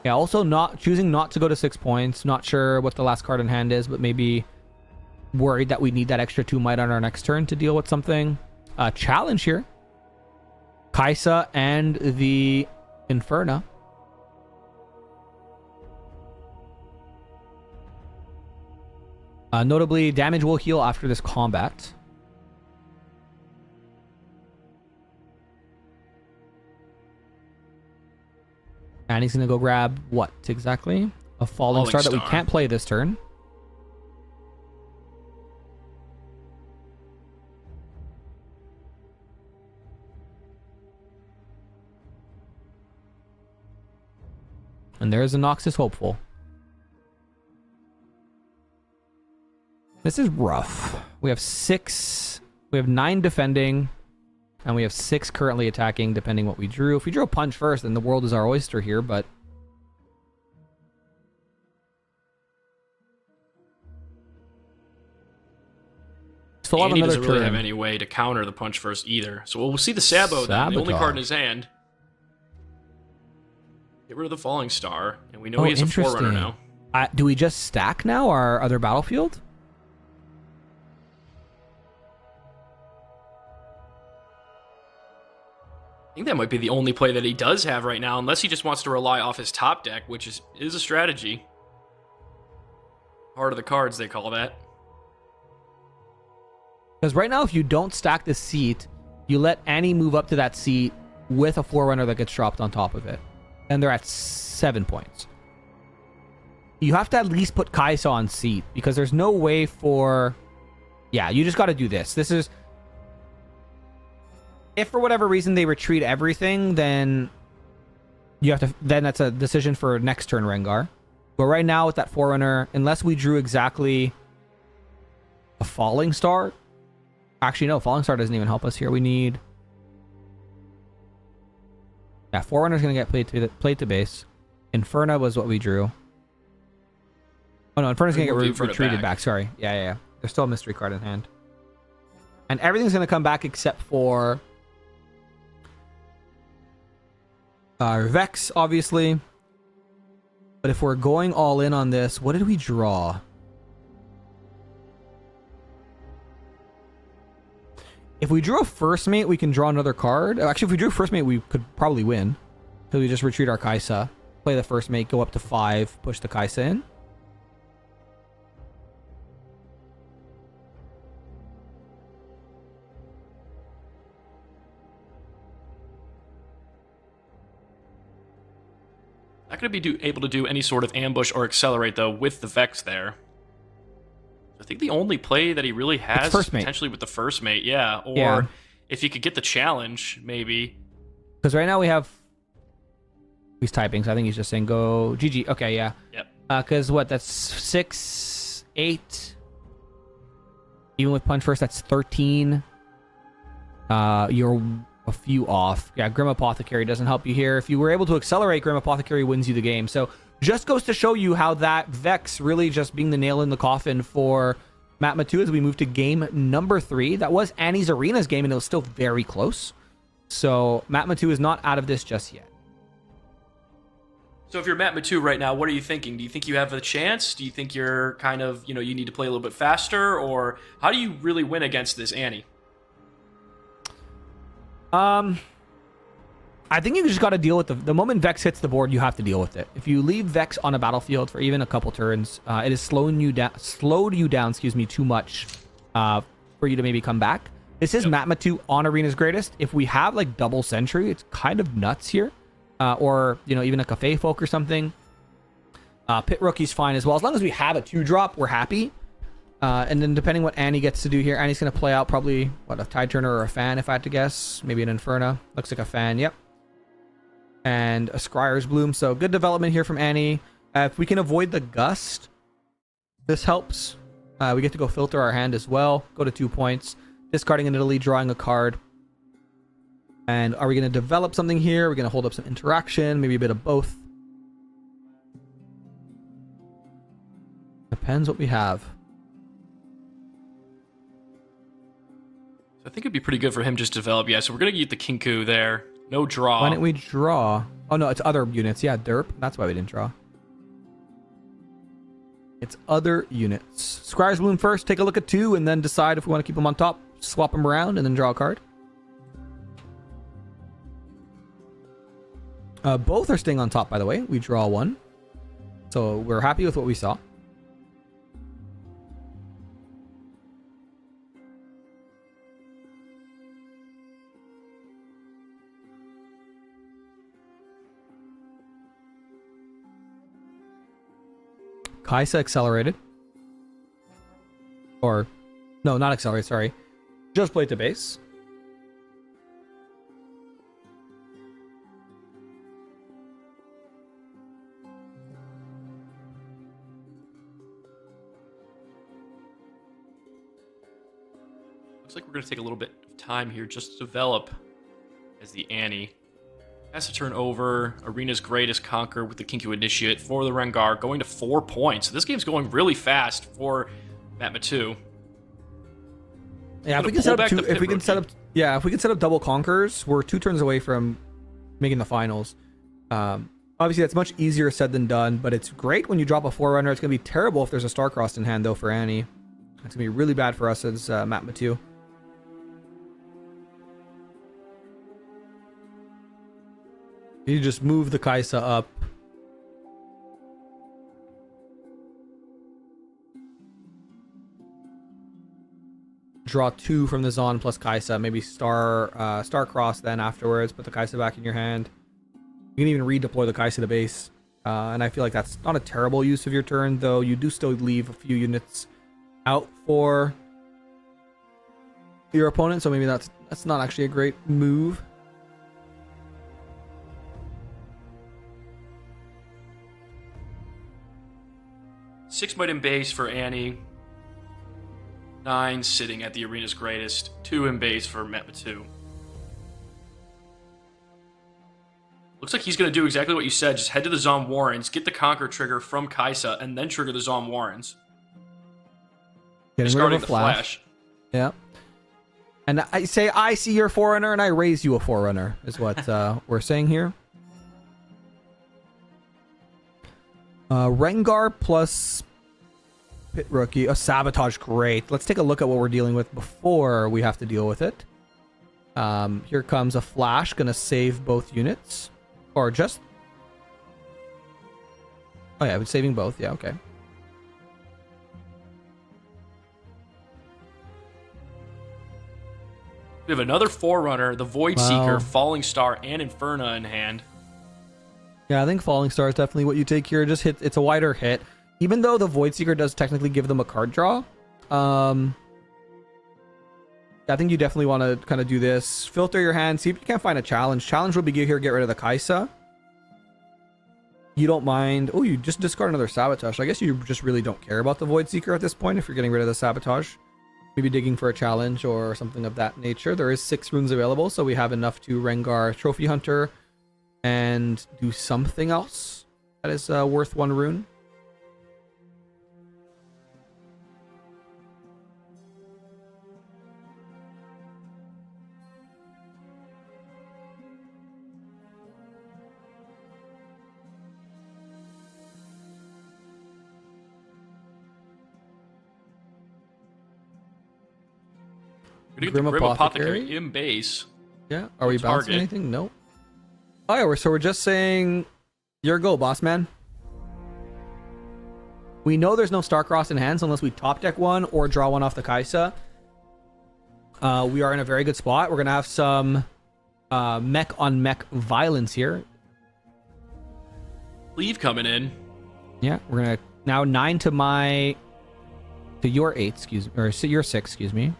Yeah, also choosing not to go to 6 points. Not sure what the last card in hand is, but maybe worried that we need that extra 2 might on our next turn to deal with something. Challenge here. Kaisa and the Inferno. Notably, damage will heal after this combat. And he's going to go grab what exactly? A Falling Star that we can't play this turn. And there's a Noxus Hopeful. This is rough. We have 9 defending, and we have 6 currently attacking, depending what we drew. If we drew a punch first, then the world is our oyster here, but... Still have another turn. Doesn't really have any way to counter the punch first either. So we'll see the Sabo then, the only card in his hand. Get rid of the Falling Star, and we know he has a Forerunner now. Do we just stack now our other battlefield? I think that might be the only play that he does have right now, unless he just wants to rely off his top deck, which is a strategy. Heart of the cards, they call that. Because right now, if you don't stack the seat, you let Annie move up to that seat with a Forerunner that gets dropped on top of it. And they're at 7 points. You have to at least put Kaisa on seat, because there's no way for... Yeah, you just got to do this. This is... If for whatever reason they retreat everything, then that's a decision for next turn Rengar. But right now with that Forerunner, unless we drew exactly a Falling Star. Actually, no, Falling Star doesn't even help us here. We need... Yeah, Forerunner's going to get played to base. Inferno was what we drew. Oh no, Inferno's going to get retreated back. Sorry. Yeah. There's still a mystery card in hand. And everything's going to come back except for... Vex, obviously. But if we're going all in on this, what did we draw? If we drew a first mate, we can draw another card. Actually, if we drew first mate, we could probably win. So we just retreat our Kai'Sa, play the first mate, go up to 5, push the Kai'Sa in. Not going to be able to do any sort of ambush or accelerate, though, with the Vex there. I think the only play that he really has is potentially with the first mate, yeah. Or if he could get the challenge, maybe. Because right now we have... He's typing, so I think he's just saying go GG. Okay, yeah. Yep. Because what, that's 6, 8. Even with Punch First, that's 13. You're a few off. Yeah, Grim Apothecary doesn't help you here. If you were able to accelerate, Grim Apothecary wins you the game. So just goes to show you how that Vex really just being the nail in the coffin for Matma 2 as we move to game number 3. That was Annie's Arena's game, and it was still very close. So Matma 2 is not out of this just yet. So if you're Matma 2 right now, what are you thinking? Do you think you have a chance? Do you think you're kind of, you need to play a little bit faster? Or how do you really win against this Annie? I think you just got to deal with the moment Vex hits the board, you have to deal with it. If you leave Vex on a battlefield for even a couple turns, it is slowed you down, too much for you to maybe come back. This is Matma 2 on Arena's Greatest. If we have like double Sentry, it's kind of nuts here. Or, even a Cafe Folk or something. Pit Rookie's fine as well. As long as we have a 2-drop, we're happy. And then depending what Annie gets to do here, Annie's going to play out probably, a Tide Turner or a Fan, if I had to guess. Maybe an Inferno. Looks like a Fan, yep. And a Scryer's Bloom. So good development here from Annie. If we can avoid the Gust, this helps. We get to go filter our hand as well. Go to 2 points. Discarding an Italy, drawing a card. And are we going to develop something here? Are we going to hold up some interaction? Maybe a bit of both. Depends what we have. So I think it'd be pretty good for him just to develop. Yeah, so we're going to get the Kinku there. No draw. Why didn't we draw? Oh, no, it's other units. Yeah, derp. That's why we didn't draw. It's other units. Scryer's Bloom first. Take a look at 2 and then decide if we want to keep them on top. Swap them around and then draw a card. Both are staying on top, by the way. We draw 1. So we're happy with what we saw. Kai'Sa accelerated. Or, no, not accelerated, sorry. Just played to base. Looks like we're going to take a little bit of time here just to develop as the Annie. Has to turn over. Arena's Greatest Conquer with the Kinku Initiate for the Rengar, going to 4 points. So this game's going really fast for Matma 2. Yeah, if we can set up if we can set up double Conquerors, we're 2 turns away from making the finals. Obviously, that's much easier said than done, but it's great when you drop a Forerunner. It's going to be terrible if there's a Starcrossed in hand, though, for Annie. It's going to be really bad for us as Matma 2. You just move the Kai'Sa up. Draw 2 from the Zon plus Kai'Sa. Maybe Starcross then afterwards. Put the Kai'Sa back in your hand. You can even redeploy the Kai'Sa to base. And I feel like that's not a terrible use of your turn, though you do still leave a few units out for your opponent, so maybe that's not actually a great move. Six might in base for Annie. 9 sitting at the arena's greatest. 2 in base for Metma2. Looks like he's going to do exactly what you said. Just head to the Zom Warrens, get the Conquer trigger from Kaisa, and then trigger the Zom Warrens. Discarding the flash. Yeah. And I say, I see your Forerunner, and I raise you a Forerunner, is what we're saying here. Rengar plus Pit Rookie. A Sabotage, great. Let's take a look at what we're dealing with before we have to deal with it. Here comes a Flash, gonna save both units. Or just... Oh yeah, it's saving both, yeah, okay. We have another Forerunner, the Void Seeker, Falling Star, and Inferna in hand. Yeah, I think Falling Star is definitely what you take here. Just hit. It's a wider hit. Even though the Void Seeker does technically give them a card draw. I think you definitely want to kind of do this. Filter your hand. See if you can't find a challenge. Challenge will be here. Get rid of the Kaisa. You don't mind. Oh, you just discard another Sabotage. I guess you just really don't care about the Void Seeker at this point if you're getting rid of the Sabotage. Maybe digging for a challenge or something of that nature. There is 6 runes available, so we have enough to Rengar Trophy Hunter and do something else that is worth 1 rune. We're going to get the Grim Apothecary in base. Yeah. Are we bouncing anything? No. Oh, yeah, so we're just saying, your go, boss man. We know there's no Starcross in hands unless we top deck one or draw one off the Kaisa. We are in a very good spot. We're going to have some mech on mech violence here. Leave coming in. Yeah, we're going to now 9 to your 8, excuse me, or your 6, excuse me.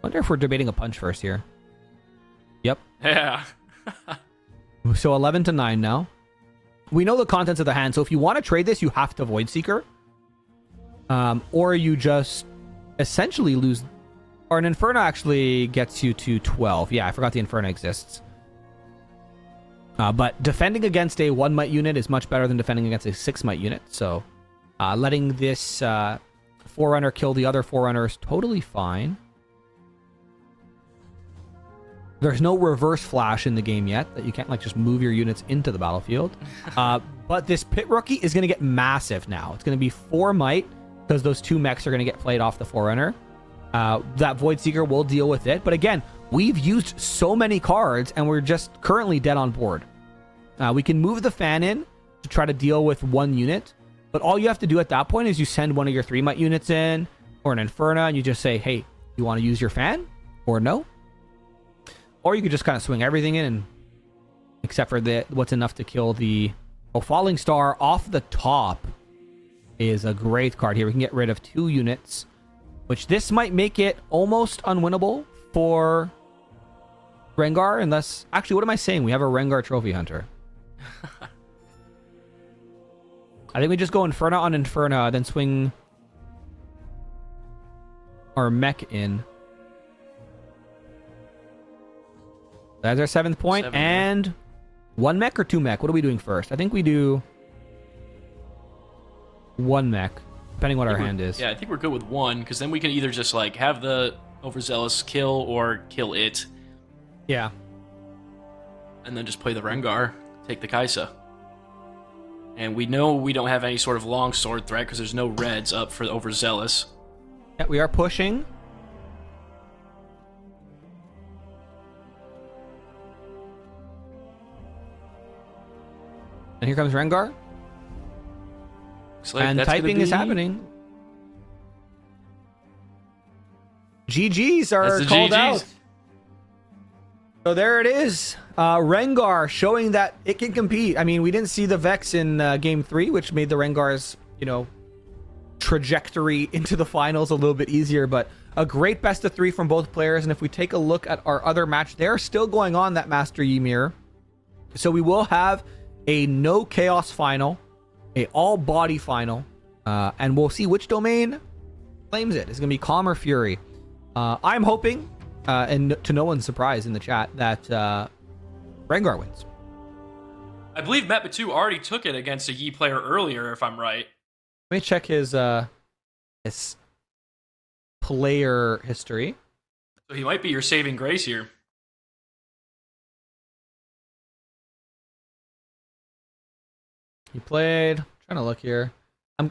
Wonder if we're debating a punch first here. Yep. Yeah. So 11 to 9 now. We know the contents of the hand, so if you want to trade this, you have to Void Seeker. Or you just essentially lose... Or an Inferno actually gets you to 12. Yeah, I forgot the Inferno exists. But defending against a 1 might unit is much better than defending against a 6 might unit. So letting this Forerunner kill the other Forerunner is totally fine. There's no reverse flash in the game yet, that you can't like just move your units into the battlefield. But this Pit Rookie is going to get massive now. It's going to be 4 might, because those 2 mechs are going to get played off the Forerunner. That Void Seeker will deal with it. But again, we've used so many cards, and we're just currently dead on board. We can move the fan in to try to deal with 1 unit. But all you have to do at that point is you send one of your 3 might units in, or an Inferna, and you just say, hey, you want to use your fan? Or no? Or you could just kind of swing everything in, and except for what's enough to kill the... Oh, Falling Star off the top is a great card here. We can get rid of 2 units, which this might make it almost unwinnable for Rengar, unless... Actually, what am I saying? We have a Rengar Trophy Hunter. I think we just go Inferna on Inferna, then swing our mech in. That's our 7th point. 7, and 1 mech or 2 mech? What are we doing first? I think we do 1 mech, depending what our hand is. Yeah, I think we're good with 1, because then we can either just like have the Overzealous kill or kill it. Yeah. And then just play the Rengar, take the Kaisa. And we know we don't have any sort of long sword threat because there's no reds up for the Overzealous. Yeah, we are pushing. And here comes Rengar. Like and typing is happening. GGs are called out. So there it is. Rengar showing that it can compete. I mean, we didn't see the Vex in Game 3, which made the Rengar's, trajectory into the finals a little bit easier. But a great best of 3 from both players. And if we take a look at our other match, they're still going on, that Master Yi mirror. So we will have a no chaos final, a all body final, and we'll see which domain claims it. It's going to be Calm or Fury. I'm hoping, and to no one's surprise in the chat, that Rengar wins. I believe Matt Batu already took it against a Yi player earlier, if I'm right. Let me check his player history. So he might be your saving grace here. He played, trying to look here.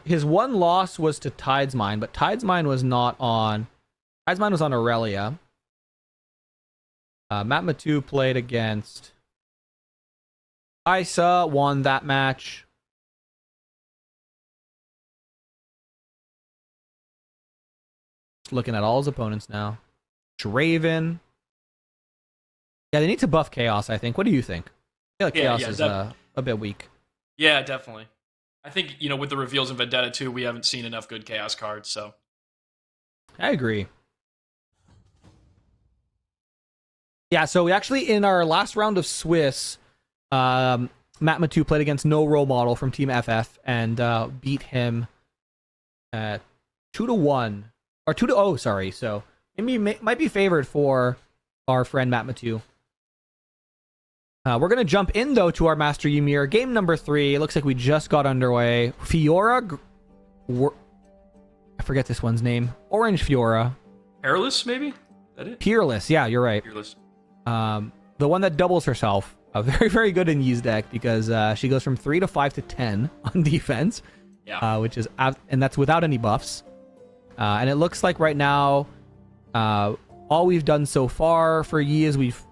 His one loss was to Tide's Mind, but Tide's Mind was not on. Tide's Mind was on Aurelia. Matt Matu played against Isa, won that match. Just looking at all his opponents now. Draven. Yeah, they need to buff Chaos, I think. What do you think? I feel like Chaos is a bit weak. Yeah, definitely. I think, with the reveals in Vendetta 2, we haven't seen enough good Chaos cards, so. I agree. Yeah, so we actually, in our last round of Swiss, Matt Matu played against No Role Model from Team FF and beat him at 2-1. Or 2-0, sorry. So, might be favored for our friend Matt Matu. We're going to jump in, though, to our Master Yi mirror. Game number 3. It looks like we just got underway. Fiora. I forget this one's name. Orange Fiora. Peerless, maybe? Is that it? Peerless. Yeah, you're right. Peerless. The one that doubles herself. Very, very good in Yi's deck because she goes from 3 to 5 to 10 on defense. Yeah. Which is, and that's without any buffs. And it looks like right now, all we've done so far for Yi is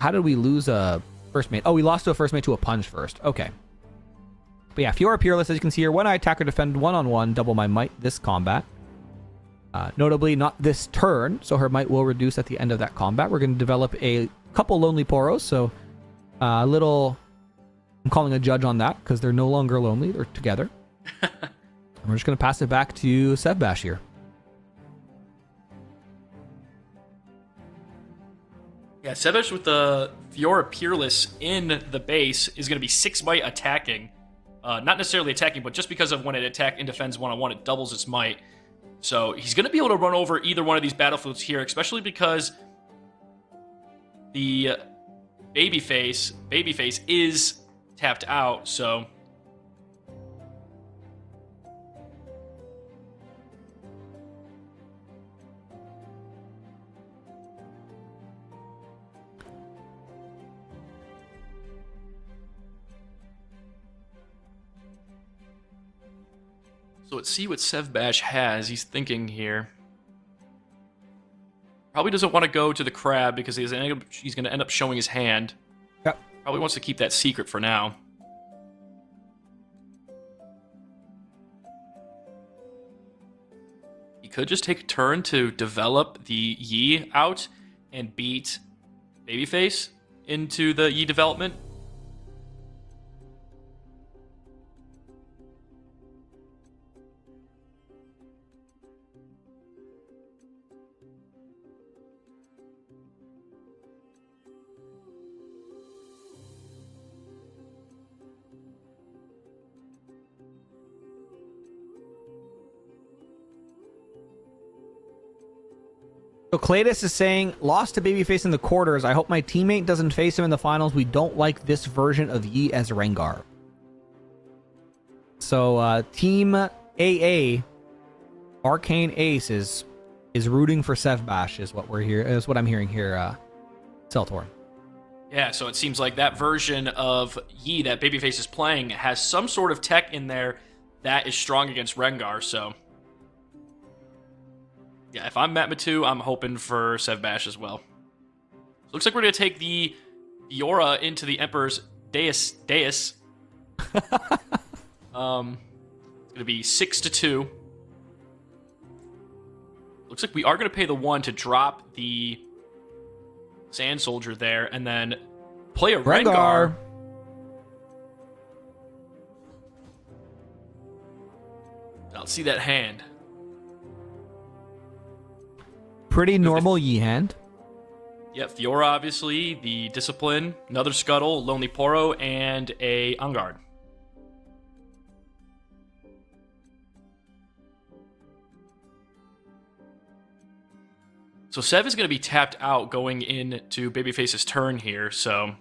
how did we lose a first mate? Oh, we lost to a first mate to a punch first. Okay. But yeah, Fiora Peerless, as you can see here, when I attack or defend one-on-one, double my might this combat. Notably, not this turn, so her might will reduce at the end of that combat. We're going to develop a couple Lonely Poros, so a little... I'm calling a judge on that, because they're no longer lonely, they're together. And we're just going to pass it back to Sevbash here. Yeah, Sebesh with the Fiora Peerless in the base is going to be 6 might attacking. Not necessarily attacking, but just because of when it attacks and defends one-on-one, it doubles its might. So he's going to be able to run over either one of these battlefields here, especially because the babyface is tapped out, so... So let's see what Sevbash has. He's thinking here. Probably doesn't want to go to the crab because he's going to end up showing his hand. Yep. Probably wants to keep that secret for now. He could just take a turn to develop the Yi out and beat Babyface into the Yi development. So Cladis is saying, lost to Babyface in the quarters. I hope my teammate doesn't face him in the finals. We don't like this version of Yi as Rengar. So Team AA, Arcane Ace is rooting for Sevbash is what I'm hearing here, Seltorn. Yeah, so it seems like that version of Yi that Babyface is playing has some sort of tech in there that is strong against Rengar, so... Yeah, if I'm Matt Matu, I'm hoping for Sevbash as well. So looks like we're going to take the Fiora into the Emperor's Deus. It's going to be 6-2. Looks like we are going to pay the 1 to drop the Sand Soldier there, and then play a Rengar. I'll see that hand. Pretty normal Yi hand. Yeah, Fiora, obviously, the Discipline, another Scuttle, Lonely Poro, and a On Guard. So Sev is going to be tapped out going into Babyface's turn here, so...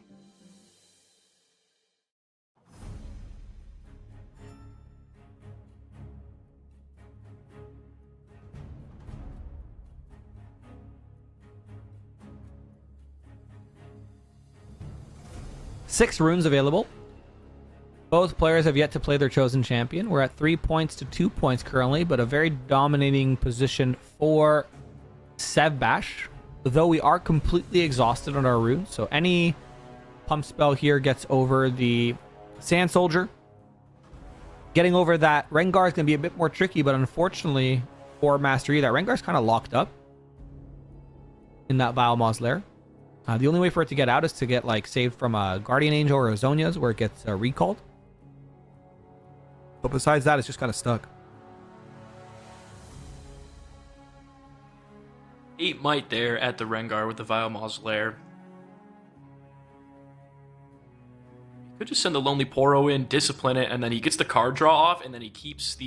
Six runes available. Both players have yet to play their chosen champion. We're at 3 points to 2 points currently, but a very dominating position for Sev Bash, though we are completely exhausted on our runes. So any pump spell here gets over the Sand Soldier. Getting over that Rengar is going to be a bit more tricky, but unfortunately for Master Yi, that Rengar is kind of locked up in that Vile Lair. The only way for it to get out is to get like saved from a Guardian Angel or a Zhonya's where it gets recalled. But besides that, it's just kind of stuck. 8 might there at the Rengar with the Vile Lair. Could just send the Lonely Poro in, discipline it, and then he gets the card draw off, and then he keeps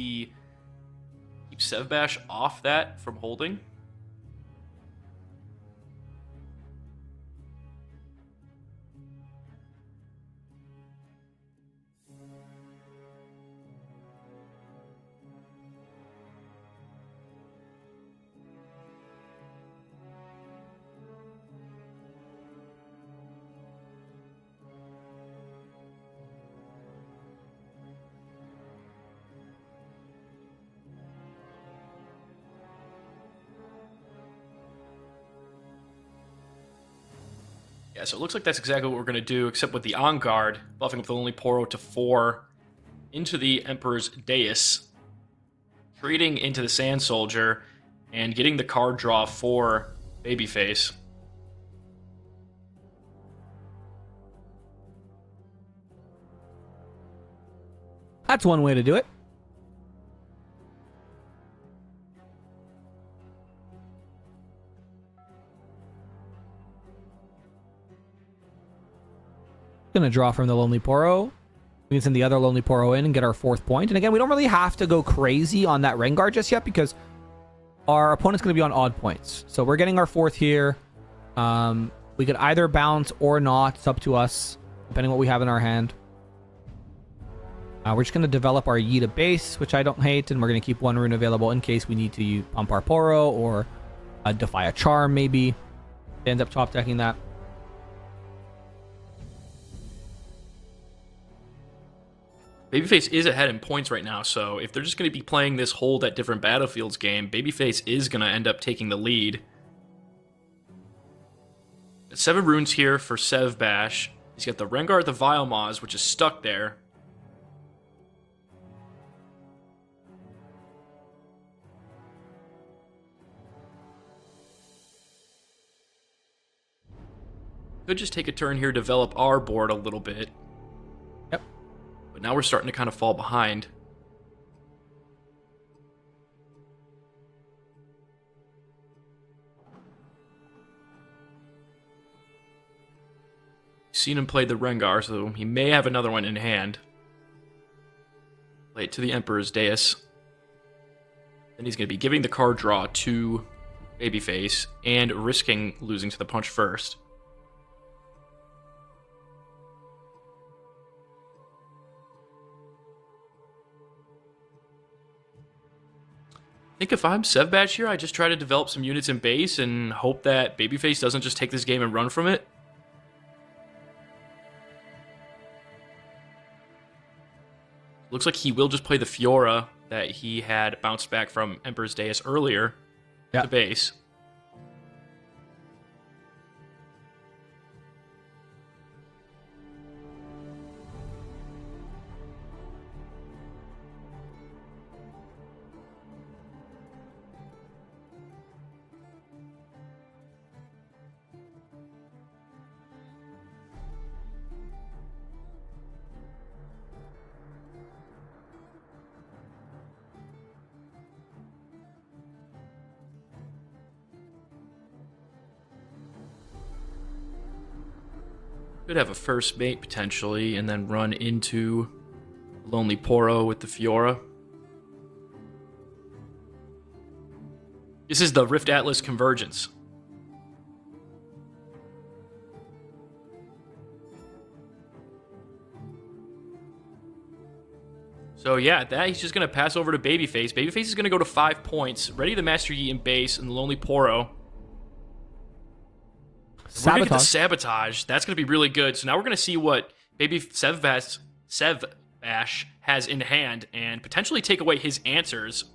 Sev Bash off that from holding. Yeah, so it looks like that's exactly what we're going to do, except with the On Guard, buffing up the Lonely Poro to 4 into the Emperor's Dais, trading into the Sand Soldier, and getting the card draw for Babyface. That's one way to do it. Gonna draw from the Lonely Poro. We can send the other Lonely Poro in and get our 4th point. And again, we don't really have to go crazy on that Rengar just yet because our opponent's going to be on odd points. So we're getting our 4th here. We could either bounce or not. It's up to us, depending on what we have in our hand. We're just going to develop our Yi to base, which I don't hate. And we're going to keep 1 rune available in case we need to pump our Poro or defy a charm, maybe. Ends up top decking that. Babyface is ahead in points right now, so if they're just going to be playing this hold at different battlefields game, Babyface is going to end up taking the lead. 7 runes here for Sev Bash. He's got the Rengar, the Vile Moz, which is stuck there. Could just take a turn here, develop our board a little bit. Yep. But now we're starting to kind of fall behind. Seen him play the Rengar, so he may have another one in hand. Play it to the Emperor's Dais. Then he's going to be giving the card draw to Babyface and risking losing to the punch first. I think if I'm Sev Batch here, I just try to develop some units in base and hope that Babyface doesn't just take this game and run from it. Looks like he will just play the Fiora that he had bounced back from Emperor's Dais earlier to base. Could have a first mate potentially, and then run into Lonely Poro with the Fiora. This is the Rift Atlas Convergence. So yeah, that he's just going to pass over to Babyface. Babyface is going to go to 5 points. Ready to Master Yi in base and the Lonely Poro. We're going to get the Sabotage. That's going to be really good. So now we're going to see what Baby Sevbash has in hand and potentially take away his answers.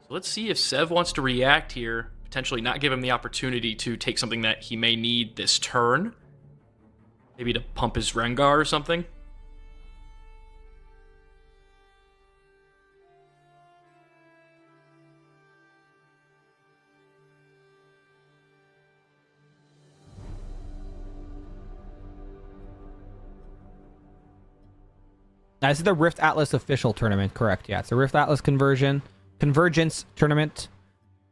So let's see if Sev wants to react here. Potentially not give him the opportunity to take something that he may need this turn. Maybe to pump his Rengar or something. This is the Rift Atlas official tournament, correct? Yeah, it's a Rift Atlas Convergence tournament.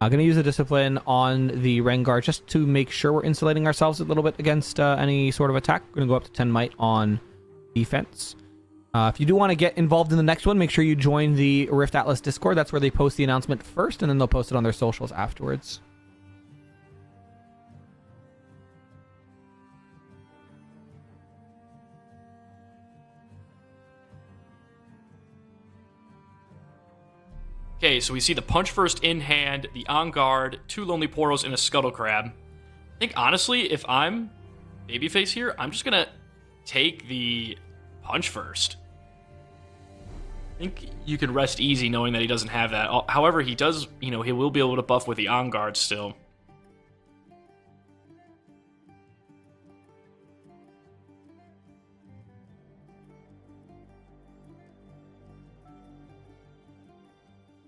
I'm going to use the discipline on the Rengar just to make sure we're insulating ourselves a little bit against any sort of attack. We're going to go up to 10 might on defense. If you do want to get involved in the next one, make sure you join the Rift Atlas Discord. That's where they post the announcement first, and then they'll post it on their socials afterwards. Okay, so we see the Punch First in hand, the On Guard, 2 Lonely Poros, and a Scuttle Crab. I think, honestly, if I'm Babyface here, I'm just going to take the Punch First. I think you can rest easy knowing that he doesn't have that. However, he does, he will be able to buff with the On Guard still.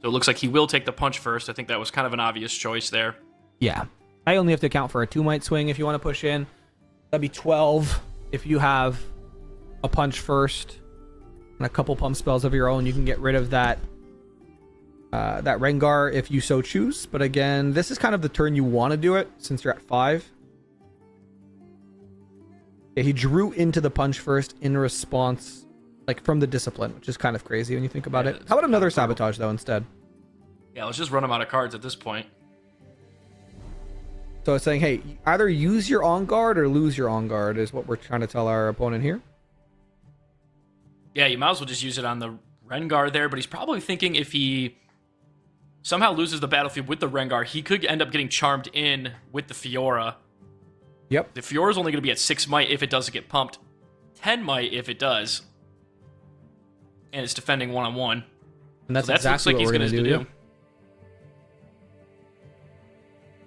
So it looks like he will take the Punch First. I think that was kind of an obvious choice there. Yeah. I only have to account for a 2 might swing if you want to push in. That'd be 12 if you have a Punch First and a couple pump spells of your own. You can get rid of that Rengar if you so choose. But again, this is kind of the turn you want to do it since you're at 5. Yeah, he drew into the Punch First in response, like from the discipline, which is kind of crazy when you think about it. How about another Sabotage though instead? Yeah, let's just run him out of cards at this point. So it's saying, hey, either use your On Guard or lose your On Guard is what we're trying to tell our opponent here. Yeah, you might as well just use it on the Rengar there, but he's probably thinking if he somehow loses the battlefield with the Rengar, he could end up getting charmed in with the Fiora. Yep. The Fiora's only going to be at 6 might if it doesn't get pumped. 10 might if it does. And it's defending one-on-one. And that's so exactly looks like what he's going to do. do.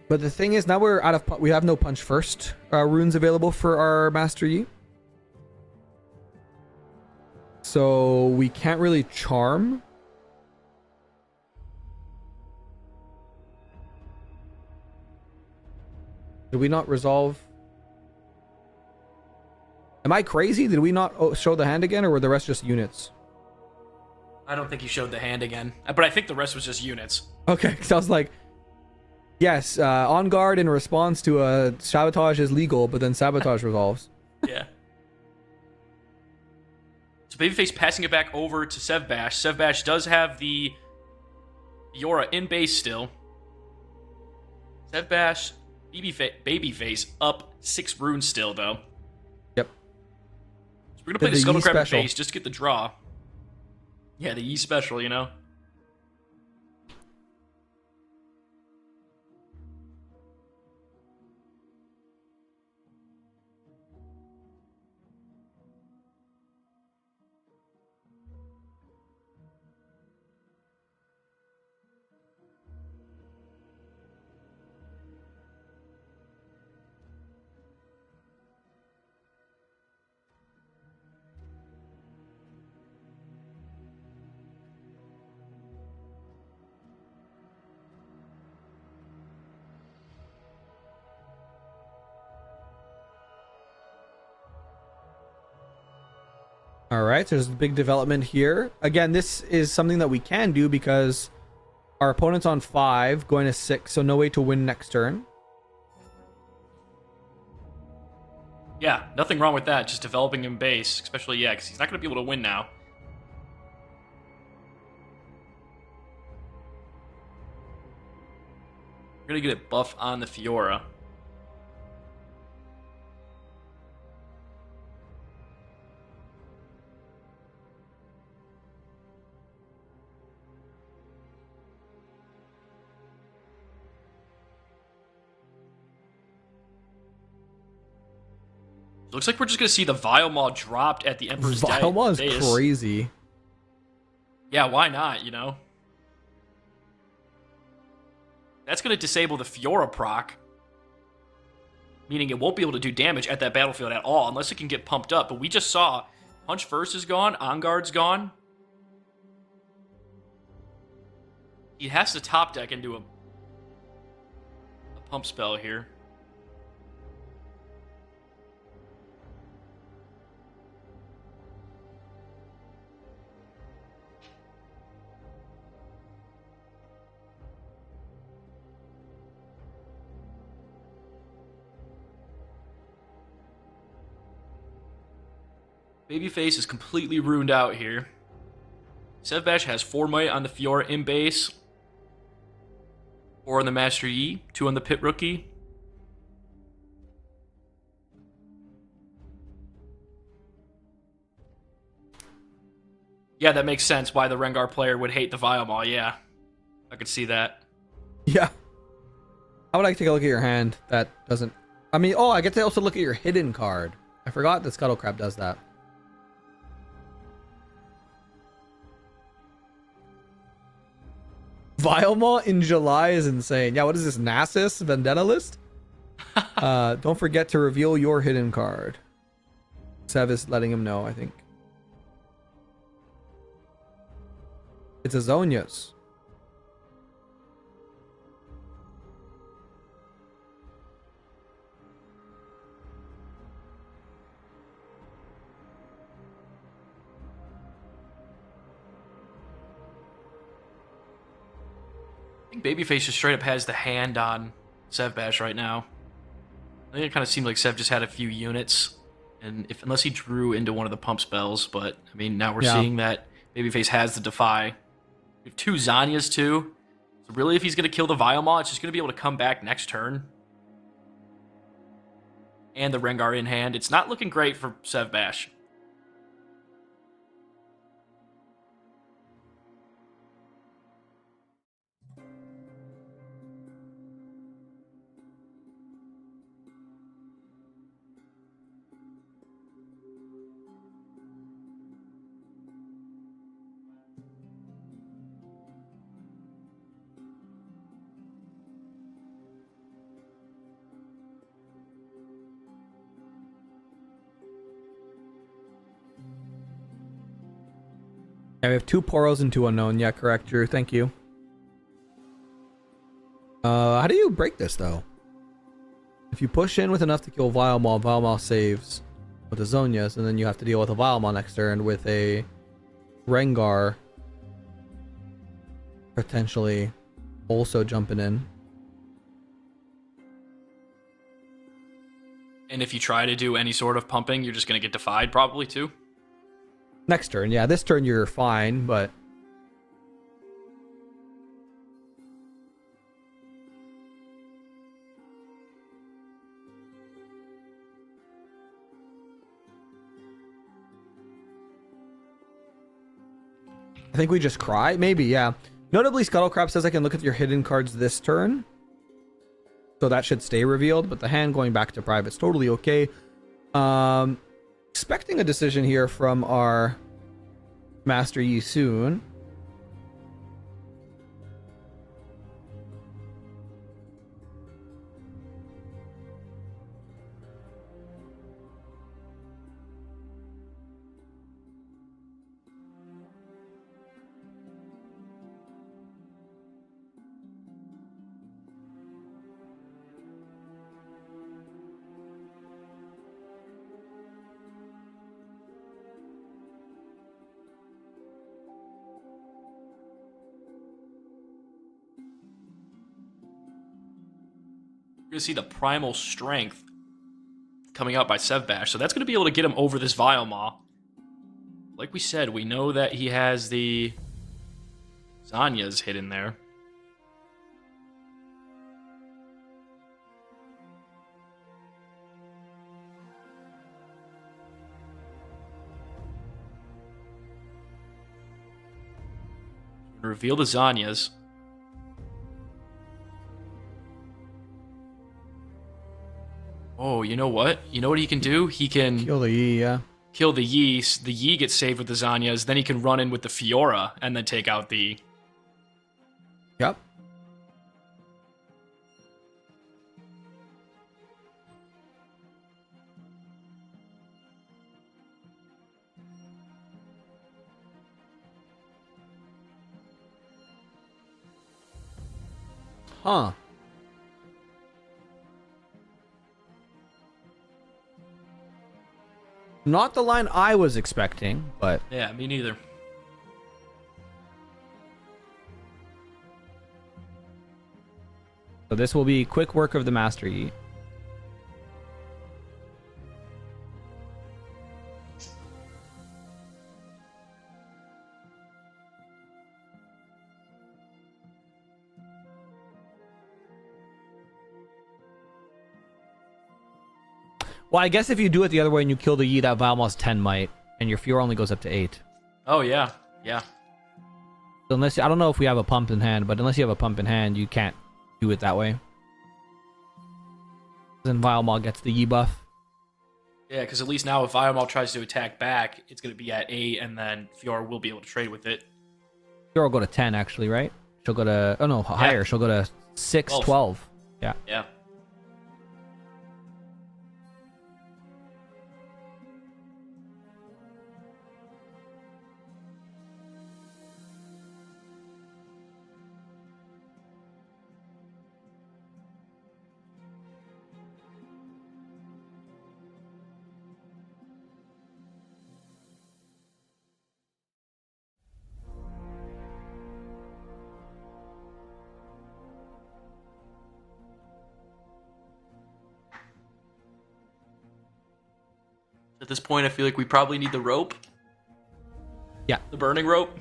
But the thing is, now we're out of... We have no Punch First runes available for our Master Yi. So we can't really charm. Did we not resolve? Am I crazy? Did we not show the hand again, or were the rest just units? I don't think he showed the hand again. But I think the rest was just units. Okay, because I was like, yes, On Guard in response to a Sabotage is legal, but then Sabotage resolves. Yeah. So Babyface passing it back over to Sevbash. Sevbash does have the Fiora in base still. Sevbash, Babyface up 6 runes still, though. Yep. So we're going to play the Scuttle Yi Crab in special. base just to get the draw. Yeah, the Yi special, you know? All right, so there's a big development here. Again, this is something that we can do because our opponent's on 5, going to 6, so no way to win next turn. Yeah, nothing wrong with that. Just developing him base, especially, yeah, because he's not going to be able to win now. We're going to get a buff on the Fiora. Looks like we're just going to see the Vilemall dropped at the Emperor's Vilemall is dais. crazy. Yeah, why not, you know? That's going to disable the Fiora proc, meaning it won't be able to do damage at that battlefield at all unless it can get pumped up. But we just saw Punch First is gone, On Guard's gone. He has to top deck into a pump spell here. Babyface is completely ruined out here. Sevbash has 4 might on the Fiora in base. 4 on the Master Yi, 2 on the Pit Rookie. Yeah, that makes sense why the Rengar player would hate the Vilemall, yeah. I could see that. Yeah. I would like to take a look at your hand. That doesn't... I mean, oh, I get to also look at your hidden card. I forgot that Scuttlecrab does that. Vilemall in July is insane. Yeah, what is this, Nasus Vendetta list? Don't forget to reveal your hidden card. Sev is letting him know, I think. It's a Zonia's. I think Babyface just straight up has the hand on Sevbash right now. I think it kind of seemed like Sev just had a few units, and unless he drew into one of the pump spells, but I mean now we're seeing that Babyface has the Defy. We have 2 Zanyas too, so really if he's going to kill the Vilemall, it's just going to be able to come back next turn. And the Rengar in hand. It's not looking great for Sevbash. Yeah, we have 2 Poros and 2 unknown. Yeah, correct, Drew. Thank you. How do you break this, though? If you push in with enough to kill Vilemall, Vilemall saves with the Zonias, and then you have to deal with a Vilemall next turn with a Rengar potentially also jumping in. And if you try to do any sort of pumping, you're just going to get defied probably too. Next turn, yeah. This turn you're fine, but... I think we just cry? Maybe, yeah. Notably, Scuttlecrab says I can look at your hidden cards this turn. So that should stay revealed, but the hand going back to private's totally okay. Expecting a decision here from our Master Yi soon. You're going to see the Primal Strength coming out by Sevbash, so that's going to be able to get him over this Vile Maw. Like we said, we know that he has the Zanya's hidden there. Reveal the Zanya's. Oh, you know what? You know what he can do? He can Kill the Yi, yeah. kill the Yi. The Yi gets saved with the Zanya's. Then he can run in with the Fiora and then take out the... Yep. Huh. Not the line I was expecting, but Yeah, me neither. so this will be quick work of the Master Yi. Well, I guess if you do it the other way and you kill the Yi, that Valmos 10 might, and your Fiora only goes up to 8. Oh, yeah. Yeah. So unless I don't know if we have a pump in hand, but unless you have a pump in hand, you can't do it that way. Then Vilemaw gets the Yi buff. Yeah, because at least now if Viamal tries to attack back, it's going to be at 8, and then Fiora will be able to trade with it. Fiora will go to 10, actually, right? She'll go to... Oh, no, higher. She'll go to 6, 12. Yeah. Yeah. At this point, I feel like we probably need the rope. Yeah. The burning rope.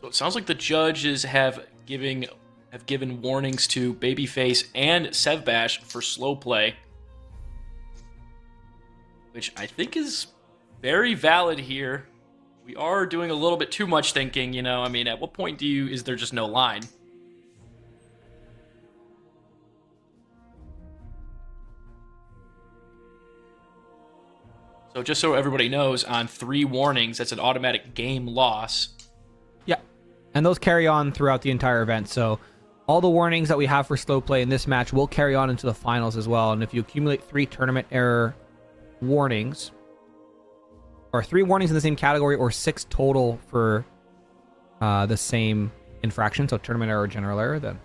So it sounds like the judges have given warnings to Babyface and Sevbash for slow play, which I think is very valid here. We are doing a little bit too much thinking, you know. I mean, at what point is there just no line? So just so everybody knows, on 3 warnings, that's an automatic game loss. Yeah. And those carry on throughout the entire event. So all the warnings that we have for slow play in this match will carry on into the finals as well. And if you accumulate 3 tournament error warnings, or 3 warnings in the same category, or 6 total for the same infraction, so tournament error or general error, then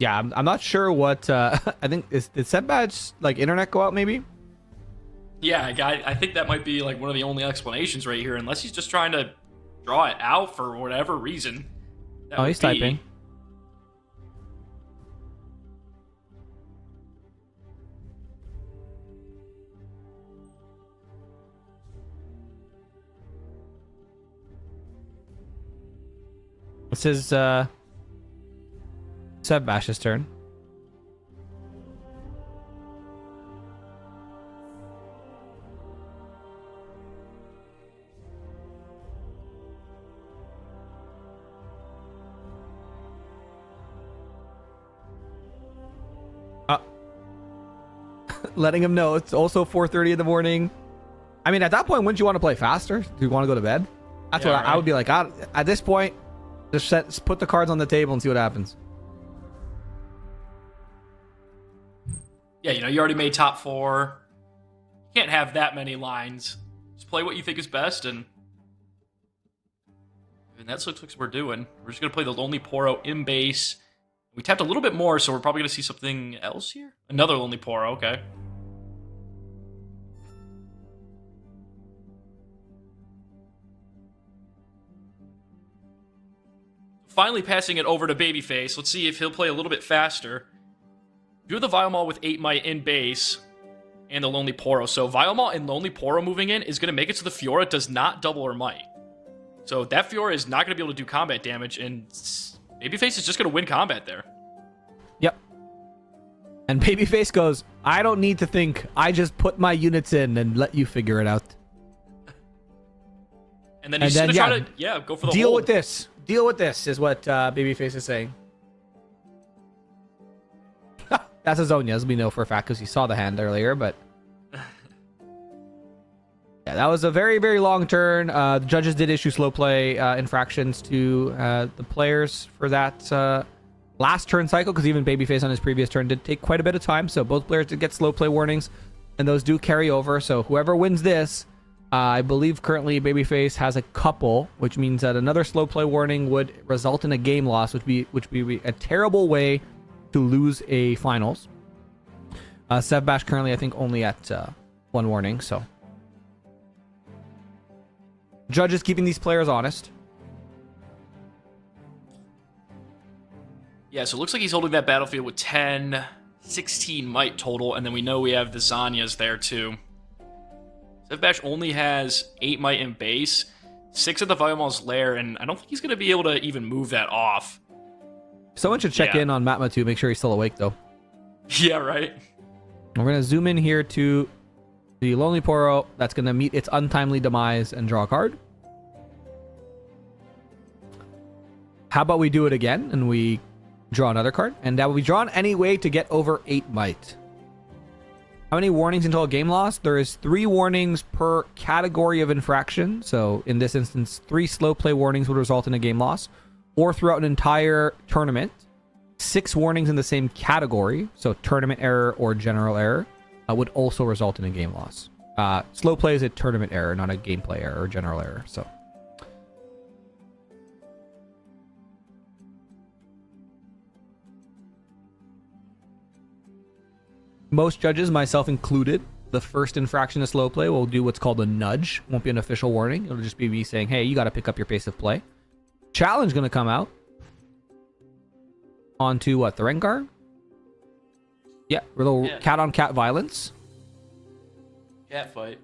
Yeah, I'm not sure what. I think did Sebad's like internet go out maybe? Yeah, I think that might be like one of the only explanations right here, unless he's just trying to draw it out for whatever reason. That Oh, would he's be- typing. This is Seb Bash's turn. Letting him know it's also 4:30 in the morning. I mean, at that point, wouldn't you want to play faster? Do you want to go to bed? That's Yeah, what I would be like. At this point, just put the cards on the table and see what happens. Yeah, you already made top 4. You can't have that many lines. Just play what you think is best, and that's what we're doing. We're just gonna play the Lonely Poro in base. We tapped a little bit more, so we're probably gonna see something else here. Another Lonely Poro, okay. Finally passing it over to Babyface. Let's see if he'll play a little bit faster. Do the Vilemall with 8 Might in base and the Lonely Poro. So Vilemall and Lonely Poro moving in is going to make it so the Fiora does not double her Might. So that Fiora is not going to be able to do combat damage, and Babyface is just going to win combat there. Yep. And Babyface goes, I don't need to think. I just put my units in and let you figure it out. And then he's going to try to, go for the Deal hold. with this. Deal with this is what Babyface is saying. That's a Zonia, as we know for a fact, because he saw the hand earlier, but... Yeah, that was a very, very long turn. The judges did issue slow play infractions to the players for that last turn cycle, because even Babyface on his previous turn did take quite a bit of time, so both players did get slow play warnings, and those do carry over, so whoever wins this, I believe currently Babyface has a couple, which means that another slow play warning would result in a game loss, which would be a terrible way to lose a finals. Sevbash currently, I think, only at 1 warning, so... Judges keeping these players honest. Yeah, so it looks like he's holding that battlefield with 10, 16 Might total, and then we know we have the Zanyas there too. Sevbash only has 8 Might in base, 6 at the Vilemall's lair, and I don't think he's going to be able to even move that off. Someone should check in on Matma too, make sure he's still awake though. Yeah, right. We're going to zoom in here to the Lonely Poro. That's going to meet its untimely demise and draw a card. How about we do it again and we draw another card? And that will be drawn anyway to get over 8 Might. How many warnings until a game loss? There is 3 warnings per category of infraction. So in this instance, 3 slow play warnings would result in a game loss. Or throughout an entire tournament, 6 warnings in the same category, so tournament error or general error, would also result in a game loss. Slow play is a tournament error, not a gameplay error or general error. So most judges, myself included, the first infraction of slow play will do what's called a nudge. Won't be an official warning. It'll just be me saying, hey, you got to pick up your pace of play. Challenge going to come out onto what, the Rengar? Yeah, little cat on cat violence. Cat fight.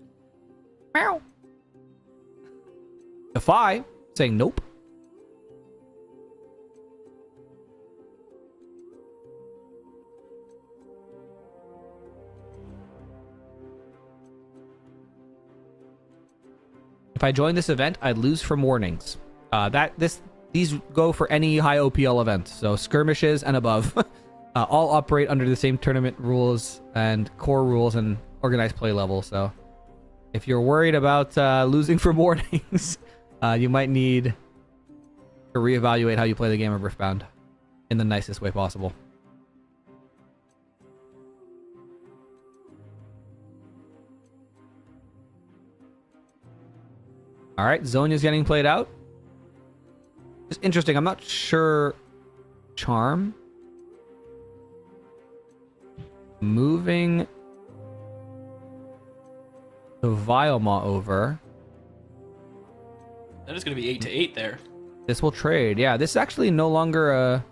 Meow. Defy saying nope. If I join this event, I lose from warnings. These go for any high OPL event, so skirmishes and above, all operate under the same tournament rules and core rules and organized play level. So, if you're worried about losing from warnings, you might need to reevaluate how you play the game of Riftbound in the nicest way possible. All right, Zonia's getting played out. It's interesting. I'm not sure. Charm. moving the Vialma over. That is going to be 8-8 there. This will trade. Yeah, this is actually no longer a...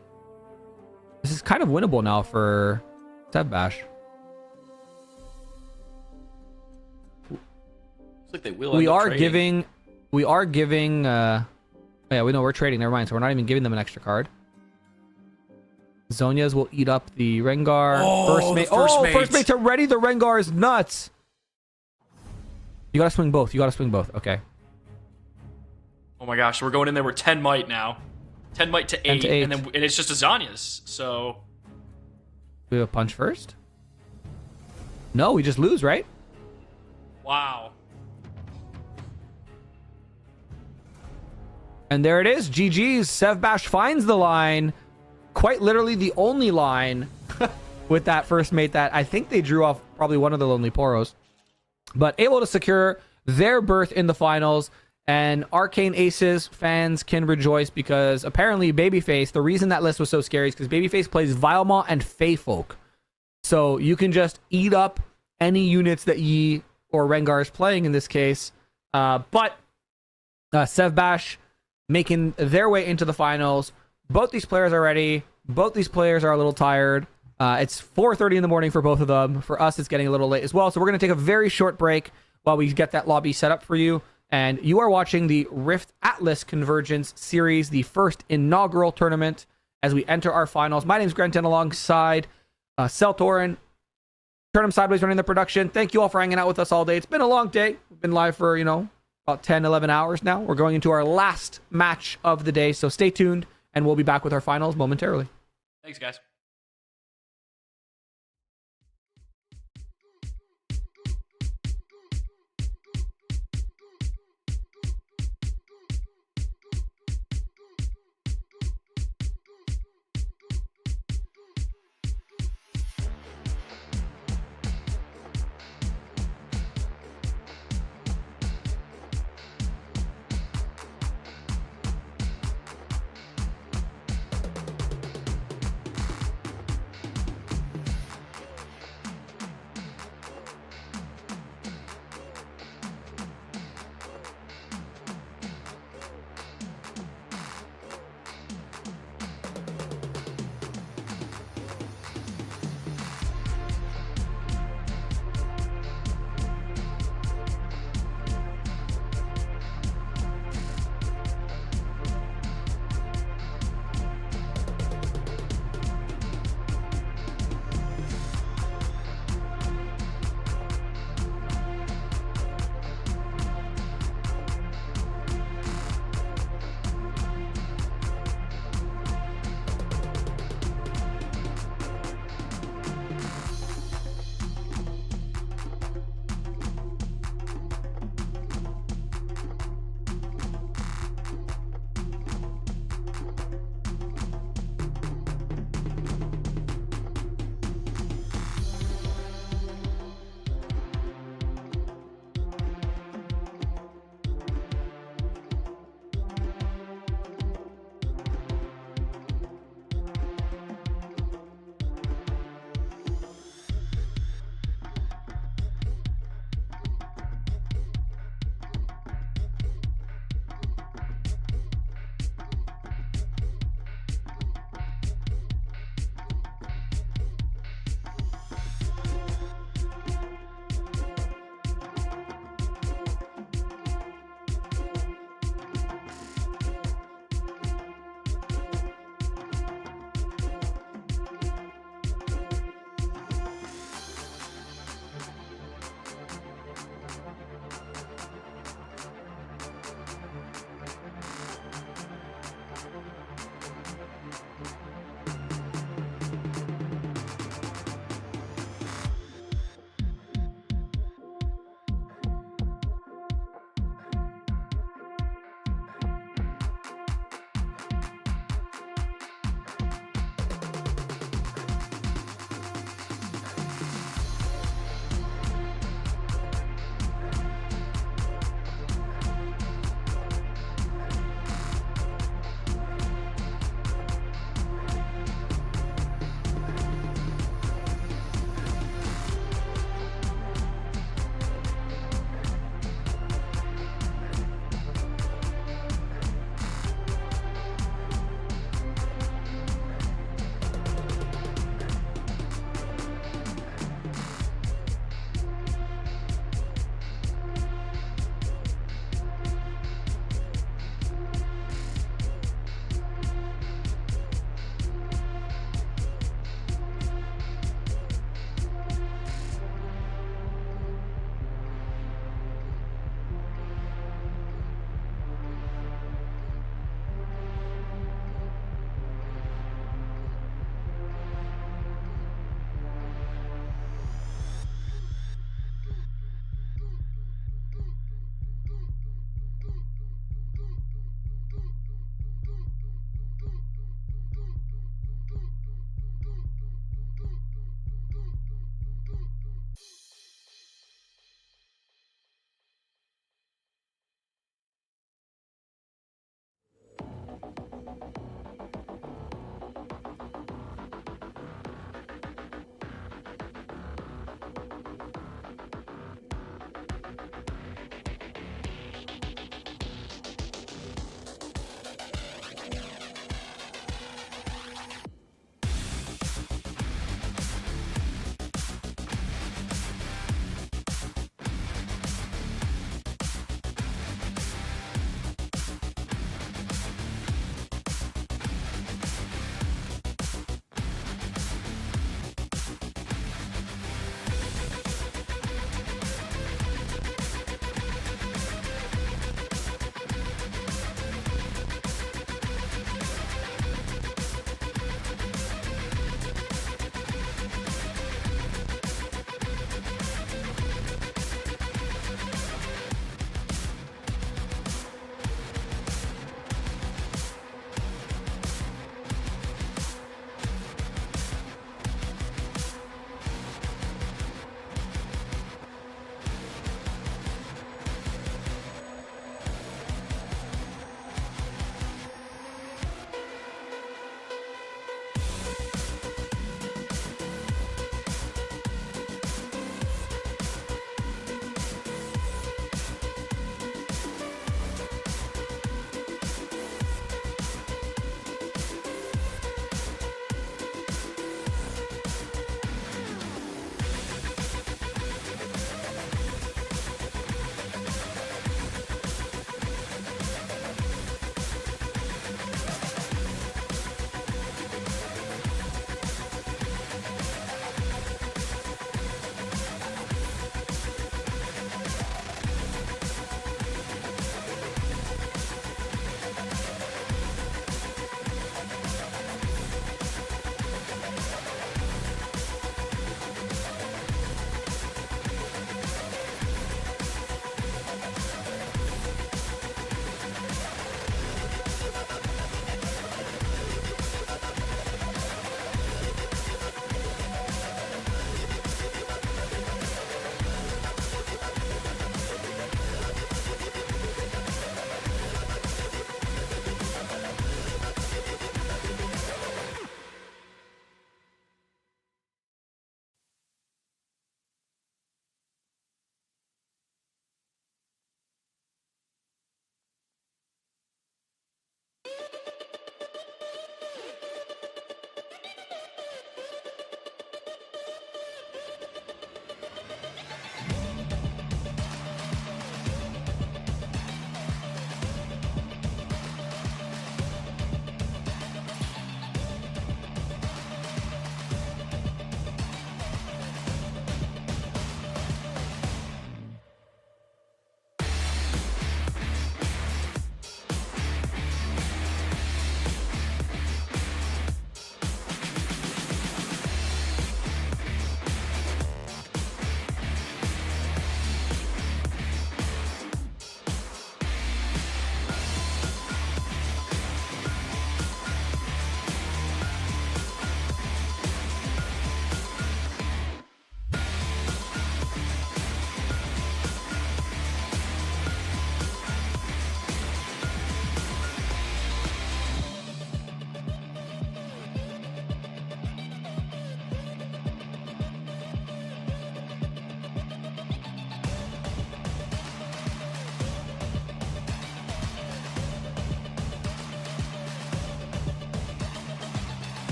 This is kind of winnable now for Sebbash. Looks like they will. We end up are trading. giving... We are giving... yeah, we know we're trading. Never mind. So we're not even giving them an extra card. Zonia's will eat up the Rengar. Oh, First the mate. first Oh, mate. first mate to ready the Rengar is nuts. You gotta swing both. You gotta swing both. Okay. Oh my gosh, we're going in there with 10 might now. 10 might to 8, to 8. and it's just a Zanya's. So We have a punch first? No, we just lose, right? wow. And there it is. GG's. Sevbash finds the line. Quite literally the only line with that first mate that I think they drew off probably one of the Lonely Poros. But able to secure their berth in the finals. And Arcane Aces fans can rejoice because apparently Babyface, the reason that list was so scary is because Babyface plays Vialma and Feyfolk. So you can just eat up any units that Yi or Rengar is playing in this case. But Sevbash making their way into the finals. Both these players are ready. Both these players are a little tired. It's 4:30 in the morning for both of them. For us, it's getting a little late as well. So we're going to take a very short break while we get that lobby set up for you. And you are watching the Rift Atlas Convergence series, the first inaugural tournament as we enter our finals. My name's Grenton alongside Celtorin. Turn 'em Sideways running the production. Thank you all for hanging out with us all day. It's been a long day. We've been live for, about 10, 11 hours now. We're going into our last match of the day. So stay tuned and we'll be back with our finals momentarily. Thanks, guys.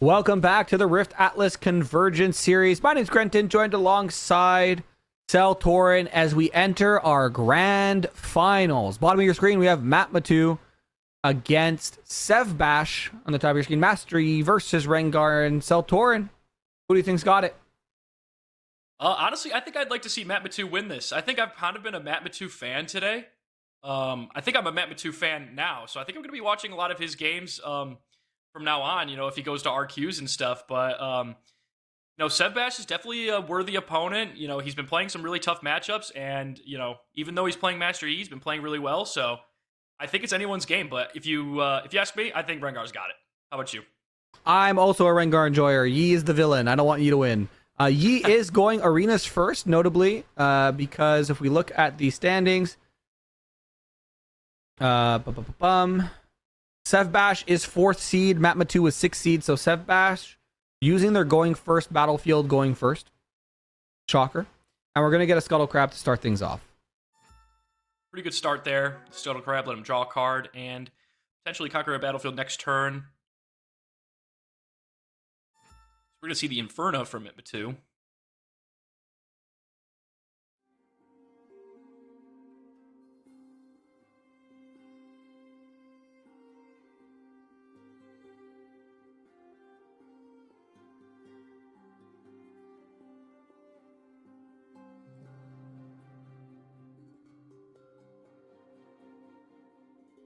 Welcome back to the Rift Atlas Convergence series. My name's Grenton, joined alongside Cell Torin as we enter our grand finals. Bottom of your screen, we have Matt Matu against Sevbash. On the top of your screen, Master Yi versus Rengar and Cell Torin. Who do you think's got it? Honestly, I think I'd like to see Matt Matu win this. I think I've kind of been a Matt Matu fan today. I think I'm a Matt Matu fan now, so I think I'm going to be watching a lot of his games from now on, if he goes to RQs and stuff. But, Sevbash is definitely a worthy opponent. He's been playing some really tough matchups, and, even though he's playing Master Yi, he's been playing really well. So I think it's anyone's game. But if you ask me, I think Rengar's got it. How about you? I'm also a Rengar enjoyer. Yi is the villain. I don't want Yi to win. Yi is going arenas first, notably, because if we look at the standings, Sevbash is 4th seed. Matt Matu is 6th seed. So Sevbash using their going first battlefield, going first. Shocker. And we're going to get a Scuttle Crab to start things off. Pretty good start there. Scuttle Crab, let him draw a card and potentially conquer a battlefield next turn. We're going to see the Inferno from it, Matu.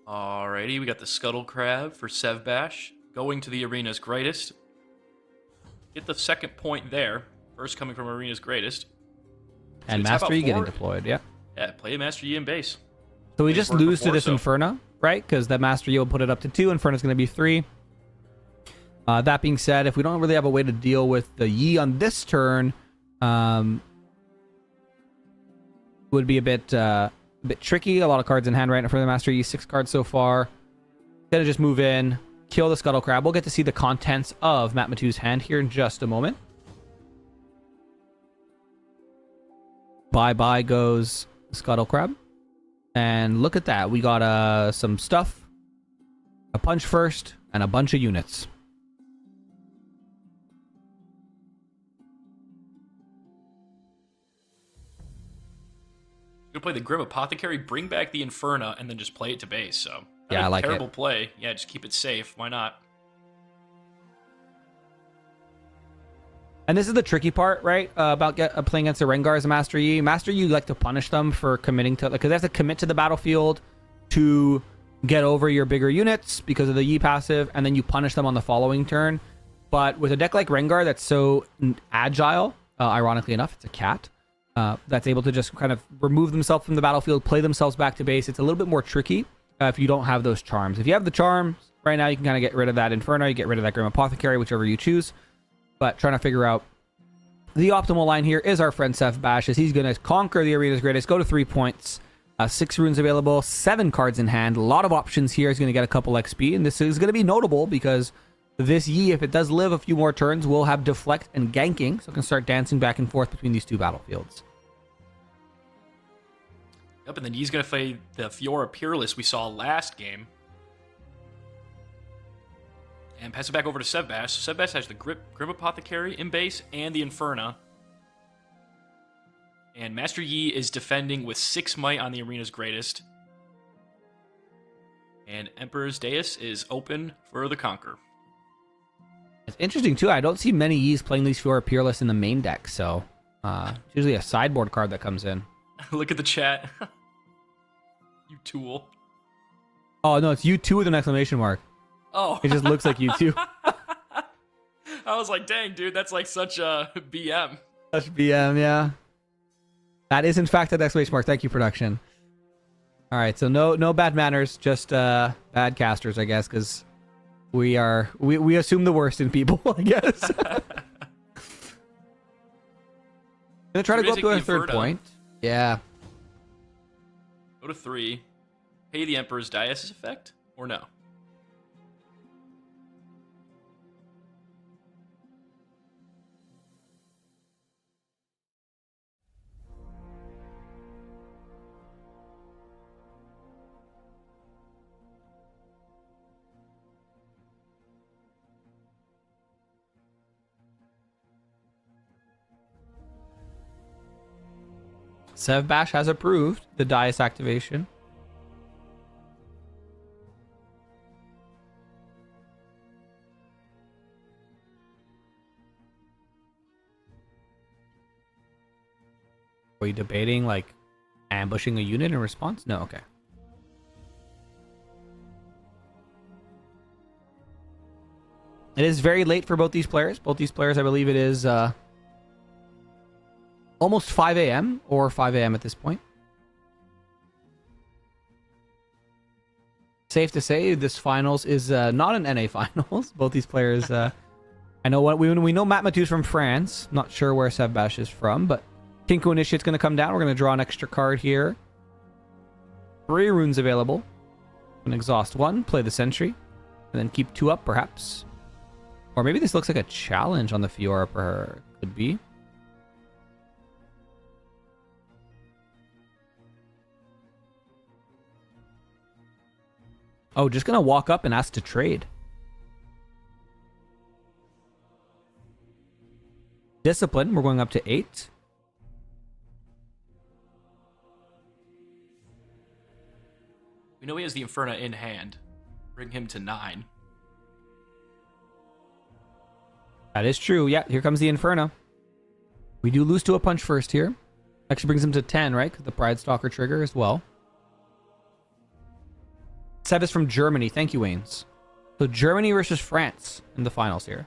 Alrighty, we got the Scuttle Crab for Sevbash. Going to the Arena's Greatest. Get the second point there. First coming from Arena's Greatest. And Master Yi getting deployed, yeah. Yeah, play Master Yi in base. So we just lose to this Inferno, right? Because the Master Yi will put it up to 2. Inferno's going to be 3. That being said, if we don't really have a way to deal with the Yi on this turn, would be a bit tricky. A lot of cards in hand right now for the Master Yi. 6 cards so far. Gonna just move in, kill the Scuttle Crab. We'll get to see the contents of Matt Matu's hand here in just a moment. Bye-bye goes Scuttle Crab. And look at that. We got some stuff, a punch first, and a bunch of units. Gonna play the Grim Apothecary, bring back the Inferno, and then just play it to base. So yeah, I like it. Terrible play. Yeah, just keep it safe. Why not? And this is the tricky part, right? About playing against a Rengar as a Master Yi. Master Yi, you like to punish them for committing to, because they have to commit to the battlefield to get over your bigger units because of the Yi passive, and then you punish them on the following turn. But with a deck like Rengar that's so agile, ironically enough, it's a cat, that's able to just kind of remove themselves from the battlefield, play themselves back to base. It's a little bit more tricky if you don't have those charms. If you have the charms, right now you can kind of get rid of that Inferno, you get rid of that Grim Apothecary, whichever you choose. But trying to figure out the optimal line here is our friend Sevbash, as he's going to conquer the Arena's Greatest, go to 3 points, 6 runes available, 7 cards in hand, a lot of options here. He's going to get a couple XP, and this is going to be notable because this Yi, if it does live a few more turns, will have Deflect and Ganking, so it can start dancing back and forth between these two battlefields. Yep, and then Yi's going to play the Fiora Peerless we saw last game. And pass it back over to Sevbash. So Sevbash has the Grim Apothecary in base and the Inferno. And Master Yi is defending with 6 might on the Arena's Greatest. And Emperor's Dais is open for the Conquer. It's interesting, too. I don't see many Yis playing these Fiora Peerless in the main deck, so it's usually a sideboard card that comes in. Look at the chat. You tool. Oh, no, it's U2 with an exclamation mark. Oh. It just looks like U2. I was like, dang, dude, that's like such a BM. Such BM, yeah. That is, in fact, an exclamation mark. Thank you, production. All right, so no bad manners, just bad casters, I guess, because we assume the worst in people, I guess. Gonna try to go up to a third point. Yeah. Go to 3. Pay the Emperor's Dais effect, or no? Sevbash has approved the Dice activation. Are you debating like ambushing a unit in response? No, okay. It is very late for both these players. Both these players, I believe it is almost 5 a.m. or 5 a.m. at this point. Safe to say this finals is not an NA finals. Both these players, I know what we know. Matt Mathieu's from France. Not sure where Sevbash is from, but Kinku Initiate's going to come down. We're going to draw an extra card here. 3 runes available. An exhaust 1, play the sentry, and then keep 2 up perhaps. Or maybe this looks like a challenge on the Fiora for her. Could be. Oh, just gonna walk up and ask to trade. Discipline, we're going up to 8. We know he has the Inferno in hand. Bring him to 9. That is true. Yeah, here comes the Inferno. We do lose to a punch first here. Actually brings him to 10, right? 'Cause the Pride Stalker trigger as well. Sev is from Germany. Thank you, Waynes. So Germany versus France in the finals here.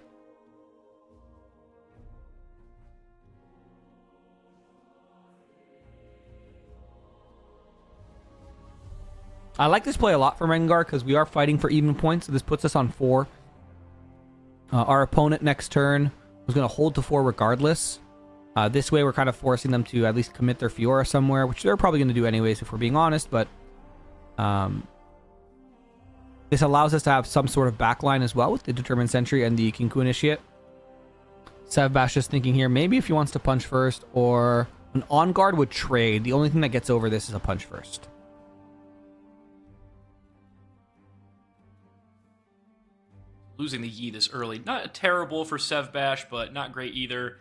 I like this play a lot from Rengar because we are fighting for even points. So this puts us on 4. Our opponent next turn was going to hold to 4 regardless. This way we're kind of forcing them to at least commit their Fiora somewhere, which they're probably going to do anyways if we're being honest, but this allows us to have some sort of backline as well with the Determined Sentry and the Kinku Initiate. Sevbash is thinking here, maybe if he wants to punch first or an on guard would trade. The only thing that gets over this is a punch first. Losing the Yi this early, not terrible for Sevbash, but not great either.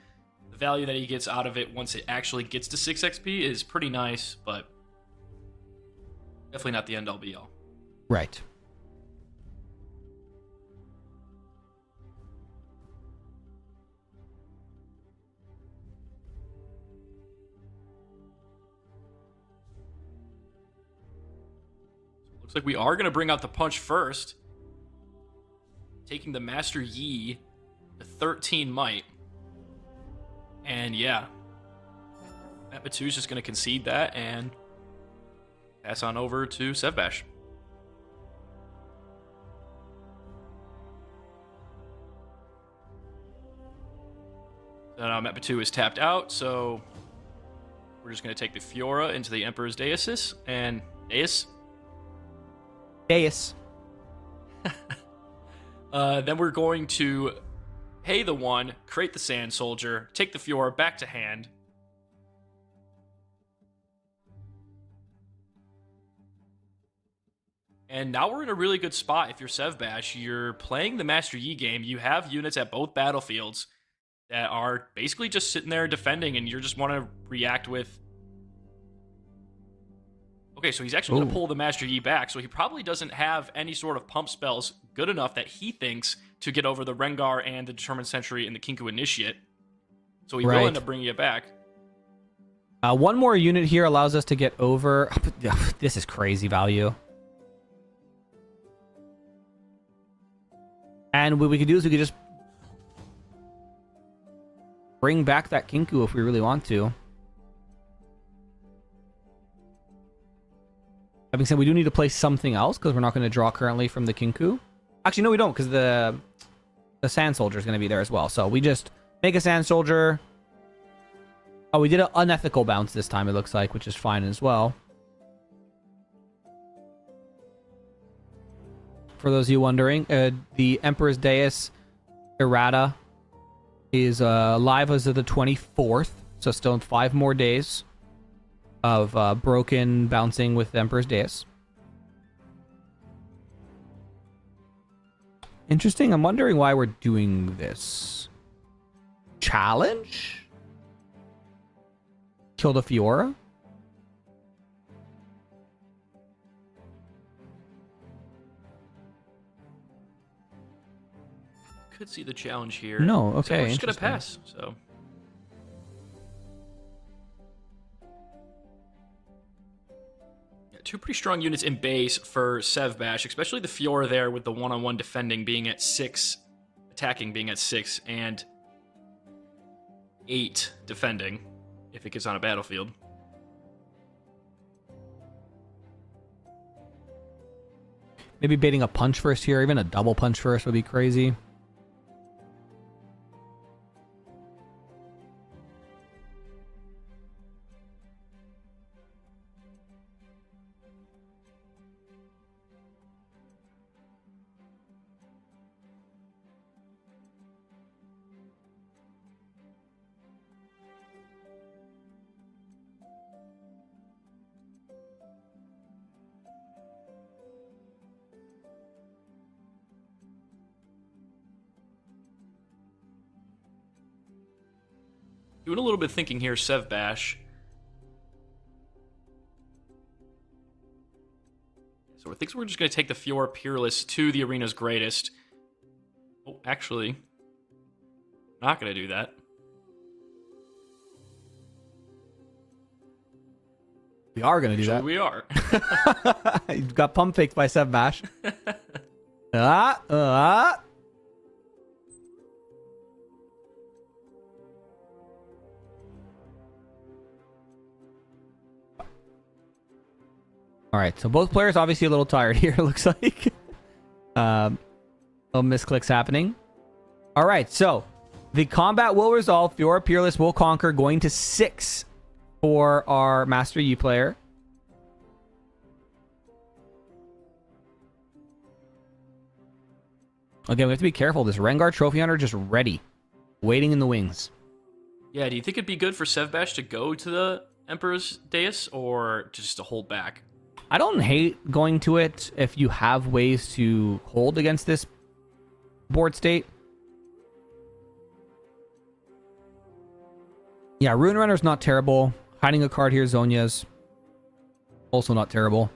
The value that he gets out of it once it actually gets to 6 XP is pretty nice, but definitely not the end all be all. Right. Looks like we are going to bring out the punch first. Taking the Master Yi to 13 might. And yeah, Matt Mathieu's just going to concede that and pass on over to Sevbash. So now Matt Mathieu is tapped out, so we're just going to take the Fiora into the Emperor's Deus and Deus. Then we're going to pay the 1, create the Sand Soldier, take the Fiora back to hand. And now we're in a really good spot if you're Sevbash. You're playing the Master Yi game. You have units at both battlefields that are basically just sitting there defending, and you just want to react with... Okay, so he's actually going to pull the Master Yi back, so he probably doesn't have any sort of pump spells good enough that he thinks to get over the Rengar and the Determined Sentry and the Kinku Initiate. So he will end up bringing it back. One more unit here allows us to get over... This is crazy value. And what we could do is we could just bring back that Kinku if we really want to. Having said, we do need to play something else because we're not going to draw currently from the Kinku. Actually, no, we don't, because the Sand Soldier is going to be there as well. So we just make a Sand Soldier. Oh, we did an unethical bounce this time, it looks like, which is fine as well. For those of you wondering, the Emperor's Deus errata is live as of the 24th, so still in 5 more days of broken bouncing with Emperor's Deus. Interesting. I'm wondering why we're doing this. Challenge? Kill the Fiora? could see the challenge here. No, So okay, we're just gonna interesting. pass. So yeah, two pretty strong units in base for Sevbash, especially the Fiora there with the one-on-one defending being at 6, attacking being at 6, and 8 defending if it gets on a battlefield. Maybe baiting a punch first here, even a double punch first would be crazy. Doing a little bit of thinking here, Sevbash. So I think we're just going to take the Fiora Peerless to the arena's greatest. Oh, actually, not going to do that. We are going to do Actually, that. we are. You got pump faked by Sevbash. Ah. All right, so both players obviously a little tired here, it looks like. Little misclicks happening. All right, so the combat will resolve. Fiora Peerless will conquer, going to 6 for our Master Yi player. Again, we have to be careful. This Rengar Trophy Hunter just ready, waiting in the wings. Yeah, do you think it'd be good for Sevbash to go to the Emperor's Dais or just to hold back? I don't hate going to it if you have ways to hold against this board state. Yeah, Rune Runner's not terrible. Hiding a card here, Zonya's also not terrible.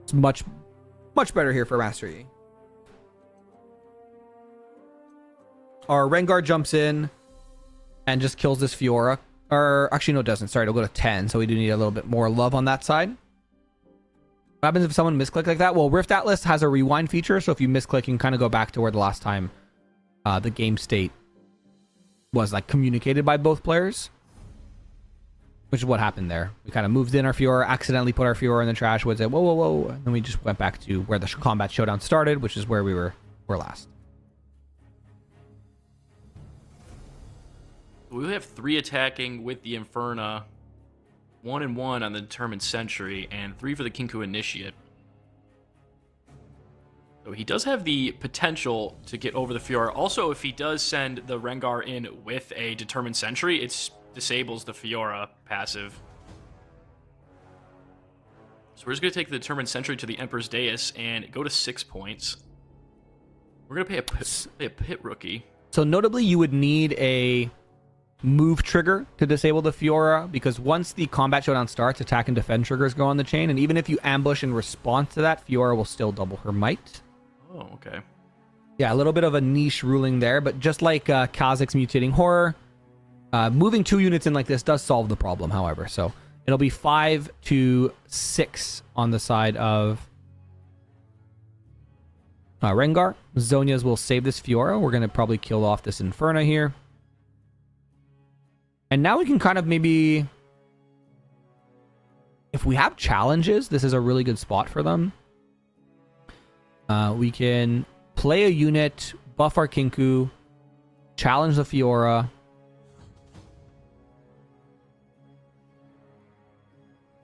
It's much better here for Master Yi. Our Rengar jumps in and just kills this Fiora. Or actually, no, it doesn't. Sorry, it'll go to 10, so we do need a little bit more love on that side. What happens if someone misclick like that? Well, Rift Atlas has a rewind feature, so if you misclick, you can kind of go back to where the last time the game state was like communicated by both players, which is what happened there. We kind of moved in our Fiora, accidentally put our Fiora in the trash, would say, whoa, whoa, whoa, and then we just went back to where the combat showdown started, which is where we were last. We have 3 attacking with the Inferna, 1 and 1 on the Determined Sentry, and 3 for the Kinku Initiate. So he does have the potential to get over the Fiora. Also, if he does send the Rengar in with a Determined Sentry, it disables the Fiora passive. So we're just going to take the Determined Sentry to the Emperor's Dais and go to 6 points. We're going to pay a Pit Rookie. So notably, you would need a move trigger to disable the Fiora, because once the combat showdown starts, attack and defend triggers go on the chain, and even if you ambush in response to that, Fiora will still double her might. Oh, okay. Yeah, a little bit of a niche ruling there, but just like Kha'Zix's Mutating Horror, moving 2 units in like this does solve the problem, however. So it'll be 5 to 6 on the side of Rengar. Zonya's will save this Fiora. We're going to probably kill off this Inferna here. And now we can kind of maybe, if we have challenges, this is a really good spot for them. We can play a unit, buff our Kinku, challenge the Fiora.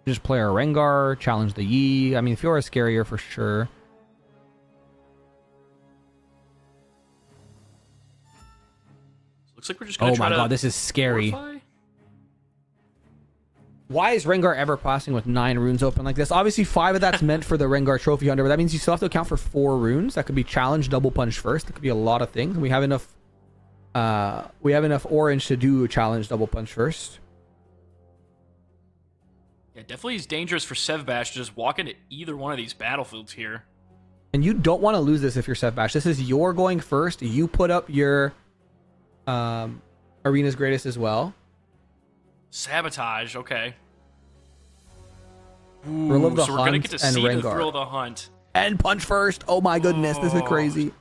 Just play our Rengar, challenge the Yi. I mean, Fiora's scarier for sure. Looks like we're just going to Oh my god, this is scary. fortify? Why is Rengar ever passing with 9 runes open like this? Obviously, 5 of that's meant for the Rengar Trophy Hunter, but that means you still have to account for 4 runes. That could be challenge, double punch first. That could be a lot of things. We have enough. We have enough orange to do a challenge, double punch first. Yeah, definitely is dangerous for Sevbash to just walk into either one of these battlefields here. And you don't want to lose this if you're Seth Bash. This is your going first. You put up your Arena's Greatest as well. Sabotage, okay. Thrill of the So we're going to get to Hunt see and the Rengar. Thrill of the Hunt. And punch first. Oh my goodness, this is crazy.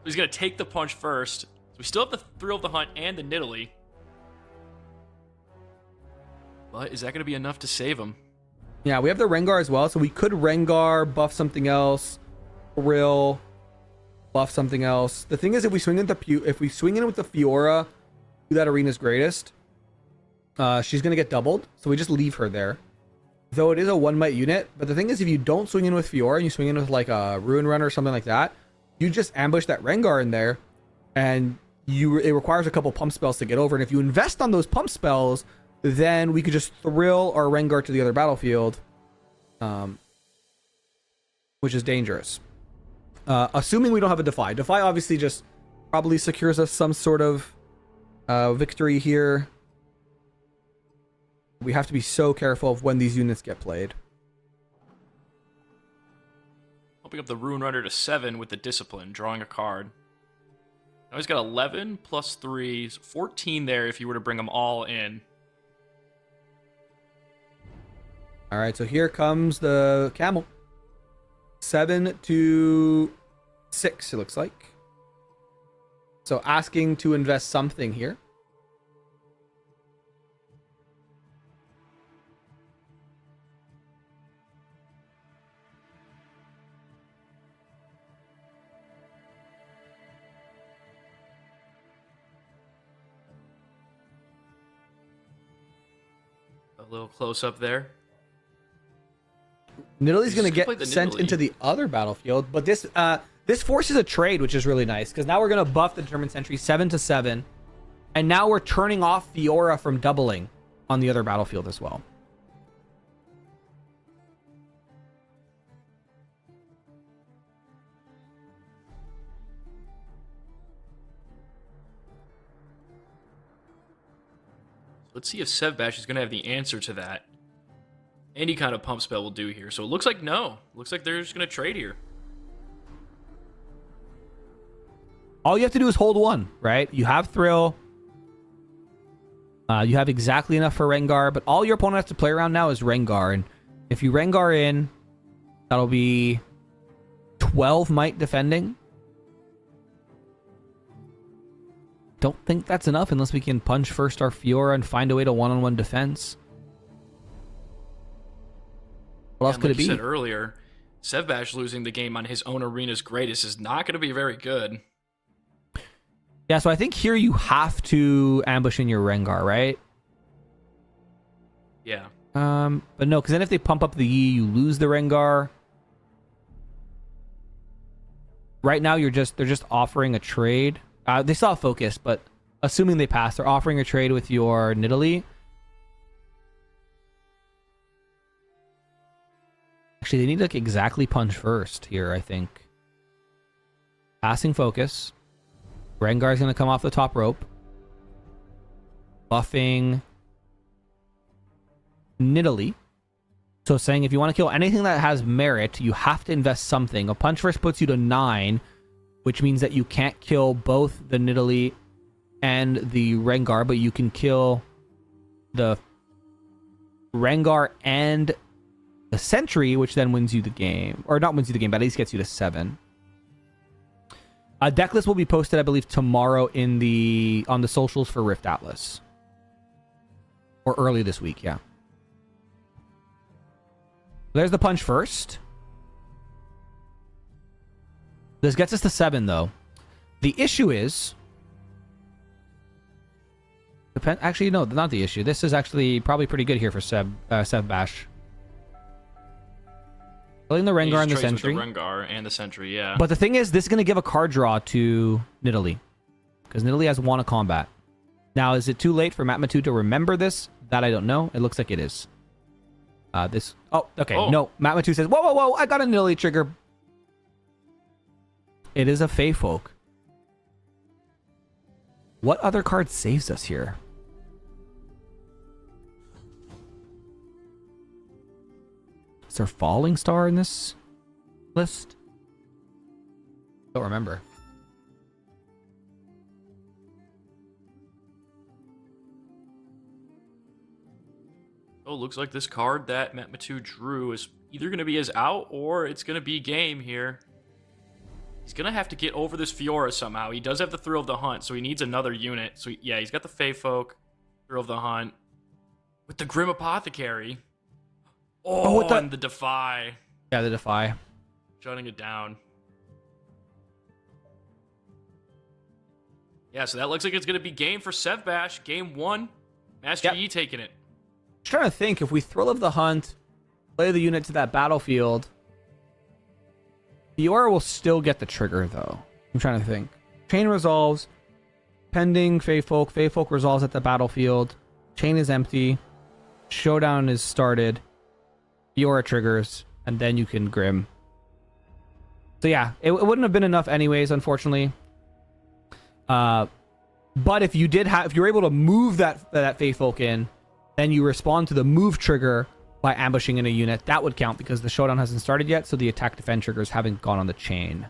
He's going to take the punch first. So we still have the Thrill of the Hunt and the Nidalee. But is that going to be enough to save him? Yeah, we have the Rengar as well, so we could Rengar, buff something else, Thrill, buff something else. The thing is, if we swing in with the Fiora, do that Arena's Greatest, she's gonna get doubled, so we just leave her there. Though it is a 1 might unit, but the thing is, if you don't swing in with Fiora and you swing in with like a Ruin Runner or something like that, you just ambush that Rengar in there, and it requires a couple pump spells to get over. And if you invest on those pump spells, then we could just thrill our Rengar to the other battlefield, which is dangerous. Assuming we don't have a Defy. Defy obviously just probably secures us some sort of victory here. We have to be so careful of when these units get played. Helping up the Ruin Runner to 7 with the Discipline, drawing a card. Now he's got 11 plus 3, 14 there if you were to bring them all in. All right, so here comes the camel. 7 to 6, it looks like. So asking to invest something here. A little close up there. Nidalee's going to Just play get the sent Nidalee. into the other battlefield, but this forces a trade, which is really nice, because now we're going to buff the Determined Sentry 7 to 7, and now we're turning off Fiora from doubling on the other battlefield as well. Let's see if Sevbash is going to have the answer to that. Any kind of pump spell will do here. So it looks like no. Looks like they're just going to trade here. All you have to do is hold one, right? You have Thrill. You have exactly enough for Rengar, but all your opponent has to play around now is Rengar. And if you Rengar in, that'll be 12 might defending. Don't think that's enough unless we can punch first our Fiora and find a way to one-on-one defense. What else And could like it you be? said earlier, Sevbash losing the game on his own Arena's Greatest is not going to be very good. Yeah, so I think here you have to ambush in your Rengar, right? Yeah. But no, because then if they pump up the Yi, you lose the Rengar. Right now, they're just offering a trade. They still have focus, but assuming they pass, they're offering a trade with your Nidalee. Actually, they need to like exactly punch first here, I think. Passing focus. Rengar's going to come off the top rope. Buffing Nidalee. So saying if you want to kill anything that has merit, you have to invest something. A punch first puts you to 9, which means that you can't kill both the Nidalee and the Rengar, but you can kill the Rengar and the Sentry, which then wins you the game. Or not wins you the game, but at least gets you to 7. A deck list will be posted, I believe, tomorrow on the socials for Rift Atlas. Or early this week, yeah. There's the punch first. This gets us to 7, though. The issue is... Actually, no, not the issue. This is actually probably pretty good here for Sev Bash. Killing the He Rengar just and the trades with Sentry. The Rengar and the Sentry, yeah. But the thing is, this is going to give a card draw to Nidalee. Because Nidalee has won a combat. Now, is it too late for Matmatu to remember this? That I don't know. It looks like it is. Oh, okay. Oh. No, Matmatu says, whoa, whoa, whoa, I got a Nidalee trigger. It is a Fey Folk. What other card saves us here? Is there falling star in this list? Don't remember. Oh, looks like this card that Matt Matu drew is either going to be his out or it's going to be game here. He's going to have to get over this Fiora somehow. He does have the Thrill of the Hunt, so he needs another unit. So, yeah, he's got the Fey Folk, Thrill of the Hunt, with the Grim Apothecary. Oh, and the Defy. Yeah, the Defy. Shutting it down. Yeah, so that looks like it's going to be game for Sevbash. Game 1. Master Yi taking it. I'm trying to think, if we Thrill of the Hunt, play the unit to that battlefield, Fiora will still get the trigger, though. I'm trying to think. Chain resolves, pending Fey Folk. Fey Folk resolves at the battlefield. Chain is empty. Showdown is started. Fiora triggers, and then you can Grim. So yeah, it wouldn't have been enough anyways, unfortunately. But if you were able to move that Fey Folk in, then you respond to the move trigger by ambushing in a unit. That would count because the showdown hasn't started yet, so the attack defend triggers haven't gone on the chain.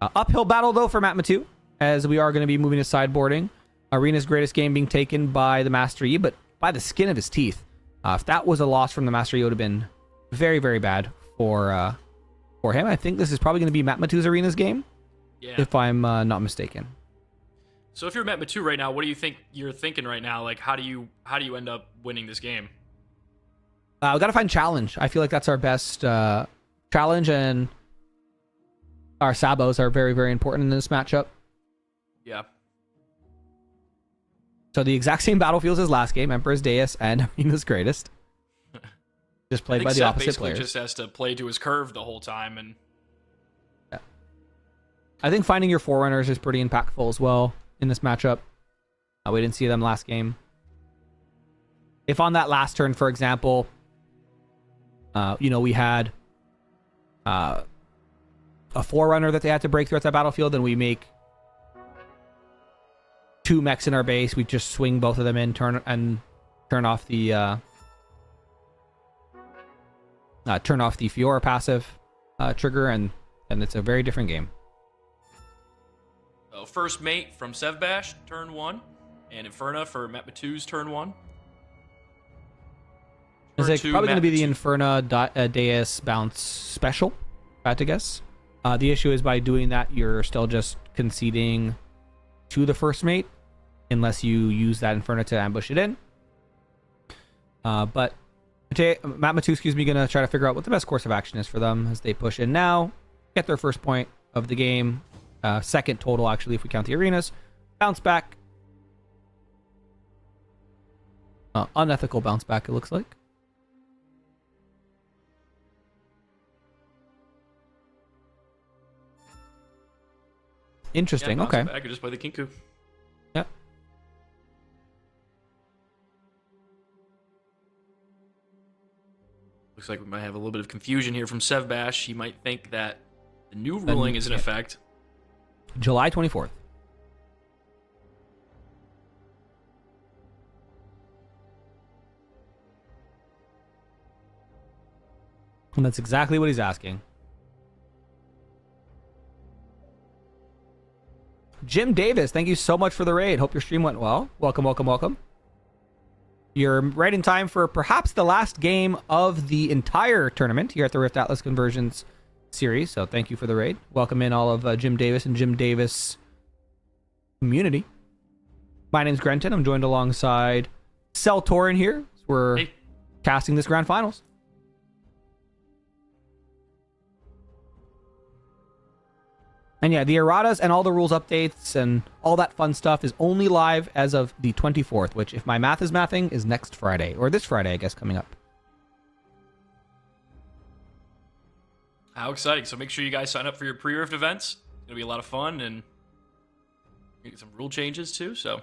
Uphill battle, though, for Matt Matu, as we are going to be moving to sideboarding. Arena's greatest game being taken by the Master Yi, but by the skin of his teeth. If that was a loss from the Master Yi, it would have been very, very bad for him. I think this is probably going to be Matt Matu's Arena's game, if I'm not mistaken. So if you're Matt Matu right now, what do you think you're thinking right now? Like, how do you end up winning this game? We got to find challenge. I feel like that's our best challenge, and our Sabos are very, very important in this matchup. Yeah. So the exact same battlefields as last game, Emperor's Deus and Arena's Greatest. Just played by the opposite players. Just has to play to his curve the whole time, and I think finding your Forerunners is pretty impactful as well in this matchup. We didn't see them last game. If on that last turn, for example, we had a Forerunner that they had to break through at that battlefield, and we make 2 mechs in our base, we just swing both of them in, turn off the Fiora passive trigger, and it's a very different game. So first mate from Sevbash, turn 1, and Inferna for Matt Matu's turn 1. It's probably going to be the Inferna Deus bounce special, if I had to guess. The issue is by doing that, you're still just conceding to the first mate, unless you use that Inferna to ambush it in. But Matt Matu, going to try to figure out what the best course of action is for them as they push in now, get their first point of the game, second total actually if we count the arenas, bounce back, unethical bounce back it looks like. Interesting. Yeah, okay. I could just play the Kinku. Yep. Looks like we might have a little bit of confusion here from Sevbash. He might think that the new ruling is in effect. July 24th. And that's exactly what he's asking. Jim Davis, thank you so much for the raid. Hope your stream went well. Welcome, welcome, welcome. You're right in time for perhaps the last game of the entire tournament here at the Rift Atlas Convergence series. So thank you for the raid. Welcome in all of Jim Davis and Jim Davis community. My name's Grenton. I'm joined alongside Cell Torin here. We're casting this grand finals. And yeah, the erratas and all the rules updates and all that fun stuff is only live as of the 24th, which, if my math is mathing, is next Friday. Or this Friday, I guess, coming up. How exciting. So make sure you guys sign up for your pre-Rift events. It's going to be a lot of fun, and get some rule changes, too. So,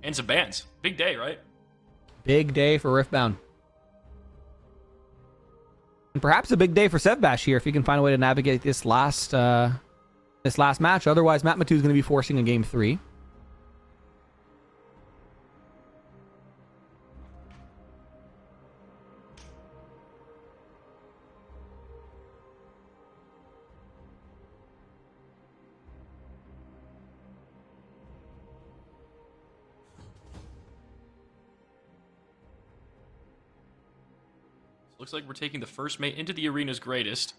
and some bans. Big day, right? Big day for Riftbound. And perhaps a big day for Sevbash here, if he can find a way to navigate this last match. Otherwise, Matt Matu is going to be forcing a game 3. Looks like we're taking the first mate into the arena's greatest.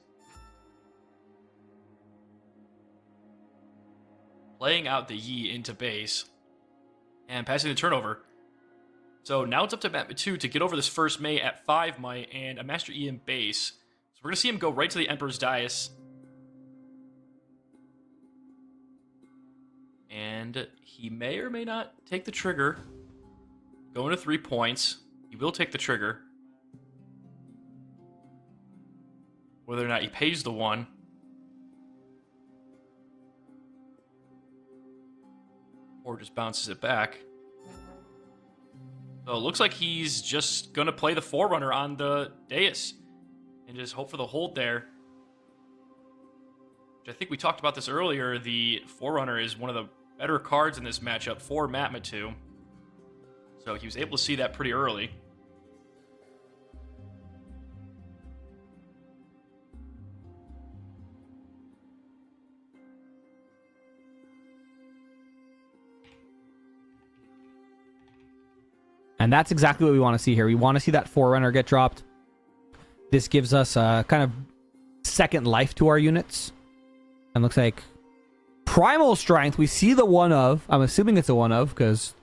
Playing out the Yi into base. And passing the turnover. So now it's up to Matt Matu to get over this first mate at 5 might and a Master Yi in base. So we're going to see him go right to the Emperor's Dais. And he may or may not take the trigger. Going to 3 points. He will take the trigger. Whether or not he pays the 1. Or just bounces it back. So it looks like he's just going to play the Forerunner on the dais. And just hope for the hold there. Which I think we talked about this earlier. The Forerunner is one of the better cards in this matchup for Matt Matu. So he was able to see that pretty early. And that's exactly what we want to see here. We want to see that Forerunner get dropped. This gives us a kind of second life to our units. And looks like Primal Strength. We see the one of. I'm assuming it's a one of because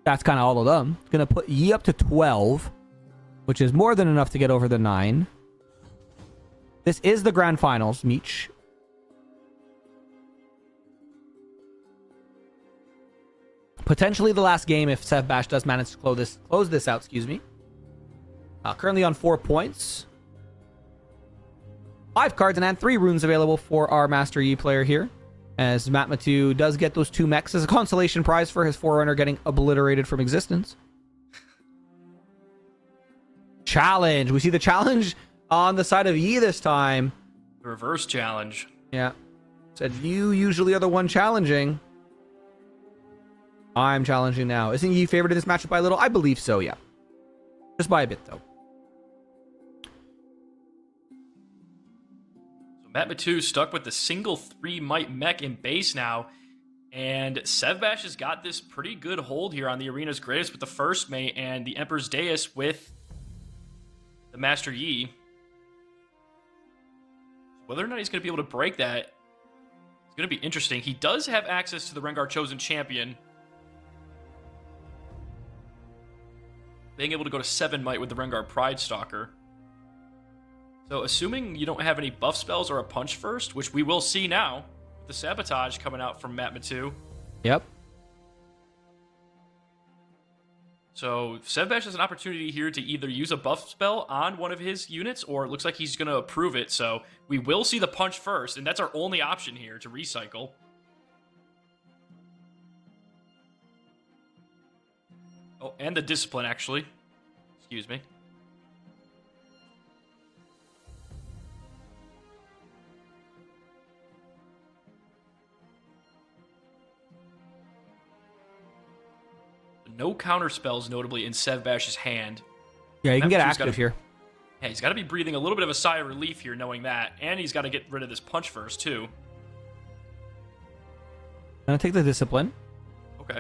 that's kind of all of them. It's going to put Yi up to 12, which is more than enough to get over the 9. This is the grand finals, Meech. Potentially the last game if Sev Bash does manage to close this out, excuse me. Currently on 4 points. 5 cards and 3 runes available for our Master Yi player here. As Matt Matu does get those 2 mechs as a consolation prize for his Forerunner getting obliterated from existence. Challenge. We see the challenge on the side of Yi this time. The reverse challenge. Yeah. Said you usually are the one challenging. I'm challenging now. Isn't Yi favored in this matchup by a little? I believe so, yeah. Just by a bit, though. So Matt Matu stuck with the single 3 might mech in base now. And Sevbash has got this pretty good hold here on the arena's greatest with the first mate and the Emperor's Dais with the Master Yi. Whether or not he's going to be able to break that, it's going to be interesting. He does have access to the Rengar Chosen Champion. Being able to go to 7 might with the Rengar Pride Stalker. So assuming you don't have any buff spells or a punch first, which we will see now, with the Sabotage coming out from Matt Matu. Yep. So Sevbash has an opportunity here to either use a buff spell on one of his units, or it looks like he's going to approve it. So we will see the punch first, and that's our only option here to recycle. Oh, and the discipline, actually. Excuse me. No counter spells, notably, in Sevbash's hand. Yeah, you can get Matu's active here. Yeah, he's got to be breathing a little bit of a sigh of relief here, knowing that. And he's got to get rid of this punch first, too. Gonna take the discipline. Okay.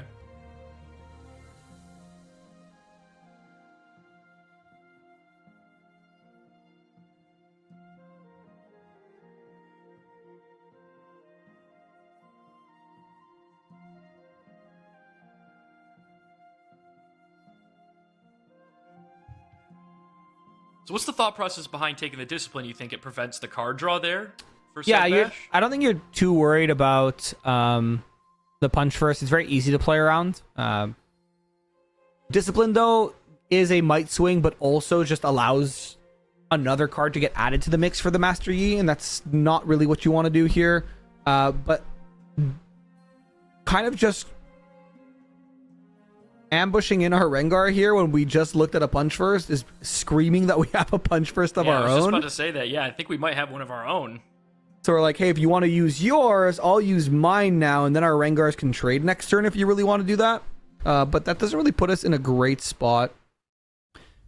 So what's the thought process behind taking the discipline? You think it prevents the card draw there for Yeah, Sevbash? I don't think you're too worried about the punch first. It's very easy to play around. Discipline, though, is a might swing, but also just allows another card to get added to the mix for the Master Yi, and that's not really what you want to do here. But kind of just ambushing in our Rengar here when we just looked at a punch first is screaming that we have a punch first of Yeah, our I was just own. about to say that. Yeah, I think we might have one of our own. So we're like, hey, if you want to use yours, I'll use mine now, and then our Rengars can trade next turn if you really want to do that. But that doesn't really put us in a great spot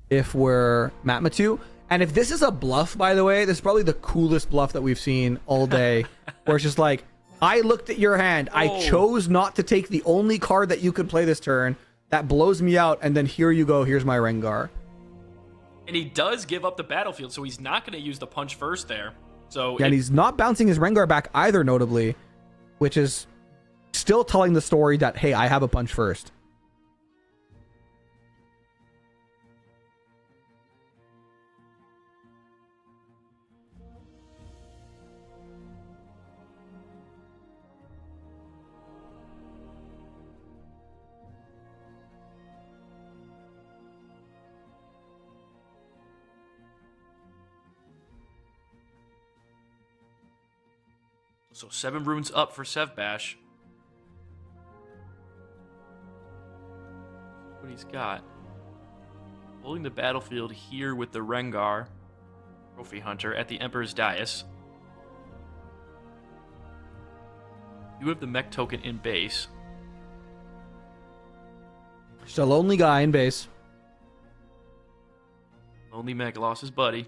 if we're Matt Matu. And if this is a bluff, by the way, this is probably the coolest bluff that we've seen all day, where it's just like, I looked at your hand, I chose not to take the only card that you could play this turn. That blows me out, and then here you go, here's my Rengar. And he does give up the battlefield, so he's not going to use the punch first there. So Yeah, and he's not bouncing his Rengar back either, notably, which is still telling the story that, hey, I have a punch first. So 7 runes up for Sevbash. What he's got. Holding the battlefield here with the Rengar Trophy Hunter at the Emperor's Dais. You have the mech token in base. Just a lonely guy in base. Lonely mech lost his buddy.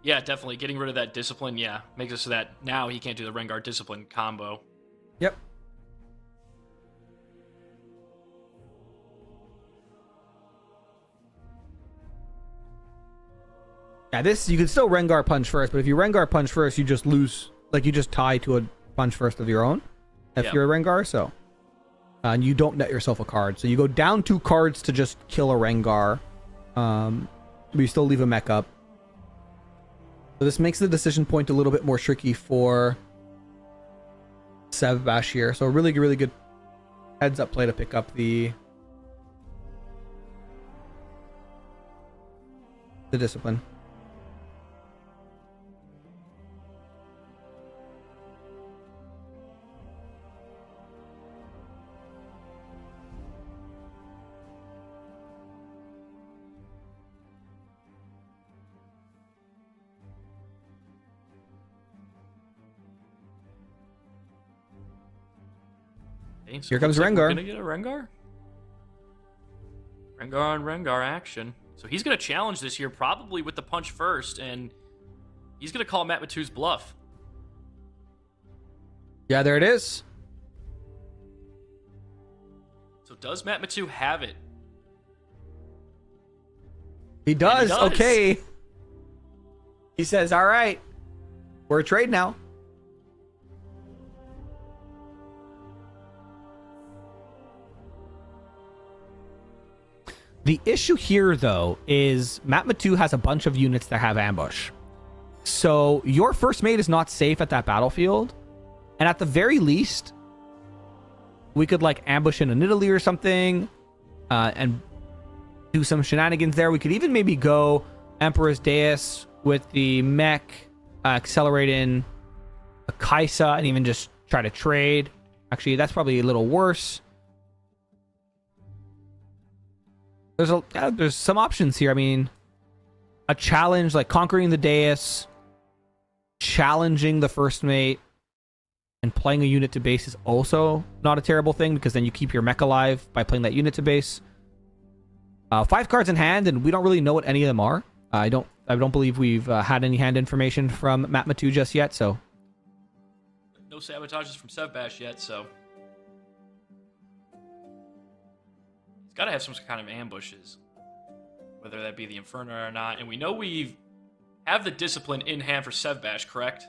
Yeah, definitely. Getting rid of that discipline, yeah, makes it so that now he can't do the Rengar discipline combo. Yep. Yeah, this, you can still Rengar punch first, but if you Rengar punch first, you just lose. Like, you just tie to a punch first of your own if you're a Rengar, so. And you don't net yourself a card. So you go down 2 cards to just kill a Rengar. But you still leave a mech up. So this makes the decision point a little bit more tricky for Sevbash here. So a really, really good heads up play to pick up the discipline. So Here comes looks like Rengar. We're gonna get a Rengar. Rengar on Rengar action. So he's gonna challenge this here, probably with the punch first, and he's gonna call Matt Matu's bluff. Yeah, there it is. So does Matt Matu have it? He does. does. Okay. He says, all right, we're a trade now. The issue here, though, is Matt Matu has a bunch of units that have ambush. So your first mate is not safe at that battlefield. And at the very least, we could like ambush in Italy or something and do some shenanigans there. We could even maybe go Emperor's Dais with the mech, accelerate in a Kaisa and even just try to trade. Actually, that's probably a little worse. There's some options here. I mean, a challenge like conquering the dais, challenging the first mate, and playing a unit to base is also not a terrible thing because then you keep your mech alive by playing that unit to base. 5 cards in hand, and we don't really know what any of them are. I don't believe we've had any hand information from Matt Matu just yet. So No sabotages from Sevbash yet, so got to have some kind of ambushes, whether that be the Inferno or not. And we know we have the discipline in hand for Sevbash, correct?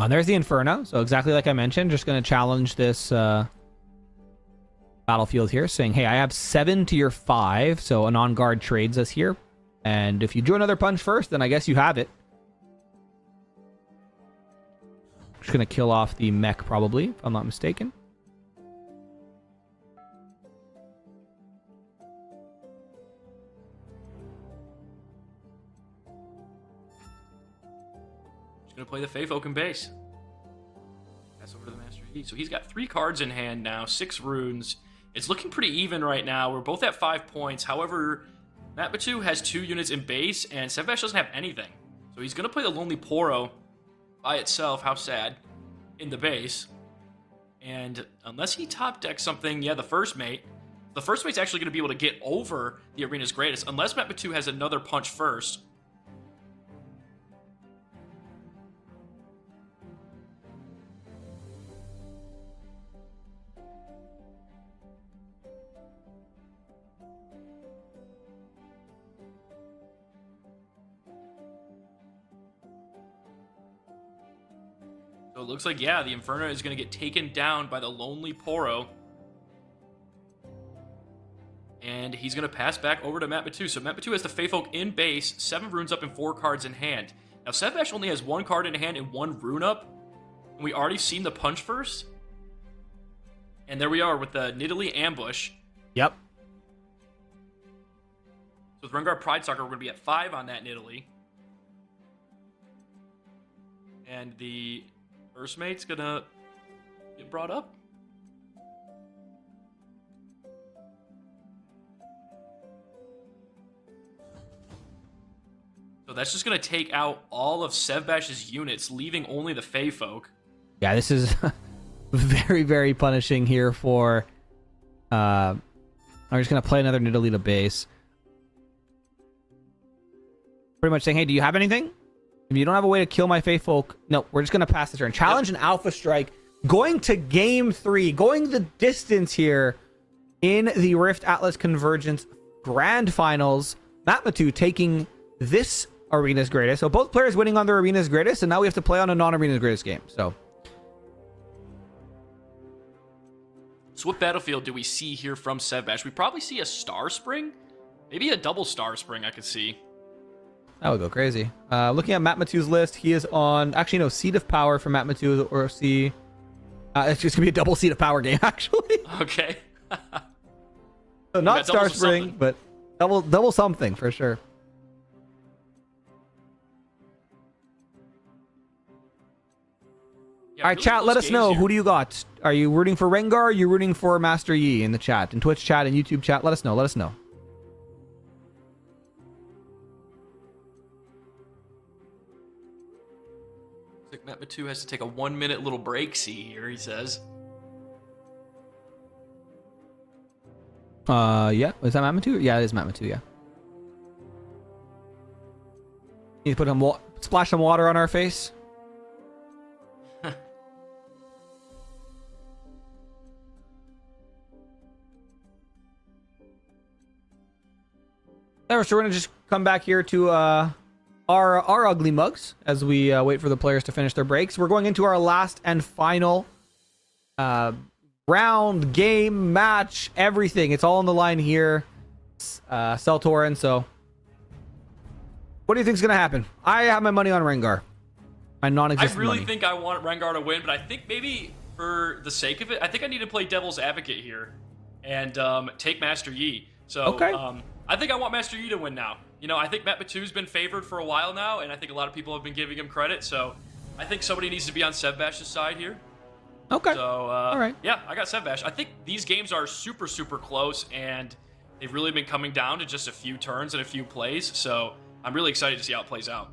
there's the Inferno. So exactly like I mentioned, just going to challenge this battlefield here, saying, hey, I have 7 to your 5. So an on-guard trades us here. And if you do another punch first, then I guess you have it. Just going to kill off the mech, probably, if I'm not mistaken. Going to play the Faith Oaken base. Pass over to the Master Yi. So he's got 3 cards in hand now, 6 runes. It's looking pretty even right now. We're both at 5 points. However, Matt Matu has 2 units in base, and Sevbash doesn't have anything. So he's going to play the Lonely Poro by itself. How sad. In the base. And unless he top decks something, yeah, the first mate's actually going to be able to get over the Arena's Greatest, unless Map 2 has another punch first. So it looks like, yeah, the Inferno is going to get taken down by the Lonely Poro. And he's going to pass back over to Map 2. So Map 2 has the Feyfolk in base, 7 runes up and 4 cards in hand. Now, Sevbash only has 1 card in hand and 1 rune up. And we already seen the punch first. And there we are with the Nidalee ambush. Yep. So with Rengar Pridestalker, we're going to be at 5 on that Nidalee. And the first mate's going to get brought up. So that's just going to take out all of Sevbash's units, leaving only the Feyfolk. Yeah, this is very, very punishing here for... I'm just going to play another Nidalee to base. Pretty much saying, hey, do you have anything? If you don't have a way to kill my Feyfolk, no, we're just going to pass the turn. Challenge and Alpha Strike. Going to game 3. Going the distance here in the Rift Atlas Convergence Grand Finals. Matmatu taking this Arena's Greatest. So both players winning on their Arena's Greatest, and now we have to play on a non-Arena's Greatest game. So what battlefield do we see here from Sevbash? We probably see a Star Spring? Maybe a double Star Spring I could see. that would go crazy. Looking at Matmatu's list, he is on... Actually, no, Seat of Power for Matmatu or C... it's just going to be a double Seat of Power game, actually. Okay. So not Star doubles of Spring, something. but double something for sure. Yeah, All right, really chat, close let us games know. here. Who do you got? Are you rooting for Rengar? Or are you rooting for Master Yi in the chat? In Twitch chat and YouTube chat? Let us know. Let us know. Looks like Matmatu has to take a 1-minute little break, see here, he says. Yeah. Is that Matmatu? Yeah, it is Matmatu, yeah. Need to put some splash some water on our face. Alright, so we're gonna just come back here to our ugly mugs as we wait for the players to finish their breaks. We're going into our last and final round, game, match, everything. It's all on the line here. Seltorin, so what do you think is gonna happen? I have my money on Rengar. My non-existent I really money. think I want Rengar to win, but I think maybe for the sake of it, I think I need to play Devil's Advocate here and take Master Yi. So Okay. I think I want Master Yi to win now. You know, I think Matmatu's been favored for a while now, and I think a lot of people have been giving him credit. So I think somebody needs to be on Sevbash's side here. Okay. So, all right. Yeah, I got Sevbash. I think these games are super, super close, and they've really been coming down to just a few turns and a few plays. So I'm really excited to see how it plays out.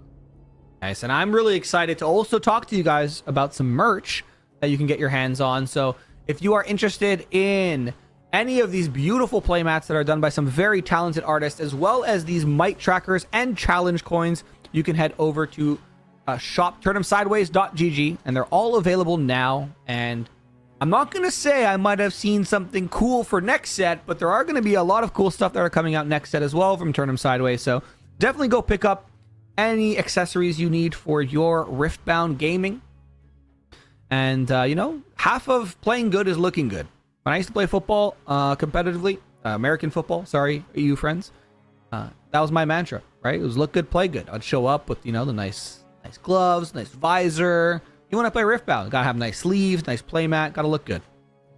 Nice, and I'm really excited to also talk to you guys about some merch that you can get your hands on. So if you are interested in any of these beautiful playmats that are done by some very talented artists, as well as these might trackers and challenge coins, you can head over to shop.turnemsideways.gg, and they're all available now. And I'm not going to say I might have seen something cool for next set, but there are going to be a lot of cool stuff that are coming out next set as well from Turn 'em Sideways. So definitely go pick up any accessories you need for your Riftbound gaming. And, half of playing good is looking good. When I used to play football competitively, American football, sorry, EU friends, that was my mantra, right? It was look good, play good. I'd show up with, the nice gloves, nice visor. You want to play Riftbound, gotta have nice sleeves, nice playmat, gotta look good.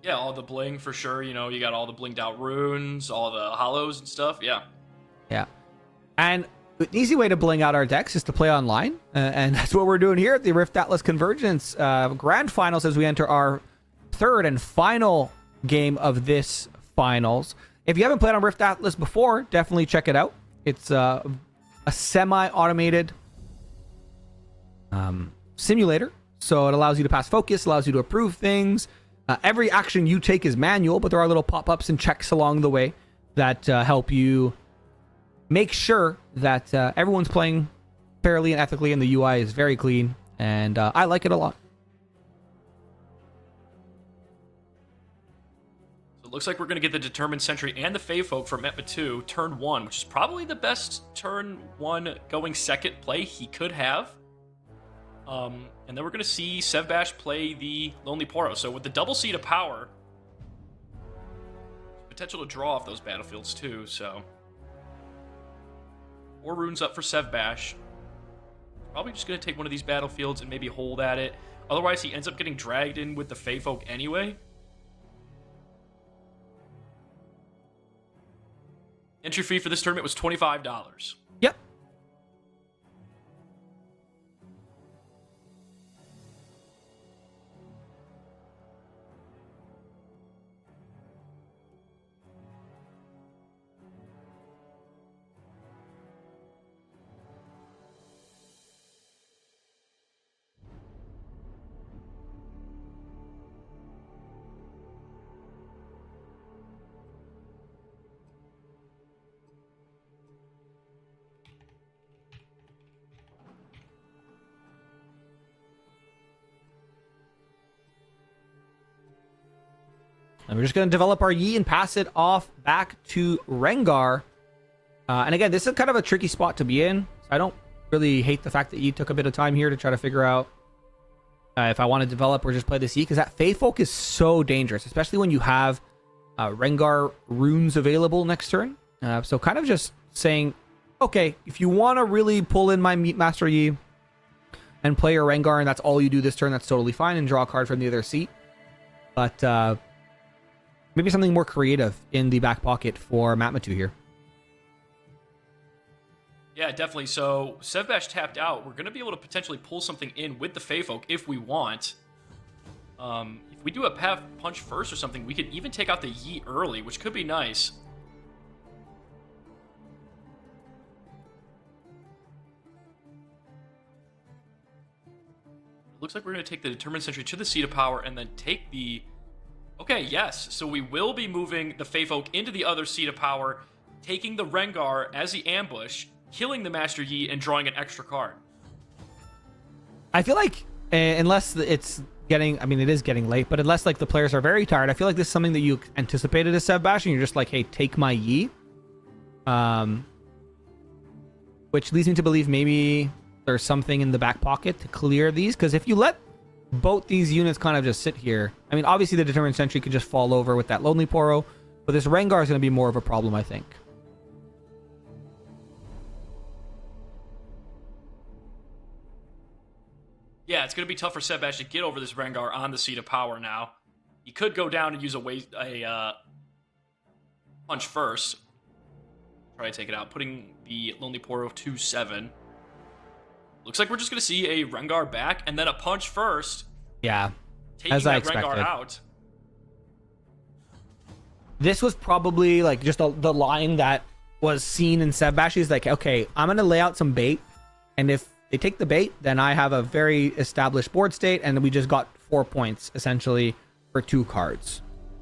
Yeah, all the bling for sure. You got all the blinged out runes, all the hollows and stuff. Yeah. Yeah. And an easy way to bling out our decks is to play online. And that's what we're doing here at the Rift Atlas Convergence Grand Finals as we enter our third and final game of this finals. If you haven't played on Rift Atlas before, definitely check it out. It's a semi-automated simulator. So it allows you to pass focus, allows you to approve things, Every action you take is manual, but there are little pop-ups and checks along the way that help you make sure that everyone's playing fairly and ethically, and the UI is very clean, and I like it a lot. So it looks like we're going to get the Determined Sentry and the Fey Folk from Metma 2, turn 1, which is probably the best turn 1 going second play he could have. And then we're going to see Sevbash play the Lonely Poro. So with the double seed of power, potential to draw off those battlefields too, so 4 runes up for Sevbash. Probably just going to take one of these battlefields and maybe hold at it. Otherwise, he ends up getting dragged in with the Fey Folk anyway. Entry fee for this tournament was $25. Yep. And we're just going to develop our Yi and pass it off back to Rengar. And again, this is kind of a tricky spot to be in. I don't really hate the fact that Yi took a bit of time here to try to figure out if I want to develop or just play this Yi, because that Fey Folk is so dangerous, especially when you have Rengar runes available next turn. So kind of just saying, okay, if you want to really pull in my Master Yi and play your Rengar, and that's all you do this turn, that's totally fine, and draw a card from the other seat. But maybe something more creative in the back pocket for Matmatu here. Yeah, definitely. So Sevbash tapped out. We're going to be able to potentially pull something in with the Fey Folk if we want. If we do a Path Punch first or something, we could even take out the Yi early, which could be nice. Looks like we're going to take the Determined Sentry to the Seat of Power and then take the... Okay, yes. So we will be moving the Fey Folk into the other Seat of Power, taking the Rengar as the ambush, killing the Master Yi, and drawing an extra card. I feel like, unless it's getting... I mean, it is getting late, but unless like the players are very tired, I feel like this is something that you anticipated as Sevbash, and you're just like, hey, take my Yi. Which leads me to believe maybe there's something in the back pocket to clear these, because if you let both these units kind of just sit here, I mean, obviously the Determined Sentry could just fall over with that Lonely Poro, but this Rengar is going to be more of a problem, I think. Yeah, it's going to be tough for Sevbash to get over this Rengar on the Seat of Power now. He could go down and use a punch first. Try to take it out, putting the Lonely Poro 2/7. Looks like we're just going to see a Rengar back and then a punch first. Yeah, taking as I that expected. Rengar out. This was probably like just the line that was seen in Sevbash. He's like, okay, I'm going to lay out some bait, and if they take the bait, then I have a very established board state, and we just got 4 points essentially for 2 cards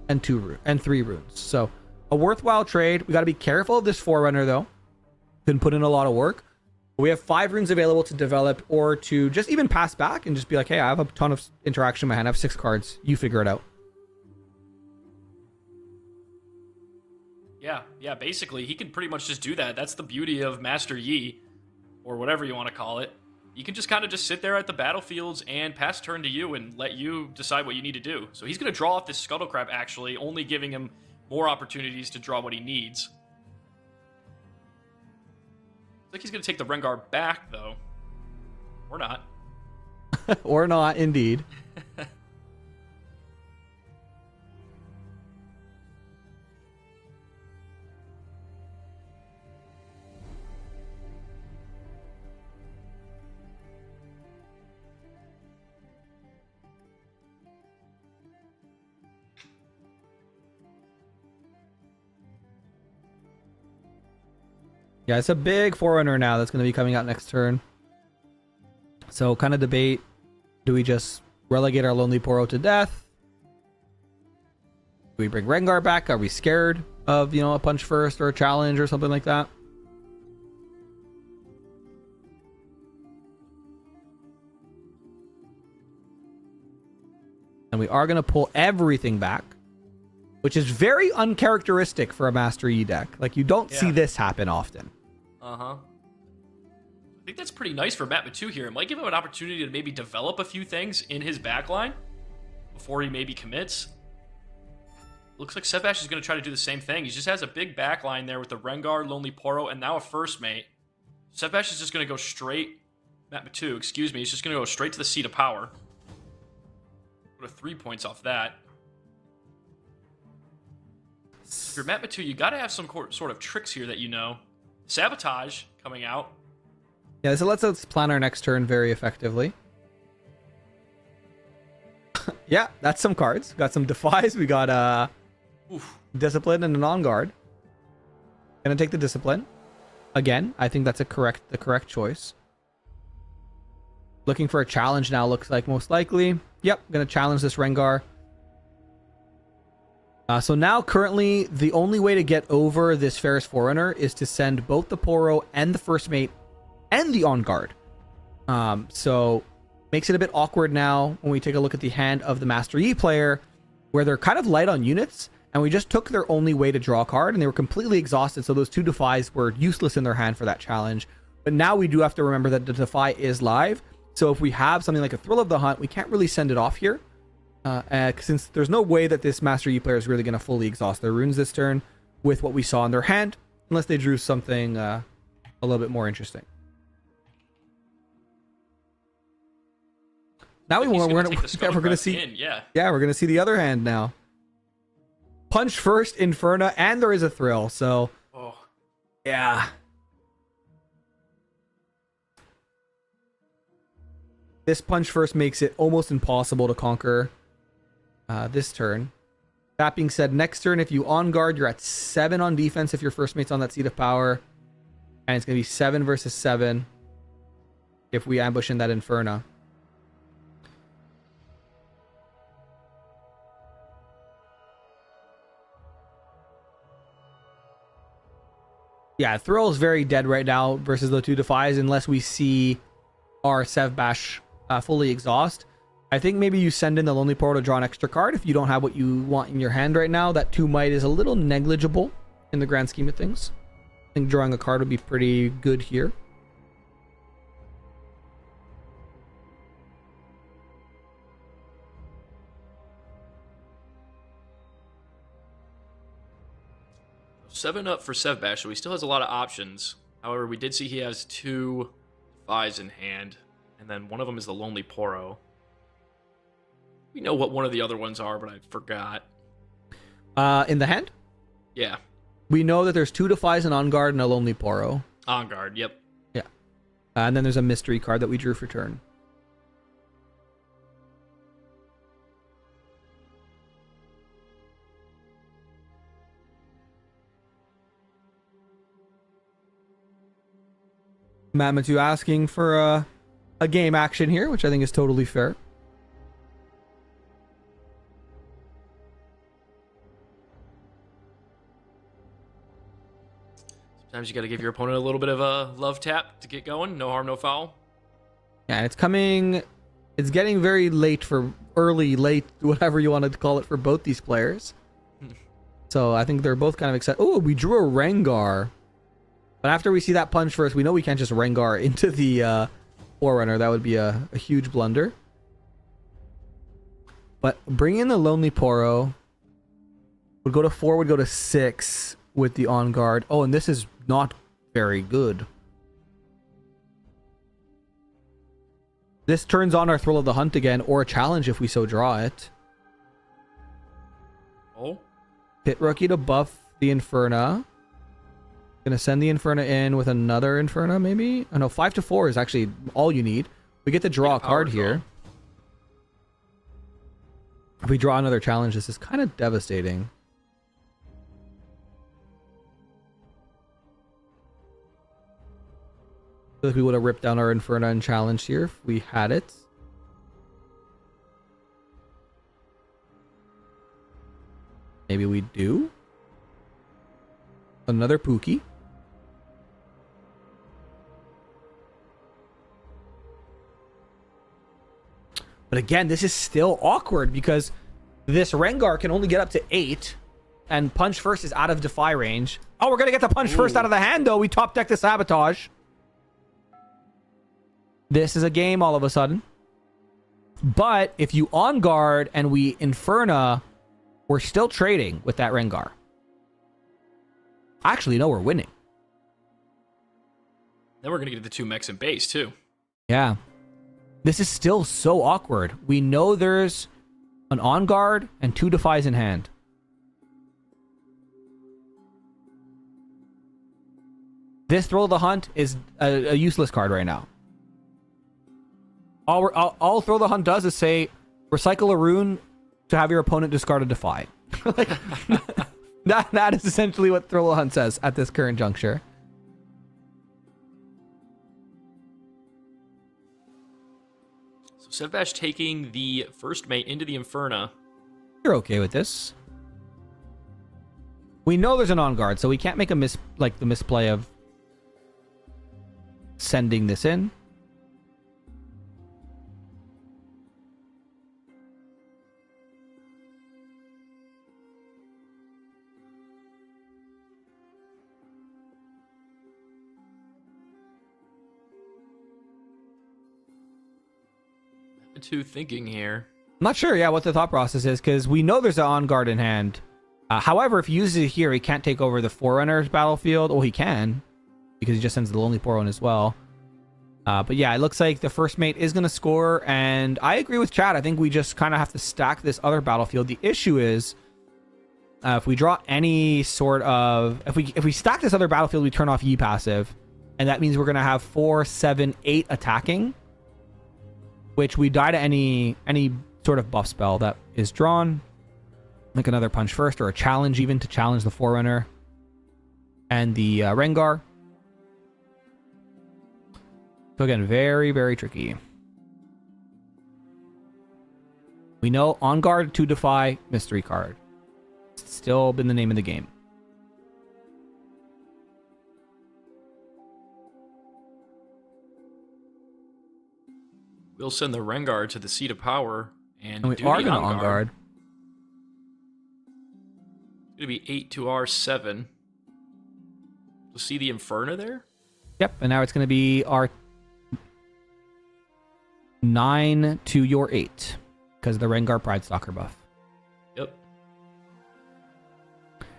and 3 runes. So a worthwhile trade. We got to be careful of this Forerunner though. Can put in a lot of work. We have 5 runes available to develop or to just even pass back and just be like, hey, I have a ton of interaction in my hand. I have 6 cards. You figure it out. Yeah, basically, he can pretty much just do that. That's the beauty of Master Yi, or whatever you want to call it. You can just kind of just sit there at the battlefields and pass turn to you and let you decide what you need to do. So he's going to draw off this Scuttle Crab, actually, only giving him more opportunities to draw what he needs. Looks like he's going to take the Rengar back, though. Or not. Or not, indeed. Yeah, it's a big Forerunner now that's going to be coming out next turn. So kind of debate, do we just relegate our Lonely Poro to death? we bring Rengar back? Are we scared of, a punch first or a challenge or something like that? And we are going to pull everything back, which is very uncharacteristic for a Master Yi deck. Like, you don't see this happen often. Uh-huh. I think that's pretty nice for Matt Matu here. It might give him an opportunity to maybe develop a few things in his backline before he maybe commits. Looks like Sevbash is going to try to do the same thing. He just has a big backline there with the Rengar, Lonely Poro, and now a first mate. Sevbash is just going to go straight... Matt Matu, excuse me. He's just going to go straight to the seat of power. Go to 3 points off that. If you're Matt Matu, you got to have some sort of tricks here that you know. Sabotage coming out. Yeah, this lets us plan our next turn very effectively. Yeah, that's some cards. Got some Defies. We got Discipline and an On Guard. Gonna take the Discipline. Again, I think that's the correct choice. Looking for a challenge now, looks like most likely. Yep, gonna challenge this Rengar. So now, currently, the only way to get over this Ferris Forerunner is to send both the Poro and the First Mate and the On Guard. So, makes it a bit awkward now when we take a look at the hand of the Master Yi player, where they're kind of light on units, and we just took their only way to draw a card, and they were completely exhausted, so those 2 Defies were useless in their hand for that challenge. But now we do have to remember that the Defy is live, so if we have something like a Thrill of the Hunt, we can't really send it off here. Since there's no way that this Master Yi player is really going to fully exhaust their runes this turn with what we saw in their hand, unless they drew something a little bit more interesting. Now we're gonna see we're gonna see the other hand now. Punch first, Inferna, and there is a Thrill. So yeah. This punch first makes it almost impossible to conquer this turn. That being said, next turn, if you on guard, you're at 7 on defense if your first mate's on that seat of power. And it's going to be 7 versus 7 if we ambush in that Inferna. Yeah, Thrill is very dead right now versus the 2 Defies unless we see our Sevbash fully exhaust. I think maybe you send in the Lonely Portal to draw an extra card if you don't have what you want in your hand right now. That 2 might is a little negligible in the grand scheme of things. I think drawing a card would be pretty good here. Seven up for Sevbash, so he still has a lot of options. However, we did see he has 2 Defies in hand, and then one of them is the Lonely Poro. We know what one of the other ones are, but I forgot. In the hand? Yeah. We know that there's 2 Defies, an On Guard, and a Lonely Poro. On Guard, yep. Yeah. And then there's a mystery card that we drew for turn. Mamatu asking for a game action here, which I think is totally fair. Sometimes you got to give your opponent a little bit of a love tap to get going. No harm, no foul. Yeah, it's getting very late for late, whatever you wanted to call it for both these players. So I think they're both kind of excited. Oh, we drew a Rengar. But after we see that punch first, we know we can't just Rengar into the Forerunner. That would be a huge blunder. But bring in the Lonely Poro. Would go to 4, would go to 6 with the On Guard. Oh, and this is not very good. This turns on our Thrill of the Hunt again, or a challenge if we so draw it. Oh. Pit Rookie to buff the Inferna. Gonna send the Inferna in with another Inferna, maybe? Oh no, 5 to 4 is actually all you need. We get to draw a card here. If we draw another challenge, this is kind of devastating. I feel like we would have ripped down our Inferna and challenged here if we had it. Maybe we do. Another Pookie. But again, this is still awkward because this Rengar can only get up to 8, and Punch First is out of Defy range. Oh, we're going to get the Punch First out of the hand, though. We top deck the Sabotage. This is a game all of a sudden. But if you on guard and we Inferna, we're still trading with that Rengar. Actually, no, we're winning. Then we're going to get the 2 mechs in base, too. Yeah. This is still so awkward. We know there's an on guard and 2 Defies in hand. This Thrill of the Hunt is a useless card right now. All Thrill of the Hunt does is say, recycle a rune to have your opponent discard a Defy. Like, that is essentially what Thrill of the Hunt says at this current juncture. So Sevdash taking the first mate into the Inferna. You're okay with this. We know there's an on guard, so we can't make the misplay of sending this in. Two thinking here. I'm not sure, what the thought process is, because we know there's an on guard in hand. However, if he uses it here, he can't take over the Forerunner's battlefield. Well, he can, because he just sends the Lonely Poro in as well. But yeah, it looks like the first mate is going to score, and I agree with Chad. I think we just kind of have to stack this other battlefield. The issue is, if we draw any sort of... If we stack this other battlefield, we turn off Yi passive, and that means we're going to have 4, 7, 8 attacking, which we die to any sort of buff spell that is drawn, like another Punch First or a challenge, even to challenge the Forerunner and the Rengar. So again, very, very tricky. We know on guard to Defy, mystery card. It's still been the name of the game. We'll send the Rengar to the Seat of Power and we do are the going to on guard. It's going to be 8 to R7. We'll see the Inferno there? Yep, and now it's going to be our 9 to your 8 because of the Rengar Pride Stalker buff. Yep.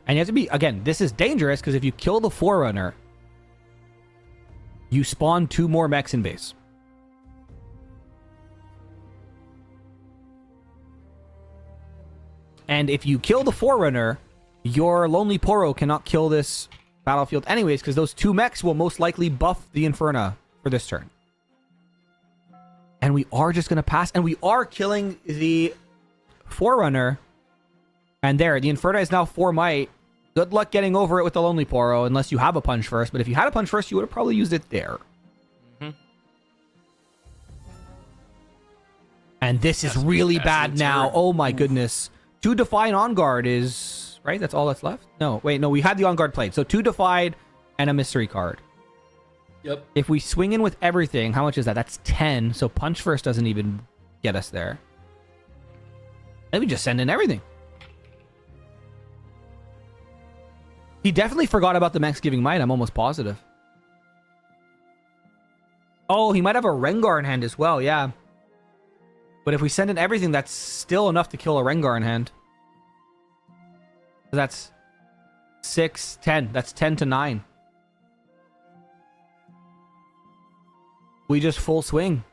And you have to be, again, this is dangerous because if you kill the Forerunner, you spawn 2 more mechs in base. And if you kill the Forerunner, your Lonely Poro cannot kill this battlefield anyways, because those 2 mechs will most likely buff the Inferna for this turn. And we are just going to pass, and we are killing the Forerunner. And there, the Inferna is now 4 might. Good luck getting over it with the Lonely Poro, unless you have a Punch First. But if you had a Punch First, you would have probably used it there. Mm-hmm. And this is really bad now. turn. Oh my goodness. 2 Defied on guard is... Right? That's all that's left? No, wait, no, we had the on guard played. So 2 Defied and a mystery card. Yep. If we swing in with everything, how much is that? That's 10. So Punch First doesn't even get us there. Then we just send in everything. He definitely forgot about the Max giving might. I'm almost positive. Oh, he might have a Rengar in hand as well. Yeah. But if we send in everything, that's still enough to kill a Rengar in hand. So that's 6, 10. That's 10 to 9. We just full swing.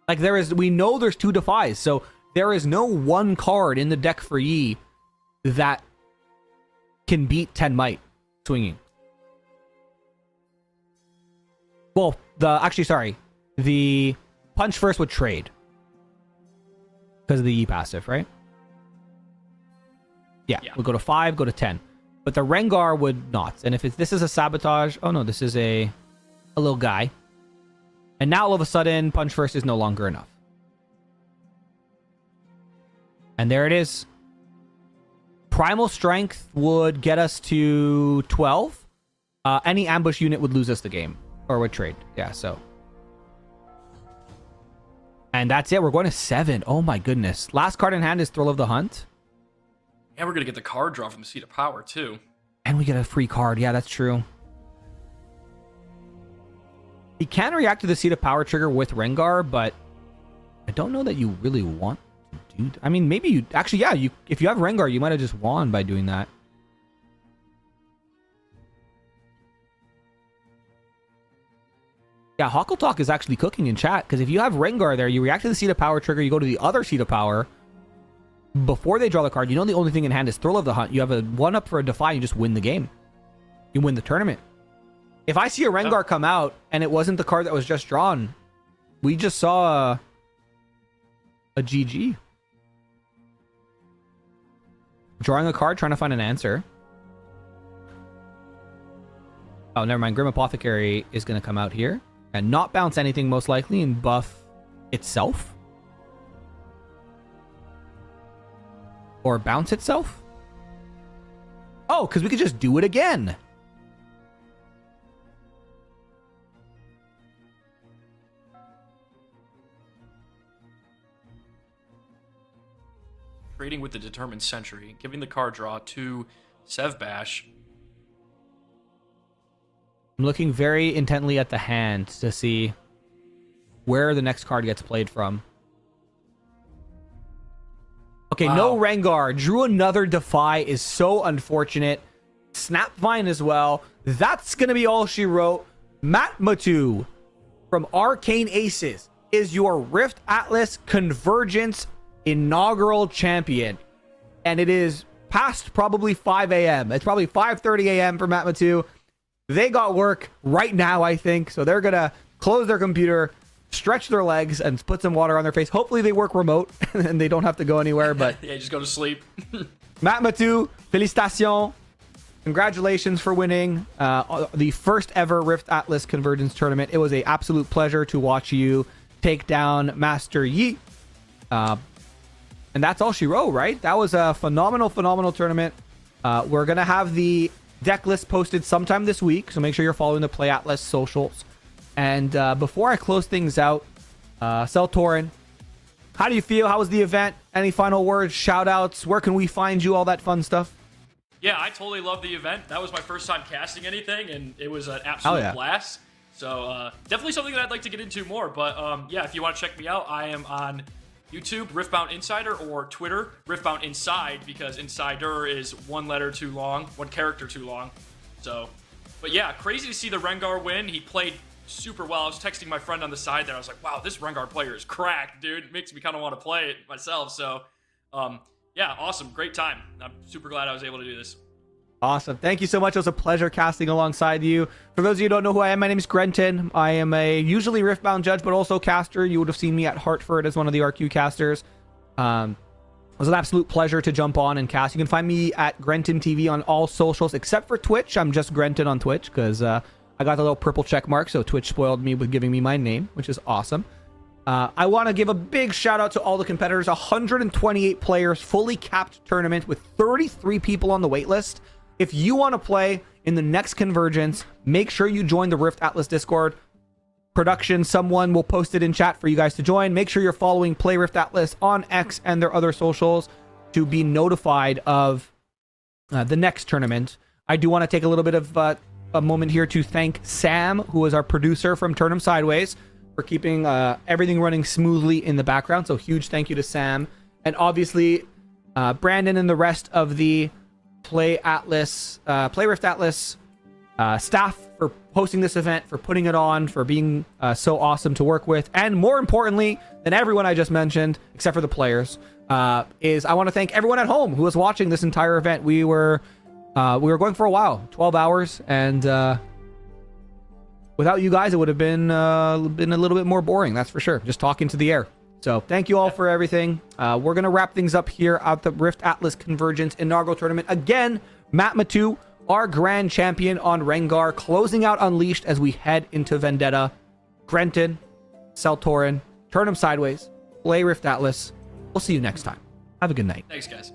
Like we know there's 2 Defies, so there is no one card in the deck for Yi that can beat 10 might swinging. Well, the Punch First would trade because of the Yi passive, right? Yeah, we'll go to 5, go to 10. But the Rengar would not. And if this is a Sabotage... Oh, no, this is a little guy. And now, all of a sudden, Punch First is no longer enough. And there it is. Primal Strength would get us to 12. Any ambush unit would lose us the game or would trade. Yeah, so. And that's it. We're going to 7. Oh my goodness. Last card in hand is Thrill of the Hunt. And we're going to get the card draw from the Seat of Power, too. And we get a free card. Yeah, that's true. He can react to the Seat of Power trigger with Rengar, but I don't know that you really want to do that. I mean, maybe you... Actually, yeah, if you have Rengar, you might have just won by doing that. Yeah, Huckle Talk is actually cooking in chat, because if you have Rengar there, you react to the Seat of Power trigger, you go to the other Seat of Power. Before they draw the card, you know the only thing in hand is Thrill of the Hunt. You have a 1-up for a Defy, you just win the game. You win the tournament. If I see a Rengar come out, and it wasn't the card that was just drawn, we just saw a GG. Drawing a card, trying to find an answer. Oh, never mind. Grim Apothecary is going to come out here. And not bounce anything, most likely, and buff itself. Or bounce itself. Oh, because we could just do it again. Trading with the Determined Sentry, giving the card draw to Sevbash. I'm looking very intently at the hand to see where the next card gets played from. Okay, Wow. no Rengar. Drew another Defy is so unfortunate. Snapvine as well. That's going to be all she wrote. Matt Matu from Arcane Aces is your Rift Atlas Convergence inaugural champion. And it is past probably 5 a.m. It's probably 5:30 a.m. for Matt Matu. They got work right now, I think. So they're going to close their computer, stretch their legs, and put some water on their face. Hopefully they work remote and they don't have to go anywhere. But Yeah, just go to sleep. Matt Matu, félicitations. Congratulations for winning the first ever Rift Atlas Convergence tournament. It was an absolute pleasure to watch you take down Master Yi. And that's all she wrote, right? That was a phenomenal tournament. We're going to have the deck list posted sometime this week, so make sure you're following the Play Atlas socials. And before I close things out, Seltorin, how do you feel? How was the event? Any final words, shout outs? Where can we find you? All that fun stuff. Yeah, I totally loved the event. That was my first time casting anything, and it was an absolute blast. So definitely something that I'd like to get into more. But yeah, if you want to check me out, I am on YouTube, Riftbound Insider, or Twitter, Riftbound Inside, because Insider is one letter too long, one character too long. So, but yeah, crazy to see the Rengar win. He played super well. I was texting my friend on the side there. I was like, wow, this Rengar player is cracked, dude. It makes me kind of want to play it myself. So, yeah, awesome. Great time. I'm super glad I was able to do this. Awesome. Thank you so much. It was a pleasure casting alongside you. For those of you who don't know who I am, my name is Grenton. I am a usually Riftbound judge, but also caster. You would have seen me at Hartford as one of the RQ casters. It was an absolute pleasure to jump on and cast. You can find me at Grenton TV on all socials, except for Twitch. I'm just Grenton on Twitch because I got the little purple check mark, so Twitch spoiled me with giving me my name, which is awesome. I want to give a big shout out to all the competitors. 128 players, fully capped tournament with 33 people on the wait list. If you want to play in the next Convergence, make sure you join the Rift Atlas Discord. Production, someone will post it in chat for you guys to join. Make sure you're following Play Rift Atlas on X and their other socials to be notified of the next tournament. I do want to take a little bit of a moment here to thank Sam, who is our producer from Turn 'em Sideways, for keeping everything running smoothly in the background. So huge thank you to Sam. And obviously, Brandon and the rest of the Play Rift Atlas staff for hosting this event, for putting it on, for being so awesome to work with, and more importantly than everyone I just mentioned, except for the players, is I want to thank everyone at home who was watching this entire event. We were going for a while, 12 hours, and without you guys, it would have been a little bit more boring. That's for sure. Just talking to the air. So thank you all for everything. We're going to wrap things up here at the Rift Atlas Convergence inaugural tournament. Again, Matt Matu, our grand champion on Rengar, closing out Unleashed as we head into Vendetta. Grenton, Seltorin, Turn 'em Sideways, Play Rift Atlas. We'll see you next time. Have a good night. Thanks, guys.